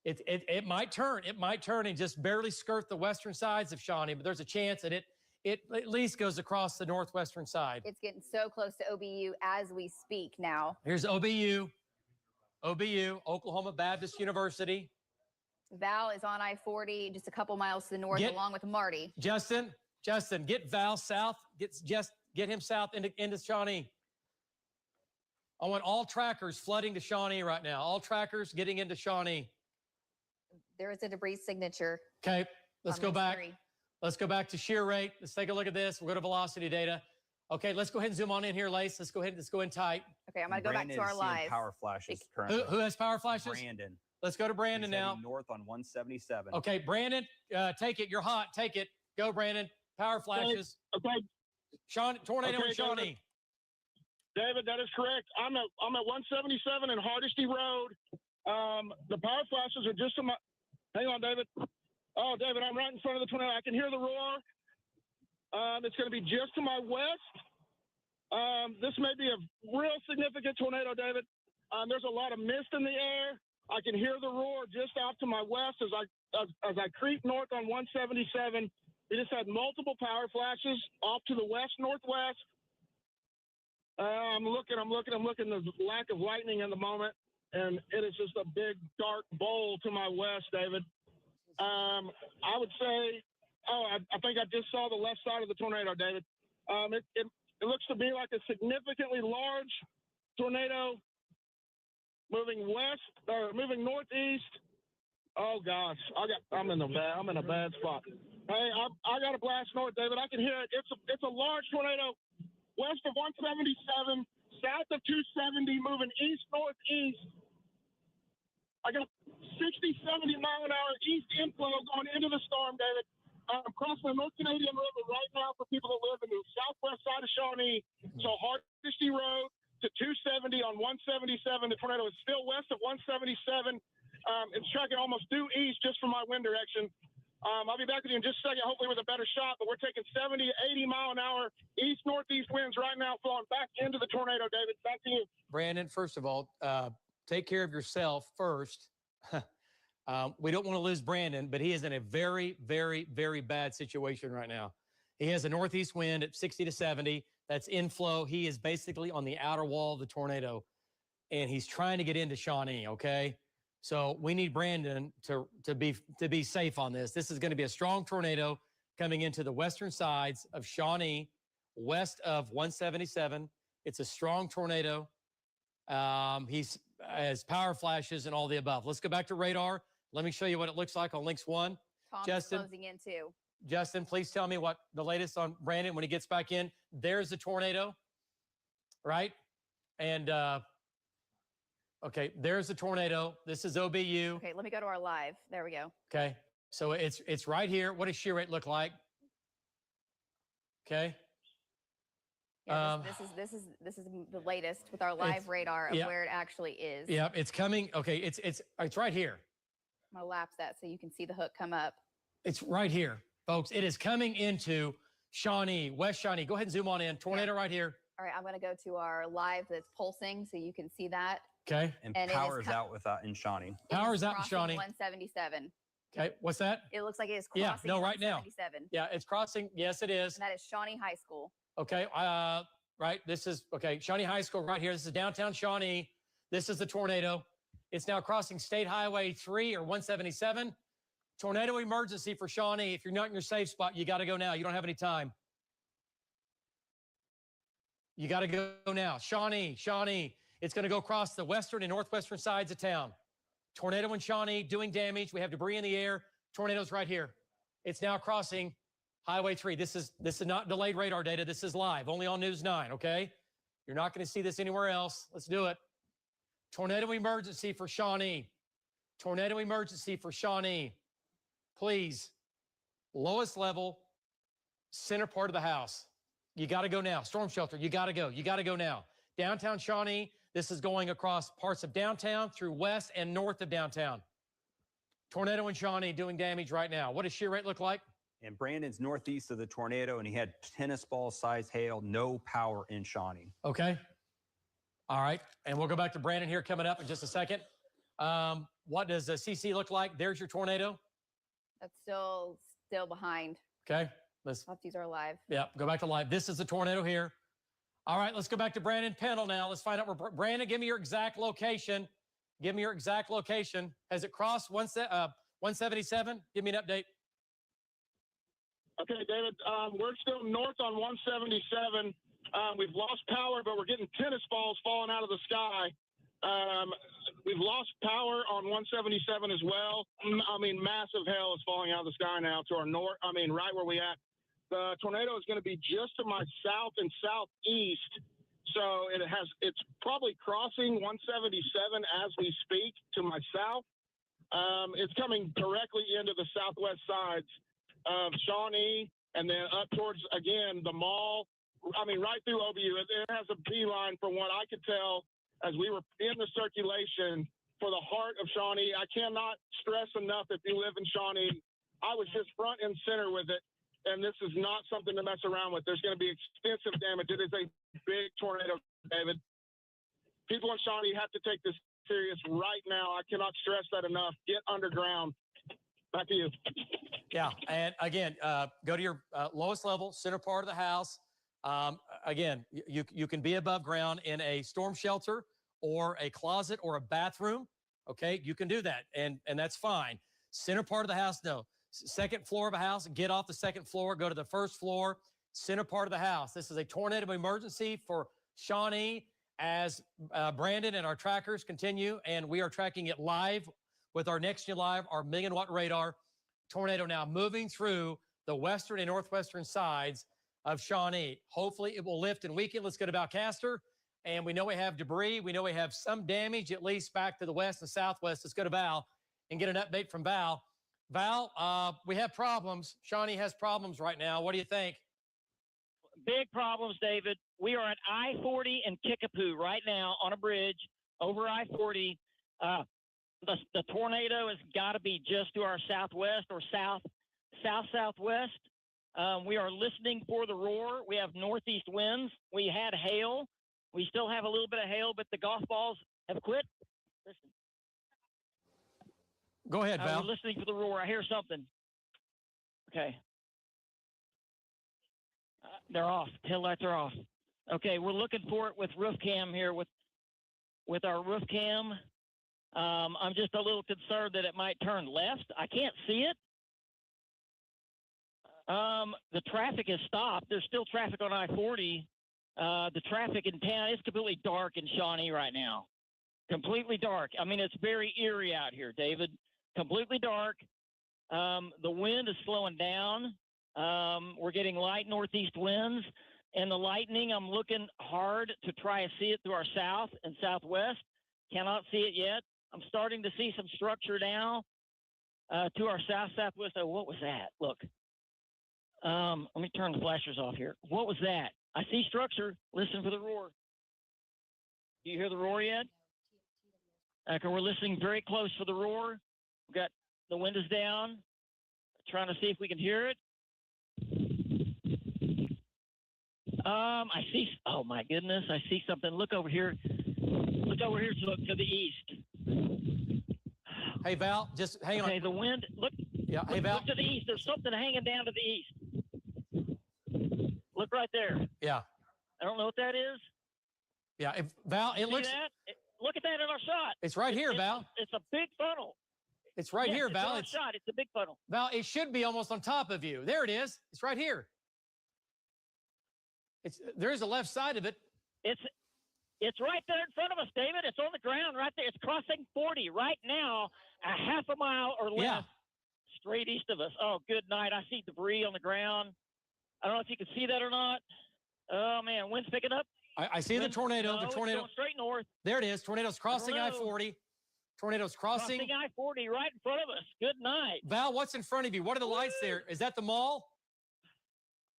It might turn. It might turn and just barely skirt the western sides of Shawnee, but there's a chance that it at least goes across the northwestern side.
It's getting so close to OBU as we speak now.
Here's OBU, Oklahoma Baptist University.
Val is on I-40, just a couple miles to the north, along with Marty.
Justin, get Val south. Get him south into Shawnee. I want all trackers flooding to Shawnee right now. All trackers getting into Shawnee.
There is a debris signature.
Okay, let's go back. Let's go back to shear rate. Let's take a look at this. We'll go to velocity data. Okay, let's go ahead and zoom on in here, Lace. Let's go in tight.
Okay, I'm going to go back to our live.
Power flashes currently.
Who has power flashes?
Brandon.
Let's go to Brandon now.
North on 177.
Okay, Brandon, take it. You're hot. Take it. Go, Brandon. Power flashes.
Okay.
Tornado in Shawnee.
David, that is correct. I'm at 177 and Hardesty Road. The power flashes are just to my. Hang on, David. Oh, David, I'm right in front of the tornado. I can hear the roar. It's going to be just to my west. This may be a real significant tornado, David. There's a lot of mist in the air. I can hear the roar just out to my west as I creep north on 177. We just had multiple power flashes off to the west northwest. I'm looking. There's a lack of lightning in the moment, and it is just a big dark bowl to my west, David. I would say, I think I just saw the left side of the tornado, David. It looks to be like a significantly large tornado moving west or moving northeast. Oh gosh, I'm in a bad spot. Hey, I got a blast north, David. I can hear it. It's a large tornado west of 177, south of 270, moving east northeast. I got 60, 70 mile an hour east inflow going into the storm, David. I'm crossing the North Canadian River right now for people that live in the southwest side of Shawnee. So Hardesty Road to 270 on 177. The tornado is still west of 177. It's tracking almost due east just from my wind direction. I'll be back with you in just a second, hopefully with a better shot, but we're taking 70 to 80 mile an hour east-northeast winds right now flowing back into the tornado, David. Back to you.
Brandon, first of all, take care of yourself first. We don't want to lose Brandon, but he is in a very, very, very bad situation right now. He has a northeast wind at 60 to 70. That's inflow. He is basically on the outer wall of the tornado, and he's trying to get into Shawnee, okay? So we need Brandon to be safe on this. This is going to be a strong tornado coming into the western sides of Shawnee, west of 177. It's a strong tornado. He's has power flashes and all the above. Let's go back to radar. Let me show you what it looks like on links 1.
Tom's
Justin,
closing in too.
Justin, please tell me what the latest on Brandon when he gets back in. There's the tornado, right? And okay, there's the tornado. This is OBU.
Okay, let me go to our live. There we go.
Okay, so it's right here. What does shear rate look like? Okay.
Yeah, this is the latest with our live radar of where it actually is.
Yeah, it's coming. Okay, it's right here.
I'm gonna lapse that so you can see the hook come up.
It's right here, folks. It is coming into Shawnee, West Shawnee. Go ahead and zoom on in. Tornado right here.
All right, I'm gonna go to our live that's pulsing so you can see that.
Okay.
And power is out in Shawnee.
Power's out in Shawnee.
177.
Okay, what's that?
It looks like it is crossing.
Yeah, no, right now.
177.
Yeah, it's crossing. Yes, it is.
And that is Shawnee High School.
Okay, right. This is Shawnee High School right here. This is downtown Shawnee. This is the tornado. It's now crossing State Highway 3 or 177. Tornado emergency for Shawnee. If you're not in your safe spot, you got to go now. You don't have any time. You got to go now. Shawnee. It's going to go across the western and northwestern sides of town. Tornado in Shawnee doing damage. We have debris in the air. Tornado's right here. It's now crossing Highway 3. This is not delayed radar data. This is live, only on News 9, okay? You're not going to see this anywhere else. Let's do it. Tornado emergency for Shawnee. Tornado emergency for Shawnee. Please, lowest level, center part of the house. You got to go now. Storm shelter, you got to go. You got to go now. Downtown Shawnee, this is going across parts of downtown through west and north of downtown. Tornado in Shawnee doing damage right now. What does shear rate look like?
And Brandon's northeast of the tornado, and he had tennis ball size hail, no power in Shawnee.
Okay. All right. And we'll go back to Brandon here coming up in just a second. What does CC look like? There's your tornado.
That's still behind.
Okay. Let's
These are live.
Yeah, go back to live. This is the tornado here. All right, let's go back to Brandon Pendle now. Let's find out where Brandon, give me your exact location. Give me your exact location. Has it crossed 177? Give me an update.
Okay, David, we're still north on 177. We've lost power, but we're getting tennis balls falling out of the sky. We've lost power on 177 as well. I mean, massive hail is falling out of the sky now to our north. I mean, right where we at. The tornado is going to be just to my south and southeast. So it's probably crossing 177 as we speak to my south. It's coming directly into the southwest sides of Shawnee and then up towards, again, the mall. I mean, right through OBU. It has a beeline from what I could tell as we were in the circulation for the heart of Shawnee. I cannot stress enough, if you live in Shawnee, I was just front and center with it. And this is not something to mess around with. There's going to be extensive damage. It is a big tornado, David. People in Shawnee have to take this serious right now. I cannot stress that enough. Get underground. Back to you.
Yeah, and again, go to your lowest level, center part of the house. Again, you can be above ground in a storm shelter or a closet or a bathroom. Okay, you can do that, and that's fine. Center part of the house, no. Second floor of a house, get off the second floor, go to the first floor, center part of the house. This is a tornado emergency for Shawnee as Brandon and our trackers continue, and we are tracking it live with our Next Gen Live, our 1,000,000-watt radar. Tornado now moving through the western and northwestern sides of Shawnee. Hopefully it will lift and weaken. Let's go to Valcaster, and we know we have debris. We know we have some damage, at least back to the west and southwest. Let's go to Val and get an update from Val. Val, we have problems. Shawnee has problems right now. What do you think?
Big problems, David. We are at I-40 in Kickapoo right now on a bridge over I-40. The tornado has got to be just to our southwest or southwest. We are listening for the roar. We have northeast winds. We had hail. We still have a little bit of hail, but the golf balls have quit. Listen.
Go ahead, Val.
We're listening for the roar. I hear something. Okay. They're off. Tail lights are off. Okay, we're looking for it with roof cam here with our roof cam. I'm just a little concerned that it might turn left. I can't see it. The traffic has stopped. There's still traffic on I-40. The traffic in town is completely dark in Shawnee right now. Completely dark. I mean, it's very eerie out here, David. Completely dark. The wind is slowing down. We're getting light northeast winds. And the lightning, I'm looking hard to try to see it through our south and southwest. Cannot see it yet. I'm starting to see some structure now to our southwest. Oh, what was that? Look. Let me turn the flashers off here. What was that? I see structure. Listen for the roar. Do you hear the roar yet? Okay, we're listening very close for the roar. We've got the windows down. Trying to see if we can hear it. I see. Oh my goodness! I see something. Look over here. Look over here to the east.
Hey Val, just hang on.
Okay, the wind. Look.
Yeah. Hey Val.
Look to the east. There's something hanging down to the east. Look right there.
Yeah.
I don't know what that is.
Yeah. Val, it looks.
Look at that in our shot.
It's right here, Val.
It's a big funnel.
It's right here, Val.
It's shot. It's a big funnel.
Val, it should be almost on top of you. There it is. It's right here. There's the left side of it.
It's right there in front of us, David. It's on the ground right there. It's crossing 40 right now, a half a mile or less straight east of us. Oh, good night. I see debris on the ground. I don't know if you can see that or not. Oh, man. Wind's picking up.
I see the tornado.
No,
the tornado.
It's going straight north.
There it is. Tornado's crossing I-40. Tornado's crossing
I-40 right in front of us. Good night.
Val, what's in front of you? What are the lights there? Is that the mall?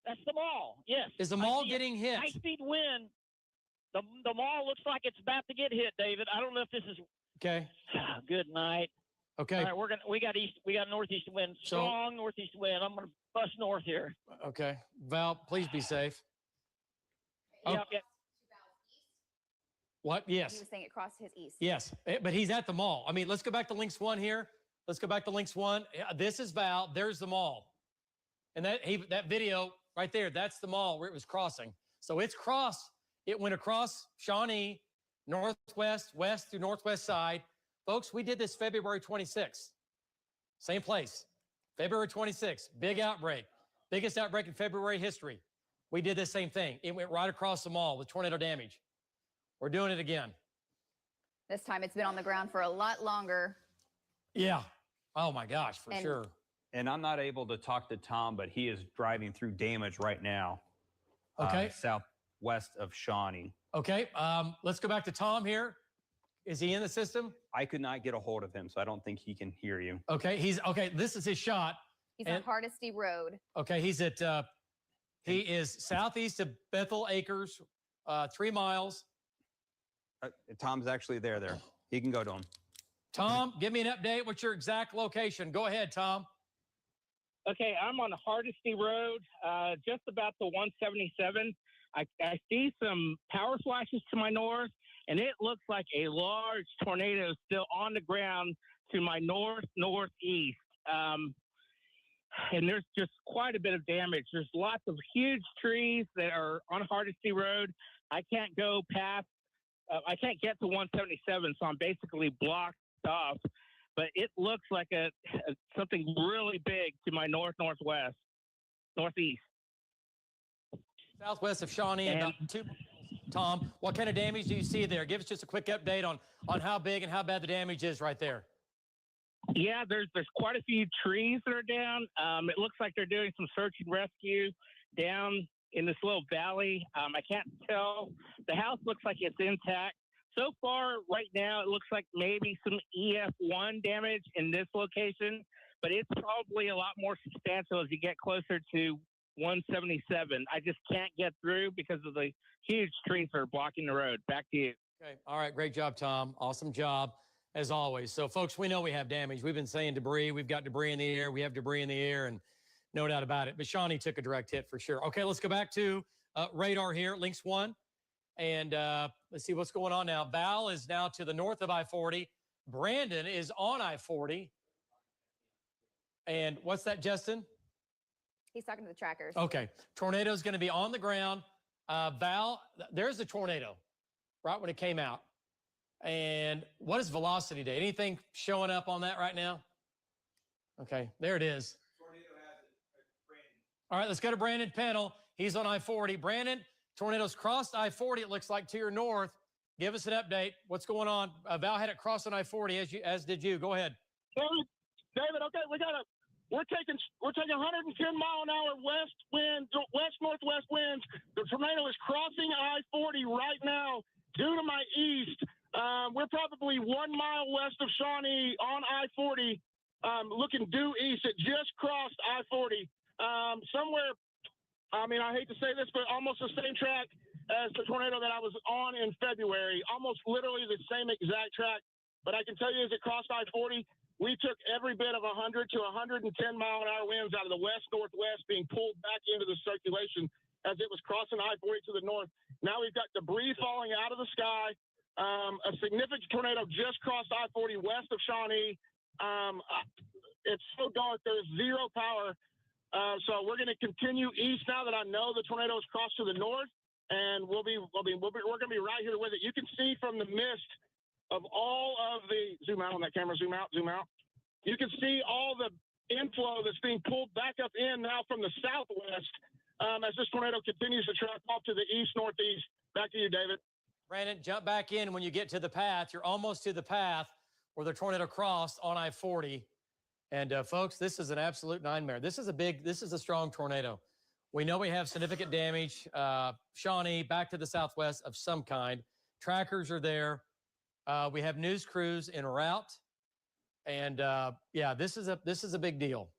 That's the mall. Yes.
Is the mall getting hit?
High-speed wind. The mall looks like it's about to get hit, David. I don't know if this is.
Okay.
Good night.
Okay.
All right, we got northeast wind. Strong northeast wind. I'm gonna bust north here.
Okay. Val, please be safe.
Yep.
What? Yes.
He was saying it crossed his east.
Yes, but he's at the mall. I mean, let's go back to Links 1 here. Let's go back to Links 1. This is Val. There's the mall. And that video right there, that's the mall where it was crossing. So it's crossed. It went across Shawnee, northwest, west through northwest side. Folks, we did this February 26th. Same place. February 26th, big outbreak. Biggest outbreak in February history. We did the same thing. It went right across the mall with tornado damage. We're doing it again.
This time it's been on the ground for a lot longer.
Yeah. Oh my gosh, for sure.
And I'm not able to talk to Tom, but he is driving through damage right now.
Okay.
Southwest of Shawnee.
Okay. Let's go back to Tom here. Is he in the system?
I could not get a hold of him, so I don't think he can hear you.
Okay. Okay. This is his shot.
He's on Hardesty Road.
Okay. He's at, he is southeast of Bethel Acres, 3 miles.
Tom's actually there. He can go to him.
Tom, give me an update. What's your exact location? Go ahead, Tom.
Okay, I'm on Hardesty Road, just about the 177. I see some power flashes to my north, and it looks like a large tornado still on the ground to my northeast. And there's just quite a bit of damage. There's lots of huge trees that are on Hardesty Road. I can't go past, I can't get to 177, so I'm basically blocked off. But it looks like something really big to my northeast.
Southwest of Shawnee, about 2 miles. Tom, what kind of damage do you see there? Give us just a quick update on how big and how bad the damage is right there.
Yeah, there's quite a few trees that are down. It looks like they're doing some search and rescue down in this little valley. I can't tell. The house looks like it's intact. So far, right now, it looks like maybe some EF1 damage in this location, but it's probably a lot more substantial as you get closer to 177. I just can't get through because of the huge trees that are blocking the road. Back to you.
Okay. All right. Great job, Tom. Awesome job, as always. So, folks, we know we have damage. We've been saying debris. We've got debris in the air. We have debris in the air, and no doubt about it. But Shawnee took a direct hit for sure. Okay, let's go back to radar here, Links 1. And let's see what's going on now. Val is now to the north of I-40. Brandon is on I-40. And what's that, Justin?
He's talking to the trackers.
Okay. Tornado is going to be on the ground. Val, there's the tornado right when it came out. And what is velocity day? Anything showing up on that right now? Okay, there it is. Tornado has it. Brandon. All right, let's go to Brandon Pennell. He's on I-40. Brandon, tornadoes crossed I-40, it looks like, to your north. Give us an update. What's going on? Val had it cross on I-40, as did you. Go ahead.
David, okay, we're taking 110 mile an hour west northwest winds. The tornado is crossing I-40 right now due to my east. We're probably 1 mile west of Shawnee on I-40, looking due east. It just crossed I-40. Somewhere, I mean, I hate to say this, but almost the same track as the tornado that I was on in February. Almost literally the same exact track. But I can tell you, as it crossed I-40, we took every bit of 100 to 110 mile an hour winds out of the west-northwest being pulled back into the circulation as it was crossing I-40 to the north. Now we've got debris falling out of the sky. A significant tornado just crossed I-40 west of Shawnee. It's so dark, there's zero power. So we're going to continue east now that I know the tornado has crossed to the north, and we're going to be right here with it. You can see from the mist of all of the, zoom out on that camera, zoom out. You can see all the inflow that's being pulled back up in now from the southwest as this tornado continues to track off to the east-northeast. Back to you, David.
Brandon, jump back in when you get to the path. You're almost to the path where the tornado crossed on I-40. And folks, this is an absolute nightmare. This is a strong tornado. We know we have significant damage. Shawnee, back to the southwest of some kind. Trackers are there. We have news crews en route. And yeah, this is a big deal.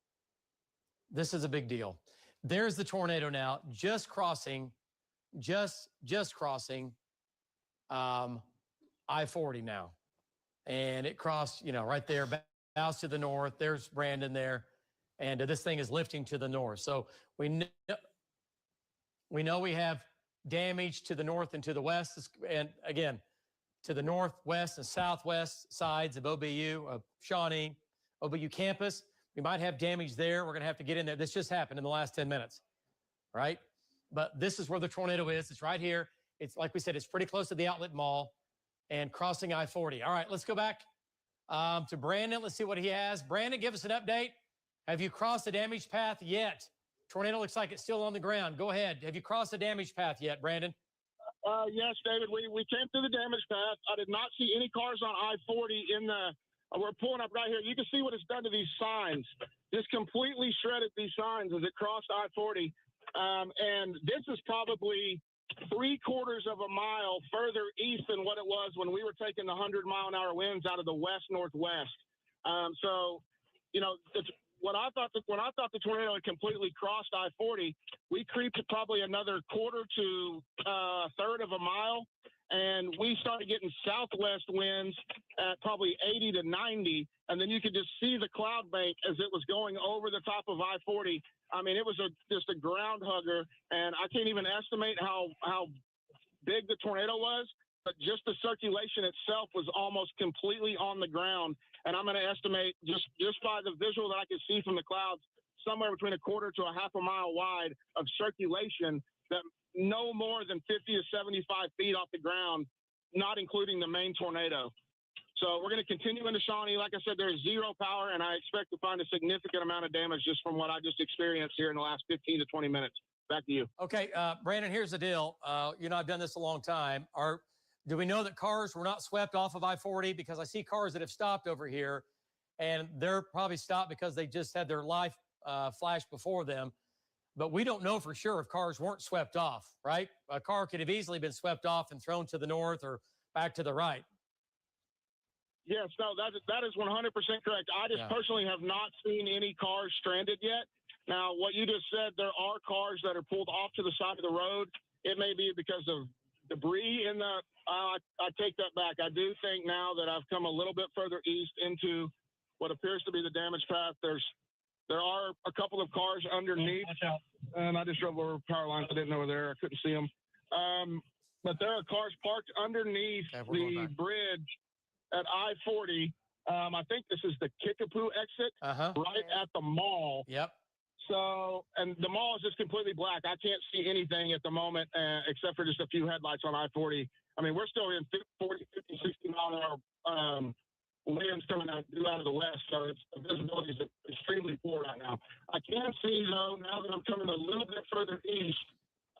This is a big deal. There's the tornado now, just crossing I-40 now. And it crossed, right there, bows to the north. There's Brandon there. And this thing is lifting to the north. So we know we have damage to the north and to the west. And again, to the northwest and southwest sides of OBU, of Shawnee, OBU campus. We might have damage there. We're going to have to get in there. This just happened in the last 10 minutes, right? But this is where the tornado is. It's right here. It's like we said, it's pretty close to the outlet mall and crossing I-40. All right, let's go back to Brandon. Let's see what he has. Brandon, give us an update. Have you crossed the damaged path yet? Tornado looks like it's still on the ground. Go ahead. Have you crossed the damaged path yet, Brandon?
Yes, David. We came through the damaged path. I did not see any cars on I-40 in the. We're pulling up right here. You can see what it's done to these signs. Just completely shredded these signs as it crossed I-40. And this is probably 3/4 of a mile further east than what it was when we were taking the 100-mile-an-hour winds out of the west-northwest. So, you know, when I thought the tornado had completely crossed I-40, we creeped probably another 1/4 to 1/3 of a mile, and we started getting southwest winds at probably 80 to 90, and then you could just see the cloud bank as it was going over the top of I-40. I mean, it was just a ground hugger, and I can't even estimate how big the tornado was, but just the circulation itself was almost completely on the ground. And I'm going to estimate just by the visual that I could see from the clouds, somewhere between 1/4 to a half a mile wide of circulation that no more than 50 to 75 feet off the ground, not including the main tornado. So we're going to continue into Shawnee. Like I said, there's zero power, and I expect to find a significant amount of damage just from what I just experienced here in the last 15 to 20 minutes. Back to you.
Okay, Brandon, here's the deal. You know, I've done this a long time. Do we know that cars were not swept off of I-40? Because I see cars that have stopped over here, and they're probably stopped because they just had their life flash before them. But we don't know for sure if cars weren't swept off, right? A car could have easily been swept off and thrown to the north or back to the right.
Yes, no, that is 100% correct. I just personally have not seen any cars stranded yet. Now, what you just said, there are cars that are pulled off to the side of the road. It may be because of debris in the. I take that back. I do think now that I've come a little bit further east into what appears to be the damaged path. There are a couple of cars underneath, and I just drove over power lines. I didn't know they were there. I couldn't see them. But there are cars parked underneath the bridge at I-40. I think this is the Kickapoo exit right at the mall.
Yep.
So, and the mall is just completely black. I can't see anything at the moment except for just a few headlights on I-40. I mean, we're still in 40, 50, 60 mile an hour winds coming out of the west, so the visibility is extremely poor right now. I can see, though, now that I'm coming a little bit further east,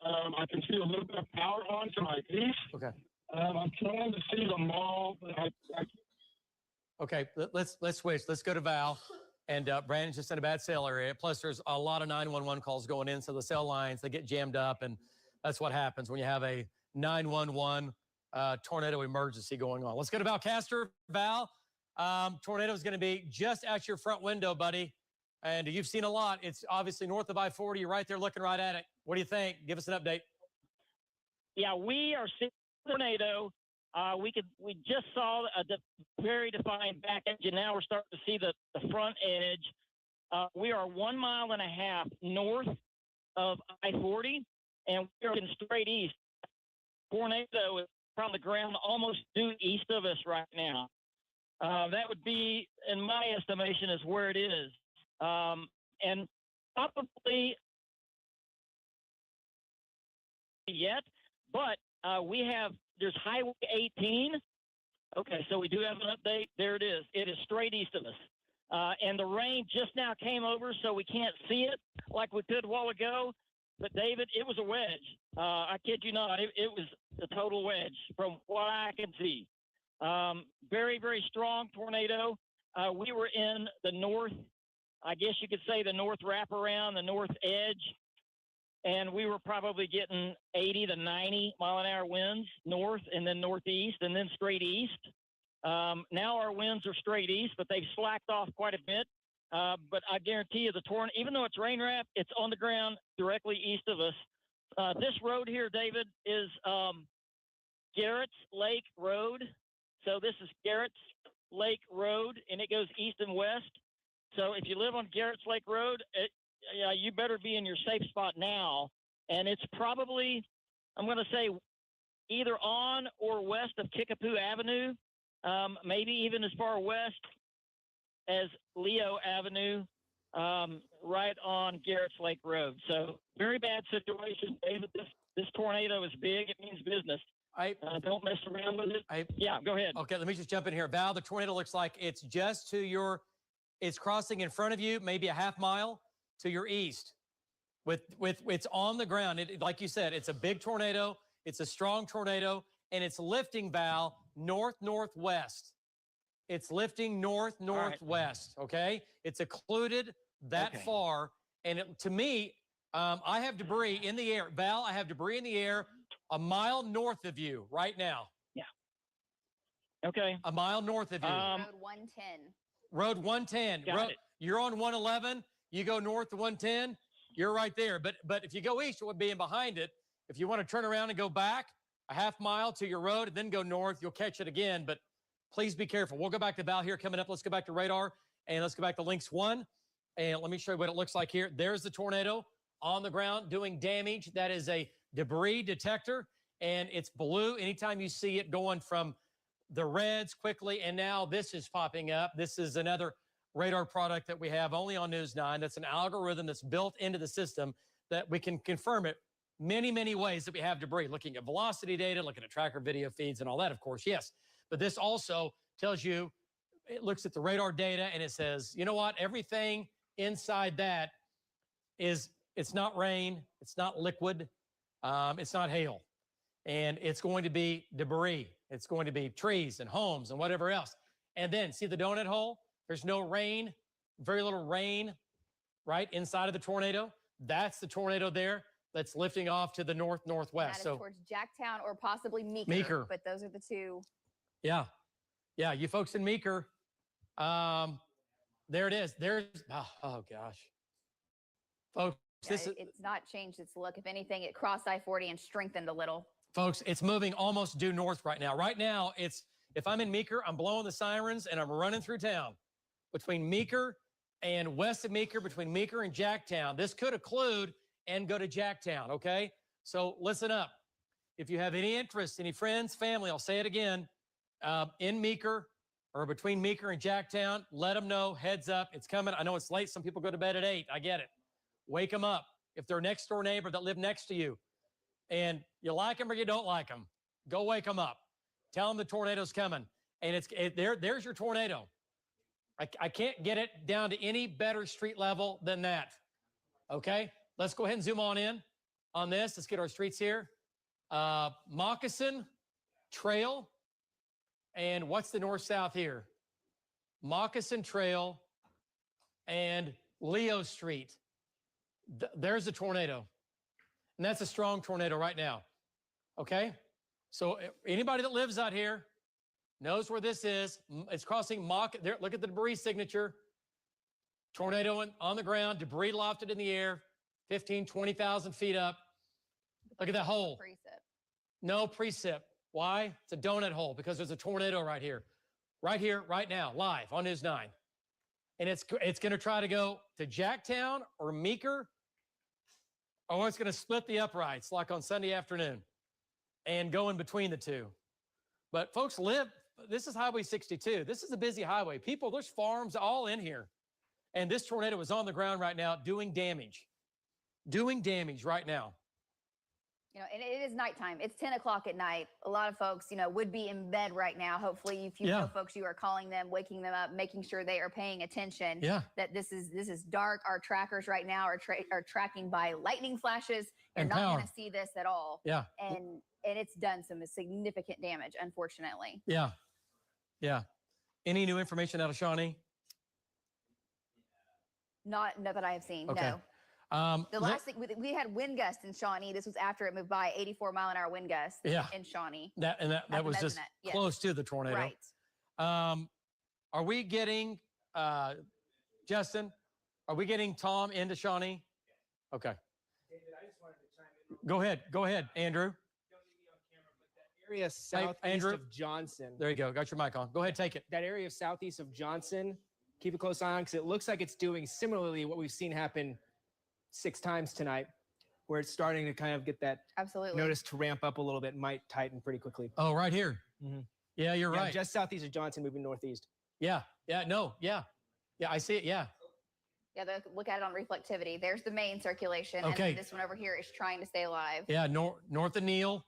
I can see a little bit of power on to my east.
Okay.
I'm trying to see the mall, but
Okay, let's switch. Let's go to Val. And Brandon's just in a bad cell area. Plus, there's a lot of 911 calls going in, so the cell lines, they get jammed up, and that's what happens when you have a 911 tornado emergency going on. Let's go to Val Castor. Val, tornado is going to be just at your front window, buddy. And you've seen a lot. It's obviously north of I-40. You're right there looking right at it. What do you think? Give us an update.
Yeah, we are seeing a tornado. We just saw a very defined back edge, and now we're starting to see the front edge. We are 1.5 miles north of I-40, and we're in straight east. Tornado is from the ground almost due east of us right now. That would be, in my estimation, is where it is. And probably yet, but there's Highway 18. Okay, so we do have an update. There it is. It is straight east of us. And the rain just now came over, so we can't see it like we did a while ago. But, David, it was a wedge. I kid you not. It was a total wedge from what I can see. Very, very strong tornado. We were in the north, I guess you could say the north wraparound, the north edge. And we were probably getting 80 to 90 mile an hour winds north and then northeast and then straight east. Now our winds are straight east, but they've slacked off quite a bit. But I guarantee you the tornado, even though it's rain wrapped, it's on the ground directly east of us. This road here, David, is Garrett's Lake Road. So this is Garrett's Lake Road, and it goes east and west. So if you live on Garrett's Lake Road, you better be in your safe spot now. And it's probably, I'm going to say, either on or west of Kickapoo Avenue, maybe even as far west as Leo Avenue, right on Garrett's Lake Road. So very bad situation, David. This tornado is big. It means business. Don't mess around with it. Yeah, go ahead.
Okay, let me just jump in here. Val, the tornado looks like it's just to your, it's crossing in front of you, maybe a half mile to your east. It's on the ground. Like you said, it's a big tornado. It's a strong tornado, and it's lifting, Val, north-northwest. It's lifting north-northwest, okay? It's occluded that far, and to me, I have debris in the air. Val, I have debris in the air a mile north of you right now.
Yeah. Okay.
A mile north of you.
Road 110.
Road 110.
Got it.
You're on 111. You go north to 110. You're right there. But if you go east, it would be in behind it. If you want to turn around and go back a half mile to your road and then go north, you'll catch it again. But please be careful. We'll go back to Val here coming up. Let's go back to radar and let's go back to Lynx 1. And let me show you what it looks like here. There's the tornado on the ground doing damage. That is a debris detector, and it's blue. Anytime you see it going from the reds quickly, and now this is popping up. This is another radar product that we have only on News 9. That's an algorithm that's built into the system that we can confirm it many, many ways that we have debris, looking at velocity data, looking at tracker video feeds and all that, of course, yes. But this also tells you, it looks at the radar data and it says, you know what, everything inside that is, it's not rain, it's not liquid, it's not hail. And it's going to be debris. It's going to be trees and homes and whatever else. And then see the donut hole? There's no rain, very little rain, right inside of the tornado. That's the tornado there that's lifting off to the north-northwest.
That is towards Jacktown or possibly Meeker.
Meeker.
But those are the two.
Yeah. Yeah, you folks in Meeker, there it is. There's, oh gosh. Folks,
Yeah, it's not changed its look. If anything, it crossed I-40 and strengthened a little.
Folks, it's moving almost due north right now. Right now, it's, if I'm in Meeker, I'm blowing the sirens and I'm running through town. Between Meeker and west of Meeker, between Meeker and Jacktown. This could occlude and go to Jacktown, okay? So listen up. If you have any interest, any friends, family, I'll say it again, in Meeker or between Meeker and Jacktown, let them know, heads up, it's coming. I know it's late. Some people go to bed at 8. I get it. Wake them up. If they're a next door neighbor that live next to you and you like them or you don't like them, go wake them up. Tell them the tornado's coming. And there's your tornado. I can't get it down to any better street level than that. Okay, let's go ahead and zoom on in on this. Let's get our streets here. Moccasin Trail. And what's the north-south here? Moccasin Trail and Leo Street. There's a tornado. And that's a strong tornado right now. Okay? So anybody that lives out here knows where this is. It's crossing there. Look at the debris signature. Tornado on the ground, debris lofted in the air, 15, 20,000 feet up. Look at that hole.
Precip.
No precip. Why? It's a donut hole because there's a tornado right here, right now, live on News 9. And it's going to try to go to Jacktown or Meeker, or it's going to split the uprights like on Sunday afternoon and go in between the two. But folks this is Highway 62. This is a busy highway. People, there's farms all in here. And this tornado is on the ground right now doing damage right now.
You know, and it is nighttime. It's 10 o'clock at night. A lot of folks, would be in bed right now. Hopefully, if you know folks, you are calling them, waking them up, making sure they are paying attention.
Yeah.
That this is dark. Our trackers right now are tracking by lightning flashes. You're
And
not
power.
going to see this at all.
Yeah.
And it's done some significant damage, unfortunately.
Yeah. Yeah. Any new information out of Shawnee?
Not that I have seen.
Okay.
No. The last thing we had wind gusts in Shawnee. This was after it moved by, 84-mile-an-hour wind gusts in Shawnee.
That was just
Yes.
close to the tornado.
Right.
Are we getting Justin? Are we getting Tom into Shawnee? Okay.
David, I just wanted to chime in.
Go ahead, Andrew.
Area southeast
Andrew.
of Johnson.
There you go. Got your mic on. Go ahead, take it.
That area southeast of Johnson, keep a close eye on because it looks like it's doing similarly what we've seen happen 6 times tonight. where it's starting to kind of get that
Absolutely.
notice to ramp up a little bit, might tighten pretty quickly.
Oh, right here.
Mhm.
Yeah, you're right.
Just southeast of Johnson, moving northeast.
Yeah. No. Yeah. I see it. Yeah.
Yeah, look at it on reflectivity. There's the main circulation, and
Okay.
then this one over here is trying to stay alive.
Yeah. North of Neil.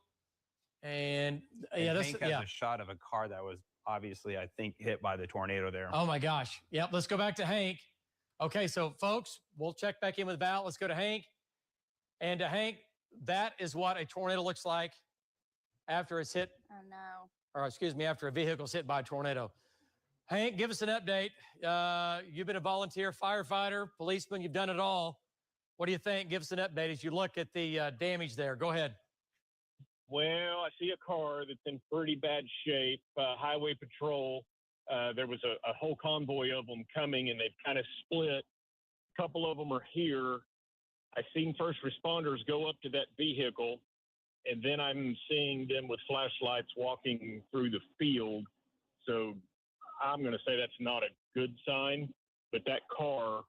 And yeah,
Hank has a shot of a car that was obviously, I think, hit by the tornado there.
Oh my gosh. Yep. Let's go back to Hank. Okay. So folks, we'll check back in with Val. Let's go to Hank. And to Hank, that is what a tornado looks like after it's hit.
Oh no.
Or excuse me, after a vehicle's hit by a tornado. Hank, give us an update. You've been a volunteer firefighter, policeman, you've done it all. What do you think? Give us an update as you look at the damage there. Go ahead.
Well, I see a car that's in pretty bad shape. Highway Patrol. There was a whole convoy of them coming, and they've kind of split. A couple of them are here. I've seen first responders go up to that vehicle, and then I'm seeing them with flashlights walking through the field. So I'm going to say that's not a good sign, but that car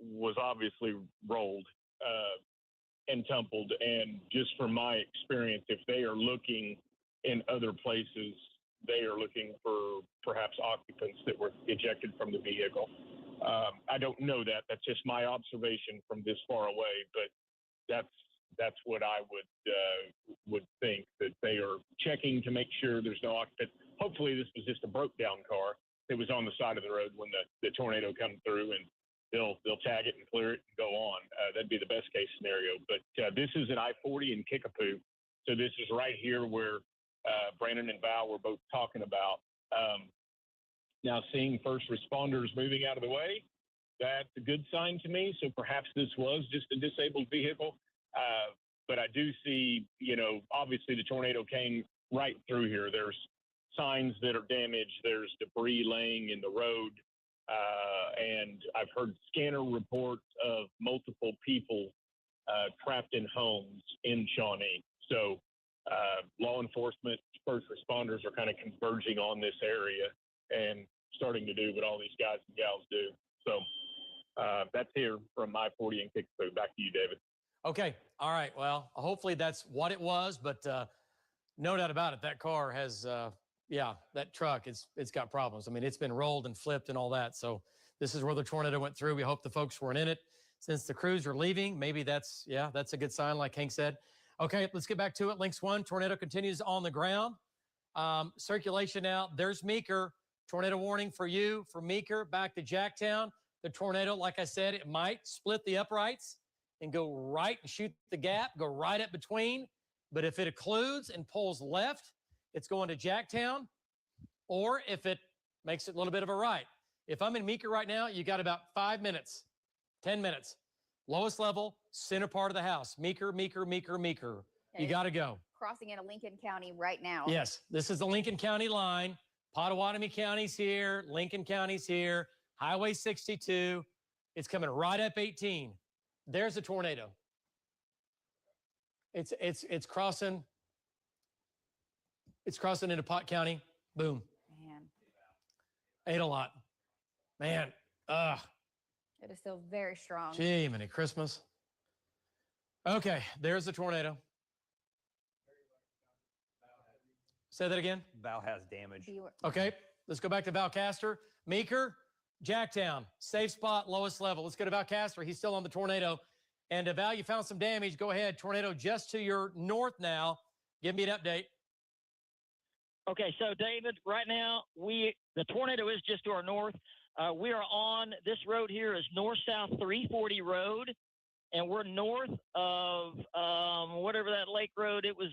was obviously rolled and tumbled. And just from my experience, if they are looking in other places, they are looking for perhaps occupants that were ejected from the vehicle. I don't know that. That's just my observation from this far away, but that's what I would think, that they are checking to make sure there's no occupant. Hopefully this was just a broke down car that was on the side of the road when the tornado come through, and they'll tag it and clear it and go on. That'd be the best case scenario. But this is at I-40 in Kickapoo. So this is right here where Brandon and Val were both talking about. Now, seeing first responders moving out of the way, that's a good sign to me. So perhaps this was just a disabled vehicle. But I do see, obviously the tornado came right through here. There's signs that are damaged. There's debris laying in the road. And I've heard scanner reports of multiple people trapped in homes in Shawnee. So law enforcement, first responders are kind of converging on this area and starting to do what all these guys and gals do. So that's here from I-40 and Kickapoo. Back to you, David.
Okay. All right. Well, hopefully that's what it was, but no doubt about it. That car has, that truck, it's got problems. I mean, it's been rolled and flipped and all that. So this is where the tornado went through. We hope the folks weren't in it. Since the crews are leaving, maybe that's a good sign, like Hank said. Okay, let's get back to it. Links 1, tornado continues on the ground. Circulation now. There's Meeker. Tornado warning for you, for Meeker, back to Jacktown. The tornado, like I said, it might split the uprights and go right and shoot the gap, go right up between. But if it occludes and pulls left, it's going to Jacktown. Or if it makes it a little bit of a right. If I'm in Meeker right now, you got about 5 minutes, 10 minutes. Lowest level, center part of the house. Meeker, Meeker, Meeker, Meeker. You got to go.
Crossing into Lincoln County right now.
Yes, this is the Lincoln County line. Pottawatomie County's here. Lincoln County's here. Highway 62. It's coming right up 18. There's a tornado. It's crossing. It's crossing into Pot County. Boom.
Man.
Ate a lot. Man.
It is still very strong.
Gee, many Christmas. Okay, there's the tornado. Say that again.
Val has damage.
Okay, let's go back to Valcaster. Meeker, Jacktown, safe spot, lowest level. Let's go to Valcaster. He's still on the tornado. And Val, you found some damage. Go ahead. Tornado just to your north now. Give me an update.
Okay, so David, right now the tornado is just to our north. We are on this road here is north-south 340 road, and we're north of whatever that lake road. It was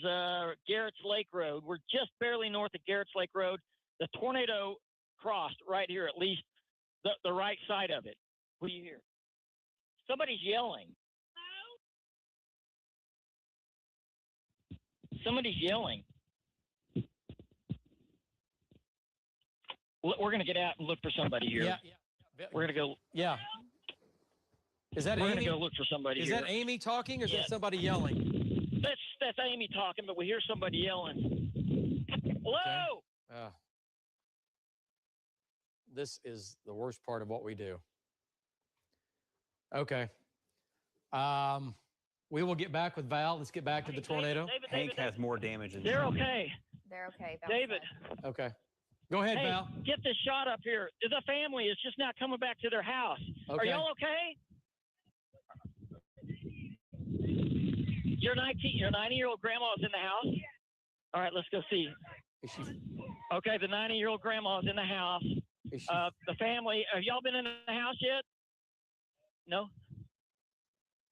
Garrett's Lake Road. We're just barely north of Garrett's Lake Road. The tornado crossed right here, at least the right side of it. What do you hear? Somebody's yelling. Somebody's yelling. We're going to get out and look for somebody here.
Yeah.
We're going to go.
Yeah. Is that
We're
Amy?
going to go look for somebody
Is
here.
that Amy talking or is that somebody yelling?
That's Amy talking, but we hear somebody yelling. Hello?
Okay. This is the worst part of what we do. Okay. We will get back with Val. Let's get back to the tornado.
Hank has more damage than
They're okay.
They're okay. Val
David.
said.
Okay. Go ahead,
Hey,
Val.
get this shot up here. The family is just now coming back to their house. Are
Okay.
y'all okay? Your 90-year-old grandma is in the house. All right, let's go see. Okay, the 90-year-old grandma is in the house. The family, have y'all been in the house yet? No?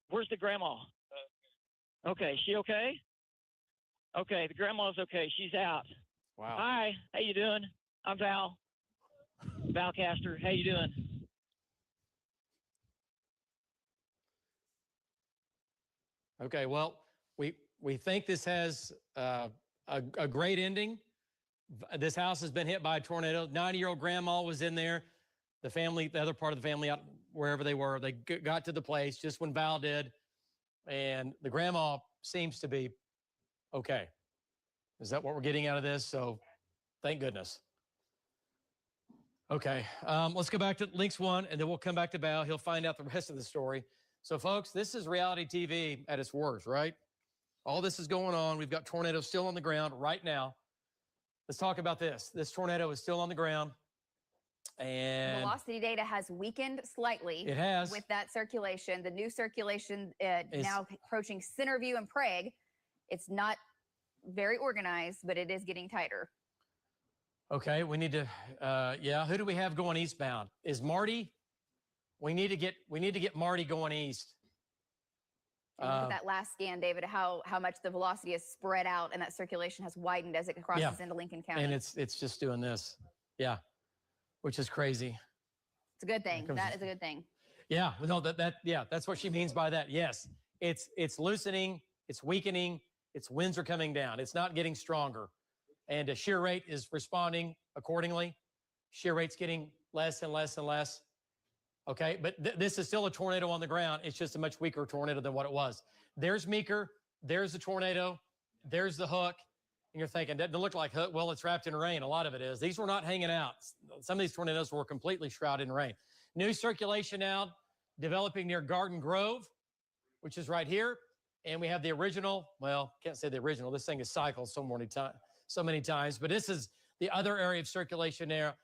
Where's the grandma? Okay, is she okay? Okay, the grandma's okay. She's out.
Wow.
Hi, how you doing? I'm Val. Val Caster, how you doing?
Okay, well, we think this has a great ending. This house has been hit by a tornado. 90-year-old grandma was in there. The family, the other part of the family, out wherever they were, they got to the place just when Val did, and the grandma seems to be okay. Is that what we're getting out of this? So, thank goodness. Okay, let's go back to Links 1, and then we'll come back to Val. He'll find out the rest of the story. So, folks, this is reality TV at its worst, right? All this is going on. We've got tornadoes still on the ground right now. Let's talk about this. This tornado is still on the ground. And
velocity data has weakened slightly.
It has.
With that circulation. The new circulation now approaching Centerview and Prague. It's not very organized, but it is getting tighter.
Okay, we need to, yeah. Who do we have going eastbound? Is Marty? We need to get Marty going east.
And look at that last scan, David, how much the velocity is spread out and that circulation has widened as it crosses into Lincoln County.
And it's just doing this. Yeah. Which is crazy.
It's a good thing. That is a good thing.
Yeah. No, yeah, that's what she means by that. Yes. It's loosening, it's weakening, its winds are coming down. It's not getting stronger. And the shear rate is responding accordingly. Shear rate's getting less and less and less. Okay, but this is still a tornado on the ground. It's just a much weaker tornado than what it was. There's Meeker, there's the tornado, there's the hook. And you're thinking, doesn't look like hook. Well, it's wrapped in rain. A lot of it is. These were not hanging out. Some of these tornadoes were completely shrouded in rain. New circulation now developing near Garden Grove, which is right here. And we have the original, well, can't say the original. This thing is cycled so many times. But this is the other area of circulation there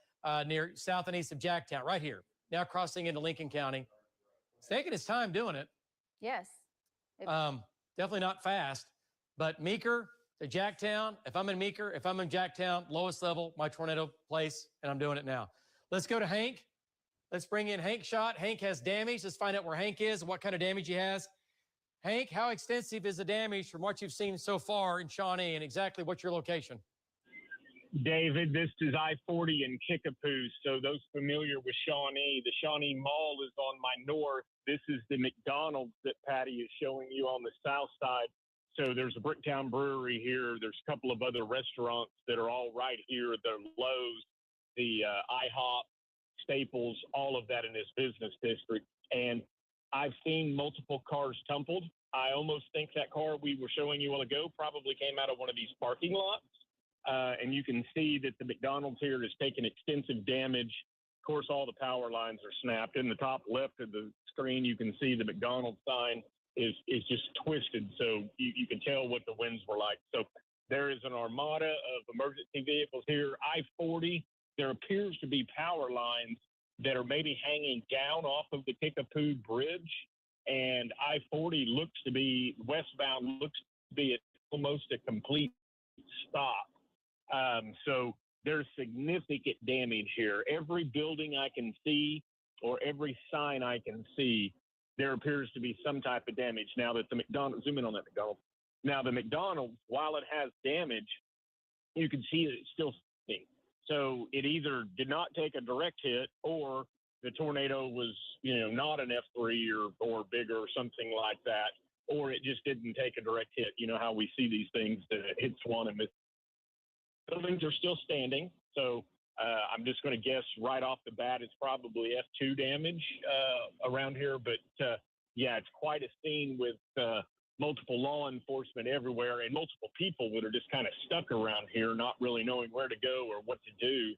near south and east of Jacktown, right here. Now crossing into Lincoln County. It's taking its time doing it.
Yes.
Definitely not fast. But Meeker to Jacktown. If I'm in Meeker, if I'm in Jacktown, lowest level, my tornado place, and I'm doing it now. Let's go to Hank. Let's bring in Hank Shot. Hank has damage. Let's find out where Hank is and what kind of damage he has. Hank, how extensive is the damage from what you've seen so far in Shawnee, and exactly what's your location?
David, this is I-40 in Kickapoo. So those familiar with Shawnee, the Shawnee Mall is on my north. This is the McDonald's that Patty is showing you on the south side. So there's a Bricktown Brewery here. There's a couple of other restaurants that are all right here. The Lowe's, the IHOP, Staples, all of that in this business district. And I've seen multiple cars tumbled. I almost think that car we were showing you a while ago probably came out of one of these parking lots. And you can see that the McDonald's here has taken extensive damage. Of course, all the power lines are snapped. In the top left of the screen, you can see the McDonald's sign is just twisted. So you can tell what the winds were like. So there is an armada of emergency vehicles here. I-40, there appears to be power lines that are maybe hanging down off of the Kickapoo Bridge. And I-40 looks to be, westbound looks to be at almost a complete stop. So there's significant damage here. Every building I can see or every sign I can see, there appears to be some type of damage. Now that the McDonald's, zoom in on that McDonald's. Now the McDonald's, while it has damage, you can see that it's still standing. So it either did not take a direct hit or the tornado was, not an F3 or bigger or something like that, or it just didn't take a direct hit. You know how we see these things that it hits one and misses. Buildings are still standing, so I'm just going to guess right off the bat it's probably F2 damage around here. But, yeah, it's quite a scene with multiple law enforcement everywhere and multiple people that are just kind of stuck around here, not really knowing where to go or what to do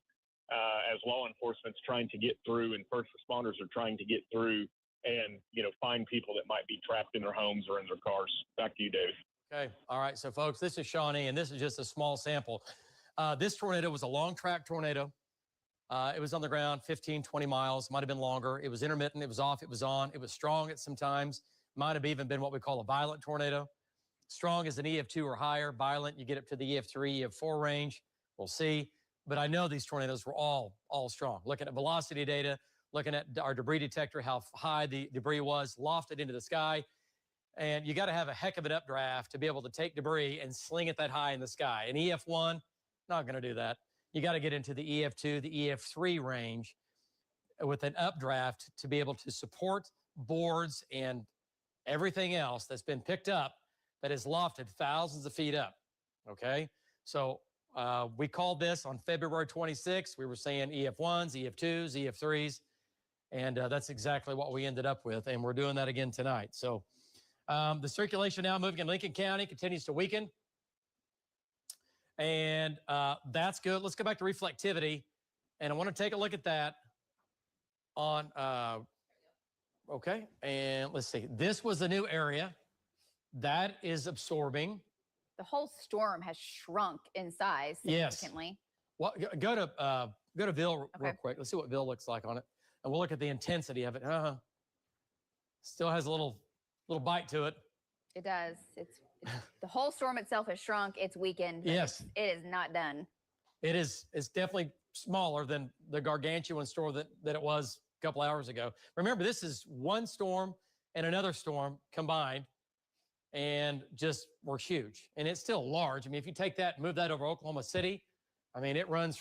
as law enforcement's trying to get through and first responders are trying to get through and, find people that might be trapped in their homes or in their cars. Back to you, David.
Okay. All right. So, folks, this is Shawnee, and this is just a small sample. This tornado was a long track tornado. It was on the ground 15, 20 miles, might have been longer. It was intermittent. It was off. It was on. It was strong at some times. Might have even been what we call a violent tornado. Strong is an EF2 or higher. Violent, you get up to the EF3, EF4 range. We'll see. But I know these tornadoes were all strong. Looking at velocity data, looking at our debris detector, how high the debris was, lofted into the sky. And you got to have a heck of an updraft to be able to take debris and sling it that high in the sky. An EF1, not going to do that. You got to get into the EF2, the EF3 range with an updraft to be able to support boards and everything else that's been picked up that is lofted thousands of feet up. Okay. So we called this on February 26th. We were saying EF1s, EF2s, EF3s. And that's exactly what we ended up with. And we're doing that again tonight. So the circulation now moving in Lincoln County continues to weaken. And that's good. Let's go back to reflectivity. And I want to take a look at that on, okay. And let's see. This was the new area that is absorbing.
The whole storm has shrunk in size significantly.
Well, go to Bill real quick. Let's see what Bill looks like on it. And we'll look at the intensity of it. Still has a little bite to it.
It does. It's the whole storm itself has shrunk. It's weakened.
Yes.
It is not done.
It is. It's definitely smaller than the gargantuan storm that it was a couple hours ago. Remember, this is one storm and another storm combined, and just were huge. And it's still large. I mean, if you take that and move that over Oklahoma City, I mean, it runs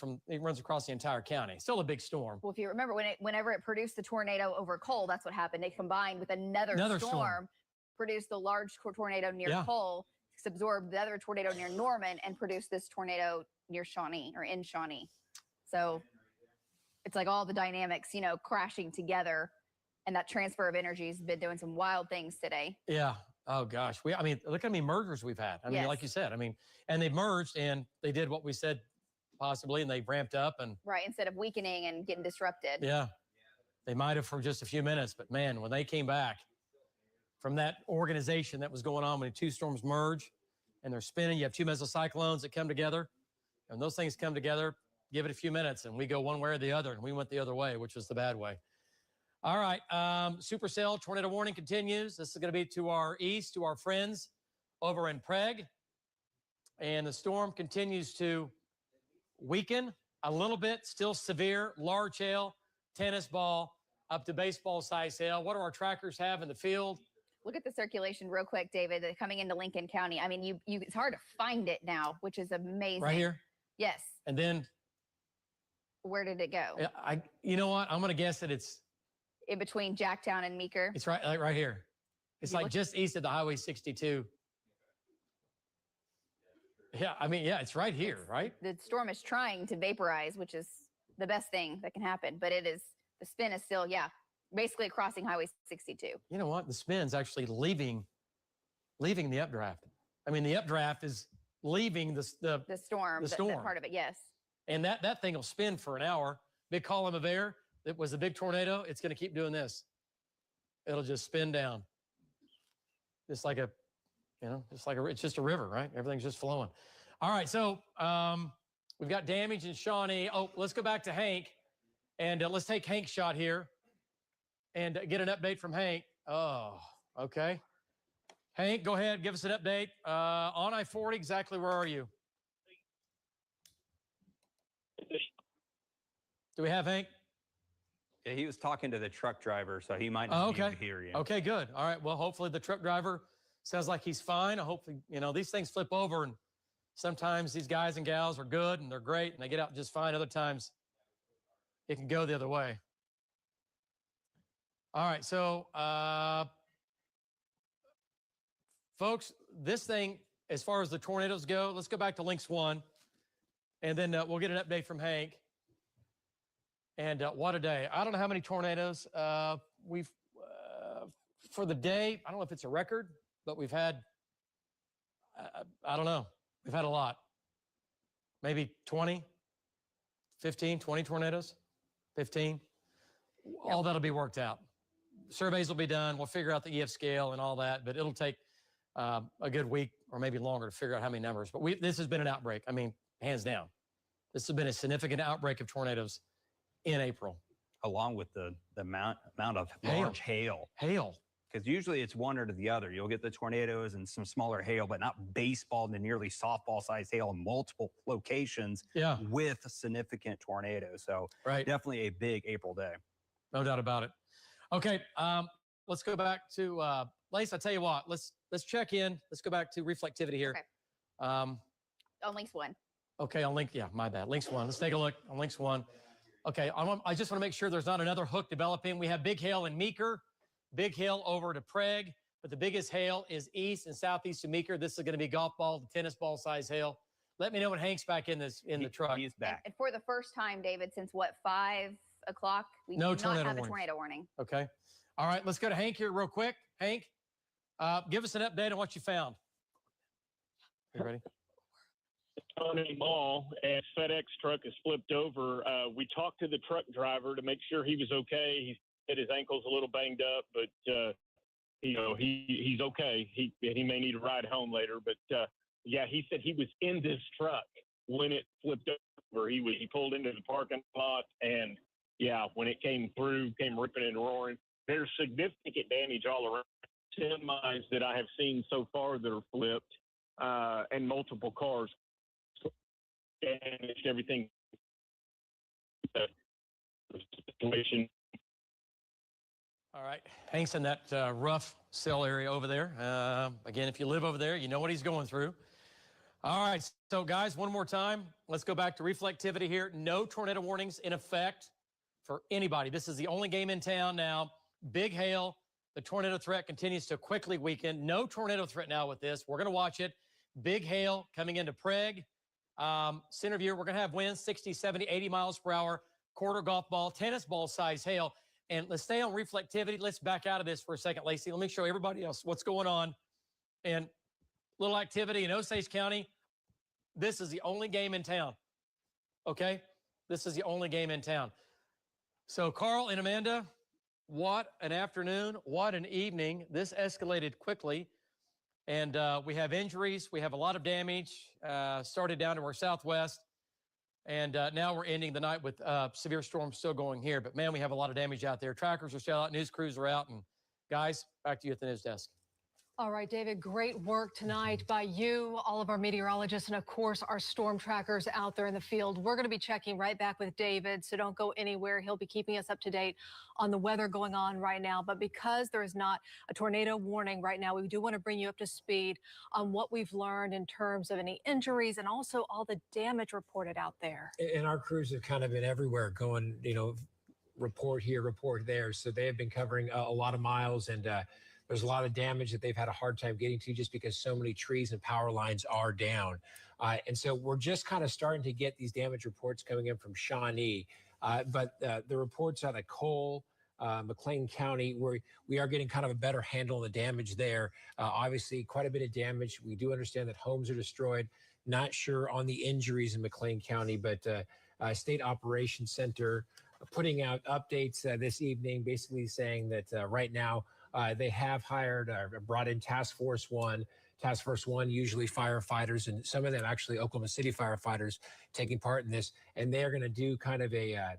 across the entire county. Still a big storm.
Well, if you remember, whenever it produced the tornado over Cole, that's what happened. It combined with another storm, produced the large tornado near Cole, absorbed the other tornado near Norman, and produced this tornado near Shawnee or in Shawnee. So it's like all the dynamics, crashing together, and that transfer of energy has been doing some wild things today.
Yeah. Oh gosh. Look at how many mergers we've had. I mean, like you said, and they merged and they did what we said possibly, and they ramped up and
instead of weakening and getting disrupted.
Yeah. They might have for just a few minutes, but man, when they came back from that organization that was going on when two storms merge and they're spinning, you have two mesocyclones that come together, and those things come together, give it a few minutes, and we go one way or the other, and we went the other way, which was the bad way. All right, supercell tornado warning continues. This is going to be to our east, to our friends over in Prague. And the storm continues to weaken a little bit, still severe, large hail, tennis ball, up to baseball size hail. What do our trackers have in the field?
Look at the circulation real quick, David, coming into Lincoln County. I mean, it's hard to find it now, which is amazing.
Right here?
Yes.
And then?
Where did it go?
You know what? I'm going to guess that it's
in between Jacktown and Meeker.
It's right here. It's like just east of the Highway 62. Yeah, it's right here, right?
The storm is trying to vaporize, which is the best thing that can happen. But the spin is still, basically crossing Highway 62.
You know what? The spin's actually leaving the updraft. I mean, the updraft is leaving the storm.
That part of it, yes.
And that thing will spin for an hour. Big column of air. It was a big tornado. It's going to keep doing this. It'll just spin down. Just like it's just a river, right? Everything's just flowing. All right. So we've got damage in Shawnee. Oh, let's go back to Hank and let's take Hank's shot here and get an update from Hank. Oh, okay. Hank, go ahead. Give us an update. On I-40, exactly where are you? Do we have Hank?
Yeah, he was talking to the truck driver, so he might not be able to hear you.
Okay, good. All right. Well, hopefully the truck driver sounds like he's fine. Hopefully, these things flip over, and sometimes these guys and gals are good and they're great and they get out just fine. Other times it can go the other way. All right. So, folks, this thing, as far as the tornadoes go, let's go back to Links 1, and then we'll get an update from Hank. And what a day. I don't know how many tornadoes we've, for the day, I don't know if it's a record, but we've had, I don't know. We've had a lot. Maybe 20, 15, 20 tornadoes, 15. All that'll be worked out. surveys will be done. We'll figure out the EF scale and all that, but it'll take a good week or maybe longer to figure out how many numbers. But this has been an outbreak. I mean, hands down. This has been a significant outbreak of tornadoes in April.
Along with the amount of large hail.
Hail.
Because usually it's one or the other. You'll get the tornadoes and some smaller hail, but not baseball to nearly softball-sized hail in multiple locations with significant tornadoes. So definitely a big April day.
No doubt about it. Okay, let's go back to Lace. I tell you what, let's check in. Let's go back to reflectivity here.
Okay. On links 1.
Okay, on link. Yeah, my bad. Links 1. Let's take a look on links 1. Okay, I just want to make sure there's not another hook developing. We have big hail in Meeker. Big hail over to Prague, but the biggest hail is east and southeast of Meeker. This is going to be golf ball to tennis ball size hail. Let me know when Hank's back in the truck.
He's back.
And for the first time, David, since what, 5 o'clock, we
No
do not
tornado
have a
warning.
tornado warning.
Okay. All right, let's go to Hank here real quick. Hank, give us an update on what you found. You ready?
Turning ball and FedEx truck is flipped over. We talked to the truck driver to make sure he was okay. He said his ankle's a little banged up, but he's okay. He may need a ride home later, but he said he was in this truck when it flipped over. He pulled into the parking lot, and when it came through, came ripping and roaring. There's significant damage all around. Semis that I have seen so far that are flipped, and multiple cars damaged. Everything. The situation.
All right. Hank's in that rough cell area over there. Again, if you live over there, you know what he's going through. All right. So, guys, one more time. Let's go back to reflectivity here. No tornado warnings in effect for anybody. This is the only game in town now. Big hail. The tornado threat continues to quickly weaken. No tornado threat now with this. We're going to watch it. Big hail coming into Prague. Centerview, we're going to have winds 60, 70, 80 miles per hour. Quarter golf ball, tennis ball size hail. And let's stay on reflectivity. Let's back out of this for a second, Lacey. Let me show everybody else what's going on. And little activity in Osage County. This is the only game in town. Okay? This is the only game in town. So, Carl and Amanda, what an afternoon. What an evening. This escalated quickly. And we have injuries. We have a lot of damage. Started down to our southwest. And now we're ending the night with severe storms still going here. But, man, we have a lot of damage out there. Trackers are still out. News crews are out. And, guys, back to you at the news desk.
All right, David, great work tonight by you, all of our meteorologists, and, of course, our storm trackers out there in the field. We're going to be checking right back with David, so don't go anywhere. He'll be keeping us up to date on the weather going on right now. But because there is not a tornado warning right now, we do want to bring you up to speed on what we've learned in terms of any injuries and also all the damage reported out there.
And our crews have kind of been everywhere going, report here, report there. So they have been covering a lot of miles, and there's a lot of damage that they've had a hard time getting to just because so many trees and power lines are down. And so we're just kind of starting to get these damage reports coming in from Shawnee. But the reports out of Cole, McLean County, where we are getting kind of a better handle on the damage there. Obviously, quite a bit of damage. We do understand that homes are destroyed. Not sure on the injuries in McLean County, but State Operations Center putting out updates this evening, basically saying that right now, they have hired, brought in Task Force One. Task Force One, usually firefighters, and some of them actually Oklahoma City firefighters taking part in this. And they're going to do kind of a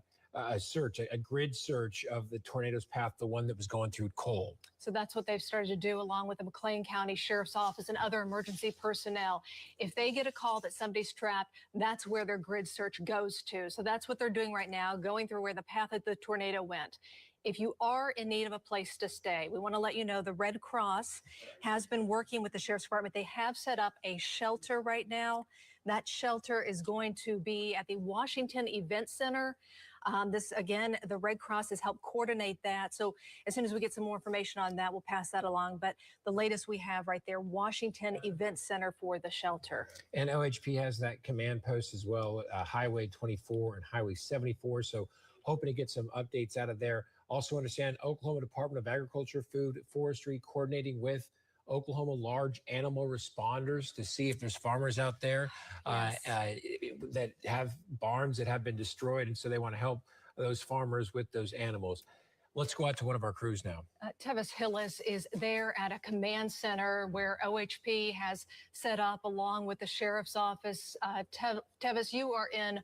search, a grid search of the tornado's path, the one that was going through Cole.
So that's what they've started to do along with the McLean County Sheriff's Office and other emergency personnel. If they get a call that somebody's trapped, that's where their grid search goes to. So that's what they're doing right now, going through where the path of the tornado went. If you are in need of a place to stay, we want to let you know the Red Cross has been working with the Sheriff's Department. They have set up a shelter right now. That shelter is going to be at the Washington Event Center. This, again, the Red Cross has helped coordinate that. So as soon as we get some more information on that, we'll pass that along. But the latest we have right there, Washington Event Center for the shelter.
And OHP has that command post as well, Highway 24 and Highway 74. So hoping to get some updates out of there. Also understand Oklahoma Department of Agriculture, Food, Forestry coordinating with Oklahoma large animal responders to see if there's farmers out there that have barns that have been destroyed. And so they want to help those farmers with those animals. Let's go out to one of our crews now.
Tevis Hillis is there at a command center where OHP has set up along with the sheriff's office. Tevis, you are in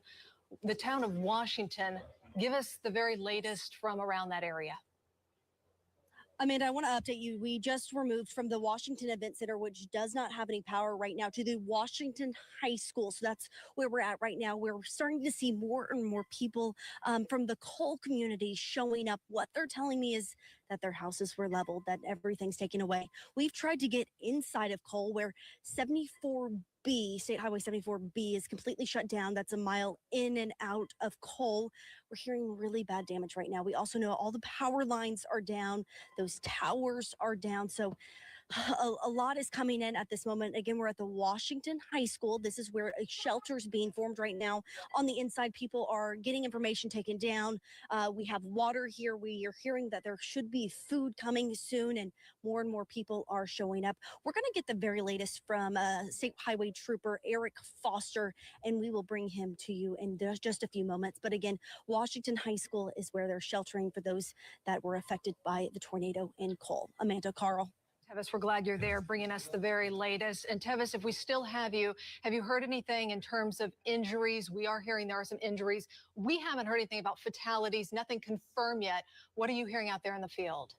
the town of Washington. Give us the very latest from around that area.
Amanda, I want to update you. We just were moved from the Washington Event Center, which does not have any power right now, to the Washington High School. So that's where we're at right now. We're starting to see more and more people from the Cole community showing up. What they're telling me is that their houses were leveled, that everything's taken away. We've tried to get inside of Cole where 74B, State Highway 74B, is completely shut down. That's a mile in and out of Cole. We're hearing really bad damage right now. We also know all the power lines are down. Those towers are down. So a lot is coming in at this moment. Again, we're at the Washington High School. This is where a shelter is being formed right now. On the inside, people are getting information taken down. We have water here. We are hearing that there should be food coming soon, and more people are showing up. We're going to get the very latest from State Highway Trooper Eric Foster, and we will bring him to you in just a few moments. But again, Washington High School is where they're sheltering for those that were affected by the tornado in Cole. Amanda, Carl.
Tevis, we're glad you're there bringing us the very latest. And Tevis, if we still have you heard anything in terms of injuries? We are hearing there are some injuries. We haven't heard anything about fatalities, nothing confirmed yet. What are you hearing out there in the field?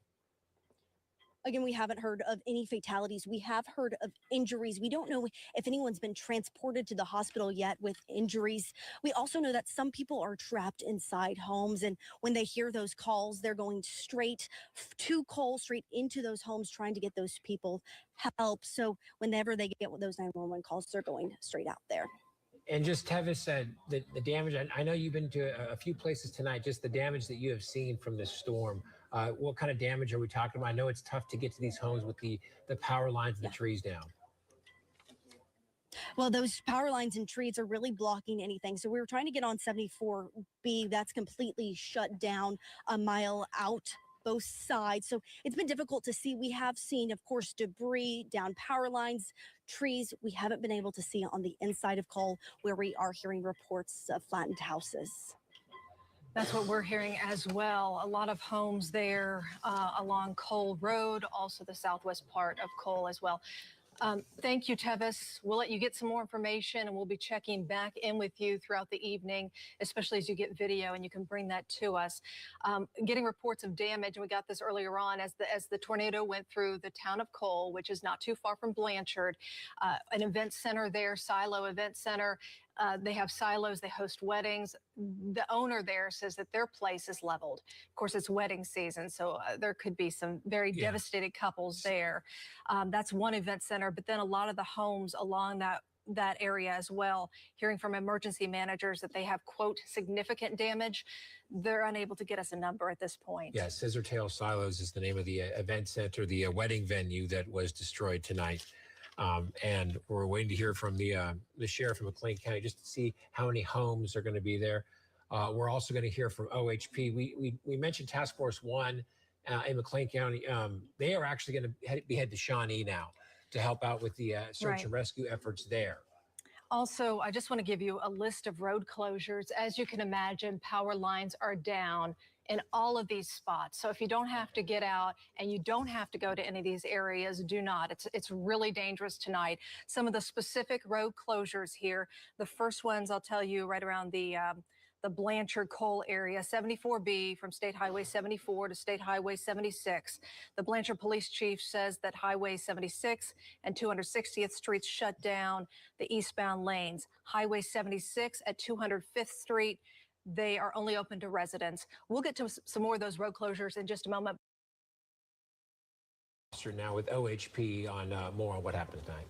Again, we haven't heard of any fatalities. We have heard of injuries. We don't know if anyone's been transported to the hospital yet with injuries. We also know that some people are trapped inside homes, and when they hear those calls, they're going straight to Cole, straight into those homes, trying to get those people help. So whenever they get those 911 calls, they're going straight out there.
And just Tevis said the damage, I know you've been to a few places tonight, just the damage that you have seen from this storm. What kind of damage are we talking about? I know it's tough to get to these homes with the power lines and the trees down.
Well, those power lines and trees are really blocking anything. So we were trying to get on 74B. That's completely shut down a mile out both sides. So it's been difficult to see. We have seen, of course, debris, down power lines, trees. We haven't been able to see on the inside of Cole, where we are hearing reports of flattened houses.
That's what we're hearing as well. A lot of homes there along Cole Road, also the southwest part of Cole as well. Thank you, Tevis. We'll let you get some more information, and we'll be checking back in with you throughout the evening, especially as you get video and you can bring that to us. Getting reports of damage, and we got this earlier on as the tornado went through the town of Cole, which is not too far from Blanchard. An event center there, Silo Event Center. They have silos, they host weddings. The owner there says that their place is leveled. Of course, it's wedding season, so there could be some very devastated couples there. That's one event center, but then a lot of the homes along that area as well, hearing from emergency managers that they have, quote, significant damage. They're unable to get us a number at this point.
Yeah, Scissortail Silos is the name of the event center, the wedding venue that was destroyed tonight. And we're waiting to hear from the sheriff of McLean County just to see how many homes are going to be there. We're also going to hear from OHP. We mentioned Task Force 1 in McLean County. They are actually going to be headed to Shawnee now to help out with the search and rescue efforts there.
Also, I just want to give you a list of road closures. As you can imagine, power lines are down in all of these spots. So if you don't have to get out and you don't have to go to any of these areas, do not. It's really dangerous tonight. Some of the specific road closures here, the first ones I'll tell you right around the Blanchard Cole area, 74B from State Highway 74 to State Highway 76. The Blanchard Police Chief says that Highway 76 and 260th Streets shut down the eastbound lanes. Highway 76 at 205th Street, they are only open to residents. We'll get to some more of those road closures in just a moment.
Now with OHP on more on what happened tonight.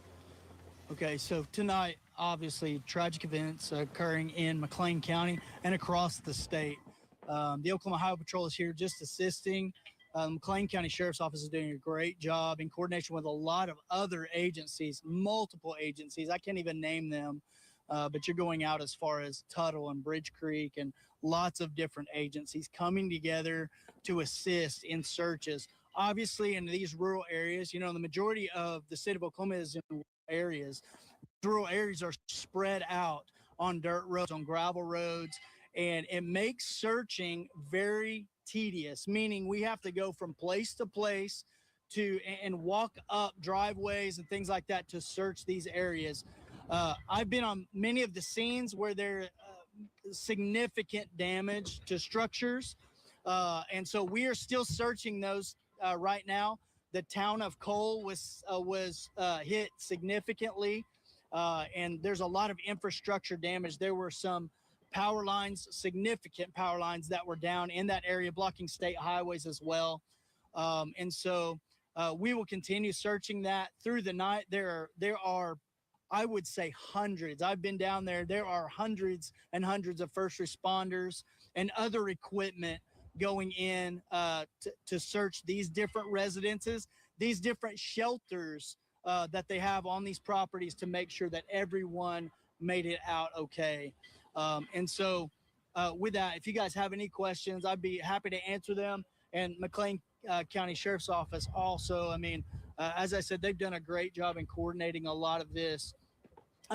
Okay, so tonight, obviously, tragic events occurring in McLean County and across the state. The Oklahoma Highway Patrol is here just assisting. McLean County Sheriff's Office is doing a great job in coordination with a lot of other agencies, multiple agencies. I can't even name them, but you're going out as far as Tuttle and Bridge Creek and lots of different agencies coming together to assist in searches. Obviously, in these rural areas, you know, the majority of the state of Oklahoma is in rural areas. Rural areas are spread out on dirt roads, on gravel roads, and it makes searching very tedious, meaning we have to go from place to place and walk up driveways and things like that to search these areas. I've been on many of the scenes where there significant damage to structures, and so we are still searching those right now. The town of Cole was hit significantly, and there's a lot of infrastructure damage. There were some power lines, significant power lines that were down in that area, blocking state highways as well. And so we will continue searching that through the night. There are, I would say, hundreds. I've been down there. There are hundreds and hundreds of first responders and other equipment going in to search these different residences, these different shelters that they have on these properties to make sure that everyone made it out okay. And so with that, if you guys have any questions, I'd be happy to answer them. And McLean County Sheriff's Office also, I mean, as I said, they've done a great job in coordinating a lot of this,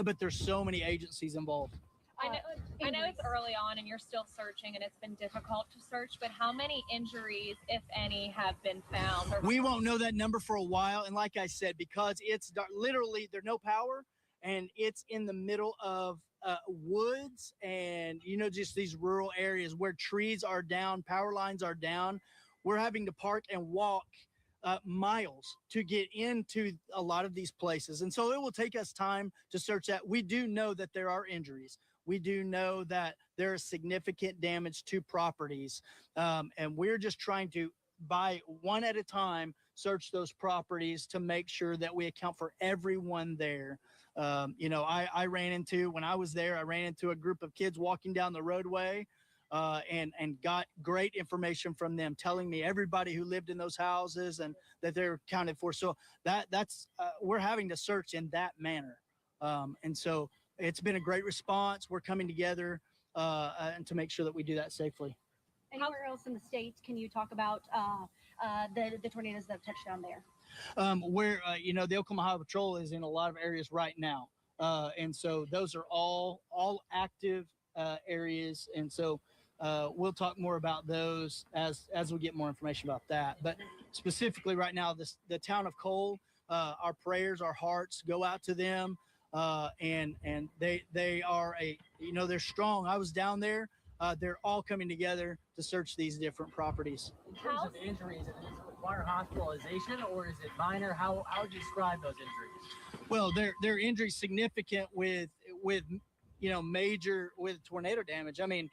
but there's so many agencies involved.
I know it's early on and you're still searching and it's been difficult to search, but how many injuries, if any, have been found?
We won't know that number for a while. And like I said, because it's literally, there's no power and it's in the middle of woods and, you know, just these rural areas where trees are down, power lines are down. We're having to park and walk miles to get into a lot of these places. And so it will take us time to search that. We do know that there are injuries. We do know that there is significant damage to properties. And we're just trying to, by one at a time, search those properties to make sure that we account for everyone there. You know, when I was there, I ran into a group of kids walking down the roadway and got great information from them, telling me everybody who lived in those houses and that they're accounted for. So that's we're having to search in that manner. And so it's been a great response. We're coming together and to make sure that we do that safely.
Anywhere else in the States, can you talk about the tornadoes that have touched down there?
Where, you know, the Oklahoma Highway Patrol is in a lot of areas right now. And so those are all active areas. And so we'll talk more about those as we get more information about that. But specifically right now, the town of Cole, our prayers, our hearts go out to them. And they are they're strong. I was down there. They're all coming together to search these different properties.
In terms of injuries, does it require hospitalization or is it minor? How would you describe those injuries?
Well, they're injuries significant with major with tornado damage. I mean,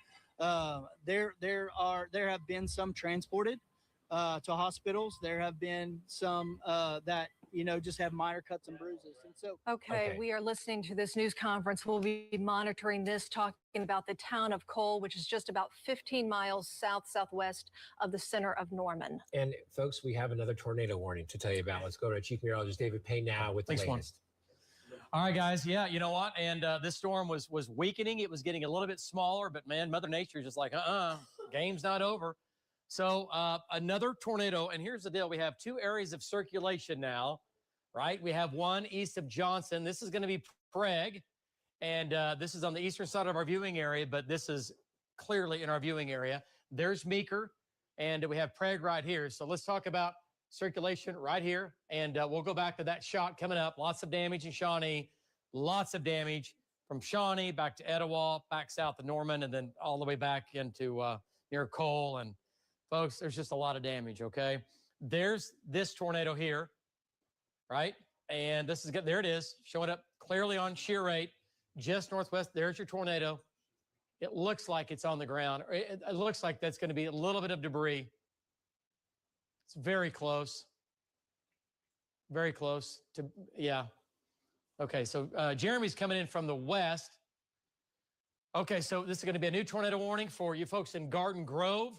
there have been some transported to hospitals. There have been some that just have minor cuts and bruises. And so,
okay, we are listening to this news conference. We'll be monitoring this, talking about the town of Cole, which is just about 15 miles southwest of the center of Norman.
And folks, we have another tornado warning to tell you about. Let's go to Chief Meteorologist David Payne now with the latest.
All right, guys. Yeah, you know what? And this storm was weakening. It was getting a little bit smaller, but man, Mother Nature is just like, game's not over. So another tornado. And here's the deal. We have two areas of circulation now, right? We have one east of Johnson. This is going to be Prague. And this is on the eastern side of our viewing area, but this is clearly in our viewing area. There's Meeker, and we have Prague right here. So let's talk about circulation right here. And we'll go back to that shot coming up. Lots of damage in Shawnee. Lots of damage from Shawnee back to Etowah, back south to Norman, and then all the way back into near Cole. And folks, there's just a lot of damage, okay? There's this tornado here, right? And this is good. There it is, showing up clearly on shear rate, just northwest. There's your tornado. It looks like it's on the ground. It looks like that's going to be a little bit of debris. It's very close. Very close to, yeah. Okay, so Jeremy's coming in from the west. Okay, so this is going to be a new tornado warning for you folks in Garden Grove,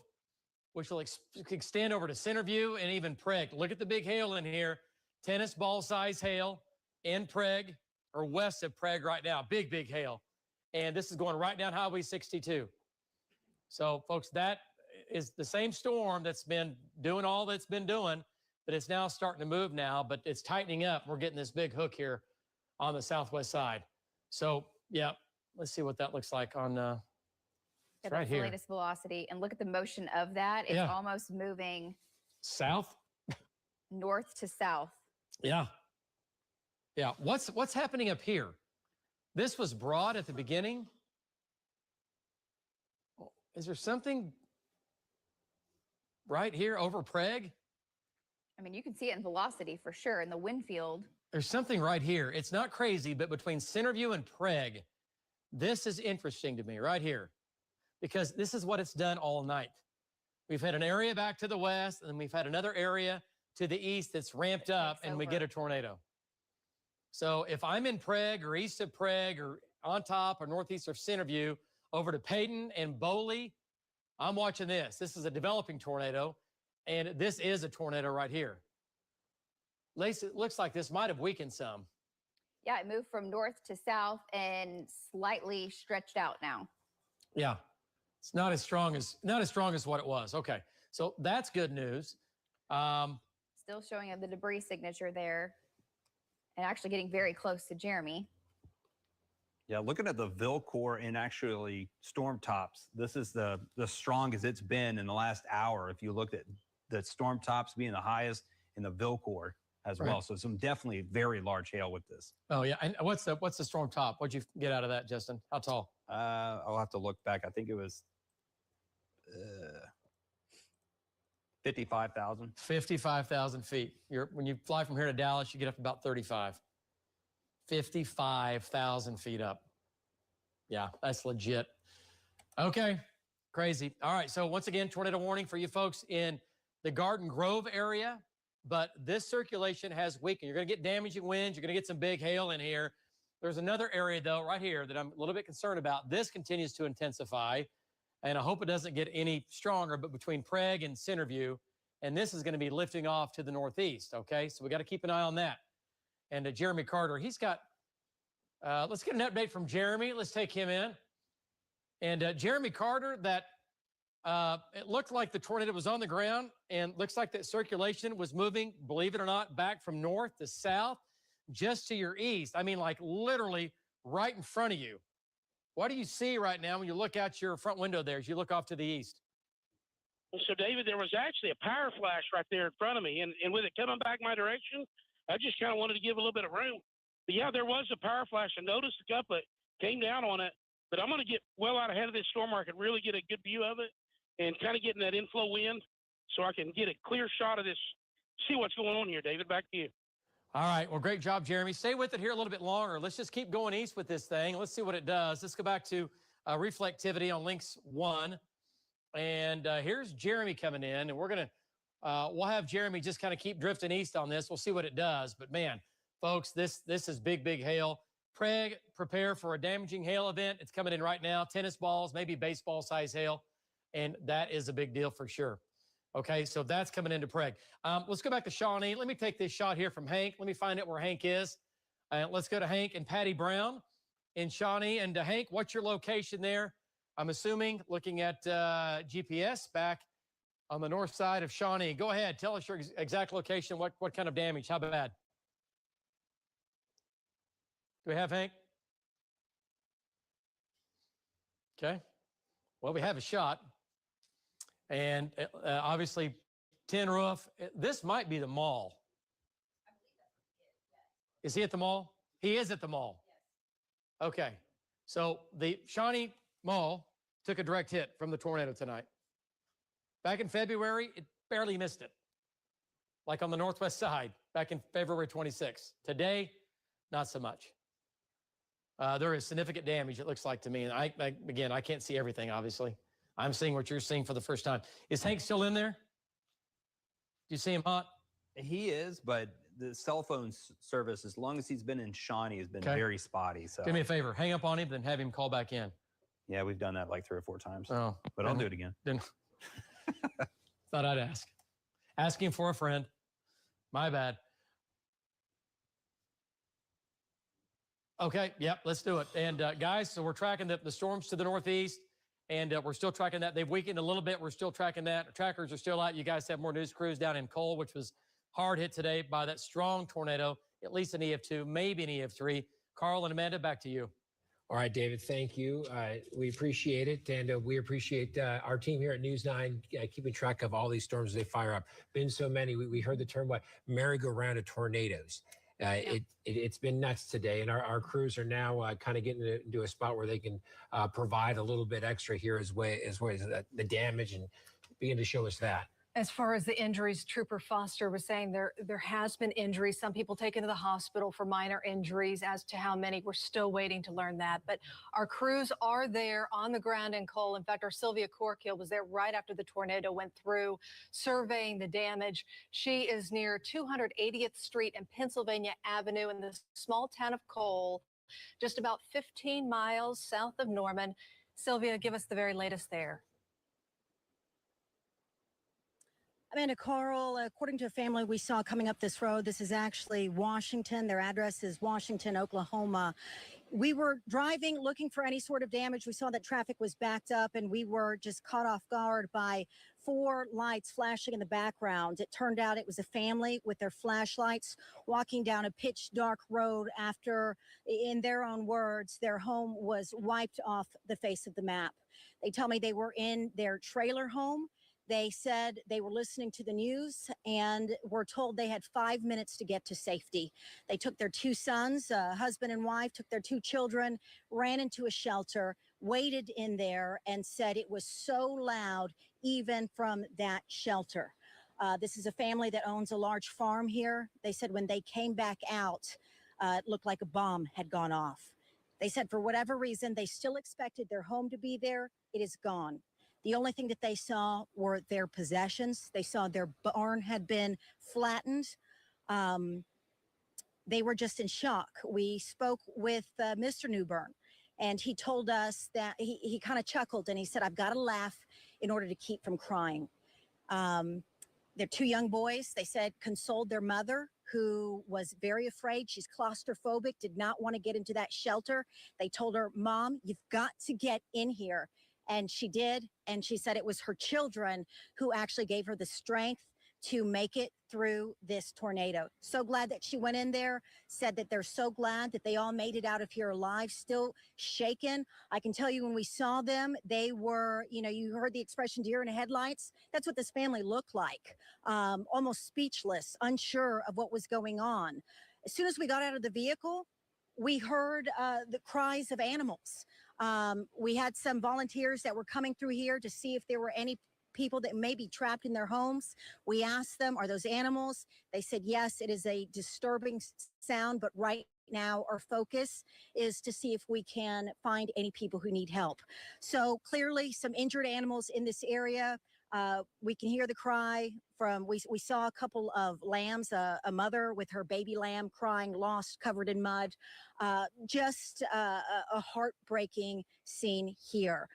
which will extend over to Centerview and even Prague. Look at the big hail in here. Tennis ball size hail in Prague or west of Prague right now. Big, big hail. And this is going right down Highway 62. So, folks, that is the same storm that's been doing all that's been doing, but it's now starting to move now, but it's tightening up. We're getting this big hook here on the southwest side. So, yeah, let's see what that looks like on
Look
right
at the
here.
latest velocity and look at the motion of that. It's
Yeah.
almost moving
South?
north to south.
Yeah. Yeah. What's happening up here? This was broad at the beginning. Is there something right here over Prague?
I mean, you can see it in velocity for sure in the wind field.
There's something right here. It's not crazy, but between Centerview and Prague, this is interesting to me right here because this is what it's done all night. We've had an area back to the west, and then we've had another area to the east that's ramped up, and we get a tornado. So if I'm in Prague or east of Prague or on top or northeast of Centerview over to Payton and Bowley, I'm watching this. This is a developing tornado, and this is a tornado right here. Lacey, it looks like this might have weakened some.
Yeah, it moved from north to south and slightly stretched out now.
Yeah, it's not as strong as what it was. Okay, so that's good news.
Still showing the debris signature there, and actually getting very close to Jeremy.
Yeah, looking at the Vilcor and actually storm tops, this is the strongest it's been in the last hour. If you looked at the storm tops being the highest in the Vilcor as well. So some definitely very large hail with this.
Oh yeah, and what's the storm top? What'd you get out of that, Justin? How tall?
I'll have to look back. I think it was 55,000.
55,000 feet. When you fly from here to Dallas, you get up about 35. 55,000 feet up. Yeah, that's legit. Okay, crazy. All right, so once again, tornado warning for you folks in the Garden Grove area, but this circulation has weakened. You're going to get damaging winds. You're going to get some big hail in here. There's another area, though, right here that I'm a little bit concerned about. This continues to intensify, and I hope it doesn't get any stronger, but between Prague and Centerview, and this is going to be lifting off to the northeast, okay? So we got to keep an eye on that. And Jeremy Carter, he's got, let's get an update from Jeremy. Let's take him in. And Jeremy Carter, it looked like the tornado was on the ground and looks like that circulation was moving, believe it or not, back from north to south, just to your east. I mean, like literally right in front of you. What do you see right now when you look out your front window there as you look off to the east?
So, David, there was actually a power flash right there in front of me. And with it coming back my direction, I just kind of wanted to give a little bit of room. But yeah, there was a power flash. I noticed a couple came down on it, but I'm going to get well out ahead of this storm where I can really get a good view of it and kind of getting that inflow wind so I can get a clear shot of this, see what's going on here, David. Back to you.
All right. Well, great job, Jeremy. Stay with it here a little bit longer. Let's just keep going east with this thing. Let's see what it does. Let's go back to reflectivity on links 1. And here's Jeremy coming in, and we're going to we'll have Jeremy just kind of keep drifting east on this. We'll see what it does. But man, folks, this is big, big hail. Prague, prepare for a damaging hail event. It's coming in right now. Tennis balls, maybe baseball size hail. And that is a big deal for sure. Okay, so that's coming into Prague. Let's go back to Shawnee. Let me take this shot here from Hank. Let me find out where Hank is. Let's go to Hank and Patty Brown in Shawnee. And Hank, what's your location there? I'm assuming, looking at GPS, back on the north side of Shawnee. Go ahead. Tell us your exact location. What kind of damage? How bad? Do we have Hank? Okay. Well, we have a shot. And obviously, tin roof. This might be the mall. Is he at the mall? He is at the mall. Yes. Okay. So the Shawnee Mall took a direct hit from the tornado tonight. Back in February, it barely missed it. Like on the northwest side, back in February 26th. Today, not so much. There is significant damage, it looks like to me. And again, I can't see everything, obviously. I'm seeing what you're seeing for the first time. Is Hank still in there? Do you see him hot?
He is, but the cell phone service, as long as he's been in Shawnee, has been very spotty. So
do me a favor, hang up on him, then have him call back in.
Yeah, we've done that like 3 or 4 times.
Oh,
but I'll do it again.
Then thought I'd ask. Asking for a friend. My bad. Okay, yep, let's do it. And guys, so we're tracking the storms to the northeast, and we're still tracking that. They've weakened a little bit. We're still tracking that. Trackers are still out. You guys have more news crews down in Cole, which was hard hit today by that strong tornado, at least an EF2, maybe an EF3. Carl and Amanda, back to you.
All right, David, thank you. We appreciate it. And we appreciate our team here at News 9 keeping track of all these storms as they fire up. Been so many. We heard the term, merry-go-round of tornadoes. It's been nuts today. And our crews are now kind of getting into a spot where they can provide a little bit extra here as well as the damage and begin to show us that.
As far as the injuries, Trooper Foster was saying there has been injuries. Some people taken to the hospital for minor injuries. As to how many, we're still waiting to learn that. But our crews are there on the ground in Cole. In fact, our Sylvia Corkill was there right after the tornado went through, surveying the damage. She is near 280th Street and Pennsylvania Avenue in the small town of Cole, just about 15 miles south of Norman. Sylvia, give us the very latest there.
Amanda Carl, according to a family we saw coming up this road, this is actually Washington. Their address is Washington, Oklahoma. We were driving, looking for any sort of damage. We saw that traffic was backed up, and we were just caught off guard by 4 lights flashing in the background. It turned out it was a family with their flashlights walking down a pitch dark road after, in their own words, their home was wiped off the face of the map. They tell me they were in their trailer home. They said they were listening to the news and were told they had 5 minutes to get to safety. They took their 2 sons, husband and wife, took their 2 children, ran into a shelter, waited in there, and said it was so loud even from that shelter. This is a family that owns a large farm here. They said when they came back out, it looked like a bomb had gone off. They said for whatever reason, they still expected their home to be there. It is gone. The only thing that they saw were their possessions. They saw their barn had been flattened. They were just in shock. We spoke with Mr. Newbern, and he told us that he kind of chuckled and he said, I've got to laugh in order to keep from crying. Their 2 young boys, they said, consoled their mother, who was very afraid. She's claustrophobic, did not want to get into that shelter. They told her, Mom, you've got to get in here. And she did. And she said it was her children who actually gave her the strength to make it through this tornado. So glad that she went in there, said that they're so glad that they all made it out of here alive, still shaken. I can tell you when we saw them, they were, you heard the expression deer in the headlights. That's what this family looked like, almost speechless, unsure of what was going on. As soon as we got out of the vehicle, we heard the cries of animals. We had some volunteers that were coming through here to see if there were any people that may be trapped in their homes. We asked them, are those animals? They said, yes, it is a disturbing sound, but right now our focus is to see if we can find any people who need help. So clearly some injured animals in this area. We can hear the cry from, we saw a couple of lambs, a mother with her baby lamb crying, lost, covered in mud. Just a heartbreaking scene here.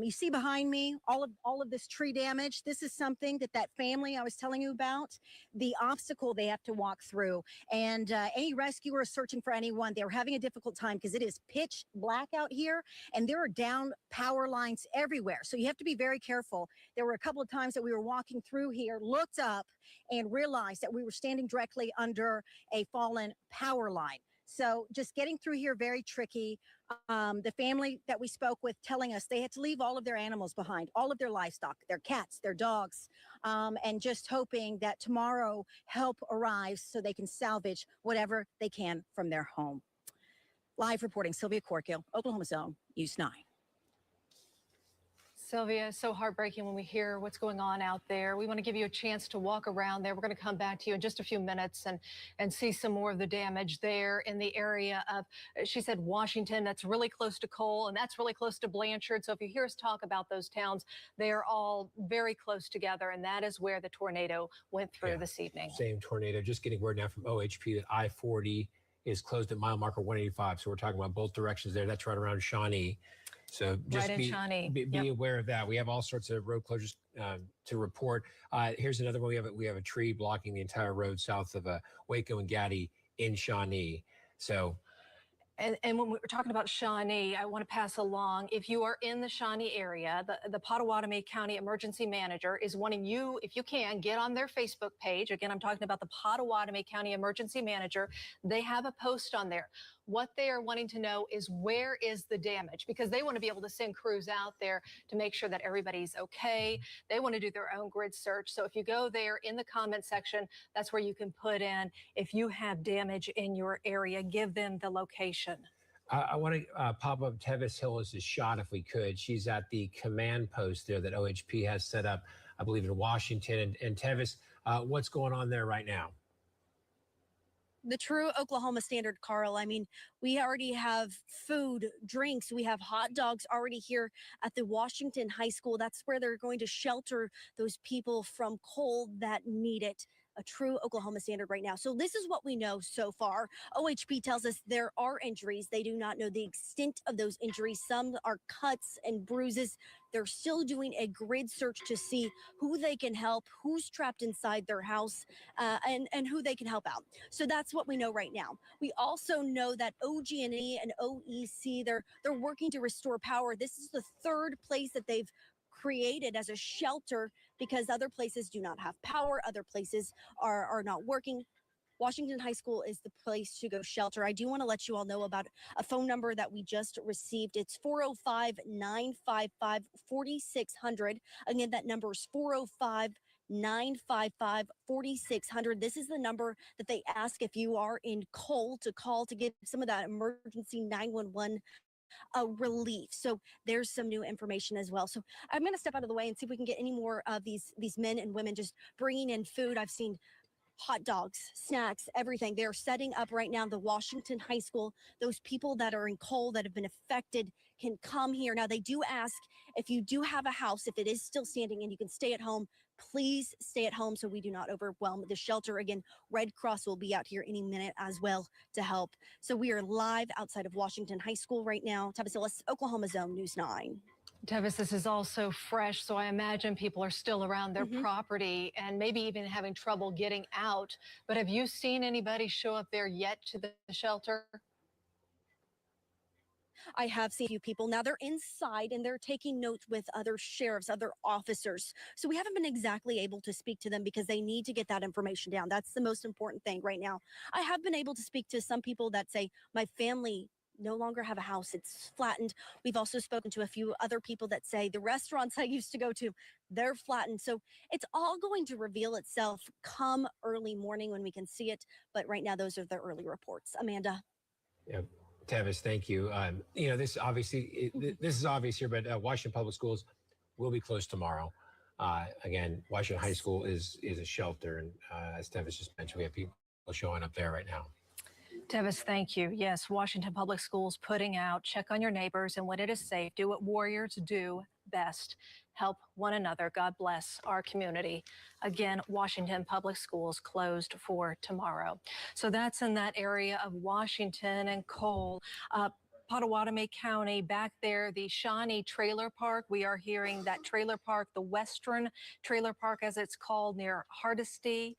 You see behind me all of this tree damage. This is something that family I was telling you about, the obstacle they have to walk through. And any rescuer searching for anyone, they're having a difficult time because it is pitch black out here and there are down power lines everywhere. So you have to be very careful. There were a couple of times that we were walking through here, looked up and realized that we were standing directly under a fallen power line. So just getting through here, very tricky. The family that we spoke with telling us they had to leave all of their animals behind, all of their livestock, their cats, their dogs, and just hoping that tomorrow help arrives so they can salvage whatever they can from their home. Live reporting, Sylvia Corkill, Oklahoma Zone, News 9.
Sylvia, so heartbreaking when we hear what's going on out there. We want to give you a chance to walk around there. We're going to come back to you in just a few minutes and see some more of the damage there in the area of, she said, Washington. That's really close to Cole, and that's really close to Blanchard. So if you hear us talk about those towns, they are all very close together, and that is where the tornado went through this evening.
Same tornado. Just getting word now from OHP that I-40 is closed at mile marker 185. So we're talking about both directions there. That's right around Shawnee. So just be aware of that. We have all sorts of road closures to report. Here's another one. We have a tree blocking the entire road south of Waco and Gaddy in Shawnee. So.
And when we're talking about Shawnee, I want to pass along, if you are in the Shawnee area, the Potawatomi County Emergency Manager is wanting you, if you can, get on their Facebook page. Again, I'm talking about the Potawatomi County Emergency Manager. They have a post on there. What they are wanting to know is where is the damage, because they want to be able to send crews out there to make sure that everybody's okay. They want to do their own grid search. So if you go there in the comment section, that's where you can put in if you have damage in your area, give them the location.
I want to pop up Tevis Hill as a shot if we could. She's at the command post there that OHP has set up, I believe, in Washington. And Tevis, what's going on there right now?
The true Oklahoma standard, Carl. I mean, we already have food, drinks. We have hot dogs already here at the Washington High School. That's where they're going to shelter those people from cold that need it. A true Oklahoma standard right now. So this is what we know so far. OHP tells us there are injuries. They do not know the extent of those injuries. Some are cuts and bruises. They're still doing a grid search to see who they can help, who's trapped inside their house, and who they can help out. So that's what we know right now. We also know that OG&E and OEC, they're working to restore power. This is the third place that they've created as a shelter because other places do not have power. Other places are not working. Washington High School is the place to go shelter. I do want to let you all know about a phone number that we just received. It's 405-955-4600. Again, that number is 405-955-4600. This is the number that they ask if you are in Cole to call to get some of that emergency 911 relief. So there's some new information as well. So I'm going to step out of the way and see if we can get any more of these men and women just bringing in food. I've seen hot dogs, snacks, everything. They're setting up right now the Washington High School. Those people that are in Cole that have been affected can come here. Now, they do ask if you do have a house, if it is still standing and you can stay at home, please stay at home so we do not overwhelm the shelter. Again, Red Cross will be out here any minute as well to help. So we are live outside of Washington High School right now. Tevis Hillis, Oklahoma Zone News 9.
Tevis, this is also fresh, so I imagine people are still around their property and maybe even having trouble getting out. But have you seen anybody show up there yet to the shelter?
I have seen a few people. Now they're inside and they're taking notes with other sheriffs, other officers. So we haven't been exactly able to speak to them because they need to get that information down. That's the most important thing right now. I have been able to speak to some people that say, my family no longer have a house. It's flattened. We've also spoken to a few other people that say the restaurants I used to go to, they're flattened. So it's all going to reveal itself come early morning when we can see it. But right now, those are the early reports. Amanda.
Yeah. Tevis, thank you. You know, this obviously, this is obvious here, but Washington Public Schools will be closed tomorrow. Again, Washington High School is a shelter. And as Tevis just mentioned, we have people showing up there right now.
Tevis, thank you. Yes, Washington Public Schools putting out, check on your neighbors, and when it is safe, do what warriors do best. Help one another. God bless our community. Again, Washington Public Schools closed for tomorrow. So that's in that area of Washington and Cole. Pottawatomie County, back there, the Shawnee Trailer Park. We are hearing that trailer park, the Western Trailer Park, as it's called, near Hardesty,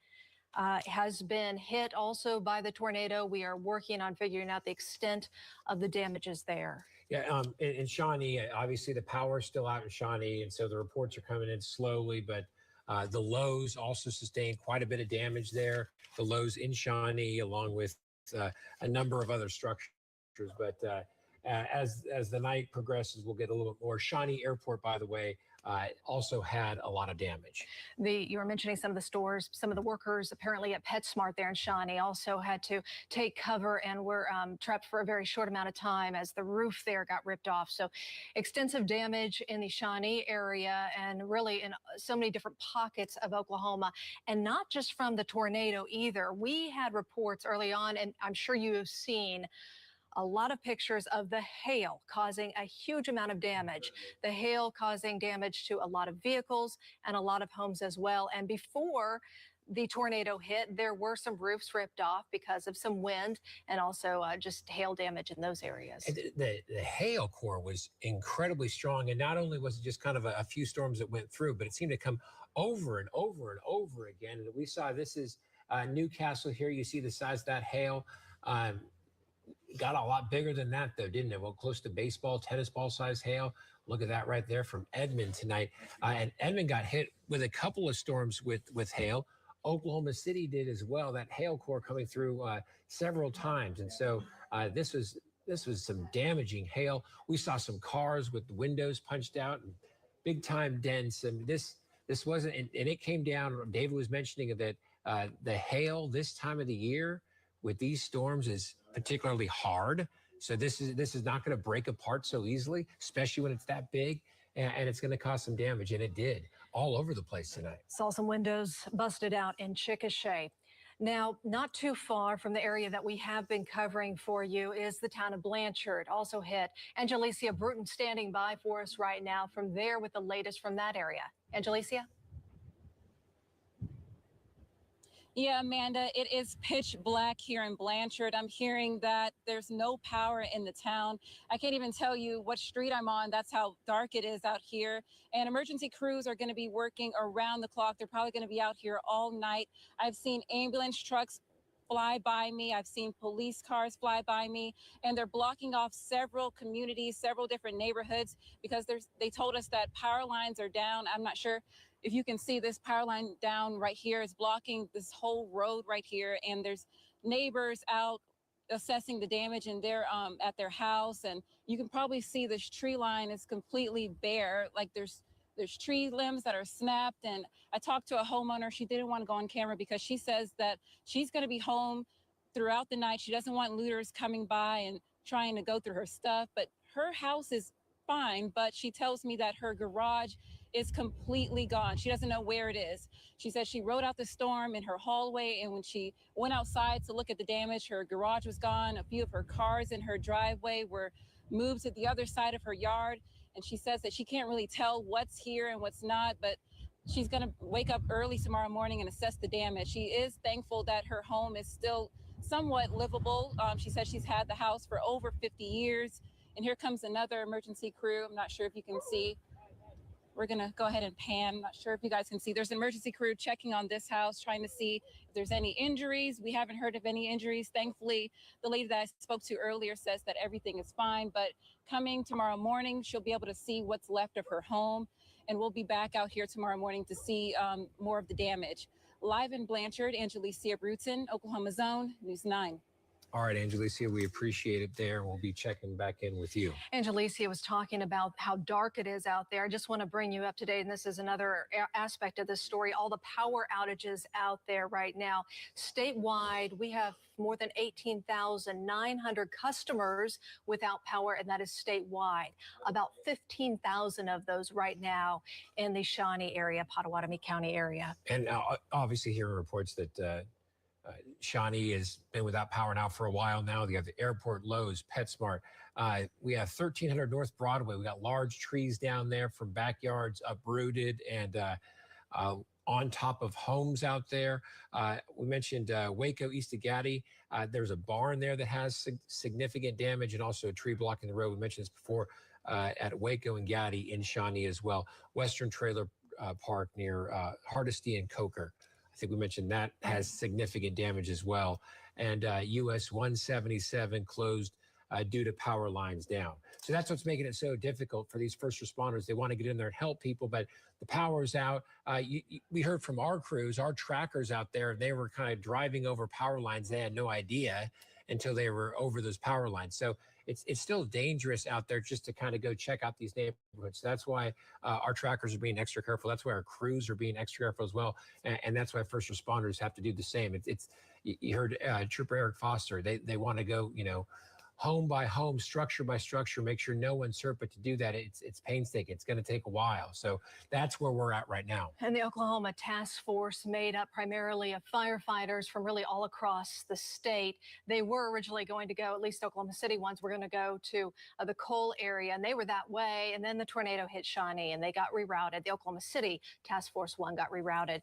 has been hit also by the tornado. We are working on figuring out the extent of the damages there.
Yeah, in Shawnee, obviously the power is still out in Shawnee, and so the reports are coming in slowly, but the Lowe's also sustained quite a bit of damage there. The Lowe's in Shawnee, along with a number of other structures. But as the night progresses, we'll get a little bit more. Shawnee Airport, by the way, also had a lot of damage.
You were mentioning some of the stores, some of the workers apparently at PetSmart there in Shawnee also had to take cover and were trapped for a very short amount of time as the roof there got ripped off. So extensive damage in the Shawnee area and really in so many different pockets of Oklahoma, and not just from the tornado either. We had reports early on, and I'm sure you have seen a lot of pictures of the hail causing a huge amount of damage. The hail causing damage to a lot of vehicles and a lot of homes as well. And before the tornado hit, there were some roofs ripped off because of some wind and also just hail damage in those areas.
The hail core was incredibly strong. And not only was it just kind of a few storms that went through, but it seemed to come over and over and over again. And we saw, this is Newcastle here. You see the size of that hail. Got a lot bigger than that, though, didn't it? Well, close to baseball, tennis ball size hail. Look at that right there from Edmond tonight. And Edmond got hit with a couple of storms with hail. Oklahoma City did as well. That hail core coming through several times. And so This was some damaging hail. We saw some cars with the windows punched out and big time dents. And this wasn't, and it came down. David was mentioning that the hail this time of the year with these storms is particularly hard. So this is not going to break apart so easily, especially when it's that big, and it's going to cause some damage. And it did all over the place tonight.
Saw some windows busted out in Chickasha. Now, not too far from the area that we have been covering for you is the town of Blanchard, also hit. Angelicia Bruton standing by for us right now from there with the latest from that area. Angelicia?
Yeah, Amanda, it is pitch black here in Blanchard. I'm hearing that there's no power in the town. I can't even tell you what street I'm on. That's how dark it is out here. And emergency crews are going to be working around the clock. They're probably going to be out here all night. I've seen ambulance trucks fly by me. I've seen police cars fly by me, and they're blocking off several communities, several different neighborhoods because they told us that power lines are down. I'm not sure if you can see this power line down right here is blocking this whole road right here. And there's neighbors out assessing the damage in their at their house. And you can probably see this tree line is completely bare. Like there's tree limbs that are snapped. And I talked to a homeowner. She didn't want to go on camera because she says that she's going to be home throughout the night. She doesn't want looters coming by and trying to go through her stuff. But her house is fine. But she tells me that her garage is completely gone. She doesn't know where it is. She said she rode out the storm in her hallway, and when she went outside to look at the damage, her garage was gone. A few of her cars in her driveway were moved to the other side of her yard. And she says that she can't really tell what's here and what's not, but she's going to wake up early tomorrow morning and assess the damage. She is thankful that her home is still somewhat livable. She says she's had the house for over 50 years. And here comes another emergency crew. I'm not sure if you can see. We're going to go ahead and pan. I'm not sure if you guys can see. There's an emergency crew checking on this house, trying to see if there's any injuries. We haven't heard of any injuries. Thankfully, the lady that I spoke to earlier says that everything is fine. But coming tomorrow morning, she'll be able to see what's left of her home. And we'll be back out here tomorrow morning to see more of the damage. Live in Blanchard, Angelicia Bruton, Oklahoma Zone, News 9.
All right, Angelicia, we appreciate it there. We'll be checking back in with you.
Angelicia was talking about how dark it is out there. I just want to bring you up to date, and this is another aspect of this story, all the power outages out there right now. Statewide, we have more than 18,900 customers without power, and that is statewide. About 15,000 of those right now in the Shawnee area, Pottawatomie County area.
And obviously hearing reports that Shawnee has been without power now for a while now. They have the airport, Lowe's, PetSmart. We have 1300 North Broadway. We got large trees down there from backyards uprooted and on top of homes out there. We mentioned Waco, East of Gaddy. There's a barn there that has significant damage and also a tree blocking the road. We mentioned this before at Waco and Gaddy in Shawnee as well. Western Trailer Park near Hardesty and Coker. I think we mentioned that has significant damage as well. And US 177 closed due to power lines down. So that's what's making it so difficult for these first responders. They want to get in there and help people, but the power's out. We heard from our crews, our trackers out there, they were kind of driving over power lines. They had no idea until they were over those power lines. So it's still dangerous out there just to kind of go check out these neighborhoods. So that's why our trackers are being extra careful. That's why our crews are being extra careful as well. And that's why first responders have to do the same. You heard Trooper Eric Foster. They want to go, home by home, structure by structure, make sure no one's hurt. But to do that, it's painstaking. It's going to take a while. So that's where we're at right now.
And the Oklahoma Task Force, made up primarily of firefighters from really all across the state. They were originally going to go, at least Oklahoma City ones, were going to go to the Cole area, and they were that way. And then the tornado hit Shawnee, and they got rerouted. The Oklahoma City Task Force one got rerouted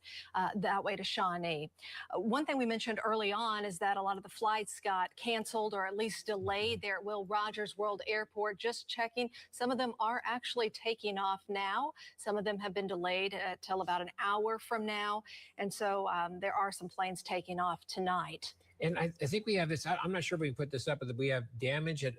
that way to Shawnee. One thing we mentioned early on is that a lot of the flights got canceled or at least delayed there at Will Rogers World Airport. Just checking, some of them are actually taking off now. Some of them have been delayed till about an hour from now. And so there are some planes taking off tonight.
And I think we have this, I'm not sure if we can put this up, but we have damage at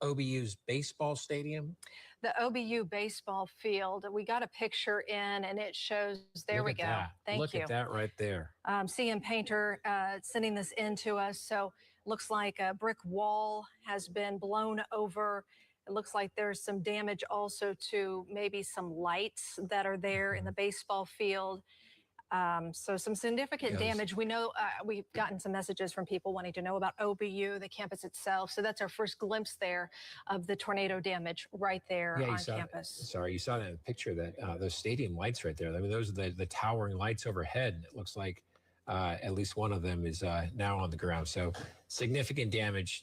OBU's baseball stadium.
The OBU baseball field, we got a picture in and it shows, there we go. Thank you.
Look at that right there.
CM Painter sending this in to us. So Looks like a brick wall has been blown over. It looks like there's some damage also to maybe some lights that are there in the baseball field. So some significant damage. We know we've gotten some messages from people wanting to know about OBU, the campus itself. So that's our first glimpse there of the tornado damage right there on campus.
Sorry, you saw that picture, that those stadium lights right there. I mean, those are the towering lights overhead. It looks like at least one of them is now on the ground. So significant damage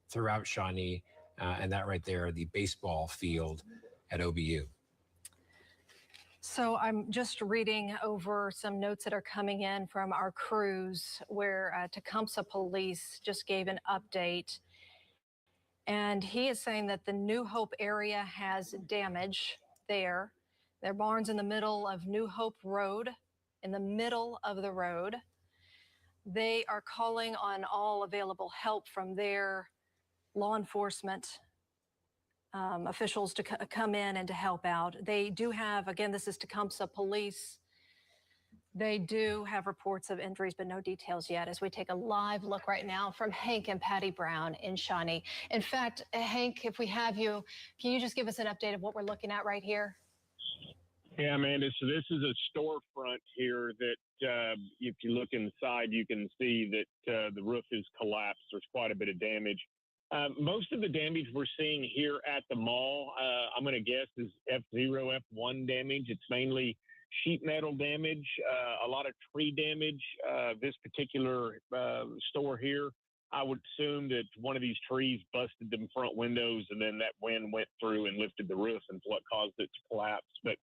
throughout Shawnee, and that right there, the baseball field at OBU.
So I'm just reading over some notes that are coming in from our crews where Tecumseh Police just gave an update. And he is saying that the New Hope area has damage there. There are barns in the middle of New Hope Road, in the middle of the road. They are calling on all available help from their law enforcement officials to come in and to help out. They do have, again, this is Tecumseh Police. They do have reports of injuries, but no details yet, as we take a live look right now from Hank and Patty Brown in Shawnee. In fact, Hank, if we have you, can you just give us an update of what we're looking at right here?
Yeah, Amanda, so this is a storefront here that if you look inside, you can see that the roof is collapsed. There's quite a bit of damage. Most of the damage we're seeing here at the mall, I'm going to guess, is F0, F1 damage. It's mainly sheet metal damage, a lot of tree damage. This particular store here, I would assume that one of these trees busted them front windows, and then that wind went through and lifted the roof, and what caused it to collapse. But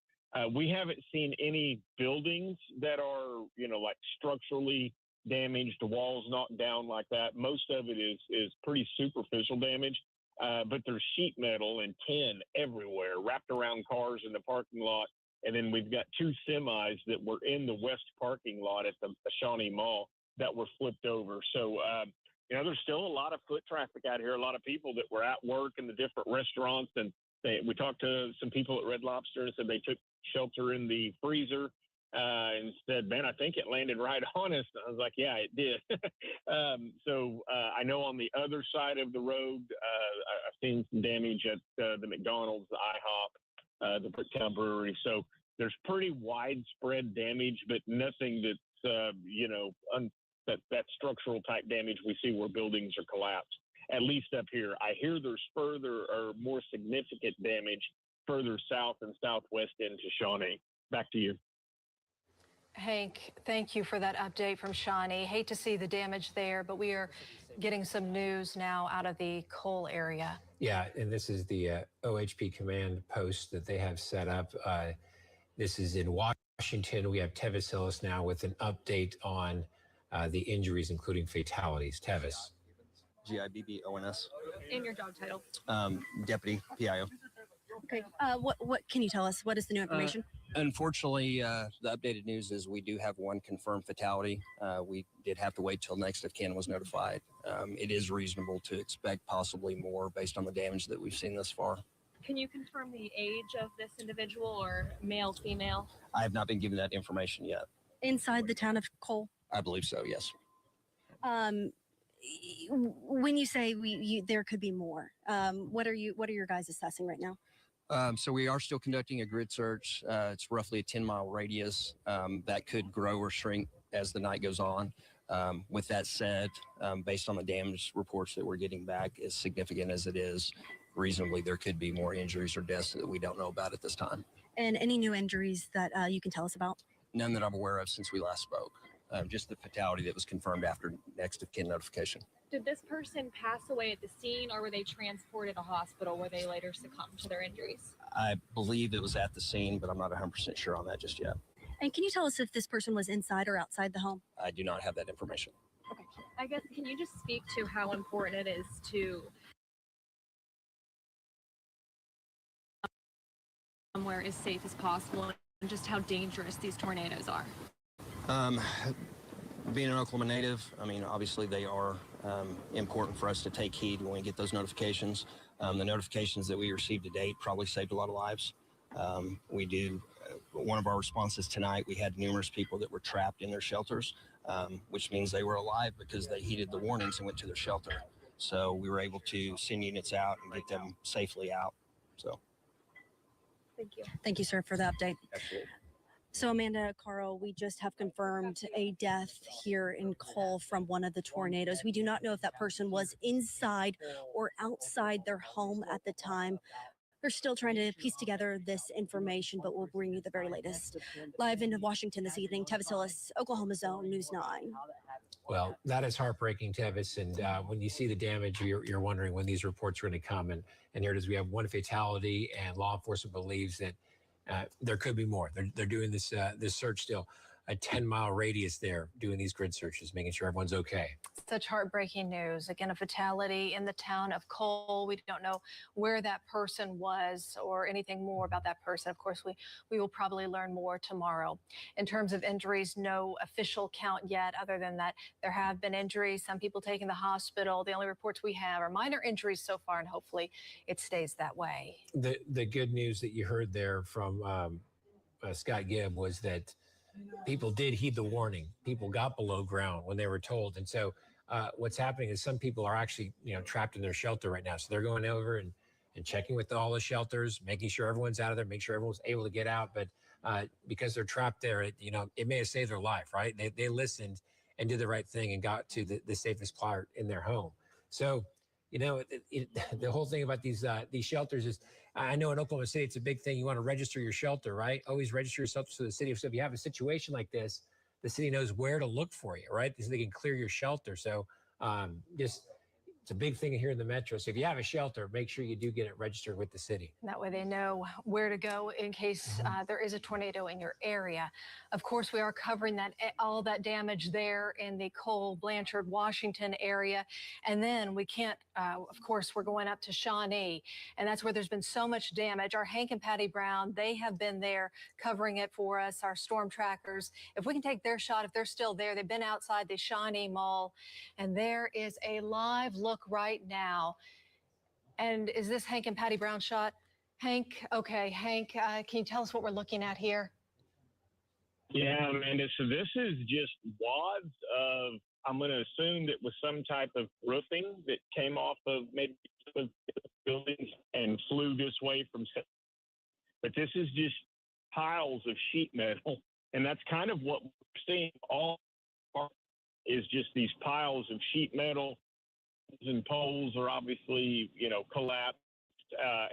we haven't seen any buildings that are, like structurally damaged, the walls knocked down like that. Most of it is pretty superficial damage, but there's sheet metal and tin everywhere, wrapped around cars in the parking lot. And then we've got two semis that were in the west parking lot at the Shawnee Mall that were flipped over. So, there's still a lot of foot traffic out here, a lot of people that were at work in the different restaurants. And we talked to some people at Red Lobster and said they took shelter in the freezer. And said, man, I think it landed right on us. I was like, yeah, it did. So I know on the other side of the road, I've seen some damage at the McDonald's, the IHOP, the Bricktown Brewery. So there's pretty widespread damage, but nothing that's, that structural type damage we see where buildings are collapsed, at least up here. I hear there's further or more significant damage further south and southwest into Shawnee. Back to you.
Hank, thank you for that update from Shawnee. Hate to see the damage there, but we are getting some news now out of the Cole area.
Yeah, and this is the OHP command post that they have set up. This is in Washington. We have Tevis Hillis now with an update on the injuries, including fatalities. Tevis.
GIBBONS.
And your job title?
Deputy PIO.
Okay. What can you tell us? What is the new information?
Unfortunately, the updated news is we do have one confirmed fatality. We did have to wait till next of kin was notified. It is reasonable to expect possibly more based on the damage that we've seen thus far.
Can you confirm the age of this individual, or male, female?
I have not been given that information yet.
Inside the town of Cole?
I believe so, yes.
When you say there could be more, what are your guys assessing right now?
So we are still conducting a grid search. It's roughly a 10-mile radius that could grow or shrink as the night goes on. With that said, based on the damage reports that we're getting back, as significant as it is, reasonably there could be more injuries or deaths that we don't know about at this time.
And any new injuries that you can tell us about?
None that I'm aware of since we last spoke. Just the fatality that was confirmed after next of kin notification.
Did this person pass away at the scene, or were they transported to a hospital where they later succumbed to their injuries?
I believe it was at the scene, but I'm not 100% sure on that just yet.
And can you tell us if this person was inside or outside the home?
I do not have that information.
Okay. I guess, can you just speak to how important it is to somewhere as safe as possible, and just how dangerous these tornadoes are?
Being an Oklahoma native, I mean, obviously they are important for us to take heed when we get those notifications. The notifications that we received to date probably saved a lot of lives. One of our responses tonight, we had numerous people that were trapped in their shelters. which means they were alive because they heeded the warnings and went to their shelter. So we were able to send units out and get them safely out. So.
Thank you. Thank you, sir, for the update.
Absolutely.
So, Amanda, Carl, we just have confirmed a death here in Cole from one of the tornadoes. We do not know if that person was inside or outside their home at the time. They're still trying to piece together this information, but we'll bring you the very latest. Live in Washington this evening, Tevis Hillis, Oklahoma Zone, News 9.
Well, that is heartbreaking, Tevis. And when you see the damage, you're wondering when these reports are going to come. And here it is. We have one fatality, and law enforcement believes that there could be more. They're doing this search still. A 10-mile radius there, doing these grid searches, making sure everyone's okay.
Such heartbreaking news. Again, a fatality in the town of Cole. We don't know where that person was or anything more about that person. Of course, we will probably learn more tomorrow. In terms of injuries, no official count yet, other than that there have been injuries, some people taken to the hospital. The only reports we have are minor injuries so far, and hopefully it stays that way.
The good news that you heard there from Scott Gibb was that people did heed the warning. People got below ground when they were told. And so what's happening is some people are actually, trapped in their shelter right now. So they're going over and checking with all the shelters, making sure everyone's out of there, make sure everyone's able to get out. But because they're trapped there, it may have saved their life, right? They listened and did the right thing and got to the safest part in their home. So, the whole thing about these shelters is, I know in Oklahoma City, it's a big thing. You want to register your shelter, right? Always register yourself to the city. So if you have a situation like this, the city knows where to look for you, right? So they can clear your shelter. So it's a big thing here in the metro. So if you have a shelter, make sure you do get it registered with the city.
That way they know where to go in case there is a tornado in your area. Of course, we are covering all that damage there in the Cole, Blanchard, Washington area. And then we can't, of course, we're going up to Shawnee, and that's where there's been so much damage. Our Hank and Patty Brown, they have been there covering it for us, our storm trackers. If we can take their shot, if they're still there, they've been outside the Shawnee Mall, and there is a live look right now. And is this Hank and Patty Brown shot? Hank, okay, Hank, can you tell us what we're looking at here?
Yeah, Amanda, so this is just wads of, I'm going to assume that was some type of roofing that came off of maybe some buildings and flew this way from, but this is just piles of sheet metal. And that's kind of what we're seeing all is just these piles of sheet metal, and poles are obviously, collapsed,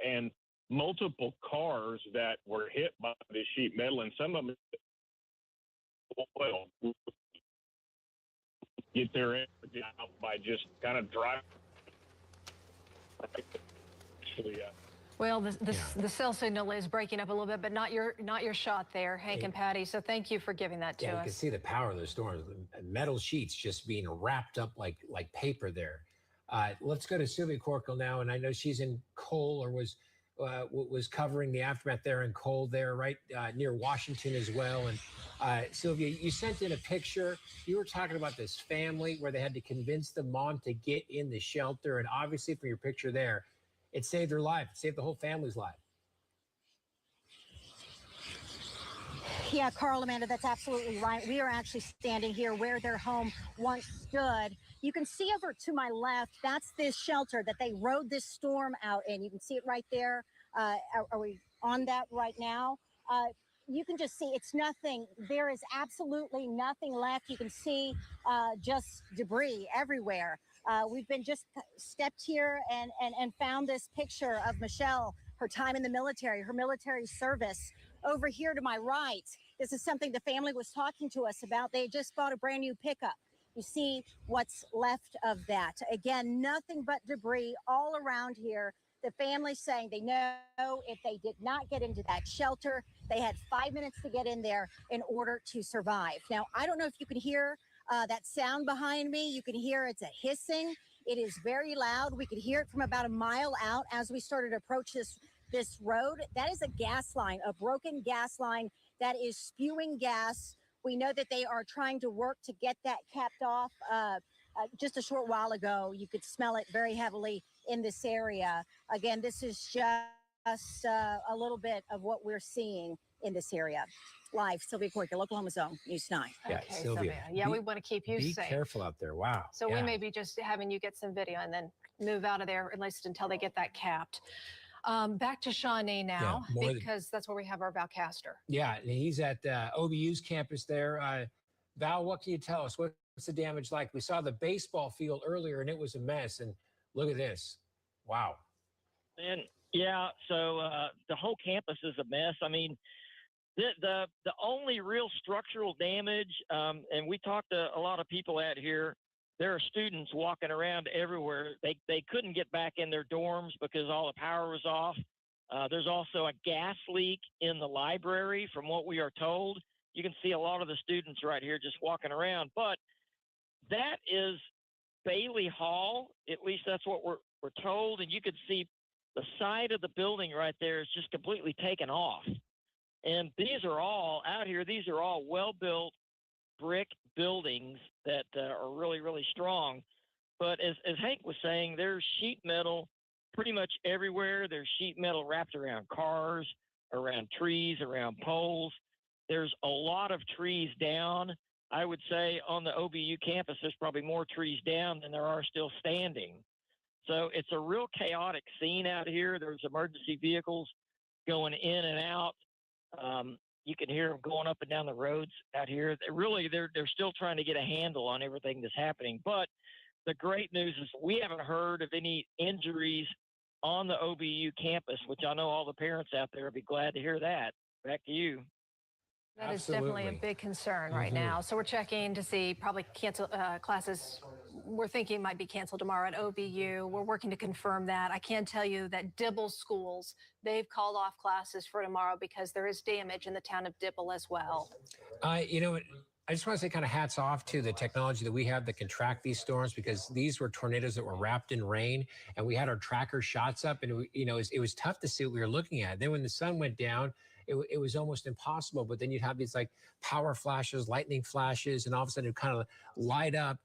and multiple cars that were hit by the sheet metal, and some of them get their energy out by just kind of driving.
Well, the cell signal is breaking up a little bit, but not your shot there, Hank and Patty. So thank you for giving that to us.
You can see the power of the storms. Metal sheets just being wrapped up like paper there. Let's go to Sylvia Corkle now, and I know she's in Cole, or was covering the aftermath there in Cole, there right near Washington as well. And Sylvia, you sent in a picture. You were talking about this family where they had to convince the mom to get in the shelter, and obviously from your picture there, it saved their life. It saved the whole family's life.
Yeah, Carl, Amanda, that's absolutely right. We are actually standing here where their home once stood. You can see over to my left, that's this shelter that they rode this storm out in. You can see it right there. Are we on that right now? You can just see it's nothing. There is absolutely nothing left. You can see just debris everywhere. We've been just stepped here and found this picture of Michelle, her time in the military, her military service. Over here to my right, this is something the family was talking to us about. They just bought a brand new pickup. You see what's left of that. Again, nothing but debris all around here. The family's saying they know if they did not get into that shelter, they had 5 minutes to get in there in order to survive. Now, I don't know if you can hear that sound behind me. You can hear it's a hissing. It is very loud. We could hear it from about a mile out as we started to approach this road. That is a gas line, a broken gas line that is spewing gas. We know that they are trying to work to get that capped off. Just a short while ago, you could smell it very heavily in this area. Again, this is just us a little bit of what we're seeing in this area. Live, Sylvia Corker, Oklahoma Zone, News 9.
Yeah,
Okay,
Sylvia.
Yeah, we want to keep you
Be
safe.
careful out there. Wow.
So we may be just having you get some video and then move out of there, at least until they get that capped. Back to Shawnee now, because that's where we have our Valcaster.
Yeah, and he's at OBU's campus there. Val, what can you tell us? What's the damage like? We saw the baseball field earlier, and it was a mess. And look at this. Wow.
And yeah, so the whole campus is a mess. I mean, the only real structural damage, and we talked to a lot of people out here. There are students walking around everywhere. They couldn't get back in their dorms because all the power was off. There's also a gas leak in the library, from what we are told. You can see a lot of the students right here just walking around. But that is Bailey Hall. At least that's what we're told. And you can see the side of the building right there is just completely taken off. And these are all out here. These are all well-built brick buildings that are really, really strong. But as Hank was saying, there's sheet metal pretty much everywhere. There's sheet metal wrapped around cars, around trees, around poles. There's a lot of trees down. I would say on the OBU campus, there's probably more trees down than there are still standing. So it's a real chaotic scene out here. There's emergency vehicles going in and out. You can hear them going up and down the roads out here. They're still trying to get a handle on everything that's happening. But the great news is we haven't heard of any injuries on the OBU campus, which I know all the parents out there will be glad to hear that. Back to you.
That is definitely a big concern right now. So we're checking to see probably cancel classes. We're thinking might be canceled tomorrow at OBU. We're working to confirm that. I can tell you that Dibble schools, they've called off classes for tomorrow because there is damage in the town of Dibble as well.
You know, I just want to say kind of hats off to the technology that we have that can track these storms, because these were tornadoes that were wrapped in rain, and we had our tracker shots up, and it was tough to see what we were looking at. Then when the sun went down, it was almost impossible. But then you'd have these like power flashes, lightning flashes, and all of a sudden it kind of light up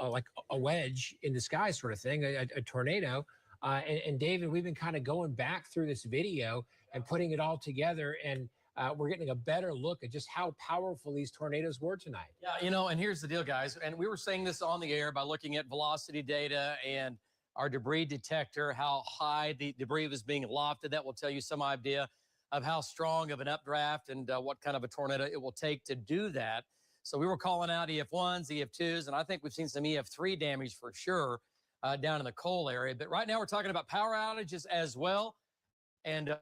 like a wedge in the sky sort of thing, a tornado. And David, we've been kind of going back through this video and putting it all together, and we're getting a better look at just how powerful these tornadoes were tonight.
Yeah, you know, and here's the deal, guys. And we were saying this on the air by looking at velocity data and our debris detector, how high the debris was being lofted. That will tell you some idea of how strong of an updraft and what kind of a tornado it will take to do that. So we were calling out EF1s, EF2s, and I think we've seen some EF3 damage for sure down in the coal area. But right now we're talking about power outages as well, and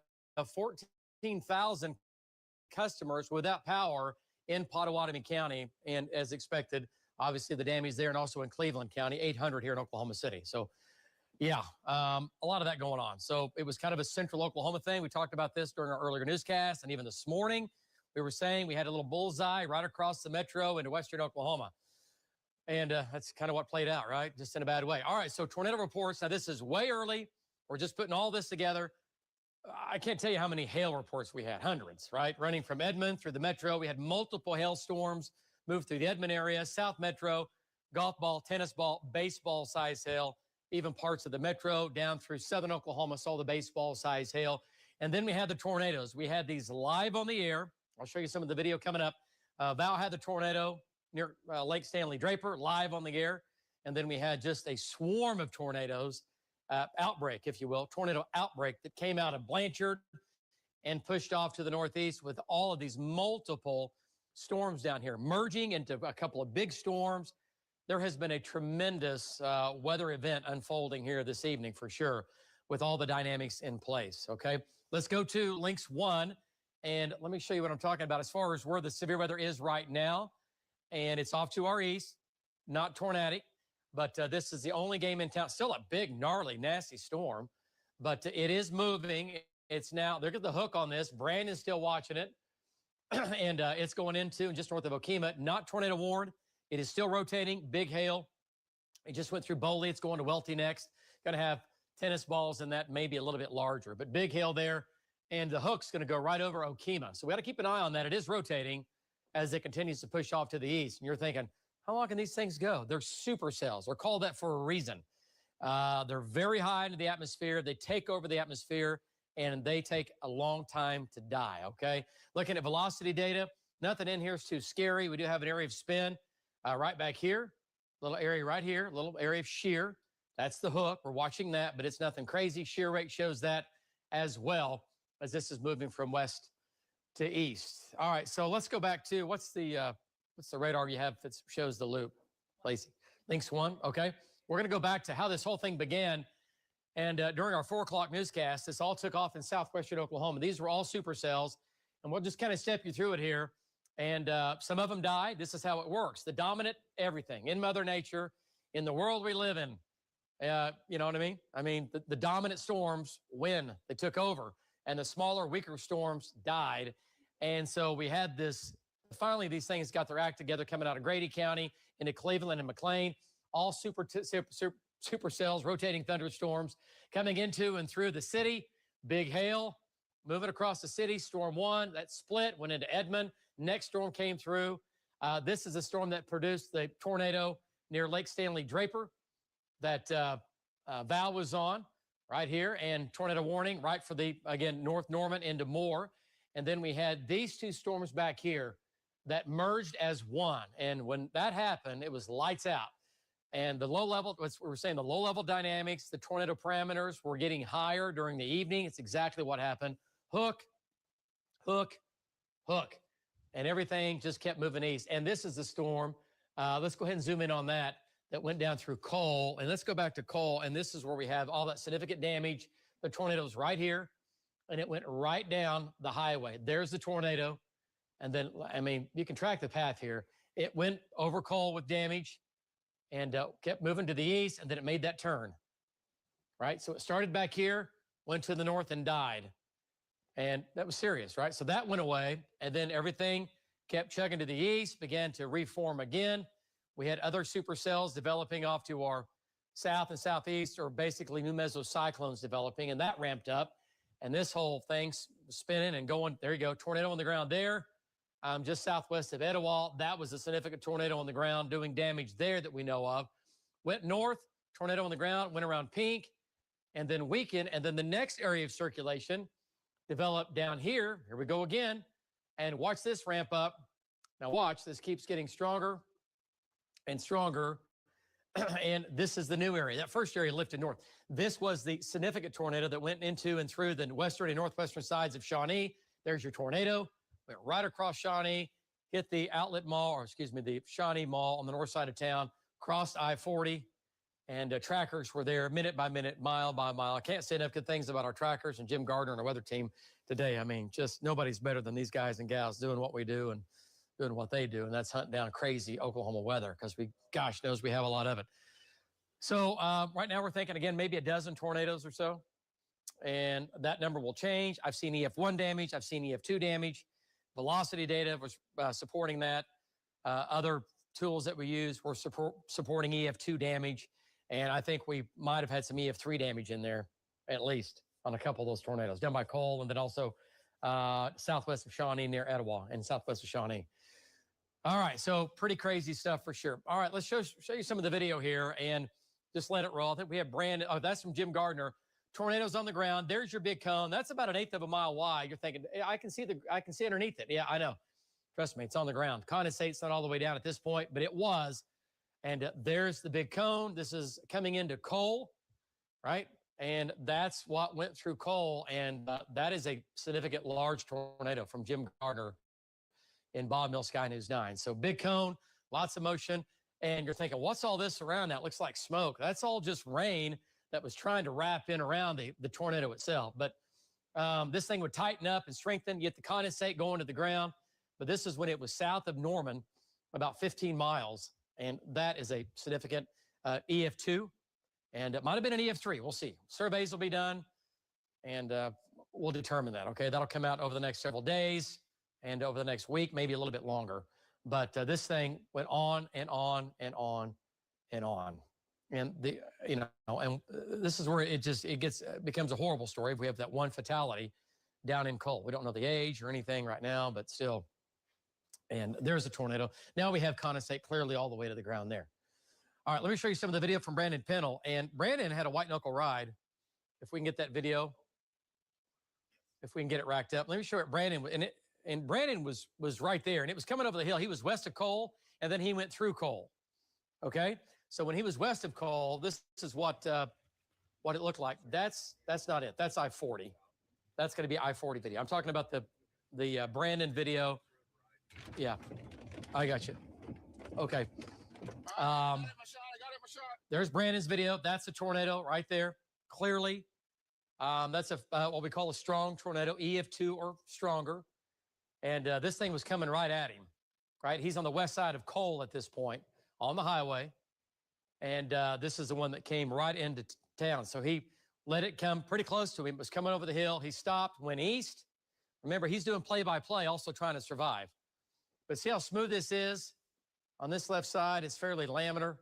14,000 customers without power in Pottawatomie County. And as expected, obviously the damage there, and also in Cleveland County, 800 here in Oklahoma City. So yeah, a lot of that going on. So it was kind of a central Oklahoma thing. We talked about this during our earlier newscast, and even this morning we were saying we had a little bullseye right across the metro into western Oklahoma. And that's kind of what played out, right? Just in a bad way. All right, so tornado reports. Now, this is way early. We're just putting all this together. I can't tell you how many hail reports we had, hundreds, right? Running from Edmond through the metro. We had multiple hailstorms move through the Edmond area, South Metro, golf ball, tennis ball, baseball size hail, even parts of the metro down through southern Oklahoma saw the baseball size hail. And then we had the tornadoes. We had these live on the air. I'll show you some of the video coming up. Val had the tornado near Lake Stanley Draper live on the air. And then we had just a swarm of tornadoes, outbreak, if you will, tornado outbreak that came out of Blanchard and pushed off to the northeast with all of these multiple storms down here, merging into a couple of big storms. There has been a tremendous weather event unfolding here this evening for sure, with all the dynamics in place, okay? Let's go to Links 1, and let me show you what I'm talking about as far as where the severe weather is right now. And it's off to our east, not tornadic, but this is the only game in town. Still a big, gnarly, nasty storm, but it is moving. It's now, look at the hook on this. Brandon's still watching it, and it's going into just north of Okemah, not tornado warned. It is still rotating, big hail. It just went through Boley. It's going to Welty next. Going to have tennis balls in that, maybe a little bit larger, but big hail there. And the hook's going to go right over Okemah. So we got to keep an eye on that. It is rotating as it continues to push off to the east. And you're thinking, how long can these things go? They're supercells. They're called that for a reason. They're very high into the atmosphere. They take over the atmosphere and they take a long time to die, okay? Looking at velocity data, nothing in here is too scary. We do have an area of spin right back here, little area right here, little area of shear. That's the hook. We're watching that, but it's nothing crazy. Shear rate shows that as well, as this is moving from west to east. All right, so let's go back to what's the radar you have that shows the loop? Lacey, Lynx 1, okay. We're going to go back to how this whole thing began. And during our 4 o'clock newscast, this all took off in southwestern Oklahoma. These were all supercells, and we'll just kind of step you through it here. And some of them died. This is how it works. The dominant everything in Mother Nature, in the world we live in. You know what I mean? I mean, the dominant storms win. They took over, and the smaller, weaker storms died. And so we had this, finally, these things got their act together coming out of Grady County into Cleveland and McLean, all supercells, rotating thunderstorms coming into and through the city. Big hail moving across the city. Storm 1, that split, went into Edmond. Next storm came through. This is a storm that produced the tornado near Lake Stanley Draper that Val was on right here, and tornado warning right for the, again, North Norman into Moore. And then we had these 2 storms back here that merged as one. And when that happened, it was lights out. And the low level, we were saying the low level dynamics, the tornado parameters were getting higher during the evening. It's exactly what happened. Hook, hook, hook. And everything just kept moving east. And this is the storm. Let's go ahead and zoom in on that went down through Cole. And let's go back to Cole. And this is where we have all that significant damage. The tornado's right here. And it went right down the highway. There's the tornado. And then, I mean, you can track the path here. It went over Cole with damage and kept moving to the east, and then it made that turn, right? So it started back here, went to the north and died. And that was serious, right? So that went away, and then everything kept chugging to the east, began to reform again. We had other supercells developing off to our south and southeast, or basically new mesocyclones developing, and that ramped up. And this whole thing's spinning and going. There you go, tornado on the ground there. Just southwest of Etowah. That was a significant tornado on the ground doing damage there that we know of. Went north, tornado on the ground, went around Pink, and then weakened. And then the next area of circulation developed down here. Here we go again. And watch this ramp up. Now watch, this keeps getting stronger and stronger. And this is the new area. That first area lifted north. This was the significant tornado that went into and through the western and northwestern sides of Shawnee. There's your tornado. Went right across Shawnee, hit the Outlet Mall, or excuse me, the Shawnee Mall on the north side of town, crossed I-40, and trackers were there minute by minute, mile by mile. I can't say enough good things about our trackers and Jim Gardner and our weather team today. I mean, just nobody's better than these guys and gals doing what we do and doing what they do, and that's hunting down crazy Oklahoma weather because we, gosh knows, we have a lot of it. So right now we're thinking, again, maybe a dozen tornadoes or so, and that number will change. I've seen EF1 damage. I've seen EF2 damage. Velocity data was supporting that. Other tools that we use were supporting EF2 damage. And I think we might have had some EF3 damage in there, at least, on a couple of those tornadoes, down by Cole, and then also southwest of Shawnee near Etowah and southwest of Shawnee. All right, so pretty crazy stuff for sure. All right, let's show you some of the video here and just let it roll. I think we have Brandon. Oh, that's from Jim Gardner. Tornadoes on the ground. There's your big cone. That's about 1/8 of a mile wide. You're thinking, I can see underneath it. Yeah, I know. Trust me, it's on the ground. Condensate's not all the way down at this point, but it was. And there's the big cone. This is coming into Cole, right? And that's what went through Cole. And that is a significant large tornado from Jim Gardner in Bob Mill Sky News 9. So big cone, lots of motion. And you're thinking, what's all this around that? Looks like smoke. That's all just rain that was trying to wrap in around the tornado itself. But this thing would tighten up and strengthen, get the condensate going to the ground. But this is when it was south of Norman, about 15 miles. And that is a significant EF2. And it might have been an EF3. We'll see. Surveys will be done, and we'll determine that, okay? That'll come out over the next several days and over the next week, maybe a little bit longer. But this thing went on and on and on and on. And and this is where it becomes a horrible story. If we have that one fatality down in Cole. We don't know the age or anything right now, but still. And there's a tornado. Now we have condensate clearly all the way to the ground there. All right, let me show you some of the video from Brandon Pennell. And Brandon had a white knuckle ride. If we can get that video. if we can get it racked up. Let me show it Brandon. And Brandon was right there, and it was coming over the hill. He was west of Cole, and then he went through Cole. Okay, so when he was west of Cole, this is what it looked like. That's not it. That's I-40. That's going to be I-40 video. I'm talking about the Brandon video. Yeah, I got you. Okay. There's Brandon's video. That's a tornado right there, clearly. That's what we call a strong tornado, EF2 or stronger. And this thing was coming right at him, right? He's on the west side of Cole at this point on the highway. And this is the one that came right into town. So he let it come pretty close to him. It was coming over the hill. He stopped, went east. Remember, he's doing play-by-play, also trying to survive. But see how smooth this is? On this left side, it's fairly laminar.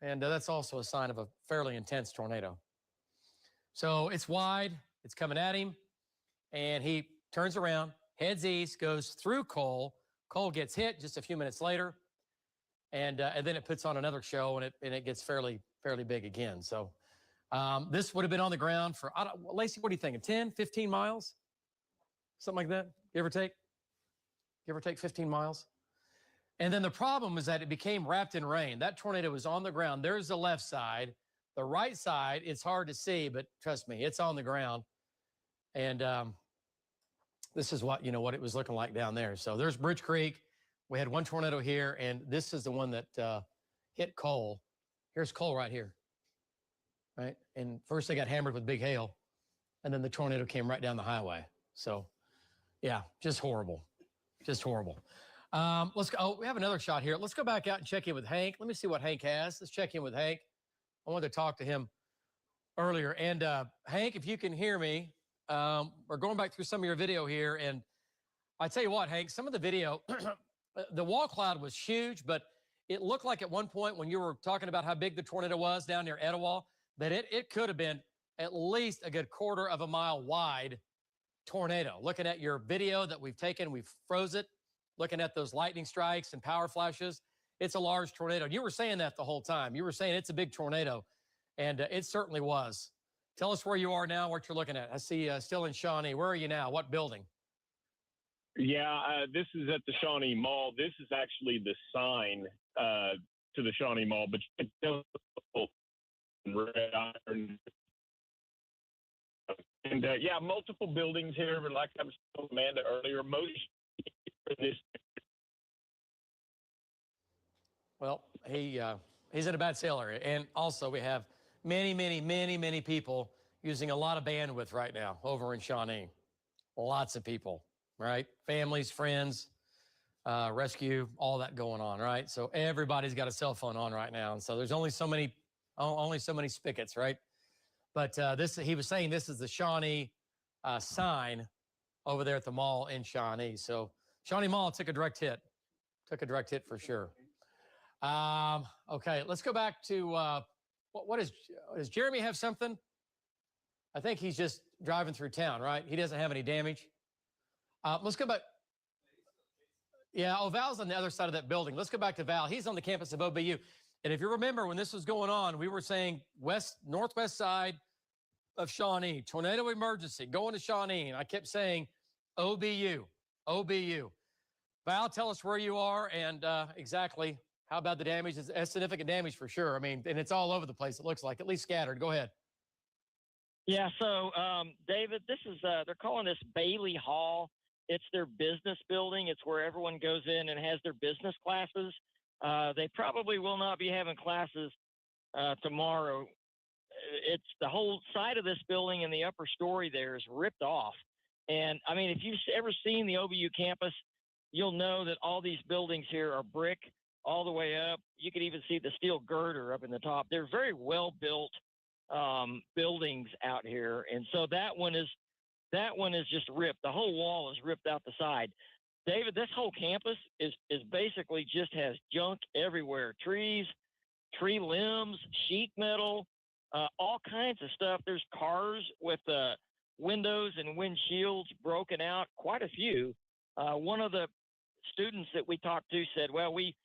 And that's also a sign of a fairly intense tornado. So it's wide. It's coming at him. And he turns around, heads east, goes through Cole. Cole gets hit just a few minutes later. And then it puts on another show, and it gets fairly big again. So this would have been on the ground for, Lacey, what are you thinking, 10, 15 miles? Something like that, give or take? Give or take 15 miles? And then the problem is that it became wrapped in rain. That tornado was on the ground. There's the left side. The right side, it's hard to see, but trust me, it's on the ground. And this is what it was looking like down there. So there's Bridge Creek. We had one tornado here, and this is the one that hit Cole. Here's Cole right here, right? And first they got hammered with big hail, and then the tornado came right down the highway. So, yeah, just horrible, just horrible. Let's go. Oh, we have another shot here. Let's go back out and check in with Hank. Let me see what Hank has. Let's check in with Hank. I wanted to talk to him earlier. And Hank, if you can hear me, we're going back through some of your video here. And I tell you what, Hank, some of the video, the wall cloud was huge, but it looked like at one point when you were talking about how big the tornado was down near Etowah, that it could have been at least a good quarter of a mile wide tornado. Looking at your video that we've taken, we've froze it. Looking at those lightning strikes and power flashes, it's a large tornado. You were saying that the whole time. You were saying it's a big tornado, and it certainly was. Tell us where you are now, what you're looking at. I see still in Shawnee. Where are you now? What building?
Yeah, this is at the Shawnee Mall. This is actually the sign to the Shawnee Mall, but you can tell red iron. And yeah, multiple buildings here, but like I was telling Amanda earlier, most this.
Well, he's in a bad sale area. And also we have many people using a lot of bandwidth right now over in Shawnee. Lots of people, right? Families, friends, rescue, all that going on, right? So everybody's got a cell phone on right now. And so there's only so many spigots, right? But he was saying this is the Shawnee sign over there at the mall in Shawnee. So Shawnee Mall took a direct hit for sure. Okay, let's go back to does Jeremy have something? I think he's just driving through town, right? He doesn't have any damage. Let's go back. Yeah, Val's on the other side of that building. Let's go back to Val. He's on the campus of OBU. And if you remember when this was going on, we were saying northwest side of Shawnee, tornado emergency, going to Shawnee. And I kept saying OBU. Val, tell us where you are and exactly how bad the damage is. Significant damage for sure. I mean, and it's all over the place, it looks like, at least scattered. Go ahead.
Yeah, so David, this is they're calling this Bailey Hall. It's their business building. It's where everyone goes in and has their business classes. They probably will not be having classes tomorrow. It's the whole side of this building and the upper story there is ripped off. And I mean, if you've ever seen the OBU campus, you'll know that all these buildings here are brick all the way up. You can even see the steel girder up in the top. They're very well built buildings out here. And so that one is just ripped. The whole wall is ripped out the side. David, this whole campus is basically just has junk everywhere. Trees, tree limbs, sheet metal, all kinds of stuff. There's cars with windows and windshields broken out, quite a few. One of the students that we talked to said, well, we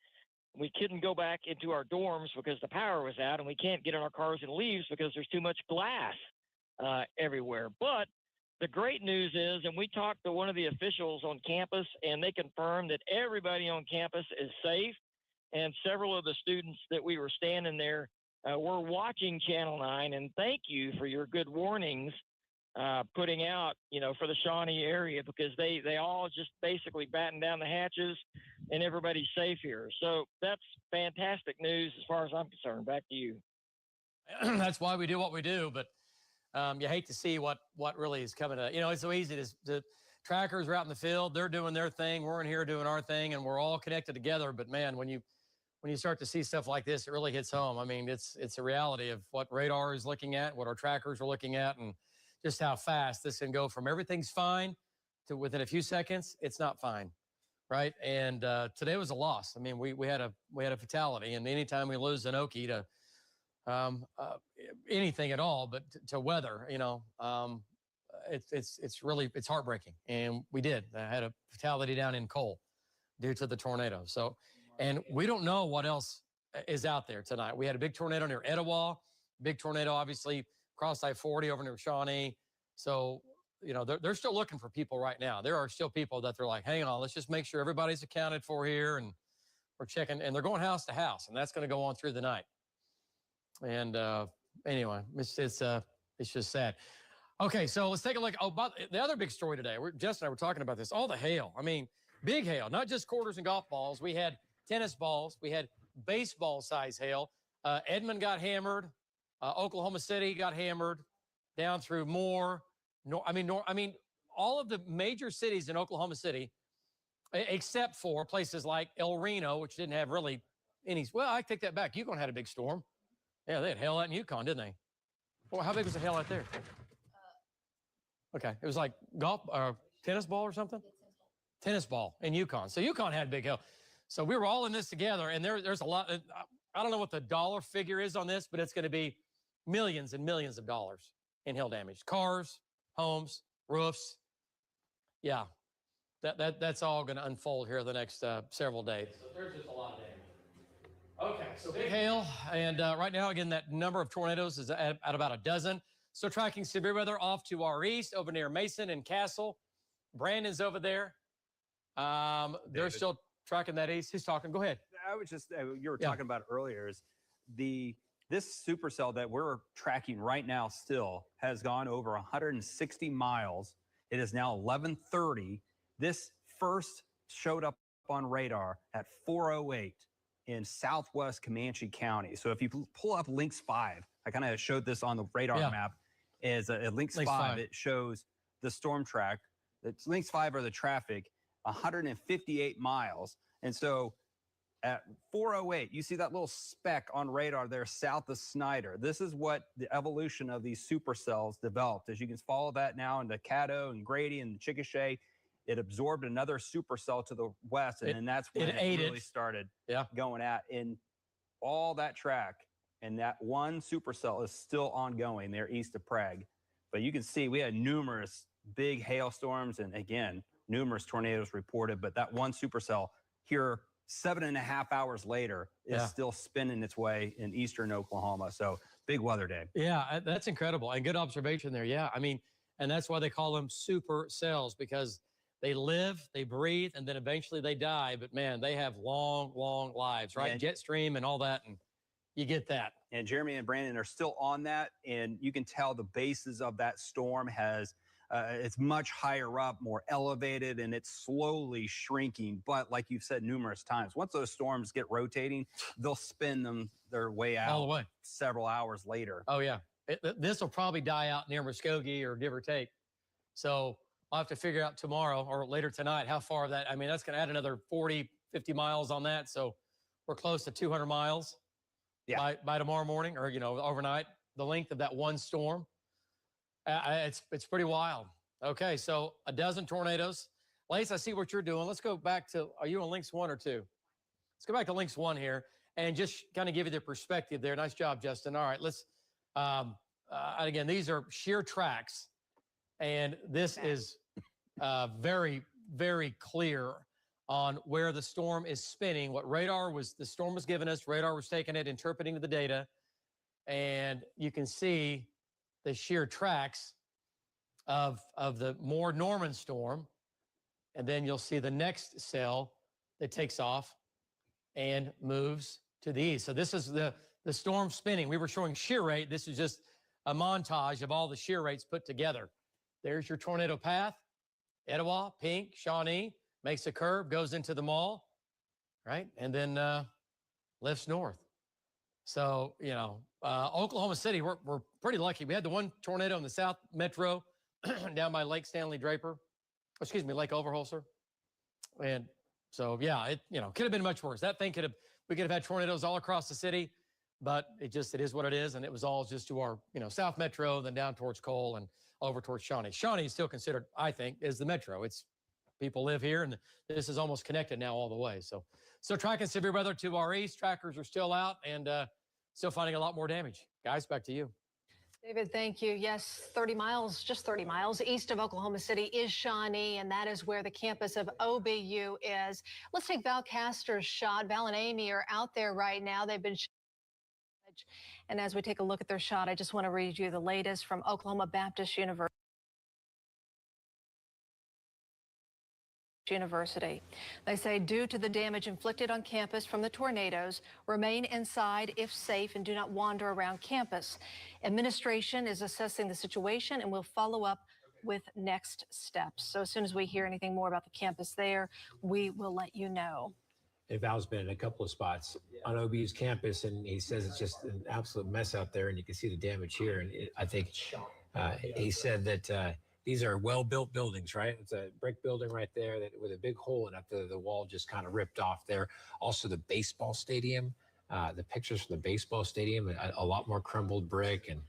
couldn't go back into our dorms because the power was out, and we can't get in our cars and leave because there's too much glass everywhere. But the great news is, and we talked to one of the officials on campus, and they confirmed that everybody on campus is safe. And several of the students that we were standing there were watching Channel 9. And thank you for your good warnings putting out, for the Shawnee area, because they all just basically batten down the hatches and everybody's safe here. So that's fantastic news as far as I'm concerned. Back to you.
That's why we do what we do, but you hate to see what really is coming to, it's so easy to trackers are out in the field, they're doing their thing, we're in here doing our thing, and we're all connected together. But man, when you start to see stuff like this, it really hits home. I mean, it's a reality of what radar is looking at, what our trackers are looking at, and just how fast this can go from everything's fine to within a few seconds, it's not fine, right? And today was a loss. I mean, we had a fatality, and anytime we lose an Okie to anything at all, but to weather, it's really heartbreaking. And we did. I had a fatality down in Cole due to the tornado. So, and we don't know what else is out there tonight. We had a big tornado near Etowah, big tornado, obviously, across I-40 over near Shawnee. So, they're still looking for people right now. There are still people that they're like, hang on, let's just make sure everybody's accounted for here. And we're checking, and they're going house to house, and that's going to go on through the night. And anyway, it's just sad. Okay, so let's take a look. Oh, but the other big story today, Justin and I were talking about this, all the hail. I mean, big hail, not just quarters and golf balls. We had tennis balls. We had baseball size hail. Edmond got hammered. Oklahoma City got hammered down through Moore. All of the major cities in Oklahoma City, except for places like El Reno, which didn't have really any. Well, I take that back. Yukon had a big storm. Yeah, they had hail out in Yukon, didn't they? Well, how big was the hail out there? Okay, it was like tennis ball or something? Tennis ball in Yukon. So Yukon had big hail. So we were all in this together, and there's a lot. I don't know what the dollar figure is on this, but it's going to be millions and millions of dollars in hail damage. Cars, homes, roofs. Yeah, that's all going to unfold here the next several days. So there's just a lot of damage. Okay, so big hail, and right now, again, that number of tornadoes is at about a dozen. So tracking severe weather off to our east, over near Mason and Castle. Brandon's over there. They're still tracking that east. He's talking. Go ahead.
I was just, you were talking about earlier, is this supercell that we're tracking right now still has gone over 160 miles. It is now 11:30. This first showed up on radar at 4:08 in southwest Comanche County. So if you pull up Lynx 5, I kind of showed this on the radar map, is at Lynx 5, it shows the storm track. Lynx 5 are the traffic, 158 miles. And so at 4:08, you see that little speck on radar there south of Snyder. This is what the evolution of these supercells developed. As you can follow that now into Caddo and Grady and Chickasha, it absorbed another supercell to the west, and then that's when it really started going at in all that track. And that one supercell is still ongoing there east of Prague. But you can see we had numerous big hailstorms and, again, numerous tornadoes reported. But that one supercell here 7.5 hours later is still spinning its way in eastern Oklahoma. So big weather day.
Yeah, that's incredible. And good observation there. Yeah, I mean, and that's why they call them super cells, because they live, they breathe, and then eventually they die. But man, they have long, long lives, right? Jet stream and all that, and you get that.
And Jeremy and Brandon are still on that, and you can tell the bases of that storm has it's much higher up, more elevated, and it's slowly shrinking. But like you've said numerous times, once those storms get rotating, they'll spin their way out
all the way
several hours later.
Oh yeah, this will probably die out near Muskogee or give or take. So I'll have to figure out tomorrow or later tonight how far of that. I mean, that's going to add another 40, 50 miles on that. So we're close to 200 miles by tomorrow morning, or overnight. The length of that one storm. It's pretty wild. Okay, so a dozen tornadoes. Lace, I see what you're doing. Let's go back to, are you on Lynx 1 or 2? Let's go back to Lynx 1 here and just kind of give you the perspective there. Nice job, Justin. All right, let's, again, these are sheer tracks. And this is very, very clear on where the storm is spinning. What the storm was giving us, radar was taking it, interpreting the data. And you can see the sheer tracks of the more Norman storm. And then you'll see the next cell that takes off and moves to the east. So this is the storm spinning. We were showing shear rate. This is just a montage of all the shear rates put together. There's your tornado path. Etowah, pink, Shawnee, makes a curve, goes into the mall, right? And then lifts north. So, you know, Oklahoma City, we're pretty lucky. We had the one tornado in the South Metro down by Lake Stanley Draper. Excuse me, Lake Overholser. And so, yeah, it, you know, could have been much worse. That thing we could have had tornadoes all across the city, but it is what it is. And it was all just to our, you know, South Metro, then down towards Cole and over towards Shawnee. Shawnee is still considered, I think, is the Metro. It's people live here, and this is almost connected now all the way. So tracking severe weather to our east. Trackers are still out and still finding a lot more damage. Guys, back to you.
David, thank you. Yes, 30 miles, just 30 miles east of Oklahoma City is Shawnee, and that is where the campus of OBU is. Let's take Val Castor's shot. Val and Amy are out there right now. They've been and as we take a look at their shot, I just want to read you the latest from Oklahoma Baptist University. They say due to the damage inflicted on campus from the tornadoes, remain inside if safe and do not wander around campus. Administration is assessing the situation and will follow up with next steps. So as soon as we hear anything more about the campus there, we will let you know.
And Val's been in a couple of spots on OBU's campus, and he says it's just an absolute mess out there, and you can see the damage here. And I think he said that these are well-built buildings, right? It's a brick building right there with a big hole in it. The wall just kind of ripped off there. Also, the baseball stadium, the pictures from the baseball stadium, a lot more crumbled brick and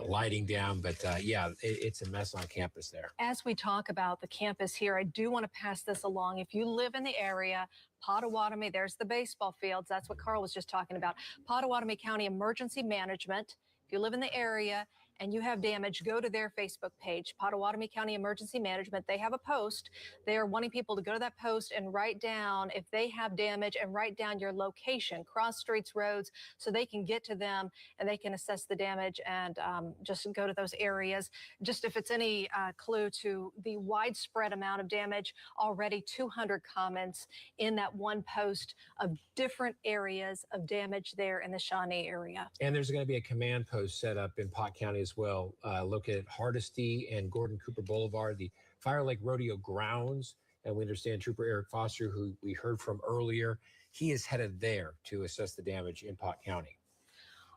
lighting down. But yeah, it's a mess on campus there.
As we talk about the campus here, I do want to pass this along. If you live in the area, Pottawatomie, there's the baseball fields. That's what Carl was just talking about. Pottawatomie County Emergency Management. If you live in the area and you have damage, go to their Facebook page, Pottawatomie County Emergency Management. They have a post. They are wanting people to go to that post and write down if they have damage and write down your location, cross streets, roads, so they can get to them and they can assess the damage and just go to those areas. Just if it's any clue to the widespread amount of damage, already 200 comments in that one post of different areas of damage there in the Shawnee area.
And there's going to be a command post set up in Pot County as well. Look at Hardesty and Gordon Cooper Boulevard, the Fire Lake Rodeo grounds. And we understand Trooper Eric Foster, who we heard from earlier, he is headed there to assess the damage in Pot County.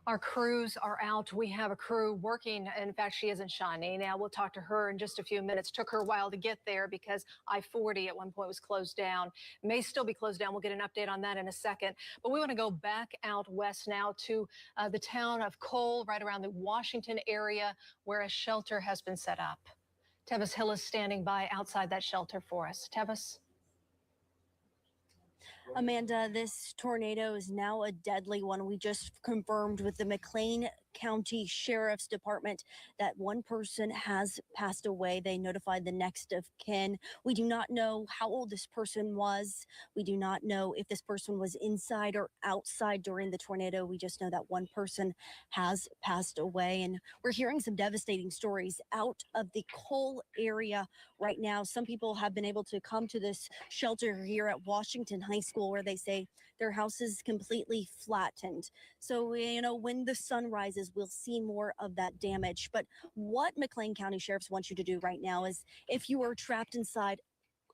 Our crews are out. We have a crew working. In fact, she is in Shawnee now. We'll talk to her in just a few minutes. Took her a while to get there because I-40 at one point was closed down. May still be closed down. We'll get an update on that in a second. But we want to go back out west now to the town of Cole, right around the Washington area, where a shelter has been set up. Tevis Hill is standing by outside that shelter for us. Tevis?
Amanda, this tornado is now a deadly one. We just confirmed with the McLean County Sheriff's Department that one person has passed away. They notified the next of kin. We do not know how old this person was. We do not know if this person was inside or outside during the tornado. We just know that one person has passed away, and we're hearing some devastating stories out of the Cole area right now. Some people have been able to come to this shelter here at Washington High School, where they say their house is completely flattened. So, you know, when the sun rises, we'll see more of that damage. But what McLean County Sheriffs want you to do right now is, if you are trapped inside,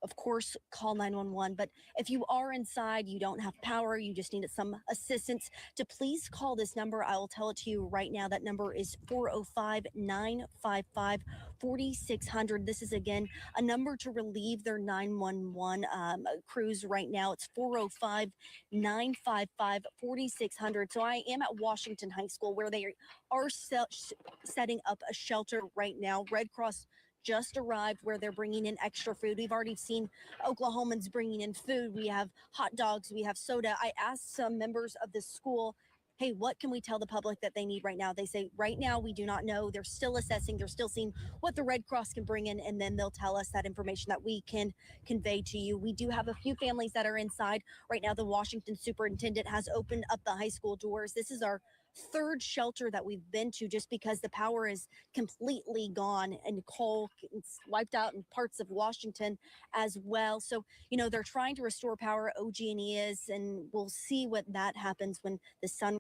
of course, call 911. But if you are inside, you don't have power, you just need some assistance, to please call this number. I will tell it to you right now. That number is 405-955-4600. This is, again, a number to relieve their 911 crews right now. It's 405-955-4600. So I am at Washington High School, where they are setting up a shelter right now. Red Cross just arrived, where they're bringing in extra food. We've already seen Oklahomans bringing in food. We have hot dogs, we have soda. I asked some members of the school, hey, what can we tell the public that they need right now? They say, right now, we do not know. They're still assessing. They're still seeing what the Red Cross can bring in, and then they'll tell us that information that we can convey to you. We do have a few families that are inside right now. The Washington superintendent has opened up the high school doors. This is our third shelter that we've been to just because the power is completely gone, and coal it's wiped out in parts of Washington as well. So, they're trying to restore power, OG&E is, and we'll see what that happens when the sun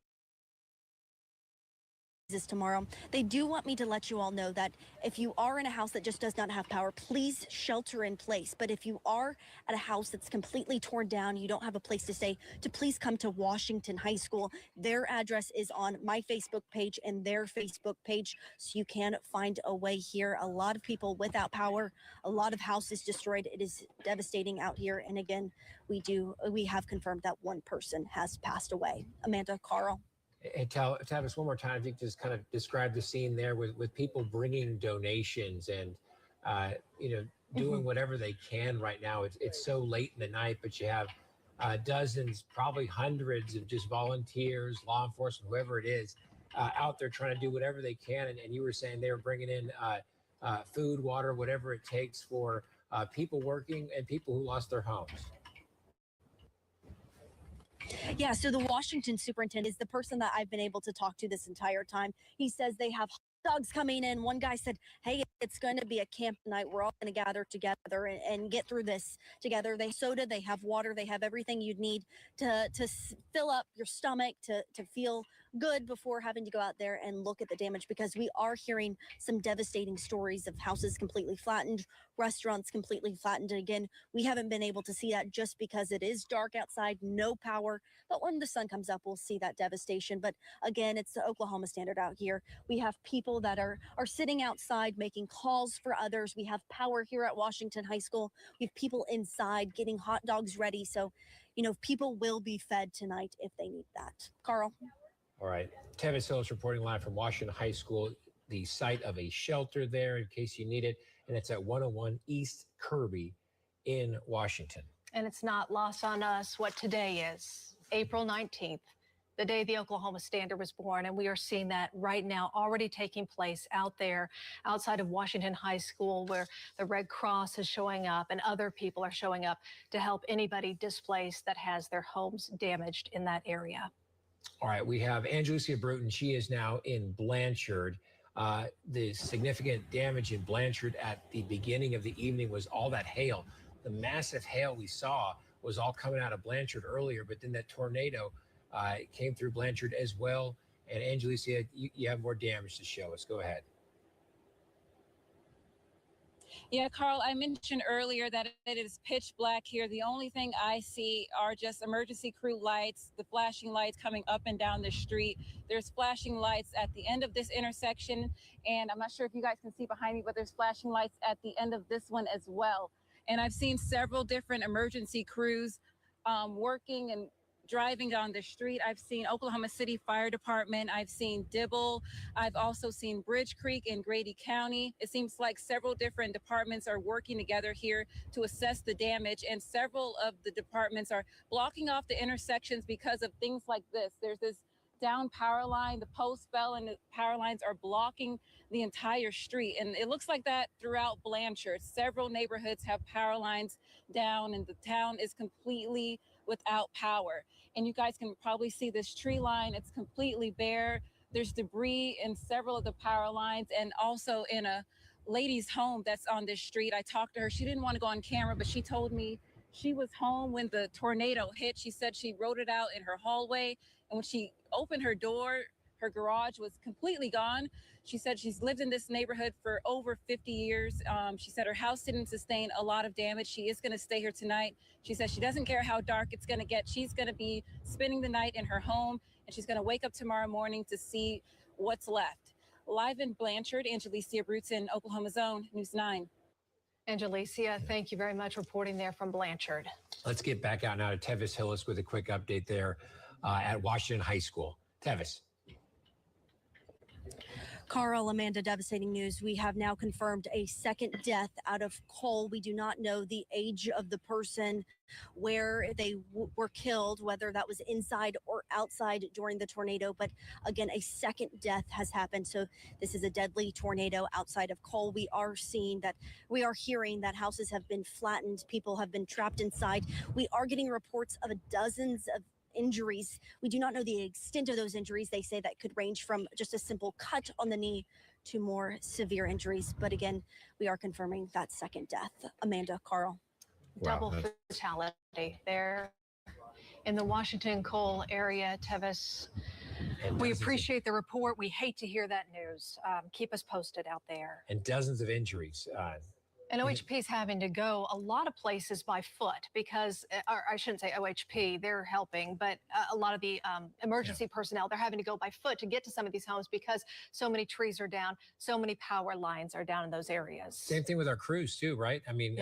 is tomorrow. They do want me to let you all know that if you are in a house that just does not have power, please shelter in place. But if you are at a house that's completely torn down, you don't have a place to stay, to please come to Washington High School. Their address is on my Facebook page and their Facebook page, so you can find a way here. A lot of people without power, a lot of houses destroyed. It is devastating out here. And again, we have confirmed that one person has passed away. Amanda, Carl.
Hey, Tavis, one more time, if you could just kind of describe the scene there with people bringing donations and, doing whatever they can right now. It's so late in the night, but you have dozens, probably hundreds of just volunteers, law enforcement, whoever it is, out there trying to do whatever they can. And you were saying they were bringing in food, water, whatever it takes for people working and people who lost their homes.
Yeah, so the Washington superintendent is the person that I've been able to talk to this entire time. He says they have hot dogs coming in. One guy said, hey, it's going to be a camp night. We're all going to gather together and get through this together. They soda, they have water, they have everything you'd need to fill up your stomach, to feel good before having to go out there and look at the damage, because we are hearing some devastating stories of houses completely flattened, restaurants completely flattened. And again, we haven't been able to see that just because it is dark outside, no power. But when the sun comes up, we'll see that devastation. But again, it's the Oklahoma standard out here. We have people that are sitting outside making calls for others. We have power here at Washington High School. We have people inside getting hot dogs ready. So, people will be fed tonight if they need that. Carl.
All right. Tevis Hillis reporting live from Washington High School, the site of a shelter there in case you need it. And it's at 101 East Kirby in Washington.
And it's not lost on us what today is, April 19th, the day the Oklahoma Standard was born. And we are seeing that right now already taking place out there outside of Washington High School, where the Red Cross is showing up and other people are showing up to help anybody displaced that has their homes damaged in that area.
All right, we have Angelucia Bruton. She is now in Blanchard. The significant damage in Blanchard at the beginning of the evening was all that hail. The massive hail we saw was all coming out of Blanchard earlier, but then that tornado came through Blanchard as well. And Angelucia, you have more damage to show us. Go ahead.
Yeah, Carl, I mentioned earlier that it is pitch black here. The only thing I see are just emergency crew lights, the flashing lights coming up and down the street. There's flashing lights at the end of this intersection, and I'm not sure if you guys can see behind me, but there's flashing lights at the end of this one as well. And I've seen several different emergency crews working and driving down the street. I've seen Oklahoma City Fire Department. I've seen Dibble. I've also seen Bridge Creek in Grady County. It seems like several different departments are working together here to assess the damage, and several of the departments are blocking off the intersections because of things like this. There's this down power line, the post fell, and the power lines are blocking the entire street. And it looks like that throughout Blanchard. Several neighborhoods have power lines down, and the town is completely without power. And you guys can probably see this tree line. It's completely bare. There's debris in several of the power lines, and also in a lady's home that's on this street. I talked to her. She didn't want to go on camera, but she told me she was home when the tornado hit. She said she wrote it out in her hallway, and when she opened her door, her garage was completely gone. She said she's lived in this neighborhood for over 50 years. She said her house didn't sustain a lot of damage. She is going to stay here tonight. She says she doesn't care how dark it's going to get. She's going to be spending the night in her home, and she's going to wake up tomorrow morning to see what's left. Live in Blanchard, Angelucia Bruton, Oklahoma Zone, News 9.
Angelucia, thank you very much reporting there from Blanchard.
Let's get back out now to Tevis Hillis with a quick update there at Washington High School. Tevis.
Carl, Amanda, devastating news. We have now confirmed a second death out of coal. We do not know the age of the person, where they were killed, whether that was inside or outside during the tornado. But again, a second death has happened. So this is a deadly tornado outside of coal. We are hearing that houses have been flattened. People have been trapped inside. We are getting reports of dozens of injuries. We do not know the extent of those injuries. They say that could range from just a simple cut on the knee to more severe injuries. But again, we are confirming that second death. Amanda, Carl.
Double fatality there in the Washington Cole area. Tevis, we appreciate the report. We hate to hear that news. Keep us posted out there.
And dozens of injuries.
And OHP is having to go a lot of places by foot because, or I shouldn't say OHP, they're helping, but a lot of the emergency personnel, they're having to go by foot to get to some of these homes because so many trees are down, so many power lines are down in those areas.
Same thing with our crews too, right? I mean,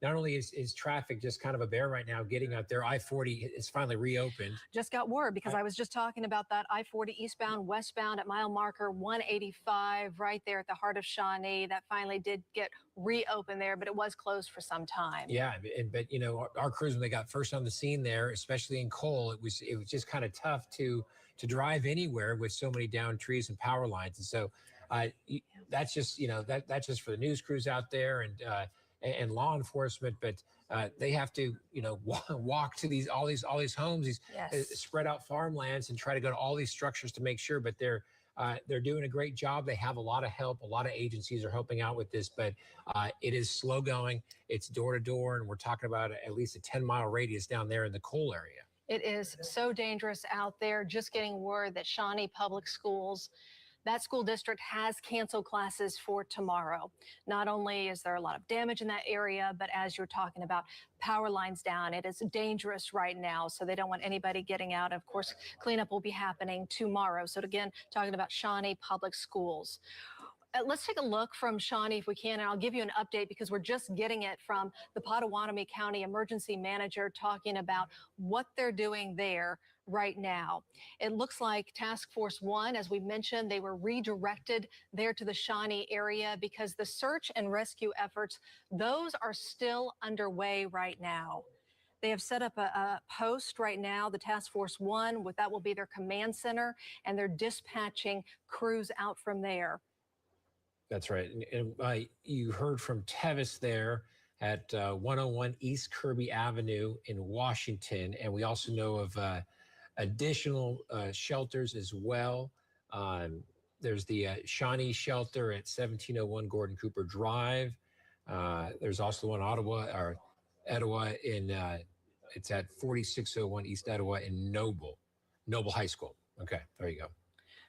not only is traffic just kind of a bear right now getting out there, I-40 is finally reopened.
Just got word because I was just talking about that I-40 eastbound, westbound at mile marker 185 right there at the heart of Shawnee. That finally did get reopened there, but it was closed for some time.
Yeah, but you know, our crews, when they got first on the scene there, especially in Cole, it was just kind of tough to drive anywhere with so many down trees and power lines. And so that's just, you know, that's just for the news crews out there and law enforcement, but they have to, you know, walk to all these homes, these spread out farmlands, and try to go to all these structures to make sure. But they're doing a great job. They have a lot of help. A lot of agencies are helping out with this, but it is slow going. It's door to door, and we're talking about at least a 10-mile radius down there in the Cole area.
It is so dangerous out there. Just getting word that Shawnee Public Schools, that school district has canceled classes for tomorrow. Not only is there a lot of damage in that area, but as you're talking about power lines down, it is dangerous right now. So they don't want anybody getting out. Of course, cleanup will be happening tomorrow. So again, talking about Shawnee Public Schools. Let's take a look from Shawnee if we can, and I'll give you an update because we're just getting it from the Potawatomi County Emergency Manager talking about what they're doing there right now. It looks like Task Force 1, as we mentioned, they were redirected there to the Shawnee area because the search and rescue efforts, those are still underway right now. They have set up a post right now, the Task Force 1, that will be their command center, and they're dispatching crews out from there.
That's right. And you heard from Tevis there at 101 East Kirby Avenue in Washington. And we also know of additional shelters as well. There's the Shawnee shelter at 1701 Gordon Cooper Drive. There's also one Etowah in, it's at 4601 East Etowah in Noble High School. Okay, there you go.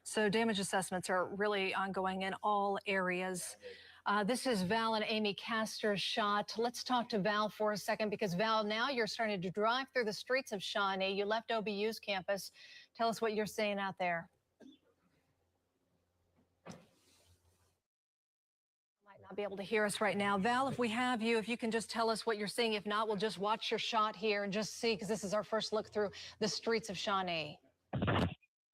So damage assessments are really ongoing in all areas. This is Val and Amy Castor's shot. Let's talk to Val for a second because Val, now you're starting to drive through the streets of Shawnee. You left OBU's campus. Tell us what you're seeing out there. Might not be able to hear us right now. Val, if we have you, if you can just tell us what you're seeing. If not, we'll just watch your shot here and just see because this is our first look through the streets of Shawnee.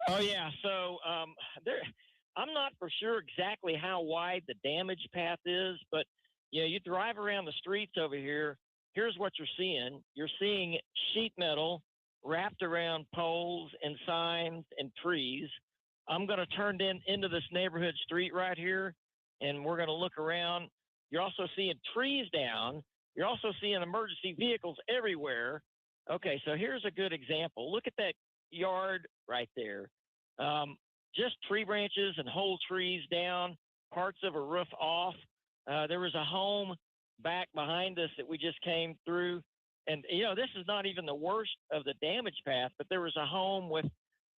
Oh, yeah. So I'm not for sure exactly how wide the damage path is, but, you know, you drive around the streets over here. Here's what you're seeing. You're seeing sheet metal wrapped around poles and signs and trees. I'm going to turn into this neighborhood street right here, and we're going to look around. You're also seeing trees down. You're also seeing emergency vehicles everywhere. Okay, so here's a good example. Look at that yard right there. Just tree branches and whole trees down, parts of a roof off. There was a home back behind us that we just came through. And, you know, this is not even the worst of the damage path, but there was a home with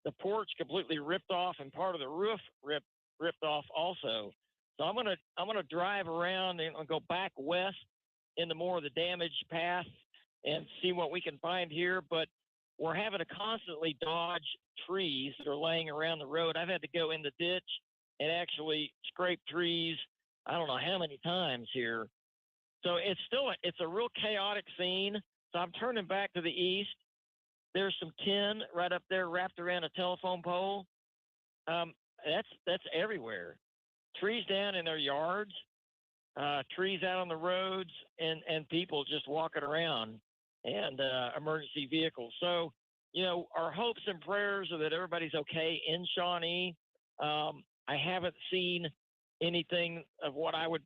the porch completely ripped off and part of the roof ripped off also. So I'm gonna drive around and go back west into more of the damaged path and see what we can find here. But we're having to constantly dodge trees that are laying around the road. I've had to go in the ditch and actually scrape trees, I don't know how many times here. So it's a real chaotic scene. So I'm turning back to the east. There's some tin right up there wrapped around a telephone pole. That's everywhere. Trees down in their yards, trees out on the roads, and people just walking around. And emergency vehicles. So, you know, our hopes and prayers are that everybody's okay in Shawnee. I haven't seen anything of what I would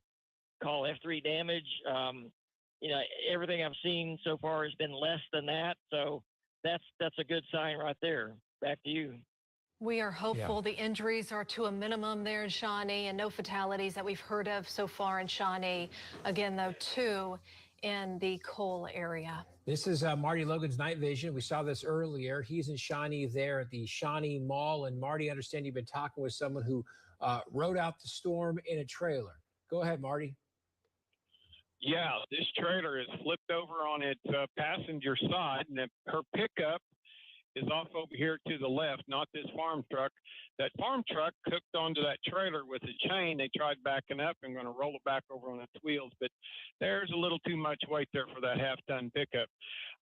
call F3 damage. You know, everything I've seen so far has been less than that. So that's a good sign right there. Back to you.
We are hopeful the injuries are to a minimum there in Shawnee and no fatalities that we've heard of so far in Shawnee. Again, though, 2 in the Cole area.
This is Marty Logan's night vision. We saw this earlier. He's in Shawnee there at the Shawnee Mall. And Marty, I understand you've been talking with someone who rode out the storm in a trailer. Go ahead, Marty.
Yeah, this trailer is flipped over on its passenger side, and her pickup is off over here to the left, not this farm truck. That farm truck hooked onto that trailer with a chain. They tried backing up and going to roll it back over on its wheels, but there's a little too much weight there for that half-ton pickup.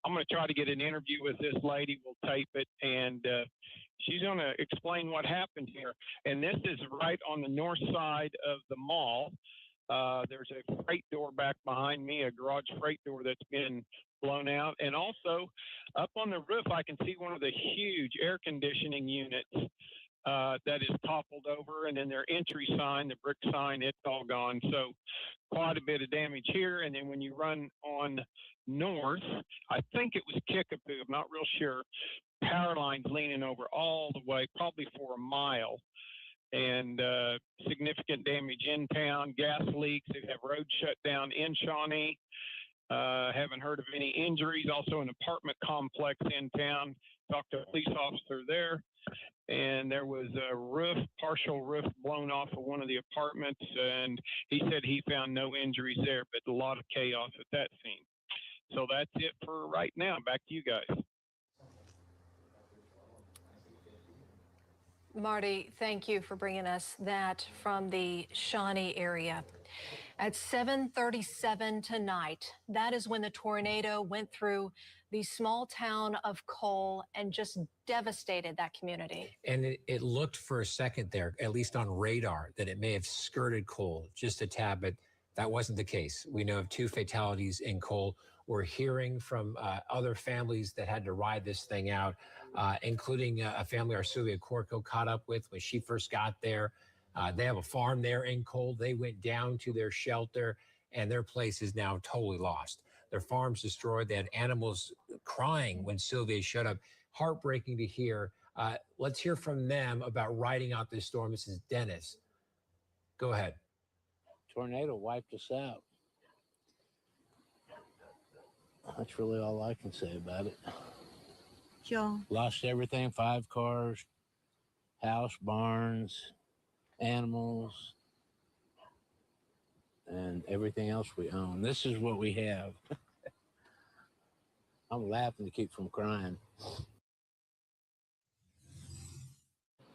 I'm going to try to get an interview with this lady. We'll tape it, and she's going to explain what happened here. And this is right on the north side of the mall. There's a freight door back behind me, a garage freight door that's been blown out. And also up on the roof, I can see one of the huge air conditioning units that is toppled over. And then their entry sign, the brick sign, it's all gone. So quite a bit of damage here. And then when you run on north, I think it was Kickapoo, I'm not real sure, power lines leaning over all the way, probably for a mile. And significant damage in town, gas leaks. They have roads shut down in Shawnee. Haven't heard of any injuries. Also an apartment complex in town. Talked to a police officer there. And there was a partial roof blown off of one of the apartments. And he said he found no injuries there, but a lot of chaos at that scene. So that's it for right now. Back to you guys.
Marty, thank you for bringing us that from the Shawnee area. At 7:37 tonight, that is when the tornado went through the small town of Cole and just devastated that community.
And it looked for a second there, at least on radar, that it may have skirted Cole just a tad, but that wasn't the case. We know of 2 fatalities in Cole. We're hearing from other families that had to ride this thing out, including a family our Sylvia Corco caught up with when she first got there. They have a farm there in Cole. They went down to their shelter, and their place is now totally lost. Their farm's destroyed. They had animals crying when Sylvia showed up. Heartbreaking to hear. Let's hear from them about riding out this storm. This is Dennis. Go ahead.
Tornado wiped us out. That's really all I can say about it.
Joe.
Lost everything, 5 cars, house, barns, animals, and everything else we own. This is what we have. I'm laughing to keep from crying.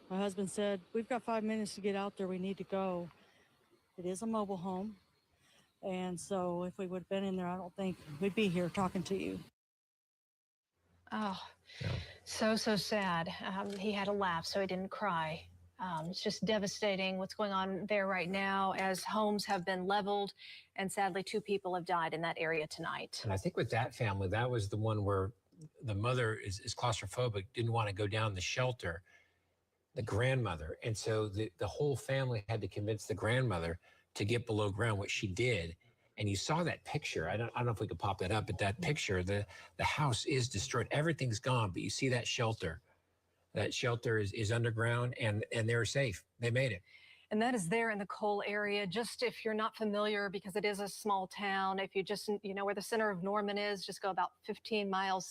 My husband said, we've got 5 minutes to get out there. We need to go. It is a mobile home. And so if we would have been in there, I don't think we'd be here talking to you.
Oh, so sad. He had a laugh, so he didn't cry. It's just devastating what's going on there right now as homes have been leveled, and sadly 2 people have died in that area tonight.
And I think with that family, that was the one where the mother is claustrophobic, didn't want to go down the shelter, the grandmother. And so the whole family had to convince the grandmother to get below ground, which she did. And you saw that picture. I don't know if we could pop that up, but that picture, the house is destroyed. Everything's gone, but you see that shelter. That shelter is underground, and they're safe. They made it.
And that is there in the Cole area. Just if you're not familiar, because it is a small town, if you just, where the center of Norman is, just go about 15 miles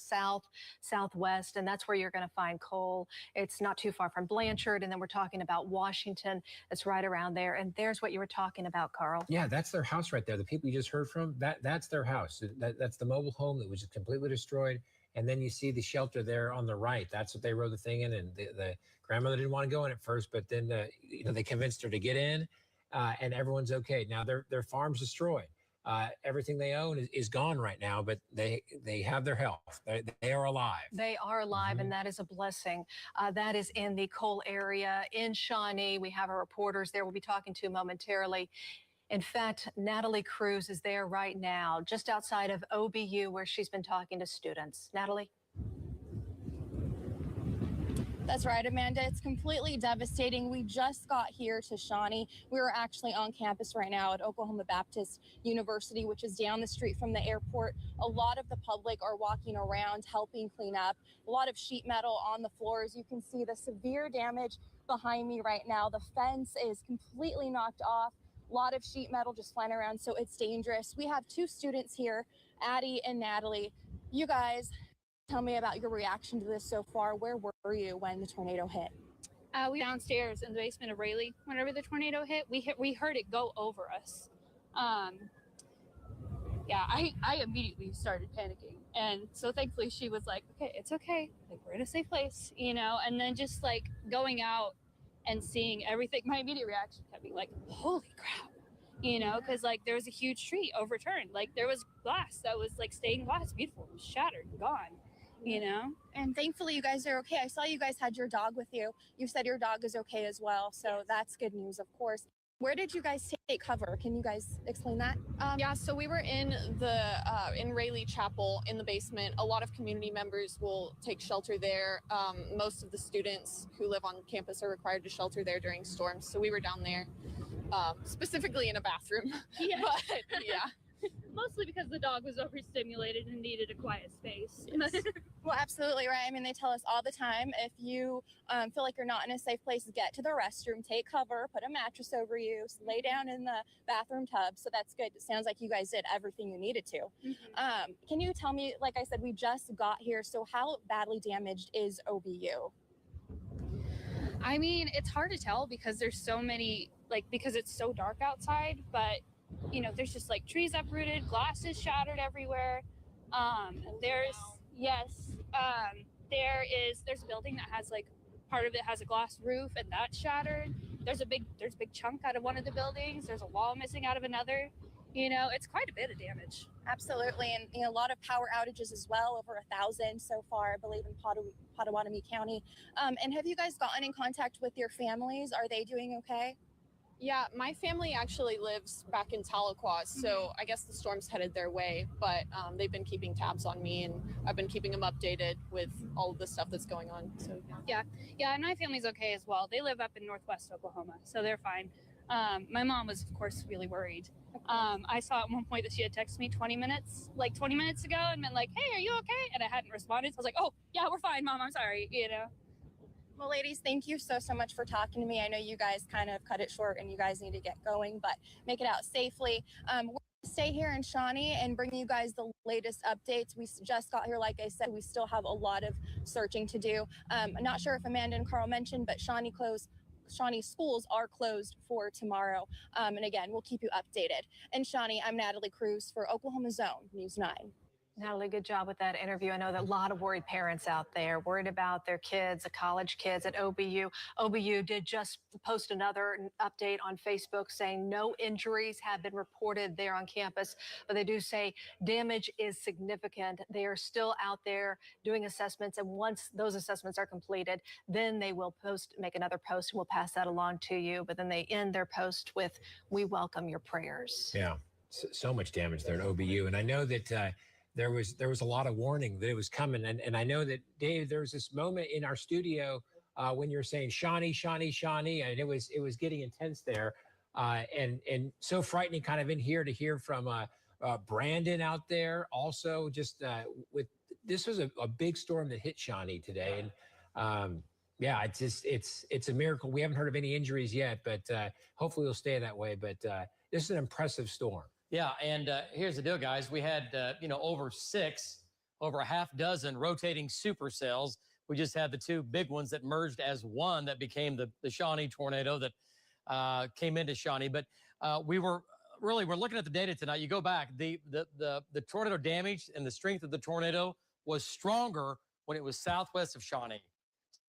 southwest, and that's where you're going to find Cole. It's not too far from Blanchard, and then we're talking about Washington. It's right around there, and there's what you were talking about, Carl.
Yeah, that's their house right there. The people you just heard from, that's their house. That's the mobile home that was just completely destroyed. And then you see the shelter there on the right. That's what they rode the thing in. And the grandmother didn't want to go in at first, but then they convinced her to get in, and everyone's okay. Now their farm's destroyed. Everything they own is gone right now, but they have their health. They are alive.
They are alive, and that is a blessing. That is in the Cole area in Shawnee. We have our reporters there we'll be talking to momentarily. In fact, Natalie Cruz is there right now, just outside of OBU, where she's been talking to students. Natalie?
That's right, Amanda. It's completely devastating. We just got here to Shawnee. We were actually on campus right now at Oklahoma Baptist University, which is down the street from the airport. A lot of the public are walking around helping clean up. A lot of sheet metal on the floors. You can see the severe damage behind me right now. The fence is completely knocked off. A lot of sheet metal just flying around, so it's dangerous. We have two students here, Addie and Natalie. You guys, tell me about your reaction to this so far. Where were you when the tornado hit?
We downstairs in the basement of Rayleigh. Whenever the tornado hit, we heard it go over us. Yeah, I immediately started panicking, and so thankfully she was like, "Okay, it's okay. Like, we're in a safe place," you know. And then just like going out and seeing everything, my immediate reaction kept being like, "Holy crap!" You know, because like there was a huge tree overturned. Like there was glass that was like stained glass, beautiful, shattered, gone. You know,
and thankfully you guys are okay. I saw you guys had your dog with you. You said your dog is okay as well, so that's good news, of course. Where did you guys take cover? Can you guys explain that?
Yeah, so we were in the in Rayleigh Chapel in the basement. A lot of community members will take shelter there. Most of the students who live on campus are required to shelter there during storms, so we were down there, specifically in a bathroom.
Yeah.
But yeah.
Mostly because the dog was overstimulated and needed a quiet space.
Yes. Well, absolutely right. I mean, they tell us all the time, if you feel like you're not in a safe place, get to the restroom, take cover, put a mattress over you, lay down in the bathroom tub. So that's good. It sounds like you guys did everything you needed to.
Mm-hmm.
Can you tell me, like I said, we just got here, so how badly damaged is OBU?
I mean, it's hard to tell because there's so many, like, because it's so dark outside, but you know, there's just like trees uprooted, glass is shattered everywhere. There's a building that has like part of it has a glass roof and that's shattered. There's a big chunk out of one of the buildings. There's a wall missing out of another. You know, it's quite a bit of damage.
Absolutely, and you know, a lot of power outages as well, over 1,000 so far, I believe, in Potawatomi County. And have you guys gotten in contact with your families? Are they doing okay?
Yeah, my family actually lives back in Tahlequah, so I guess the storm's headed their way, but they've been keeping tabs on me, and I've been keeping them updated with all of the stuff that's going on. So
yeah, and my family's okay as well. They live up in Northwest Oklahoma, so they're fine. My mom was, of course, really worried. I saw at one point that she had texted me 20 minutes ago and been like, "Hey, are you okay?" And I hadn't responded, so I was like, "Oh, yeah, we're fine, Mom. I'm sorry," you know.
Well, ladies, thank you so much for talking to me. I know you guys kind of cut it short and you guys need to get going, but make it out safely. We're going to stay here in Shawnee and bring you guys the latest updates. We just got here, like I said, we still have a lot of searching to do. I'm not sure if Amanda and Carl mentioned, but Shawnee schools are closed for tomorrow. And again, we'll keep you updated. In Shawnee, I'm Natalie Cruz for Oklahoma Zone News 9.
Natalie, good job with that interview. I know that a lot of worried parents out there worried about their kids, the college kids at OBU. OBU did just post another update on Facebook saying no injuries have been reported there on campus, but they do say damage is significant. They are still out there doing assessments, and once those assessments are completed, then they will make another post, and we'll pass that along to you. But then they end their post with, "We welcome your prayers."
Yeah, so much damage there at OBU, and I know that there was a lot of warning that it was coming. And I know that, Dave, there was this moment in our studio when you were saying Shawnee, Shawnee, Shawnee, and it was getting intense there. And so frightening kind of in here to hear from Brandon out there also, just this was a big storm that hit Shawnee today. And yeah, it's a miracle. We haven't heard of any injuries yet, but hopefully it'll stay that way. But this is an impressive storm.
Yeah, and here's the deal, guys. We had, over a half dozen rotating supercells. We just had the two big ones that merged as one that became the Shawnee tornado that came into Shawnee. But we're looking at the data tonight. You go back, the tornado damage and the strength of the tornado was stronger when it was southwest of Shawnee.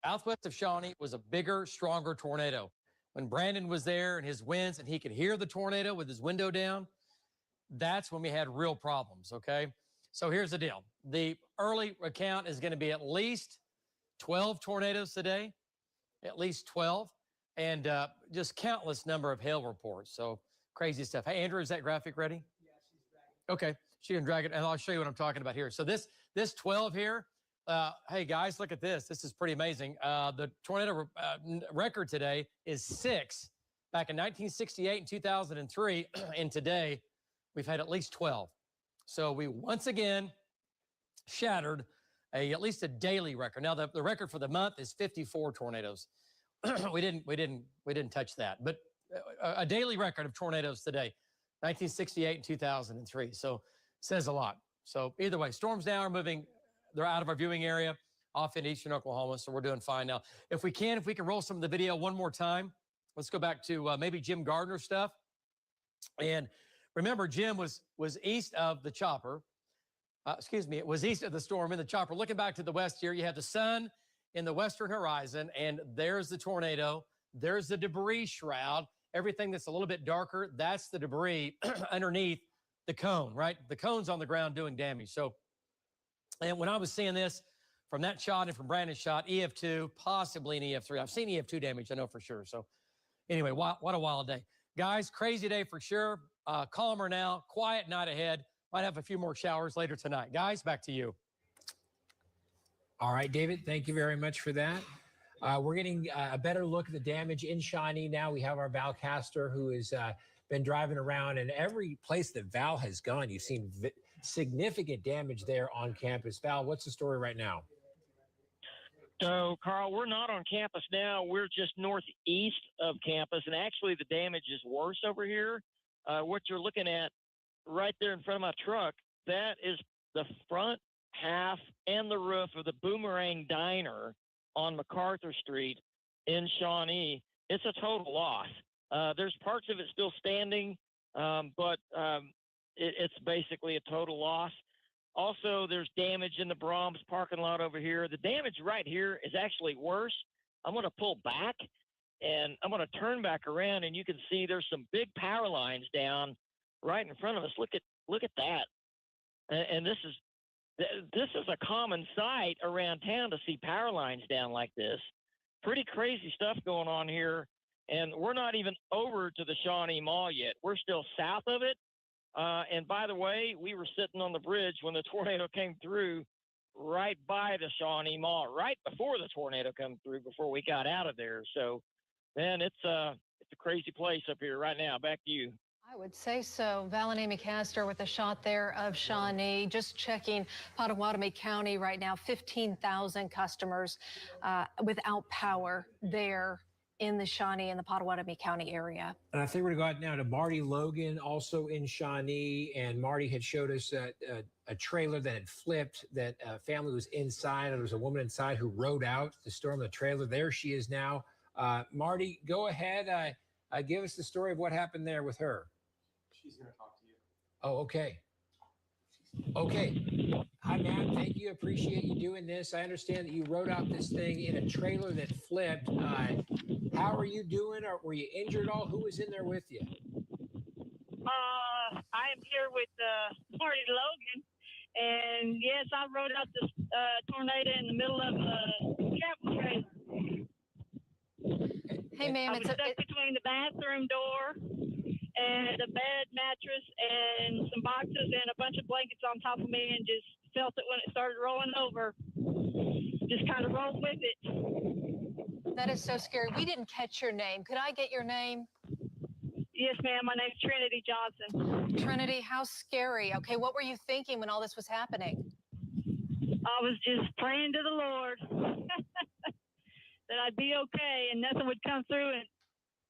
Southwest of Shawnee was a bigger, stronger tornado. When Brandon was there and his winds and he could hear the tornado with his window down, that's when we had real problems, okay? So here's the deal. The early account is going to be at least 12 tornadoes today, at least 12, and just countless number of hail reports. So crazy stuff. Hey, Andrew, is that graphic ready? Yeah, she's dragging. Okay, she can drag it, and I'll show you what I'm talking about here. So this 12 here, hey guys, look at this. This is pretty amazing. The tornado record today is 6. Back in 1968 and 2003, and today we've had at least 12. So we once again shattered at least a daily record. Now the record for the month is 54 tornadoes. we didn't touch that, but a daily record of tornadoes today, 1968 and 2003. So says a lot. So either way, storms now are moving. They're out of our viewing area, off in eastern Oklahoma. So we're doing fine now. If we can roll some of the video one more time. Let's go back to maybe Jim Gardner stuff. And remember, Jim was east of the chopper. It was east of the storm in the chopper. Looking back to the west here, you have the sun in the western horizon, and there's the tornado. There's the debris shroud. Everything that's a little bit darker, that's the debris underneath the cone, right? The cone's on the ground doing damage. So, and when I was seeing this from that shot and from Brandon's shot, EF2, possibly an EF3. I've seen EF2 damage, I know for sure. So anyway, what a wild day. Guys, crazy day for sure. Calmer now, quiet night ahead. Might have a few more showers later tonight. Guys, back to you.
All right, David, thank you very much for that. We're getting a better look at the damage in Shawnee. Now we have our Valcaster who has been driving around, and every place that Val has gone, you've seen significant damage there on campus. Val, what's the story right now?
So, Carl, we're not on campus now. We're just northeast of campus, and actually the damage is worse over here. What you're looking at right there in front of my truck, that is the front half and the roof of the Boomerang Diner on MacArthur Street in Shawnee. It's a total loss. There's parts of it still standing, but it's basically a total loss. Also, there's damage in the Brahms parking lot over here. The damage right here is actually worse. I'm going to pull back, and I'm going to turn back around, and you can see there's some big power lines down right in front of us. Look at that. And this is a common sight around town to see power lines down like this. Pretty crazy stuff going on here. And we're not even over to the Shawnee Mall yet. We're still south of it. And by the way, we were sitting on the bridge when the tornado came through right by the Shawnee Mall, right before the tornado came through, before we got out of there. So, man, it's a crazy place up here right now. Back to you.
I would say so. Val and Amy Castor with a shot there of Shawnee. Just checking Pottawatomie County right now, 15,000 customers without power there in the Shawnee and the Pottawatomie County area.
And I think we're going to go out now to Marty Logan, also in Shawnee. And Marty had showed us a trailer that had flipped, that a family was inside. There was a woman inside who rode out to storm the trailer. There she is now. Marty, go ahead. Give us the story of what happened there with her.
She's going to talk to you.
Oh, okay. Okay. Hi, Matt. Thank you. Appreciate you doing this. I understand that you rode out this thing in a trailer that flipped. How are you doing? Or were you injured at all? Who was in there with you?
I am here with Marty Logan. And yes, I rode out this tornado in the middle of the chapel trailer.
Hey, ma'am,
I was stuck between the bathroom door and the bed mattress and some boxes and a bunch of blankets on top of me, and just felt it when it started rolling over. Just kind of rolled with it.
That is so scary. We didn't catch your name. Could I get your name?
Yes, ma'am. My name's Trinity Johnson.
Trinity, how scary. Okay, what were you thinking when all this was happening?
I was just praying to the Lord that I'd be okay and nothing would come through and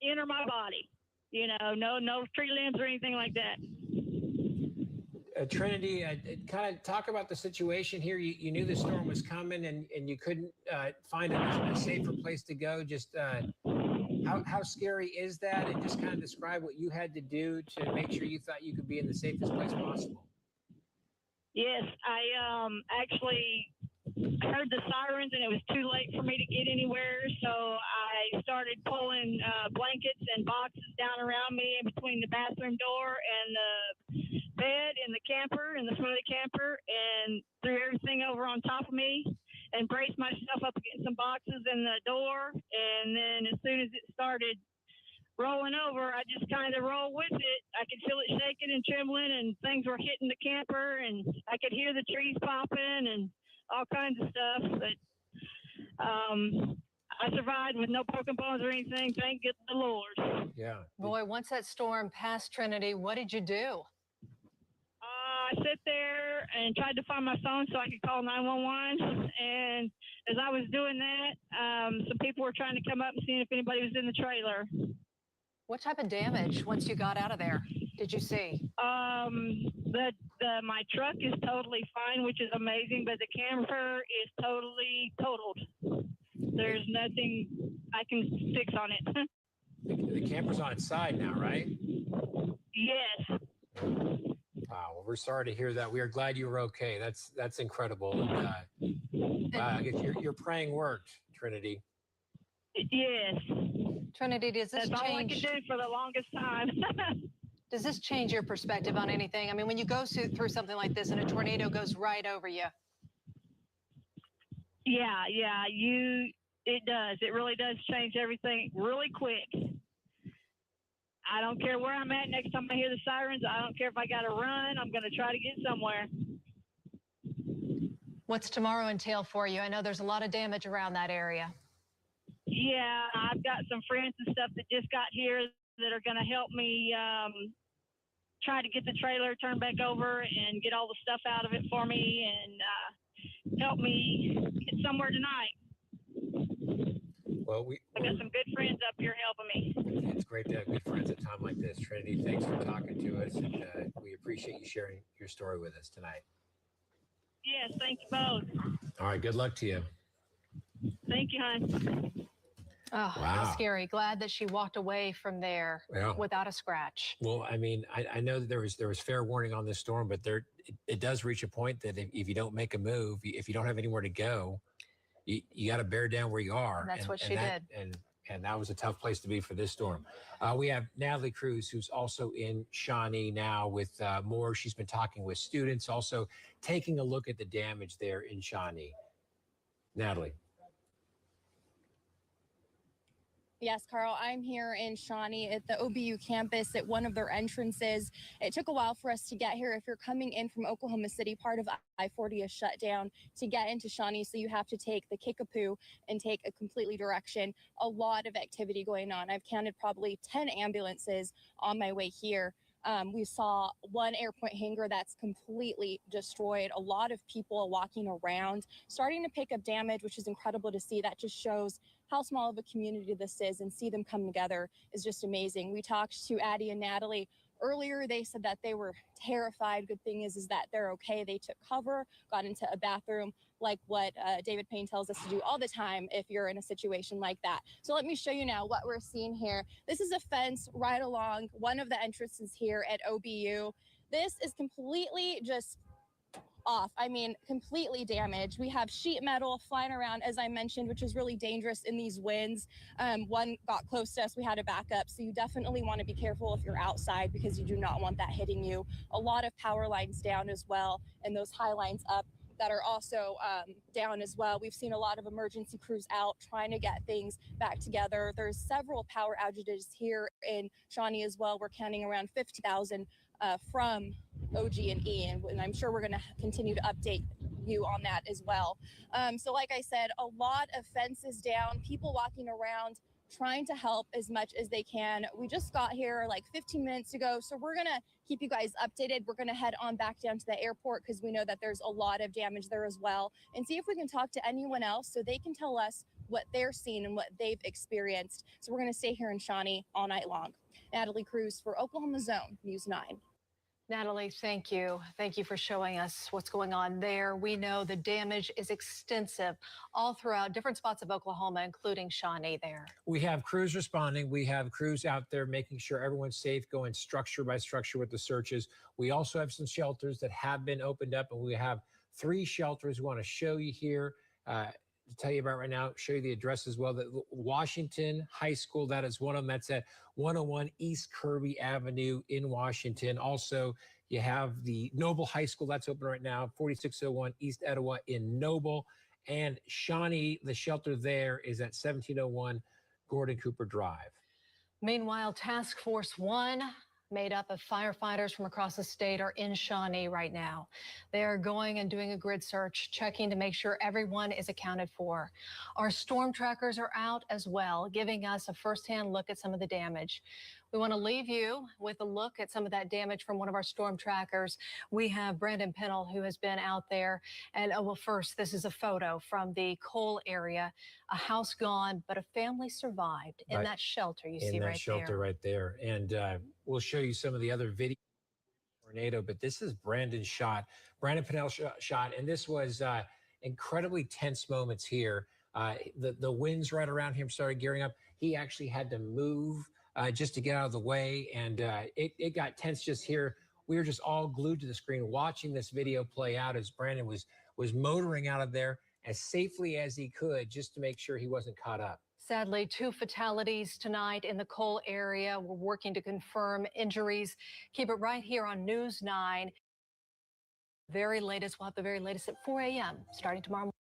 enter my body. You know, no tree limbs or anything like that.
Trinity, kind of talk about the situation here. You knew the storm was coming and you couldn't find a safer place to go. Just how scary is that? And just kind of describe what you had to do to make sure you thought you could be in the safest place possible.
Yes, I actually heard the sirens and it was too late for me to get anywhere. So I started pulling blankets and boxes down around me in between the bathroom door and the bed in the camper, in the front of the camper, and threw everything over on top of me and braced myself up against some boxes in the door. And then as soon as it started rolling over, I just kind of rolled with it. I could feel it shaking and trembling, and things were hitting the camper, and I could hear the trees popping, and all kinds of stuff. But I survived with no broken bones or anything. Thank the Lord.
Yeah.
Boy, once that storm passed, Trinity, what did you do?
I sat there and tried to find my phone so I could call 911. And as I was doing that, some people were trying to come up and see if anybody was in the trailer.
What type of damage once you got out of there did you see?
My truck is totally fine, which is amazing, but the camper is totally totaled. There's nothing I can fix on it.
The camper's on its side now, right?
Yes.
Wow. Well, we're sorry to hear that. We are glad you were okay. That's incredible. And, wow, I guess your praying worked, Trinity.
Yes.
Trinity, does this
That's
change?
all I could do for the longest time.
Does this change your perspective on anything? I mean, when you go through something like this and a tornado goes right over you.
Yeah. It does. It really does change everything really quick. I don't care where I'm at. Next time I hear the sirens, I don't care if I got to run. I'm going to try to get somewhere.
What's tomorrow entail for you? I know there's a lot of damage around that area.
Yeah, I've got some friends and stuff that just got here that are going to help me try to get the trailer turned back over and get all the stuff out of it for me and help me get somewhere tonight.
Well,
I've got some good friends up here helping me.
It's great to have good friends at a time like this. Trinity, thanks for talking to us, and we appreciate you sharing your story with us tonight.
Yes, thank you both.
All right, good luck to you.
Thank you, hon.
Oh,
Wow.
how scary. Glad that she walked away from there without a scratch.
Well, I mean, I know that there was fair warning on this storm, but it does reach a point that if you don't make a move, if you don't have anywhere to go, you got to bear down where you are.
That's what she did.
And that was a tough place to be for this storm. We have Natalie Cruz, who's also in Shawnee now with more. She's been talking with students, also taking a look at the damage there in Shawnee. Natalie.
Yes, Carl, I'm here in Shawnee at the OBU campus at one of their entrances. It took a while for us to get here. If you're coming in from Oklahoma City, part of I-40 is shut down to get into Shawnee, so you have to take the Kickapoo and take a completely direction. A lot of activity going on. I've counted probably 10 ambulances on my way here. We saw one airport hangar that's completely destroyed. A lot of people walking around, starting to pick up damage, which is incredible to see. That just shows how small of a community this is, and see them come together is just amazing. We talked to Addie and Natalie earlier. They said that they were terrified. Good thing is that they're okay. They took cover, got into a bathroom, like what David Payne tells us to do all the time if you're in a situation like that. So let me show you now what we're seeing here. This is a fence right along one of the entrances here at OBU. This is completely just off. I mean, completely damaged. We have sheet metal flying around, as I mentioned, which is really dangerous in these winds. One got close to us. We had to back up. So you definitely want to be careful if you're outside, because you do not want that hitting you. A lot of power lines down as well, and those high lines up that are also down as well. We've seen a lot of emergency crews out trying to get things back together. There's several power outages here in Shawnee as well. We're counting around 50,000 from OG&E, and I'm sure we're going to continue to update you on that as well. So like I said, a lot of fences down, people walking around trying to help as much as they can. We just got here like 15 minutes ago, so we're going to keep you guys updated. We're going to head on back down to the airport because we know that there's a lot of damage there as well, and see if we can talk to anyone else so they can tell us what they're seeing and what they've experienced. So we're going to stay here in Shawnee all night long. Natalie Cruz for Oklahoma Zone News 9.
Natalie, thank you. Thank you for showing us what's going on there. We know the damage is extensive all throughout different spots of Oklahoma, including Shawnee there.
We have crews responding. We have crews out there making sure everyone's safe, going structure by structure with the searches. We also have some shelters that have been opened up, and we have 3 shelters we want to show you here. To tell you about right now, show you the address as well. The Washington High School, that is one of them. That's at 101 East Kirby Avenue in Washington. Also, you have the Noble High School, that's open right now, 4601 East Etowah in Noble. And Shawnee, the shelter there is at 1701 Gordon Cooper Drive.
Meanwhile, Task Force 1 made up of firefighters from across the state are in Shawnee right now. They are going and doing a grid search, checking to make sure everyone is accounted for. Our storm trackers are out as well, giving us a firsthand look at some of the damage. We want to leave you with a look at some of that damage from one of our storm trackers. We have Brandon Pennell, who has been out there. And well, first, this is a photo from the Cole area. A house gone, but a family survived in that shelter you see
in that
right
shelter
there.
right there. And we'll show you some of the other video tornado, but this is Brandon Pennell shot, and this was incredibly tense moments here. The winds right around him started gearing up. He actually had to move just to get out of the way, and it got tense just here. We were just all glued to the screen watching this video play out as Brandon was motoring out of there as safely as he could just to make sure he wasn't caught up.
Sadly, 2 fatalities tonight in the Cole area. We're working to confirm injuries. Keep it right here on News 9. We'll have the very latest at 4 a.m. starting tomorrow morning.